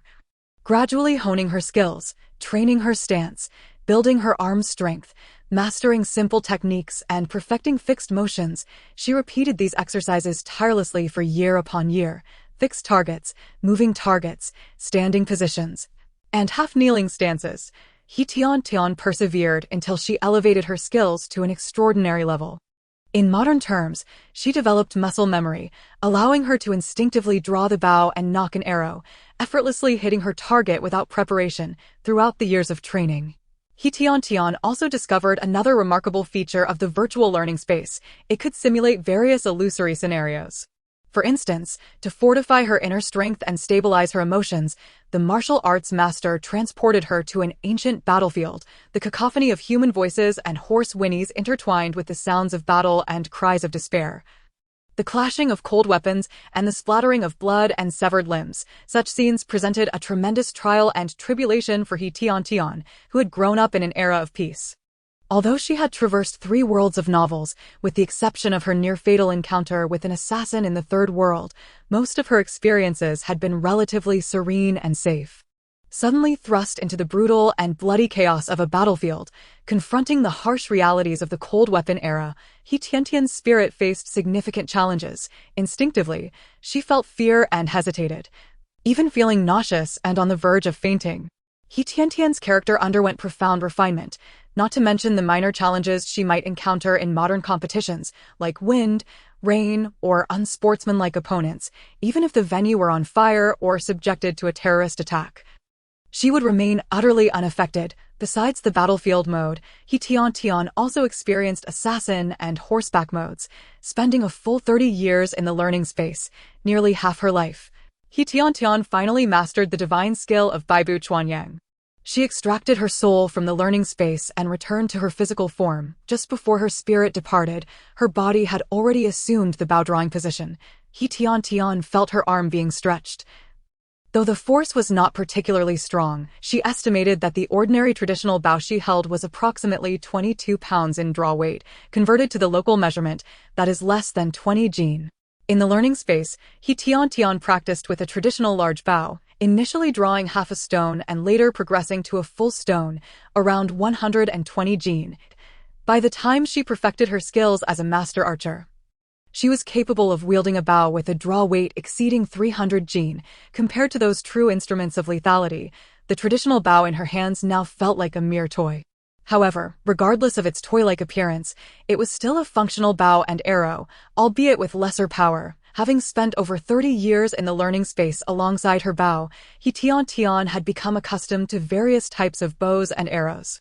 Gradually honing her skills, training her stance, building her arm strength, mastering simple techniques, and perfecting fixed motions, she repeated these exercises tirelessly for year upon year. Fixed targets, moving targets, standing positions, and half-kneeling stances. He Tiantian persevered until she elevated her skills to an extraordinary level. In modern terms, she developed muscle memory, allowing her to instinctively draw the bow and nock an arrow, effortlessly hitting her target without preparation throughout the years of training. He Tiantian also discovered another remarkable feature of the virtual learning space. It could simulate various illusory scenarios. For instance, to fortify her inner strength and stabilize her emotions, the martial arts master transported her to an ancient battlefield, the cacophony of human voices and hoarse whinnies intertwined with the sounds of battle and cries of despair. The clashing of cold weapons and the splattering of blood and severed limbs. Such scenes presented a tremendous trial and tribulation for He Tiantian, who had grown up in an era of peace. Although she had traversed 3 worlds of novels, with the exception of her near-fatal encounter with an assassin in the 3rd world, most of her experiences had been relatively serene and safe. Suddenly thrust into the brutal and bloody chaos of a battlefield, confronting the harsh realities of the cold weapon era, He Tiantian's spirit faced significant challenges. Instinctively, she felt fear and hesitated, even feeling nauseous and on the verge of fainting. He Tiantian's character underwent profound refinement, not to mention the minor challenges she might encounter in modern competitions, like wind, rain, or unsportsmanlike opponents, even if the venue were on fire or subjected to a terrorist attack. She would remain utterly unaffected. Besides the battlefield mode, He Tiantian also experienced assassin and horseback modes, spending a full 30 years in the learning space, nearly half her life. He Tiantian finally mastered the divine skill of Baibu Chuanyang. She extracted her soul from the learning space and returned to her physical form. Just before her spirit departed, her body had already assumed the bow-drawing position. He Tiantian felt her arm being stretched. Though the force was not particularly strong, she estimated that the ordinary traditional bow she held was approximately 22 pounds in draw weight. Converted to the local measurement, that is less than 20 jin. In the learning space, He Tiantian practiced with a traditional large bow, initially drawing half a stone and later progressing to a full stone, around 120 jin. By the time she perfected her skills as a master archer, she was capable of wielding a bow with a draw weight exceeding 300 jin. Compared to those true instruments of lethality, the traditional bow in her hands now felt like a mere toy. However, regardless of its toy-like appearance, it was still a functional bow and arrow, albeit with lesser power. Having spent over 30 years in the learning space alongside her bow, He Tiantian had become accustomed to various types of bows and arrows.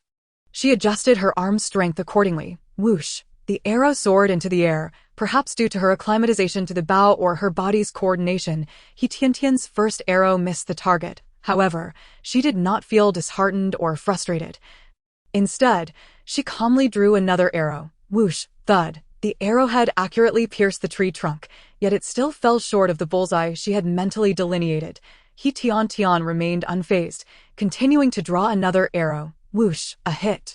She adjusted her arm strength accordingly. Whoosh! The arrow soared into the air, perhaps due to her acclimatization to the bow or her body's coordination. He Tiantian's first arrow missed the target. However, she did not feel disheartened or frustrated. Instead, she calmly drew another arrow. Whoosh! Thud! The arrowhead accurately pierced the tree trunk, yet it still fell short of the bullseye she had mentally delineated. He Tiantian remained unfazed, continuing to draw another arrow. Whoosh! A hit.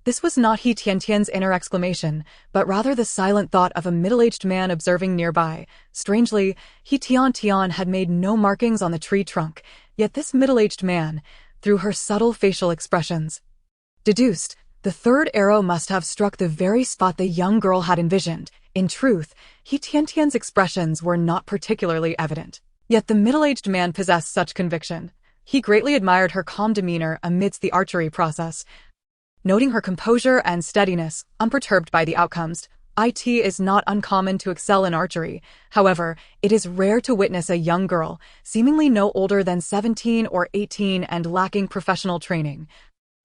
This was not He Tiantian's inner exclamation, but rather the silent thought of a middle-aged man observing nearby. Strangely, He Tiantian had made no markings on the tree trunk, yet this middle-aged man, through her subtle facial expressions, deduced the third arrow must have struck the very spot the young girl had envisioned. In truth, He Tiantian's expressions were not particularly evident. Yet the middle-aged man possessed such conviction. He greatly admired her calm demeanor amidst the archery process. Noting her composure and steadiness, unperturbed by the outcomes, it is not uncommon to excel in archery. However, it is rare to witness a young girl, seemingly no older than 17 or 18 and lacking professional training.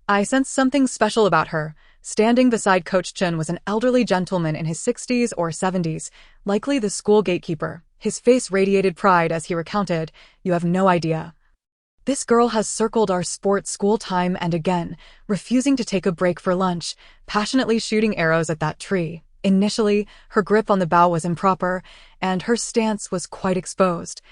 I sensed something special about her. Standing beside Coach Chen was an elderly gentleman in his 60s or 70s, likely the school gatekeeper. His face radiated pride as he recounted, "You have no idea. This girl has circled our sports school time and again, refusing to take a break for lunch, passionately shooting arrows at that tree. Initially, her grip on the bow was improper, and her stance was quite exposed.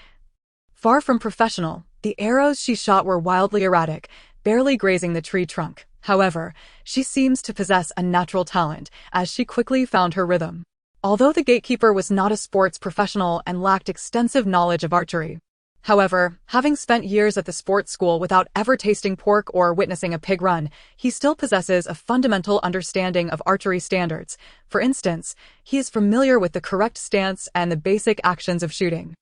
Far from professional, the arrows she shot were wildly erratic, barely grazing the tree trunk. However, she seems to possess a natural talent, as she quickly found her rhythm." Although the gatekeeper was not a sports professional and lacked extensive knowledge of archery, however, having spent years at the sports school without ever tasting pork or witnessing a pig run, he still possesses a fundamental understanding of archery standards. For instance, he is familiar with the correct stance and the basic actions of shooting.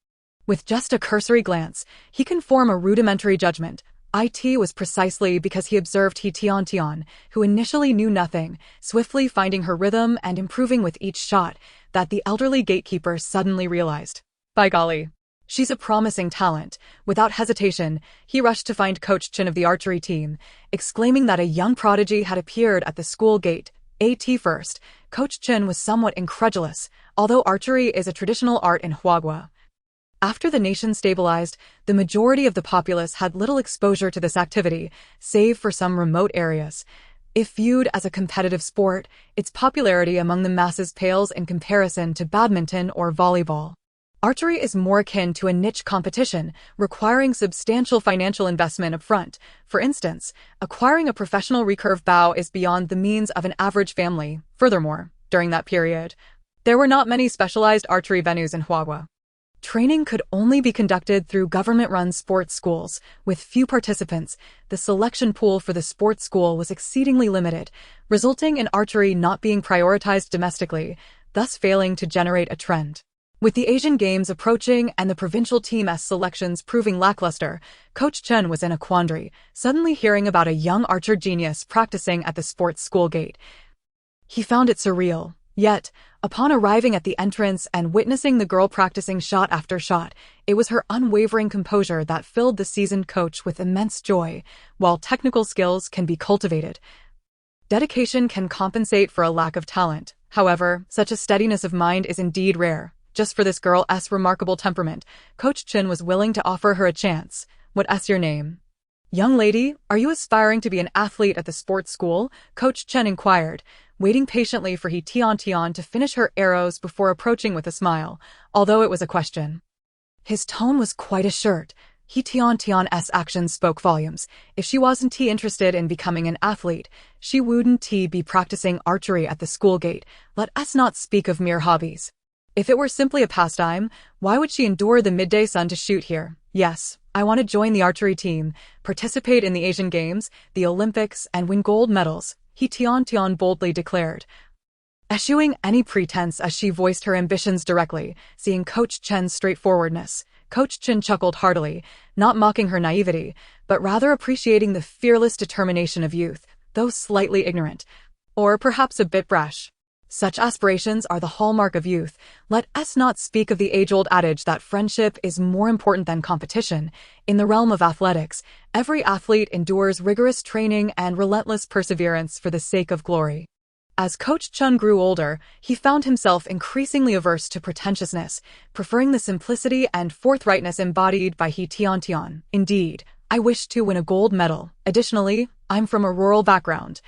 With just a cursory glance, he can form a rudimentary judgment. It was precisely because he observed He Tiantian, who initially knew nothing, swiftly finding her rhythm and improving with each shot, that the elderly gatekeeper suddenly realized, "By golly, she's a promising talent." Without hesitation, he rushed to find Coach Chen of the archery team, exclaiming that a young prodigy had appeared at the school gate. At first, Coach Chen was somewhat incredulous, although archery is a traditional art in Huagua. After the nation stabilized, the majority of the populace had little exposure to this activity, save for some remote areas. If viewed as a competitive sport, its popularity among the masses pales in comparison to badminton or volleyball. Archery is more akin to a niche competition, requiring substantial financial investment upfront. For instance, acquiring a professional recurve bow is beyond the means of an average family. Furthermore, during that period, there were not many specialized archery venues in Huagua. Training could only be conducted through government-run sports schools. With few participants, the selection pool for the sports school was exceedingly limited, resulting in archery not being prioritized domestically, thus failing to generate a trend. With the Asian Games approaching and the provincial Team S selections proving lackluster, Coach Chen was in a quandary, suddenly hearing about a young archer genius practicing at the sports school gate. He found it surreal. Yet, upon arriving at the entrance and witnessing the girl practicing shot after shot, it was her unwavering composure that filled the seasoned coach with immense joy. While technical skills can be cultivated, dedication can compensate for a lack of talent. However, such a steadiness of mind is indeed rare. Just for this girl's remarkable temperament, Coach Chen was willing to offer her a chance. "What's your name?" "Young lady, are you aspiring to be an athlete at the sports school?" Coach Chen inquired, waiting patiently for He Tiantian to finish her arrows before approaching with a smile, although it was a question. His tone was quite assured. He Tiantian's actions spoke volumes. If she wasn't interested in becoming an athlete, she wouldn't be practicing archery at the school gate. Let us not speak of mere hobbies. If it were simply a pastime, why would she endure the midday sun to shoot here? "Yes, I want to join the archery team, participate in the Asian Games, the Olympics, and win gold medals," He Tiantian boldly declared, eschewing any pretense as she voiced her ambitions directly. Seeing Coach Chen's straightforwardness, Coach Chen chuckled heartily, not mocking her naivety, but rather appreciating the fearless determination of youth, though slightly ignorant, or perhaps a bit brash. Such aspirations are the hallmark of youth. Let us not speak of the age-old adage that friendship is more important than competition. In the realm of athletics, every athlete endures rigorous training and relentless perseverance for the sake of glory. As Coach Chun grew older, he found himself increasingly averse to pretentiousness, preferring the simplicity and forthrightness embodied by He Tiantian. Indeed, I wish to win a gold medal. Additionally, I'm from a rural background,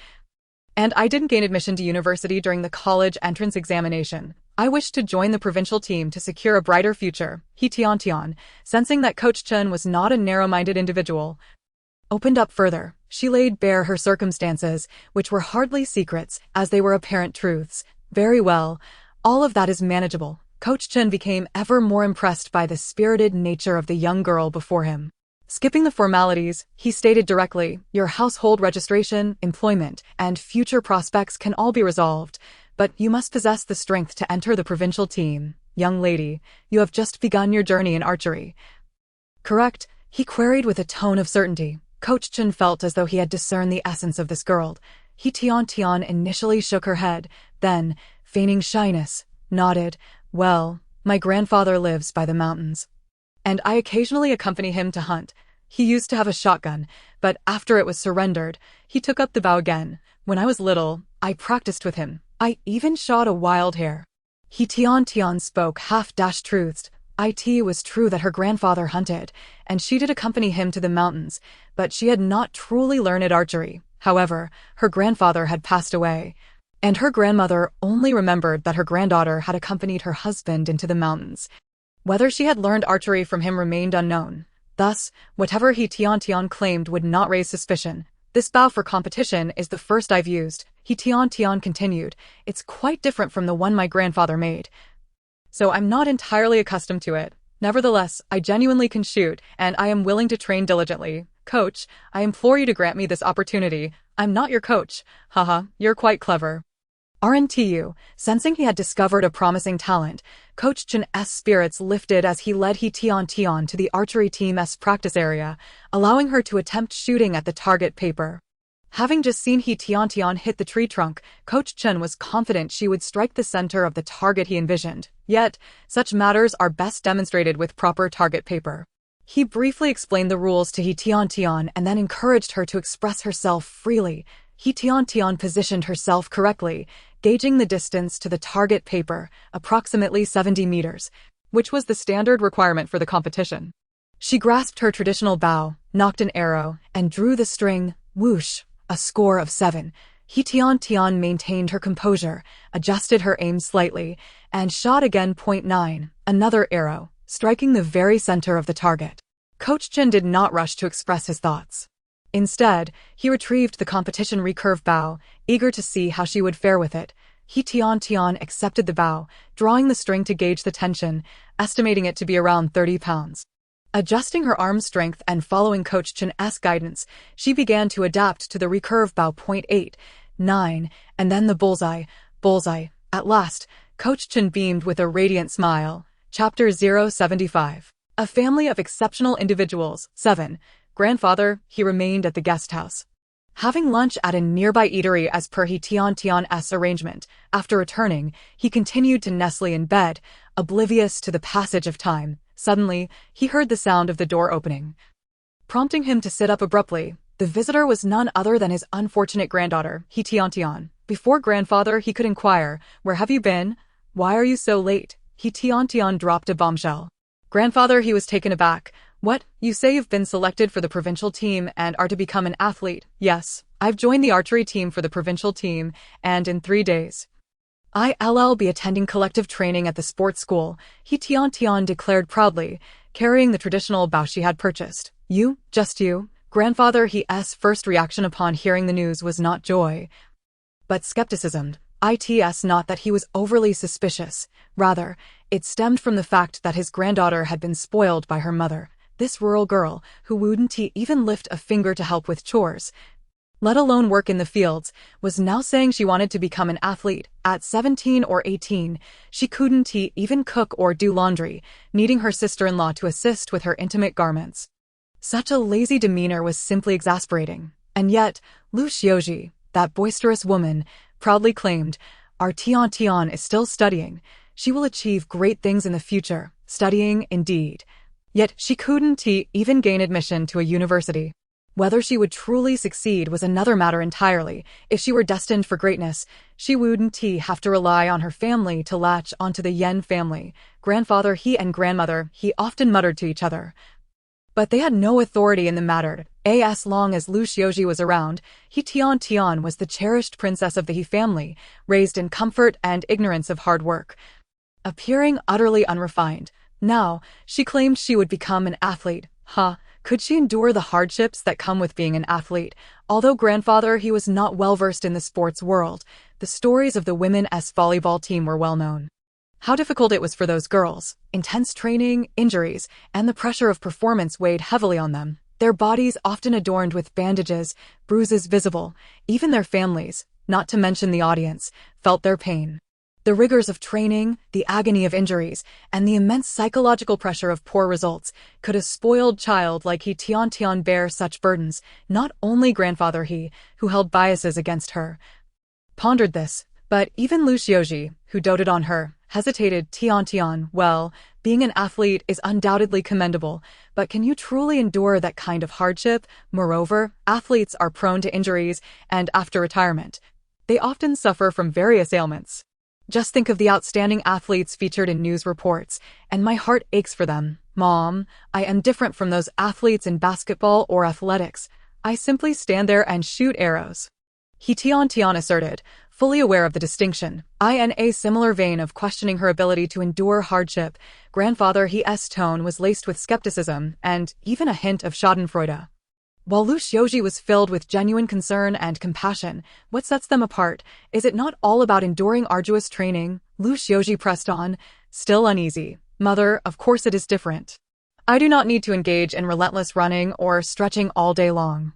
and I didn't gain admission to university during the college entrance examination. I wished to join the provincial team to secure a brighter future. He Tiantian, sensing that Coach Chun was not a narrow-minded individual, opened up further. She laid bare her circumstances, which were hardly secrets, as they were apparent truths. Very well, all of that is manageable. Coach Chun became ever more impressed by the spirited nature of the young girl before him. Skipping the formalities, he stated directly, your household registration, employment, and future prospects can all be resolved, but you must possess the strength to enter the provincial team. Young lady, you have just begun your journey in archery. Correct? He queried with a tone of certainty. Coach Chun felt as though he had discerned the essence of this girl. He Tiantian initially shook her head, then, feigning shyness, nodded, well, my grandfather lives by the mountains, and I occasionally accompany him to hunt. He used to have a shotgun, but after it was surrendered, he took up the bow again. When I was little, I practiced with him. I even shot a wild hare. He Tiantian spoke half-dashed truths. It was true that her grandfather hunted, and she did accompany him to the mountains, but she had not truly learned archery. However, her grandfather had passed away, and her grandmother only remembered that her granddaughter had accompanied her husband into the mountains. Whether she had learned archery from him remained unknown. Thus, whatever He Tiantian claimed would not raise suspicion. This bow for competition is the first I've used, He Tiantian continued. It's quite different from the one my grandfather made, so I'm not entirely accustomed to it. Nevertheless, I genuinely can shoot, and I am willing to train diligently. Coach, I implore you to grant me this opportunity. I'm not your coach. Haha, you're quite clever. Aren't you? Sensing he had discovered a promising talent, Coach Chun's spirits lifted as he led He Tiantian to the archery team's practice area, allowing her to attempt shooting at the target paper. Having just seen He Tiantian hit the tree trunk, Coach Chun was confident she would strike the center of the target he envisioned. Yet, such matters are best demonstrated with proper target paper. He briefly explained the rules to He Tiantian and then encouraged her to express herself freely. He Tiantian positioned herself correctly, gauging the distance to the target paper, approximately 70 meters, which was the standard requirement for the competition. She grasped her traditional bow, nocked an arrow, and drew the string, whoosh, a score of 7. He Tiantian maintained her composure, adjusted her aim slightly, and shot again. 9, another arrow, striking the very center of the target. Coach Chun did not rush to express his thoughts. Instead, he retrieved the competition recurve bow, eager to see how she would fare with it. He Tiantian accepted the bow, drawing the string to gauge the tension, estimating it to be around 30 pounds. Adjusting her arm strength and following Coach Chun's guidance, she began to adapt to the recurve bow. 8, 9, and then the bullseye. At last, Coach Chun beamed with a radiant smile. Chapter 075. A family of exceptional individuals. 7. Grandfather, he remained at the guest house, having lunch at a nearby eatery as per He Tiantian's arrangement. After returning, he continued to nestle in bed, oblivious to the passage of time. Suddenly, he heard the sound of the door opening, prompting him to sit up abruptly. The visitor was none other than his unfortunate granddaughter, He Tiantian. Before grandfather he could inquire, "Where have you been? Why are you so late?" He Tiantian dropped a bombshell. Grandfather, he was taken aback. "What? You say you've been selected for the provincial team and are to become an athlete?" "Yes, I've joined the archery team for the provincial team, and in 3 days, I'll be attending collective training at the sports school," He Tiantian declared proudly, carrying the traditional bow she had purchased. "You? Just you?" Grandfather he's first reaction upon hearing the news was not joy, but skepticism. It's not that he was overly suspicious. Rather, it stemmed from the fact that his granddaughter had been spoiled by her mother. This rural girl, who wouldn't even lift a finger to help with chores, let alone work in the fields, was now saying she wanted to become an athlete. At 17 or 18, she couldn't even cook or do laundry, needing her sister-in-law to assist with her intimate garments. Such a lazy demeanor was simply exasperating. And yet, Lu Xiaoji, that boisterous woman, proudly claimed, Our Tiantian is still studying. She will achieve great things in the future. Studying, indeed. Yet she couldn't even gain admission to a university. Whether she would truly succeed was another matter entirely. If she were destined for greatness, she wouldn't have to rely on her family to latch onto the Yen family. Grandfather he and grandmother he often muttered to each other. But they had no authority in the matter. As long as Lu Xiaoji was around, He Tiantian was the cherished princess of the He family, raised in comfort and ignorance of hard work. Appearing utterly unrefined, now she claimed she would become an athlete. Could she endure the hardships that come with being an athlete? Although grandfather he was not well versed in the sports world, the stories of the women's volleyball team were well known. How difficult it was for those girls. Intense training, injuries, and the pressure of performance weighed heavily on them. Their bodies often adorned with bandages, bruises visible. Even their families, not to mention the audience, felt their pain. The rigors of training, the agony of injuries, and the immense psychological pressure of poor results. Could a spoiled child like He Tiantian bear such burdens? Not only grandfather he, who held biases against her, pondered this, but even Lu Xiaoji, who doted on her, hesitated. Tiantian, well, being an athlete is undoubtedly commendable, but can you truly endure that kind of hardship? Moreover, athletes are prone to injuries, and after retirement, they often suffer from various ailments. Just think of the outstanding athletes featured in news reports, and my heart aches for them. Mom, I am different from those athletes in basketball or athletics. I simply stand there and shoot arrows. He Tiantian asserted, fully aware of the distinction. In a similar vein of questioning her ability to endure hardship, grandfather he's tone was laced with skepticism and even a hint of schadenfreude. While Lu Xiaoji was filled with genuine concern and compassion, what sets them apart? Is it not all about enduring arduous training? Lu Xiaoji pressed on, still uneasy. Mother, of course it is different. I do not need to engage in relentless running or stretching all day long.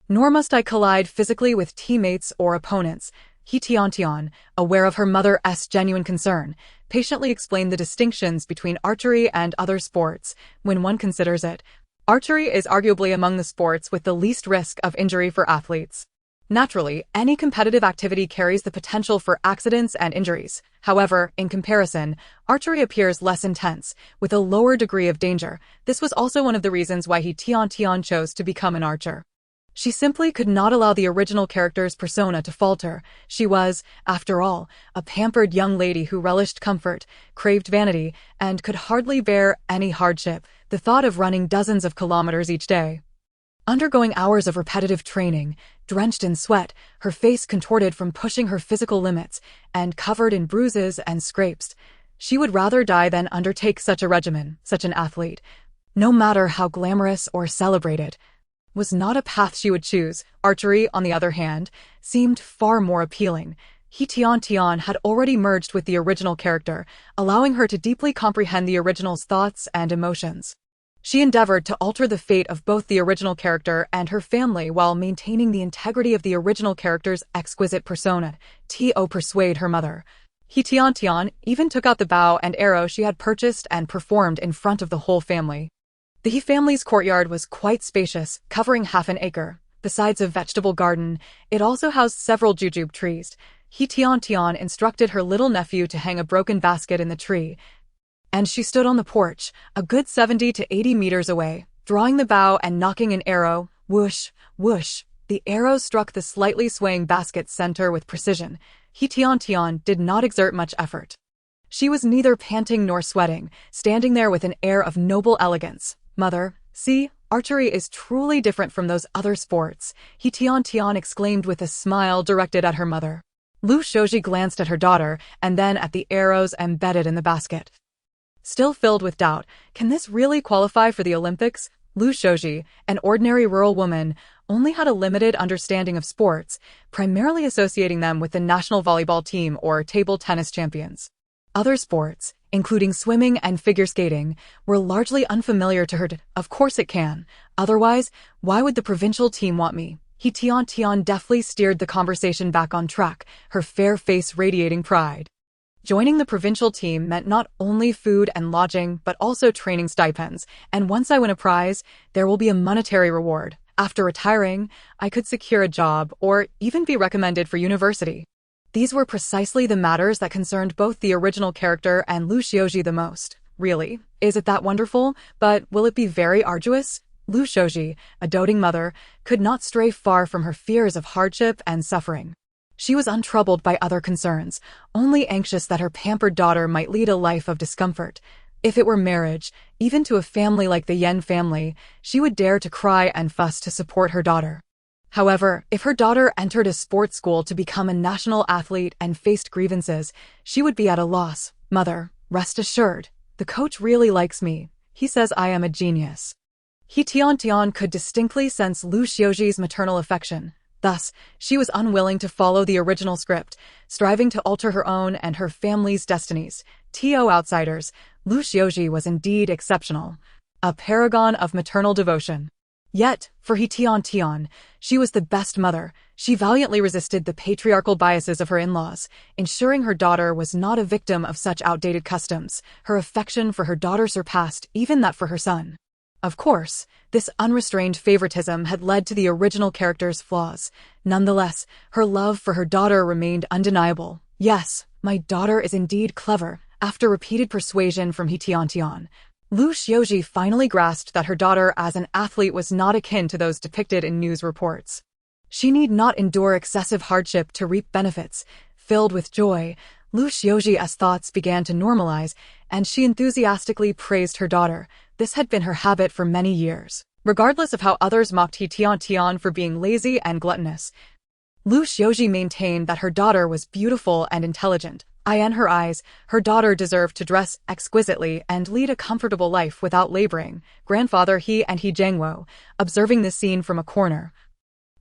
Nor must I collide physically with teammates or opponents. He Tiantian, aware of her mother's genuine concern, patiently explained the distinctions between archery and other sports. When one considers it, archery is arguably among the sports with the least risk of injury for athletes. Naturally, any competitive activity carries the potential for accidents and injuries. However, in comparison, archery appears less intense, with a lower degree of danger. This was also one of the reasons why He Tiantian chose to become an archer. She simply could not allow the original character's persona to falter. She was, after all, a pampered young lady who relished comfort, craved vanity, and could hardly bear any hardship. The thought of running dozens of kilometers each day, undergoing hours of repetitive training, drenched in sweat, her face contorted from pushing her physical limits, and covered in bruises and scrapes. She would rather die than undertake such a regimen. Such an athlete, no matter how glamorous or celebrated, was not a path she would choose. Archery, on the other hand, seemed far more appealing. He Tiantian had already merged with the original character, allowing her to deeply comprehend the original's thoughts and emotions. She endeavored to alter the fate of both the original character and her family while maintaining the integrity of the original character's exquisite persona. Persuade her mother. He Tiantian even took out the bow and arrow she had purchased and performed in front of the whole family. The He family's courtyard was quite spacious, covering half an acre. Besides a vegetable garden, it also housed several jujube trees. He Tiantian instructed her little nephew to hang a broken basket in the tree, and she stood on the porch, a good 70 to 80 meters away, drawing the bow and knocking an arrow. Whoosh, whoosh. The arrow struck the slightly swaying basket's center with precision. He Tiantian did not exert much effort. She was neither panting nor sweating, standing there with an air of noble elegance. Mother, see, archery is truly different from those other sports, He Tiantian exclaimed with a smile directed at her mother. Lu Xiaoji glanced at her daughter and then at the arrows embedded in the basket. Still filled with doubt, can this really qualify for the Olympics? Lu Xiaoji, an ordinary rural woman, only had a limited understanding of sports, primarily associating them with the national volleyball team or table tennis champions. Other sports, including swimming and figure skating, were largely unfamiliar to her. Of course it can. Otherwise, why would the provincial team want me? He Tiantian deftly steered the conversation back on track, her fair face radiating pride. Joining the provincial team meant not only food and lodging, but also training stipends, and once I win a prize, there will be a monetary reward. After retiring, I could secure a job or even be recommended for university. These were precisely the matters that concerned both the original character and Lu Xiaoji the most. Really? Is it that wonderful? But will it be very arduous? Lu Xiaoji, a doting mother, could not stray far from her fears of hardship and suffering. She was untroubled by other concerns, only anxious that her pampered daughter might lead a life of discomfort. If it were marriage, even to a family like the Yan family, she would dare to cry and fuss to support her daughter. However, if her daughter entered a sports school to become a national athlete and faced grievances, she would be at a loss. Mother, rest assured, the coach really likes me. He says I am a genius. He Tiantian could distinctly sense Lu Xiaoji's maternal affection. Thus, she was unwilling to follow the original script, striving to alter her own and her family's destinies. To outsiders, Lu Xiaoji was indeed exceptional, a paragon of maternal devotion. Yet, for He Tiantian, she was the best mother. She valiantly resisted the patriarchal biases of her in-laws, ensuring her daughter was not a victim of such outdated customs. Her affection for her daughter surpassed even that for her son. Of course, this unrestrained favoritism had led to the original character's flaws. Nonetheless, her love for her daughter remained undeniable. Yes, my daughter is indeed clever. After repeated persuasion from He Tiantian, Lu Xiaoji finally grasped that her daughter as an athlete was not akin to those depicted in news reports. She need not endure excessive hardship to reap benefits. Filled with joy, Lu Xiaoji's thoughts began to normalize, and she enthusiastically praised her daughter. This had been her habit for many years. Regardless of how others mocked He Tiantian for being lazy and gluttonous, Lu Xiaoji maintained that her daughter was beautiful and intelligent. In her eyes, her daughter deserved to dress exquisitely and lead a comfortable life without laboring. Grandfather He and He Jiangwo, observing this scene from a corner,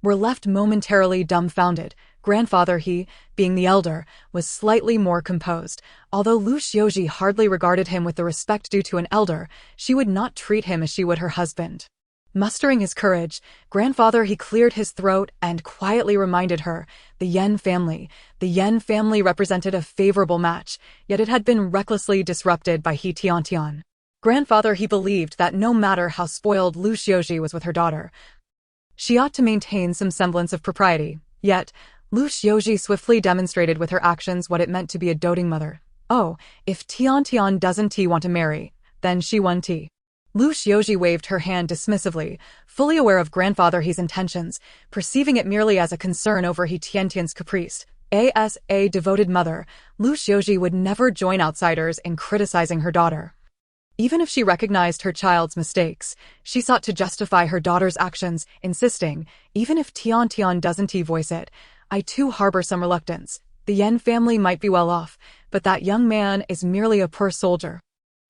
were left momentarily dumbfounded. Grandfather He, being the elder, was slightly more composed. Although Lu Xiaoji hardly regarded him with the respect due to an elder, she would not treat him as she would her husband. Mustering his courage, Grandfather He cleared his throat and quietly reminded her, the Yan family. The Yan family represented a favorable match, yet it had been recklessly disrupted by He Tiantian. Grandfather He believed that no matter how spoiled Lu Xiaoji was with her daughter, she ought to maintain some semblance of propriety. Yet, Lu Xiaoji swiftly demonstrated with her actions what it meant to be a doting mother. Oh, if Tiantian doesn't want to marry, then she won't. Lu Xiaoji waved her hand dismissively, fully aware of Grandfather He's intentions, perceiving it merely as a concern over He Tiantian's caprice. As a devoted mother, Lu Xiaoji would never join outsiders in criticizing her daughter. Even if she recognized her child's mistakes, she sought to justify her daughter's actions, insisting, even if Tiantian doesn't voice it, I too harbor some reluctance. The Yan family might be well off, but that young man is merely a poor soldier.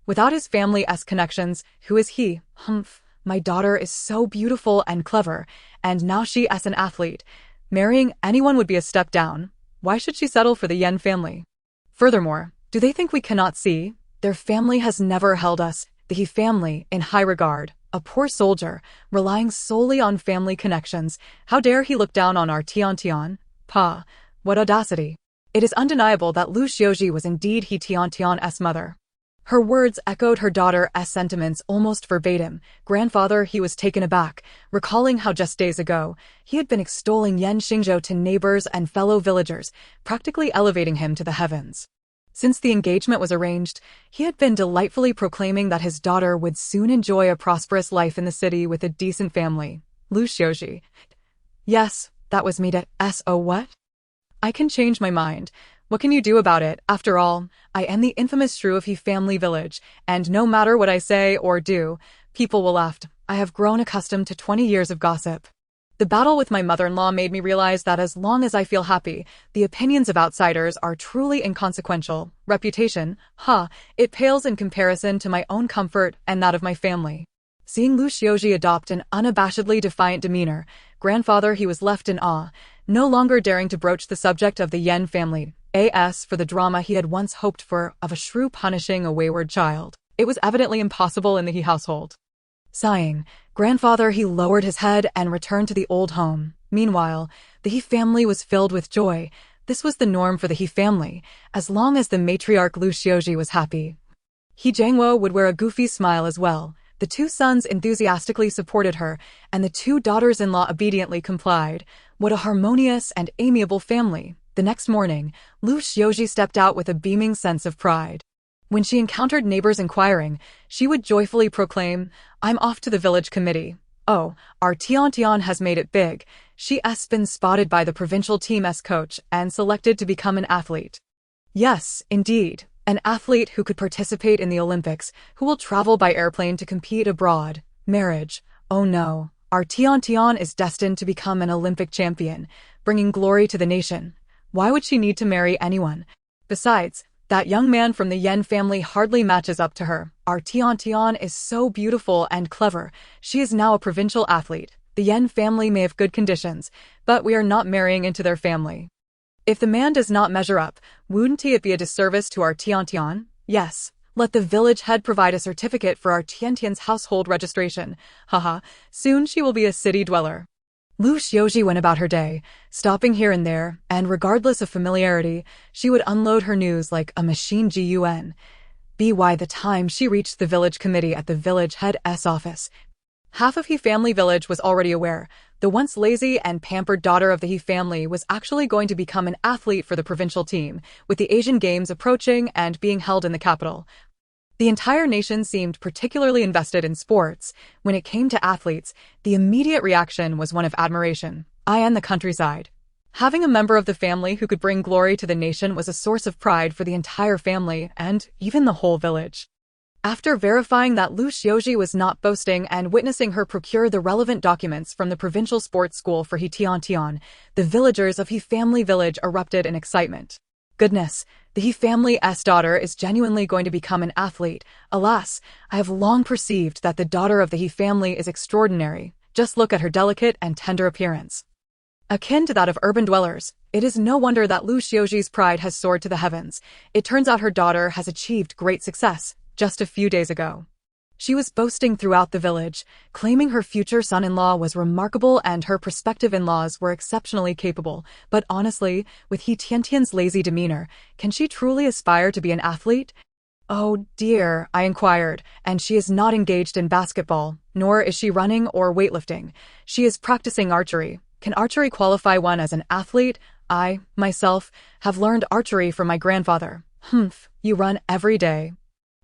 Without his family's connections, who is he? Humph, my daughter is so beautiful and clever, and now she as an athlete. Marrying anyone would be a step down. Why should she settle for the Yan family? Furthermore, do they think we cannot see? Their family has never held us, the He family, in high regard. A poor soldier, relying solely on family connections. How dare he look down on our Tiantian? Pa, what audacity. It is undeniable that Lu Xiaoji was indeed He Tiantian's mother. Her words echoed her daughter's sentiments almost verbatim. Grandfather He was taken aback, recalling how just days ago, he had been extolling Yan Xingzhou to neighbors and fellow villagers, practically elevating him to the heavens. Since the engagement was arranged, he had been delightfully proclaiming that his daughter would soon enjoy a prosperous life in the city with a decent family. Lu Xiaoji. Yes, that was me. So what? I can change my mind. What can you do about it? After all, I am the infamous shrew of He family village, and no matter what I say or do, people will laugh. I have grown accustomed to 20 years of gossip. The battle with my mother-in-law made me realize that as long as I feel happy, the opinions of outsiders are truly inconsequential. Reputation, it pales in comparison to my own comfort and that of my family. Seeing Lu Xiaoji adopt an unabashedly defiant demeanor, Grandfather He was left in awe, no longer daring to broach the subject of the Yan family. As for the drama he had once hoped for of a shrew punishing a wayward child, it was evidently impossible in the He household. Sighing, Grandfather He lowered his head and returned to the old home. Meanwhile, the He family was filled with joy. This was the norm for the He family, as long as the matriarch Lu Xiaoji was happy. He Jiangwo would wear a goofy smile as well. The two sons enthusiastically supported her, and the two daughters-in-law obediently complied. What a harmonious and amiable family. The next morning, Lu Xiaoji stepped out with a beaming sense of pride. When she encountered neighbors inquiring, she would joyfully proclaim, "I'm off to the village committee. Oh, our Tiantian has made it big. She has been spotted by the provincial team's coach and selected to become an athlete." Yes, indeed, an athlete who could participate in the Olympics, who will travel by airplane to compete abroad. Marriage. Oh no, our Tiantian is destined to become an Olympic champion, bringing glory to the nation. Why would she need to marry anyone? Besides, that young man from the Yen family hardly matches up to her. Our Tiantian is so beautiful and clever. She is now a provincial athlete. The Yen family may have good conditions, but we are not marrying into their family. If the man does not measure up, wouldn't it be a disservice to our Tiantian? Yes. Let the village head provide a certificate for our Tiantian's household registration. Haha, soon she will be a city dweller. Lu Xiaoji went about her day, stopping here and there, and regardless of familiarity, she would unload her news like a machine gun. By the time she reached the village committee at the village head's office, half of He family village was already aware. The once lazy and pampered daughter of the He family was actually going to become an athlete for the provincial team, with the Asian Games approaching and being held in the capital. The entire nation seemed particularly invested in sports. When it came to athletes, the immediate reaction was one of admiration. In the countryside, having a member of the family who could bring glory to the nation was a source of pride for the entire family and even the whole village. After verifying that Lu Xiaoji was not boasting and witnessing her procure the relevant documents from the provincial sports school for He Tiantian, the villagers of He family village erupted in excitement. Goodness, the He family's daughter is genuinely going to become an athlete. Alas, I have long perceived that the daughter of the He family is extraordinary. Just look at her delicate and tender appearance. Akin to that of urban dwellers, it is no wonder that Lu Xiaoji's pride has soared to the heavens. It turns out her daughter has achieved great success just a few days ago. She was boasting throughout the village, claiming her future son-in-law was remarkable and her prospective in-laws were exceptionally capable. But honestly, with He Tiantian's lazy demeanor, can she truly aspire to be an athlete? Oh dear, I inquired, and she is not engaged in basketball, nor is she running or weightlifting. She is practicing archery. Can archery qualify one as an athlete? I, myself, have learned archery from my grandfather. You run every day.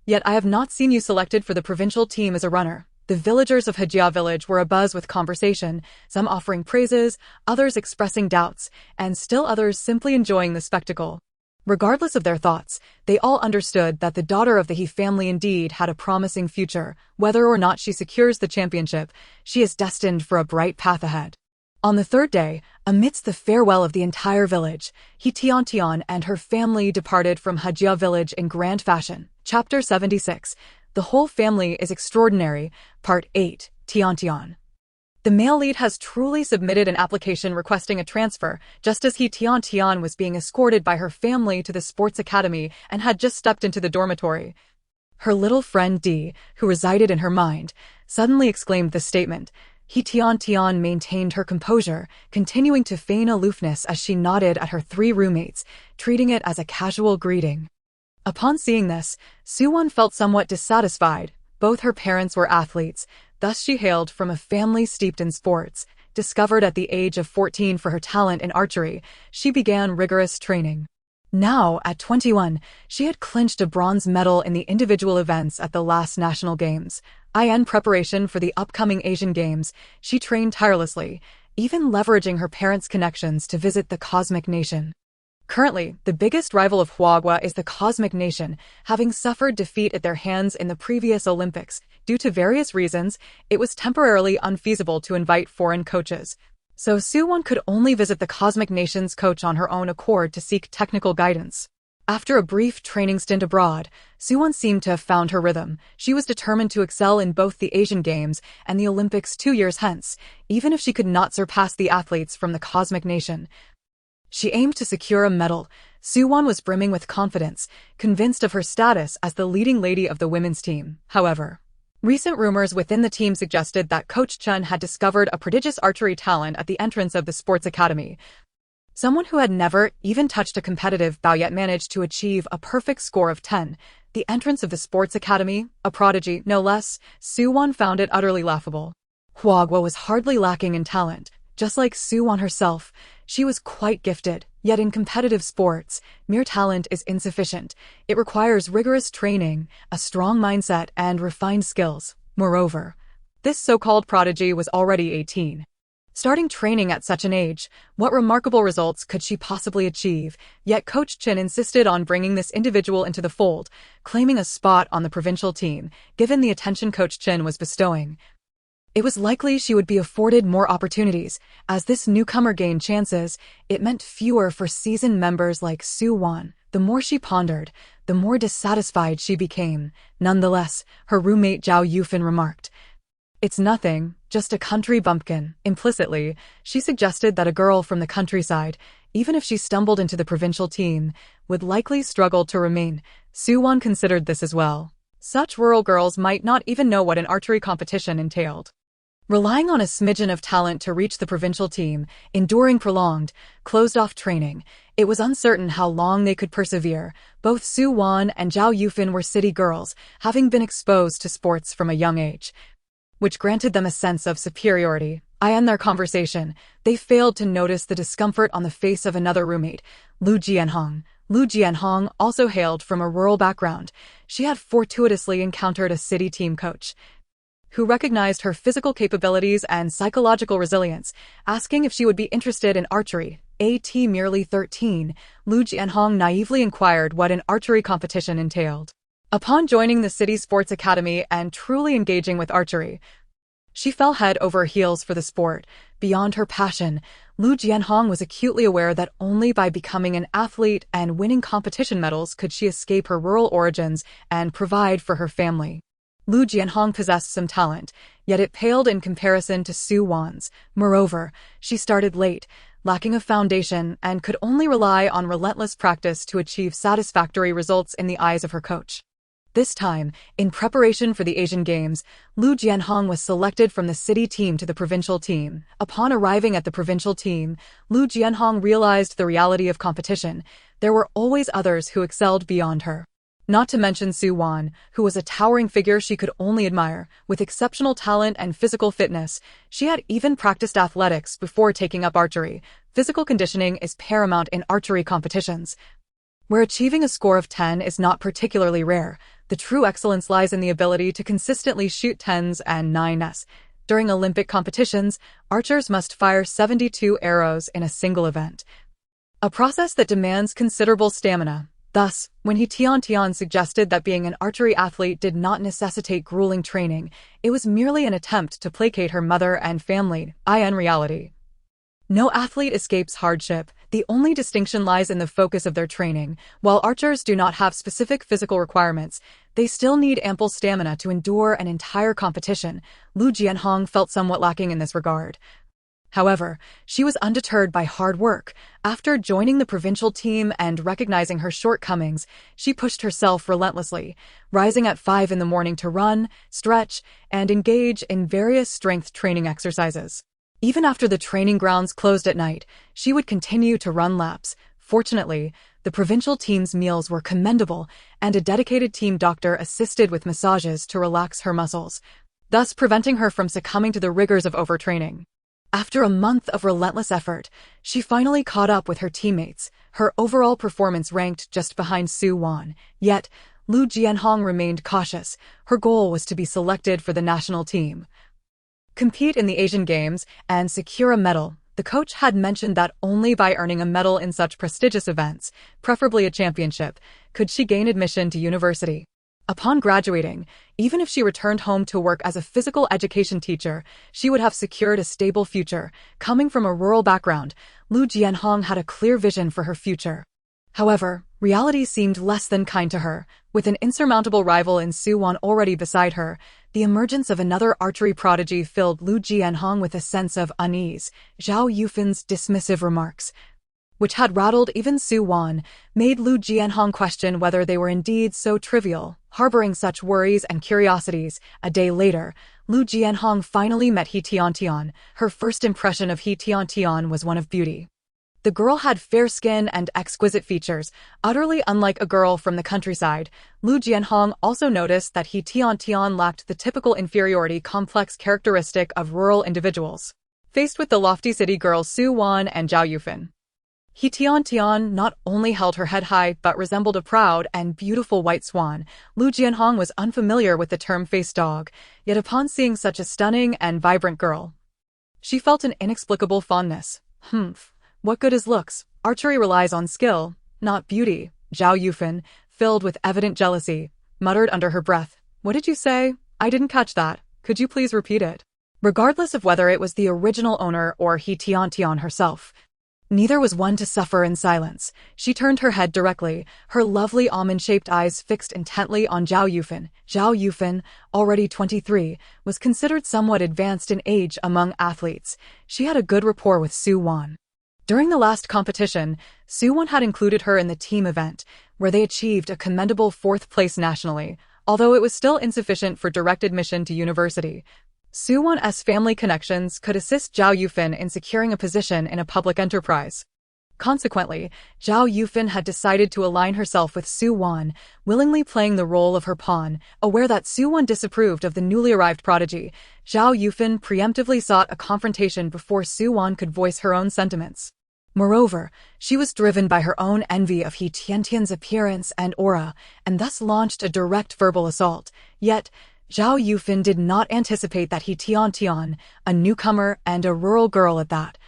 Yet I have not seen you selected for the provincial team as a runner. The villagers of Hejia village were abuzz with conversation, some offering praises, others expressing doubts, and still others simply enjoying the spectacle. Regardless of their thoughts, they all understood that the daughter of the He family indeed had a promising future. Whether or not she secures the championship, she is destined for a bright path ahead. On the third day, amidst the farewell of the entire village, He Tiantian and her family departed from Hejia village in grand fashion. Chapter 76. The Whole Family is Extraordinary. Part 8. Tiantian. The male lead has truly submitted an application requesting a transfer, just as He Tiantian was being escorted by her family to the sports academy and had just stepped into the dormitory. Her little friend Di, who resided in her mind, suddenly exclaimed this statement. He Tiantian maintained her composure, continuing to feign aloofness as she nodded at her three roommates, treating it as a casual greeting. Upon seeing this, Suwon felt somewhat dissatisfied. Both her parents were athletes, thus she hailed from a family steeped in sports. Discovered at the age of 14 for her talent in archery, she began rigorous training. Now, at 21, she had clinched a bronze medal in the individual events at the last national games. In preparation for the upcoming Asian Games, she trained tirelessly, even leveraging her parents' connections to visit the Cosmic Nation. Currently, the biggest rival of Huagua is the Cosmic Nation, having suffered defeat at their hands in the previous Olympics. Due to various reasons, it was temporarily unfeasible to invite foreign coaches. So Suwon could only visit the Cosmic Nation's coach on her own accord to seek technical guidance. After a brief training stint abroad, Suwon seemed to have found her rhythm. She was determined to excel in both the Asian Games and the Olympics 2 years hence, even if she could not surpass the athletes from the Cosmic Nation. She aimed to secure a medal. Suwon was brimming with confidence, convinced of her status as the leading lady of the women's team. However, recent rumors within the team suggested that Coach Chun had discovered a prodigious archery talent at the entrance of the sports academy. Someone who had never even touched a competitive bow yet managed to achieve a perfect score of 10. The entrance of the sports academy, a prodigy, no less, Suwon found it utterly laughable. Huagua was hardly lacking in talent. Just like Suwon herself, She was quite gifted, yet in competitive sports, mere talent is insufficient. It requires rigorous training, a strong mindset, and refined skills. Moreover, this so-called prodigy was already 18. Starting training at such an age, what remarkable results could she possibly achieve? Yet Coach Chin insisted on bringing this individual into the fold, claiming a spot on the provincial team, given the attention Coach Chin was bestowing. It was likely she would be afforded more opportunities. As this newcomer gained chances, it meant fewer for seasoned members like Su Wan. The more she pondered, the more dissatisfied she became. Nonetheless, her roommate Zhao Yufan remarked, "It's nothing, just a country bumpkin." Implicitly, she suggested that a girl from the countryside, even if she stumbled into the provincial team, would likely struggle to remain. Su Wan considered this as well. Such rural girls might not even know what an archery competition entailed. Relying on a smidgen of talent to reach the provincial team, enduring prolonged, closed-off training, it was uncertain how long they could persevere. Both Su Wan and Zhao Yufan were city girls, having been exposed to sports from a young age, which granted them a sense of superiority. In their conversation, they failed to notice the discomfort on the face of another roommate, Lu Jianhong. Lu Jianhong also hailed from a rural background. She had fortuitously encountered a city team coach who recognized her physical capabilities and psychological resilience, asking if she would be interested in archery. At merely 13, Lu Jianhong naively inquired what an archery competition entailed. Upon joining the city sports academy and truly engaging with archery, she fell head over heels for the sport. Beyond her passion, Lu Jianhong was acutely aware that only by becoming an athlete and winning competition medals could she escape her rural origins and provide for her family. Lu Jianhong possessed some talent, yet it paled in comparison to Su Wan's. Moreover, she started late, lacking a foundation, and could only rely on relentless practice to achieve satisfactory results in the eyes of her coach. This time, in preparation for the Asian Games, Lu Jianhong was selected from the city team to the provincial team. Upon arriving at the provincial team, Lu Jianhong realized the reality of competition. There were always others who excelled beyond her. Not to mention Su Wan, who was a towering figure she could only admire. With exceptional talent and physical fitness, she had even practiced athletics before taking up archery. Physical conditioning is paramount in archery competitions, where achieving a score of 10 is not particularly rare. The true excellence lies in the ability to consistently shoot 10s and 9s. During Olympic competitions, archers must fire 72 arrows in a single event, a process that demands considerable stamina. Thus, when He Tiantian suggested that being an archery athlete did not necessitate grueling training, it was merely an attempt to placate her mother and family. In reality, no athlete escapes hardship. The only distinction lies in the focus of their training. While archers do not have specific physical requirements, they still need ample stamina to endure an entire competition. Lu Jianhong felt somewhat lacking in this regard. However, she was undeterred by hard work. After joining the provincial team and recognizing her shortcomings, she pushed herself relentlessly, rising at 5 in the morning to run, stretch, and engage in various strength training exercises. Even after the training grounds closed at night, she would continue to run laps. Fortunately, the provincial team's meals were commendable, and a dedicated team doctor assisted with massages to relax her muscles, thus preventing her from succumbing to the rigors of overtraining. After a month of relentless effort, she finally caught up with her teammates. Her overall performance ranked just behind Su Wan. Yet, Lu Jianhong remained cautious. Her goal was to be selected for the national team, compete in the Asian Games, and secure a medal. The coach had mentioned that only by earning a medal in such prestigious events, preferably a championship, could she gain admission to university. Upon graduating, even if she returned home to work as a physical education teacher, she would have secured a stable future. Coming from a rural background, Lu Jianhong had a clear vision for her future. However, reality seemed less than kind to her. With an insurmountable rival in Su Wan already beside her, the emergence of another archery prodigy filled Lu Jianhong with a sense of unease. Zhao Yufan's dismissive remarks, which had rattled even Su Wan, made Lu Jianhong question whether they were indeed so trivial. Harboring such worries and curiosities, a day later, Lu Jianhong finally met He Tiantian. Her first impression of He Tiantian was one of beauty. The girl had fair skin and exquisite features, utterly unlike a girl from the countryside. Lu Jianhong also noticed that He Tiantian lacked the typical inferiority complex characteristic of rural individuals. Faced with the lofty city girls Su Wan and Zhao Yufan, He Tiantian not only held her head high but resembled a proud and beautiful white swan. Lu Jianhong was unfamiliar with the term face dog, yet upon seeing such a stunning and vibrant girl, she felt an inexplicable fondness. What good is looks? Archery relies on skill, not beauty. Zhao Yufan, filled with evident jealousy, muttered under her breath. What did you say? I didn't catch that. Could you please repeat it? Regardless of whether it was the original owner or He Tiantian herself, neither was one to suffer in silence. She turned her head directly, her lovely almond-shaped eyes fixed intently on Zhao Yufan. Zhao Yufan, already 23, was considered somewhat advanced in age among athletes. She had a good rapport with Su Wan. During the last competition, Su Wan had included her in the team event, where they achieved a commendable 4th place nationally, although it was still insufficient for direct admission to university. Su Wan's family connections could assist Zhao Yufan in securing a position in a public enterprise. Consequently, Zhao Yufan had decided to align herself with Su Wan, willingly playing the role of her pawn. Aware that Su Wan disapproved of the newly arrived prodigy, Zhao Yufan preemptively sought a confrontation before Su Wan could voice her own sentiments. Moreover, she was driven by her own envy of He Tiantian's appearance and aura, and thus launched a direct verbal assault. Yet, Zhao Yufan did not anticipate that He Tiantian, a newcomer and a rural girl at that,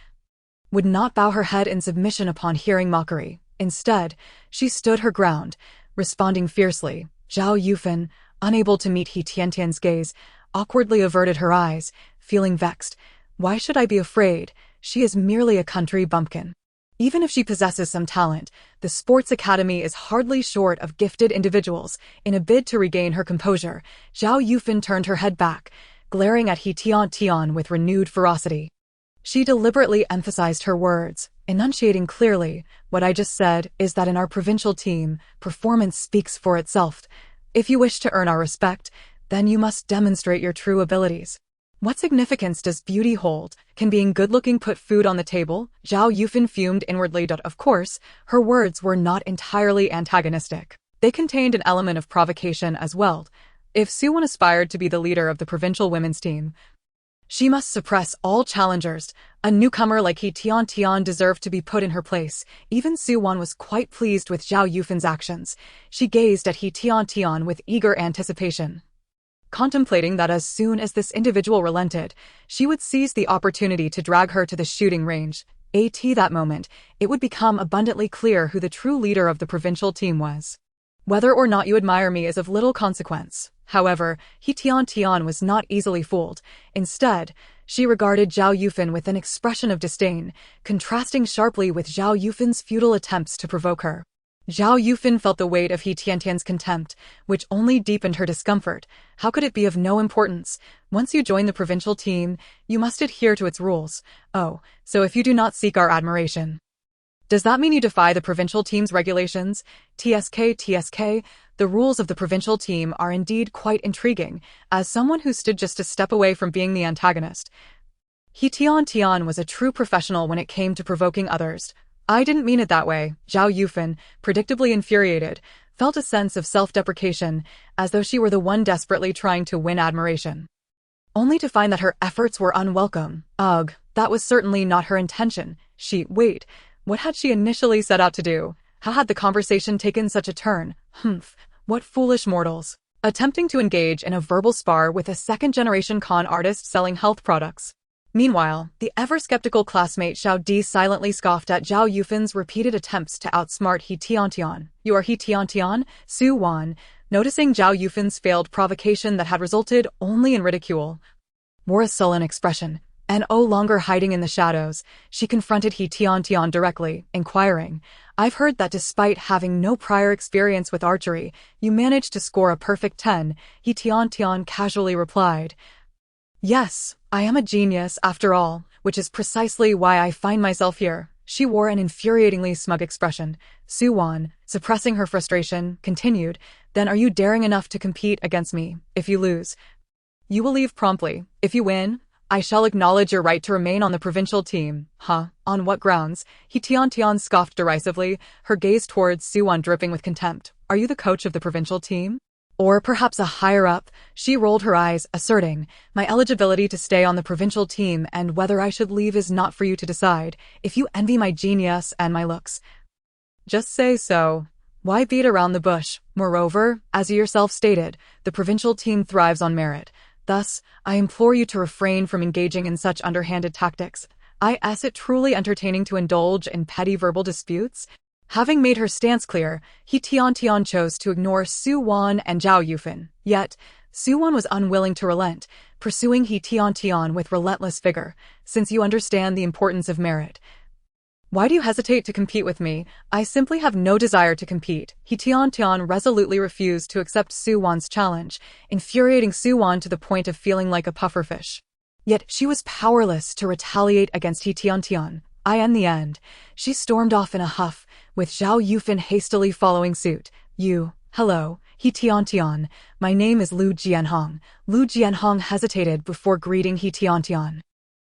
would not bow her head in submission upon hearing mockery. Instead, she stood her ground, responding fiercely. Zhao Yufan, unable to meet He Tiantian's gaze, awkwardly averted her eyes, feeling vexed. Why should I be afraid? She is merely a country bumpkin. Even if she possesses some talent, the sports academy is hardly short of gifted individuals. In a bid to regain her composure, Zhao Yufan turned her head back, glaring at He Tiantian with renewed ferocity. She deliberately emphasized her words, enunciating clearly, what I just said is that in our provincial team, performance speaks for itself. If you wish to earn our respect, then you must demonstrate your true abilities. What significance does beauty hold? Can being good-looking put food on the table? Zhao Yufan fumed inwardly. Of course, her words were not entirely antagonistic. They contained an element of provocation as well. If Su Wan aspired to be the leader of the provincial women's team, she must suppress all challengers. A newcomer like He Tiantian deserved to be put in her place. Even Su Wan was quite pleased with Zhao Yufan's actions. She gazed at He Tiantian with eager anticipation, contemplating that as soon as this individual relented, she would seize the opportunity to drag her to the shooting range. At that moment, it would become abundantly clear who the true leader of the provincial team was. Whether or not you admire me is of little consequence. However, He Tiantian was not easily fooled. Instead, she regarded Zhao Yufan with an expression of disdain, contrasting sharply with Zhao Yufan's futile attempts to provoke her. Zhao Yufan felt the weight of He Tiantian's contempt, which only deepened her discomfort. How could it be of no importance? Once you join the provincial team, you must adhere to its rules. Oh, so if you do not seek our admiration, does that mean you defy the provincial team's regulations? TSK, the rules of the provincial team are indeed quite intriguing. As someone who stood just a step away from being the antagonist, He Tiantian was a true professional when it came to provoking others. I didn't mean it that way. Zhao Yufan, predictably infuriated, felt a sense of self-deprecation, as though she were the one desperately trying to win admiration, only to find that her efforts were unwelcome. Ugh, that was certainly not her intention. Wait, what had she initially set out to do? How had the conversation taken such a turn? What foolish mortals. Attempting to engage in a verbal spar with a second-generation con artist selling health products. Meanwhile, the ever-skeptical classmate Xiao Di silently scoffed at Zhao Yufan's repeated attempts to outsmart He Tiantian. You are He Tiantian? Su Wan, noticing Zhao Yufan's failed provocation that had resulted only in ridicule, wore a sullen expression, and no longer hiding in the shadows, she confronted He Tiantian directly, inquiring, I've heard that despite having no prior experience with archery, you managed to score a perfect 10. He Tiantian casually replied, Yes, I am a genius after all, which is precisely why I find myself here. She wore an infuriatingly smug expression. Su Wan, suppressing her frustration, continued, Then are you daring enough to compete against me? If you lose, you will leave promptly. If you win, I shall acknowledge your right to remain on the provincial team. Huh? On what grounds? He Tiantian scoffed derisively, her gaze towards Su Wan dripping with contempt. Are you the coach of the provincial team? Or perhaps a higher-up, she rolled her eyes, asserting, "My eligibility to stay on the provincial team and whether I should leave is not for you to decide. If you envy my genius and my looks, just say so. Why beat around the bush? Moreover, as you yourself stated, the provincial team thrives on merit. Thus, I implore you to refrain from engaging in such underhanded tactics. Is it truly entertaining to indulge in petty verbal disputes?" Having made her stance clear, He Tiantian chose to ignore Su Wan and Zhao Yufan. Yet, Su Wan was unwilling to relent, pursuing He Tiantian with relentless vigor. "Since you understand the importance of merit, why do you hesitate to compete with me? I simply have no desire to compete." He Tiantian resolutely refused to accept Su Wan's challenge, infuriating Su Wan to the point of feeling like a pufferfish. Yet she was powerless to retaliate against He Tiantian. In the end, she stormed off in a huff, with Zhao Yufan hastily following suit. Hello, He Tiantian. My name is Lu Jianhong." Lu Jianhong hesitated before greeting He Tiantian.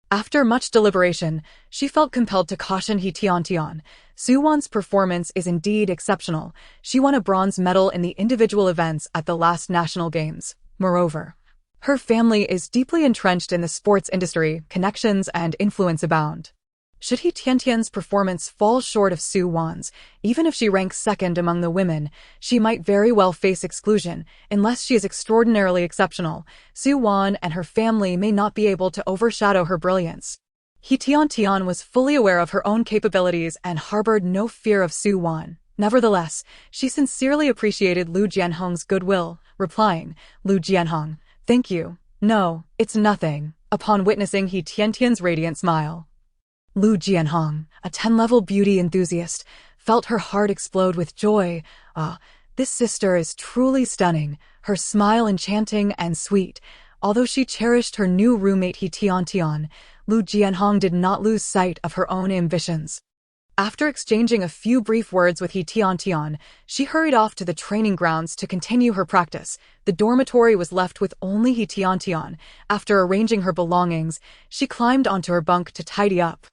After much deliberation, she felt compelled to caution He Tiantian. Su Wan's performance is indeed exceptional. She won a bronze medal in the individual events at the last national games. Moreover, her family is deeply entrenched in the sports industry, connections and influence abound. Should He Tiantian's performance fall short of Su Wan's, even if she ranks second among the women, she might very well face exclusion. Unless she is extraordinarily exceptional, Su Wan and her family may not be able to overshadow her brilliance. He Tiantian was fully aware of her own capabilities and harbored no fear of Su Wan. Nevertheless, she sincerely appreciated Lu Jianhong's goodwill, replying, "Lu Jianhong, thank you. No, it's nothing." Upon witnessing He Tiantian's radiant smile, Lu Jianhong, a 10-level beauty enthusiast, felt her heart explode with joy. This sister is truly stunning, her smile enchanting and sweet. Although she cherished her new roommate He Tiantian, Lu Jianhong did not lose sight of her own ambitions. After exchanging a few brief words with He Tiantian, she hurried off to the training grounds to continue her practice. The dormitory was left with only He Tiantian. After arranging her belongings, she climbed onto her bunk to tidy up.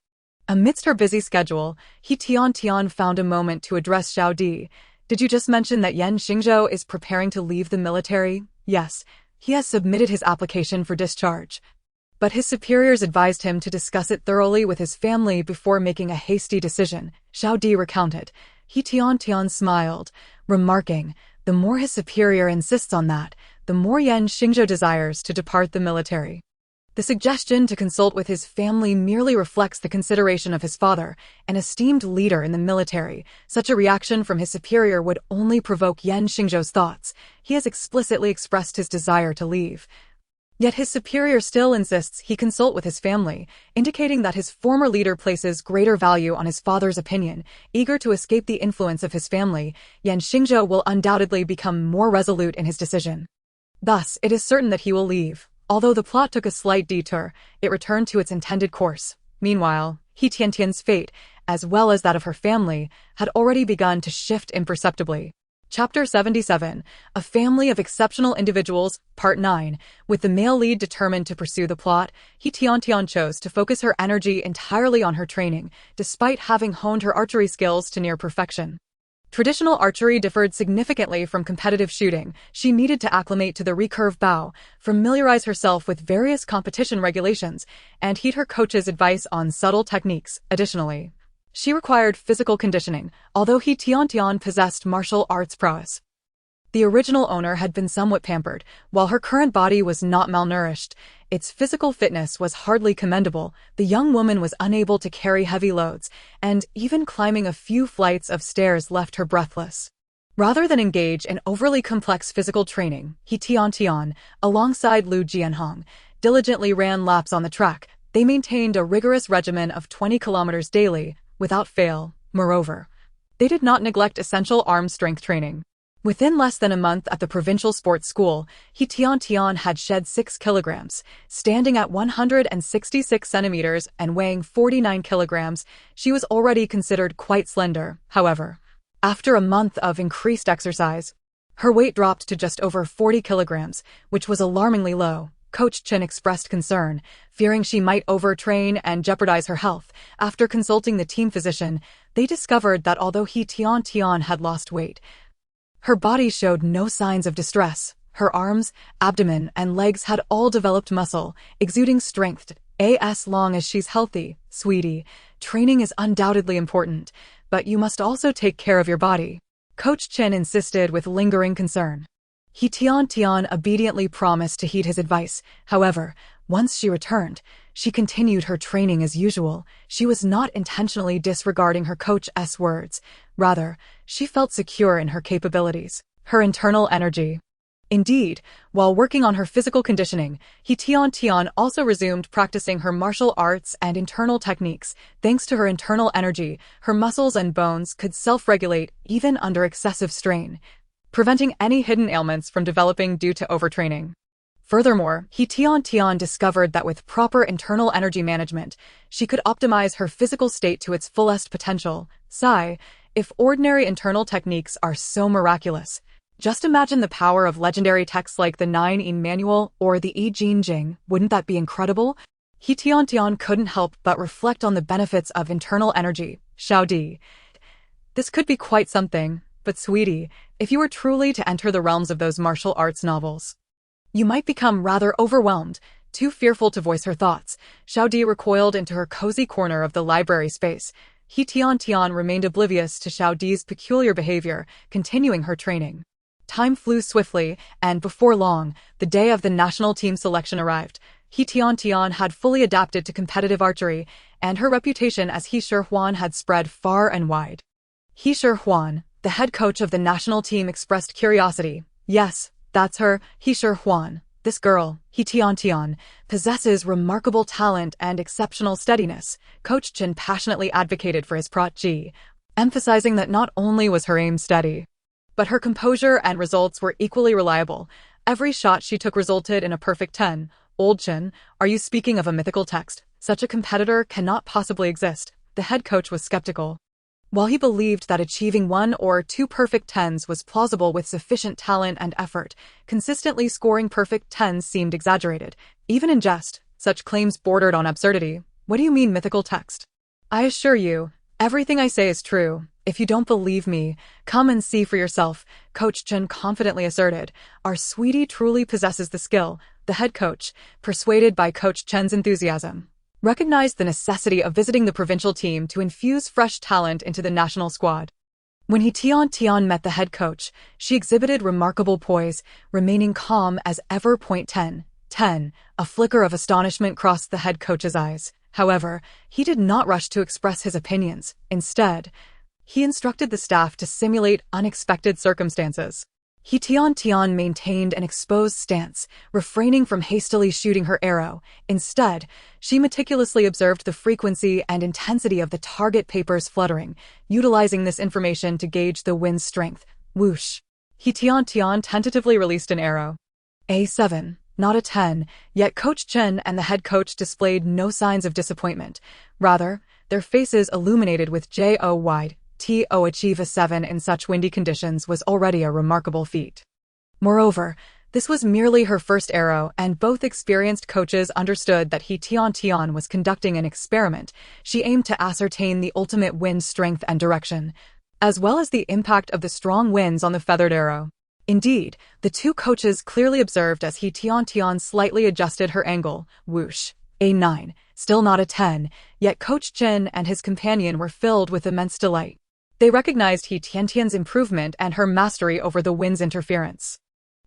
Amidst her busy schedule, He Tiantian found a moment to address Xiao Di. "Did you just mention that Yan Xingzhou is preparing to leave the military?" "Yes, he has submitted his application for discharge. But his superiors advised him to discuss it thoroughly with his family before making a hasty decision," Xiao Di recounted. He Tiantian smiled, remarking, "The more his superior insists on that, the more Yan Xingzhou desires to depart the military." The suggestion to consult with his family merely reflects the consideration of his father, an esteemed leader in the military. Such a reaction from his superior would only provoke Yan Xingzhou's thoughts. He has explicitly expressed his desire to leave. Yet his superior still insists he consult with his family, indicating that his former leader places greater value on his father's opinion. Eager to escape the influence of his family, Yan Xingzhou will undoubtedly become more resolute in his decision. Thus, it is certain that he will leave. Although the plot took a slight detour, it returned to its intended course. Meanwhile, He Tiantian's fate, as well as that of her family, had already begun to shift imperceptibly. Chapter 77, A Family of Exceptional Individuals, Part 9. With the male lead determined to pursue the plot, He Tiantian chose to focus her energy entirely on her training, despite having honed her archery skills to near perfection. Traditional archery differed significantly from competitive shooting. She needed to acclimate to the recurve bow, familiarize herself with various competition regulations, and heed her coach's advice on subtle techniques. Additionally, she required physical conditioning, although He Tiantian possessed martial arts prowess. The original owner had been somewhat pampered. While her current body was not malnourished, its physical fitness was hardly commendable. The young woman was unable to carry heavy loads, and even climbing a few flights of stairs left her breathless. Rather than engage in overly complex physical training, He Tiantian, alongside Lu Jianhong, diligently ran laps on the track. They maintained a rigorous regimen of 20 kilometers daily, without fail. Moreover, they did not neglect essential arm strength training. Within less than a month at the provincial sports school, He Tiantian had shed 6 kilograms. Standing at 166 centimeters and weighing 49 kilograms, she was already considered quite slender. However, after a month of increased exercise, her weight dropped to just over 40 kilograms, which was alarmingly low. Coach Chen expressed concern, fearing she might overtrain and jeopardize her health. After consulting the team physician, they discovered that although He Tiantian had lost weight, Her body showed no signs of distress. Her arms, abdomen, and legs had all developed muscle, exuding strength. As long as she's healthy, sweetie, training is undoubtedly important, but you must also take care of your body. Coach Chen insisted with lingering concern. He Tiantian obediently promised to heed his advice. However, once she returned, she continued her training as usual. She was not intentionally disregarding her coach's words. Rather, she felt secure in her capabilities, her internal energy. Indeed, while working on her physical conditioning, He Tiantian also resumed practicing her martial arts and internal techniques. Thanks to her internal energy, her muscles and bones could self-regulate even under excessive strain, preventing any hidden ailments from developing due to overtraining. Furthermore, He Tiantian discovered that with proper internal energy management, she could optimize her physical state to its fullest potential. Sigh, if ordinary internal techniques are so miraculous, just imagine the power of legendary texts like the 9-in Manual or the I Ching Jing. Wouldn't that be incredible? He Tiantian couldn't help but reflect on the benefits of internal energy. Xiao Di. This could be quite something, but sweetie, if you were truly to enter the realms of those martial arts novels, you might become rather overwhelmed. Too fearful to voice her thoughts, Xiao Di recoiled into her cozy corner of the library space. He Tiantian remained oblivious to Xiao Di's peculiar behavior, continuing her training. Time flew swiftly, and before long, the day of the national team selection arrived. He Tiantian had fully adapted to competitive archery, and her reputation as He Huan had spread far and wide. He Huan, the head coach of the national team, expressed curiosity. Yes, that's her, He Huan. This girl, He Tiantian, possesses remarkable talent and exceptional steadiness. Coach Chen passionately advocated for his protege, emphasizing that not only was her aim steady, but her composure and results were equally reliable. Every shot she took resulted in a perfect 10. Old Chen, are you speaking of a mythical text? Such a competitor cannot possibly exist. The head coach was skeptical. While he believed that achieving 1 or 2 perfect 10s was plausible with sufficient talent and effort, consistently scoring perfect 10s seemed exaggerated. Even in jest, such claims bordered on absurdity. What do you mean mythical text? I assure you, everything I say is true. If you don't believe me, come and see for yourself, Coach Chen confidently asserted. Our sweetie truly possesses the skill. The head coach, persuaded by Coach Chen's enthusiasm, recognized the necessity of visiting the provincial team to infuse fresh talent into the national squad. When He Tiantian met the head coach, she exhibited remarkable poise, remaining calm as ever. 10. A flicker of astonishment crossed the head coach's eyes. However, he did not rush to express his opinions. Instead, he instructed the staff to simulate unexpected circumstances. He Tiantian maintained an exposed stance, refraining from hastily shooting her arrow. Instead, she meticulously observed the frequency and intensity of the target paper's fluttering, utilizing this information to gauge the wind's strength. Whoosh! He Tiantian tentatively released an arrow. A 7, not a 10, yet Coach Chen and the head coach displayed no signs of disappointment. Rather, their faces illuminated with joy. To achieve a 7 in such windy conditions was already a remarkable feat. Moreover, this was merely her first arrow, and both experienced coaches understood that He Tiantian was conducting an experiment. She aimed to ascertain the ultimate wind strength and direction, as well as the impact of the strong winds on the feathered arrow. Indeed, the two coaches clearly observed as He Tiantian slightly adjusted her angle. Whoosh! A 9, still not a 10, yet Coach Chen and his companion were filled with immense delight. They recognized He Tiantian's improvement and her mastery over the wind's interference.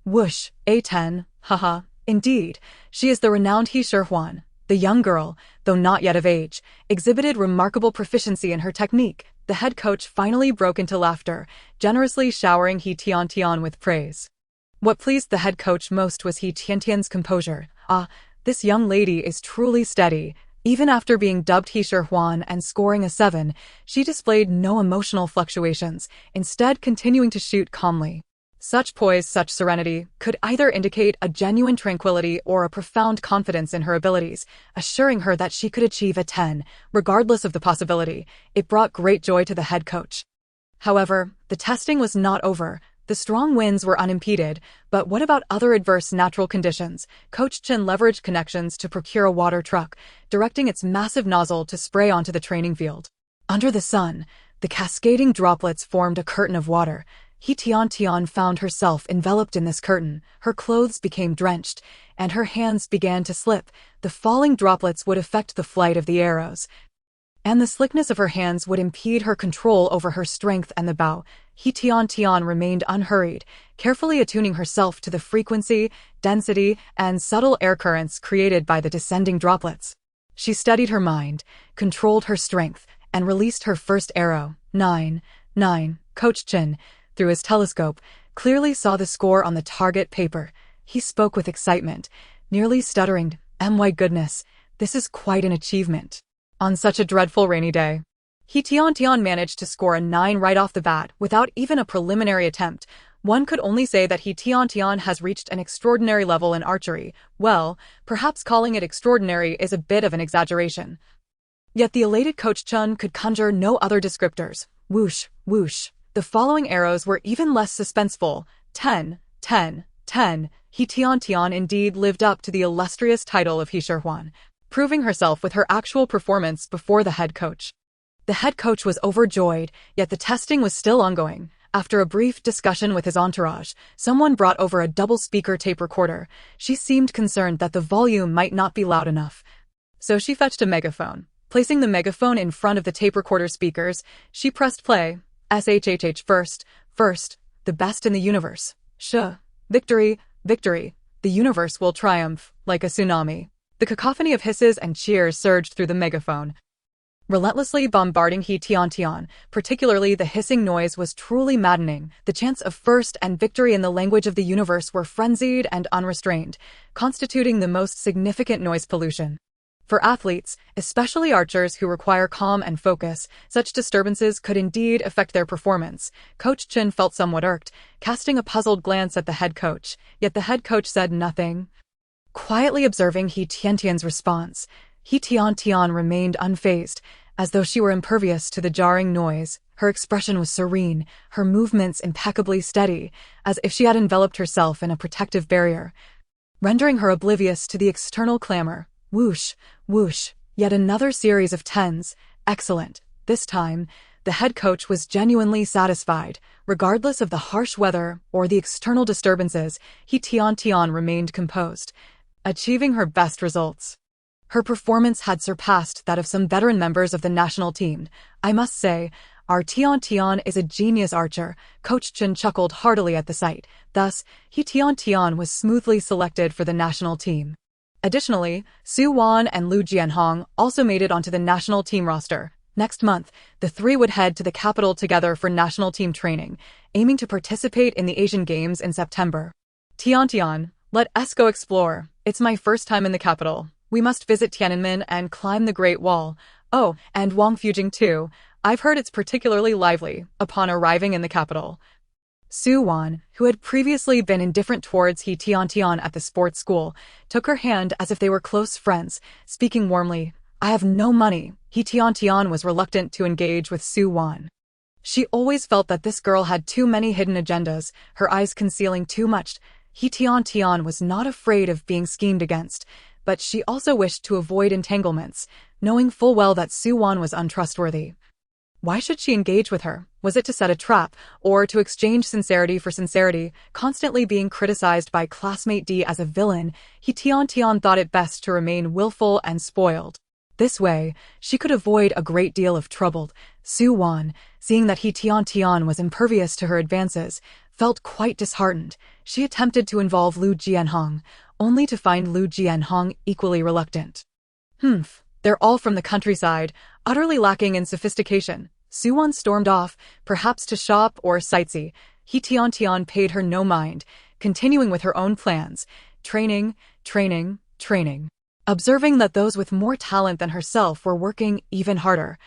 Whoosh! A 10, haha, indeed, she is the renowned He Huan. The young girl, though not yet of age, exhibited remarkable proficiency in her technique. The head coach finally broke into laughter, generously showering He Tiantian with praise. What pleased the head coach most was He Tiantian's composure. Ah, this young lady is truly steady. Even after being dubbed He Huan and scoring a 7, she displayed no emotional fluctuations, instead continuing to shoot calmly. Such poise, such serenity, could either indicate a genuine tranquility or a profound confidence in her abilities, assuring her that she could achieve a 10, regardless of the possibility. It brought great joy to the head coach. However, the testing was not over. The strong winds were unimpeded, but what about other adverse natural conditions? Coach Chen leveraged connections to procure a water truck, directing its massive nozzle to spray onto the training field. Under the sun, the cascading droplets formed a curtain of water. He Tiantian found herself enveloped in this curtain. Her clothes became drenched, and her hands began to slip. The falling droplets would affect the flight of the arrows, and the slickness of her hands would impede her control over her strength and the bow. He Tiantian remained unhurried, carefully attuning herself to the frequency, density, and subtle air currents created by the descending droplets. She steadied her mind, controlled her strength, and released her first arrow. 9. Coach Chen, through his telescope, clearly saw the score on the target paper. He spoke with excitement, nearly stuttering, "My goodness, this is quite an achievement." On such a dreadful rainy day, He Tiantian managed to score a 9 right off the bat without even a preliminary attempt. One could only say that He Tiantian has reached an extraordinary level in archery. Well, perhaps calling it extraordinary is a bit of an exaggeration. Yet the elated Coach Chen could conjure no other descriptors. Whoosh, whoosh. The following arrows were even less suspenseful. 10. He Tiantian indeed lived up to the illustrious title of He Shihuan, proving herself with her actual performance before the head coach. The head coach was overjoyed, yet the testing was still ongoing. After a brief discussion with his entourage, someone brought over a double-speaker tape recorder. She seemed concerned that the volume might not be loud enough. So she fetched a megaphone. Placing the megaphone in front of the tape recorder speakers, she pressed play. SHHH first, the best in the universe. Victory, the universe will triumph, like a tsunami. The cacophony of hisses and cheers surged through the megaphone, relentlessly bombarding He Tiantian. Particularly the hissing noise was truly maddening. The chants of first and victory in the language of the universe were frenzied and unrestrained, constituting the most significant noise pollution. For athletes, especially archers who require calm and focus, such disturbances could indeed affect their performance. Coach Chen felt somewhat irked, casting a puzzled glance at the head coach, yet the head coach said nothing. Quietly observing He Tiantian's response, He Tiantian remained unfazed, as though she were impervious to the jarring noise. Her expression was serene, her movements impeccably steady, as if she had enveloped herself in a protective barrier, rendering her oblivious to the external clamor. Whoosh, whoosh, yet another series of 10s. Excellent. This time, the head coach was genuinely satisfied. Regardless of the harsh weather or the external disturbances, He Tiantian remained composed, achieving her best results. Her performance had surpassed that of some veteran members of the national team. I must say, our Tiantian is a genius archer. Coach Chen chuckled heartily at the sight. Thus, He Tiantian was smoothly selected for the national team. Additionally, Su Wan and Lu Jianhong also made it onto the national team roster. Next month, the three would head to the capital together for national team training, aiming to participate in the Asian Games in September. Tiantian, let us go explore. It's my first time in the capital. We must visit Tiananmen and climb the Great Wall. Oh, and Wang Fujing too. I've heard it's particularly lively upon arriving in the capital. Su Wan, who had previously been indifferent towards He Tiantian at the sports school, took her hand as if they were close friends, speaking warmly. I have no money. He Tiantian was reluctant to engage with Su Wan. She always felt that this girl had too many hidden agendas, her eyes concealing too much. He Tiantian was not afraid of being schemed against, but she also wished to avoid entanglements, knowing full well that Su Wan was untrustworthy. Why should she engage with her? Was it to set a trap, or to exchange sincerity for sincerity? Constantly being criticized by classmate D as a villain, He Tiantian thought it best to remain willful and spoiled. This way, she could avoid a great deal of trouble. Su Wan, seeing that He Tiantian was impervious to her advances, felt quite disheartened. She attempted to involve Lu Jianhong, only to find Lu Jianhong equally reluctant. They're all from the countryside, utterly lacking in sophistication. Su Wan stormed off, perhaps to shop or sightsee. He Tiantian paid her no mind, continuing with her own plans. Training. Observing that those with more talent than herself were working even harder,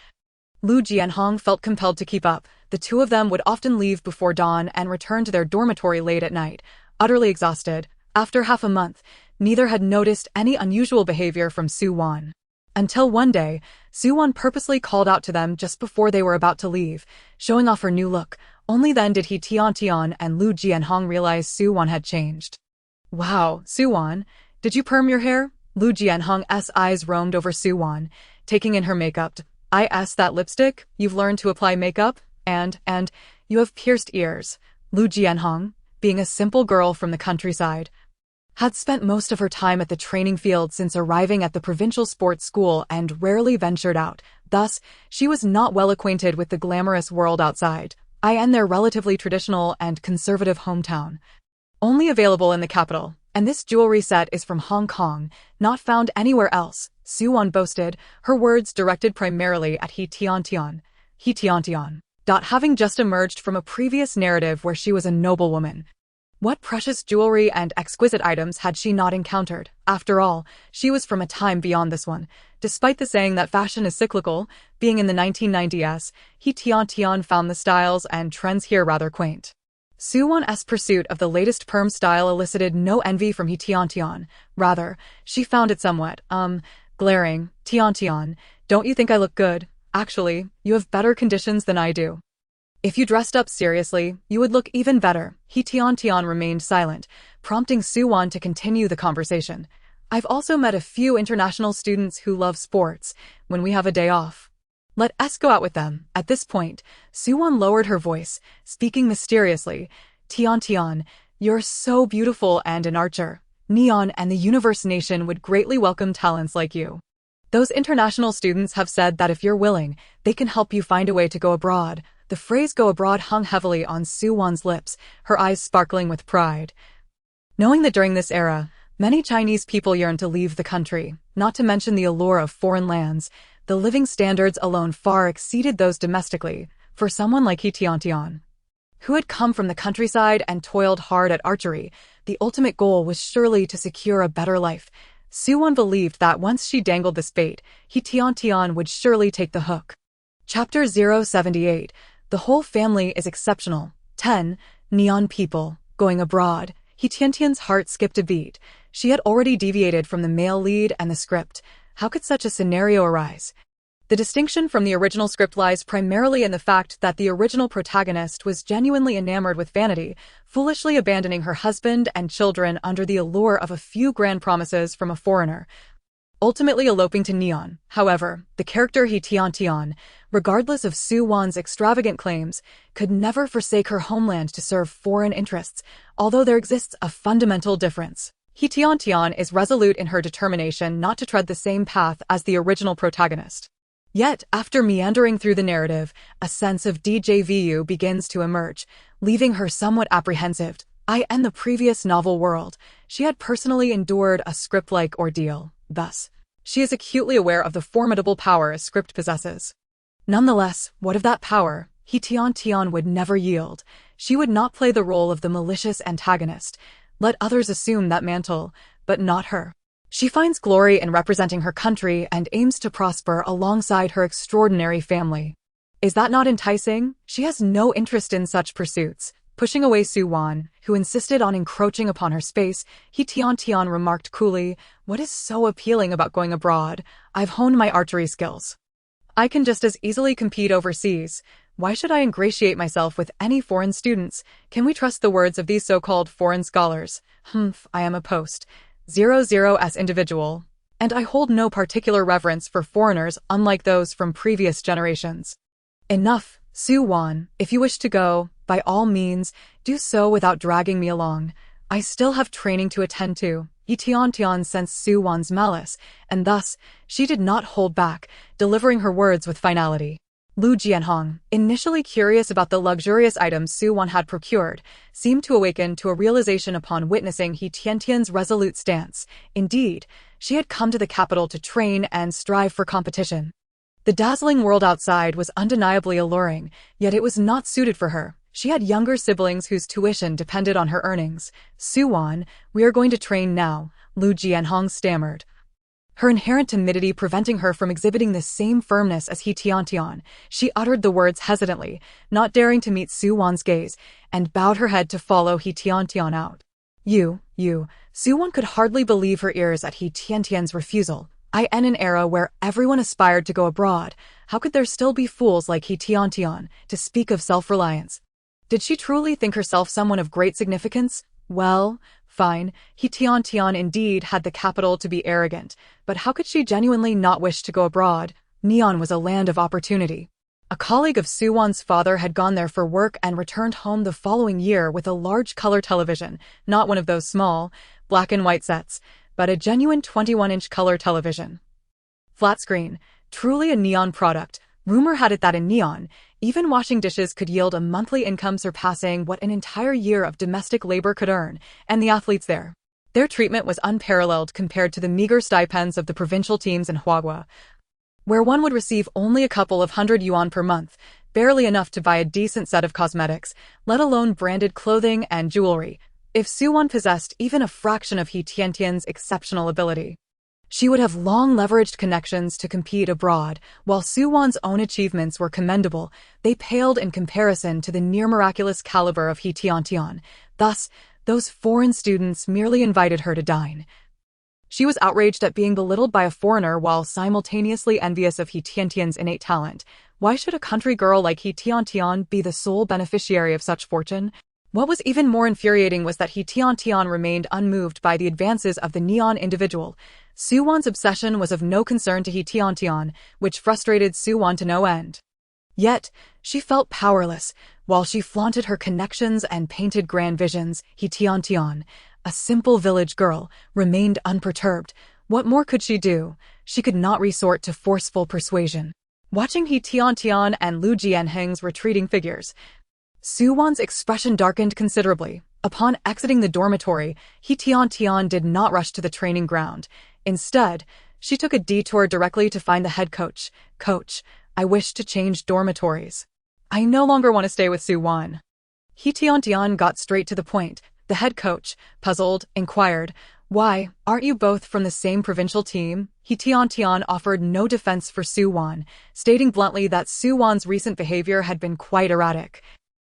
Lu Jianhong felt compelled to keep up. The two of them would often leave before dawn and return to their dormitory late at night, utterly exhausted. After half a month, neither had noticed any unusual behavior from Su Wan. Until one day, Su Wan purposely called out to them just before they were about to leave, showing off her new look. Only then did He Tiantian and Lu Jianhong realize Su Wan had changed. Wow, Su Wan, did you perm your hair? Lu Jianhong's eyes roamed over Su Wan, taking in her makeup. That lipstick? You've learned to apply makeup? And you have pierced ears. Lu Jianhong, being a simple girl from the countryside, had spent most of her time at the training field since arriving at the provincial sports school and rarely ventured out. Thus, she was not well acquainted with the glamorous world outside, in their relatively traditional and conservative hometown. Only available in the capital, and this jewelry set is from Hong Kong, not found anywhere else, Suwon boasted, her words directed primarily at He Tiantian. He Tiantian. Having just emerged from a previous narrative where she was a noblewoman. What precious jewelry and exquisite items had she not encountered? After all, she was from a time beyond this one. Despite the saying that fashion is cyclical, being in the 1990s, He Tiantian found the styles and trends here rather quaint. Suwon's pursuit of the latest perm style elicited no envy from He Tiantian. Rather, she found it somewhat, glaring. Tiantian, don't you think I look good? Actually, you have better conditions than I do. If you dressed up seriously, you would look even better. He Tiantian remained silent, prompting Suwon to continue the conversation. I've also met a few international students who love sports when we have a day off. Let us go out with them. At this point, Suwon lowered her voice, speaking mysteriously. Tiantian, you're so beautiful and an archer. Neon and the Universe Nation would greatly welcome talents like you. Those international students have said that if you're willing, they can help you find a way to go abroad. The phrase go abroad hung heavily on Suwon's lips, her eyes sparkling with pride. Knowing that during this era, many Chinese people yearn to leave the country, not to mention the allure of foreign lands, the living standards alone far exceeded those domestically, for someone like He Tiantian, who had come from the countryside and toiled hard at archery. The ultimate goal was surely to secure a better life. Suwon believed that once she dangled this bait, He Tiantian would surely take the hook. Chapter 078. The whole family is exceptional. 10. Neon people. Going abroad. He Tiantian's heart skipped a beat. She had already deviated from the male lead and the script. How could such a scenario arise? The distinction from the original script lies primarily in the fact that the original protagonist was genuinely enamored with vanity, foolishly abandoning her husband and children under the allure of a few grand promises from a foreigner, ultimately eloping to Neon. However, the character He Tiantian, regardless of Suwon's extravagant claims, could never forsake her homeland to serve foreign interests, although there exists a fundamental difference. He Tiantian is resolute in her determination not to tread the same path as the original protagonist. Yet, after meandering through the narrative, a sense of déjà vu begins to emerge, leaving her somewhat apprehensive. In the previous novel world, she had personally endured a script-like ordeal. Thus, she is acutely aware of the formidable power a script possesses. Nonetheless, what of that power? He Tiantian would never yield. She would not play the role of the malicious antagonist. Let others assume that mantle, but not her. She finds glory in representing her country and aims to prosper alongside her extraordinary family. Is that not enticing? She has no interest in such pursuits. Pushing away Suwon, who insisted on encroaching upon her space, He Tiantian remarked coolly, "What is so appealing about going abroad? I've honed my archery skills. I can just as easily compete overseas. Why should I ingratiate myself with any foreign students? Can we trust the words of these so-called foreign scholars? I am a post-00s individual, and I hold no particular reverence for foreigners unlike those from previous generations. Enough, Suwon. If you wish to go, by all means, do so without dragging me along. I still have training to attend to." He Tiantian sensed Suwon's malice, and thus, she did not hold back, delivering her words with finality. Lu Jianhong, initially curious about the luxurious items Suwon had procured, seemed to awaken to a realization upon witnessing He Tiantian's resolute stance. Indeed, she had come to the capital to train and strive for competition. The dazzling world outside was undeniably alluring, yet it was not suited for her. She had younger siblings whose tuition depended on her earnings. "Suwon, we are going to train now," Lu Jianhong stammered, her inherent timidity preventing her from exhibiting the same firmness as He Tiantian. She uttered the words hesitantly, not daring to meet Suwon's gaze, and bowed her head to follow He Tiantian out. You. Suwon could hardly believe her ears at He Tiantian's refusal. In an era where everyone aspired to go abroad, how could there still be fools like He Tiantian, to speak of self-reliance? Did she truly think herself someone of great significance? Well, fine, He Tiantian indeed had the capital to be arrogant, but how could she genuinely not wish to go abroad? Neon was a land of opportunity. A colleague of Suwon's father had gone there for work and returned home the following year with a large color television, not one of those small, black and white sets, but a genuine 21-inch color television. Flat screen, truly a neon product. Rumor had it that in neon, even washing dishes could yield a monthly income surpassing what an entire year of domestic labor could earn, and the athletes there. Their treatment was unparalleled compared to the meager stipends of the provincial teams in Huaihua, where one would receive only a couple of hundred yuan per month, barely enough to buy a decent set of cosmetics, let alone branded clothing and jewelry. If Suwon possessed even a fraction of He Tiantian's exceptional ability, she would have long leveraged connections to compete abroad. While Suwon's own achievements were commendable, they paled in comparison to the near-miraculous caliber of He Tiantian. Thus, those foreign students merely invited her to dine. She was outraged at being belittled by a foreigner while simultaneously envious of He Tiantian's innate talent. Why should a country girl like He Tiantian be the sole beneficiary of such fortune? What was even more infuriating was that He Tiantian remained unmoved by the advances of the neon individual. Suwon's obsession was of no concern to He Tiantian, which frustrated Suwon to no end. Yet, she felt powerless. While she flaunted her connections and painted grand visions, He Tiantian, a simple village girl, remained unperturbed. What more could she do? She could not resort to forceful persuasion. Watching He Tiantian and Lu Jianheng's retreating figures, Suwon's expression darkened considerably. Upon exiting the dormitory, He Tiantian did not rush to the training ground. Instead, she took a detour directly to find the head coach. "Coach, I wish to change dormitories. I no longer want to stay with Suwon." He Tiantian got straight to the point. The head coach, puzzled, inquired, "Why, aren't you both from the same provincial team?" He Tiantian offered no defense for Suwon, stating bluntly that Suwon's recent behavior had been quite erratic,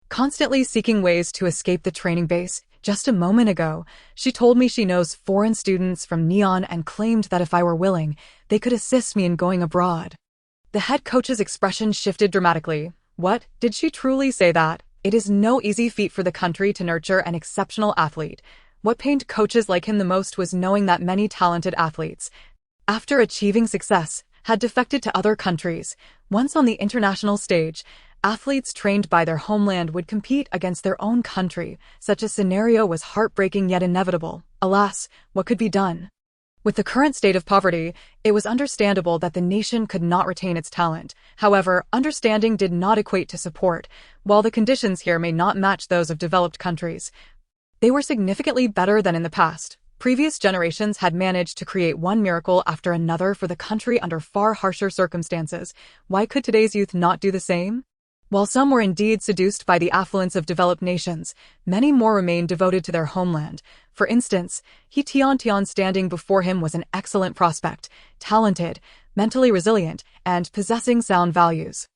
constantly seeking ways to escape the training base. "Just a moment ago, she told me she knows foreign students from Neon and claimed that if I were willing, they could assist me in going abroad." The head coach's expression shifted dramatically. "What? Did she truly say that?" It is no easy feat for the country to nurture an exceptional athlete. What pained coaches like him the most was knowing that many talented athletes, after achieving success, had defected to other countries. Once on the international stage, athletes trained by their homeland would compete against their own country. Such a scenario was heartbreaking yet inevitable. Alas, what could be done? With the current state of poverty, it was understandable that the nation could not retain its talent. However, understanding did not equate to support. While the conditions here may not match those of developed countries, they were significantly better than in the past. Previous generations had managed to create one miracle after another for the country under far harsher circumstances. Why could today's youth not do the same? While some were indeed seduced by the affluence of developed nations, many more remained devoted to their homeland. For instance, He Tiantian standing before him was an excellent prospect, talented, mentally resilient, and possessing sound values.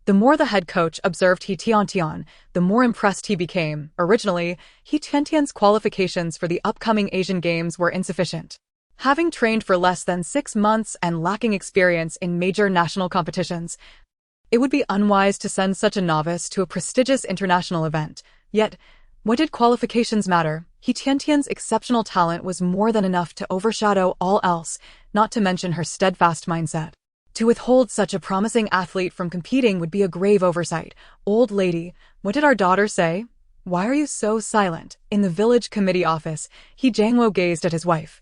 The more the head coach observed He Tiantian, the more impressed he became. Originally, He Tiantian's qualifications for the upcoming Asian Games were insufficient. Having trained for less than 6 months and lacking experience in major national competitions, it would be unwise to send such a novice to a prestigious international event. Yet, what did qualifications matter? He Tiantian's exceptional talent was more than enough to overshadow all else, not to mention her steadfast mindset. To withhold such a promising athlete from competing would be a grave oversight. "Old lady, what did our daughter say? Why are you so silent?" In the village committee office, He Jiangwo gazed at his wife,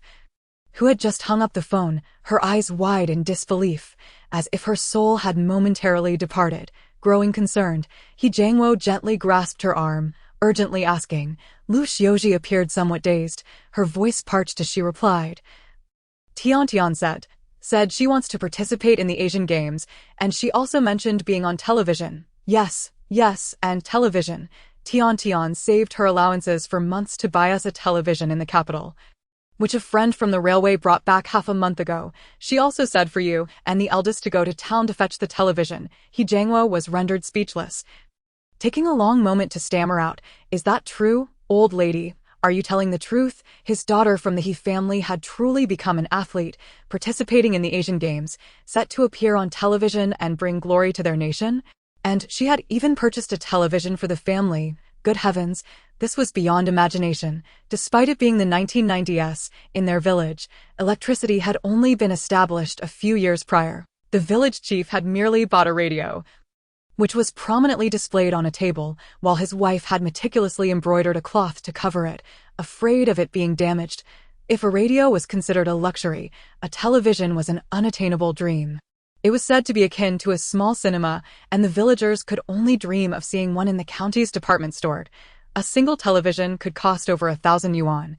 who had just hung up the phone, her eyes wide in disbelief, as if her soul had momentarily departed. Growing concerned, He Jiangwo gently grasped her arm, urgently asking. Lu Xiaoji appeared somewhat dazed, her voice parched as she replied. Tiantian said she wants to participate in the Asian Games, and she also mentioned being on television. Yes, and television. Tiantian saved her allowances for months to buy us a television in the capital, which a friend from the railway brought back half a month ago. She also said for you and the eldest to go to town to fetch the television. He Jiangwo was rendered speechless, taking a long moment to stammer out, "Is that true, old lady? Are you telling the truth?" His daughter from the He family had truly become an athlete, participating in the Asian Games, set to appear on television and bring glory to their nation. And she had even purchased a television for the family. Good heavens, this was beyond imagination. Despite it being the 1990s, in their village, electricity had only been established a few years prior. The village chief had merely bought a radio, which was prominently displayed on a table, while his wife had meticulously embroidered a cloth to cover it, afraid of it being damaged. If a radio was considered a luxury, a television was an unattainable dream. It was said to be akin to a small cinema, and the villagers could only dream of seeing one in the county's department store. A single television could cost over 1,000 yuan.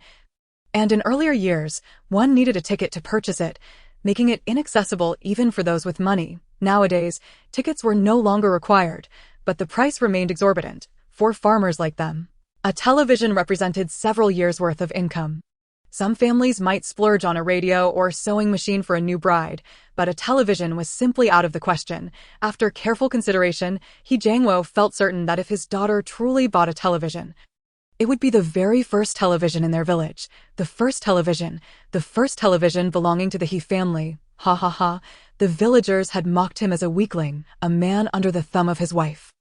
And in earlier years, one needed a ticket to purchase it, making it inaccessible even for those with money. Nowadays, tickets were no longer required, but the price remained exorbitant for farmers like them. A television represented several years' worth of income. Some families might splurge on a radio or sewing machine for a new bride, but a television was simply out of the question. After careful consideration, He Jiangwo felt certain that if his daughter truly bought a television, it would be the very first television in their village. The first television belonging to the He family. Ha ha ha. The villagers had mocked him as a weakling, a man under the thumb of his wife.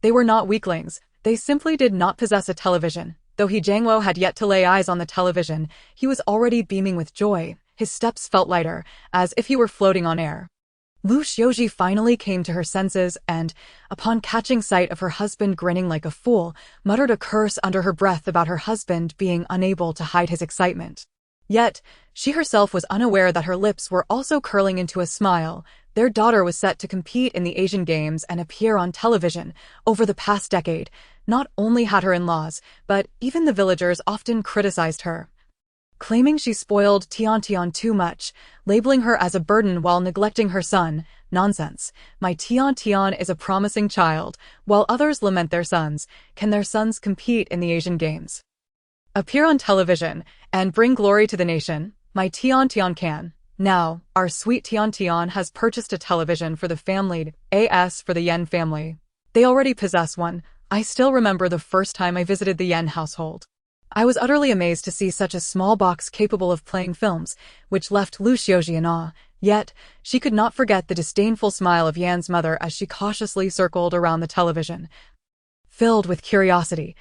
They were not weaklings. They simply did not possess a television. Though He Jiangwo had yet to lay eyes on the television, he was already beaming with joy. His steps felt lighter, as if he were floating on air. Lu Xiaoji finally came to her senses and, upon catching sight of her husband grinning like a fool, muttered a curse under her breath about her husband being unable to hide his excitement. Yet, she herself was unaware that her lips were also curling into a smile. Their daughter was set to compete in the Asian Games and appear on television. Over the past decade, not only had her in-laws, but even the villagers often criticized her, claiming she spoiled Tiantian too much, labeling her as a burden while neglecting her son. Nonsense. My Tiantian is a promising child, while others lament their sons. Can their sons compete in the Asian Games, appear on television, and bring glory to the nation? My Tiantian can. Now, our sweet Tiantian has purchased a television for the family, as for the Yan family. They already possess one. I still remember the first time I visited the Yan household. I was utterly amazed to see such a small box capable of playing films, which left Lu Xiaoji in awe. Yet, she could not forget the disdainful smile of Yan's mother as she cautiously circled around the television. Filled with curiosity,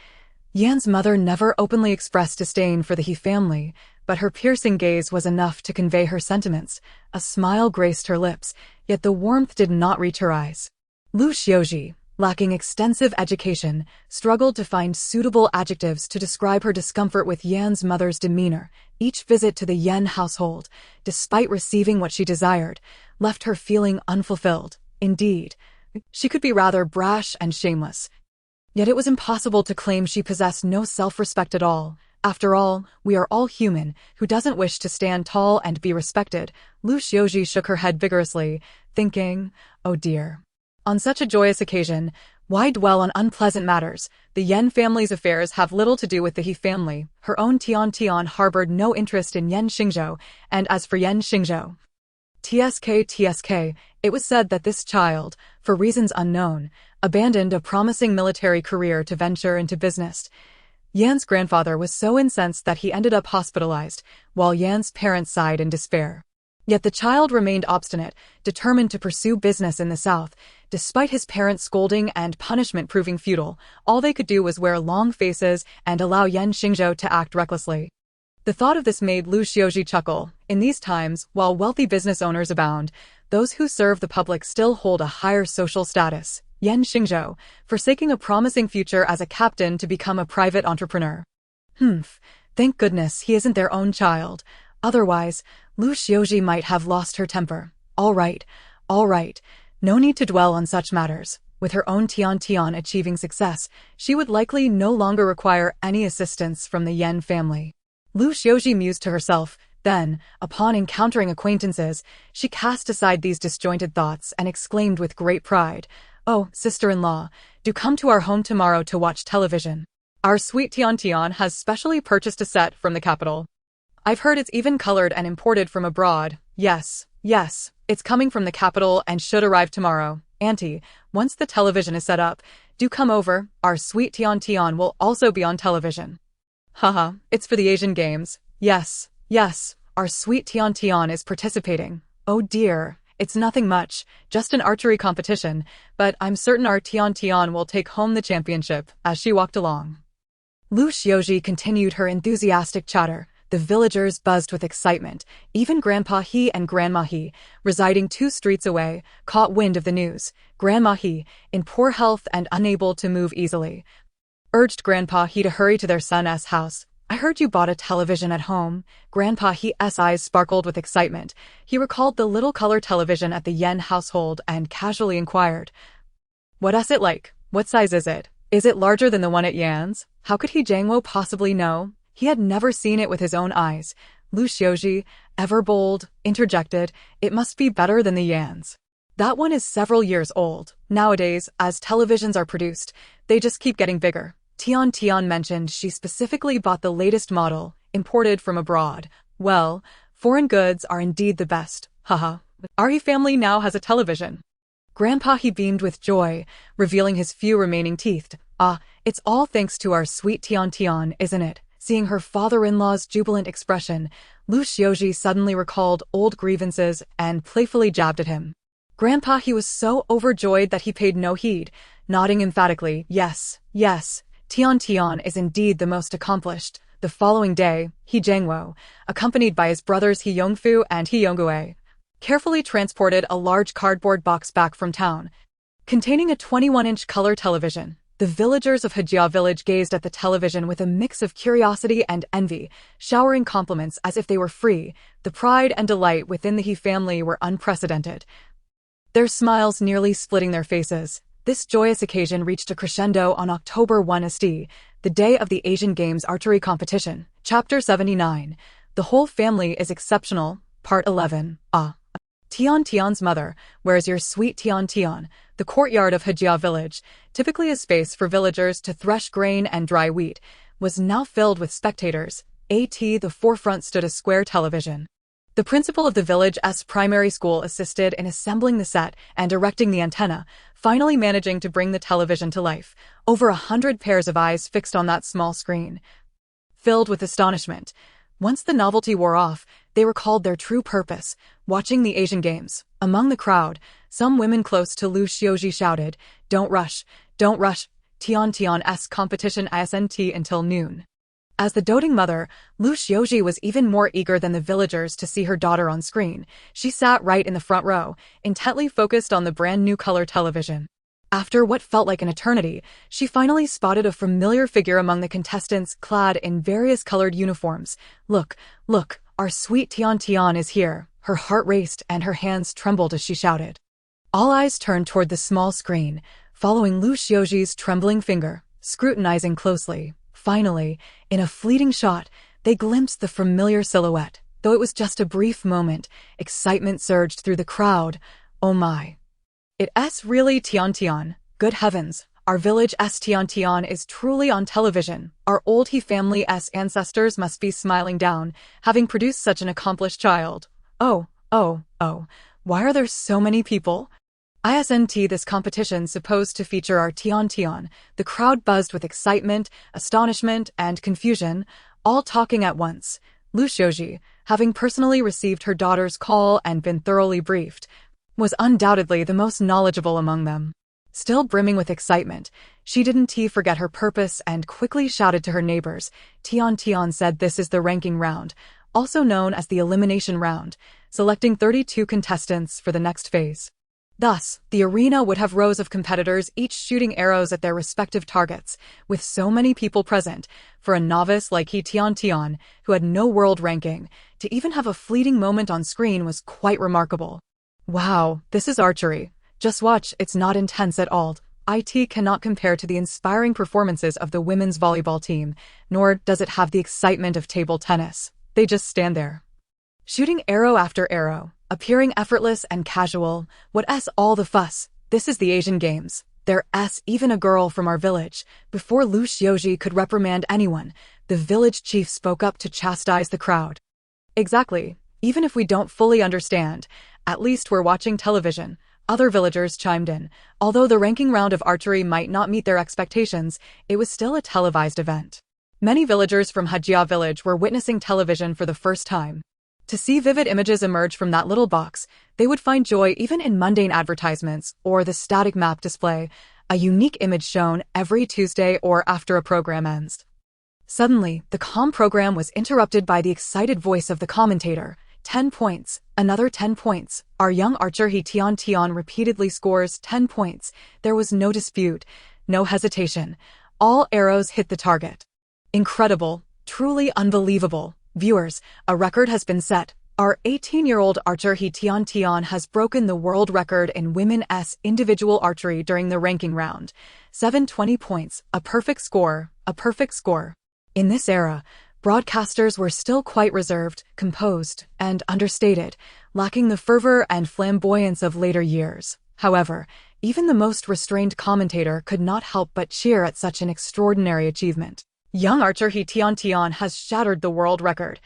Yan's mother never openly expressed disdain for the He family, but her piercing gaze was enough to convey her sentiments. A smile graced her lips, yet the warmth did not reach her eyes. Lu Xiaoji, lacking extensive education, struggled to find suitable adjectives to describe her discomfort with Yan's mother's demeanor. Each visit to the Yan household, despite receiving what she desired, left her feeling unfulfilled. Indeed, she could be rather brash and shameless. Yet it was impossible to claim she possessed no self-respect at all. After all, we are all human. Who doesn't wish to stand tall and be respected? Lu Xiaoji shook her head vigorously, thinking, oh dear. On such a joyous occasion, why dwell on unpleasant matters? The Yan family's affairs have little to do with the He family. Her own Tiantian harbored no interest in Yan Xingzhou, and as for Yan Xingzhou, TSK, it was said that this child, for reasons unknown, abandoned a promising military career to venture into business. Yan's grandfather was so incensed that he ended up hospitalized, while Yan's parents sighed in despair. Yet the child remained obstinate, determined to pursue business in the south. Despite his parents' scolding and punishment proving futile, all they could do was wear long faces and allow Yan Xingzhou to act recklessly. The thought of this made Lu Xiaoji chuckle. In these times, while wealthy business owners abound, those who serve the public still hold a higher social status. Yan Xingzhou, forsaking a promising future as a captain to become a private entrepreneur. Thank goodness he isn't their own child. Otherwise, Lu Xiaoji might have lost her temper. All right. No need to dwell on such matters. With her own Tiantian achieving success, she would likely no longer require any assistance from the Yan family. Lu Xiaoji mused to herself. Then, upon encountering acquaintances, she cast aside these disjointed thoughts and exclaimed with great pride, "Oh, sister-in-law, do come to our home tomorrow to watch television. Our sweet Tiantian has specially purchased a set from the capital. I've heard it's even colored and imported from abroad. Yes, it's coming from the capital and should arrive tomorrow. Auntie, once the television is set up, do come over. Our sweet Tiantian will also be on television." Haha, it's for the Asian Games. Yes, our sweet Tiantian is participating. Oh dear, it's nothing much, just an archery competition, but I'm certain our Tiantian will take home the championship. As she walked along, Lu Xiaoji continued her enthusiastic chatter. The villagers buzzed with excitement. Even Grandpa He and Grandma He, residing 2 streets away, caught wind of the news. Grandma He, in poor health and unable to move easily, urged Grandpa He to hurry to their son's house. "I heard you bought a television at home." Grandpa He's eyes sparkled with excitement. He recalled the little color television at the Yen household and casually inquired, "What is it like? What size is it? Is it larger than the one at Yan's?" How could He Jiangwo possibly know? He had never seen it with his own eyes. Lu Xiaozhi, ever bold, interjected, "It must be better than the Yan's. That one is several years old. Nowadays, as televisions are produced, they just keep getting bigger." Tian mentioned she specifically bought the latest model, imported from abroad. Well, foreign goods are indeed the best. Haha. Our He family now has a television. Grandpa He beamed with joy, revealing his few remaining teeth. "Ah, it's all thanks to our sweet Tian, isn't it?" Seeing her father-in-law's jubilant expression, Lu Xiaozhi suddenly recalled old grievances and playfully jabbed at him. Grandpa He was so overjoyed that he paid no heed, nodding emphatically, "Yes, yes. Tian is indeed the most accomplished." The following day, He Jiangwo, accompanied by his brothers He Yongfu and He Yongguei, carefully transported a large cardboard box back from town, containing a 21-inch color television. The villagers of Hejia village gazed at the television with a mix of curiosity and envy, showering compliments as if they were free. The pride and delight within the He family were unprecedented, their smiles nearly splitting their faces. This joyous occasion reached a crescendo on October 1 ST, the day of the Asian Games archery competition. Chapter 79. The Whole Family is Exceptional, Part 11. Tian's mother, where's your sweet Tian? The courtyard of Hejia village, typically a space for villagers to thresh grain and dry wheat, was now filled with spectators. At the forefront stood a square television. The principal of the village's primary school assisted in assembling the set and erecting the antenna, finally managing to bring the television to life. Over 100 pairs of eyes fixed on that small screen, filled with astonishment. Once the novelty wore off, they recalled their true purpose, watching the Asian Games. Among the crowd, some women close to Lu Xiaozhi shouted, don't rush, Tian's competition isn't until noon." As the doting mother, Lu Xiaozhi was even more eager than the villagers to see her daughter on screen. She sat right in the front row, intently focused on the brand new color television. After what felt like an eternity, she finally spotted a familiar figure among the contestants clad in various colored uniforms. Look, our sweet Tian is here." Her heart raced and her hands trembled as she shouted. All eyes turned toward the small screen, following Lu Xiaozhi's trembling finger, scrutinizing closely. Finally, in a fleeting shot, they glimpsed the familiar silhouette. Though it was just a brief moment, excitement surged through the crowd. "Oh my. It's really Tian. Good heavens, our village's Tian is truly on television. Our old He family's ancestors must be smiling down, having produced such an accomplished child. Oh, why are there so many people? Isn't this competition supposed to feature our Tian?" The crowd buzzed with excitement, astonishment, and confusion, all talking at once. Lu Xiaozhi, having personally received her daughter's call and been thoroughly briefed, was undoubtedly the most knowledgeable among them. Still brimming with excitement, she didn't forget her purpose and quickly shouted to her neighbors. Tian said this is the ranking round, also known as the elimination round, selecting 32 contestants for the next phase. Thus, the arena would have rows of competitors each shooting arrows at their respective targets. With so many people present, for a novice like He Tian, who had no world ranking, to even have a fleeting moment on screen was quite remarkable. Wow, this is archery. Just watch, it's not intense at all. It cannot compare to the inspiring performances of the women's volleyball team, nor does it have the excitement of table tennis. They just stand there, shooting arrow after arrow, appearing effortless and casual. What's all the fuss? This is the Asian Games. There's even a girl from our village. Before Lu Xiaozhi could reprimand anyone, the village chief spoke up to chastise the crowd. Exactly. Even if we don't fully understand, at least we're watching television. Other villagers chimed in. Although the ranking round of archery might not meet their expectations, it was still a televised event. Many villagers from Hejia village were witnessing television for the first time. To see vivid images emerge from that little box, they would find joy even in mundane advertisements or the static map display, a unique image shown every Tuesday or after a program ends. Suddenly, the comm program was interrupted by the excited voice of the commentator. 10 points, another 10 points. Our young archer He Tiantian repeatedly scores 10 points. There was no dispute, no hesitation. All arrows hit the target. Incredible, truly unbelievable. Viewers, a record has been set. Our 18-year-old archer He Tiantian has broken the world record in women's individual archery during the ranking round. 720 points, a perfect score, a perfect score. In this era, broadcasters were still quite reserved, composed, and understated, lacking the fervor and flamboyance of later years. However, even the most restrained commentator could not help but cheer at such an extraordinary achievement. Young archer He Tiantian has shattered the world record,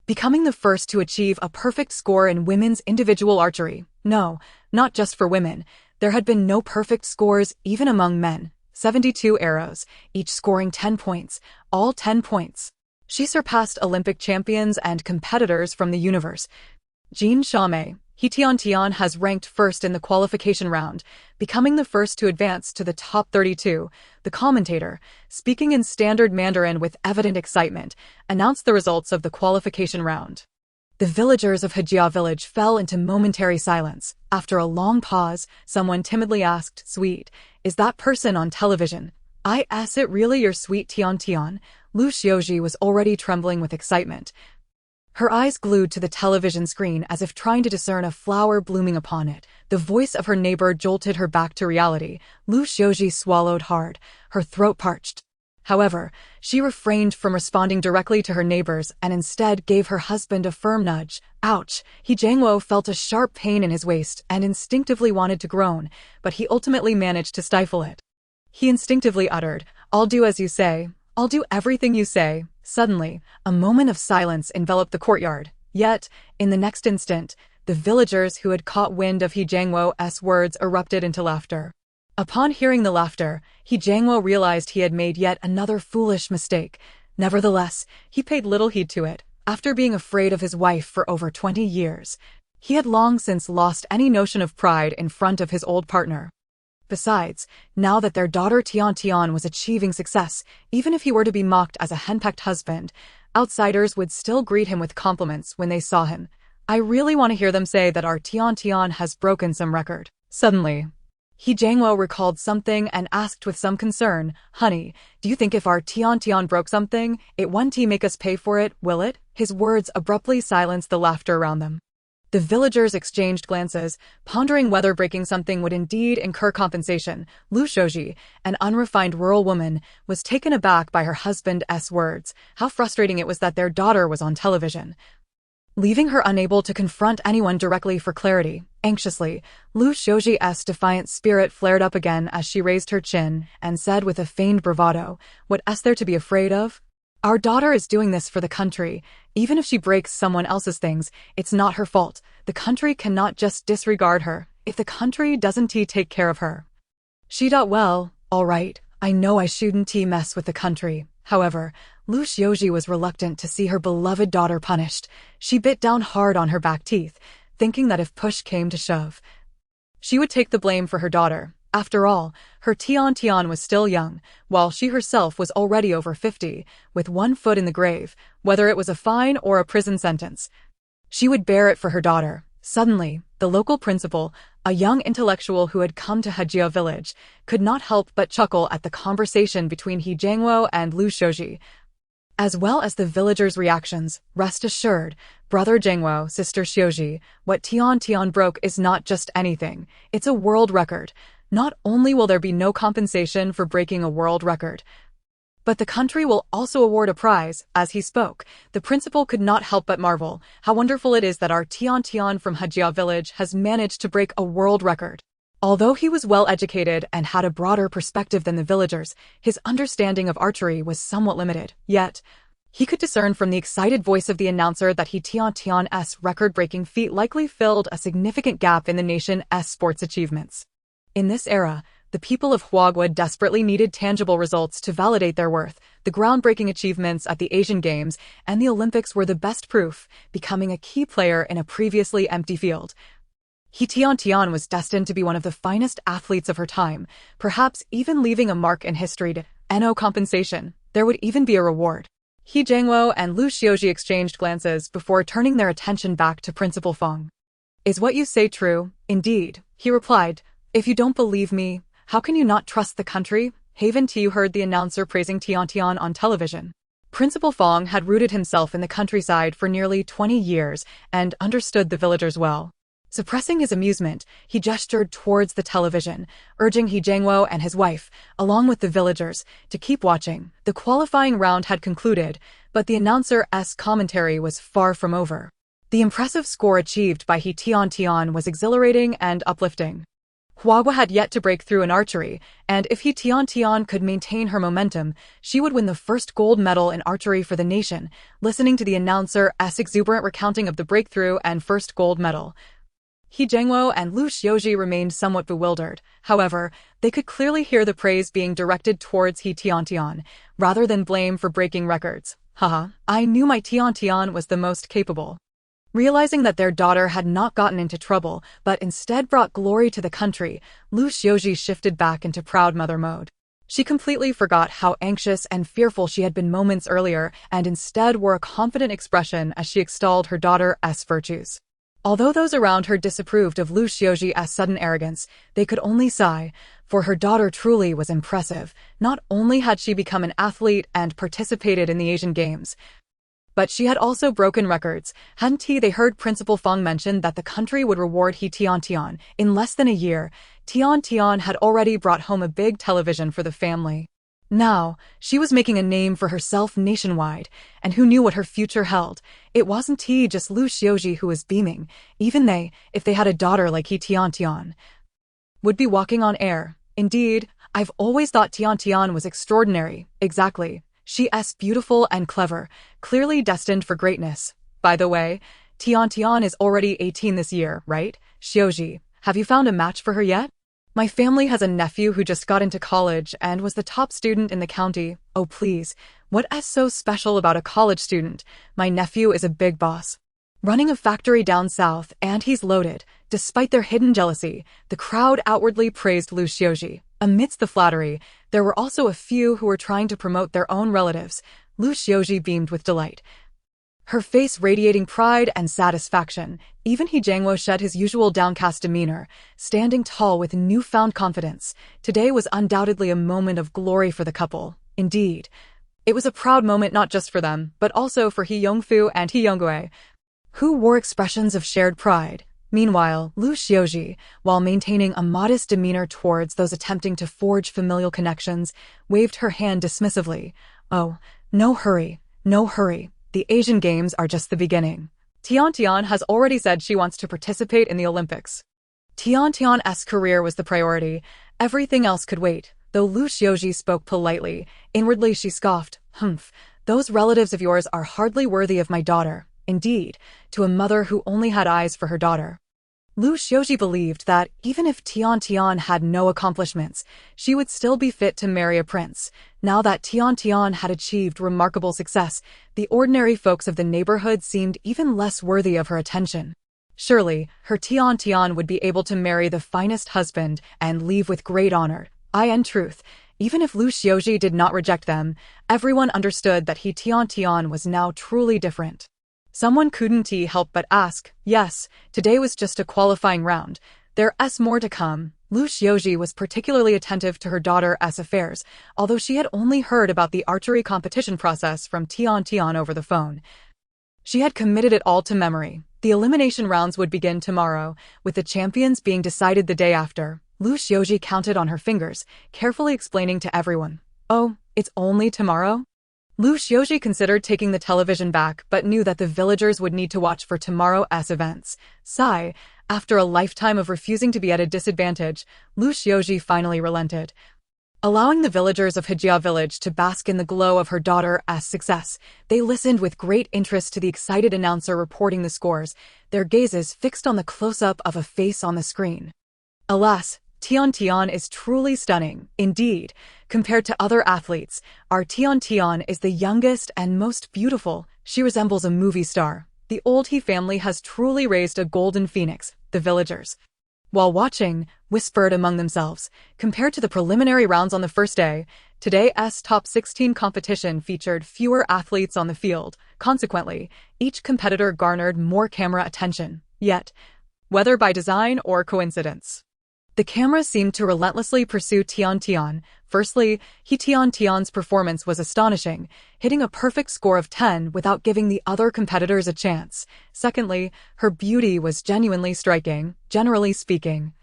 becoming the first to achieve a perfect score in women's individual archery. No, not just for women. There had been no perfect scores even among men. 72 arrows, each scoring 10 points, all 10 points. She surpassed Olympic champions and competitors from the universe. Jean Xiaomei, He Tiantian has ranked first in the qualification round, becoming the first to advance to the top 32. The commentator, speaking in standard Mandarin with evident excitement, announced the results of the qualification round. The villagers of Hejia village fell into momentary silence. After a long pause, someone timidly asked, "Sweet, is that person on television?" "Is it really your sweet Tiantian?" Lu Xiaoji was already trembling with excitement, her eyes glued to the television screen as if trying to discern a flower blooming upon it. The voice of her neighbor jolted her back to reality. Lu Xiaoji swallowed hard, her throat parched. However, she refrained from responding directly to her neighbors and instead gave her husband a firm nudge. Ouch! He Jiangwo felt a sharp pain in his waist and instinctively wanted to groan, but he ultimately managed to stifle it. He instinctively uttered, "I'll do as you say. I'll do everything you say." Suddenly, a moment of silence enveloped the courtyard. Yet, in the next instant, the villagers who had caught wind of He Jiangwo's words erupted into laughter. Upon hearing the laughter, He Jiangwo realized he had made yet another foolish mistake. Nevertheless, he paid little heed to it. After being afraid of his wife for over 20 years, he had long since lost any notion of pride in front of his old partner. Besides, now that their daughter Tiantian was achieving success, even if he were to be mocked as a henpecked husband, outsiders would still greet him with compliments when they saw him. I really want to hear them say that our Tiantian has broken some record. Suddenly, He Jiangwo recalled something and asked with some concern, "Honey, do you think if our Tiantian broke something, it won't make us pay for it, will it?" His words abruptly silenced the laughter around them. The villagers exchanged glances, pondering whether breaking something would indeed incur compensation. Lu Xiaoji, an unrefined rural woman, was taken aback by her husband's words. How frustrating it was that their daughter was on television, leaving her unable to confront anyone directly for clarity. Anxiously, Lu Xiaoji's defiant spirit flared up again as she raised her chin and said with a feigned bravado, "What's there to be afraid of? Our daughter is doing this for the country. Even if she breaks someone else's things, it's not her fault. The country cannot just disregard her. If the country doesn't take care of her, she well, all right, I know I shouldn't mess with the country." However, Lu Xiaoji was reluctant to see her beloved daughter punished. She bit down hard on her back teeth, thinking that if push came to shove, she would take the blame for her daughter. After all, her Tiantian was still young, while she herself was already over 50, with one foot in the grave. Whether it was a fine or a prison sentence, she would bear it for her daughter. Suddenly, the local principal, a young intellectual who had come to Hejia village, could not help but chuckle at the conversation between He Jiangwo and Lu Xiaoji, as well as the villagers' reactions. "Rest assured, brother Jiangwo, sister Xiaoji, what Tiantian broke is not just anything, it's a world record. Not only will there be no compensation for breaking a world record, but the country will also award a prize." As he spoke, the principal could not help but marvel. How wonderful it is that our Tiantian from Hejia village has managed to break a world record. Although he was well educated and had a broader perspective than the villagers, his understanding of archery was somewhat limited. Yet, he could discern from the excited voice of the announcer that He Tiantian's record-breaking feat likely filled a significant gap in the nation's sports achievements. In this era, the people of Huagwood desperately needed tangible results to validate their worth. The groundbreaking achievements at the Asian Games and the Olympics were the best proof, becoming a key player in a previously empty field. He Tiantian was destined to be one of the finest athletes of her time, perhaps even leaving a mark in history. No compensation. There would even be a reward. He Jiangwo and Lu Xiaoji exchanged glances before turning their attention back to Principal Feng. Is what you say true? Indeed, he replied. If you don't believe me, how can you not trust the country? Haven't you heard the announcer praising Tiantian on television? Principal Feng had rooted himself in the countryside for nearly 20 years and understood the villagers well. Suppressing his amusement, he gestured towards the television, urging He Jiangwo and his wife, along with the villagers, to keep watching. The qualifying round had concluded, but the announcer's commentary was far from over. The impressive score achieved by He Tiantian was exhilarating and uplifting. Huagua had yet to break through in archery, and if He Tiantian could maintain her momentum, she would win the first gold medal in archery for the nation. Listening to the announcer's exuberant recounting of the breakthrough and first gold medal, He Jiangwo and Lu Xiaoji remained somewhat bewildered. However, they could clearly hear the praise being directed towards He Tiantian, rather than blame for breaking records. Haha, I knew my Tiantian was the most capable. Realizing that their daughter had not gotten into trouble, but instead brought glory to the country, Lu Xiaoji shifted back into proud mother mode. She completely forgot how anxious and fearful she had been moments earlier and instead wore a confident expression as she extolled her daughter's virtues. Although those around her disapproved of Lu Xiaoji's sudden arrogance, they could only sigh, for her daughter truly was impressive. Not only had she become an athlete and participated in the Asian Games, but she had also broken records. Hadn't they heard Principal Feng mention that the country would reward He Tiantian? In less than a year, Tiantian had already brought home a big television for the family. Now, she was making a name for herself nationwide, and who knew what her future held? It wasn't just Lu Xiaoji who was beaming. Even they, if they had a daughter like He Tiantian, would be walking on air. Indeed, I've always thought Tiantian was extraordinary. Exactly. She's beautiful and clever, clearly destined for greatness. By the way, Tiantian is already 18 this year, right? Xiaoji, have you found a match for her yet? My family has a nephew who just got into college and was the top student in the county. Oh please, what's so special about a college student? My nephew is a big boss, running a factory down south, and he's loaded. Despite their hidden jealousy, the crowd outwardly praised Lu Xiaoji. Amidst the flattery, there were also a few who were trying to promote their own relatives. Lu Xiaoji beamed with delight, her face radiating pride and satisfaction. Even He Jiangwo shed his usual downcast demeanor, standing tall with newfound confidence. Today was undoubtedly a moment of glory for the couple. Indeed, it was a proud moment not just for them, but also for He Yongfu and He Yonggui, who wore expressions of shared pride. Meanwhile, Lu Xiaoji, while maintaining a modest demeanor towards those attempting to forge familial connections, waved her hand dismissively. Oh, no hurry, no hurry. The Asian Games are just the beginning. Tiantian has already said she wants to participate in the Olympics. Tiantian's career was the priority. Everything else could wait. Though Lu Xiaoji spoke politely, inwardly she scoffed. Humph, those relatives of yours are hardly worthy of my daughter. Indeed, to a mother who only had eyes for her daughter. Lu Xiaoji believed that even if Tiantian had no accomplishments, she would still be fit to marry a prince. Now that Tiantian had achieved remarkable success, the ordinary folks of the neighborhood seemed even less worthy of her attention. Surely, her Tiantian would be able to marry the finest husband and leave with great honor. In truth, even if Lu Xiaoji did not reject them, everyone understood that He Tiantian was now truly different. Someone couldn't help but ask. Yes, today was just a qualifying round. There's more to come. Lu Xiaoji was particularly attentive to her daughter's affairs, although she had only heard about the archery competition process from Tiantian over the phone. She had committed it all to memory. The elimination rounds would begin tomorrow, with the champions being decided the day after. Lu Xiaoji counted on her fingers, carefully explaining to everyone. Oh, it's only tomorrow? Lu Xiaoji considered taking the television back, but knew that the villagers would need to watch for tomorrow's events. Sigh, after a lifetime of refusing to be at a disadvantage, Lu Xiaoji finally relented. Allowing the villagers of Hejia village to bask in the glow of her daughter's success, they listened with great interest to the excited announcer reporting the scores, their gazes fixed on the close-up of a face on the screen. Alas, Tiantian is truly stunning. Indeed, compared to other athletes, our Tiantian is the youngest and most beautiful. She resembles a movie star. The old He family has truly raised a golden phoenix. The villagers While watching, whispered among themselves, compared to the preliminary rounds on the first day, today's top 16 competition featured fewer athletes on the field. Consequently, each competitor garnered more camera attention. Yet, whether by design or coincidence, the camera seemed to relentlessly pursue Tiantian. Firstly, He Tiantian's performance was astonishing, hitting a perfect score of 10 without giving the other competitors a chance. Secondly, her beauty was genuinely striking, generally speaking.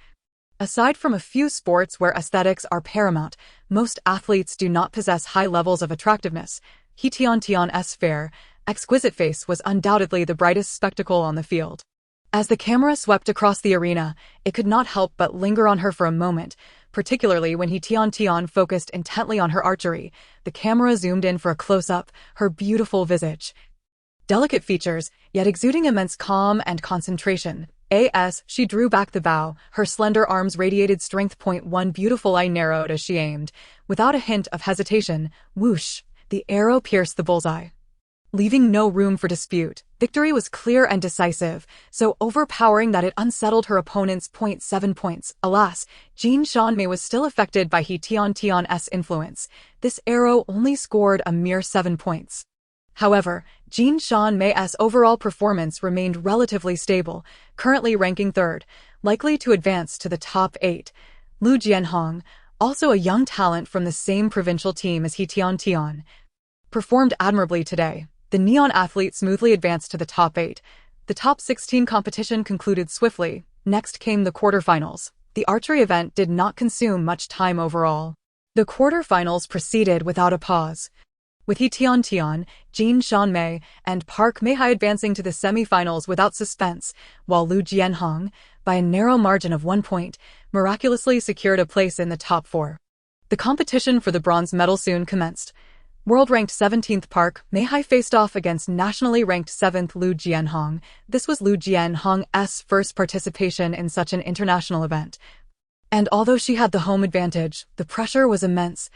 Aside from a few sports where aesthetics are paramount, most athletes do not possess high levels of attractiveness. He Tiantian's fair, exquisite face was undoubtedly the brightest spectacle on the field. As the camera swept across the arena, it could not help but linger on her for a moment, particularly when He Tiantian focused intently on her archery. The camera zoomed in for a close-up, her beautiful visage. Delicate features, yet exuding immense calm and concentration. As she drew back the bow, her slender arms radiated strength. One beautiful eye narrowed as she aimed. Without a hint of hesitation, whoosh, the arrow pierced the bullseye, leaving no room for dispute. Victory was clear and decisive, so overpowering that it unsettled her opponent's 7 points. Alas, Jin Shanmei was still affected by He Tiantian's influence. This arrow only scored a mere 7 points. However, Jin Shanmei's overall performance remained relatively stable, currently ranking third, likely to advance to the top 8. Lu Jianhong, also a young talent from the same provincial team as He Tiantian, performed admirably today. The neon athlete smoothly advanced to the top 8. The top 16 competition concluded swiftly. Next came the quarterfinals. The archery event did not consume much time overall. The quarterfinals proceeded without a pause, with He Tiantian, Jin Shanmei, and Park Mei-hai advancing to the semi-finals without suspense, while Lu Jianhong, by a narrow margin of 1 point, miraculously secured a place in the top 4. The competition for the bronze medal soon commenced. World-ranked 17th Park Mei-hai faced off against nationally ranked 7th Lu Jianhong. This was Lu Jianhong's first participation in such an international event. And although she had the home advantage, the pressure was immense.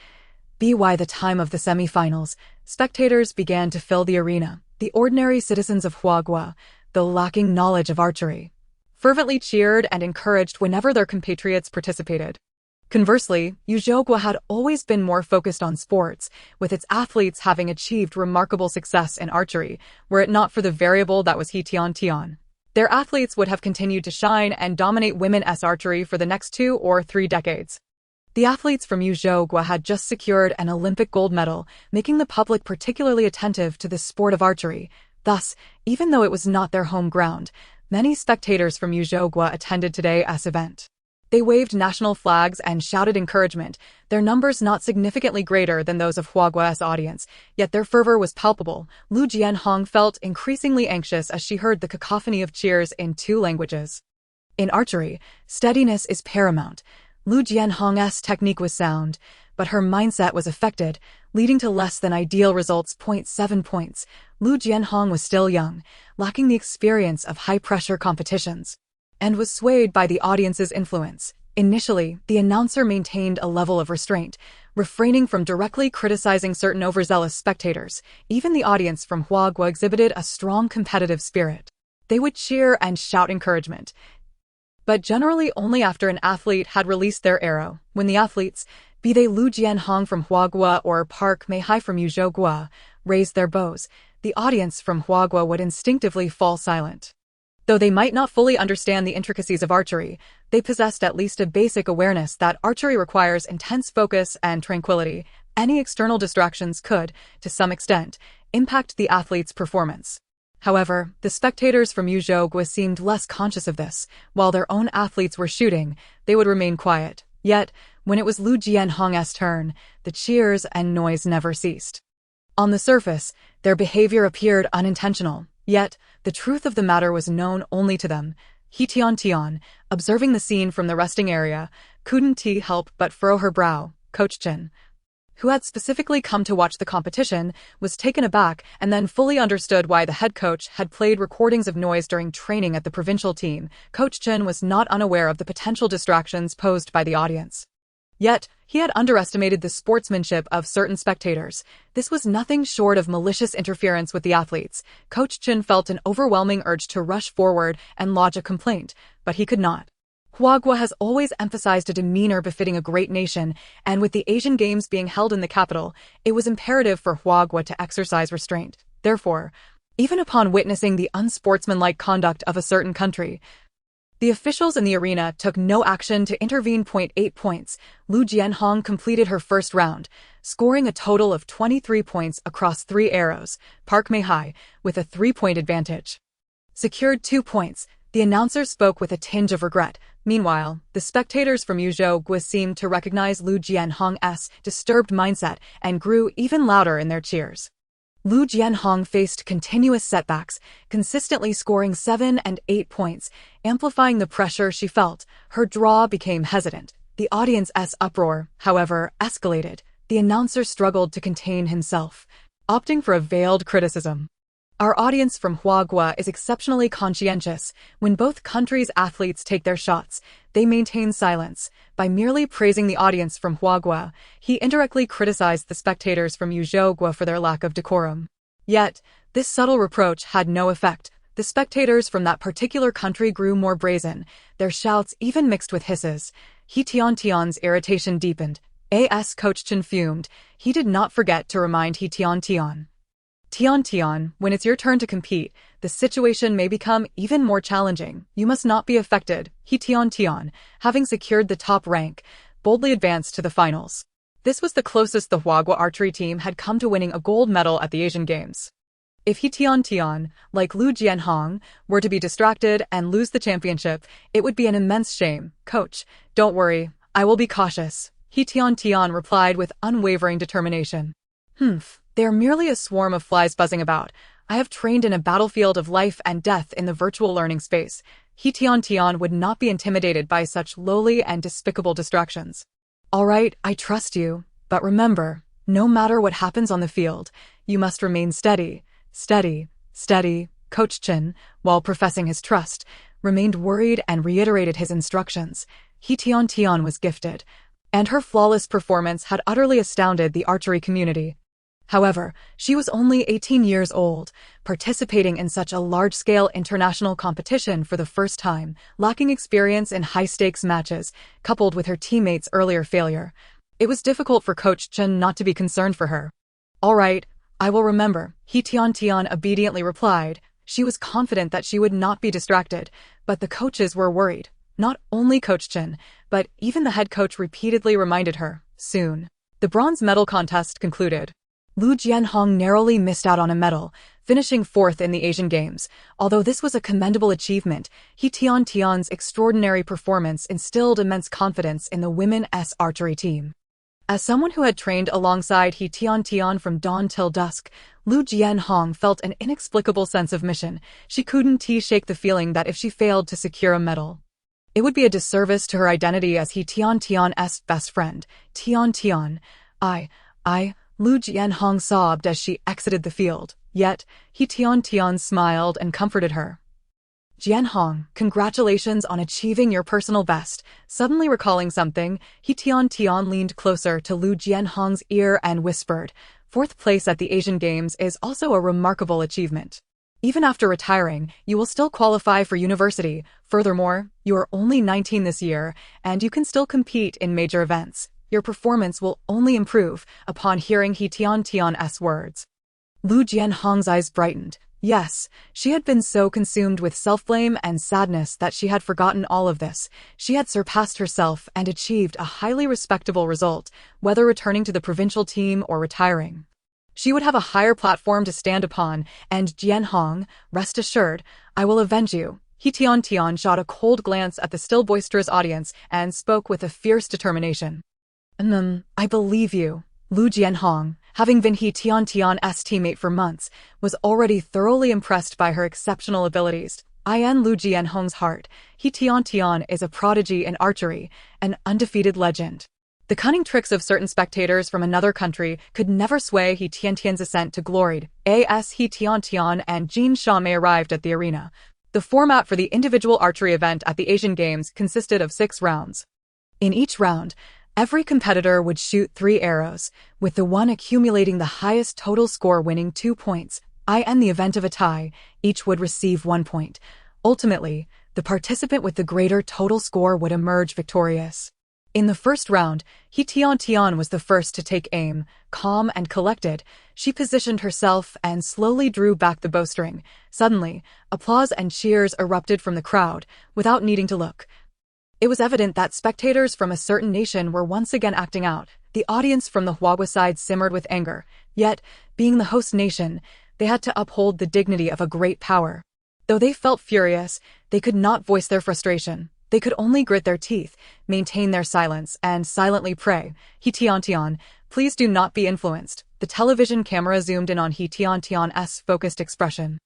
By the time of the semi-finals, spectators began to fill the arena. The ordinary citizens of Huagua, though lacking knowledge of archery, fervently cheered and encouraged whenever their compatriots participated. Conversely, Yuzhogua had always been more focused on sports, with its athletes having achieved remarkable success in archery, were it not for the variable that was He Tiantian. Their athletes would have continued to shine and dominate women's archery for the next 2 or 3 decades. The athletes from Yuzhogua had just secured an Olympic gold medal, making the public particularly attentive to the sport of archery. Thus, even though it was not their home ground, many spectators from Yuzhogua attended today's event. They waved national flags and shouted encouragement, their numbers not significantly greater than those of Huagua's audience, yet their fervor was palpable. Lu Jianhong felt increasingly anxious as she heard the cacophony of cheers in 2 languages. In archery, steadiness is paramount. Lu Jianhong's technique was sound, but her mindset was affected, leading to less than ideal results. 7 points. Lu Jianhong was still young, lacking the experience of high-pressure competitions, and was swayed by the audience's influence. Initially, the announcer maintained a level of restraint, refraining from directly criticizing certain overzealous spectators. Even the audience from Huagua exhibited a strong competitive spirit. They would cheer and shout encouragement, but generally only after an athlete had released their arrow. When the athletes, be they Lu Jianhong from Huagua or Park Mei-hai from Yuzhogua, raised their bows, the audience from Huagua would instinctively fall silent. Though they might not fully understand the intricacies of archery, they possessed at least a basic awareness that archery requires intense focus and tranquility. Any external distractions could, to some extent, impact the athlete's performance. However, the spectators from Yuzhogua seemed less conscious of this. While their own athletes were shooting, they would remain quiet. Yet, when it was Lu Jianhong's turn, the cheers and noise never ceased. On the surface, their behavior appeared unintentional. Yet, the truth of the matter was known only to them. He Tiantian, observing the scene from the resting area, couldn't help but furrow her brow. Coach Chen, who had specifically come to watch the competition, was taken aback and then fully understood why the head coach had played recordings of noise during training at the provincial team. Coach Chen was not unaware of the potential distractions posed by the audience. Yet, he had underestimated the sportsmanship of certain spectators. This was nothing short of malicious interference with the athletes. Coach Chen felt an overwhelming urge to rush forward and lodge a complaint, but he could not. Huagua has always emphasized a demeanor befitting a great nation, and with the Asian Games being held in the capital, it was imperative for Huagua to exercise restraint. Therefore, even upon witnessing the unsportsmanlike conduct of a certain country, the officials in the arena took no action to intervene. 8 points. Lu Jianhong completed her first round, scoring a total of 23 points across 3 arrows, Park Mei-hai, with a 3-point advantage. Secured 2 points. The announcer spoke with a tinge of regret. Meanwhile, the spectators from Yuzhou seemed to recognize Lu Jianhong's disturbed mindset and grew even louder in their cheers. Lu Jianhong faced continuous setbacks, consistently scoring 7 and 8 points, amplifying the pressure she felt. Her draw became hesitant. The audience's uproar, however, escalated. The announcer struggled to contain himself, opting for a veiled criticism. Our audience from Huagua is exceptionally conscientious. When both countries' athletes take their shots, they maintain silence. By merely praising the audience from Huagua, he indirectly criticized the spectators from Yuzhou for their lack of decorum. Yet, this subtle reproach had no effect. The spectators from that particular country grew more brazen, their shouts even mixed with hisses. He Tiantian's irritation deepened. As Coach Chen fumed, he did not forget to remind He Tiantian. Tiantian, when it's your turn to compete, the situation may become even more challenging. You must not be affected. He Tiantian, having secured the top rank, boldly advanced to the finals. This was the closest the Huagua archery team had come to winning a gold medal at the Asian Games. If He Tiantian, like Lu Jianhong, were to be distracted and lose the championship, it would be an immense shame. Coach, don't worry, I will be cautious. He Tiantian replied with unwavering determination. They are merely a swarm of flies buzzing about. I have trained in a battlefield of life and death in the virtual learning space. He Tiantian would not be intimidated by such lowly and despicable distractions. All right, I trust you, but remember, no matter what happens on the field, you must remain steady. Steady, steady. Coach Chen, while professing his trust, remained worried and reiterated his instructions. He Tiantian was gifted, and her flawless performance had utterly astounded the archery community. However, she was only 18 years old, participating in such a large-scale international competition for the first time, lacking experience in high-stakes matches, coupled with her teammates' earlier failure. It was difficult for Coach Chen not to be concerned for her. All right, I will remember, He Tiantian obediently replied. She was confident that she would not be distracted, but the coaches were worried. Not only Coach Chen, but even the head coach repeatedly reminded her, soon. The bronze medal contest concluded. Lu Jianhong narrowly missed out on a medal, finishing 4th in the Asian Games. Although this was a commendable achievement, He Tiantian's extraordinary performance instilled immense confidence in the women's archery team. As someone who had trained alongside He Tiantian from dawn till dusk, Lu Jianhong felt an inexplicable sense of mission. She couldn't shake the feeling that if she failed to secure a medal, it would be a disservice to her identity as He Tiantian's best friend. Tiantian, Lu Jianhong sobbed as she exited the field, yet He Tiantian smiled and comforted her. Jianhong, congratulations on achieving your personal best. Suddenly recalling something, He Tiantian leaned closer to Lu Jianhong's ear and whispered, 4th place at the Asian Games is also a remarkable achievement. Even after retiring, you will still qualify for university. Furthermore, you are only 19 this year, and you can still compete in major events. Your performance will only improve. Upon hearing He Tiantian's words, Lu Jianhong's eyes brightened. Yes, she had been so consumed with self-blame and sadness that she had forgotten all of this. She had surpassed herself and achieved a highly respectable result, whether returning to the provincial team or retiring. She would have a higher platform to stand upon, and Jianhong, rest assured, I will avenge you. He Tiantian shot a cold glance at the still boisterous audience and spoke with a fierce determination. I believe you. Lu Jianhong, having been He Tiantian's teammate for months, was already thoroughly impressed by her exceptional abilities. In Lu Jianhong's heart, He Tiantian is a prodigy in archery, an undefeated legend. The cunning tricks of certain spectators from another country could never sway He Tiantian's ascent to glory. As He Tiantian and Jin Shamei arrived at the arena, the format for the individual archery event at the Asian Games consisted of 6 rounds. In each round, every competitor would shoot 3 arrows, with the one accumulating the highest total score winning 2 points. In the event of a tie, each would receive 1 point. Ultimately, the participant with the greater total score would emerge victorious. In the first round, He Tiantian was the first to take aim. Calm and collected, she positioned herself and slowly drew back the bowstring. Suddenly, applause and cheers erupted from the crowd, without needing to look. It was evident that spectators from a certain nation were once again acting out. The audience from the Huahua side simmered with anger. Yet, being the host nation, they had to uphold the dignity of a great power. Though they felt furious, they could not voice their frustration. They could only grit their teeth, maintain their silence, and silently pray. He Tiantian, please do not be influenced. The television camera zoomed in on He Tiantian's focused expression.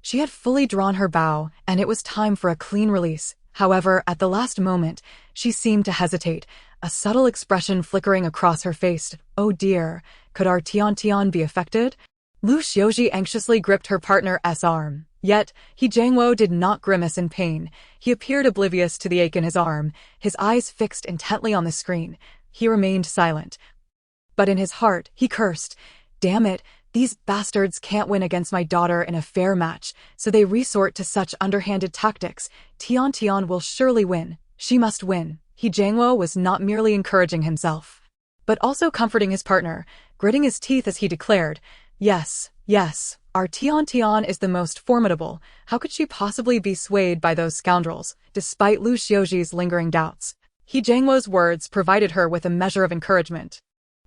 She had fully drawn her bow, and it was time for a clean release. However, at the last moment, she seemed to hesitate, a subtle expression flickering across her face. Oh dear, could our Tiantian be affected? Lu Xiaoji anxiously gripped her partner's arm. Yet, He Jiangwo did not grimace in pain. He appeared oblivious to the ache in his arm, his eyes fixed intently on the screen. He remained silent. But in his heart, he cursed. Damn it, these bastards can't win against my daughter in a fair match, so they resort to such underhanded tactics. Tiantian will surely win. She must win. He Jiangwo was not merely encouraging himself, but also comforting his partner, gritting his teeth as he declared, Yes, yes, our Tiantian is the most formidable. How could she possibly be swayed by those scoundrels, despite Lu Xiaoji's lingering doubts? He Jiangwo's words provided her with a measure of encouragement.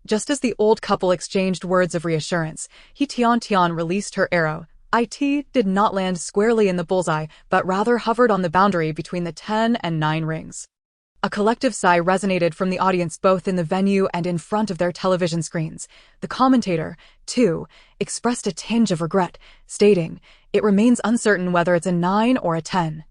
Just as the old couple exchanged words of reassurance, He Tiantian released her arrow. It did not land squarely in the bullseye, but rather hovered on the boundary between the 10 and 9 rings. A collective sigh resonated from the audience both in the venue and in front of their television screens. The commentator, too, expressed a tinge of regret, stating, It remains uncertain whether it's a 9 or a 10.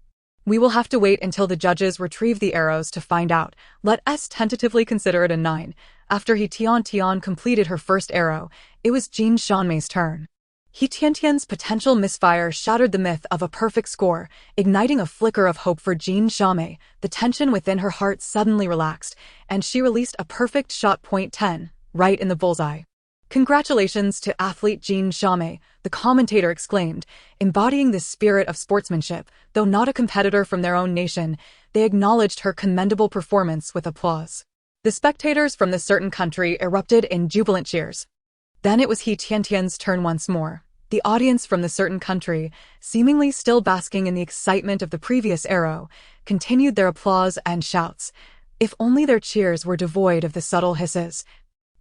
We will have to wait until the judges retrieve the arrows to find out. Let us tentatively consider it a 9. After He Tiantian completed her first arrow, it was Jin Shanmei's turn. He Tiantian's potential misfire shattered the myth of a perfect score, igniting a flicker of hope for Jin Shanmei. The tension within her heart suddenly relaxed, and she released a perfect shot .10, right in the bullseye. Congratulations to athlete Jin Shanmei, the commentator exclaimed, embodying the spirit of sportsmanship. Though not a competitor from their own nation, they acknowledged her commendable performance with applause. The spectators from the certain country erupted in jubilant cheers. Then it was He Tiantian's turn once more. The audience from the certain country, seemingly still basking in the excitement of the previous arrow, continued their applause and shouts. If only their cheers were devoid of the subtle hisses,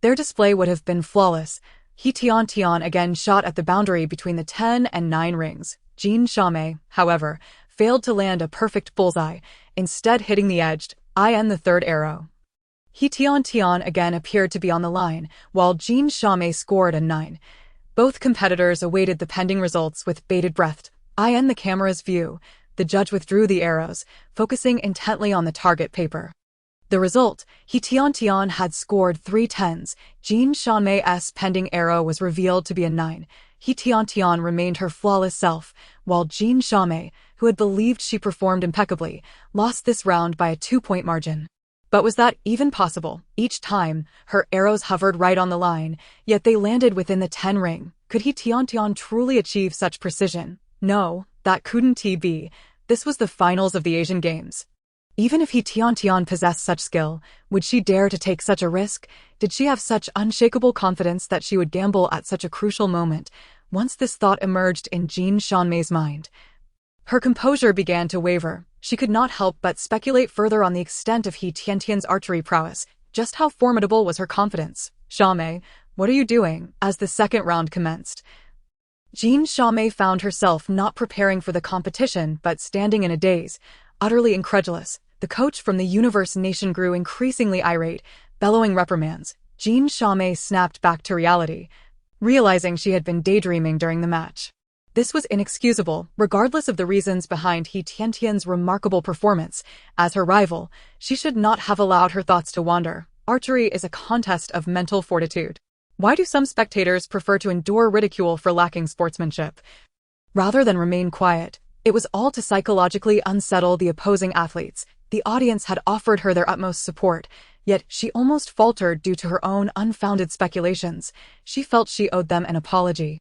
their display would have been flawless. He Tiantian again shot at the boundary between the 10 and 9 rings. Jin Shanmei, however, failed to land a perfect bullseye, instead hitting the edged in the third arrow. He Tiantian again appeared to be on the line, while Jin Shanmei scored a 9. Both competitors awaited the pending results with bated breath. In the camera's view, the judge withdrew the arrows, focusing intently on the target paper. The result, He Tiantian had scored 3 10s. Jin Shanmei's pending arrow was revealed to be a 9. He Tiantian remained her flawless self, while Jin Shanmei, who had believed she performed impeccably, lost this round by a 2-point margin. But was that even possible? Each time, her arrows hovered right on the line, yet they landed within the 10 ring. Could He Tiantian truly achieve such precision? No, that couldn't be. This was the finals of the Asian Games. Even if He Tiantian possessed such skill, would she dare to take such a risk? Did she have such unshakable confidence that she would gamble at such a crucial moment? Once this thought emerged in Jin Shanmei's mind, her composure began to waver. She could not help but speculate further on the extent of He Tiantian's archery prowess. Just how formidable was her confidence? Shanmei, what are you doing? As the second round commenced, Jin Shanmei found herself not preparing for the competition but standing in a daze, utterly incredulous. The coach from the Universe Nation grew increasingly irate, bellowing reprimands. Jin Shanmei snapped back to reality, realizing she had been daydreaming during the match. This was inexcusable, regardless of the reasons behind He Tiantian's remarkable performance. As her rival, she should not have allowed her thoughts to wander. Archery is a contest of mental fortitude. Why do some spectators prefer to endure ridicule for lacking sportsmanship, rather than remain quiet? It was all to psychologically unsettle the opposing athletes. The audience had offered her their utmost support, yet she almost faltered due to her own unfounded speculations. She felt she owed them an apology.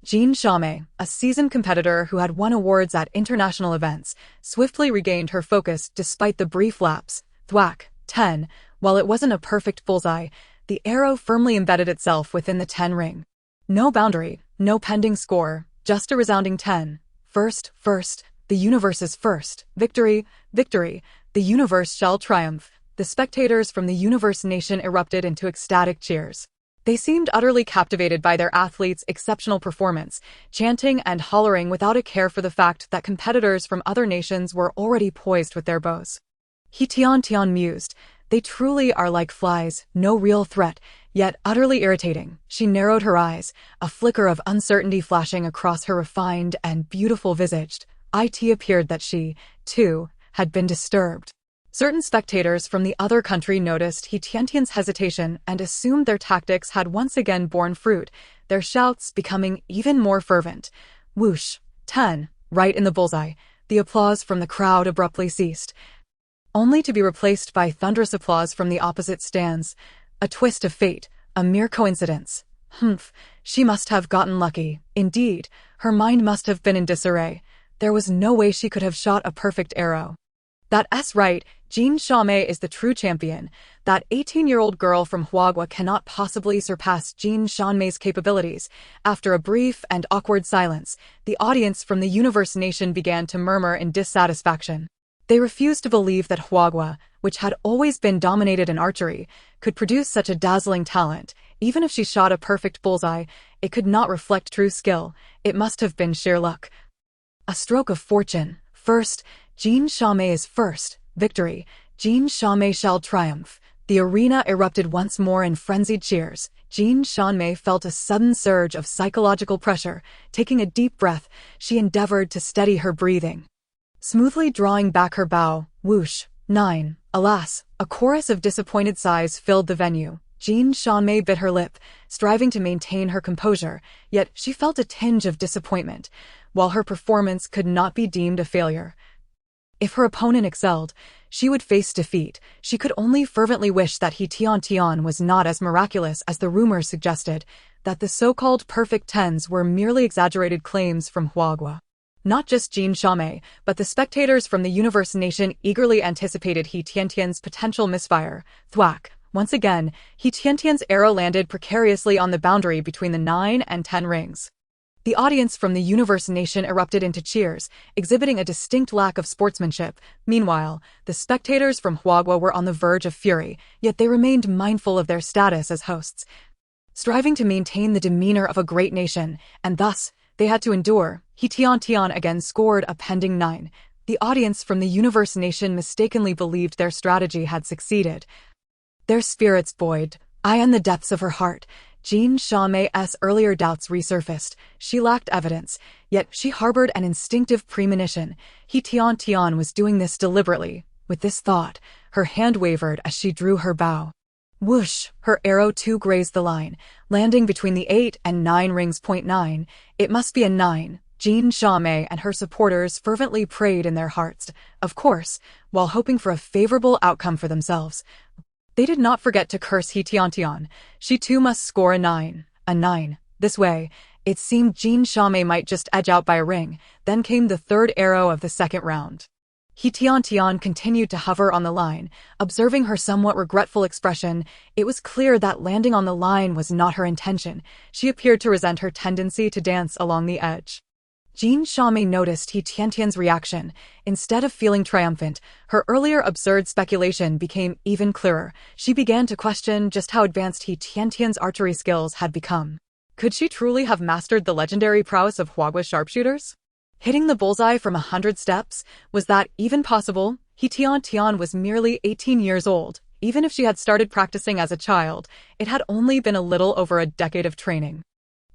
Jean Chame, a seasoned competitor who had won awards at international events, swiftly regained her focus despite the brief lapse. Thwack, 10. While it wasn't a perfect bullseye, the arrow firmly embedded itself within the 10 ring. No boundary, no pending score, just a resounding 10. First, the universe is first. Victory, victory, the universe shall triumph. The spectators from the Universe Nation erupted into ecstatic cheers. They seemed utterly captivated by their athlete's exceptional performance, chanting and hollering without a care for the fact that competitors from other nations were already poised with their bows. He Tiantian mused, "They truly are like flies, no real threat, yet utterly irritating." She narrowed her eyes, a flicker of uncertainty flashing across her refined and beautiful visage. It appeared that she, too, had been disturbed. Certain spectators from the other country noticed He Tiantian's hesitation and assumed their tactics had once again borne fruit, their shouts becoming even more fervent. Whoosh! 10. Right in the bullseye. The applause from the crowd abruptly ceased, only to be replaced by thunderous applause from the opposite stands. A twist of fate, a mere coincidence. Humph, she must have gotten lucky. Indeed, her mind must have been in disarray. There was no way she could have shot a perfect arrow. That's right, Jean Chame is the true champion. That 18-year-old girl from Huagua cannot possibly surpass Jean Chame's capabilities. After a brief and awkward silence, the audience from the Universe Nation began to murmur in dissatisfaction. They refused to believe that Huagua, which had always been dominated in archery, could produce such a dazzling talent. Even if she shot a perfect bullseye, it could not reflect true skill. It must have been sheer luck. A stroke of fortune. First, Jean Chame is first. Victory. Jean Chame shall triumph. The arena erupted once more in frenzied cheers. Jean Chame felt a sudden surge of psychological pressure. Taking a deep breath, she endeavored to steady her breathing. Smoothly drawing back her bow, whoosh, 9. Alas, a chorus of disappointed sighs filled the venue. Jean Chame bit her lip, striving to maintain her composure, yet she felt a tinge of disappointment. While her performance could not be deemed a failure, if her opponent excelled, she would face defeat. She could only fervently wish that He Tiantian was not as miraculous as the rumors suggested, that the so-called perfect tens were merely exaggerated claims from Huagua. Not just Jean Chame, but the spectators from the Universe Nation eagerly anticipated He Tiantian's potential misfire. Thwack! Once again, He Tiantian's arrow landed precariously on the boundary between the 9 and 10 rings. The audience from the Universe Nation erupted into cheers, exhibiting a distinct lack of sportsmanship. Meanwhile, the spectators from Huagua were on the verge of fury, yet they remained mindful of their status as hosts, striving to maintain the demeanor of a great nation, and thus, they had to endure. He Tiantian again scored a pending 9. The audience from the Universe Nation mistakenly believed their strategy had succeeded. Their spirits buoyed, in the depths of her heart. Jean Chame's earlier doubts resurfaced. She lacked evidence, yet she harbored an instinctive premonition. He Tiantian was doing this deliberately. With this thought, her hand wavered as she drew her bow. Whoosh! Her arrow too grazed the line, landing between the 8 and 9 rings. 9. It must be a 9. Jean Chame and her supporters fervently prayed in their hearts, of course, while hoping for a favorable outcome for themselves. They did not forget to curse He Tiantian. She too must score a 9. A 9. This way, it seemed Jean Chame might just edge out by a ring. Then came the third arrow of the second round. He Tiantian continued to hover on the line, observing her somewhat regretful expression. It was clear that landing on the line was not her intention. She appeared to resent her tendency to dance along the edge. Jean Chame noticed He Tiantian's reaction. Instead of feeling triumphant, her earlier absurd speculation became even clearer. She began to question just how advanced He Tiantian's archery skills had become. Could she truly have mastered the legendary prowess of Huagua's sharpshooters? Hitting the bullseye from 100 steps? Was that even possible? He Tiantian was merely 18 years old. Even if she had started practicing as a child, it had only been a little over a decade of training.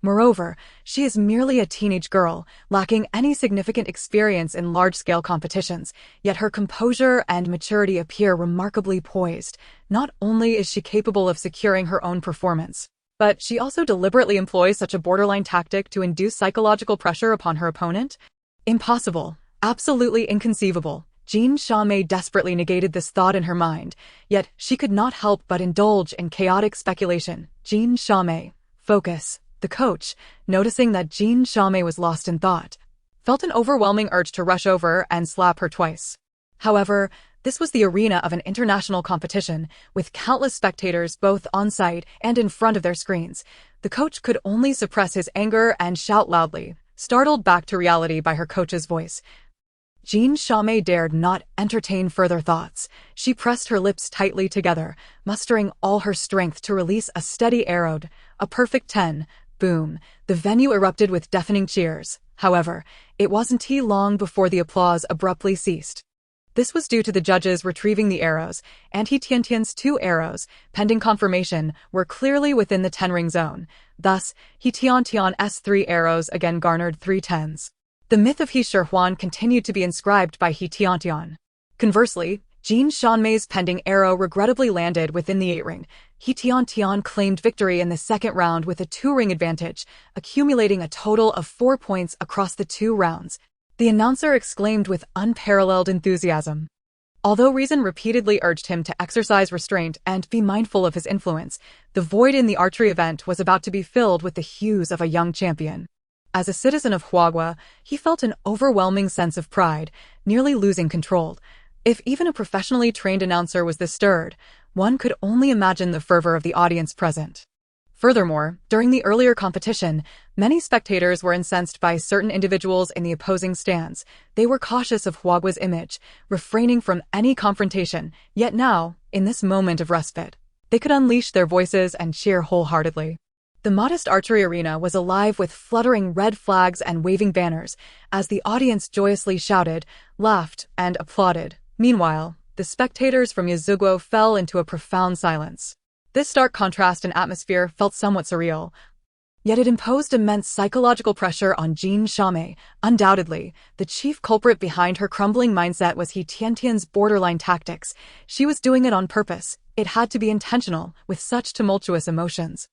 Moreover, she is merely a teenage girl, lacking any significant experience in large-scale competitions, yet her composure and maturity appear remarkably poised. Not only is she capable of securing her own performance, but she also deliberately employs such a borderline tactic to induce psychological pressure upon her opponent? Impossible. Absolutely inconceivable. Jean Chame desperately negated this thought in her mind, yet she could not help but indulge in chaotic speculation. Jean Chame. Focus. The coach, noticing that Jean Xiaomei was lost in thought, felt an overwhelming urge to rush over and slap her twice. However, this was the arena of an international competition, with countless spectators both on-site and in front of their screens. The coach could only suppress his anger and shout loudly, startled back to reality by her coach's voice. Jean Xiaomei dared not entertain further thoughts. She pressed her lips tightly together, mustering all her strength to release a steady arrow. A perfect 10. Boom. The venue erupted with deafening cheers. However, it wasn't too long before the applause abruptly ceased. This was due to the judges retrieving the arrows, and He Tiantian's 2 arrows, pending confirmation, were clearly within the 10-ring zone. Thus, He Tiantian's 3 arrows again garnered 3 tens. The myth of He Shihuan continued to be inscribed by He Tiantian. Conversely, Jean Xiaomei's pending arrow regrettably landed within the 8-ring. He Tiantian claimed victory in the second round with a 2-ring advantage, accumulating a total of 4 points across the 2 rounds. The announcer exclaimed with unparalleled enthusiasm. Although reason repeatedly urged him to exercise restraint and be mindful of his influence, the void in the archery event was about to be filled with the hues of a young champion. As a citizen of Huagua, he felt an overwhelming sense of pride, nearly losing control. If even a professionally trained announcer was this stirred, one could only imagine the fervor of the audience present. Furthermore, during the earlier competition, many spectators were incensed by certain individuals in the opposing stands. They were cautious of Huagua's image, refraining from any confrontation, yet now, in this moment of respite, they could unleash their voices and cheer wholeheartedly. The modest archery arena was alive with fluttering red flags and waving banners, as the audience joyously shouted, laughed, and applauded. Meanwhile, the spectators from Yezhuguo fell into a profound silence. This stark contrast in atmosphere felt somewhat surreal, yet it imposed immense psychological pressure on Jean Xiaomei. Undoubtedly, the chief culprit behind her crumbling mindset was He Tiantian's borderline tactics. She was doing it on purpose. It had to be intentional, with such tumultuous emotions.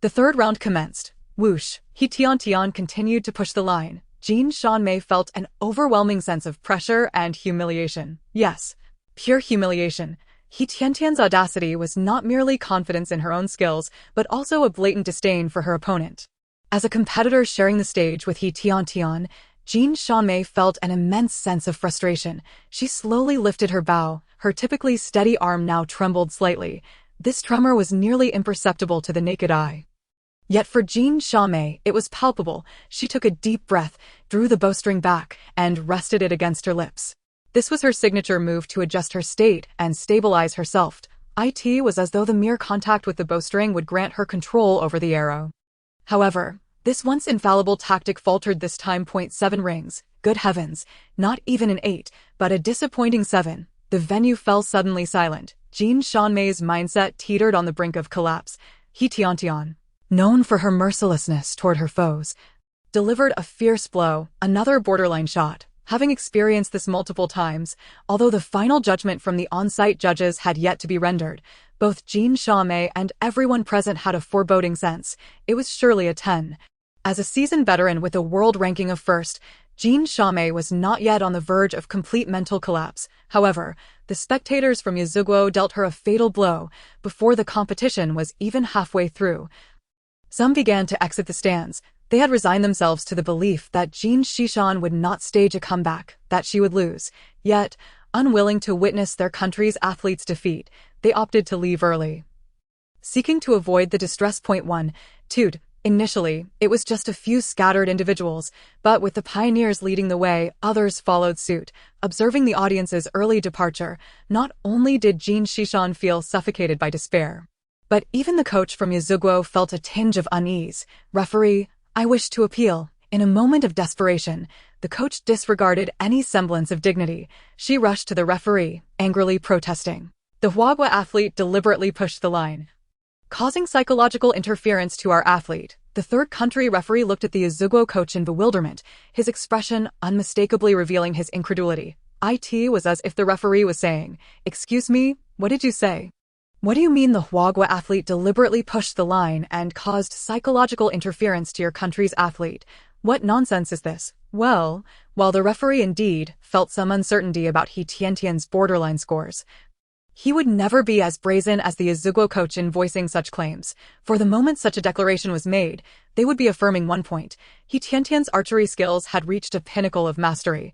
The third round commenced. Whoosh! He Tiantian continued to push the line. Jean Xiaomei felt an overwhelming sense of pressure and humiliation. Yes, pure humiliation. He Tiantian's audacity was not merely confidence in her own skills, but also a blatant disdain for her opponent. As a competitor sharing the stage with He Tiantian, Jean Xiaomei felt an immense sense of frustration. She slowly lifted her bow, her typically steady arm now trembled slightly. This tremor was nearly imperceptible to the naked eye. Yet for Jean Xiaomei, it was palpable. She took a deep breath, drew the bowstring back, and rested it against her lips. This was her signature move to adjust her state and stabilize herself. It was as though the mere contact with the bowstring would grant her control over the arrow. However, this once infallible tactic faltered this time. 7 rings. Good heavens, not even an 8, but a disappointing 7. The venue fell suddenly silent. Jean Xiaomei's mindset teetered on the brink of collapse. He Tiantian, known for her mercilessness toward her foes, delivered a fierce blow, another borderline shot. Having experienced this multiple times, although the final judgment from the on-site judges had yet to be rendered, both Jean Xiaomei and everyone present had a foreboding sense. It was surely a 10. As a seasoned veteran with a world ranking of first, Jean Xiaomei was not yet on the verge of complete mental collapse. However, the spectators from Yezhuguo dealt her a fatal blow before the competition was even halfway through. Some began to exit the stands. They had resigned themselves to the belief that Jean Xihuan would not stage a comeback, that she would lose. Yet, unwilling to witness their country's athletes' defeat, they opted to leave early. Seeking to avoid the distress. 1, 2. Initially, it was just a few scattered individuals, but with the pioneers leading the way, others followed suit. Observing the audience's early departure, not only did Jean Xihuan feel suffocated by despair, but even the coach from Yezhuguo felt a tinge of unease. Referee, I wish to appeal. In a moment of desperation, the coach disregarded any semblance of dignity. She rushed to the referee, angrily protesting. The Huagua athlete deliberately pushed the line, causing psychological interference to our athlete. The third country referee looked at the Yezhuguo coach in bewilderment, his expression unmistakably revealing his incredulity. It was as if the referee was saying, "Excuse me, what did you say?" What do you mean the Huagua athlete deliberately pushed the line and caused psychological interference to your country's athlete? What nonsense is this? Well, while the referee indeed felt some uncertainty about He Tiantian's borderline scores, He would never be as brazen as the Yasuo coach in voicing such claims. For the moment such a declaration was made, they would be affirming one point: He Tiantian's archery skills had reached a pinnacle of mastery,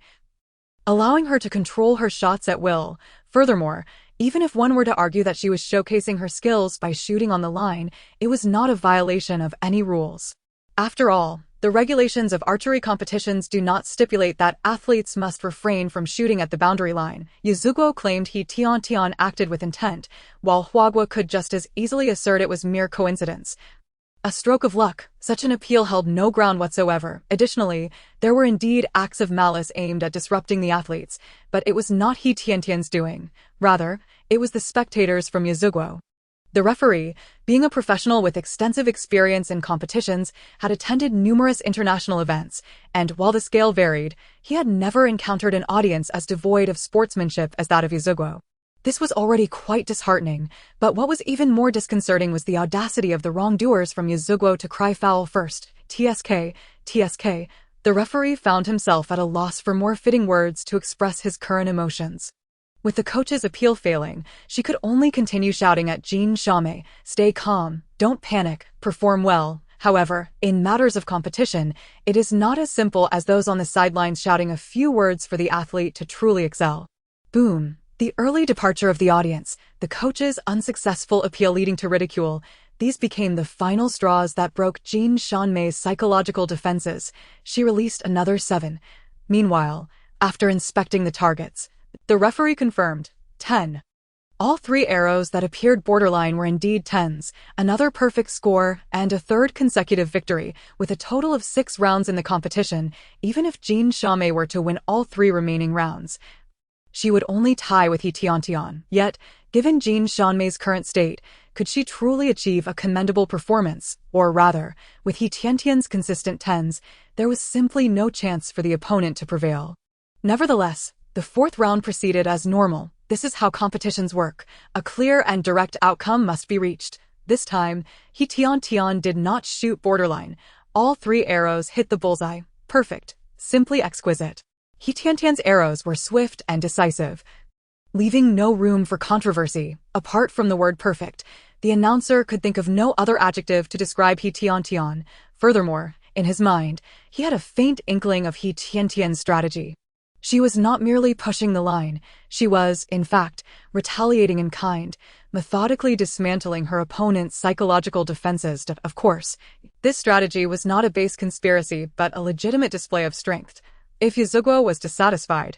allowing her to control her shots at will. Furthermore, even if one were to argue that she was showcasing her skills by shooting on the line, it was not a violation of any rules. After all, the regulations of archery competitions do not stipulate that athletes must refrain from shooting at the boundary line. Yasuo claimed He Tiantian acted with intent, while Huagua could just as easily assert it was mere coincidence. A stroke of luck. Such an appeal held no ground whatsoever. Additionally, there were indeed acts of malice aimed at disrupting the athletes, but it was not He Tiantian's doing. Rather, it was the spectators from Yasuo. The referee, being a professional with extensive experience in competitions, had attended numerous international events, and while the scale varied, he had never encountered an audience as devoid of sportsmanship as that of Yasuo. This was already quite disheartening, but what was even more disconcerting was the audacity of the wrongdoers from Yasuo to cry foul first. TSK, TSK. The referee found himself at a loss for more fitting words to express his current emotions. With the coach's appeal failing, she could only continue shouting at Jin Xiaomei, "Stay calm, don't panic, perform well." However, in matters of competition, it is not as simple as those on the sidelines shouting a few words for the athlete to truly excel. Boom. The early departure of the audience, the coach's unsuccessful appeal leading to ridicule, these became the final straws that broke Jin Xiaomei's psychological defenses. She released another 7. Meanwhile, after inspecting the targets, the referee confirmed 10. All 3 arrows that appeared borderline were indeed 10s, another perfect score, and a third consecutive victory, with a total of 6 rounds in the competition. Even if Jin Xiaomei were to win all 3 remaining rounds, she would only tie with He Tiantian. Yet, given Jin Xiaomei's current state, could she truly achieve a commendable performance? Or rather, with He Tiantian's consistent 10s, there was simply no chance for the opponent to prevail. Nevertheless, the 4th round proceeded as normal. This is how competitions work. A clear and direct outcome must be reached. This time, He Tiantian did not shoot borderline. All 3 arrows hit the bullseye. Perfect. Simply exquisite. He Tiantian's arrows were swift and decisive, leaving no room for controversy. Apart from the word perfect, the announcer could think of no other adjective to describe He Tiantian. Furthermore, in his mind, he had a faint inkling of He Tiantian's strategy. She was not merely pushing the line, she was, in fact, retaliating in kind, methodically dismantling her opponent's psychological defenses. Of course, this strategy was not a base conspiracy but a legitimate display of strength. If Yasuo was dissatisfied,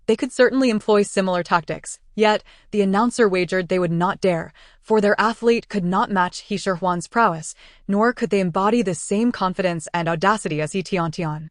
they could certainly employ similar tactics, yet the announcer wagered they would not dare, for their athlete could not match He Shihuan's prowess, nor could they embody the same confidence and audacity as He Tiantian.